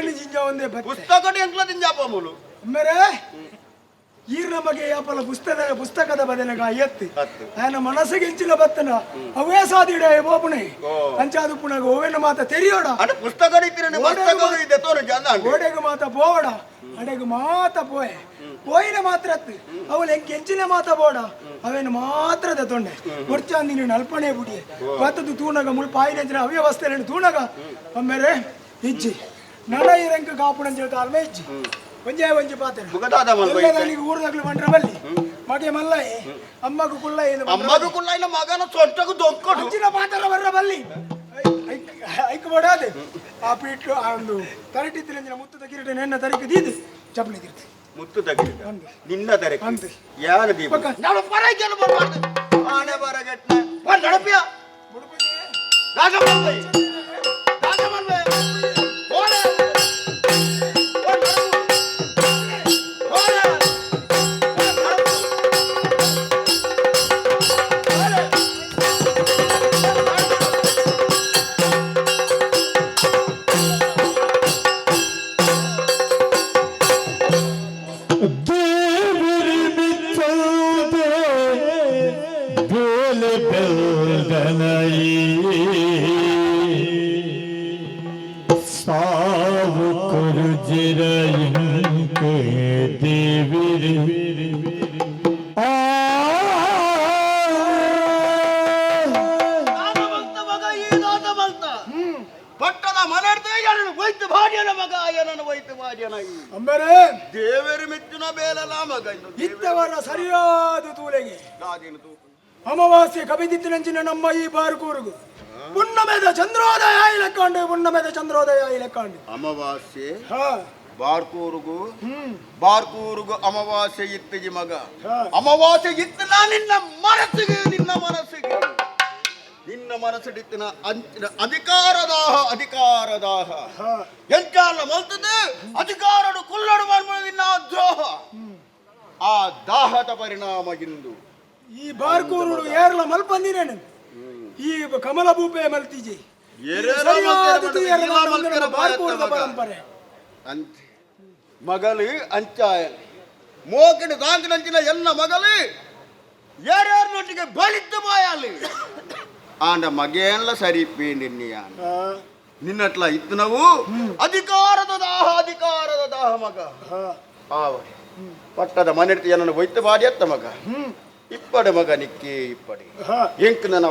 ಪುಸ್ತಕ ಎಂಕ್ಲ ದಿಂಜಾಪ ಮೂಲು ಅಮ್ಮೇರೆ ಈರ್ ನಮಗೆ ಯಾಪಲ ಪುಸ್ತಕದ ಬದನೆಗ ಎತ್ತಿ ఆయన మనసుకి ఇచ్చిన బత్తన అవే సాదిడే పోపునే అంచాదు పునగ ఓవెన మాత తెరియోడ అడ పుస్తక ఇతిరని పుస్తక ఇదే తోన జంద ఓడెగ మాత పోవడ అడెగ మాత పోయే పోయిన మాత్రತ್ ಅವಳು ಎಂಚಿನ ಮಾತ ಬೋಡ ಅವೇನು ಮಾತ್ರ ದತ್ತೊಂಡೆ ಕೊರ್ಚಾಂದಿ ನೀನು ಅಲ್ಪಣೆ ಬುಡಿ ಬತ್ತದು ತೂನಗ ಮುಳ್ ಪಾಯಿನ ಅವ್ಯವಸ್ಥೆ ತೂನಗ ಅಮ್ಮೇರೆ ಇಜ್ಜಿ ನಡ ಇರಂಕ ಕಾಪುಣಂತ ಹೇಳ್ತಾ ಅಲ್ವೇ ಇಜ್ಜಿ ಒಂಜೆ ಪಾತ್ರ ನನಗೆ ಊರ್ದಾಗ್ಲು ಮಂಡ್ರ ಬಲ್ಲಿ ಮಗೆ ಮಲ್ಲೈ ಅಮ್ಮಗು ಕುಲ್ಲ ಮಗನ ಸೊಂಟకు ದೊಂಕೊಡು ಅಂಚಿನ ಪಾತ್ರ ಬರ್ರ ಬಲ್ಲಿ ಐಕ ಬೋಡಾದೆ ಆ ಪೀಟ್ಲು ಒಂದು ತರಟಿತ್ತಿನ ಮುತ್ತದ ಕಿರೀಟ ನೆನ್ನ ತರಿಕೆ ದೀದು ಚಪ್ಪಲಿ ತಿರ್ತಿ ಮುತ್ತು ತಗಿರಿದ ನಿನ್ನ ತರಕೆ ಯಾರ ದೀಪ ನಾನು ಪರಗೆಲ್ಲ ಬರಬಾರ್ದು ಆನೆ ಬರಗೆಟ್ನ ಬಾ ನಡಪಿಯ ರಾಜಮಲ್ಬೈ ಓಡೆ ದೇವರು ಮೆಚ್ಚಿನ ಬೇಲಲ್ಲ ಮಗ ಇತ್ತವರ ಸರಿಯಾದ ತೂಲೆಗೆ ಅಮಾವಾಸ್ಯೆ ಕವಿದಿತ್ತಿನಂಚಿನ ನಮ್ಮ ಈ ಬಾರ್ಕೂರುಗು ಪುಣ್ಣಮೆದ ಚಂದ್ರೋದಯ ಇಲಕ್ಕಾಂಡು ಪುಣ್ಣಮೆದ ಚಂದ್ರೋದಯ ಇಲಕ್ಕಾಂಡು ಅಮಾವಾಸ್ಯೆ ಹಾ ಬಾರ್ಕೂರುಗು ಅಮಾವಾಸ್ಯೆ ಇತ್ತಿಗೆ ಮಗ ಅಮಾವಾಸ್ಯೆ ಇತ್ತು ನಿನ್ನ ಮನಸ್ಸಿಡಿತ್ತಿನ ಅಂಚಿನ ಅಧಿಕಾರದಾಹ ಎಂಚಾಲ ಮಲ್ತದೆ ಅಧಿಕಾರಡು ಕುಲ್ಲಡು ಮಾಡ್ಬೋದಿನ್ನ ದ್ರೋಹ ಆ ದಾಹದ ಪರಿಣಾಮ ಇಂದು ಈ ಬಾರ್ಕೂರು ಏರ್ಲ ಮಲ್ಪಂದಿನೇನು ಈ ಕಮಲ ಭೂಪೆ ಮಲ್ತಿಜಿ ಬಾರ್ಕೂರದ ಪರಂಪರೆ ಅಂತೆ ಮಗಳು ಅಂಚಾಯನ ಮೋಕಿನ ದಾಂಗಿನಂಚಿನ ಎಲ್ಲ ಮಗಳು ಯಾರ್ಯಾರನೊಟ್ಟಿಗೆ ಬಲಿತ್ತು ಮಾಯಾಲಿ ಆಂಡ ಮಗೇನ್ಲ ಸರಿಪೇಂಡಿ ನಿನ್ನಟ್ಲ ಇತ್ತು ನಾವು ಅಧಿಕಾರದ ದಾಹ ಮಗ ಆವ ಪಟ್ಟದ ಮನೆ ಏನನ್ನು ಒಯ್ತು ಮಾಡಿ ಅತ್ತ ಮಗ ಇಪ್ಪಡೆ ಮಗ ನಿಕ್ಕಿ ಇಪ್ಪಡೆ ಎಂಕ್ ನನ್ನ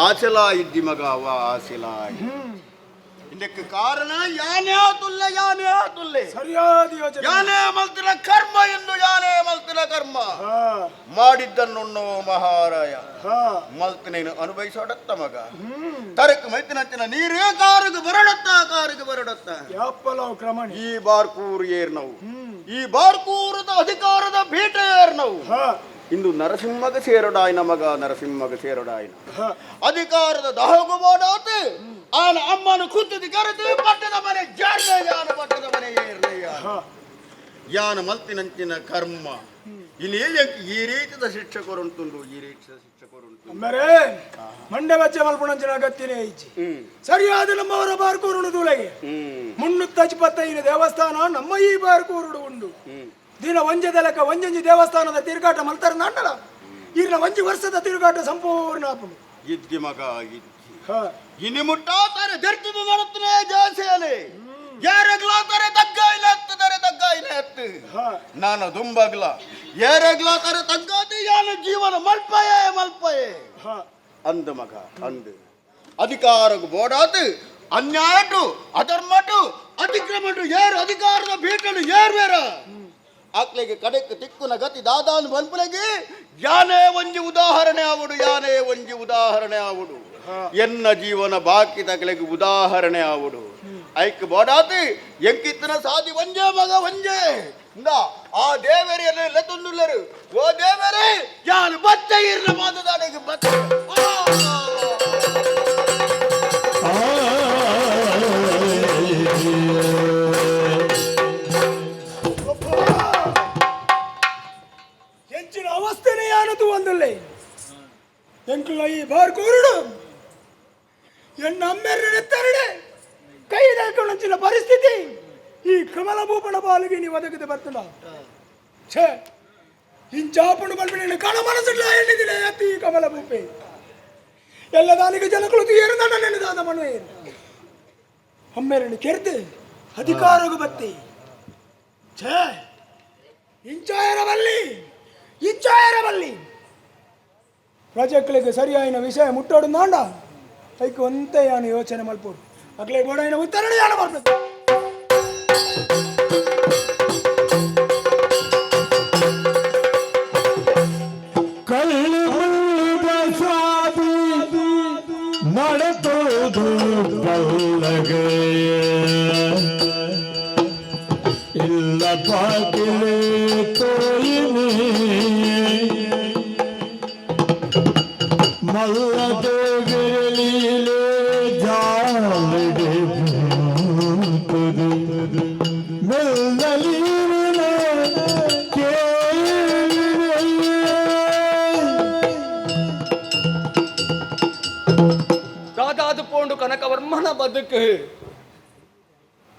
ಆಸೆಲಾ ಇದ್ದಿ ಮಗ ಆಸೆಲಾ ಇದಕ್ಕೆ ಕಾರಣ ಯಾನೇ ಆತುಲ್ಲೆ ಸರಿಯಾದ ಯೋಚನೆ ಯಾನೇ ಮಲ್ತಿನ ಕರ್ಮ ಎಂದು ಯಾನೇ ಮಲ್ತಿನ ಕರ್ಮ ಮಾಡಿದ್ದನ್ನು ಮಹಾರಾಯ ಮಲ್ತಿನೇನು ಅನುಭವಿಸೋಡತ್ತ ಮಗ ತರಕ ಮೈತಿನಂಚಿನ ನೀರೇ ಕಾರಿಗೆ ಬರಡತ್ತ ಯಾಪ್ಪಲವ್ ಕ್ರಮಣ ಈ ಬಾರ್ಕೂರು ಏರ್ ನಾವು ಈ ಬಾರ್ಕೂರದ ಅಧಿಕಾರದ ಭೇಟ ಏರ್ ನಾವು ಇಂದು ನರಸಿಂಹಗ ಸೇರಡಾಯ್ನ ಮಗ ನರಸಿಂಹಗ ಸೇರಡಾಯ್ನ ಅಧಿಕಾರದ ದಹಗು ಮಾಡಾತ ಆನ ಅಮ್ಮನು ಕುತ್ತಿದ್ದು ಕರೆದು ಪಟ್ಟದ ಮನೆ ಪಟ್ಟದ ಮನೆ ಯಾನ ಮಲ್ತಿನಂಚಿನ ಕರ್ಮ ಇಲ್ಲಿ ಈ ರೀತಿಯ ಶಿಕ್ಷಕರುಂಟುಂಡು ಅಮ್ಮರೇ ಮಂಡೆ ಬಚ್ಚೆ ಮಲ್ಪುಣಂಚಿನ ಅಗತ್ಯನೇ ಐಚಿ ಸರಿಯಾದ ನಮ್ಮವರ ಬಾರ್ಕೂರುಡು ತೂಲೆಗೆ 325 ದೇವಸ್ಥಾನ ನಮ್ಮ ಈ ಬಾರ್ಕೂರುಡು ಉಂಡು ದಿನ ಒಂಜದ ಲೆಕ್ಕ ಒಂಜಂಜಿ ದೇವಸ್ಥಾನದ ತಿರುಗಾಟ ಮಲ್ತಾರ ನಾಂಡಲ ಇರ್ನ ಒಂಜಿ ವರ್ಷದ ತಿರುಗಾಟ ಸಂಪೂರ್ಣ ಆಪುಂಡು ಇದ್ದಿ ಮಗ ಇನಿ ಮುಟ್ಟಾತಾರೆ ಜರ್ತಿಬು ಮಾಡುತ್ತನೆ ಜಾಸೆಯಲೆ ಯಾರಗ್ಲಾತಾರೆ ತಗ್ಗಾಯಿಲೆ ಎತ್ತು ನಾನು ದುಂಬಗ್ಲ ಯಾರಗ್ಲಾತಾರೆ ತಗ್ಗಾತಿ ಯಾನ ಜೀವನ ಮಲ್ಪಯೇ ಅಂದ ಮಗ ಅಂದು ಅಧಿಕಾರಕ್ಕೆ ಬೋಡಾತು ಅನ್ಯಾಯಟು ಅಧರ್ಮಟು ಅತಿಕ್ರಮಟು ಏರು ಅಧಿಕಾರದ ಬೀಟಲು ಏರ್ವೇರ ಆಕ್ಲೆಗೆ ಕಡೆಕ್ಕೆ ತಿಕ್ಕುನ ಗತಿ ದಾದಾನು ಬಲ್ಪಲೆಗೆ ಯಾನೇ ಒಂಜಿ ಉದಾಹರಣೆ ಆವುಡು ಎನ್ನ ಜೀವನ ಬಾಕಿ ತಗಲೆಗೆ ಉದಾಹರಣೆ ಆವುಡು ಐಕ್ ಬೋಡಾತಿ ಎಂಕಿತ್ತನ ಸಾದಿ ಒಂಜೆ ಮಗ ಒಂಜೆ ಆ ದೇವರಿಯನ್ನು ಲೆತ್ತೊಂದುಲ್ಲರು ಓ ದೇವರೇ ಯಾನು ಬಚ್ಚ ಇರ್ನ ಮಾತದಾಡೆಗೆ ಬಚ್ಚ ಹೆಚ್ಚಿನ ಅವಸ್ಥೆನೇ ಯಾನದು ಒಂದಲ್ಲೇ ಎಂಕುಲ ಈ ಬಾರ್ಕೂರುಡು ಎನ್ನ ಅಮ್ಮೆರಡೆ ಕೈ ದಾಕೊಂಡಂಚಿನ ಪರಿಸ್ಥಿತಿ ಈ ಕಮಲ ಭೂಪಣ ಬಾಲಿಗೆ ನೀವು ಒದಗದೆ ಬರ್ತಡ ಛೇ ಇಂಚಾಪುಂಡು ಬಲ್ಬಿನ ಕಣ ಮನಸ್ಸಿಲ್ಲ ಎಣ್ಣಿದಿಲ್ಲ ಅತ್ತಿ ಈ ಕಮಲ ಭೂಪೆ ಎಲ್ಲ ದಾನಿಗೆ ಜನಗಳು ಏನು ನನ್ನ ನೆನೆದಾದ ಮನೆ ಅಮ್ಮೆರಡು ಕೆರ್ದು ಅಧಿಕಾರಗೂ ಬತ್ತಿ ಛೇ ಇಂಚಾಯರಬಲ್ಲಿ ಪ್ರಜೆಗಳಿಗೆ ಸರಿಯಾಯಿನ ವಿಷಯ ಮುಟ್ಟೋಡು ನಾಂಡ ಐಕ್ ಒಂತೆ ಯಾನು ಯೋಚನೆ ಮಲ್ಪೋಡು ಅಗ್ಲೇ ಗೋಡಾಯಿನ ಉತ್ತರಣೆ ಯಾನ ಬರ್ತದೆ ಕಳ್ಳಿ ಮುಳ್ಳಿದ ಸಾದಿ ನಡೆತೋದು ಕಲ್ಲಗೆ ಇಲ್ಲ ಪಾಕಿಲೆ ತೋಯಿನಿ ಮಲ್ಲದೇವಿರಲಿಲೆ ಜಾಲಡೆ ಮೆಲ್ಲಲಿನ ದಾದಾದು ಪೋಂಡು ಕನಕವರ್ಮನ ಬದುಕು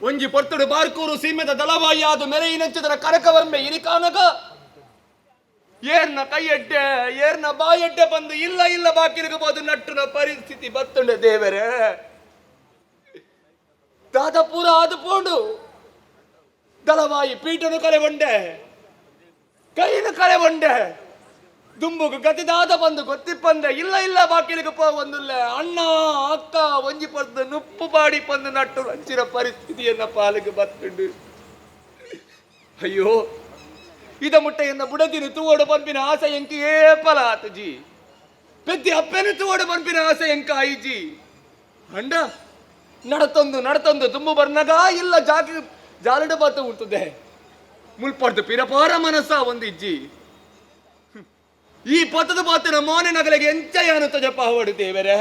ಒಂಜಿ ಪೊರ್ತುಡು ಬಾರ್ಕೂರು ಸೀಮೆದ ದಳವಾಯಿಯಾದು ಮೆರೆಯಿನಂಚಿದರ ಕನಕವರ್ಮೆ ಇರಿಕಾನಗ ಏರ್ನ ಕೈಯಡ್ಡೆ ಏರ್ನ ಬಾಯಡ್ಡೆ ಬಂದು ಇಲ್ಲ ಬಾಕಿರಗಬಹುದು ನಟ್ಟುನ ಪರಿಸ್ಥಿತಿ ಬತ್ತುಂಡೆ ದೇವರೇ ದಾದ ಪೂರ ಆದು ಪೋಂಡು ದಳವಾಯಿ ಪೀಠನು ಕರೆವಂಡೆ ಕೈನು ಕರೆವಂಡೆ ದುಂಬುಗು ಗತಿದಾದ ಬಂದು ಗೊತ್ತಿಪ್ಪಂದೆ ಇಲ್ಲ ಬಾಕಿಲಿಗೆ ಒಂದುಲ್ಲ ಅಣ್ಣ ಅಕ್ಕ ಒಂಜಿ ಪಂದು ನುಪ್ಪು ಬಾಡಿ ಪಂದು ನಟ್ಟು ಹಂಚಿನ ಪರಿಸ್ಥಿತಿಯನ್ನ ಪಾಲಿಗೆ ಬತ್ತುಂಡು ಅಯ್ಯೋ ಇದ ಮುಟ್ಟೆಯನ್ನ ಬುಡದಿನ ತೂವಡು ಪಂಪಿನ ಆಸೆ ಎಂಕಿ ಏಪಲ ಆತಜಿ పెద్ద అప్పెను తోడు పంపిన ఆశ ఎంక ఐజಿ అండ ನಡತೊಂದು ತುಂಬು ಬರ್ನಗ ಇಲ್ಲ ಜಾಲಡ ಬಾತ ಉಂಟದೆ ಮುಲ್ಪಡ್ದು ಪಿರಪಾರ ಮನಸ್ಸ ಒಂದಿಜ್ಜಿ ಈ ಪತ್ತದ ಬಾತಿನ ಮೋನೆ ನಗಲಿಗೆ ಎಂಚಯಾನು ತಜಪ್ಪ ಹೊಡು ದೇವರೇ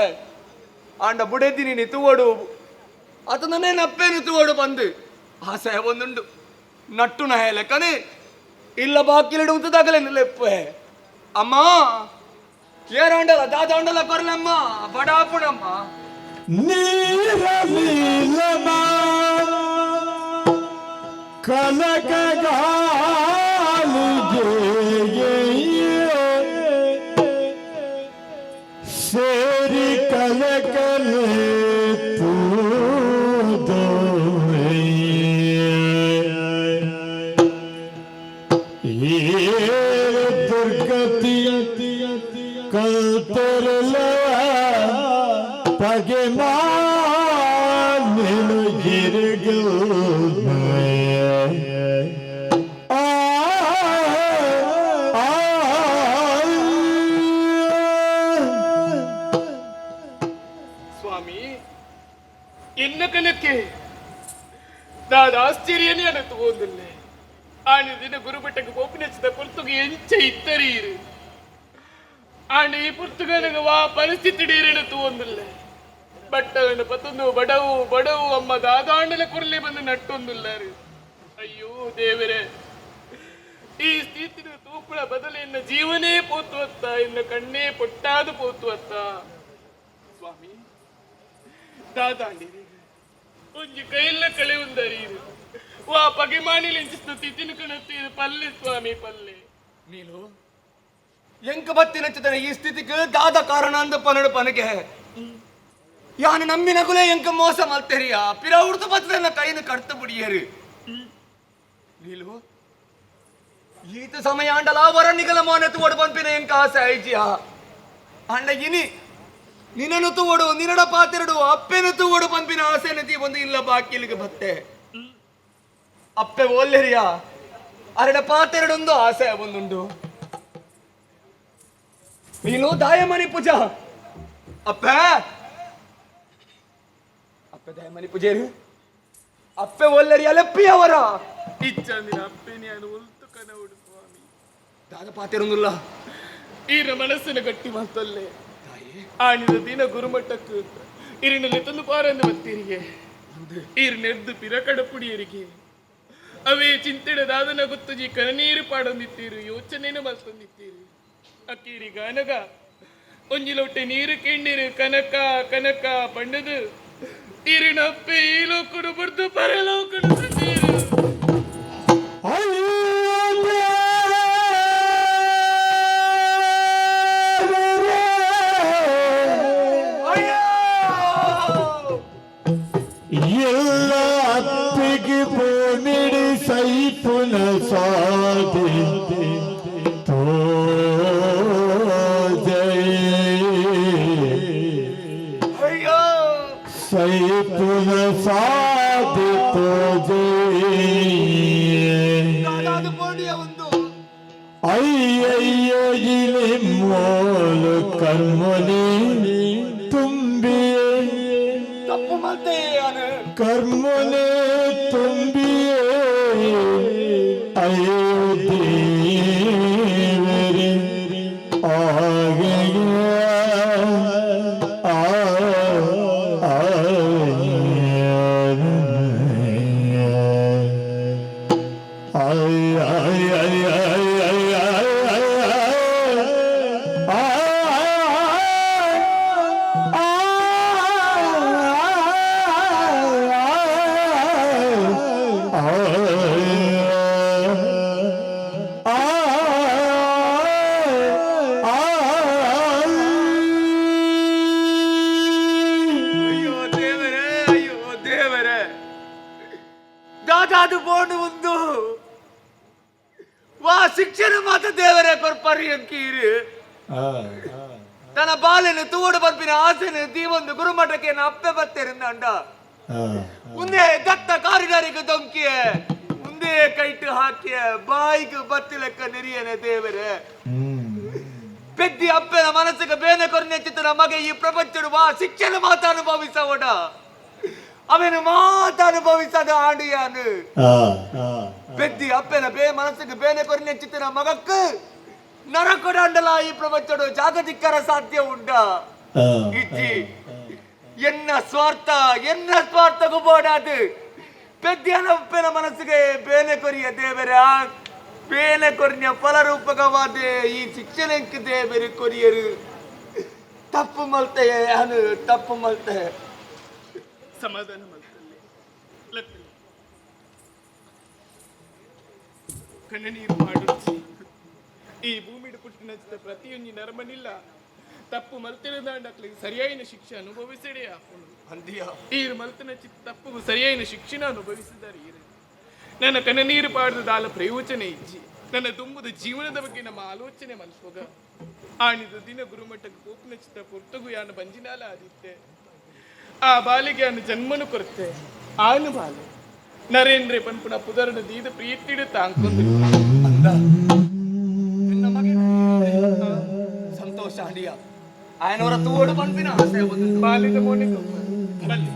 ಆಂಡ ಬುಡೆದ್ದಿನಿ ನೀ ತೂವಡು ಅತನೇ ನಪ್ಪೇನು ತೂವಡು ಬಂದು ಆಸೆ ಒಂದುಂಡು ನಟ್ಟು ನಹಲೆ ಕನೆ ಇಲ್ಲ ಬಾಕಿಲಿಡು ಉಂಟದಾಗಲೇ ನಿಲ್ಲೆಪ್ಪೆ ಅಮ್ಮ ಏರಂಡಲ್ಲ ದಾದಾಂಡಲ್ಲ ಕೊರ್ಲಮ್ಮ ಬಡಾಪುಣಮ್ಮ ನೀರಲೀಲಮ ಕನಕಗಾಲಿಗೆ ಸೇರಿ ಕಲಕಲೆ ದುರ್ಗತಿ ಕಲ್ತರಲ ಪಗೆ ಮಾನು ಗಿರಿಗು ಸ್ವಾಮಿ ಎನ್ನ ಕನಕ್ಕೆ ದಾದ ಆಶ್ಚರ್ಯನೇ ಅನತು ಓದಲ್ಲೇ ಆನೆ ದಿನ ಗುರುಬೆಟ್ಟಕ್ಕೆ ಒಪ್ಪಿನಚ್ಚಿದ ಪುರ್ತುಗೆ ಎಂಚ ಇತ್ತರೀರು ಆಂಡ ಈ ಪುರ್ತುಗನಿಗೆ ವಾ ಪರಿಸ್ಥಿತಿ ಡೀರಿನತು ಒಂದಿಲ್ಲ ಬಟ್ಟವನ್ನು ಪತ್ತೊಂದು ಬಡವು ಅಮ್ಮ ದಾದಾಂಡಲ ಕುರ್ಲೆ ಬಂದು ನಟ್ಟೊಂದಿಲ್ಲಾರು ಅಯ್ಯೋ ದೇವರೇ ಈ ಸ್ಥಿತಿನ ತೂಪುಳ ಬದಲು ಎನ್ನ ಜೀವನೇ ಪೋತುವತ್ತ ಎನ್ನ ಕಣ್ಣೇ ಪೊಟ್ಟಾದು ಪೋತುವತ್ತ ಸ್ವಾಮಿ ದಾದಾಂಡಿರಿ ಒಂಜಿ ಕೈಲ್ಲ ಕಳೆ ಉಂದರೀರು ವಾ ಪಗೆಮಾನಿಲೆಂಚಿಸ್ತು ತಿಥಿನ ಕಣತ್ತೀರು ಪಲ್ಲೆ ಸ್ವಾಮಿ ಪಲ್ಲೆ ನೀನು ಎಂಕ ಬತ್ತಿನಚ್ಚಿದ ಈ ಸ್ಥಿತಿಗೆ ದಾದ ಕಾರಣ ಅಂದ ಪನಡು ಪನಗೆ ಯಾನು ನಮ್ಮಿನ ಕುಲೆ ಎಂಕ ಮೋಸ ಮಲ್ತೆರಿಯ ಪಿರ ಉಡ್ತು ಬತ್ತದ ಕೈನ ಕಡ್ತು ಬಿಡಿಯರು ನೀಲು ಈತ ಸಮಯ ಅಂಡಲ ವರನಿಗಲ ಮೋನೆತ್ತು ಓಡು ಪಂಪಿನ ಎಂಕ ಆಸೆ ಐಜಿಯ ಅಂಡ ಇನಿ ನಿನ್ನನ್ನು ತೂವಡು ನಿನ್ನಡ ಪಾತೆರಡು ಅಪ್ಪೆನು ತೂವಡು ಪಂಪಿನ ಆಸೆ ನತಿ ಒಂದು ಇಲ್ಲ ಬಾಕಿಲಿಗೆ ಬತ್ತೆ ಅಪ್ಪೆ ಓಲ್ಲೆರಿಯ ಅರಡ ಪಾತೆರಡೊಂದು ಆಸೆ ಒಂದುಂಡು ನೀನು ದಾಯಮಣಿ ಪೂಜಾ ಅಪ್ಪೆ ದಾಯಮಣಿ ಪೂಜೇರು ಅಪ್ಪೆ ಒಲ್ಲೆರಿ ಅಲೆಪ್ಪಿ ಅವರ ಇಚ್ಚಂದಿನ ಅಪ್ಪೆನಿ ಅನು ಉಲ್ತು ಕನವುಡು ಸ್ವಾಮಿ ದಾದ ಪಾತೆರೊಂದಿಲ್ಲ ಈರ ಮನಸ್ಸಿನ ಗಟ್ಟಿ ಮಾತಲ್ಲೇ ಆಣಿದ ದಿನ ಗುರುಮಟ್ಟಕ್ಕೂ ಇರಿನಲ್ಲಿ ತಂದು ಪಾರಂದು ಬತ್ತೀರಿಗೆ ಈರ್ ನೆರ್ದು ಪಿರಕಡ ಪುಡಿಯರಿಗೆ ಅವೇ ಚಿಂತೆಡದಾದನ ಗೊತ್ತುಜಿ ಕನನೀರು ಪಾಡೊಂದಿತ್ತೀರು ಯೋಚನೆಯನ್ನು ಮಲ್ತೊಂದಿತ್ತೀರು ಅಕ್ಕೀರಿ ಗಾನಗ ಒಂಜಿಲೊಟ್ಟೆ ನೀರು ಕೆಂಡಿರು ಕನಕ ಕನಕ ಪಂಡದು ಈರಿನಪ್ಪೆ ಈ ಲೋಕಡು ಬರ್ದು ಪರಲೋಕಡು ತಂದೀರು ಎಲ್ಲ ಅತ್ತಿಗೆ ಪೋನಿಡಿ ಸೈಪುನ ಸಾಧಿ ತೋ ಸೈಪುನ ಸಾಧಿ ತೋ ಅಯ್ಯಯ್ಯೋ ಇಲಿ ಮೋಲು ಕರ್ಮನಿ ತುಂಬಿಯೇ ತಪ್ಪು ಮತ್ತೆ ಕರ್ಮನೆ ತುಂಬಿಯೇ ಅಯ್ಯೋ ದೇವರೇ ಆಗೆಯ ದಾದಾದು ಬೋಂಡು ಒಂದು ವಾ ಶಿಕ್ಷಣ ಮಾತ ದೇವರೇ ಕೊರ್ಪರಿ ಅಂಕೀರು ತನ್ನ ಬಾಲೆನು ತೂಡು ಬಂಪಿನ ಆಸೆನು ದೀವೊಂದು ಗುರುಮಠಕ್ಕೆ ಅಪ್ಪೆ ಬತ್ತೇರಿಂದ ಅಂಡ ಮುಂದೆ ದತ್ತ ಕಾರಿಡಾರಿಗೆ ದೊಂಕಿಯ ಮುಂದೆ ಕೈಟು ಹಾಕಿಯ ಬಾಯಿಗೆ ಬತ್ತಿ ಲೆಕ್ಕ ನೆರಿಯನೆ ದೇವರೇ ಪೆದ್ದಿ ಅಪ್ಪನ ಮನಸ್ಸಿಗೆ ಬೇನೆ ಹಾಗೆ ಈ ಪ್ರಪಂಚಡು ಶಿಕ್ಷಣ ಮಾತ ಅನುಭವಿಸವಡ ಅವನು ಮಾತ ಅನುಭವಿಸದ ಆಡಿಯಾನು ಪೆದ್ದಿ ಅಪ್ಪೆನ ಬೇ ಮನಸ್ಸಿಗೆ ಬೇನೆ ಕೊರಿನ ಚಿತ್ತಿನ ಮಗಕ್ಕೆ ನರಕೊಡಂಡಲ ಈ ಪ್ರಪಂಚಡು ಜಾಗತಿಕರ ಸಾಧ್ಯ ಉಂಡ ಇಜ್ಜಿ ಎನ್ನ ಸ್ವಾರ್ಥ ಗುಬೋಡಾದು ಪೆದ್ದಿಯನ ಉಪ್ಪೆನ ಮನಸ್ಸಿಗೆ ಬೇನೆ ಕೊರಿಯ ದೇವರ ಬೇನೆ ಕೊರಿಯ ಫಲರೂಪಕವಾದ ಈ ಶಿಕ್ಷಣಕ್ಕೆ ದೇವರ ಕೊರಿಯರು ತಪ್ಪು ಮಲ್ತೆ ಅನು ತಪ್ಪು ಮಲ್ತೆ ಸಮಾಧಾನ ಮಾಡ್ತಲ್ಲ ಕಣ್ಣ ನೀರು ಮಾಡು ಈ ಭೂಮಿಡು ಪುಟ್ಟಿನ ಪ್ರತಿಯೊಂದು ನರಮನಿಲ್ಲ ತಪ್ಪು ಮಲ್ತಿರದಾಂಡಕ್ಲಿಗೆ ಸರಿಯಾಯಿನ ಶಿಕ್ಷೆ ಅನುಭವಿಸಿಡೇ ಅಂದಿಯ ಈರು ಮಲ್ತನ ತಪ್ಪು ಸರಿಯಾಯಿನ ಶಿಕ್ಷಣ ಅನುಭವಿಸಿದ್ದಾರೆ ಈರು ನನ್ನ ಕಣ್ಣ ನೀರು ಪಾಡ್ದಾಲ ಪ್ರಯೋಜನ ಇಜ್ಜಿ ನನ್ನ ತುಂಬುದು ಜೀವನದ ಬಗ್ಗೆ ನಮ್ಮ ಆಲೋಚನೆ ಮಲ್ಪೋಗ ಆಣಿದು ದಿನ ಗುರುಮಟ್ಟಕ್ಕೆ ಕೋಪಿನ ಚಿತ್ತ ಪೊರ್ತಗು ಯಾನ ಬಂಜಿನಾಲ ಆದಿತ್ತೆ ಆ ಬಾಲಿಗೆ ಅನ್ನು ಜನ್ಮನು ಕೊರತೆ ಆನು ಬಾಲೆ ನರೇಂದ್ರ ಪನ್ಪುನ ಪುದರನ ದೀದ ಪ್ರೀತಿಡು ತಾಂಕೊಂಡು ಸಂತೋಷ ಅಡಿಯ ಆಯನವರ ತೋಡು ಪನ್ಪಿನ ಆಸೆ ಬಾಲಿದ ಮೋನೆ ಬಲ್ಲಿ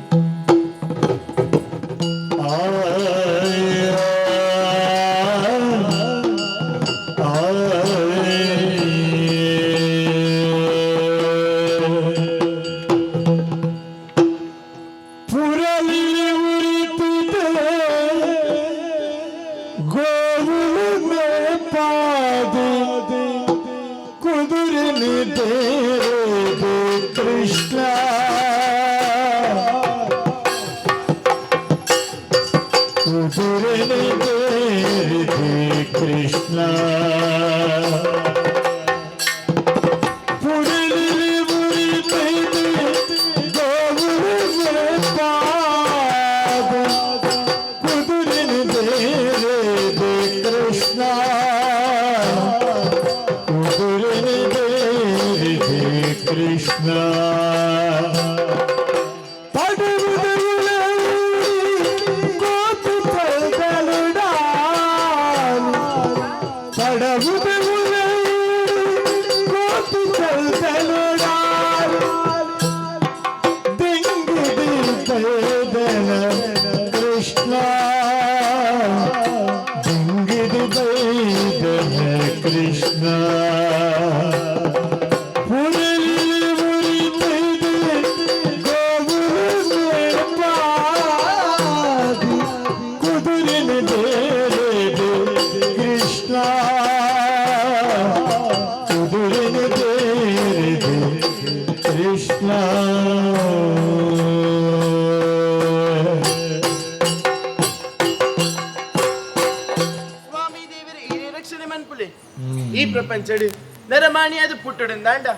ಈ ಪ್ರಪಂಚಡು ನರಮಾಣಿಯಾದ ಪುಟ್ಟುಡಂದಾಂಡ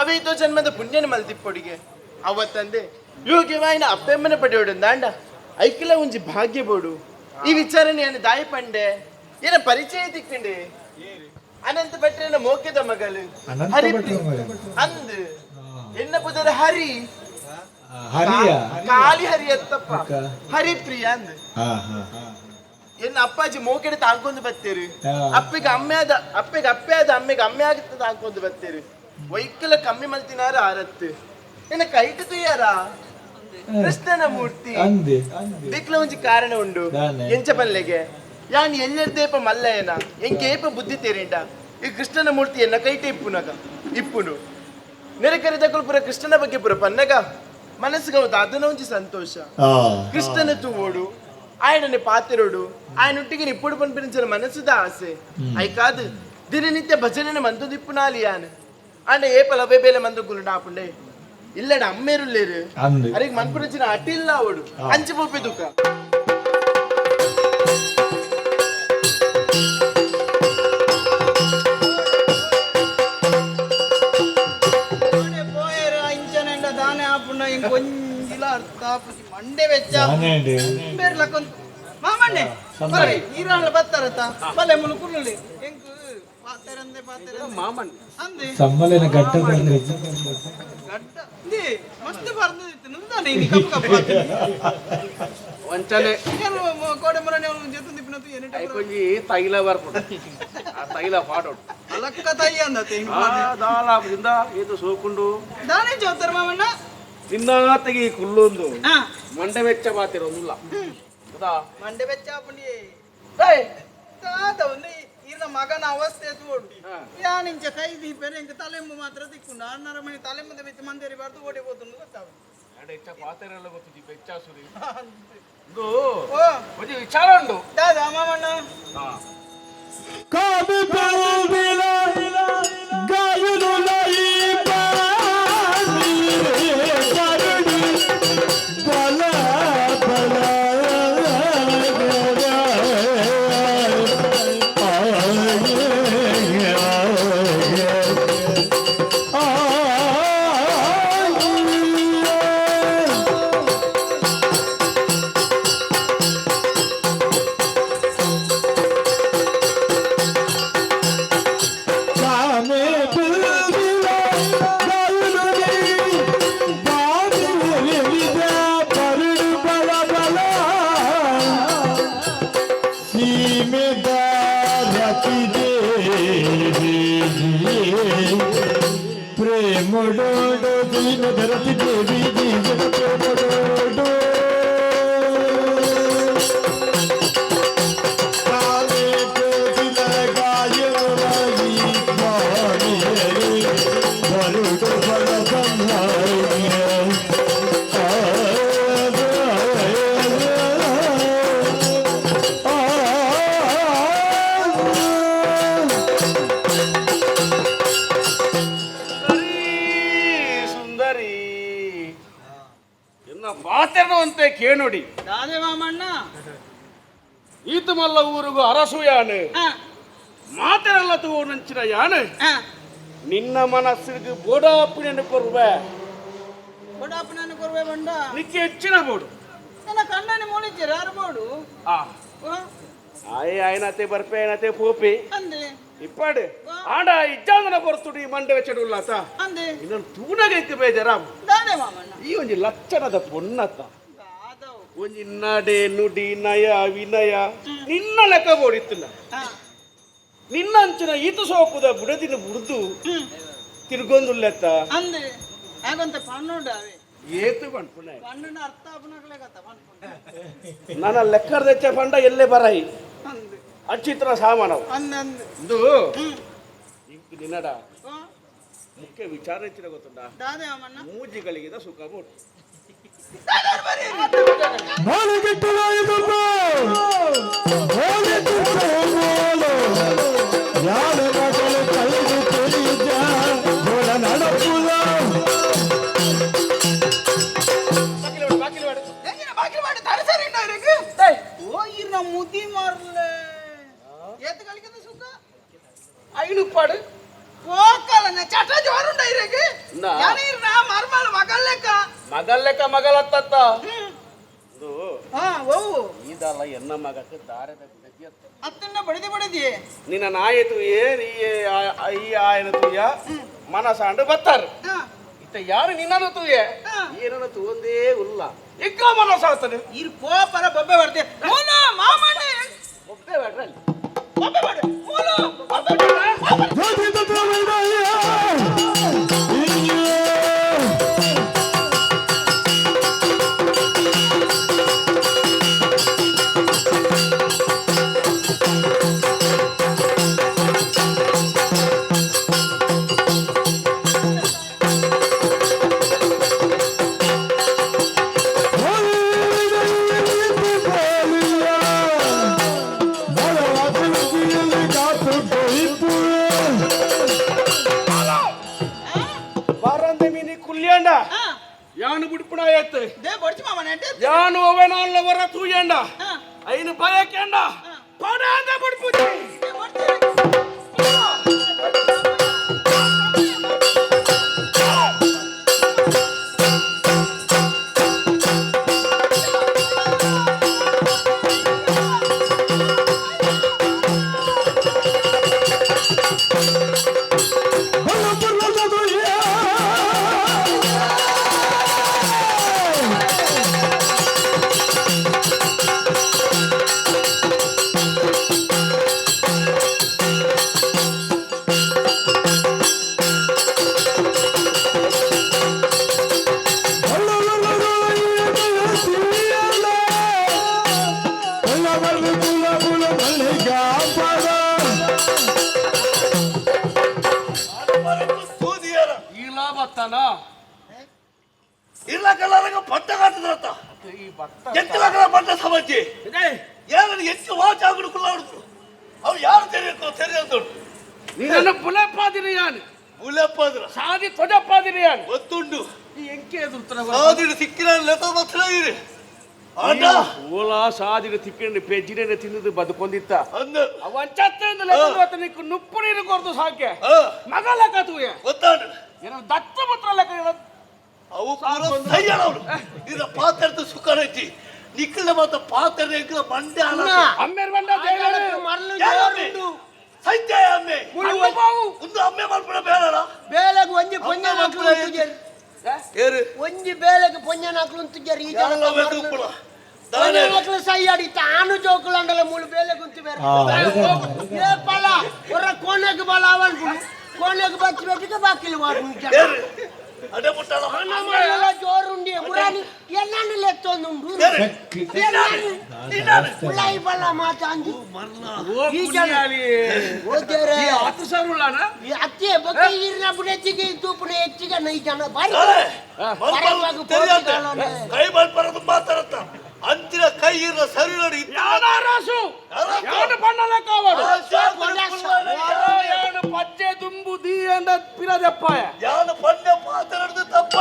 ಅವೇತೋ ಜನ್ಮದ ಪುಣ್ಯನ ಮಲ್ತಿಪ್ಪೊಡಿಗೆ ಅವತ್ತಂದೆ ಯೋಗ್ಯವಾಯಿನ ಅಪ್ಪೆಮ್ಮನ ಪಡೆಯೋಡಂದಾಂಡ ಐಕ್ಲ ಒಂಜಿ ಭಾಗ್ಯ ಬೋಡು ಈ ವಿಚಾರನೆ ಏನು ದಾಯಿ ಪಂಡೆ ಏನ ಪರಿಚಯ ತಿಕ್ಕಂಡೆ ಅನಂತ ಭಟ್ರನ ಮೋಕ್ಯದ ಮಗಳು ಹರಿ ಅಂದ್ ಎನ್ನ ಪುದರ ಹರಿ ಕಾಲಿ ಹರಿ ಅತ್ತಪ್ಪ ಹರಿಪ್ರಿಯ ಅಂದ್ ಎನ್ನ ಅಪ್ಪಾಜಿ ಮೋಕೆಡೆ ತಾಂಕೊಂಡು ಬತ್ತೇರು ಅಪ್ಪಿಗೆ ಅಮ್ಮೆ ಆದ ಅಮ್ಮೆಗೆ ಅಮ್ಮೆ ಆಗುತ್ತೆ ತಾಂಕೊಂಡು ಬತ್ತೇರು ವೈಕಲ ಕಮ್ಮಿ ಮಲ್ತಿನಾರ ಆರತ್ತು ಎನ್ನ ಕೈಟ್ ತುಯ್ಯಾರ ಕೃಷ್ಣನ ಮೂರ್ತಿ ದಿಕ್ಲ ಒಂಜಿ ಕಾರಣ ಉಂಡು ಎಂಚ ಪಲ್ಲೆಗೆ ಯಾನ್ ಎಲ್ಲೆರ್ದೇಪ ಮಲ್ಲಯ್ಯನ ಎಂಕೇಪ ಬುದ್ಧಿ ತೇರಿಂಡ ಈ ಕೃಷ್ಣನ ಮೂರ್ತಿ ಎನ್ನ ಕೈಟ ಇಪ್ಪುನು ನೆರೆಕರೆದಕ್ಕಲು ಪುರ ಕೃಷ್ಣನ ಬಗ್ಗೆ ಪುರ ಪನ್ನಗ ಮನಸ್ಸಿಗೆ ಅವತ್ತು ಅದನ್ನ ಒಂಜಿ ಸಂತೋಷ ಕೃಷ್ಣನ ತೂವೋಡು ఆయనని పాతిరుడు ఆయన ఒట్టికి ఇప్పుడు పంపించిన మనసుದ ఆసೆ ఐకాదు ದಿನನಿತ್ಯ ಭಜನೆ ಮಂದು ದಿಪ್ಪುನಾಲಿ ಯಾನು ಅಂಡ ಏಪಲ ಬೇಬೇಲೆ ಮಂದು ಗುರುಡಾಪುಂಡೆ ಇಲ್ಲಡ ಅಮ್ಮೇರುಲ್ಲೇರು ಅರಿಗೆ ಮನ್ಪುರಿಚಿನ ಅಟಿಲ್ಲ ಅವಡು ಅಂಚಿ ಪೋಪಿ ದುಃಖ పోయేరు అంచనండ దానే ఆపుండ ఇంకొంజిల అర్థాపుకి ಮಂಡೆ ವೆಚ್ಚ ಬೇರ್ಲಕ್ಕೊಂದು ಮಾಮಣ್ಣೆ ಬರೇ ನೀರಾಳ ಬತ್ತಾರತ ಬಲೆ ಮುಳುಕುಳ್ಳಿ ಎಂಕು ಪಾತೆರಂದೆ ಮಾಮಣ್ಣ ಅಂದೆ ಸಮ್ಮಲೆನ ಗಡ್ಡ ಬಂದ್ರೆ ಗಡ್ಡ ದಿ ಮಸ್ತ್ ಬರ್ದಿತ್ತು ನಂದಾನೆ ಈ ಕಪ್ಪ ವಂಚನೆ ಏನು ಕೋಡೆ ಮರನೆ ಜೊತೆ ದಿಪ್ಪಿನತು ಏನೇ ಕೊಂಜಿ ತೈಲ ಬರ್ಪುಡು ಆ ತೈಲ ಪಾಡೋಡು ಅಲಕ್ಕ ತಾಯಿ ಅಂದತೆ ದಾಲಾಪದಿಂದ ಇದು ಸೋಕೊಂಡು ದಾನೆ ಚೌತರ ಮಾಮಣ್ಣ ತಿನ್ನಾತೆಗೆ ಈ ಕುಲ್ಲೊಂದು ಹಾ ಮಂಡೆ ವೆಚ್ಚ ಬಾತಿರೋದಿಲ್ಲ ಮಂಡೆ ಬೆಚ್ಚ ಪುಂಡಿ ತಾತ ಒಂದು ಇರ್ನ ಮಗನ ಅವಸ್ಥೆ ತೋಡು ಯಾನಿಂಚ ಕೈ ದೀಪೇನೆ ಇಂಕ ತಲೆಂಬು ಮಾತ್ರ ತಿಕ್ಕೊಂಡು ಅಣ್ಣರ ಮನೆ ತಲೆಂಬದ ಬಿತ್ತು ಮಂದಿರಿ ಬಾರ್ದು ಓಡಿ ಹೋದನ್ನು ಗೊತ್ತಾವ ಹೆಚ್ಚ ಪಾತ್ರೆಲ್ಲ ಗೊತ್ತಿದ್ದಿ ಬೆಚ್ಚಾಸುರಿ ಇದು ಓ ಒಂದು ವಿಚಾರ ಉಂಟು ದಾದ ಮಾಮಣ್ಣ ಕಾದು ಕಾವುದಿಲ ಗಾಯನು ಲೈ ಬಾನಿ ಕರುಡಿ ಬಲ ಬಲ प्रेम डोडो दीन धरती देवी जीवन प्रेम डोडो काले को दिल गायो लाई पानी बरुडो बल संभाई ಪಾತೆರನುವಂತೆ ಕೇನುಡಿ ದಾದೆ ಮಾಮಣ್ಣ ಈತು ಮಲ್ಲ ಊರಿಗೂ ಅರಸು ಯಾನು ಮಾತೆರೆಲ್ಲ ತೂ ನಂಚಿನ ಯಾನು ನಿನ್ನ ಮನಸ್ಸಿಗೆ ಬೋಡಾಪಿನ ಕೊರ್ವೆ ಬಡಾಪನನ್ನು ಕೊರ್ವೆ ಬಂಡ ನಿಕ್ಕೆ ಹೆಚ್ಚಿನ ಬೋಡು ನನ್ನ ಕಣ್ಣನ್ನು ಮೂಳಿದ್ದೀರ ಯಾರು ಬೋಡು ಆಯ್ ಆಯ್ನತೆ ಬರ್ಪೆ ಏನತೆ ಪೋಪಿ ಅಂದೆ ಇಪ್ಪಾಡು ಆಡ ಇಜ್ಜಾಂದನ ಕೊರ್ತುಡಿ ಮಂಡೆ ವೆಚ್ಚಡುಲ್ಲಾತ ಅಂದೆ ಇನ್ನೊಂದು ತೂನಗೈತೆ ಬೇಜಾರ ದಾದೆ ಮಾಮಣ್ಣ ಈ ಒಂಜಿ ಲಕ್ಷಣದ ಪೊನ್ನತ್ತ ದಾದವು ಒಂಜಿ ನಡೆ ನುಡಿ ನಯ ವಿನಯ ನಿನ್ನ ಲೆಕ್ಕ ಬೋಡಿತ್ತಿಲ್ಲ ನಿನ್ನ ಅಂಚಿನ ಈತು ಸೋಕುದ ಬುಡದಿನ ಬುಡ್ದು ತಿರ್ಗೊಂದುಲ್ಲೆತ್ತ ಅಂದೆ ಹಾಗಂತ ಪಣ್ಣುಂಡಾವೆ ಏತು ಪಣ್ಪುಣ ಪಣ್ಣನ ಅರ್ಥ ಅಪನಗಲೇ ಗತ ಪಣ್ಪುಂಡ ನನ್ನ ಲೆಕ್ಕದ ಹೆಚ್ಚ ಪಂಡ ಎಲ್ಲೇ ಬರೈ ಅಂದೆ ಅಚ್ಚಿತ್ರ ಸಾಮಾನವು ಅಂದೆ ಅಂದೆ ಇದು ನಿನ್ನಡ ಮುಖ್ಯ ವಿಚಾರ ಹೆಚ್ಚಿನ ಗೊತ್ತುಂಡ ದಾದೆ ಮಾಮಣ್ಣ ಮೂಜಿಗಳಿಗಿದ ಸುಖ ಬೋಡು ಮಾಲಿಗೆಟ್ಟು ನಾಯಕಪ್ಪ ಮಾಲಿಗೆಟ್ಟು ಹೋಗೋಲು ಯಾರ ಮಗಳು ಕಳೆದು ತಿಳಿದ ಗೋಳ ನಡಪುಲ ಬಾಕಿ ಮಾಡಿ ತರಸರಿ ಓ ಇರ್ನ ಮುದಿ ಮಾರ್ಲೆ ಏತ್ ಕಲಿಕದ ಸುಖ ಐನು ಪಾಡು ಓಕಲನ ಚಟ ಜೋರುಂಡ ಇರೆಗೆ ನಾ? ಯಾನಿರ್ನ ಮರ್ಮಲ ಮಗಲ್ಲೆಕ್ಕ ಮಗಳತ್ತತ್ತ ಇದು ಹಾ ಓ ಇದಲ್ಲ ಎನ್ನ ಮಗಕ್ಕೆ ದಾರದ ಬಿಡದಿ ಅತ್ತ ಅತ್ತನ್ನ ಬಡಿದಿ ನಿನ್ನ ನಾಯಿತು ಏನ್ ಈ ಆಯನ ತೂಯ ಮನಸಾಂಡು ಬತ್ತಾರು ಇತ್ತ ಯಾರು ನಿನ್ನನ್ನು ತೂಯೆ ಏನನ್ನು ತೂಂದೇ ಉಲ್ಲ ಇಕ್ಕ ಮನಸಾತನೆ ಇರ್ ಪೋಪರ ಬೊಬ್ಬೆ ಬರ್ತೆ ಮೂಲ ಮಾಮಣ್ಣ ಒಬ್ಬೇ ಬೇಡ್ರಲ್ಲಿ ಬೊಬ್ಬೆ ಬಡ ಮೂಲ ಬೊಬ್ಬೆ ಜ್ಯೋತಿ ತತ್ವವೈದಯ್ಯ ಬಾರಂದೆ ಮೀನಿ ಕುಲ್ಯಾಂಡ ಯಾನು ಬಿಡ್ಪುಣ ಆಯ್ತು ದೇ ಬಡ್ಚಿ ಮಾಮಣ್ಣ ಎಂಟೆ ಯಾನು ಅವನಾಳ ವರ ತೂಯಂಡ ಐನು ಬಯಕೆಂಡ ಪಡಾದ ಬಿಡ್ಪುದಿ ಇಲ್ಲಕಲ್ಲ ಪಟ್ಟ ಕಾತದ ಎಂಕಲ ಪಟ್ಟ ಸಮಸ್ಯೆ ಯಾರು ಹೆಚ್ಚು ವಾಚ ಆಗುಡು ಕುಲ್ಲಾಡುದು ಅವ್ರು ಯಾರು ತೆರೆಯಂತೋಡು ನೀನು ಬುಲೆಪ್ಪಾದಿರಿಯಾನು ಬುಲೆಪ್ಪಾದ್ರ ಸಾದಿ ತೊಡಪ್ಪಾದಿರಿಯಾನು ಗೊತ್ತುಂಡು ಈ ಎಂಕೆ ಎದುರುತ್ತನ ಸಾದಿಡು ಸಿಕ್ಕಿನ ಲೆತ ಮಾತ್ರ ಇರಿ ಆಟ ಓಲ ಸಾದಿನ ತಿಕ್ಕೊಂಡು ಪೆಜ್ಜಿನ ತಿನ್ನದು ಬದುಕೊಂಡಿತ್ತ ಅಂದ ಅವಂಚತ್ತಂದು ಲೆಕ್ಕ ನಿಕ್ಕು ನುಪ್ಪು ನೀರು ಕೊರ್ದು ಸಾಕೆ ಮಗಲ ಕತುವೆ ಗೊತ್ತಾಡು ಏನೋ ದತ್ತ ಪತ್ರ ಲೆಕ್ಕ ಅವು ಸಯ್ಯಳವಳು ಇದ ಪಾತ್ರದ ಸುಖರಜ್ಜಿ ನಿಕ್ಕಲ ಮಾತ ಪಾತ್ರ ನಿಕ್ಕಲ ಮಂಡ್ಯ ಅಮ್ಮೇರ್ ಬಂದ ಜೈಲಲ್ಲಿ ಮರಳು ಜೋರುಂಡು ಸತ್ಯ ಅಮ್ಮೆ ಒಂದು ಅಮ್ಮೆ ಮಾಡ್ಬಿಡ ಬೇಡ ಬೇಲೆಗೆ ಒಂಜಿ ಪೊಂಜ ನಾಕ್ಲು ತುಜರ್ ಏರು ಒಂಜಿ ಬೇಲೆಗೆ ಪೊಂಜ ನಾಕ್ಲು ತುಜರ್ ಈ ಜನ ಪೊಂಜ ನಾಕ್ಲು ಸೈಯಾಡಿ ತಾನು ಜೋಕುಲು ಅಂಡಲ ಮೂಲು ಬೇಲೆ ಕುಂತು ಬೇರೆ ಏ ಪಲ ಒರ ಕೋಣೆಗೆ ಬಲ ಅವನ್ ಕೋಣೆಗೆ ಬಚ್ಚಿ ಬೆಟ್ಟಿಗೆ ಬಾಕಿಲು ವಾಡು ಅಡೆ ಮುಟ್ಟಲ್ಲ ಹಣ್ಣಮಲ್ಲ ಜೋರುಂಡಿ ಮುರಾನಿ ಎನ್ನಾನು ಲೆತ್ತೊಂದುಂಡು ಉಳ್ಳಾಯಿ ಬಲ್ಲ ಮಾತಾಂದಿ ಈ ಜನ ಓದೇರೆ ಈ ಆತು ಸರುಳಾನ ಈ ಅತ್ತೆ ಬಗ್ಗೆ ಈರಿನ ಬುಡತಿಗೆ ತೂಪುನ ಹೆಚ್ಚಿಗೆ ನೈ ಜನ ಬಾರಿ ಕೈ ಬಲ್ಪರದು ಮಾತಾಡತ್ತ ಅಂತಿನ ಕೈ ಇರ ಸರಿ ನೋಡಿ ಯಾನಾರಾಸು ಯಾನ ಪಣ್ಣಲ ಕಾವಡು ಯಾನ ಪಚ್ಚೆ ದುಂಬು ದಿ ಅಂದ ಪಿರದಪ್ಪಾಯ ಯಾನ ಪಣ್ಣ ಮಾತಾಡದು ತಪ್ಪ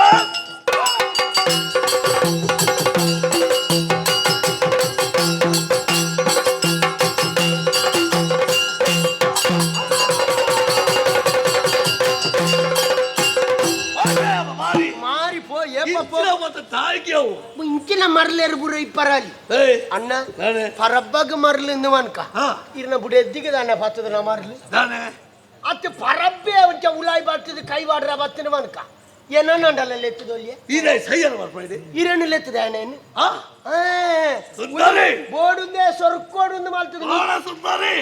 ಮಾರಿ ಪೋ ಏಪಪ್ಪೋ ಮತ್ತೆ ತಾಯಿಗೆ ಅವು ಇಂಚಿನ ಮರಲೇರು ಬುರ ಇಪ್ಪರಾಲಿ ಅಣ್ಣ ಪರಬ್ಬಗ ಮರಲು ಇಂದುವನ್ಕ ಇರ್ನ ಬುಡ ಎದ್ದಿಗೆ ದಾನ ಪತ್ತದ ಮರಲು ಅತ್ತು ಪರಬ್ಬೆ ಒಂಚ ಉಲಾಯಿ ಬರ್ತದ ಕೈ ವಾಡ್ರ ಬತ್ತಿನ ವನ್ಕ ಏನಂಡಲ್ಲ ಲೆತ್ತದೊಲ್ಲಿ ಇದೇ ಸೈಯನ ಮಾಡ್ಬಿಡಿ ಇರೇನು ಲೆತ್ತದ ಏನೇನು ಸುಂದರಿ ಬೋಡುಂದೆ ಸೊರ್ಕೋಡುಂದು ಮಾಡ್ತದ ಸುಂದರಿ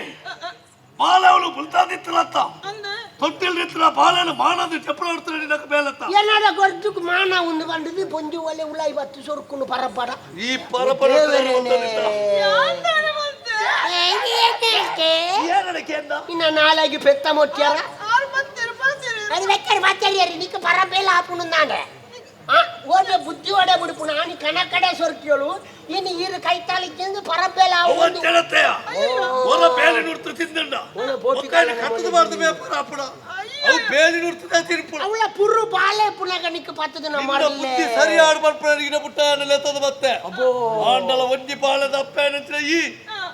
ಬಾಲೆ ಅವಳು ಬುಲ್ತಾದಿತ್ತಲತ್ತ ತೊಟ್ಟಿಲ್ ನಿಂತರ ಬಾಳೆನ ಮಾನದು ಚಪ್ಪಳ ಹೊಡ್ತಾರೆ ನಿನಕ್ಕೆ ಬೇಲತ್ತ ಏನಾದ ಗೊರ್ದುಕ್ ಮಾನ ಉಂದು ಬಂದದು ಪೊಂಜು ಒಲೆ ಉಲಾಯಿ ಬತ್ತು ಸೊರ್ಕೊಂಡು ಪರಪಡ ಈ ಪರಪರ ಇನ್ನ ನಾಳೆಗೆ ಪೆತ್ತ ಮೊಟ್ಟ್ಯಾರ అది వెక్కడి మాట్లాడారు నీకు పరబేల ఆపునుందాండే ఓడే బుద్ధి ఓడే ముడుపు నాని కనకడే సొరికియోಳು ಇನ್ನು ಈರು ಕೈತಾಳಿ ತಿಂದು ಪರಬೇಲ ಅವನ್ ಚಳತೆಯ ಓಲ ಬೇಲಿ ನುಡ್ತು ತಿಂದಂಡ ಒಕ್ಕಾಲಿ ಕತ್ತದ ಬಾರ್ದು ಬೇಪರ ಅಪ್ಪಡ ಅವು ಬೇಲಿ ನುಡ್ತದ ತಿರುಪುಡ ಅವಳ ಪುರು ಬಾಲೆ ಪುನಗ ನಿಕ್ಕ ಪತ್ತದ ನಮ್ಮ ಬುದ್ಧಿ ಸರಿ ಆಡ್ ಮಾಡ್ಪಡಿನ ಬುಟ್ಟ ಲೆತ್ತದ ಮತ್ತೆ ಆಂಡಲ ಒಂಜಿ ಬಾಳದ ಅಪ್ಪೇನಂತ್ರ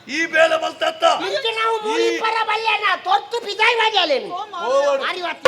ಈ ಬೇಲೆ ಮಲ್ತತ್ತ ಇಂಕ ನಾವು ಮೂಲಿ ಪರಬಲ್ಲೆನ ತೊತ್ತು ಪಿದಾಯಿ ವಾಜಾಲೇನು ಮಾರಿ ವಾತ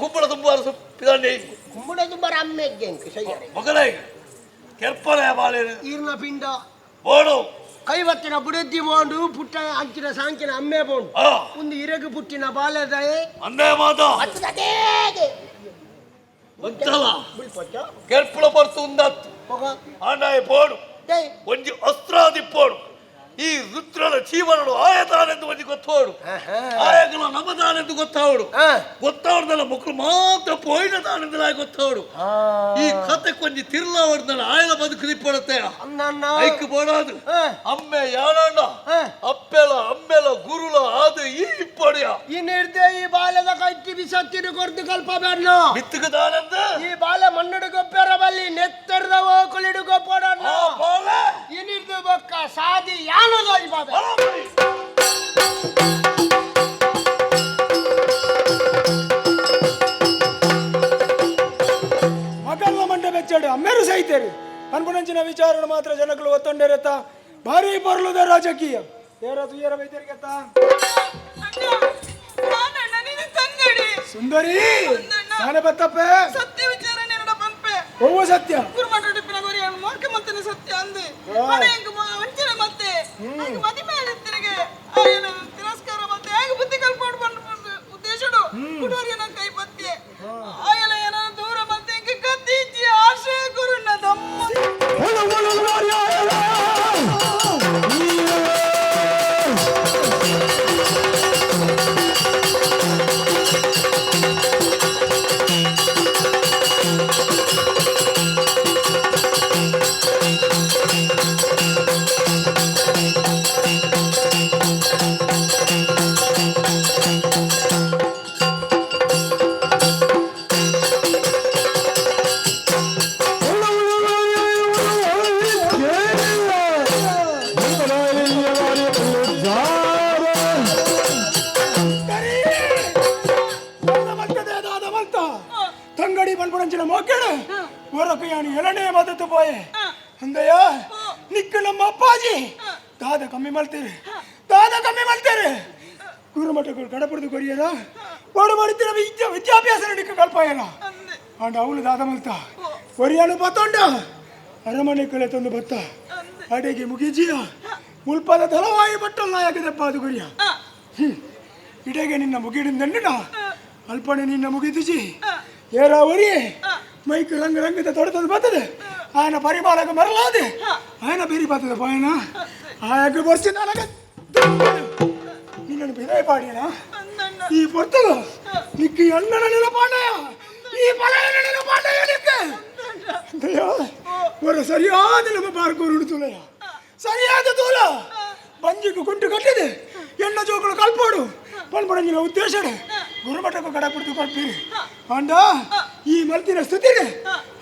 ಕುಂಬಳ ತುಂಬಾರು ಕುಂಬಳ ತುಂಬಾರ ಅಮ್ಮೆಗೆ ಮಗನೇ ಕೆರ್ಪನೆ ಬಾಳೆನು ಈರ್ನ ಪಿಂಡ ಬೋಡು ಕೈವತ್ತಿನ ಬುಡದ್ದಿ ಬೋಂಡು ಪುಟ್ಟ ಅಂಚಿನ ಸಾಂಚಿನ ಅಮ್ಮೆ ಬೋಂಡು ಒಂದು ಇರಗು ಪುಟ್ಟಿನ ಬಾಲೆದಾಯೆ ಅಂದೇ ಮಾತಾ ಕೆರ್ಪುಳ ಬರ್ತು ಉಂದತ್ತು ಆಂಡಾಯ ಬೋಡು ಒಂಜಿ ಅಸ್ತ್ರಾದಿಪ್ಪೋಡು ಈ ರುದ್ರನ ಜೀವನನು ಆಯತಾನೆಂದು ಒಂಜಿ ಗೊತ್ತೋಡು ಆಯಗಳ ನಮದಾನೆಂದು ಗೊತ್ತಾವಡು ಗೊತ್ತಾವಡ್ದಲ್ಲ ಮಕ್ಕಳು ಮಾತ್ರ ಪೋಯಿನ ತಾನೆಂದಲ ಗೊತ್ತಾವಡು ಈ ಕತೆ ಕೊಂಜಿ ತಿರ್ಲಾವಡ್ದಲ್ಲ ಆಯಲ ಬದುಕು ನಿಪ್ಪಡುತ್ತೆ ಐಕ್ ಬೋಡಾದು ಅಮ್ಮೆ ಯಾನಣ್ಣ ಅಪ್ಪೆಲ ಅಮ್ಮೆಲ ಗುರುಲ ಆದು ಈ ಇಪ್ಪಡಿಯ ಈ ನಿರ್ದೆ ಈ ಬಾಲದ ಕೈಟಿ ಬಿಸತ್ತಿನ ಕೊರ್ದು ಕಲ್ಪ ಬೇಡ ಬಿತ್ತುಗದಾನಂದ ಈ ಬಾಲ ಮಣ್ಣುಡು ಗೊಪ್ಪೆರ ಬಲ್ಲಿ ನೆತ್ತರದ ಹೋಕಲಿಡು ಗೊಪ್ಪಡ ಈ ನಿರ್ದೆ ಬೊಕ್ಕ ಸಾದಿ ಯಾನದೋಯ್ ಬಾಬೆ ಮಗಲ್ಲ ಮಂಡೆ ಬೆಚ್ಚಾಡು ಅಮ್ಮೇರು ಸೈತೇರಿ ಅನ್ಪುಣಂಚಿನ ವಿಚಾರಣ ಮಾತ್ರ ಜನಗಳು ಒತ್ತೊಂಡಿರತ್ತ ಭಾರಿ ಬರ್ಲುದ ರಾಜಕೀಯ ಏರ ತುಯ್ಯರ ವೈದ್ಯರಿಗೆತ್ತ ಸುಂದರಿ ನಾನೇ ಬತ್ತಪ್ಪೆ ಸತ್ಯ ವಿಚಾರಣೆ ಪಂಪೆ ಹೂವು ಸತ್ಯ ಕುರುಮಠ ಟಿಪ್ಪಿನ ಗೊರಿಯ ಮೋಕೆ ಮತ್ತೆ ಸತ್ಯ ಅಂದೆ ವಂಚನೆ ಮತ್ತೆ ಮದುವೆ ತಿರುಗಿ ತಿರಸ್ಕಾರ ಮತ್ತೆ ಹೇಗೆ ಬುದ್ಧಿ ಕಲ್ಕೊಂಡು ಬಂದು ಉದ್ದೇಶಡು ಕುಡೋರಿಯ ಕೈ ಬತ್ತಿ ಆಯಲ ಏನ ದೂರ ಮತ್ತೆ ಕತ್ತಿ ಆಶೆ ಗುರುನ ದಮ್ಮ ತಂಗಡಿ ಬಂದ್ಬಿಡಂಚಿನ ಮೋಕೆಡು ಹೊರಕು ಯಾನು ಎಳನೇ ಮದತ್ತು ಪೋಯೆ ಅಂದಯ್ಯ ನಿಕ್ಕ ನಮ್ಮ ಅಪ್ಪಾಜಿ ದಾದ ಕಮ್ಮಿ ಮಾಡ್ತೀರಿ ಗುರುಮಠಗಳು ಕಡಪಡ್ದು ಕೊರಿಯರ ಪಾಡು ಮಾಡುತ್ತೀರ ವಿದ್ಯಾಭ್ಯಾಸ ನಡಿಕ ಕಲ್ಪಾಯಲ್ಲ ಅಂಡ ಅವಳು ದಾದ ಮಲ್ತ ಕೊರಿಯಾನು ಬತ್ತೊಂಡ ಅರಮನೆ ಕಲೆ ತಂದು ಬತ್ತ ಅಡೆಗೆ ಮುಗಿಜಿಯ ಮುಲ್ಪದ ತಲವಾಯಿ ಬಟ್ಟಲ್ ನಾಯಕದಪ್ಪ ಅದು ಕೊರಿಯ ಇಡೆಗೆ ನಿನ್ನ ಮುಗಿಡಿಂದಣ್ಣ ಅಲ್ಪನೆ ನಿನ್ನ ಮುಗಿದಿಜಿ ಏರಾವರಿ ಮೈಕ್ ರಂಗ ರಂಗದ ತೊಡೆತಂದು ಬರ್ತದೆ ಆಯನ ಪರಿಮಾಲಕ ಮರಲಾದೆ ಆಯನ ಬೇರಿ ಬರ್ತದೆ ಪಾಯನ ಆಯಕ ಬರ್ಸಿ ನನಗೆ ನಿನ್ನನ್ನು ಬಿರೇ ಪಾಡಿಯನ ಈ ಪೊರ್ತಲು ನಿಕ್ಕಿ ಅಣ್ಣನ ನೆನಪಾಂಡಯ ಈ ಪಳೆಯ ನೆನಪಾಂಡಯ ನಿಕ್ಕೆ ಅಂತಯ್ಯ ஒரு சரியாத நம்ம பார்க்க ஒரு துளையா சரியாத தூள பஞ்சுக்கு குண்டு கட்டிது என்ன ஜோக்குல கல்பாடு ಪನ್ಪಡಂಗಿನ ಉದ್ದೇಶ ಗುರುಮಠಕ್ಕೂ ಕಡಪಿಡ್ತು ಕೊಡ್ತೀರಿ ಅಂಡ ಈ ಮಲ್ತಿನ ಸ್ಥಿತಿಗೆ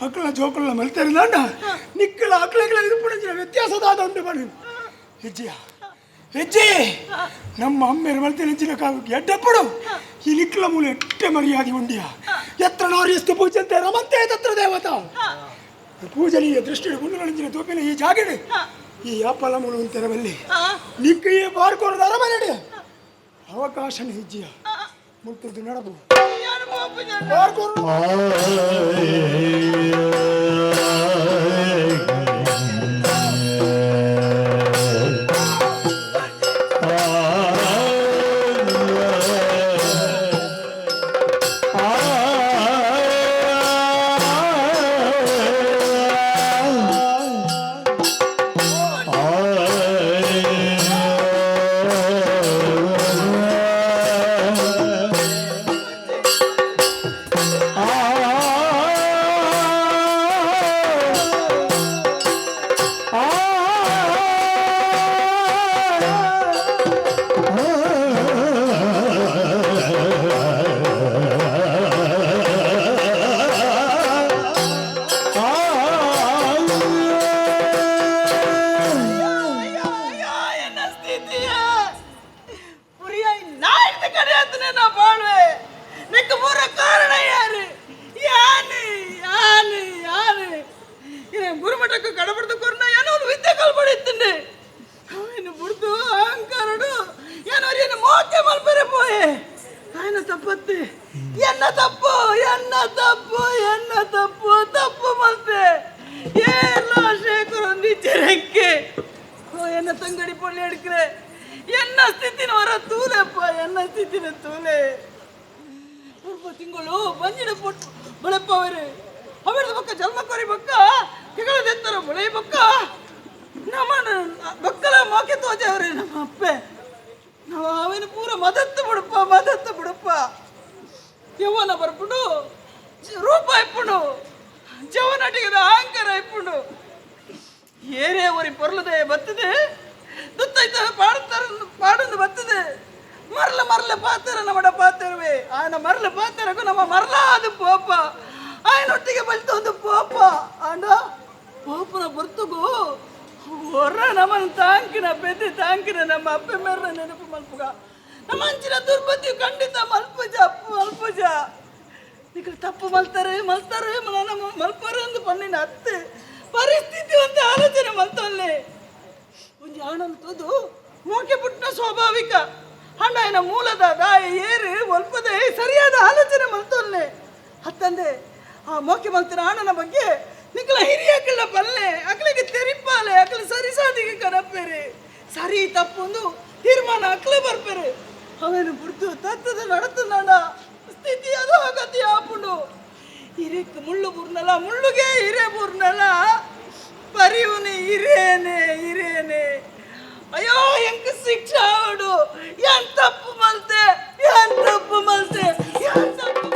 ಅಕ್ಕಳ ಜೋಕಳ ಮಲ್ತಿರಂದ ನಿಕ್ಕಳ ಅಕ್ಕಳಿಗಳ ಇರುಪಡಂಗಿನ ವ್ಯತ್ಯಾಸದಾದ ಉಂಟು ಬನ್ನಿ ಹೆಜ್ಜೆ ನಮ್ಮ ಅಮ್ಮೆರ ಮಲ್ತಿನ ಹೆಂಚಿನ ಕಾವಿಗೆ ಎಡ್ಡಪ್ಪಡು ಈ ನಿಕ್ಕಳ ಮೂಲ ಎಟ್ಟೆ ಮರ್ಯಾದೆ ಉಂಡಿಯ ಎತ್ರ ನಾರ್ಯಸ್ತು ಪೂಜಂತೆ ರಮಂತೆ ತತ್ರ ದೇವತಾ ಪೂಜನೀಯ ದೃಷ್ಟಿ ಗುಂಡುಗಳಿಂಚಿನ ತೋಪಿನ ಈ ಜಾಗಡೆ ಈ ಅಪ್ಪಲ ಮೂಲ ತೆರವಲ್ಲಿ ನಿಕ್ಕಯ್ಯ ಬಾರ್ಕೋರದ ಅರಮನೆ ಅವಕಾಶ ಹೆಜ್ಜೆಯ ಮುಟ್ಟಿದ್ದು ನಡಬು ಗುರುಮಠಕ್ಕೆ ಕಡಬಡ್ದು ಕೊರ್ನ ಏನೋ ವಿದ್ಯೆ ಕಲ್ಪಡಿತ್ತಂಡೆ ಅವನು ಬಿಡ್ದು ಅಹಂಕಾರಡು ಏನೋ ಏನು ಮೋಕೆ ಮಲ್ಪರೆ ಪೋಯೆ ఆయన తప్పత్తి ఎన్న తప్పు తప్పు మల్తే ಏರ್ಲೋ ಶೇಖರ್ ಒಂದಿಚ್ಚರೆಕ್ಕೆ ಎನ್ನ ತಂಗಡಿ ಪೊಳ್ಳಿ ಎಡ್ಕ್ರೆ ಎನ್ನ ಸ್ಥಿತಿನ ಹೊರ ತೂಲೆಪ್ಪ ಎನ್ನ ಸ್ಥಿತಿನ ತೂಲೆ ಪೂರ್ವ ತಿಂಗಳು ಬಂಜಿನ ಪೊಟ್ಟು ಬೆಳಪ್ಪವರು ಅವರದು ಬಕ್ಕ ಜನ್ಮಕೋರಿ ಬಕ್ಕ ಕೆಗಳದೆತ್ತರ ಬೆಳೆ ಬಕ್ಕ ನಮ್ಮ ಬಕ್ಕಲ ಮೋಕೆ ತೋಜವ್ರೆ ನಮ್ಮ ಅಪ್ಪೆ ನಾವು ಅವನು ಪೂರ ಮದತ್ತು ಬಿಡಪ್ಪ ಯೌವನ ಬರ್ಪುಡು ರೂಪ ಇಪ್ಪುಡು ಜವನಟಿಗದ ಅಹಂಕಾರ ಇಪ್ಪುಡು ಏರೇ ಒರಿ ಪೊರ್ಲದೆ ಬತ್ತದೆ ದುತ್ತೈತ ಪಾಡೊಂದು ಬತ್ತದೆ ಮರಲ ಪಾತ್ರ ನಮ್ಮಡ ಪಾತ್ರವೇ ಆಯನ ಮರಲ ಪಾತ್ರಕ್ಕೂ ನಮ್ಮ ಮರಲಾದ ಪೋಪ ಆಯನೊಟ್ಟಿಗೆ ಬಲ್ತು ಒಂದು ಪೋಪ ಆಂಡ ಪೋಪನ ಬರ್ತುಗು ಹೊರ ನಮ್ಮನ್ನು ತಾಂಕಿನ ನಮ್ಮ ಅಪ್ಪ ಮೇರ ನೆನಪು ಮಲ್ಪುಗ ನಮ್ಮ ಅಂಚಿನ ದುರ್ಬುದ್ಧಿ ಖಂಡಿತ ಮಲ್ಪುಜ ಈಗ ತಪ್ಪು ಮಲ್ತಾರೆ ಮಲ್ಪಾರೆ ಎಂದು ಪಣ್ಣಿನ ಅತ್ತೆ ಪರಿಸ್ಥಿತಿ ಒಂದು ಆಲೋಚನೆ ಮಲ್ತಲ್ಲೇ ಒಂದು ಆಣಂತದು ಮೋಕೆ ಪುಟ್ಟ ಸ್ವಾಭಾವಿಕ ಹಣ್ಣಾಯನ ಮೂಲದ ದಾಯ ಏರು ಒಲ್ಪದೆ ಸರಿಯಾದ ಆಲೋಚನೆ ಮಲ್ತಲ್ಲೇ ಹತ್ತಂದೆ ಆ ಮುಖ್ಯಮಂತ್ರಿ ಅಣ್ಣನ ಬಗ್ಗೆ ನಿಕ್ಕಳ ಹಿರಿಯಕ್ಕಳ ಬಲ್ಲೆ ಅಕ್ಲಿಗೆ ತೆರಿಪಾಲೆ ಅಕ್ಲ ಸರಿ ಸಾದಿಗೆ ಕನಪ್ಪೇರಿ ಸರಿ ತಪ್ಪೊಂದು ತೀರ್ಮಾನ ಅಕ್ಲೆ ಬರ್ಪೇರಿ ಅವನು ಬಿಡ್ತು ತತ್ತದ ನಡತನ ಸ್ಥಿತಿ ಅದು ಗತಿ ಆಪುಂಡು ಹಿರಿಕ್ ಮುಳ್ಳು ಬೂರ್ನಲ್ಲ ಮುಳ್ಳುಗೆ ಹಿರೇ ಬೂರ್ನಲ್ಲ ಪರಿಯುನಿ ಹಿರೇನೆ ಅಯ್ಯೋ ಹೆಂಗ ಶಿಕ್ಷಾ ಅವಡು ಏನ್ ತಪ್ಪು ಮಲ್ತೆ ಏನ್ ತಪ್ಪು ಮಲ್ತೆ ಏನ್ ತಪ್ಪು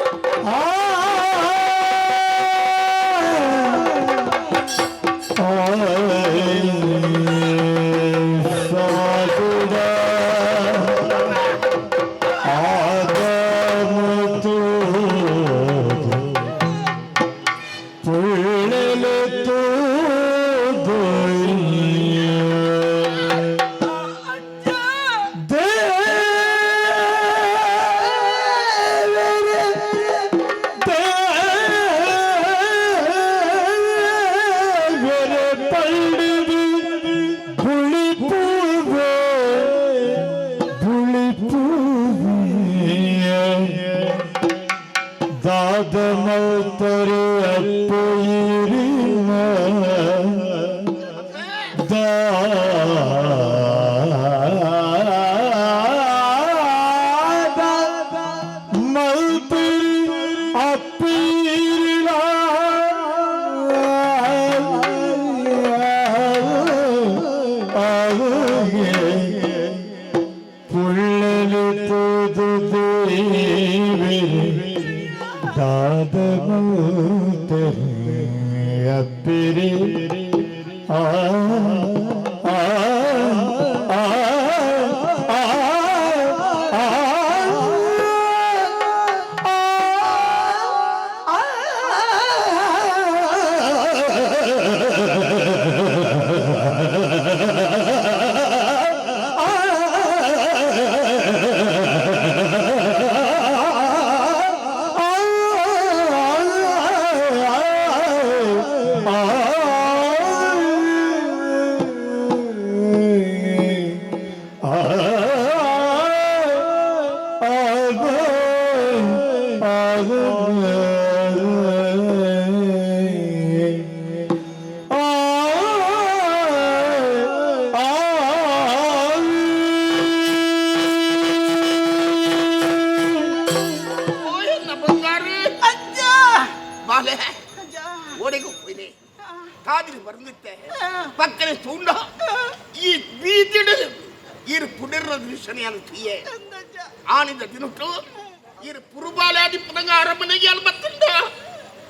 ಪಕ್ಕನೆ ತುಂಡ ಈ ಬೀದಿಡ ಇರು ಪುಡಿರ ದೃಶ್ಯನ ತುಯೆ ಆನಿದ ದಿನಟ್ಟು ಇರು ಪುರುಬಾಲಾದಿ ಪುನಗ ಅರಮನೆಗೆ ಅಲ್ಲಿ ಬತ್ತಂಡ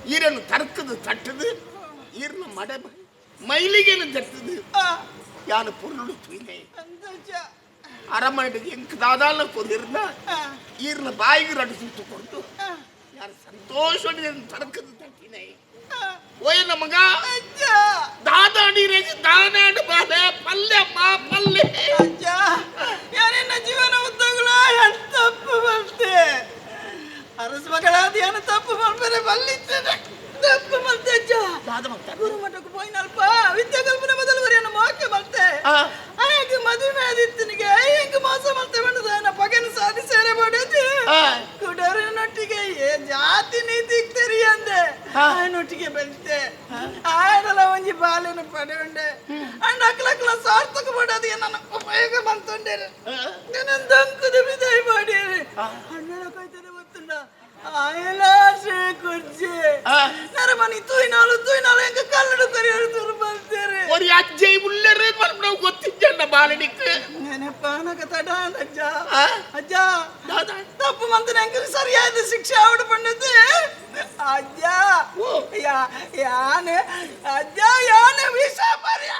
ಈರನ್ನು ತರ್ಕದು ತಟ್ಟದು ಈರ್ನ ಮಡೆ ಮೈಲಿಗೆನು ತಟ್ಟದು ಯಾನು ಪುರುಳು ತುಯ್ನೆ ಅರಮನೆಗೆ ಎಂಕ ದಾದಾಲ ಕೊದಿರ್ನ ಈರ್ನ ಬಾಯಿಗೆ ರಡ್ಡು ಸುಟ್ಟು ಕೊಡ್ತು ಯಾರು ಸಂತೋಷವಾಗಿ ತರ್ಕದು ತಟ್ಟಿನೆ ಓಯ ನಮಗ ದಾದಾಡಿರೆಗೆ ದಾನಾಡು ಬಾಲೆ ಪಲ್ಲೆ ಮಾ ಪಲ್ಲೆ ಅಜ್ಜ ಯಾರೆನ್ನ ಜೀವನ ಉದ್ದಗಳು ಏನು ತಪ್ಪು ಮಾಡ್ತೆ ಅರಸ ಮಗಳಾದ ಏನು ತಪ್ಪು ಮಾಡ್ಬೇರೆ ಬಲ್ಲಿದ್ದೇನೆ ತಪ್ಪು ಮಾಡ್ತೆ ಅಜ್ಜ ಗುರು ಮಠಕ್ಕೆ ಹೋಯ್ನಲ್ಪ ವಿದ್ಯಾ ಕಲ್ಪನೆ ಬದಲುವರಿಯನ್ನು ಮೋಕೆ ಮಾಡ್ತೆ ಆಗ ಮದುವೆ ಆದಿತ್ತನಿಗೆ ಹೆಂಗ ಮೋಸ ಮಾಡ್ತೆ ಬಂದದ ನನ್ನ ಪಗನ ಸಾಧಿ ಸೇರೆ ಮಾಡೋದು ಕುಡರಿನೊಟ್ಟಿಗೆ ಜಾತಿ ನೀತಿ ತೆರಿಯಂದೆ ಆಯನೊಟ್ಟಿಗೆ ಬೆಳಿತೆ ಆಯನಲ್ಲ ಒಂಜಿ ಬಾಲಿನ ಪಡೆಯುಂಡೆ ಅಂಡ್ ಅಕ್ಲಕ್ಲ ಸಾರ್ಥಕ ಮಾಡೋದು ನನ್ನ ಉಪಯೋಗ ಬಂತುಂಡೆ ನನ್ನ ದಂಕದ ವಿದಾಯ ಮಾಡಿ ಅಣ್ಣಳ ಕೈತನೆ ಗೊತ್ತುಂಡ ಆಯಲಾಸೆ ಕುರ್ಜಿ ನರಮನಿ ತುಯ್ನಾಳು ಹೆಂಗ ಕಲ್ಲಡು ಕರಿಯರು ತುರ್ಬಲ್ತೇರೆ ஒரு அஜ்ஜை உள்ளரே மறுபடியும் ನಾವು ಗೊತ್ತಿದ್ದ ಬಾಲನಿಕ್ಕೆ ನೆನಪಾನಕ ತಡ ಅಜ್ಜ ಅಜ್ಜ ತಪ್ಪು ಮಂತನ ಹೆಂಗ ಸರಿಯಾದ ಶಿಕ್ಷೆ ಅವಡು ಪಂಡದು ಅಜ್ಜ ಯಾನೆ ಅಜ್ಜ ಯಾನೆ ವಿಷ ಪರ್ಯ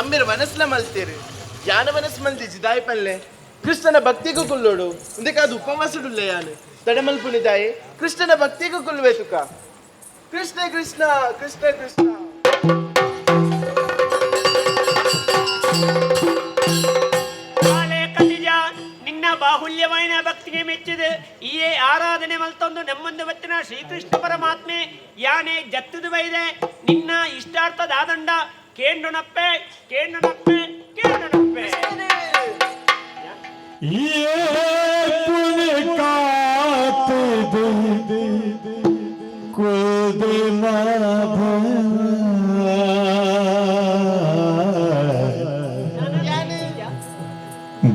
అమ్మిరు మనసులో మల్తేరు యాన మనసు మల్ది జిదాయి పల్లె కృష్ణన భక్తికు కుల్లోడు ఇందుకాదు ఉపవాసుడు లేయాను తడమల్పుని దాయి కృష్ణన భక్తికు కుళ్ళు వెతుక కృష్ణ కృష్ణ కృష్ణ కృష్ణ ನಿನ್ನ ಬಾಹುಲ್ಯವಾಯಿನ ಭಕ್ತಿಗೆ ಮೆಚ್ಚಿದ ಈ ಆರಾಧನೆ ಮಲ್ತೊಂದು ನಮ್ಮೊಂದು ಬತ್ತಿನ ಶ್ರೀಕೃಷ್ಣ ಪರಮಾತ್ಮೆ ಯಾನೆ ಜತ್ತದು ಬೈದೆ ನಿನ್ನ ಇಷ್ಟಾರ್ಥದ ಆದಂಡ ಕೇಂಡುನಪ್ಪೆ ಕೇಂಡುನಪ್ಪೆ ಕೇಂಡುನಪ್ಪೆ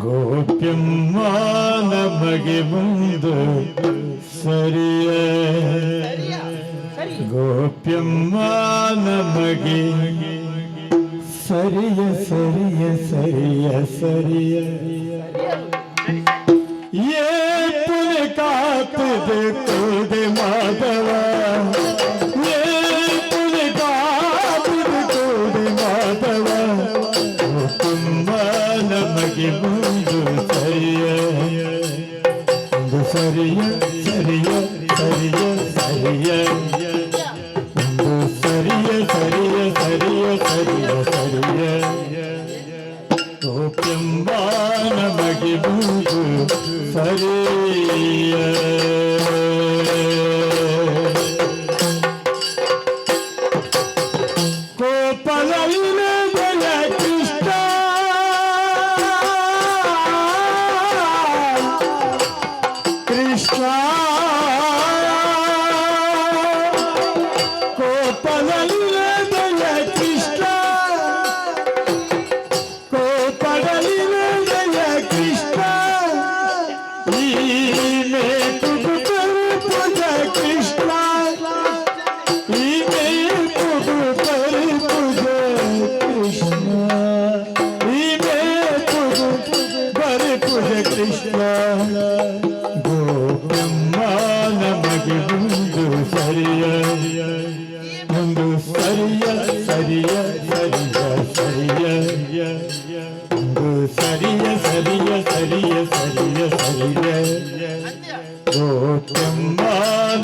ಗೋಪ್ಯಮ್ಮ ನಮಗೆ ಬಂದು ಸರಿಯ ಗೋಪ್ಯಮ್ಮ ನಮಗೆ ಸರಿಯ ಸರಿಯ ಸರಿಯ ಸರಿಯ ಏ ಪುನ ಕಾತದೆ ಕೋದೆ ಮಾಧವ ಏ ಪುನ ಕಾತದೆ ಕೋದೆ ಮಾಧವ ಗೋಪ್ಯಮ್ಮ ನಮಗೆ ಬಂದು ಸರಿಯ ಒಂದು ಸರಿಯ ಸರಿಯ ಸರಿಯ ಸರಿಯ ಒಂದು ಸರಿಯ ಸರಿಯ ಸರಿಯ ಸರಿಯ ಸರಿಯ ಗೋಪ್ಯಮ್ಮ ನಮಗೆ ಬಂದು ಸರಿಯ ಗೋಪಾಲನ ಕೃಷ್ಣ ಕೃಷ್ಣ ಕೋಪದಲ್ಲಿನ ದಯ ಕೃಷ್ಣ ಕೋಪದಲ್ಲಿನ ದಯ ಕೃಷ್ಣ ಈ ಮೇಕುದು ಪೂಜ ಕೃಷ್ಣ ಈ ಮೇಕುದು ಪೂಜ ಕೃಷ್ಣ ಈ ಮೇಕುದು ಪೂಜ ಕೃಷ್ಣ ಗೋಪ್ಯಮ್ಮ ನಮಗೆ ಒಂದು ಸರಿಯ ಒಂದು ಸರಿಯ ಸರಿಯ ಸರಿಯ ಸರಿಯ ಒಂದು ಸರಿಯ ಸರಿಯ ಸರಿಯ ಸರಿಯ ಸರಿಯ ಗೋಪ್ಯಮ್ಮ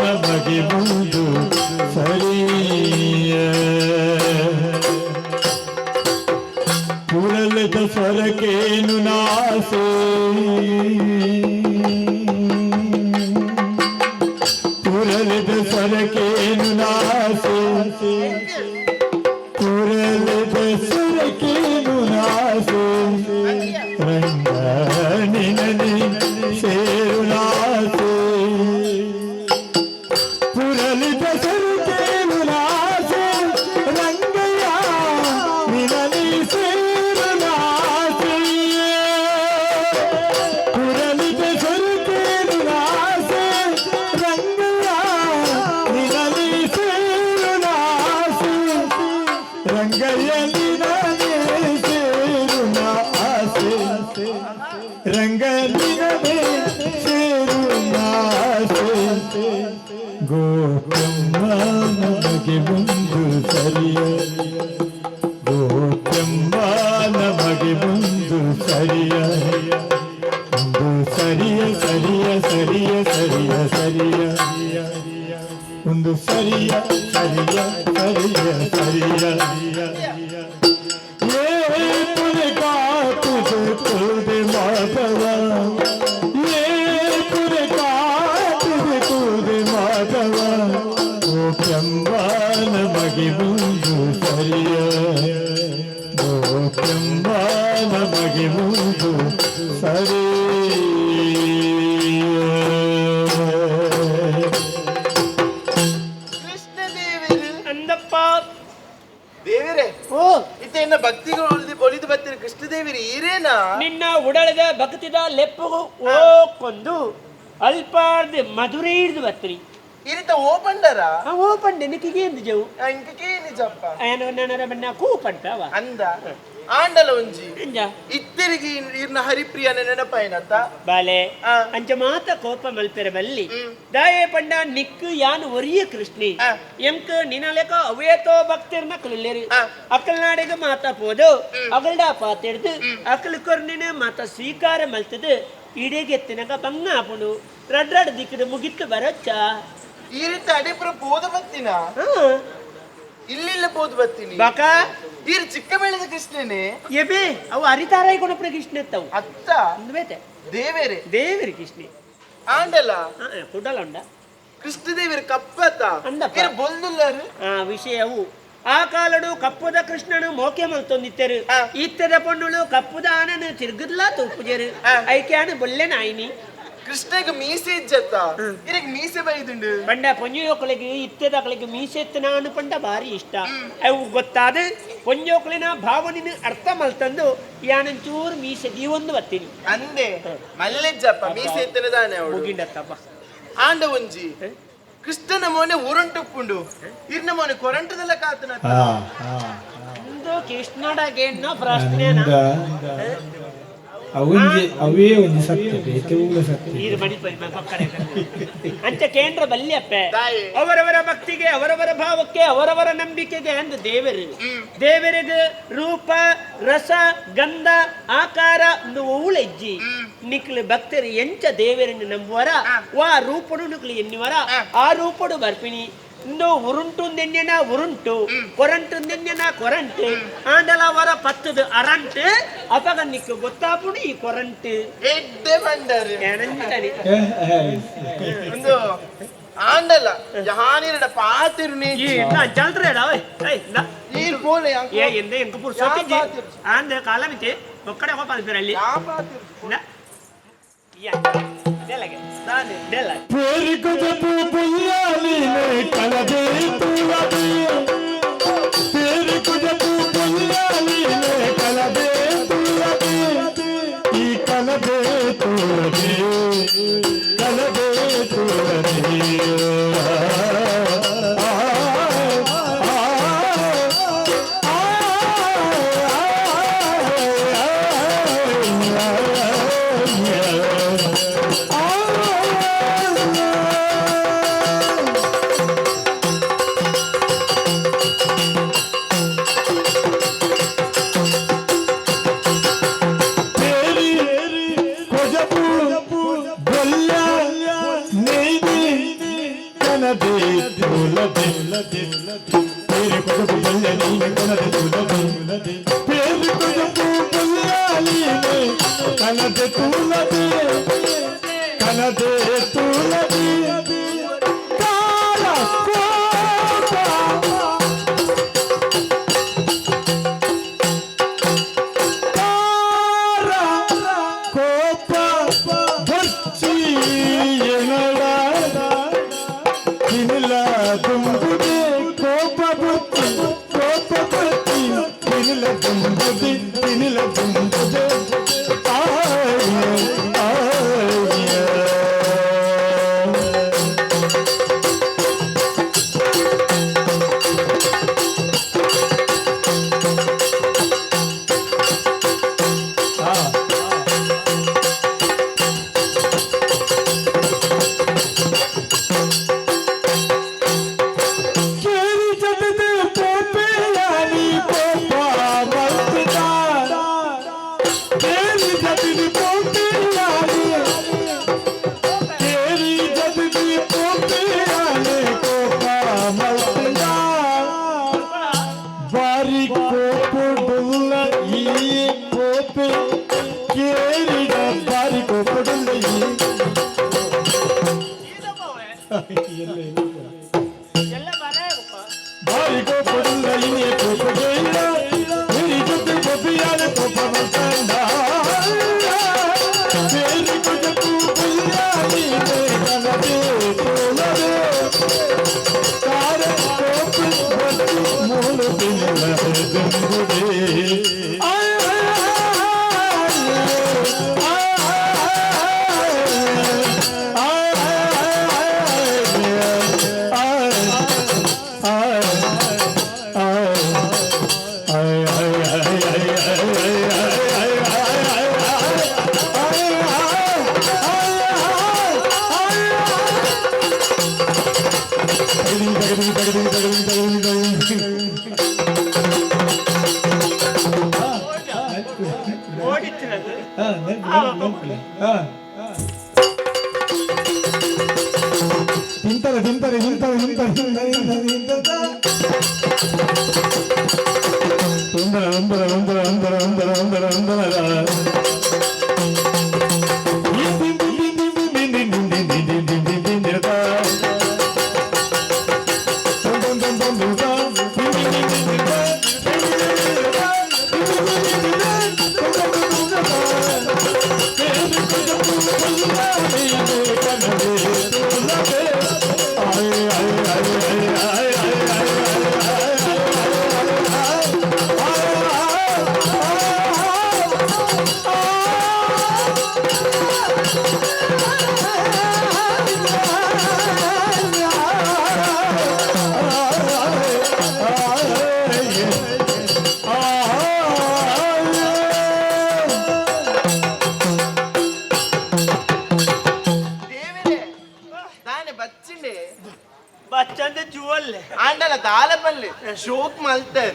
ನಮಗೆ ಒಂದು ಸರಿಯ ಪುರಲದ ಸ್ವರಕ್ಕೇನು ನಾಸೆ ಪುರಲದ ಸ್ವರಕ್ಕೇನು ನಾಸೆ ಪುರಲದ ಸ್ವರಕ್ಕೇನು ನಾಸೆ ರಂಗ ನಿನನಿ ಸೇರು ನಾಸೆ ಪುರಲಿದ ಸ್ವರಕ್ಕೇನು ನಾಸೆ ರಂಗಯ್ಯ ನಿನನಿ ಸೇರು ನಾಸೆ ಪುರಲಿದ ಸ್ವರಕ್ಕೇನು ನಾಸೆ ರಂಗಯ್ಯ ನಿನನಿ ಸೇರು ನಾಸೆ ರಂಗಯ್ಯ ನಿನನಿ ಸೇರು ನಾಸೆ ರಂಗ ನಿನನಿ ಸೇರು ನಾಸೆ ಗೋಪ್ಯಮ್ಮ ನಮಗೆ ಒಂದು ಸರಿಯ ಗೋಪ್ಯಮ್ಮ ನಮಗೆ ಒಂದು ಸರಿಯ ಒಂದು ಸರಿಯ ಸರಿಯ ಸರಿಯ ಸರಿಯ ಸರಿಯ ಒಂದು ಸರಿಯ ಸರಿಯ ಸರಿಯ ಸರಿಯ ಏ ಪುನ ಕಾತದೆ ಕೋದೆ ಮಾಧವ ಏ ಪುನ ಕಾತದೆ ಕೋದೆ ಮಾಧವ ಗೋಪ್ಯಮ್ಮ ನಮಗೆ ಒಂದು ಸರಿಯ ಗೋಪ್ಯಮ್ಮ ನಮಗೆ ಒಂದು ಸರಿಯ ಅಂದಪ್ಪ ದೇವರೇ ಓ ಇತ್ತ ಇನ್ನ ಭಕ್ತಿಗಳು ಒಲಿದು ಬರ್ತೀರಿ ಕೃಷ್ಣ ದೇವಿರಿ ಈರೇನಾ ನಿನ್ನ ಉಡಳದ ಭಕ್ತಿದ ಲೆಪ್ಪು ಓ ಕೊಂದು ಅಲ್ಪಾರ್ದು ಮಧುರೆ ಹಿಡಿದು ಬತ್ರಿ ಇರಿತ ಓಪಂಡರ ಓಪಂಡೆ ನಿಕ್ಕಿಗೆ ಎಂದು ಜವು ಇಂಕಕ್ಕೆ ನಿಜಪ್ಪ ಏನು ನನ್ನ ಬಣ್ಣ ಕೂಪಂಟವ ಅಂದ ಆಂಡಲ ಒಂಜಿ ಇತ್ತಿರಿಗೆ ಇರ್ನ ಹರಿಪ್ರಿಯನ ನೆನಪಾಯಿನತ್ತ ಬಾಲೆ ಅಂಚ ಮಾತ ಕೋಪ ಮಲ್ಪೆರೆ ಬಲ್ಲಿ ದಾಯೇ ಪಂಡ ನಿಕ್ಕು ಯಾನು ಒರಿಯ ಕೃಷ್ಣಿ ಎಂಕ ನಿನಲೆಕ ಅವೇತೋ ಭಕ್ತಿರ್ನ ಕಲಿಲ್ಲೇರಿ ಅಕಲ್ನಾಡಿಗೆ ಮಾತಾ ಪೋದು ಅಗಲ್ಡ ಪಾತೆಡ್ದು ಅಕಲ್ ಕೊರ್ನಿನ ಮಾತ ಸ್ವೀಕಾರ ಮಲ್ತದು ಇಡೀಗೆತ್ತಿನಗ ಬಂಗ ಆಪುಡು ರಡ್ ದಿಕ್ಕದು ಮುಗಿತ್ತು ಬರಚ್ಚ ಈ ರೀತಿ ಅಡಿಪುರ ಬೋಧ ಬತ್ತಿನ ಇಲ್ಲಿಲ್ಲ ಬೋಧ ಬತ್ತೀನಿ ಬಾಕ ಈರು ಚಿಕ್ಕ ಬೆಳೆದ ಕೃಷ್ಣನೇ ಎಬೆ ಅವು ಅರಿತಾರಾಯಿ ಕೊಡಪ್ರ ಕೃಷ್ಣ ಎತ್ತವು ಅತ್ತ ಬೇತೆ ದೇವೇರೆ ದೇವರಿ ಕೃಷ್ಣ ಆಂಡಲ್ಲ ಕುಡಲ ಉಂಡ ಕೃಷ್ಣ ದೇವರ ಕಪ್ಪತ್ತ ಅಂದಪ್ಪ ಬೊಲ್ಲರು ವಿಷಯವು ಆ ಕಾಲಡು ಕಪ್ಪುದ ಕೃಷ್ಣನು ಮೋಕೆ ಮಲ್ತೊಂದಿತ್ತರು ಇತ್ತದ ಪೊಣ್ಣುಳು ಕಪ್ಪುದ ಆನನು ತಿರುಗುದ್ಲಾ ತೂಪುಜರು ಐಕ್ಯಾನು ಬೊಲ್ಲೆ ನಾಯಿನಿ ಕೃಷ್ಣಗೆ ಮೀಸೆ ಇಜ್ಜತ್ತ ಇರಗ್ ಮೀಸೆ ಬೈದುಂಡು ಪಂಡ ಪೊಂಜೋಕಳಿಗೆ ಇತ್ತದಗಳಿಗೆ ಮೀಸೆ ಎತ್ತನ ಪಂಡ ಭಾರಿ ಇಷ್ಟ ಅವು ಗೊತ್ತಾದ ಪೊಂಜೋಕಳಿನ ಭಾವನಿನ ಅರ್ಥ ಮಲ್ತಂದು ಯಾನಂಚೂರು ಮೀಸೆ ದೀವೊಂದು ಬತ್ತೀನಿ ಅಂದೆ ಮಲ್ಲೆಜ್ಜಪ್ಪ ಮೀಸೆ ಎತ್ತನದಾನೆ ಅವಳು ಮುಗಿಂಡತ್ತಪ್ಪ ಆಂಡ ಒಂಜಿ ಕೃಷ್ಣನ ಮೋನೆ ಉರುಂಟುಪ್ಪುಂಡು ಇರ್ನ ಮೋನೆ ಕೊರಂಟದಲ್ಲ ಕಾತನ ಒಂದು ಕೃಷ್ಣಡಗೇನೋ ಪ್ರಶ್ನೆನಾ ಅವೇ ಒಂದು ಸತ್ಯ ಬೇತೂಲ ಸತ್ಯ ನೀರು ಮಣಿ ಅಂತ ಕೇಂದ್ರ ಬಲ್ಯಪ್ಪೆ ಅವರವರ ಭಕ್ತಿಗೆ ಅವರವರ ಭಾವಕ್ಕೆ ಅವರವರ ನಂಬಿಕೆಗೆ ಅಂದು ದೇವರಿಗೆ ರೂಪ ರಸ ಗಂಧ ಆಕಾರ ಒಂದು ಊಳೆಜ್ಜಿ ನಿಕ್ಲು ಭಕ್ತರು ಎಂಚ ದೇವರನ್ನು ನಂಬುವರ ವಾ ರೂಪಡು ನಿಕ್ಲು ಎನ್ನುವರ ಆ ರೂಪಡು ಬರ್ಪಿಣಿ ಇಂದು ಉರುಂಟುಂದೆನ್ಯನ ಉರುಂಟು ಕೊರಂಟುಂದೆನ್ಯನ ಕೊರಂಟು ಆಂಡಲ ವರ ಪತ್ತದು ಅರಂಟು ಅಪಗ ನಿಕ್ಕು ಗೊತ್ತಾಪುಡು ಈ ಕೊರಂಟು ಎಡ್ಡೆ ಬಂಡರು ಒಂದು ಆಂಡಲ ಜಹಾನಿರಡ ಪಾತಿರು ಜಲ್ತ್ರೇಡ ನೀರು ಪೋಲೆ ಎಂದ ಎಂಕ ಪುರ್ಸೊತ್ತಿಜ್ಜಿ ಆಂದ ಕಾಲಮಿತಿ ಒಕ್ಕಡೆ ಹೋಪಾಲ್ಪಿರಲ್ಲಿ ತಿಂತಾರೆ ಬಚ್ಚಂದೆ ಜುವಲ್ ಆಂಡಲ ತಾಲಪಲ್ಲಿ ಶೋಕ್ ಮಲ್ತೆ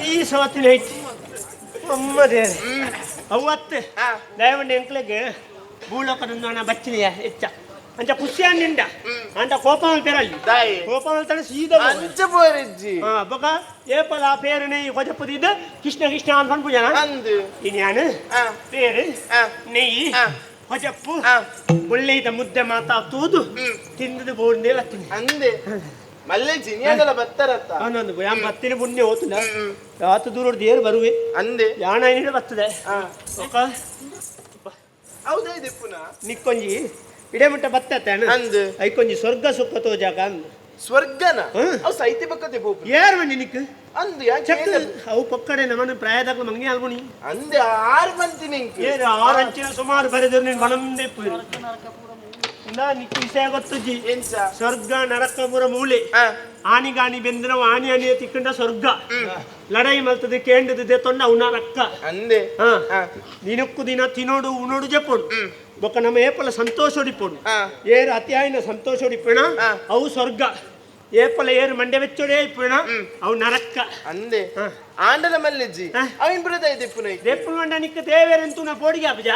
ಈ ಸೋತಿನ ಐತಿ ಒಮ್ಮದೆ ಅವತ್ತು ದಯವಂಡ ಎಂಕ್ಲೆಗೆ ಭೂಲೋಕದ ಬಚ್ಚಿನೆಯ ಹೆಚ್ಚ ಅಂಚ ಖುಷಿಯನ್ನಿಂದ ಅಂಟ ಕೋಪಮಲ್ ಪೇರಲ್ಲಿ ಕೋಪಮಲ್ ತಡ ಸೀದಾ ಅಂಚ ಪೋರಿಜ್ಜಿ ಬೊಕ ಏಪಲ ಆ ಪೇರನೆ ಕೊಜಪುದಿದ ಕೃಷ್ಣ ಕೃಷ್ಣ ಅಂತ ಪೂಜನ ಅಂದು ಇನ್ಯಾನು ಪೇರು ನೆಯ್ಯಿ ಹೊಜಪ್ಪು ಒಳ್ಳೆಯ ಮುದ್ದೆ ಮಾತಾತೂದು ತಿಂದದು ಬೋರ್ನೇ ಲತ್ತೀನಿ ಅಂದೆ ಮಲ್ಲೆ ಜಿನಿಯಾದಲ್ಲ ಬತ್ತರತ್ತ ಅವನೊಂದು ಯಾನ್ ಬತ್ತಿನ ಪುಣ್ಯ ಹೋತುಂಡ ಯಾತು ದೂರ ದೇರು ಬರುವೆ ಅಂದೆ ಯಾಣ ಏನಿಡ ಬರ್ತದೆ ಹೌದಾ ಇದೆ ಪುನಃ ನಿಕ್ಕೊಂಜಿ ಇಡೇಮುಟ್ಟ ಬತ್ತತ್ತೇನು ಅಂದು ಐಕೊಂಜಿ ಸ್ವರ್ಗ ಸುಖ ತೋಜಾಗ ಅಂದು ಸ್ವರ್ಗನ ಅವು ಸೈತಿ ಪಕ್ಕತೆ ಬೋಪು ಯಾರು ಮಂದಿ ನಿಕ್ ಅಂದು ಯಾಕೆ ಅವು ಪಕ್ಕಡೆ ನಮ್ಮನ್ನು ಪ್ರಾಯದಾಗ ಮಂಗಿ ಅಲ್ಬುನಿ ಅಂದೆ ಆರು ಬಂತಿ ನಿಂಗೆ ಏನು 6 ಅಂಚಿನ ಸುಮಾರು ಬರೆದ್ರು ನೀನು ಬಣಂದೆ ಪೂರು ನಾ ನಿಕ್ ವಿಷಯ ಗೊತ್ತುಜ್ಜಿ ಸ್ವರ್ಗ ನರಕಪುರ ಮೂಲೆ ಆನಿಗಾನಿ ಬೆಂದ್ರ ಆನಿ ಅನಿಯ ತಿಕ್ಕಂಡ ಸ್ವರ್ಗ ಲಡೈ ಮಲ್ತದೆ ಕೇಂಡದೆ ತೊಂಡ ಅವನ ರಕ್ಕ ಅಂದೆ ನಿನಕ್ಕು ದಿನ ತಿನ್ನೋಡು ಉಣೋಡು ಜಪ್ಪೋಡು ಬೊಕ್ಕ ನಮ್ಮ ಏಪಲ ಸಂತೋಷ ಹೊಡಿಪೋಡು ಏರು ಅತಿಯಾಯಿನ ಸಂತೋಷ ಹೊಡಿಪೋಣ ಅವು ಸ್ವರ್ಗ ಏಪಲ ಏರು ಮಂಡ್ಯ ವೆಚ್ಚೋಡೆ ಇಪ್ಪೋಣ ಅವು ನರಕ್ಕ ಅಂದೆ ಆಂಡಲ ಮಲ್ಲೆಜ್ಜಿ ಅವಿನ್ ಬುರದ ಇದೆ ಪುನಃ ದೇಪ್ಪು ಮಂಡ ನಿಕ್ಕ ದೇವೇರಂತೂ ನಾ ಪೋಡಿಗೆ ಅಪಜ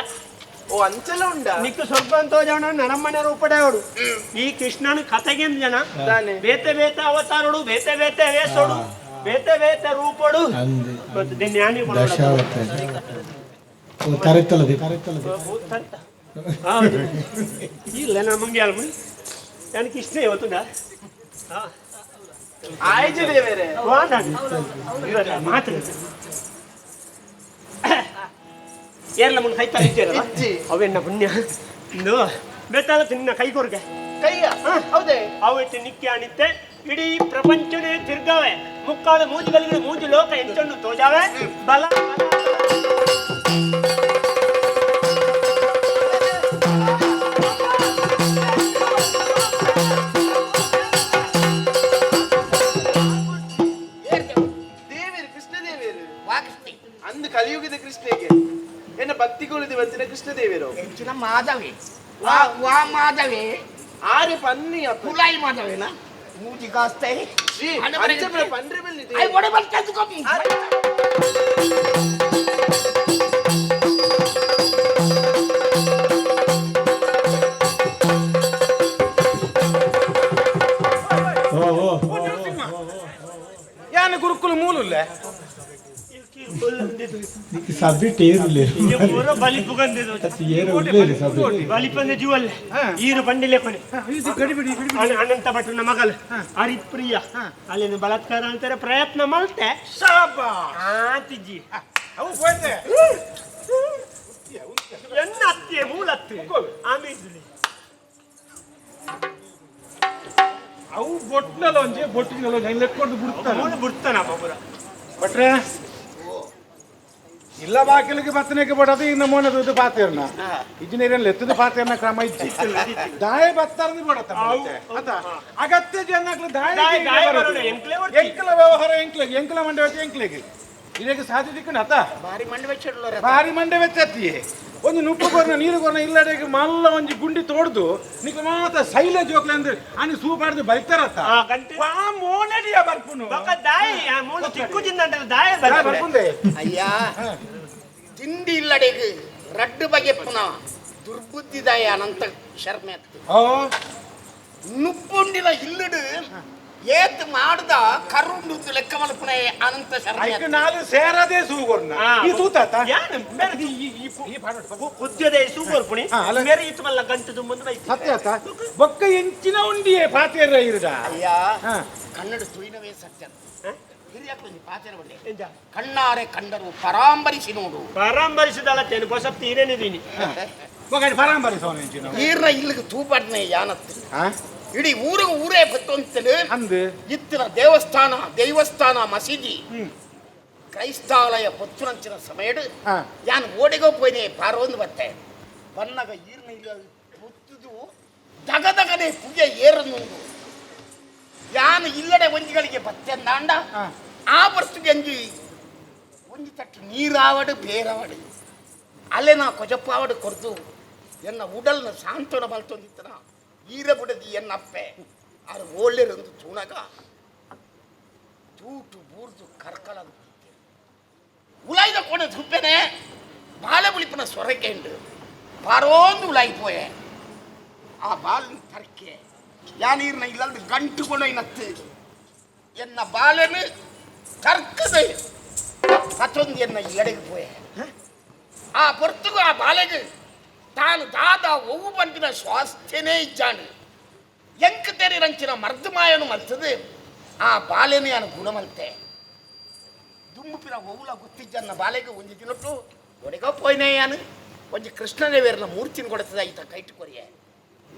ಓ ಅಂಚಲ ಉಂಡ ನಿಕ್ಕ ಸ್ವರ್ಗ ಅಂತ ಜನ ನರಮ್ಮನೆ ರೂಪಡೆಯೋಡು ಈ ಕೃಷ್ಣನ ಕಥೆಗೆ ಜನ ಬೇತೆ ಬೇತೆ ಅವತಾರೋಡು ಬೇತೆ ಬೇತೆ ವೇಸೋಡು ಬೇತೆ ಬೇತೆ ರೂಪೋಡು ಜ್ಞಾನಿ ಇಲ್ಲ ನಮಗೆ ಅಲ್ಮ ನನಗೆ ಇಷ್ಟ ಇವತ್ತು ಆಯ್ತು ದೇವರೇ ಮಾತ್ರ ಏರ್ಲ ಮುಂದೆ ಕೈ ತರಿದ್ದೀರಲ್ಲ ಅವೆನ್ನ ಪುಣ್ಯ ಇಂದು ಬೇಕಾದ ನಿನ್ನ ಕೈ ಕೊರ್ಗೆ ಕೈಯ ಹೌದೇ ಅವತ್ತು ನಿಕ್ಕೆ ಅನಿತ್ತೆ ಇಡೀ ಪ್ರಪಂಚನೇ ತಿರ್ಗಾವೆ ಮುಕ್ಕಾದ ಮೂಜಿಗಳಿಗೆ ಮೂಜು ಲೋಕ ಎಂಚನ್ನು ತೋಜಾವೆ ಬಲ ದೇವೇರು ಕೃಷ್ಣ ದೇವೇರು ಅಂದು ಕಲಿಯುಗದ ಕೃಷ್ಣಗೆ ಎನ್ನ ಭಕ್ತಿ ಕೊಲಿದೆ ಬಂದಿನ ಕೃಷ್ಣ ದೇವೇರು ಹೆಚ್ಚಿನ ಮಾಧವೇ ವಾ ಮಾಧವೇ ಆರೆ ಪನ್ನಿಯ ಕುಲಾಯಿ ಮಾಧವೇನಾ ಮೂಜಿ ಕಾಸ್ತೆ ಶ್ರೀ ಅಂಚಬಳ ಪಂಡ್ರೆ ಬೆಲ್ಲಿದೆ ಐ ಒಡೆ ಬರ್ತದ್ದು ಕಾಪಿ ಯಾನ ಗುರುಕುಲ ಮೂಲುಲ್ಲ ಸಬ್ಬಿ ಟೇರುಲೆ ಬಲಿ ಪುಗಂದಿದ್ದು ಬಲಿ ಪಂದೆ ಜುವಲ್ ಈರು ಬಂಡಿಲೆ ಕೊನೆ ಅನಂತ ಭಟ್ರನ ಮಗಲ್ ಹರಿಪ್ರಿಯ ಅಲ್ಲಿನ ಬಲಾತ್ಕಾರ ಅಂತಾರೆ ಪ್ರಯತ್ನ ಮಾಡ್ತೆ ತಿಜ್ಜಿ ಅವು ಹೋಯ್ತೆ ಎನ್ನ ಅತ್ತೆ ಮೂಲತ್ತೆ ಆಮೇಲೆ ಅವು ಬೊಟ್ನಲ್ಲ ಒಂಜೆ ಬೊಟ್ಟಿನಲ್ಲ ಲೆಕ್ಕೊಂಡು ಬಿಡ್ತಾನ ಒಬ್ಬರ ಬಟ್ರೆ ಇಲ್ಲ ಬಾಕಿಲಿಗೆ ಬತ್ತನೆಗೆ ಬಡದು ಇನ್ನು ಮೋನದು ಪಾತೇರ್ನ ಇಂಜಿನಿಯರ್ ಲೆತ್ತದ ಪಾತೇರ್ನ ಕ್ರಮ ಇಜ್ಜಿ ದಾಯ ಬತ್ತಾರದು ಬಡತ ಅತ ಅಗತ್ಯ ಜನಕ್ಲು ದಾಯ ಎಂಕ್ಲ ವ್ಯವಹಾರ ಎಂಕ್ಲ ಮಂಡೆ ವೆಚ್ಚ ಎಂಕ್ಲೆಗೆ ಇದಕ್ಕೆ ಸಾಧ್ಯ ದಿಕ್ಕಣ ಅತ ಭಾರಿ ಮಂಡೆ ವೆಚ್ಚ ಅತ್ತಿ ಒಂದು ನುಪ್ಪು ಕೊರ್ನ ನೀರು ಕೊರ್ನ ಇಲ್ಲಡೆಗೆ ಮಲ್ಲ ಒಂಜಿ ಗುಂಡಿ ತೋಡ್ದು ನಿಕ್ಲು ಮಾತ ಸೈಲ ಜೋಕ್ಲೆ ಅಂದ್ರೆ ಅನಿ ಸೂಪಾಡ್ದು ಬೈತಾರತ್ತ ಮೋನಡಿಯ ಬರ್ಪುನು ದಾಯ ಮೂಲ ಚಿಕ್ಕುಜಿಂದ ದಾಯ ಬರ್ಪುಂದೆ ಅಯ್ಯ ತಿಂಡಿ ಇಲ್ಲಡೆಗೆ ರಡ್ಡು ಬಗೆ ಪುನಃ ದುರ್ಬುದ್ಧಿದಾಯ ಅನಂತ ಶರ್ಮೆ ನುಪ್ಪುಂಡಿನ ಇಲ್ಲಡು ಏತ್ ಮಾಡ್ದ ಕರುಂಡು ಲೆಕ್ಕ ಮಲ್ಪನೆ ಅನಂತ ಶರಣ ನಾಲು ಸೇರದೆ ಸೂಗೋರ್ನ ಈ ತೂತಾತ ಉದ್ಯದೆ ಸೂಗೋರ್ಪುಣಿ ಮೇರೆ ಇತ್ತು ಮಲ್ಲ ಗಂಟು ತುಂಬಂದ್ರೆ ಸತ್ಯತ ಬೊಕ್ಕ ಎಂಚಿನ ಉಂಡಿಯೇ ಪಾತೇರ ಇರುದ ಅಯ್ಯ ಕನ್ನಡ ತುಯಿನವೇ ಸತ್ಯ ಹಿರಿಯಾಕೊಂದು ಪಾತೇರ ಒಳ್ಳೆ ಕಣ್ಣಾರೆ ಕಂಡರು ಪರಾಂಬರಿಸಿ ನೋಡು ಪರಾಂಬರಿಸಿದಲ್ಲ ತೇನು ಬಸಪ್ತಿ ಇರೇನಿದೀನಿ ಪರಾಂಬರಿಸೋಣ ಎಂಚಿನ ಈರ್ನ ಇಲ್ಲಿಗೆ ತೂಪಾಡ್ನೆ ಯಾನತ್ತು ಇಡೀ ಊರೇ ಬತ್ತು ಅಂತೇಳಿ ಅಂದು ಇತ್ತಿನ ದೇವಸ್ಥಾನ ಮಸೀದಿ ಕ್ರೈಸ್ತಾಲಯ ಪೊತ್ತುನಂಚಿನ ಸಮಯಡು ಯಾನ್ ಓಡಿಗೋ ಪೋಯ್ನೆ ಪಾರೊಂದು ಬತ್ತೆ ಬನ್ನಗ ಈರ್ನ ಇಲ್ಲ ಪೊತ್ತುದು ದಗದಗನೆ ಪುಗೆ ಏರನ್ನುಂಡು ಯಾನ್ ಇಲ್ಲಡೆ ಒಂಜಿಗಳಿಗೆ ಬತ್ತೆ ಅಂದಾಂಡ ಆ ಬರ್ತುಗೆ ಒಂಜಿ ತಟ್ಟು ನೀರಾವಡು ಬೇರಾವಡು ಅಲ್ಲೇ ನಾ ಕೊಜಪ್ಪಾವಡು ಕೊರ್ದು ಎನ್ನ ಉಡಲ್ನ ಸಾಂತ್ವನ ಬಲ್ತೊಂದಿತ್ತನ ಈರ ಬಿಡದಿ ಎನ್ನಪ್ಪೆ ಅದು ಒಳ್ಳೆರೊಂದು ತುಣಗ ತೂಟು ಬೂರ್ದು ಕರ್ಕಲದು ಉಲಾಯ್ದ ಕೊಡ ತುಪ್ಪೆನೆ ಬಾಳೆ ಬುಳಿಪನ ಸೊರಕೆ ಉಂಡು ಪಾರೋಂದು ಉಲಾಯ್ಪೋಯೆ ಆ ಬಾಲಿನ ತರ್ಕೆ ಯಾನೀರ್ನ ಇಲ್ಲದ ಗಂಟು ಕೊಡೋಯ್ನತ್ತು ಎನ್ನ ಬಾಳೆನು ತರ್ಕದೆ ಮತ್ತೊಂದು ಎನ್ನ ಎಡೆಗೆ ಪೋಯೆ ಆ ಪೊರ್ತುಗು ಆ ಬಾಲೆಗೆ ತಾನು ದಾದ ಒವ್ವು ಬಂದಿನ ಸ್ವಾಸ್ಥ್ಯನೇ ಇಜ್ಜಾನು ಎಂಕ್ ತೆರಿ ರಂಚಿನ ಮರ್ದಮಾಯನು ಮಲ್ತದೆ ಆ ಬಾಲೆನೇ ಯಾನು ಗುಣಮಲ್ತೆ ದುಮ್ಮುಪಿನ ಒವ್ವುಲ ಗೊತ್ತಿಜ್ಜನ್ನ ಬಾಲೆಗೆ ಒಂಜಿ ದಿನಟ್ಟು ಒಡೆಗ ಪೋಯ್ನೆ ಯಾನು ಒಂಜಿ ಕೃಷ್ಣದೇವೇರನ ಮೂರ್ತಿನ ಕೊಡ್ತದ ಈತ ಕೈಟ್ ಕೊರಿಯೆ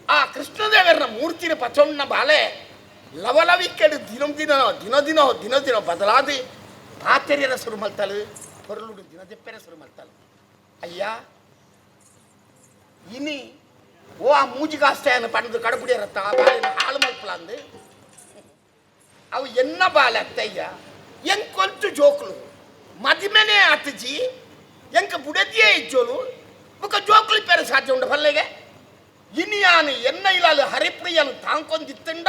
ಆ ಕೃಷ್ಣದೇವೇರನ ಮೂರ್ತಿನ ಪಚೊಣ್ಣ ಬಾಲೆ ಲವಲವಿಕೆಡು ದಿನ ಬದಲಾದಿ ಪಾತೆರಿಯರ ಸುರು ಮಲ್ತಲು ಪೊರಲುಡು ದಿನದೆಪ್ಪೆರ ಸುರು ಮಲ್ತಲು ಅಯ್ಯ ಇನಿ ಓ ಆ ಮೂಜಿಗಾಸ್ತೆಯನ್ನು ಪಡೆದು ಕಡಪುಡಿಯರತ್ತ ಆ ಬಾಳೆನ ಹಾಳು ಮಲ್ಪಲಾಂದು ಅವು ಎನ್ನ ಬಾಲೆ ಅತ್ತಯ್ಯ ಎಂಕೊಂಚು ಜೋಕ್ಲು ಮದಿಮೆನೆ ಅತ್ತಜಿ ಎಂಕ ಬುಡದಿಯೇ ಇಜ್ಜೋಲು ಬುಕ್ಕ ಜೋಕ್ಲು ಪೇರೆ ಸಾಧ್ಯ ಉಂಡು ಬಲ್ಲೆಗೆ ಇನಿಯಾನು ಎನ್ನ ಇಲಾಲು ಹರಿಪ್ರಿಯನು ತಾಂಕೊಂದಿತ್ತಂಡ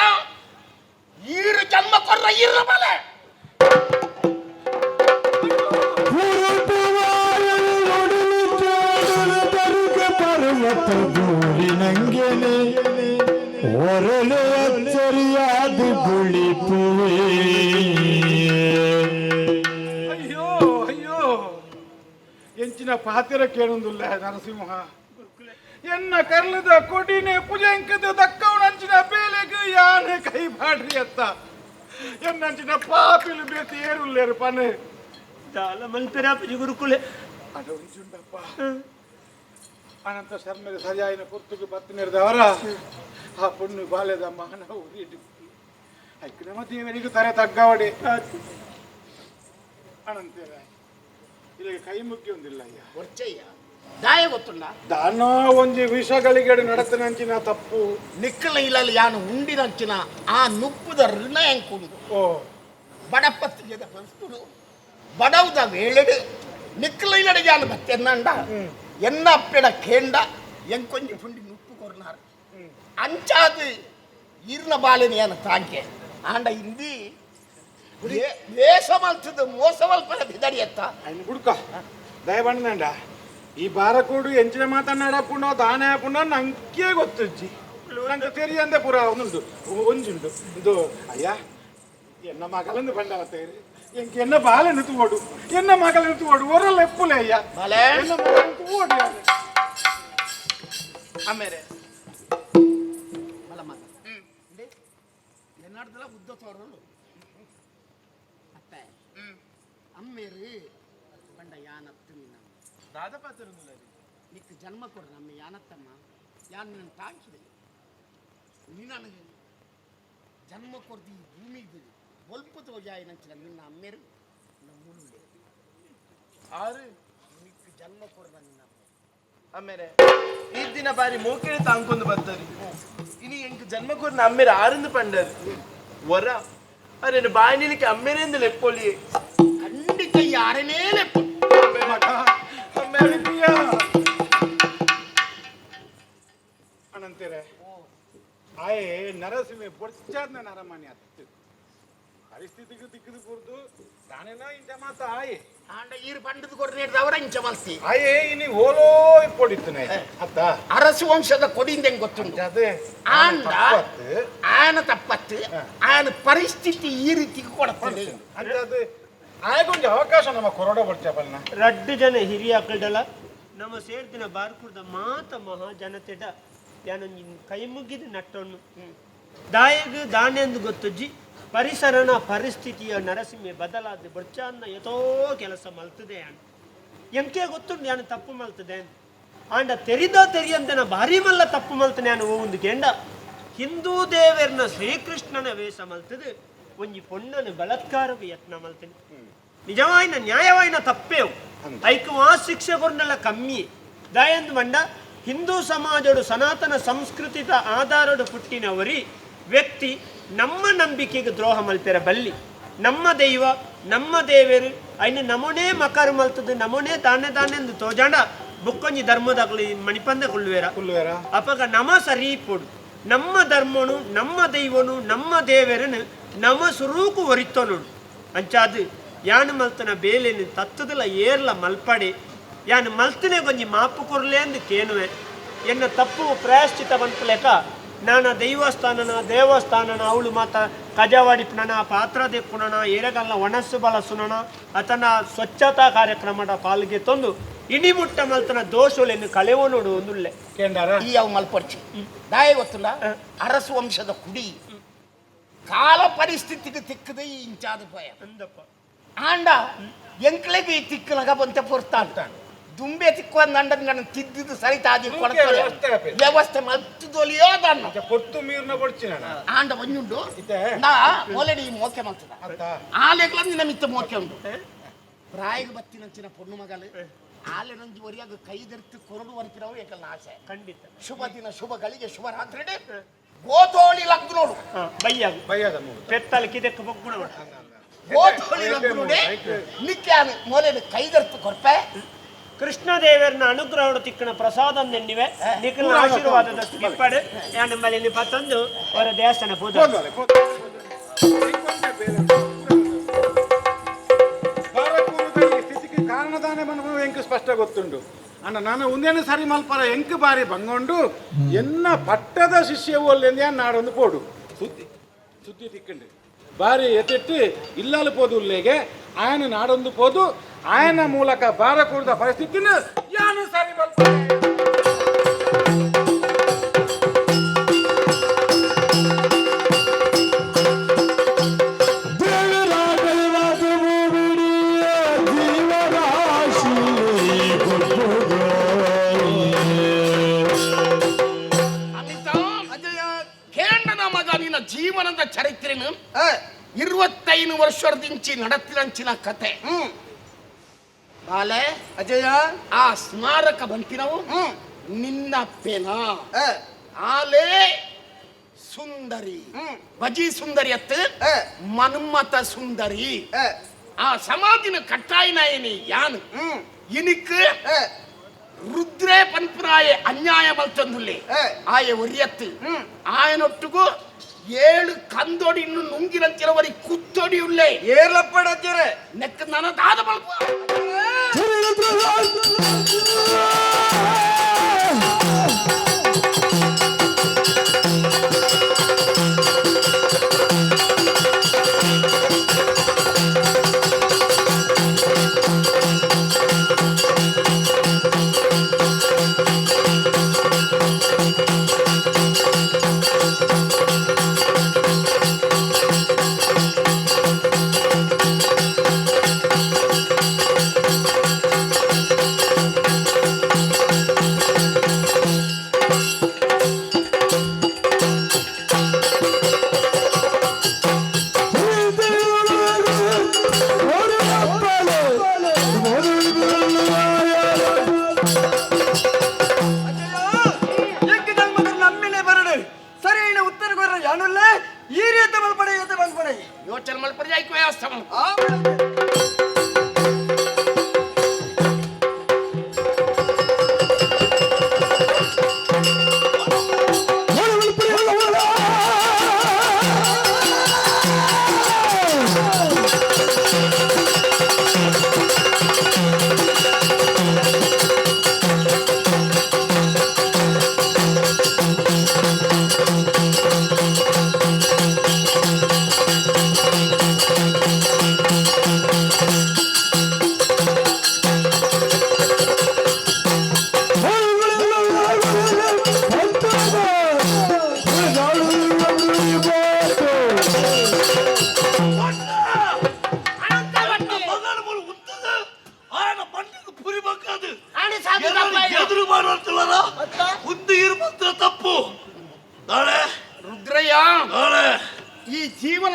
ಈರು ಜನ್ಮ ಕೊರ್ರ ಈರ ಬಲೆ ನಂಗೆನೆ ಒರಳು ಸರಿಯಾದ ಗುಳಿಪುವೆ ಅಯ್ಯೋ ಅಯ್ಯೋ ಎಂಚಿನ ಪಾತಿರ ಕೇಳೊಂದುಲ್ಲ ನರಸಿಂಹ ಎನ್ನ ಕರ್ಲದ ಕೊಡಿನೆ ಪುಜಂಕದ ದಕ್ಕವನಂಚಿನ ಬೇಲೆಗೆ ಯಾನೆ ಕೈ ಬಾಡ್ರಿ ಅತ್ತ ಎನ್ನಂಚಿನ ಪಾಪಿಲು ಬೇತಿ ಏರುಲ್ಲೇರು ಪನೆ ದಾಲ ಮಲ್ಪೆರಾಪಜಿ ಗುರುಕುಲೆ ಅಡ ಉಂಚುಂಡಪ್ಪ ಅನಂತ ಶರ್ಮದ ಸಜಾಯಿನ ಪುರ್ತುಗೆ ಬತ್ತು ನೆರೆದವರ ಆ ಪುಣ್ಣು ಬಾಲ್ಯದ ಮಾನ ಉರಿಯಿಟ್ಟು ಐಕ್ಯ ನಮ್ಮ ದೇವರಿಗೂ ತರೆ ತಗ್ಗಾವಡೆ ಅನಂತರ ಇಲ್ಲಿಗೆ ಕೈ ಮುಗ್ಗಿ ಒಂದಿಲ್ಲ ಅಯ್ಯ ಒರ್ಚಯ್ಯ ದಾಯ ಗೊತ್ತುಂಡ ದಾನ ಒಂಜಿ ವಿಷಗಳಿಗೆ ನಡತನಂಚಿನ ತಪ್ಪು ನಿಕ್ಕಲ ಇಲ್ಲಲ್ಲಿ ಯಾನು ಉಂಡಿನಂಚಿನ ಆ ನುಪ್ಪುದ ಋಣ ಎಂಕುಂಡು ಓ ಬಡಪತ್ತಿಗೆದ ಬಸ್ತುಡು ಬಡವುದ ವೇಳೆಡು ನಿಕ್ಕಲ ಇಲ್ಲಡೆ ಯಾನು ಬತ್ತೆನ್ನಂಡ ಎನ್ನ ಅಪ್ಪೆಡ ಕೇಂಡ ಎಂಕೊಂಜಿ ಪುಂಡಿ ನುಪ್ಪು ಕೊರ್ನಾರು ಅಂಚಾದು ಈರ್ನ ಬಾಲೆನ ಯಾನು ತಾಂಕೆ ಆಂಡ ಇಂದಿ ವೇಷ ಮಲ್ತದ ಮೋಸ ಮಲ್ಪನ ಬಿದಡಿಯತ್ತ ಅಯ್ಯ ಹುಡ್ಕ ದಯಬಣ್ಣಂಡ ಈ ಬಾರಕೂಡು ಎಂಚಿನ ಮಾತನಾಡಪ್ಪುಂಡೋ ದಾನೆ ಹಾಪುಂಡೋ ನಂಗೆ ಗೊತ್ತಜ್ಜಿ ನಂಗೆ ತೆರಿಯಂದೆ ಪುರ ಒಂದುಂಟು ಒಂಜುಂಟು ಇದು ಅಯ್ಯ ಎನ್ನ ಮಗಲನ್ನು ಬಂಡವತ್ತೇರಿ ಎಂಕ ಎನ್ನ ಬಾಲೆನು ತೂವಡು ಎನ್ನ ಮಗಲನ್ನು ತೂವಡು ಒರಲ್ಲ ಎಪ್ಪುಲೆ ಅಯ್ಯ ಬಾಲೆ ಎನ್ನ ಮಗಲನ್ನು ತೂವಡು ಆಮೇಲೆ ಮಲ ಮಗ ಎನ್ನಾಡ್ದಲ್ಲ ಉದ್ದ ತೋರಲು ಅತ್ತೆ ಅಮ್ಮೇರು ಬಂಡ ಯಾನತ್ತು ನೀನು ರಾಧಪಾತ್ರನು ನಿಕ್ ಜನ್ಮ ಕೊಡ ನಮ್ಮ ಯಾನತ್ತಮ್ಮ ಯಾನ್ ನಿನ್ನ ತಾಕಿದೆ ನೀ ನನಗೆ ಜನ್ಮ ಕೊಡ್ದು ಈ ಭೂಮಿ ಇದು ಒಲ್ಪದ ಜಾಯ ನಂಚಿನ ನಿನ್ನ ಅಮ್ಮೇರು ನಮ್ಮೂರು ಆರು ನಿಕ್ ಜನ್ಮ ಕೊಡ ನಿನ್ನ ಆಮೇಲೆ ಈ ದಿನ ಬಾರಿ ಮೋಕೆಳೆ ತಾಂಕೊಂದು ಬರ್ತಾರೆ ಇನಿ ಎಂಕ್ ಜನ್ಮ ಕೊರ್ನ ಅಮ್ಮೇರೆ ಆರಿಂದ ಪಂಡರು ವರ ಅರೇನು ಬಾಯಿ ನಿಲಿಕ್ಕೆ ಅಮ್ಮೇರೆಂದು ಲೆಪ್ಪೊಲಿ ಖಂಡಿತ ಯಾರನೇ ಲೆಪ್ಪ ಅನಂತೀರ ಆಯೆ ನರಸಿಂಹ ಬೊಚ್ಚಾದ್ನ ನರಮಣಿ ಅತ್ತು ಪರಿಸ್ಥಿತಿಗೆ ದಿಕ್ಕದು ಕೂರ್ದು ತಾನೇನೋ ಇಂಚ ಮಾತ ಆಯೆ ಆಂಡ ಈರು ಪಂಡದ ಕೊಡ್ನೇಡ್ದು ಅವರ ಇಂಚ ಮಲ್ತಿ ಆಯೆ ಇನಿ ಓಲೋ ಇಪ್ಪೊಡಿತ್ತನೆ ಅತ್ತ ಅರಸು ವಂಶದ ಕೊಡಿಂದ ಹೆಂಗ್ ಗೊತ್ತುಂಟು ಅದೇ ಆಂಡ ಆಯನ ತಪ್ಪತ್ತು ಆಯನ ಪರಿಸ್ಥಿತಿ ಈ ರೀತಿ ಕೊಡ್ತದೆ ಅಂದ್ರೆ ಅದು ಆಗೊಂದು ಅವಕಾಶ ನಮ್ಮ ಕೊರೋಡ ಬರ್ಚಬಲ್ನ ರಡ್ಡು ಜನ ಹಿರಿಯ ಅಕ್ಕಳಲ್ಲ ನಮ್ಮ ಸೇರ್ದಿನ ಬಾರ್ಕುಡ್ದ ಮಾತ ಮಹಾ ಜನತೆಡ ಯಾನೊಂದು ಕೈ ಮುಗಿದು ನಟ್ಟೊಣ್ಣು ದಾಯಗ ದಾನೆಂದು ಗೊತ್ತುಜ್ಜಿ ಪರಿಸರನ ಪರಿಸ್ಥಿತಿಯ ನರಸಿಂಹೆ ಬದಲಾದ ಬರ್ಚಾನ್ನ ಎತೋ ಕೆಲಸ ಮಲ್ತದೆ ಅಣ್ಣ ಎಂಕೆ ಗೊತ್ತುಂಡು ನಾನು ತಪ್ಪು ಮಲ್ತದೆ ಆಂಡ ತೆರಿಯಂದನ ಭಾರಿ ಮಲ್ಲ ತಪ್ಪು ಮಲ್ತನೆ ನಾನು ಒಂದು ಗೆಂಡ ಹಿಂದೂ ದೇವರನ್ನ ಶ್ರೀಕೃಷ್ಣನ ವೇಷ ಮಲ್ತದೆ ಒಂಜಿ ಪೊಣ್ಣನ ಬಲಾತ್ಕಾರಕ್ಕೆ ಯತ್ನ ಮಲ್ತನೆ ನಿಜವಾಯಿನ ನ್ಯಾಯವಾಯಿನ ತಪ್ಪೇವು ಐಕು ಆ ಶಿಕ್ಷೆ ಕೊಡ್ನೆಲ್ಲ ಕಮ್ಮಿ ದಾಯಂದು ಮಂಡ ಹಿಂದೂ ಸಮಾಜಡು ಸನಾತನ ಸಂಸ್ಕೃತಿದ ಆಧಾರಡು ಪುಟ್ಟಿನವರಿ ವ್ಯಕ್ತಿ ನಮ್ಮ ನಂಬಿಕೆಗೆ ದ್ರೋಹ ಮಲ್ಪೆರ ಬಲ್ಲಿ ನಮ್ಮ ದೈವ ನಮ್ಮ ದೇವರು ಐನ ನಮೋನೇ ಮಕಾರ ಮಲ್ತದ್ದು ನಮೋನೇ ತಾನೆ ತೋಜಾಂಡ ಬುಕ್ಕೊಂಜಿ ಧರ್ಮದಾಗಲಿ ಮಣಿಪಂದ ಕುಳ್ಳುವೇರ ಅಪಗ ನಮ ಸರಿ ಪೋಡು ನಮ್ಮ ಧರ್ಮನು ನಮ್ಮ ದೈವನು ನಮ್ಮ ದೇವರನು ನಮ್ಮ ಸುರೂಕು ಒರಿತೋ ನೋಡು ಅಂಚಾದು ಯಾನು ಮಲ್ತನ ಬೇಲೇನು ತತ್ತದಲ್ಲ ಏರ್ಲ ಮಲ್ಪಡೆ ಯಾನು ಮಲ್ತನೆ ಕೊಂಜಿ ಮಾಪು ಕೊರ್ಲೆ ಅಂದು ಕೇನುವೆ ಎನ್ನ ತಪ್ಪು ಪ್ರಾಯಶ್ಚಿತ ಬಂತಲೇಕ ನಾನ ದೇವಸ್ಥಾನನ ಅವಳು ಮಾತ ಕಜವಾಡಿಪುನನ ಪಾತ್ರ ದೆಪ್ಪುನನ ಏರಗಲ್ಲ ಒಣಸು ಬಲಸುನನ ಅತನ ಸ್ವಚ್ಛತಾ ಕಾರ್ಯಕ್ರಮದ ಪಾಲ್ಗೆ ತಂದು ಇಡಿಮುಟ್ಟ ಮಲ್ತನ ದೋಷುಲೆನ್ನು ಕಳೆವೋ ನೋಡು ಒಂದುಲ್ಲೆ ಈ ಅವು ಮಲ್ಪರ್ಚಿ ದಾಯ ಗೊತ್ತಲ್ಲ ಅರಸು ವಂಶದ ಕುಡಿ ಕಾಲ ಪರಿಸ್ಥಿತಿಗೆ ತಿಕ್ಕದೆ ಈ ಇಂಚಾದ ಭಯ ಆಂಡ ಎಂಕ್ಲೆಗೆ ಈ ತಿಕ್ಕಲಗ ಬಂತ ಪೊರ್ತಾ ಅಂತಾನೆ ದುಂಬೆ ತಿಕ್ಕೊಂದು ಅಂಡದ ನಾನು ತಿದ್ದಿದ್ದು ಸರಿತಾದಿ ವ್ಯವಸ್ಥೆ ಮಲ್ತದೊಲಿಯೋ ದಣ್ಣ ಕೊಟ್ಟು ಮೀರ್ನ ಕೊಡ್ತೀನಿ ಆಂಡ ಒಂಜುಂಡು ನಾ ಮೊಲೆಡಿ ಮೋಕೆ ಮಾಡ್ತದ ಆಲೆಗ್ಲಂದು ನಮಿತ್ತ ಮೋಕೆ ಉಂಟು ಪ್ರಾಯಿಗೆ ಬತ್ತಿನಂಚಿನ ಪೊಣ್ಣು ಮಗಲು ಆಲೆ ನಂಜಿ ಒರಿಯಾಗ ಕೈದೆರ್ತು ಕೊರಡು ವರ್ತಿರವು ಏಕಲ್ಲ ಆಸೆ ಖಂಡಿತ ಶುಭ ದಿನ ಶುಭ ಗಳಿಗೆ ಶುಭ ರಾತ್ರಿ ಗೋತೋಳಿ ಲಗ್ನ ನೋಡು ಬಯ್ಯಾಗ ಪೆತ್ತಲ್ ಕಿದಕ್ಕೆ ಬಗ್ಗುಣ ಗೋತೋಳಿ ಲಗ್ನ ನೋಡಿ ನಿಕ್ಕಾನು ಮೊಲೆಡು ಕೈದೆರ್ತು ಕೊರ್ಪೆ ಕೃಷ್ಣದೇವರನ್ನ ಅನುಗ್ರಹವನ್ನು ತಿಕ್ಕಣ ಪ್ರಸಾದ ನೆನ್ನಿವೆ ನಿಖಿಲ ಆಶೀರ್ವಾದದಷ್ಟು ಕಿಪ್ಪಡು ಯಾನ ಮೇಲೆ ಪತ್ತೊಂದು ಅವರ ದೇವಸ್ಥಾನ ಪೂಜೆ ಸ್ಥಿತಿಗೆ ಕಾರಣದಾನೆ ಮನ ಎಂಕ್ ಸ್ಪಷ್ಟ ಗೊತ್ತುಂಡು ಅಣ್ಣ ನಾನು ಒಂದೇನು ಸರಿ ಮಲ್ಪರ ಎಂಕ್ ಬಾರಿ ಬಂಗೊಂಡು ಎನ್ನ ಪಟ್ಟದ ಶಿಷ್ಯ ಒಲ್ಲೆಂದು ನಾಡೊಂದು ಪೋಡು ಸುದ್ದಿ ತಿಕ್ಕಂಡು ಬಾರಿ ಎತ್ತಿಟ್ಟು ಇಲ್ಲಲು ಪೋದು ಉಲ್ಲೆಗೆ ಆಯನ ನಾಡೊಂದು ಪೋದು ಆಯನ ಮೂಲಕ ಬಾರ ಕೂಡಿದ ಪರಿಸ್ಥಿತಿನ ಯಾನು ಸರಿ ಮಲ್ಪ ಜೀವನದ ಚರಿತ್ರೆನು 25 ವರ್ಷದಿಂಚಿ ನಡತಿರಂಚಿನ ಕತೆ ಬಾಲೆ ಅಜಯ ಆ ಸ್ಮಾರಕ ಬಂತಿನವು ನಿನ್ನ ಪೆನ ಆಲೇ ಸುಂದರಿ ಬಜಿ ಸುಂದರಿ ಅತ್ತ ಮನ್ಮತ ಸುಂದರಿ ಆ ಸಮಾಧಿನ ಕಟ್ಟಾಯಿನಾಯನಿ ಯಾನು ಇನಿಕ್ ರುದ್ರೇ ಪನ್ಪುರಾಯ ಅನ್ಯಾಯ ಮಲ್ತಂದುಲ್ಲೆ ಆಯ ಒರಿಯತ್ತು ಆಯನೊಟ್ಟಿಗೂ 7 ಕಂದೊಡಿ ಇನ್ನು ನುಂಗಿರಂತಿರವರಿ ಕುತ್ತೊಡಿ ಉಳ್ಳೆ ಏರ್ಲಪ್ಪಡಜ್ಜರೆ ನೆಕ್ಕ ನನದಾದ ಬಲ್ಪ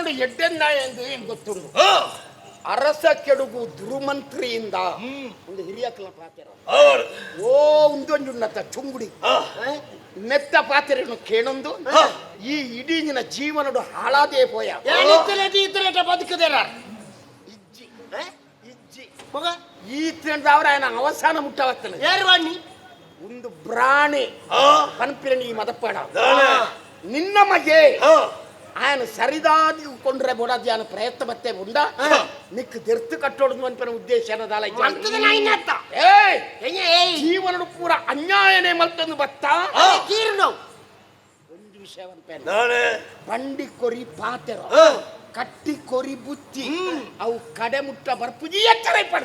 ಜೀವನಡು ಎಡ್ಡೆನ್ನಾಯ ಎಂದು ಏನ್ ಗೊತ್ತುಂಟು ಅರಸ ಕೆಡುಗು ದುರ್ಮಂತ್ರಿಯಿಂದ ಒಂದು ಹಿರಿಯಕಲ ಪಾತ್ರ ಓ ಉಂದೊಂದುನ್ನತ ಚುಂಗುಡಿ ಮೆತ್ತ ಪಾತ್ರೆಯನ್ನು ಕೇಳೊಂದು ಈ ಇಡೀ ನಿನ್ನ ಜೀವನಡು ಹಾಳಾದೇ ಪೋಯ ಬದುಕದೇರ ಇಜ್ಜಿ ಇಜ್ಜಿ ಈ ತಿಂದ ಅವರ ಅವಸಾನ ಮುಟ್ಟವತ್ತನ ಒಂದು ಪ್ರಾಣಿ ಪನ್ಪಿರಣಿ ಮದಪ್ಪಣ ನಿನ್ನ ಮಗೆ ఆయన సరిదాది కొండ్రే బోడాది ఆయన ప్రయత్న బత్తే ఉండా నీకు తెర్తు కట్టోడు అనిపిన ఉద్దేశాన జీవనుడు పూర అన్యాయనే మల్తుంది బత్త ಒಂದು ವಿಷಯ ಬಂಡಿ ಕೊರಿ ಪಾತೆರ ಕಟ್ಟಿ ಕೊರಿ ಬುತ್ತಿ ಅವು ಕಡೆ ಮುಟ್ಟ ಬರ್ಪುಜಿ ಎಚ್ಚರ ಪಡ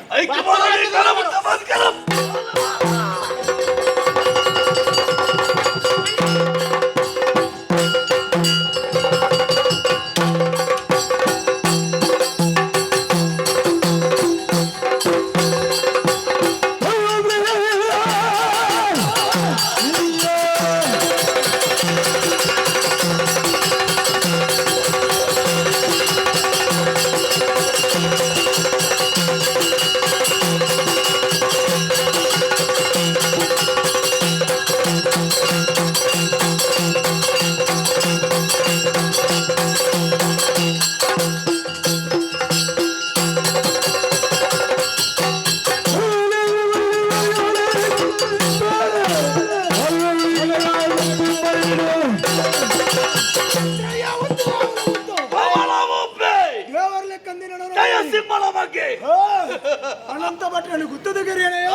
ಅನಂತ ಭಟ್ರನು ಗುತ್ತದಗಿರಿಯನೆಯ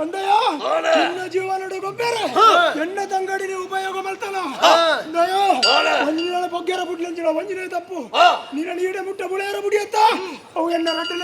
ಅಂದಯ ನಿನ್ನ ಜೀವನಡು ಗೊಬ್ಬರ ಎಣ್ಣೆ ತಂಗಡಿನ ಉಪಯೋಗ ಮಲ್ತನ ಅಂದಯ ಒಂಜಿನ ಬೊಗ್ಗೆರ ಬುಡ್ಲಂಜಿನ ಒಂಜಿನ ತಪ್ಪು ನಿನ್ನ ನೀಡೆ ಮುಟ್ಟ ಬುಳೆಯರ ಬುಡಿಯತ್ತ ಅವು ಎಣ್ಣ ರಟ್ಟಲೆ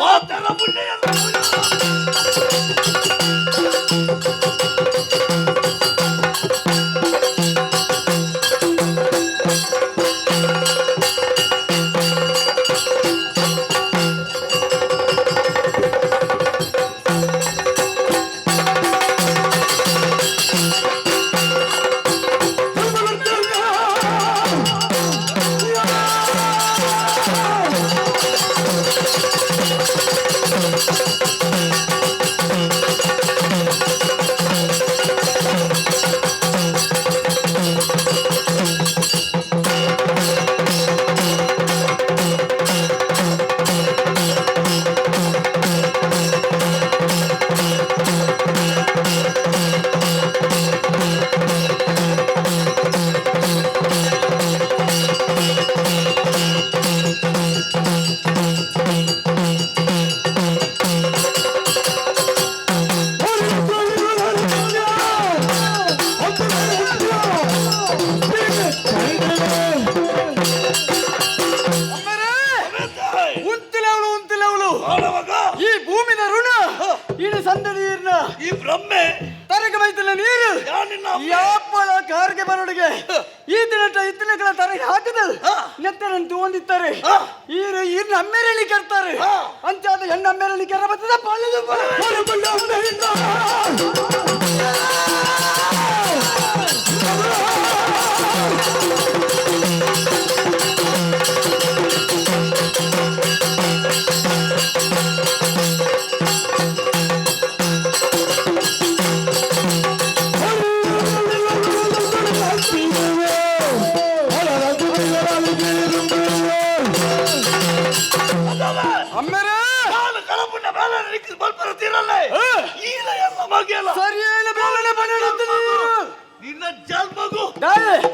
ನಿನ್ನ ಜನ್ಮಗೂ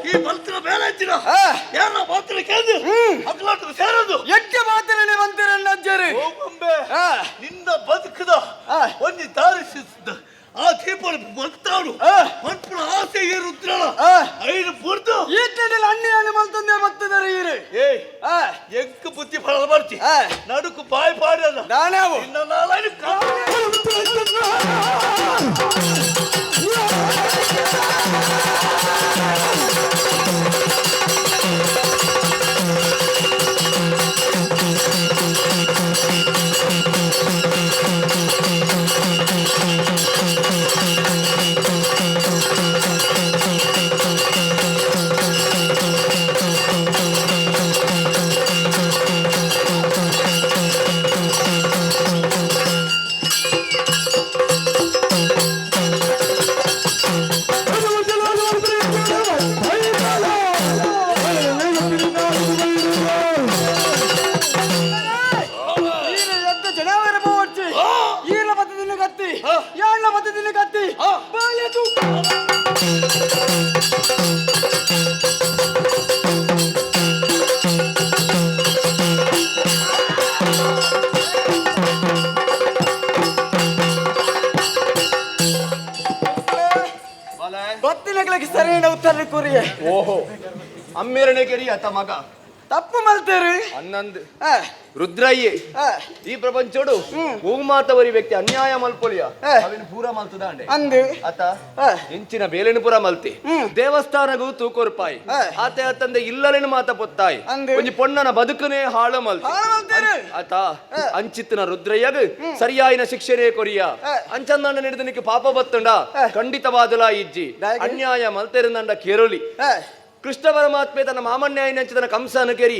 ಈ ಮಂತ್ರ ಬೇರೆ ಇದ್ದೀರ ಯಾರ ಮಾತ್ರ ಕೇಳಿದ್ರು ಮಕ್ಕಳು ಸೇರೋದು ಎಕ್ಕೆ ಮಾತ್ರನೇ ಬಂದಿರಣ್ಣಜ್ಜರಿ ನಿನ್ನ ಬದುಕದ ಒಂದು ದಾರಿಸಿದ್ದ ಆ ದೀಪ ಮತ್ತಾಡು ಮನ್ಪುರ ಆಸೆ ಇರುತ್ತಲ್ಲ ಐದು ಪುರ್ದು ಈ ತಿಂಗಳು ಅಣ್ಣಿಯನ್ನು ಮಲ್ತಂದೆ ಬರ್ತದಾರೆ ಇರು ಎಂಕ ಬುದ್ಧಿ ಫಲ ಬರ್ತಿ ನಡುಕು ಬಾಯಿ ಪಾಡಲ್ಲ ನಾನೇವು ನಿನ್ನ ನಾಲ್ಕು ಕೇಳಕ್ಕೆ ಸರಿಯಾದ ಉತ್ತರ ಕೂರಿಯೇ. ಓಹೋ ಅಮ್ಮೇರನೆ ಕೆರಿ ಅತ್ತ ಮಗ ತಪ್ಪು ಮಲ್ತೇರಿ ಅನ್ನಂದು ರುದ್ರಯ್ಯೆ ಈ ಪ್ರಪಂಚೋಡು ಮಾತವರಿ ವ್ಯಕ್ತಿ ಅನ್ಯಾಯ ಮಲ್ಪೊಲಿಯ ಅವನು ಪೂರ ಮಲ್ತದ ಅಂದು ಆತ ಇಂಚಿನ ಬೇಲೆನು ಪುರ ಮಲ್ತಿ ದೇವಸ್ಥಾನಗೂ ತೂಕೋರ್ಪಾಯಿ ಆತ ಆತಂದೆ ಇಲ್ಲಲೇನು ಮಾತ ಪೊತ್ತಾಯಿ ಒಂಜಿ ಪೊಣ್ಣನ ಬದುಕನೇ ಹಾಳು ಮಲ್ತಿ ಆತ ಅಂಚಿತ್ತಿನ ರುದ್ರಯ್ಯಗ ಸರಿಯಾಯಿನ ಶಿಕ್ಷಣೆ ಕೊರಿಯ ಅಂಚಂದಂಡ ನಡೆದನಿಕ್ಕೆ ಪಾಪ ಬತ್ತಂಡ ಖಂಡಿತವಾದಲ ಇಜ್ಜಿ ಅನ್ಯಾಯ ಮಲ್ತೆರಂದಂಡ ಕೇರಳಿ ಕೃಷ್ಣ ಪರಮಾತ್ಮೆ ತನ್ನ ಮಾಮನ್ಯಾಯ ತನ್ನ ಕಂಸನ ಕೆರಿ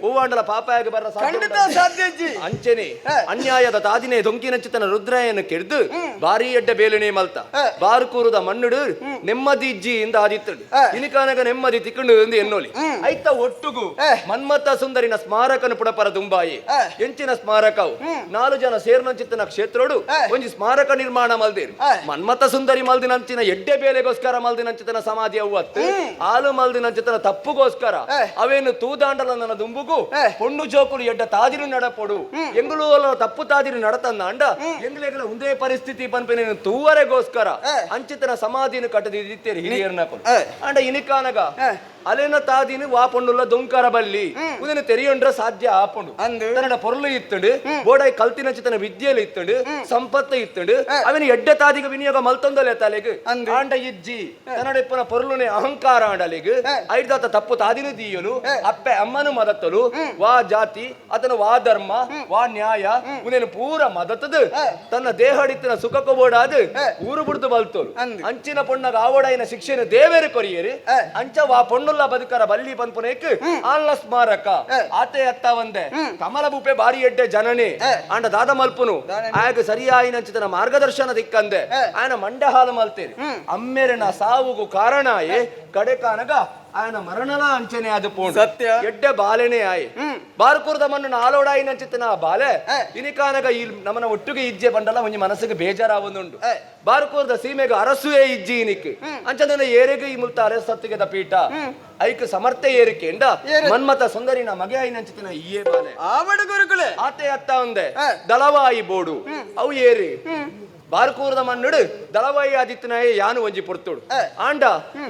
ಹೂವಾಂಡಲ ಪಾಪಾಯಾಗ ಬರ ಸಾಧ್ಯ ಅಂಚನೆ ಅನ್ಯಾಯದ ತಾದಿನೇ ದೊಂಕಿನಂಚಿ ತನ್ನ ರುದ್ರಯ್ಯನ ಕೆಡ್ದು ಬಾರಿ ಎಡ್ಡ ಬೇಲನೆ ಮಲ್ತ ಬಾರುಕೂರುದ ಮಣ್ಣುಡು ನೆಮ್ಮದಿ ಇಜ್ಜಿಯಿಂದ ಆದಿತ್ತಡು ಇನಿಕಾನಗ ನೆಮ್ಮದಿ ತಿಕ್ಕಂಡು ಎಂದು ಎನ್ನೋಲಿ ಐತ ಒಟ್ಟುಗು ಮನ್ಮಥ ಸುಂದರಿನ ಸ್ಮಾರಕನು ಪುಡಪರ ದುಂಬಾಯಿ ಎಂಚಿನ ಸ್ಮಾರಕವು 4 ಜನ ಸೇರ್ನಂಚಿತ್ತನ ಕ್ಷೇತ್ರೋಡು ಒಂಜಿ ಸ್ಮಾರಕ ನಿರ್ಮಾಣ ಮಲ್ದೇರು ಮನ್ಮಥ ಸುಂದರಿ ಮಲ್ದಿನಂಚಿನ ಎಡ್ಡೆ ಬೇಲೆಗೋಸ್ಕರ ಮಲ್ದಿನಂಚಿತನ ಸಮಾಧಿ ಅವತ್ತು ಆಲು ಮಲ್ದಿನಂಚಿತನ ತಪ್ಪುಗೋಸ್ಕರ ಅವೇನು ತೂದಾಂಡಲ ನನ್ನ ದುಂಬುಗು ಪೊಣ್ಣು ಜೋಕುಲು ಎಡ್ಡ ತಾದಿರು ನಡಪೊಡು ಎಂಗುಳು ತಪ್ಪು ತಾದಿರು ನಡತಂದ ಅಂಡ ಎಂಗ್ಲೆಗಳ ಒಂದೇ ಪರಿಸ್ಥಿತಿ ಪನ್ಪೇನೇನು ತೂವರೆಗೋಸ್ಕರ ಅಂಚಿತನ ಸಮಾಧಿನ ಕಟ್ಟದಿತ್ತೇರಿ ಹಿರಿಯರ್ನ ಅಂಡ ಇನಿಕಾನಗ ಅಲೆನ ತಾದಿನ ವಾಪೊಂಡುಲ್ಲ ದೊಂಕರ ಬಲ್ಲಿ ಉದನ್ನು ತೆರಿಯೊಂಡ್ರ ಸಾಧ್ಯ ಆಪುಂಡು ತನ್ನ ಪೊರ್ಲು ಇತ್ತಂಡು ಬೋಡಾಯಿ ಕಲ್ತಿನ ಚಿತನ ವಿದ್ಯೆಲು ಇತ್ತಂಡು ಸಂಪತ್ತ ಇತ್ತಂಡು ಅವನ ಎಡ್ಡ ತಾದಿಗ ವಿನಿಯೋಗ ಮಲ್ತೊಂದಲೆ ತಲೆಗ್ ಆಂಡ ಇಜ್ಜಿ ತನ್ನಡೆಪ್ಪನ ಪೊರ್ಲುನೆ ಅಹಂಕಾರ ಆಂಡಲೆಗ್ ಐದಾತ ತಪ್ಪು ತಾದಿನ ದೀಯಲು ಅಪ್ಪೆ ಅಮ್ಮನು ಮದತ್ತಲು ವಾ ಜಾತಿ ಅತನ ವಾ ಧರ್ಮ ವಾ ನ್ಯಾಯ ಉದೇನು ಪೂರ ಮದತದು ತನ್ನ ದೇಹಡಿತ್ತಿನ ಸುಖಕ್ಕೆ ಬೋಡಾದ ಊರು ಬಿಡ್ದು ಬಲ್ತೋರು ಅಂಚಿನ ಪೊಣ್ಣಗ ಆವಡಾಯಿನ ಶಿಕ್ಷೆನ ದೇವೇರು ಕೊರಿಯರು ಅಂಚ ವಾ ಪೊಣ್ಣು ಬದುಕರ ಬಲ್ಲಿ ಪನ್ಪುನೇಕ್ ಆಲ್ಲ ಸ್ಮಾರಕ ಆತೆ ಅತ್ತ ಒಂದೆ ಕಮಲ ಬುಪೆ ಬಾರಿ ಎಡ್ಡೆ ಜನನಿ ಅಂಡ ದಾದ ಮಲ್ಪುನು ಆಗ ಸರಿಯಾಯಿನ ಚಿತನ ಮಾರ್ಗದರ್ಶನ ದಿಕ್ಕಂದೆ ಆಯನ ಮಂಡ್ಯ ಹಾಲು ಮಲ್ತೇರಿ ಅಮ್ಮೆರನ ಸಾವುಗು ಕಾರಣ ಕಡೆಕಾನಗ ఆయన మరణల అంచనే అది పోండు సత్య ఎడ్డే బాలేనే ఆయి బారుకూರದ ಮಣ್ಣು ನಾಲೋಡಾಯಿ ನಂಚಿತನ ಬಾಲೆ ಇನಿಕಾನಗ ಈ ನಮ್ಮನ ಒಟ್ಟಿಗೆ ಇಜ್ಜೆ ಬಂಡಲ ಒಂಜಿ ಮನಸ್ಸಿಗೆ ಬೇಜಾರಾವೊಂದುಂಡು ಬಾರುಕೂರದ ಸೀಮೆಗೆ ಅರಸುವೆ ಇಜ್ಜಿ ಇನಿಕ್ ಅಂಚನ ಏರೆಗೆ ಈ ಮುಲ್ತ ಅರಸತ್ತಿಗೆ ಪೀಠ ಐಕ್ ಸಮರ್ಥ ಏರಿಕೆ ಎಂಡ ಮನ್ಮಥ ಸುಂದರಿನ ಮಗೆ ಆಯಿ ನಂಚಿತನ ಈಯೇ ಬಾಲೆ ಆವಡ ಗುರುಗಳೇ ಆತೆ ಅತ್ತ ಒಂದೆ ದಳವಾಯಿ ಬೋಡು ಅವು ಏರಿ ಬಾರುಕೂರದ ಮಣ್ಣುಡು ದಳವಾಯಿ ಆದಿತ್ಯನಾಯ ಯಾನು ಒಂಜಿ ಪುರ್ತುಡು ಆಂಡ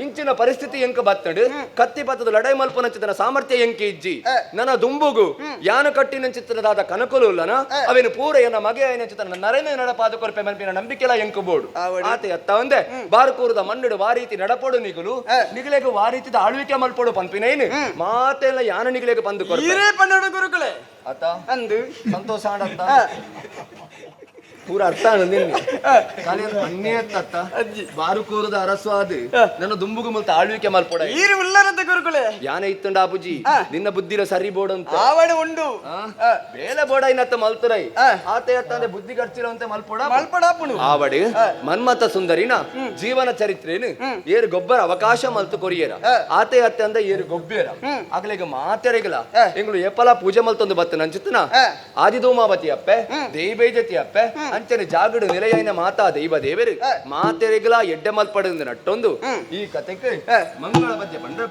ಇಂಚಿನ ಪರಿಸ್ಥಿತಿ ಎಂಕ ಬತ್ತಡು ಕತ್ತಿ ಪತ್ತದ ಲಡೈ ಮಲ್ಪನಂಚಿತನ ಸಾಮರ್ಥ್ಯ ಎಂಕೆ ಇಜ್ಜಿ ನನ್ನ ದುಂಬುಗು ಯಾನು ಕಟ್ಟಿನಂಚಿತನದಾದ ಕನಕಲುಲ್ಲನ ಅವೇನು ಪೂರ ಎನ್ನ ಮಗೆ ಆಯ್ನಂಚಿತನ ನರೇನ ನಡಪಾದ ಕೊರಪೆ ಮಲ್ಪಿನ ನಂಬಿಕೆಲ ಎಂಕು ಬೋಡು ಆತೆ ಅತ್ತ ಒಂದೆ ಬಾರುಕೂರದ ಮಣ್ಣುಡು ವಾರೀತಿ ನಡಪೋಡು ನಿಗುಲು ನಿಗಲೆಗೆ ವಾರೀತಿದ ಆಳ್ವಿಕೆ ಮಲ್ಪೋಡು ಪಂಪಿನೈನು ಮಾತೆಲ್ಲ ಯಾನು ನಿಗಲೆಗೆ ಬಂದು ಕೊರಪೆ ಗುರುಗಳೇ ಅತ್ತ ಅಂದು ಸಂತೋಷ ಆಡಂತ ಪೂರ ಅರ್ಥ ಅನ್ನೇ ತತ್ತ ಬಾರುಕೂರದ ಅರಸ್ವಾದ ನನ್ನ ದುಂಬುಗು ಮಲ್ತ ಆಳ್ವಿಕೆ ಮಲ್ಪೊಡ ಗುರುಗಳೇ ಯಾನೆ ಇತ್ತಂಡ ಆಪುಜಿ ನಿನ್ನ ಬುದ್ಧಿಲ ಸರಿ ಬೋರ್ಡ್ ಅಂತ ಆವಡ ಉಂಡು ಬೇಲೆ ಬೋಡ ಇನ್ನತ್ತ ಮಲ್ತುರೈ ಆತೆ ಅತ್ತಂದೆ ಬುದ್ಧಿ ಖರ್ಚಿರಂತೆ ಮಲ್ಪೊಡ ಆವಡು ಮನ್ಮಥ ಸುಂದರಿನ ಜೀವನ ಚರಿತ್ರೇನು ಏರು ಗೊಬ್ಬರ ಅವಕಾಶ ಮಲ್ತು ಕೊರಿಯರ ಆತೆ ಅತ್ತೆ ಅಂದ ಏರು ಗೊಬ್ಬರ ಆಗ್ಲಿಗ ಮಾತೆರೆಗಲ ಎಂಗಳು ಏಪಲ ಪೂಜೆ ಮಲ್ತೊಂದು ಬತ್ತ ನಂಚಿತನ ಆದಿಧೂಮಾವತಿ ಅಪ್ಪೆ ದೇವೈಜತಿ ಅಪ್ಪೆ ಅಂಚನೆ ಜಾಗಡು ನಿಲಯನ ಮಾತಾ ದೈವ ದೇವರು ಮಾತೆರೆಗಲ ಎಡ್ಡೆ ಮಲ್ಪಡಂದು ನಟ್ಟೊಂದು ಈ ಕತೆಗೆ ಮಂಗಳ ಮಧ್ಯ ಬಂದ್ರೆ